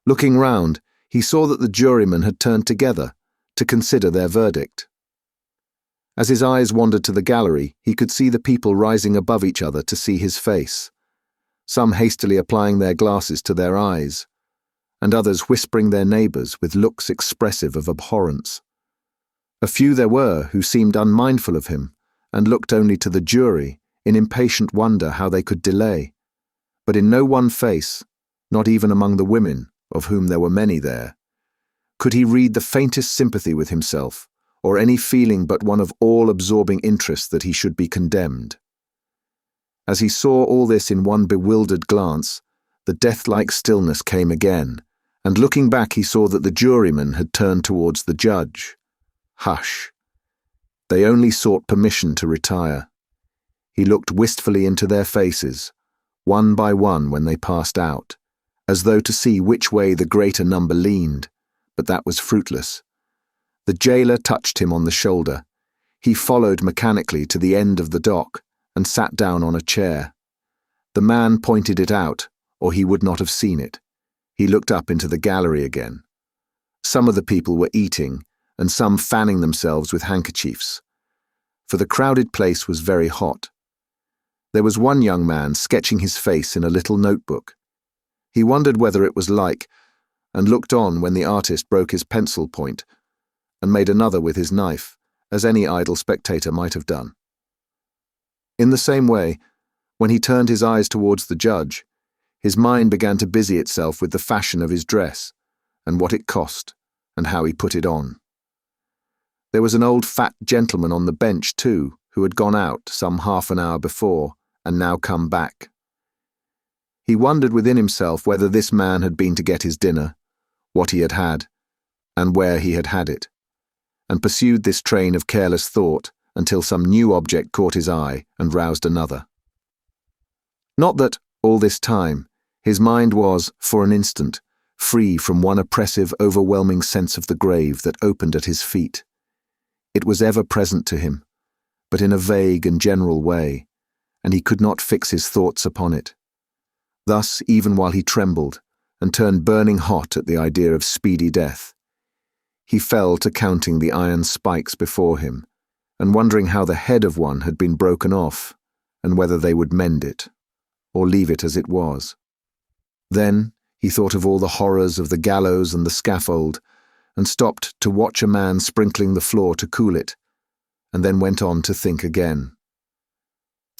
A: Looking round, he saw that the jurymen had turned together to consider their verdict. As his eyes wandered to the gallery, he could see the people rising above each other to see his face, some hastily applying their glasses to their eyes, and others whispering their neighbours with looks expressive of abhorrence. A few there were who seemed unmindful of him, and looked only to the jury in impatient wonder how they could delay. But in no one face, not even among the women, of whom there were many there, could he read the faintest sympathy with himself, or any feeling but one of all-absorbing interest that he should be condemned. As he saw all this in one bewildered glance, the death-like stillness came again, and looking back he saw that the jurymen had turned towards the judge. Hush. They only sought permission to retire. He looked wistfully into their faces, one by one when they passed out, as though to see which way the greater number leaned, but that was fruitless. The jailer touched him on the shoulder. He followed mechanically to the end of the dock and sat down on a chair. The man pointed it out, or he would not have seen it. He looked up into the gallery again. Some of the people were eating, and some fanning themselves with handkerchiefs, for the crowded place was very hot. There was one young man sketching his face in a little notebook. He wondered whether it was like, and looked on when the artist broke his pencil point, and made another with his knife, as any idle spectator might have done. In the same way, when he turned his eyes towards the judge, his mind began to busy itself with the fashion of his dress, and what it cost, and how he put it on. There was an old fat gentleman on the bench too, who had gone out some half an hour before, and now come back. He wondered within himself whether this man had been to get his dinner, what he had had, and where he had had it, and pursued this train of careless thought until some new object caught his eye and roused another. Not that, all this time, his mind was, for an instant, free from one oppressive, overwhelming sense of the grave that opened at his feet. It was ever present to him, but in a vague and general way, and he could not fix his thoughts upon it. Thus, even while he trembled, and turned burning hot at the idea of speedy death, he fell to counting the iron spikes before him, and wondering how the head of one had been broken off, and whether they would mend it, or leave it as it was. Then he thought of all the horrors of the gallows and the scaffold, and stopped to watch a man sprinkling the floor to cool it, and then went on to think again.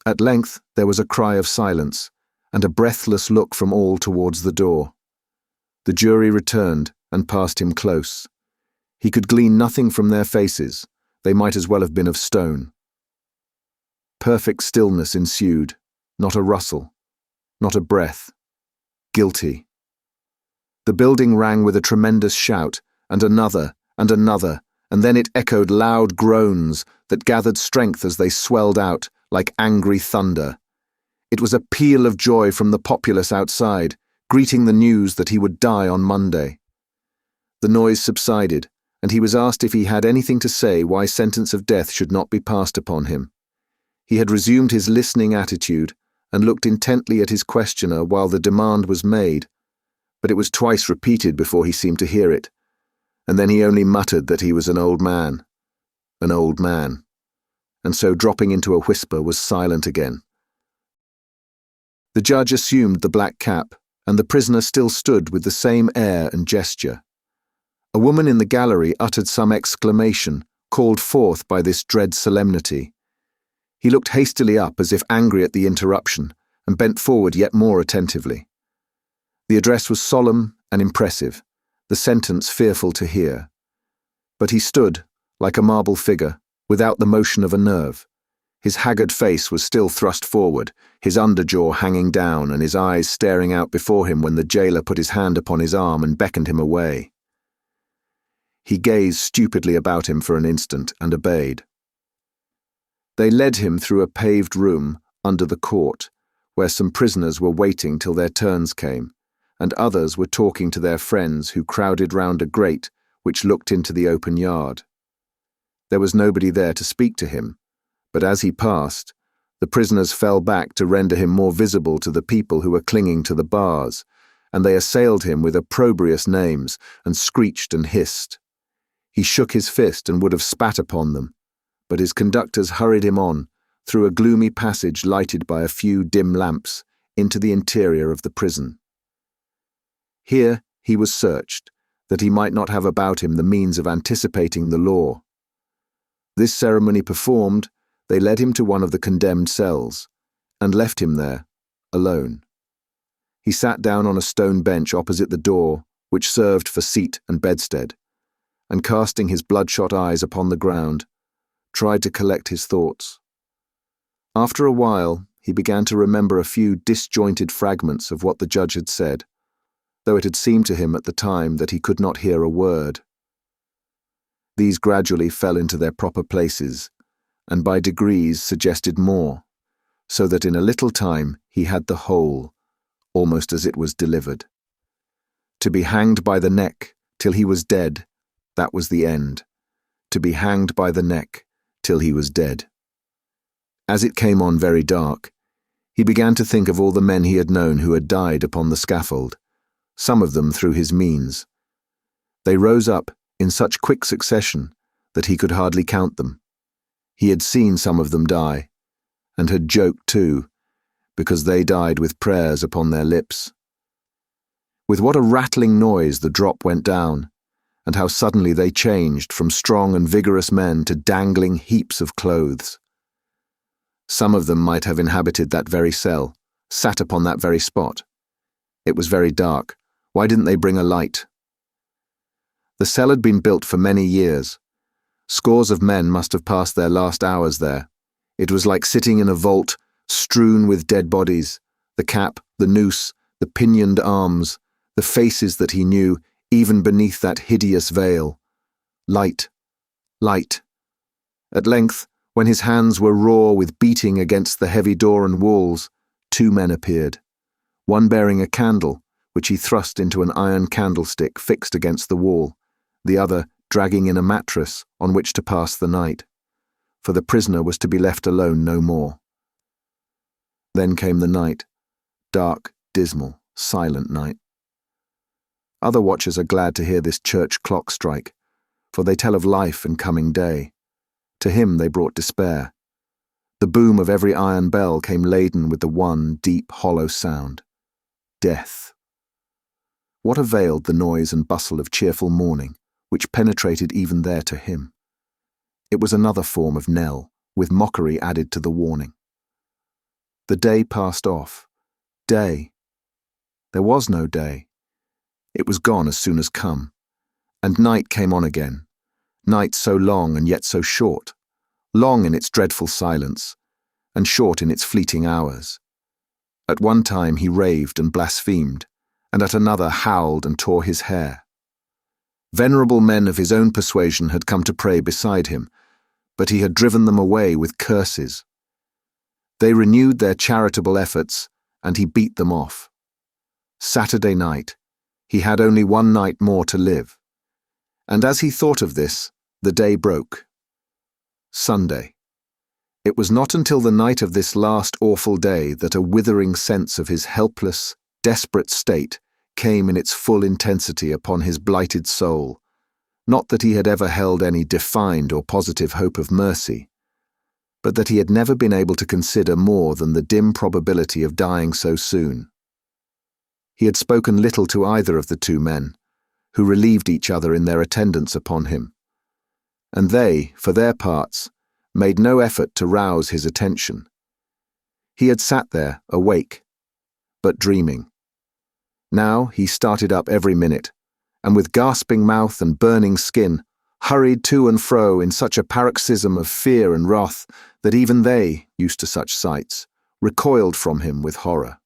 A: At length there was a cry of silence, and a breathless look from all towards the door. The jury returned and passed him close. He could glean nothing from their faces. They might as well have been of stone. Perfect stillness ensued, not a rustle, not a breath. Guilty. The building rang with a tremendous shout, and another, and another, and then it echoed loud groans that gathered strength as they swelled out like angry thunder. It was a peal of joy from the populace outside, greeting the news that he would die on Monday. The noise subsided, and he was asked if he had anything to say why sentence of death should not be passed upon him. He had resumed his listening attitude, and looked intently at his questioner while the demand was made, but it was twice repeated before he seemed to hear it, and then he only muttered that he was an old man, and so dropping into a whisper was silent again. The judge assumed the black cap, and the prisoner still stood with the same air and gesture. A woman in the gallery uttered some exclamation, called forth by this dread solemnity. He looked hastily up as if angry at the interruption, and bent forward yet more attentively. The address was solemn and impressive, the sentence fearful to hear. But he stood, like a marble figure, without the motion of a nerve. His haggard face was still thrust forward, his underjaw hanging down and his eyes staring out before him when the jailer put his hand upon his arm and beckoned him away. He gazed stupidly about him for an instant and obeyed. They led him through a paved room under the court, where some prisoners were waiting till their turns came, and others were talking to their friends who crowded round a grate which looked into the open yard. There was nobody there to speak to him, but as he passed, the prisoners fell back to render him more visible to the people who were clinging to the bars, and they assailed him with opprobrious names and screeched and hissed. He shook his fist and would have spat upon them, but his conductors hurried him on, through a gloomy passage lighted by a few dim lamps, into the interior of the prison. Here he was searched, that he might not have about him the means of anticipating the law. This ceremony performed, they led him to one of the condemned cells, and left him there, alone. He sat down on a stone bench opposite the door, which served for seat and bedstead, and casting his bloodshot eyes upon the ground, tried to collect his thoughts. After a while, he began to remember a few disjointed fragments of what the judge had said, though it had seemed to him at the time that he could not hear a word. These gradually fell into their proper places, and by degrees suggested more, so that in a little time he had the whole, almost as it was delivered. To be hanged by the neck till he was dead, that was the end. To be hanged by the neck till he was dead. As it came on very dark, he began to think of all the men he had known who had died upon the scaffold, some of them through his means. They rose up in such quick succession that he could hardly count them. He had seen some of them die, and had joked too, because they died with prayers upon their lips. With what a rattling noise the drop went down, and how suddenly they changed from strong and vigorous men to dangling heaps of clothes. Some of them might have inhabited that very cell, sat upon that very spot. It was very dark. Why didn't they bring a light? The cell had been built for many years. Scores of men must have passed their last hours there. It was like sitting in a vault strewn with dead bodies, the cap, the noose, the pinioned arms, the faces that he knew, even beneath that hideous veil. Light, light. At length, when his hands were raw with beating against the heavy door and walls, two men appeared, one bearing a candle, which he thrust into an iron candlestick fixed against the wall, the other dragging in a mattress on which to pass the night, for the prisoner was to be left alone no more. Then came the night, dark, dismal, silent night. Other watchers are glad to hear this church clock strike, for they tell of life and coming day. To him they brought despair. The boom of every iron bell came laden with the one deep, hollow sound. Death. What availed the noise and bustle of cheerful morning, which penetrated even there to him? It was another form of knell, with mockery added to the warning. The day passed off. Day. There was no day. It was gone as soon as come. And night came on again. Night so long and yet so short. Long in its dreadful silence, and short in its fleeting hours. At one time he raved and blasphemed, and at another howled and tore his hair. Venerable men of his own persuasion had come to pray beside him, but he had driven them away with curses. They renewed their charitable efforts, and he beat them off. Saturday night. He had only one night more to live. And as he thought of this, the day broke. Sunday. It was not until the night of this last awful day that a withering sense of his helpless, desperate state came in its full intensity upon his blighted soul. Not that he had ever held any defined or positive hope of mercy, but that he had never been able to consider more than the dim probability of dying so soon. He had spoken little to either of the two men, who relieved each other in their attendance upon him. and they, for their parts, made no effort to rouse his attention. He had sat there, awake, but dreaming. Now he started up every minute, and with gasping mouth and burning skin, hurried to and fro in such a paroxysm of fear and wrath that even they, used to such sights, recoiled from him with horror.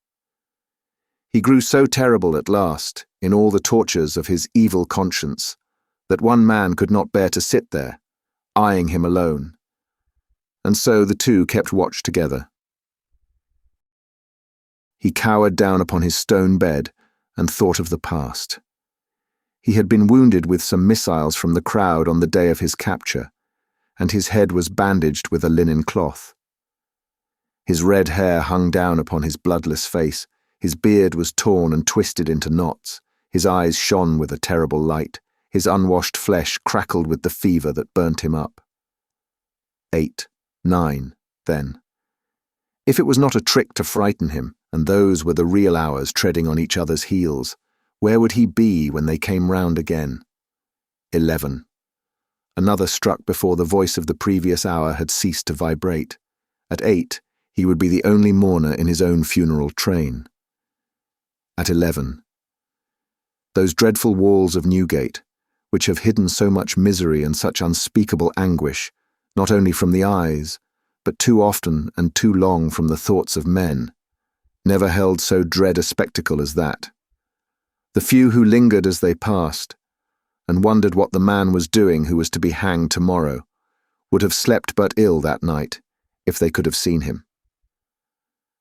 A: He grew so terrible at last, in all the tortures of his evil conscience, that one man could not bear to sit there, eyeing him alone, and so the two kept watch together. He cowered down upon his stone bed and thought of the past. He had been wounded with some missiles from the crowd on the day of his capture, and his head was bandaged with a linen cloth. His red hair hung down upon his bloodless face, his beard was torn and twisted into knots, his eyes shone with a terrible light, his unwashed flesh crackled with the fever that burnt him up. 8, 9, then. If it was not a trick to frighten him, and those were the real hours treading on each other's heels, where would he be when they came round again? 11. Another struck before the voice of the previous hour had ceased to vibrate. At 8, he would be the only mourner in his own funeral train. At 11. Those dreadful walls of Newgate, which have hidden so much misery and such unspeakable anguish, not only from the eyes, but too often and too long from the thoughts of men, never held so dread a spectacle as that. The few who lingered as they passed, and wondered what the man was doing who was to be hanged tomorrow, would have slept but ill that night, if they could have seen him.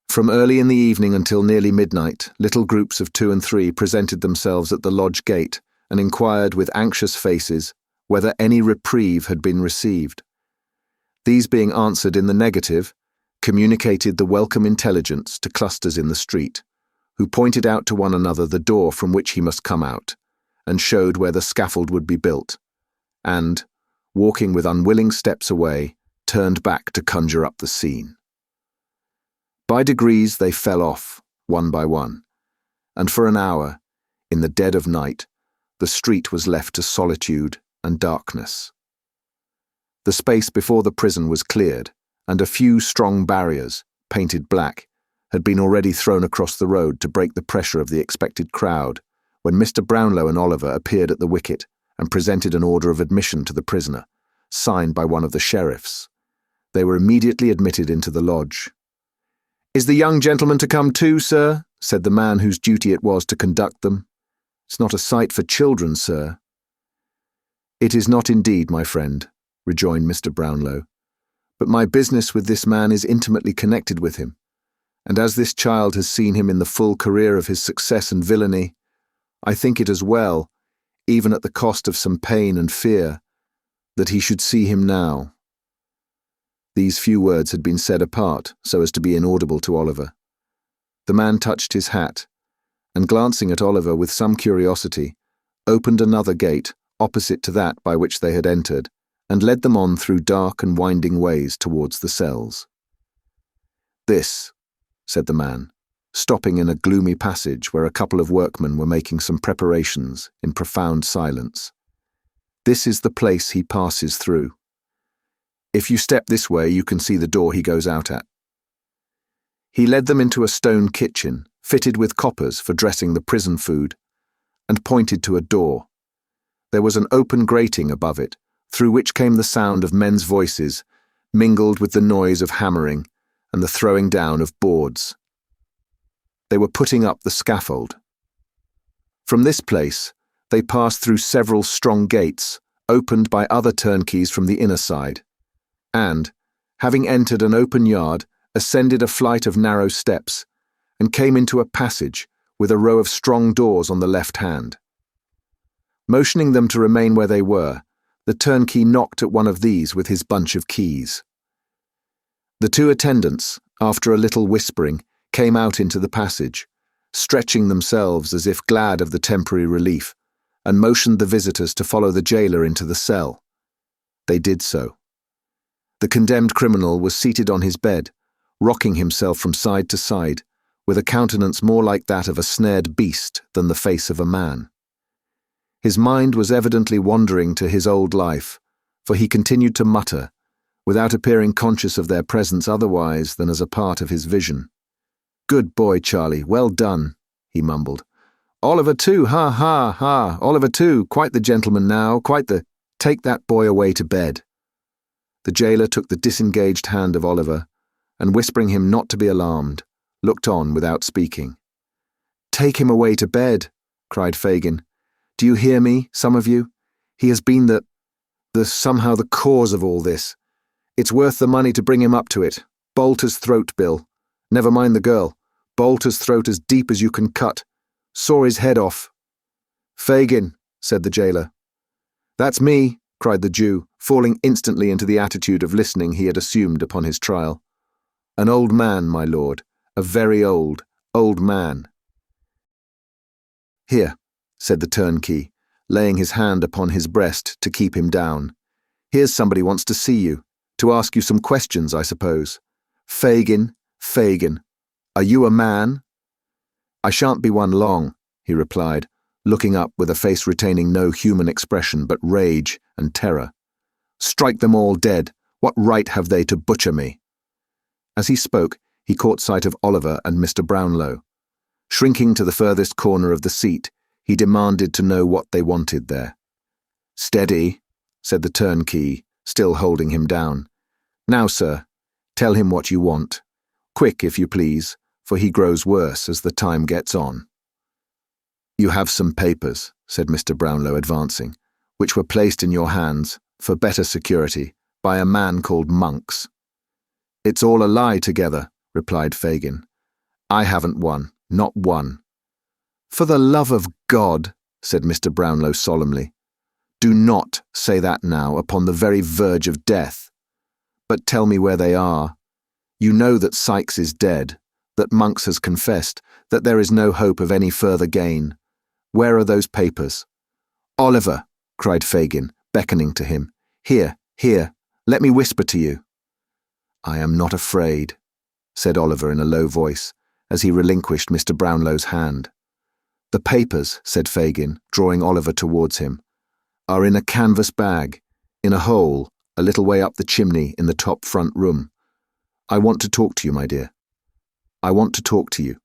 A: From early in the evening until nearly midnight, little groups of 2 and 3 presented themselves at the lodge gate and inquired with anxious faces whether any reprieve had been received. These being answered in the negative, communicated the welcome intelligence to clusters in the street, who pointed out to one another the door from which he must come out, and showed where the scaffold would be built, and, walking with unwilling steps away, turned back to conjure up the scene. By degrees they fell off, one by one, and for an hour, in the dead of night, the street was left to solitude and darkness. The space before the prison was cleared, and a few strong barriers, painted black, had been already thrown across the road to break the pressure of the expected crowd, when Mr. Brownlow and Oliver appeared at the wicket and presented an order of admission to the prisoner, signed by one of the sheriffs. They were immediately admitted into the lodge. "Is the young gentleman to come too, sir?" said the man whose duty it was to conduct them. "It's not a sight for children, sir." "It is not indeed, my friend," rejoined Mr. Brownlow, "but my business with this man is intimately connected with him, and as this child has seen him in the full career of his success and villainy, I think it as well, even at the cost of some pain and fear, that he should see him now." These few words had been said apart, so as to be inaudible to Oliver. The man touched his hat, and glancing at Oliver with some curiosity, opened another gate opposite to that by which they had entered, and led them on through dark and winding ways towards the cells. "This," said the man, stopping in a gloomy passage where a couple of workmen were making some preparations in profound silence. "This is the place he passes through. If you step this way, you can see the door he goes out at." He led them into a stone kitchen, fitted with coppers for dressing the prison food, and pointed to a door. There was an open grating above it, through which came the sound of men's voices, mingled with the noise of hammering and the throwing down of boards. They were putting up the scaffold. From this place, they passed through several strong gates, opened by other turnkeys from the inner side, and, having entered an open yard, ascended a flight of narrow steps, and came into a passage with a row of strong doors on the left hand. Motioning them to remain where they were, the turnkey knocked at one of these with his bunch of keys. The 2 attendants, after a little whispering, came out into the passage, stretching themselves as if glad of the temporary relief, and motioned the visitors to follow the jailer into the cell. They did so. The condemned criminal was seated on his bed, rocking himself from side to side, with a countenance more like that of a snared beast than the face of a man. His mind was evidently wandering to his old life, for he continued to mutter, without appearing conscious of their presence otherwise than as a part of his vision. "Good boy, Charlie, well done," he mumbled. "Oliver too, ha, ha, ha, Oliver too, quite the gentleman now, quite the— Take that boy away to bed." The jailer took the disengaged hand of Oliver, and whispering him not to be alarmed, looked on without speaking. "Take him away to bed," cried Fagin. "Do you hear me, some of you? He has been somehow the cause of all this. It's worth the money to bring him up to it. Bolt his throat, Bill. Never mind the girl. Bolt his throat as deep as you can cut. Saw his head off." "Fagin," said the jailer. "That's me," cried the Jew, falling instantly into the attitude of listening he had assumed upon his trial. "An old man, my lord, a very old, old man." "Here," said the turnkey, laying his hand upon his breast to keep him down. "Here's somebody wants to see you, to ask you some questions, I suppose. Fagin, Fagin, are you a man?" "I shan't be one long," he replied, looking up with a face retaining no human expression but rage and terror. "Strike them all dead. What right have they to butcher me?" As he spoke, he caught sight of Oliver and Mr. Brownlow. Shrinking to the furthest corner of the seat, he demanded to know what they wanted there. "Steady," said the turnkey, still holding him down. "Now, sir, tell him what you want. Quick, if you please, for he grows worse as the time gets on." "You have some papers," said Mr. Brownlow, advancing, "which were placed in your hands, for better security, by a man called Monks." "It's all a lie together," replied Fagin. "I haven't one, not one." "For the love of God," said Mr. Brownlow solemnly, "do not say that now upon the very verge of death. But tell me where they are. You know that Sykes is dead, that Monks has confessed, that there is no hope of any further gain. Where are those papers?" "Oliver," cried Fagin, beckoning to him. "Here, here, let me whisper to you." "I am not afraid," said Oliver in a low voice, as he relinquished Mr. Brownlow's hand. "The papers," said Fagin, drawing Oliver towards him, "are in a canvas bag, in a hole, a little way up the chimney in the top front room. I want to talk to you, my dear. I want to talk to you."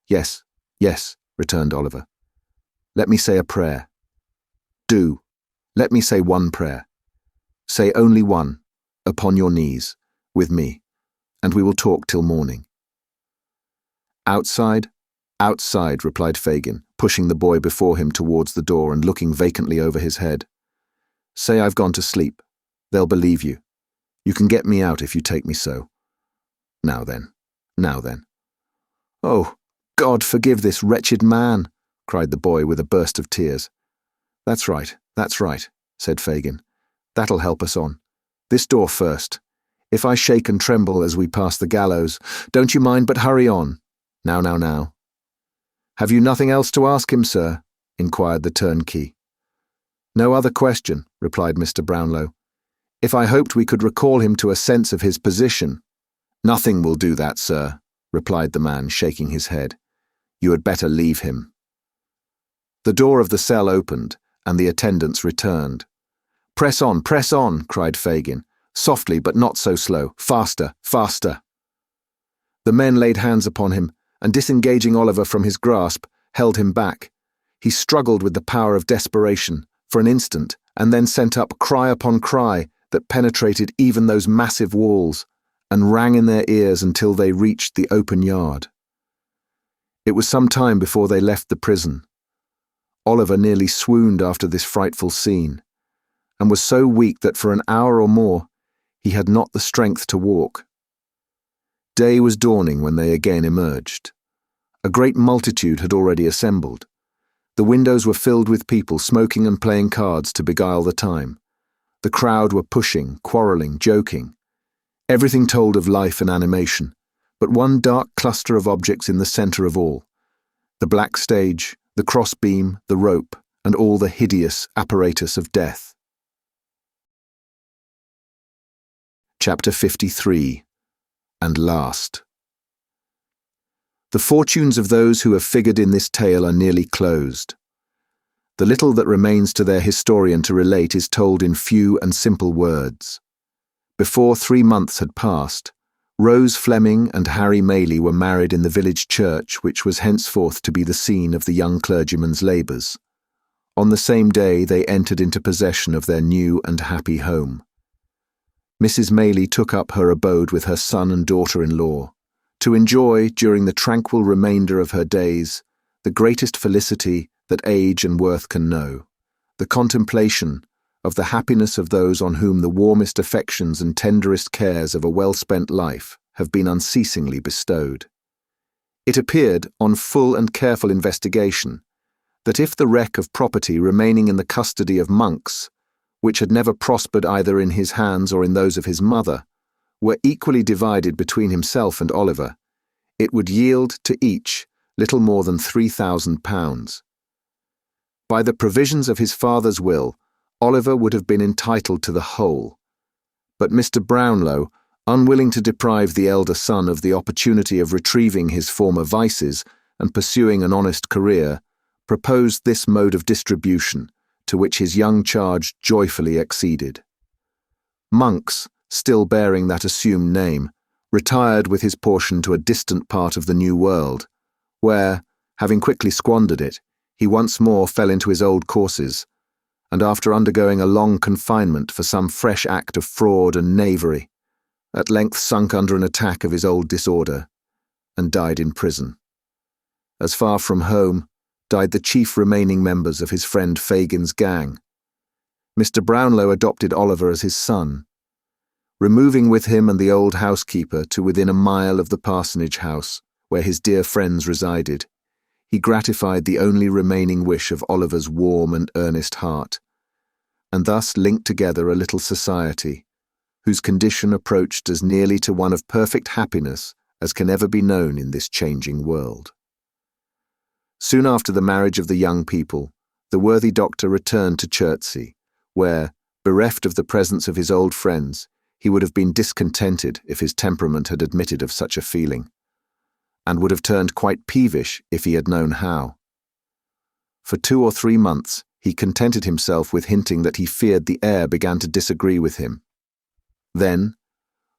A: "Yes, yes," returned Oliver. "Let me say a prayer." "Do. Let me say one prayer. Say only one, upon your knees, with me, and we will talk till morning." "Outside? Outside," replied Fagin, pushing the boy before him towards the door and looking vacantly over his head. "Say I've gone to sleep. They'll believe you. You can get me out if you take me so. Now then, now then." "Oh, God forgive this wretched man," cried the boy with a burst of tears. That's right, said Fagin. "That'll help us on. This door first. If I shake and tremble as we pass the gallows, don't you mind but hurry on. Now. "Have you nothing else to ask him, sir?" inquired the turnkey. "No other question," replied Mr. Brownlow. "If I hoped we could recall him to a sense of his position—" "Nothing will do that, sir," replied the man, shaking his head. "You had better leave him." The door of the cell opened, and the attendants returned. Press on, cried Fagin. "Softly, but not so slow. Faster, faster." The men laid hands upon him, and disengaging Oliver from his grasp, held him back. He struggled with the power of desperation, for an instant, and then sent up cry upon cry that penetrated even those massive walls, and rang in their ears until they reached the open yard. It was some time before they left the prison. Oliver nearly swooned after this frightful scene, and was so weak that for an hour or more he had not the strength to walk. Day was dawning when they again emerged. A great multitude had already assembled. The windows were filled with people smoking and playing cards to beguile the time. The crowd were pushing, quarrelling, joking. Everything told of life and animation, but one dark cluster of objects in the centre of all: the black stage, the crossbeam, the rope, and all the hideous apparatus of death. Chapter 53. And last. The fortunes of those who have figured in this tale are nearly closed. The little that remains to their historian to relate is told in few and simple words. Before 3 months had passed, Rose Fleming and Harry Maylie were married in the village church, which was henceforth to be the scene of the young clergyman's labours. On the same day they entered into possession of their new and happy home. Mrs. Maylie took up her abode with her son and daughter-in-law, to enjoy, during the tranquil remainder of her days, the greatest felicity that age and worth can know, the contemplation of the happiness of those on whom the warmest affections and tenderest cares of a well-spent life have been unceasingly bestowed. It appeared, on full and careful investigation, that if the wreck of property remaining in the custody of monks, which had never prospered either in his hands or in those of his mother, were equally divided between himself and Oliver, it would yield to each little more than £3,000. By the provisions of his father's will, Oliver would have been entitled to the whole, but Mr. Brownlow, unwilling to deprive the elder son of the opportunity of retrieving his former vices and pursuing an honest career, proposed this mode of distribution, to which his young charge joyfully acceded. Monks, still bearing that assumed name, retired with his portion to a distant part of the New World, where, having quickly squandered it, he once more fell into his old courses, and after undergoing a long confinement for some fresh act of fraud and knavery, at length sunk under an attack of his old disorder, and died in prison. As far from home, died the chief remaining members of his friend Fagin's gang. Mr. Brownlow adopted Oliver as his son, removing with him and the old housekeeper to within a mile of the parsonage house, where his dear friends resided. He gratified the only remaining wish of Oliver's warm and earnest heart, and thus linked together a little society, whose condition approached as nearly to one of perfect happiness as can ever be known in this changing world. Soon after the marriage of the young people, the worthy doctor returned to Chertsey, where, bereft of the presence of his old friends, he would have been discontented if his temperament had admitted of such a feeling, and would have turned quite peevish if he had known how. For 2 or 3 months he contented himself with hinting that he feared the air began to disagree with him. Then,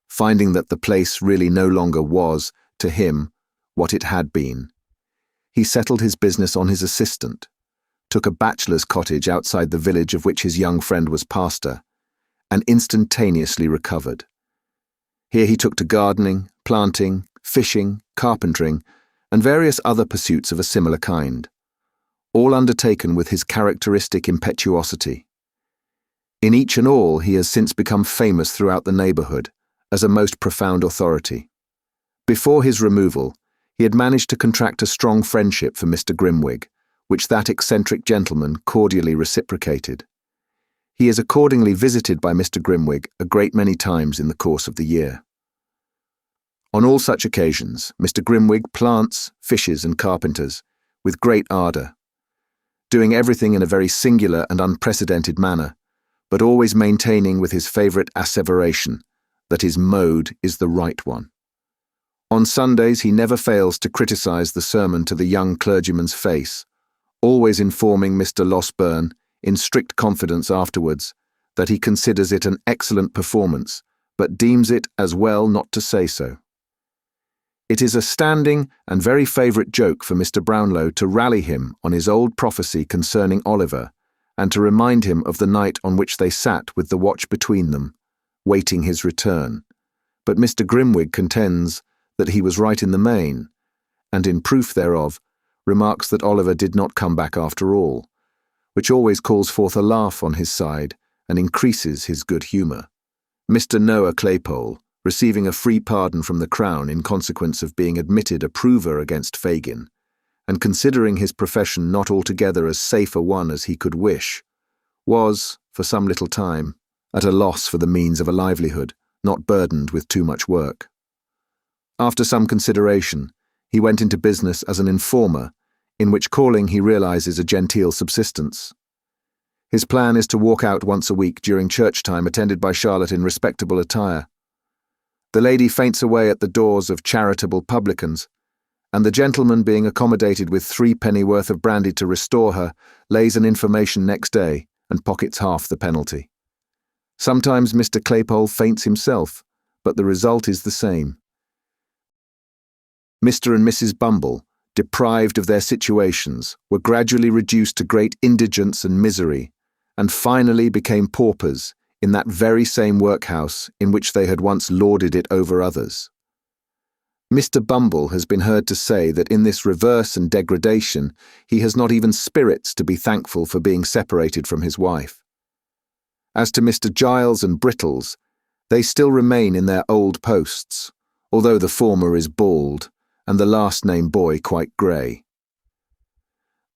A: finding that the place really no longer was, to him, what it had been, he settled his business on his assistant, took a bachelor's cottage outside the village of which his young friend was pastor, and instantaneously recovered. Here he took to gardening, planting, fishing, carpentering, and various other pursuits of a similar kind, all undertaken with his characteristic impetuosity. In each and all he has since become famous throughout the neighbourhood as a most profound authority. Before his removal, he had managed to contract a strong friendship for Mr. Grimwig, which that eccentric gentleman cordially reciprocated. He is accordingly visited by Mr. Grimwig a great many times in the course of the year. On all such occasions, Mr. Grimwig plants, fishes, and carpenters with great ardour, doing everything in a very singular and unprecedented manner, but always maintaining with his favourite asseveration that his mode is the right one. On Sundays he never fails to criticise the sermon to the young clergyman's face, always informing Mr. Losberne, in strict confidence afterwards, that he considers it an excellent performance, but deems it as well not to say so. It is a standing and very favourite joke for Mr. Brownlow to rally him on his old prophecy concerning Oliver, and to remind him of the night on which they sat with the watch between them, waiting his return. But Mr. Grimwig contends that he was right in the main, and in proof thereof remarks that Oliver did not come back after all, which always calls forth a laugh on his side and increases his good humour. Mr. Noah Claypole, receiving a free pardon from the Crown in consequence of being admitted a prover against Fagin, and considering his profession not altogether as safe a one as he could wish, was, for some little time, at a loss for the means of a livelihood, not burdened with too much work. After some consideration, he went into business as an informer, in which calling he realises a genteel subsistence. His plan is to walk out once a week during church time attended by Charlotte in respectable attire. The lady faints away at the doors of charitable publicans, and the gentleman, being accommodated with 3 pennyworth of brandy to restore her, lays an information next day and pockets half the penalty. Sometimes Mr. Claypole faints himself, but the result is the same. Mr. and Mrs. Bumble, deprived of their situations, were gradually reduced to great indigence and misery, and finally became paupers in that very same workhouse in which they had once lorded it over others. Mr. Bumble has been heard to say that in this reverse and degradation he has not even spirits to be thankful for being separated from his wife. As to Mr. Giles and Brittles, they still remain in their old posts, although the former is bald and the last-named boy quite grey.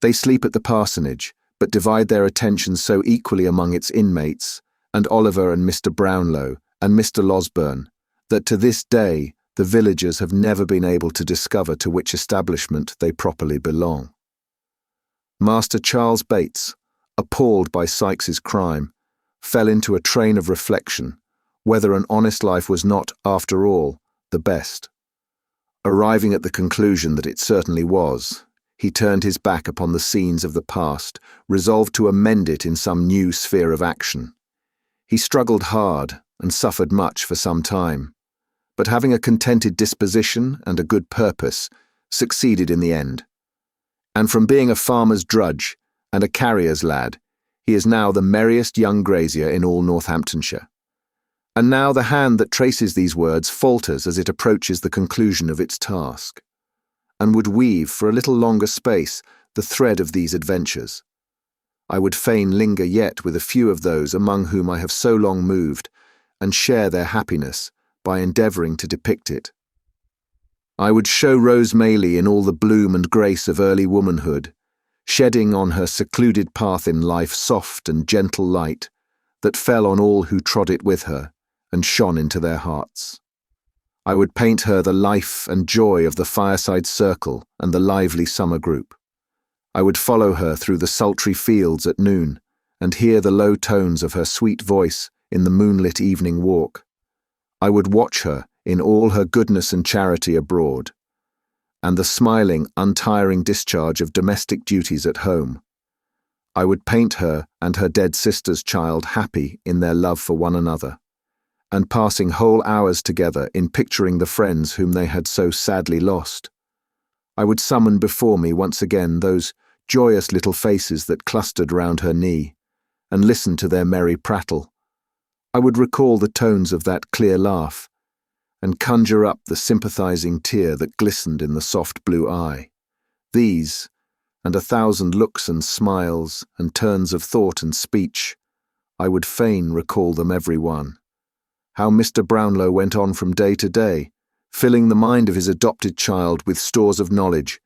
A: They sleep at the parsonage, but divide their attention so equally among its inmates, and Oliver and Mr. Brownlow and Mr. Losberne, that to this day the villagers have never been able to discover to which establishment they properly belong. Master Charles Bates, appalled by Sykes's crime, fell into a train of reflection whether an honest life was not, after all, the best. Arriving at the conclusion that it certainly was, he turned his back upon the scenes of the past, resolved to amend it in some new sphere of action. He struggled hard and suffered much for some time, but having a contented disposition and a good purpose, succeeded in the end. And from being a farmer's drudge and a carrier's lad, he is now the merriest young grazier in all Northamptonshire. And now the hand that traces these words falters as it approaches the conclusion of its task, and would weave for a little longer space the thread of these adventures. I would fain linger yet with a few of those among whom I have so long moved, and share their happiness by endeavouring to depict it. I would show Rose Maylie in all the bloom and grace of early womanhood, shedding on her secluded path in life soft and gentle light that fell on all who trod it with her and shone into their hearts. I would paint her the life and joy of the fireside circle and the lively summer group. I would follow her through the sultry fields at noon and hear the low tones of her sweet voice in the moonlit evening walk. I would watch her in all her goodness and charity abroad, and the smiling, untiring discharge of domestic duties at home. I would paint her and her dead sister's child happy in their love for one another, and passing whole hours together in picturing the friends whom they had so sadly lost. I would summon before me once again those joyous little faces that clustered round her knee, and listen to their merry prattle. I would recall the tones of that clear laugh, and conjure up the sympathizing tear that glistened in the soft blue eye. These, and 1,000 looks and smiles and turns of thought and speech, I would fain recall them every one. How Mr. Brownlow went on from day to day, filling the mind of his adopted child with stores of knowledge,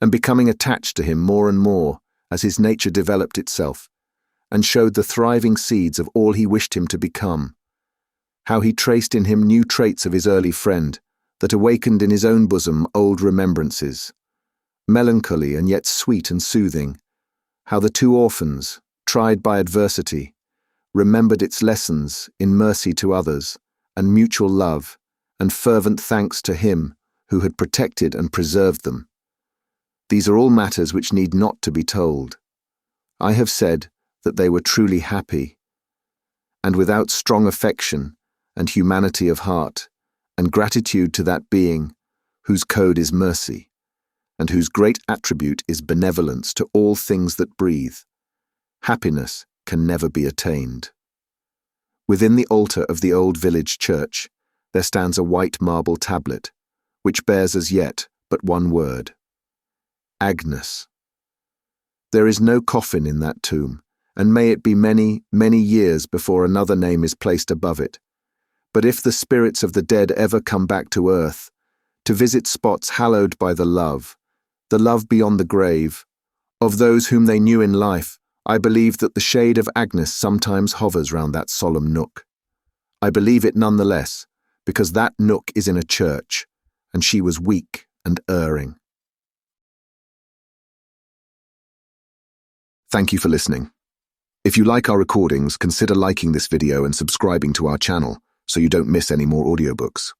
A: and becoming attached to him more and more as his nature developed itself, and showed the thriving seeds of all he wished him to become. How he traced in him new traits of his early friend, that awakened in his own bosom old remembrances, melancholy and yet sweet and soothing. How the 2 orphans, tried by adversity, remembered its lessons in mercy to others, and mutual love, and fervent thanks to him who had protected and preserved them. These are all matters which need not to be told. I have said that they were truly happy, and without strong affection and humanity of heart, and gratitude to that being whose code is mercy, and whose great attribute is benevolence to all things that breathe, happiness can never be attained. Within the altar of the old village church there stands a white marble tablet, which bears as yet but one word: Agnes. There is no coffin in that tomb, and may it be many, many years before another name is placed above it. But if the spirits of the dead ever come back to earth, to visit spots hallowed by the love beyond the grave, of those whom they knew in life, I believe that the shade of Agnes sometimes hovers round that solemn nook. I believe it none the less, because that nook is in a church, and she was weak and erring. Thank you for listening. If you like our recordings, consider liking this video and subscribing to our channel so you don't miss any more audiobooks.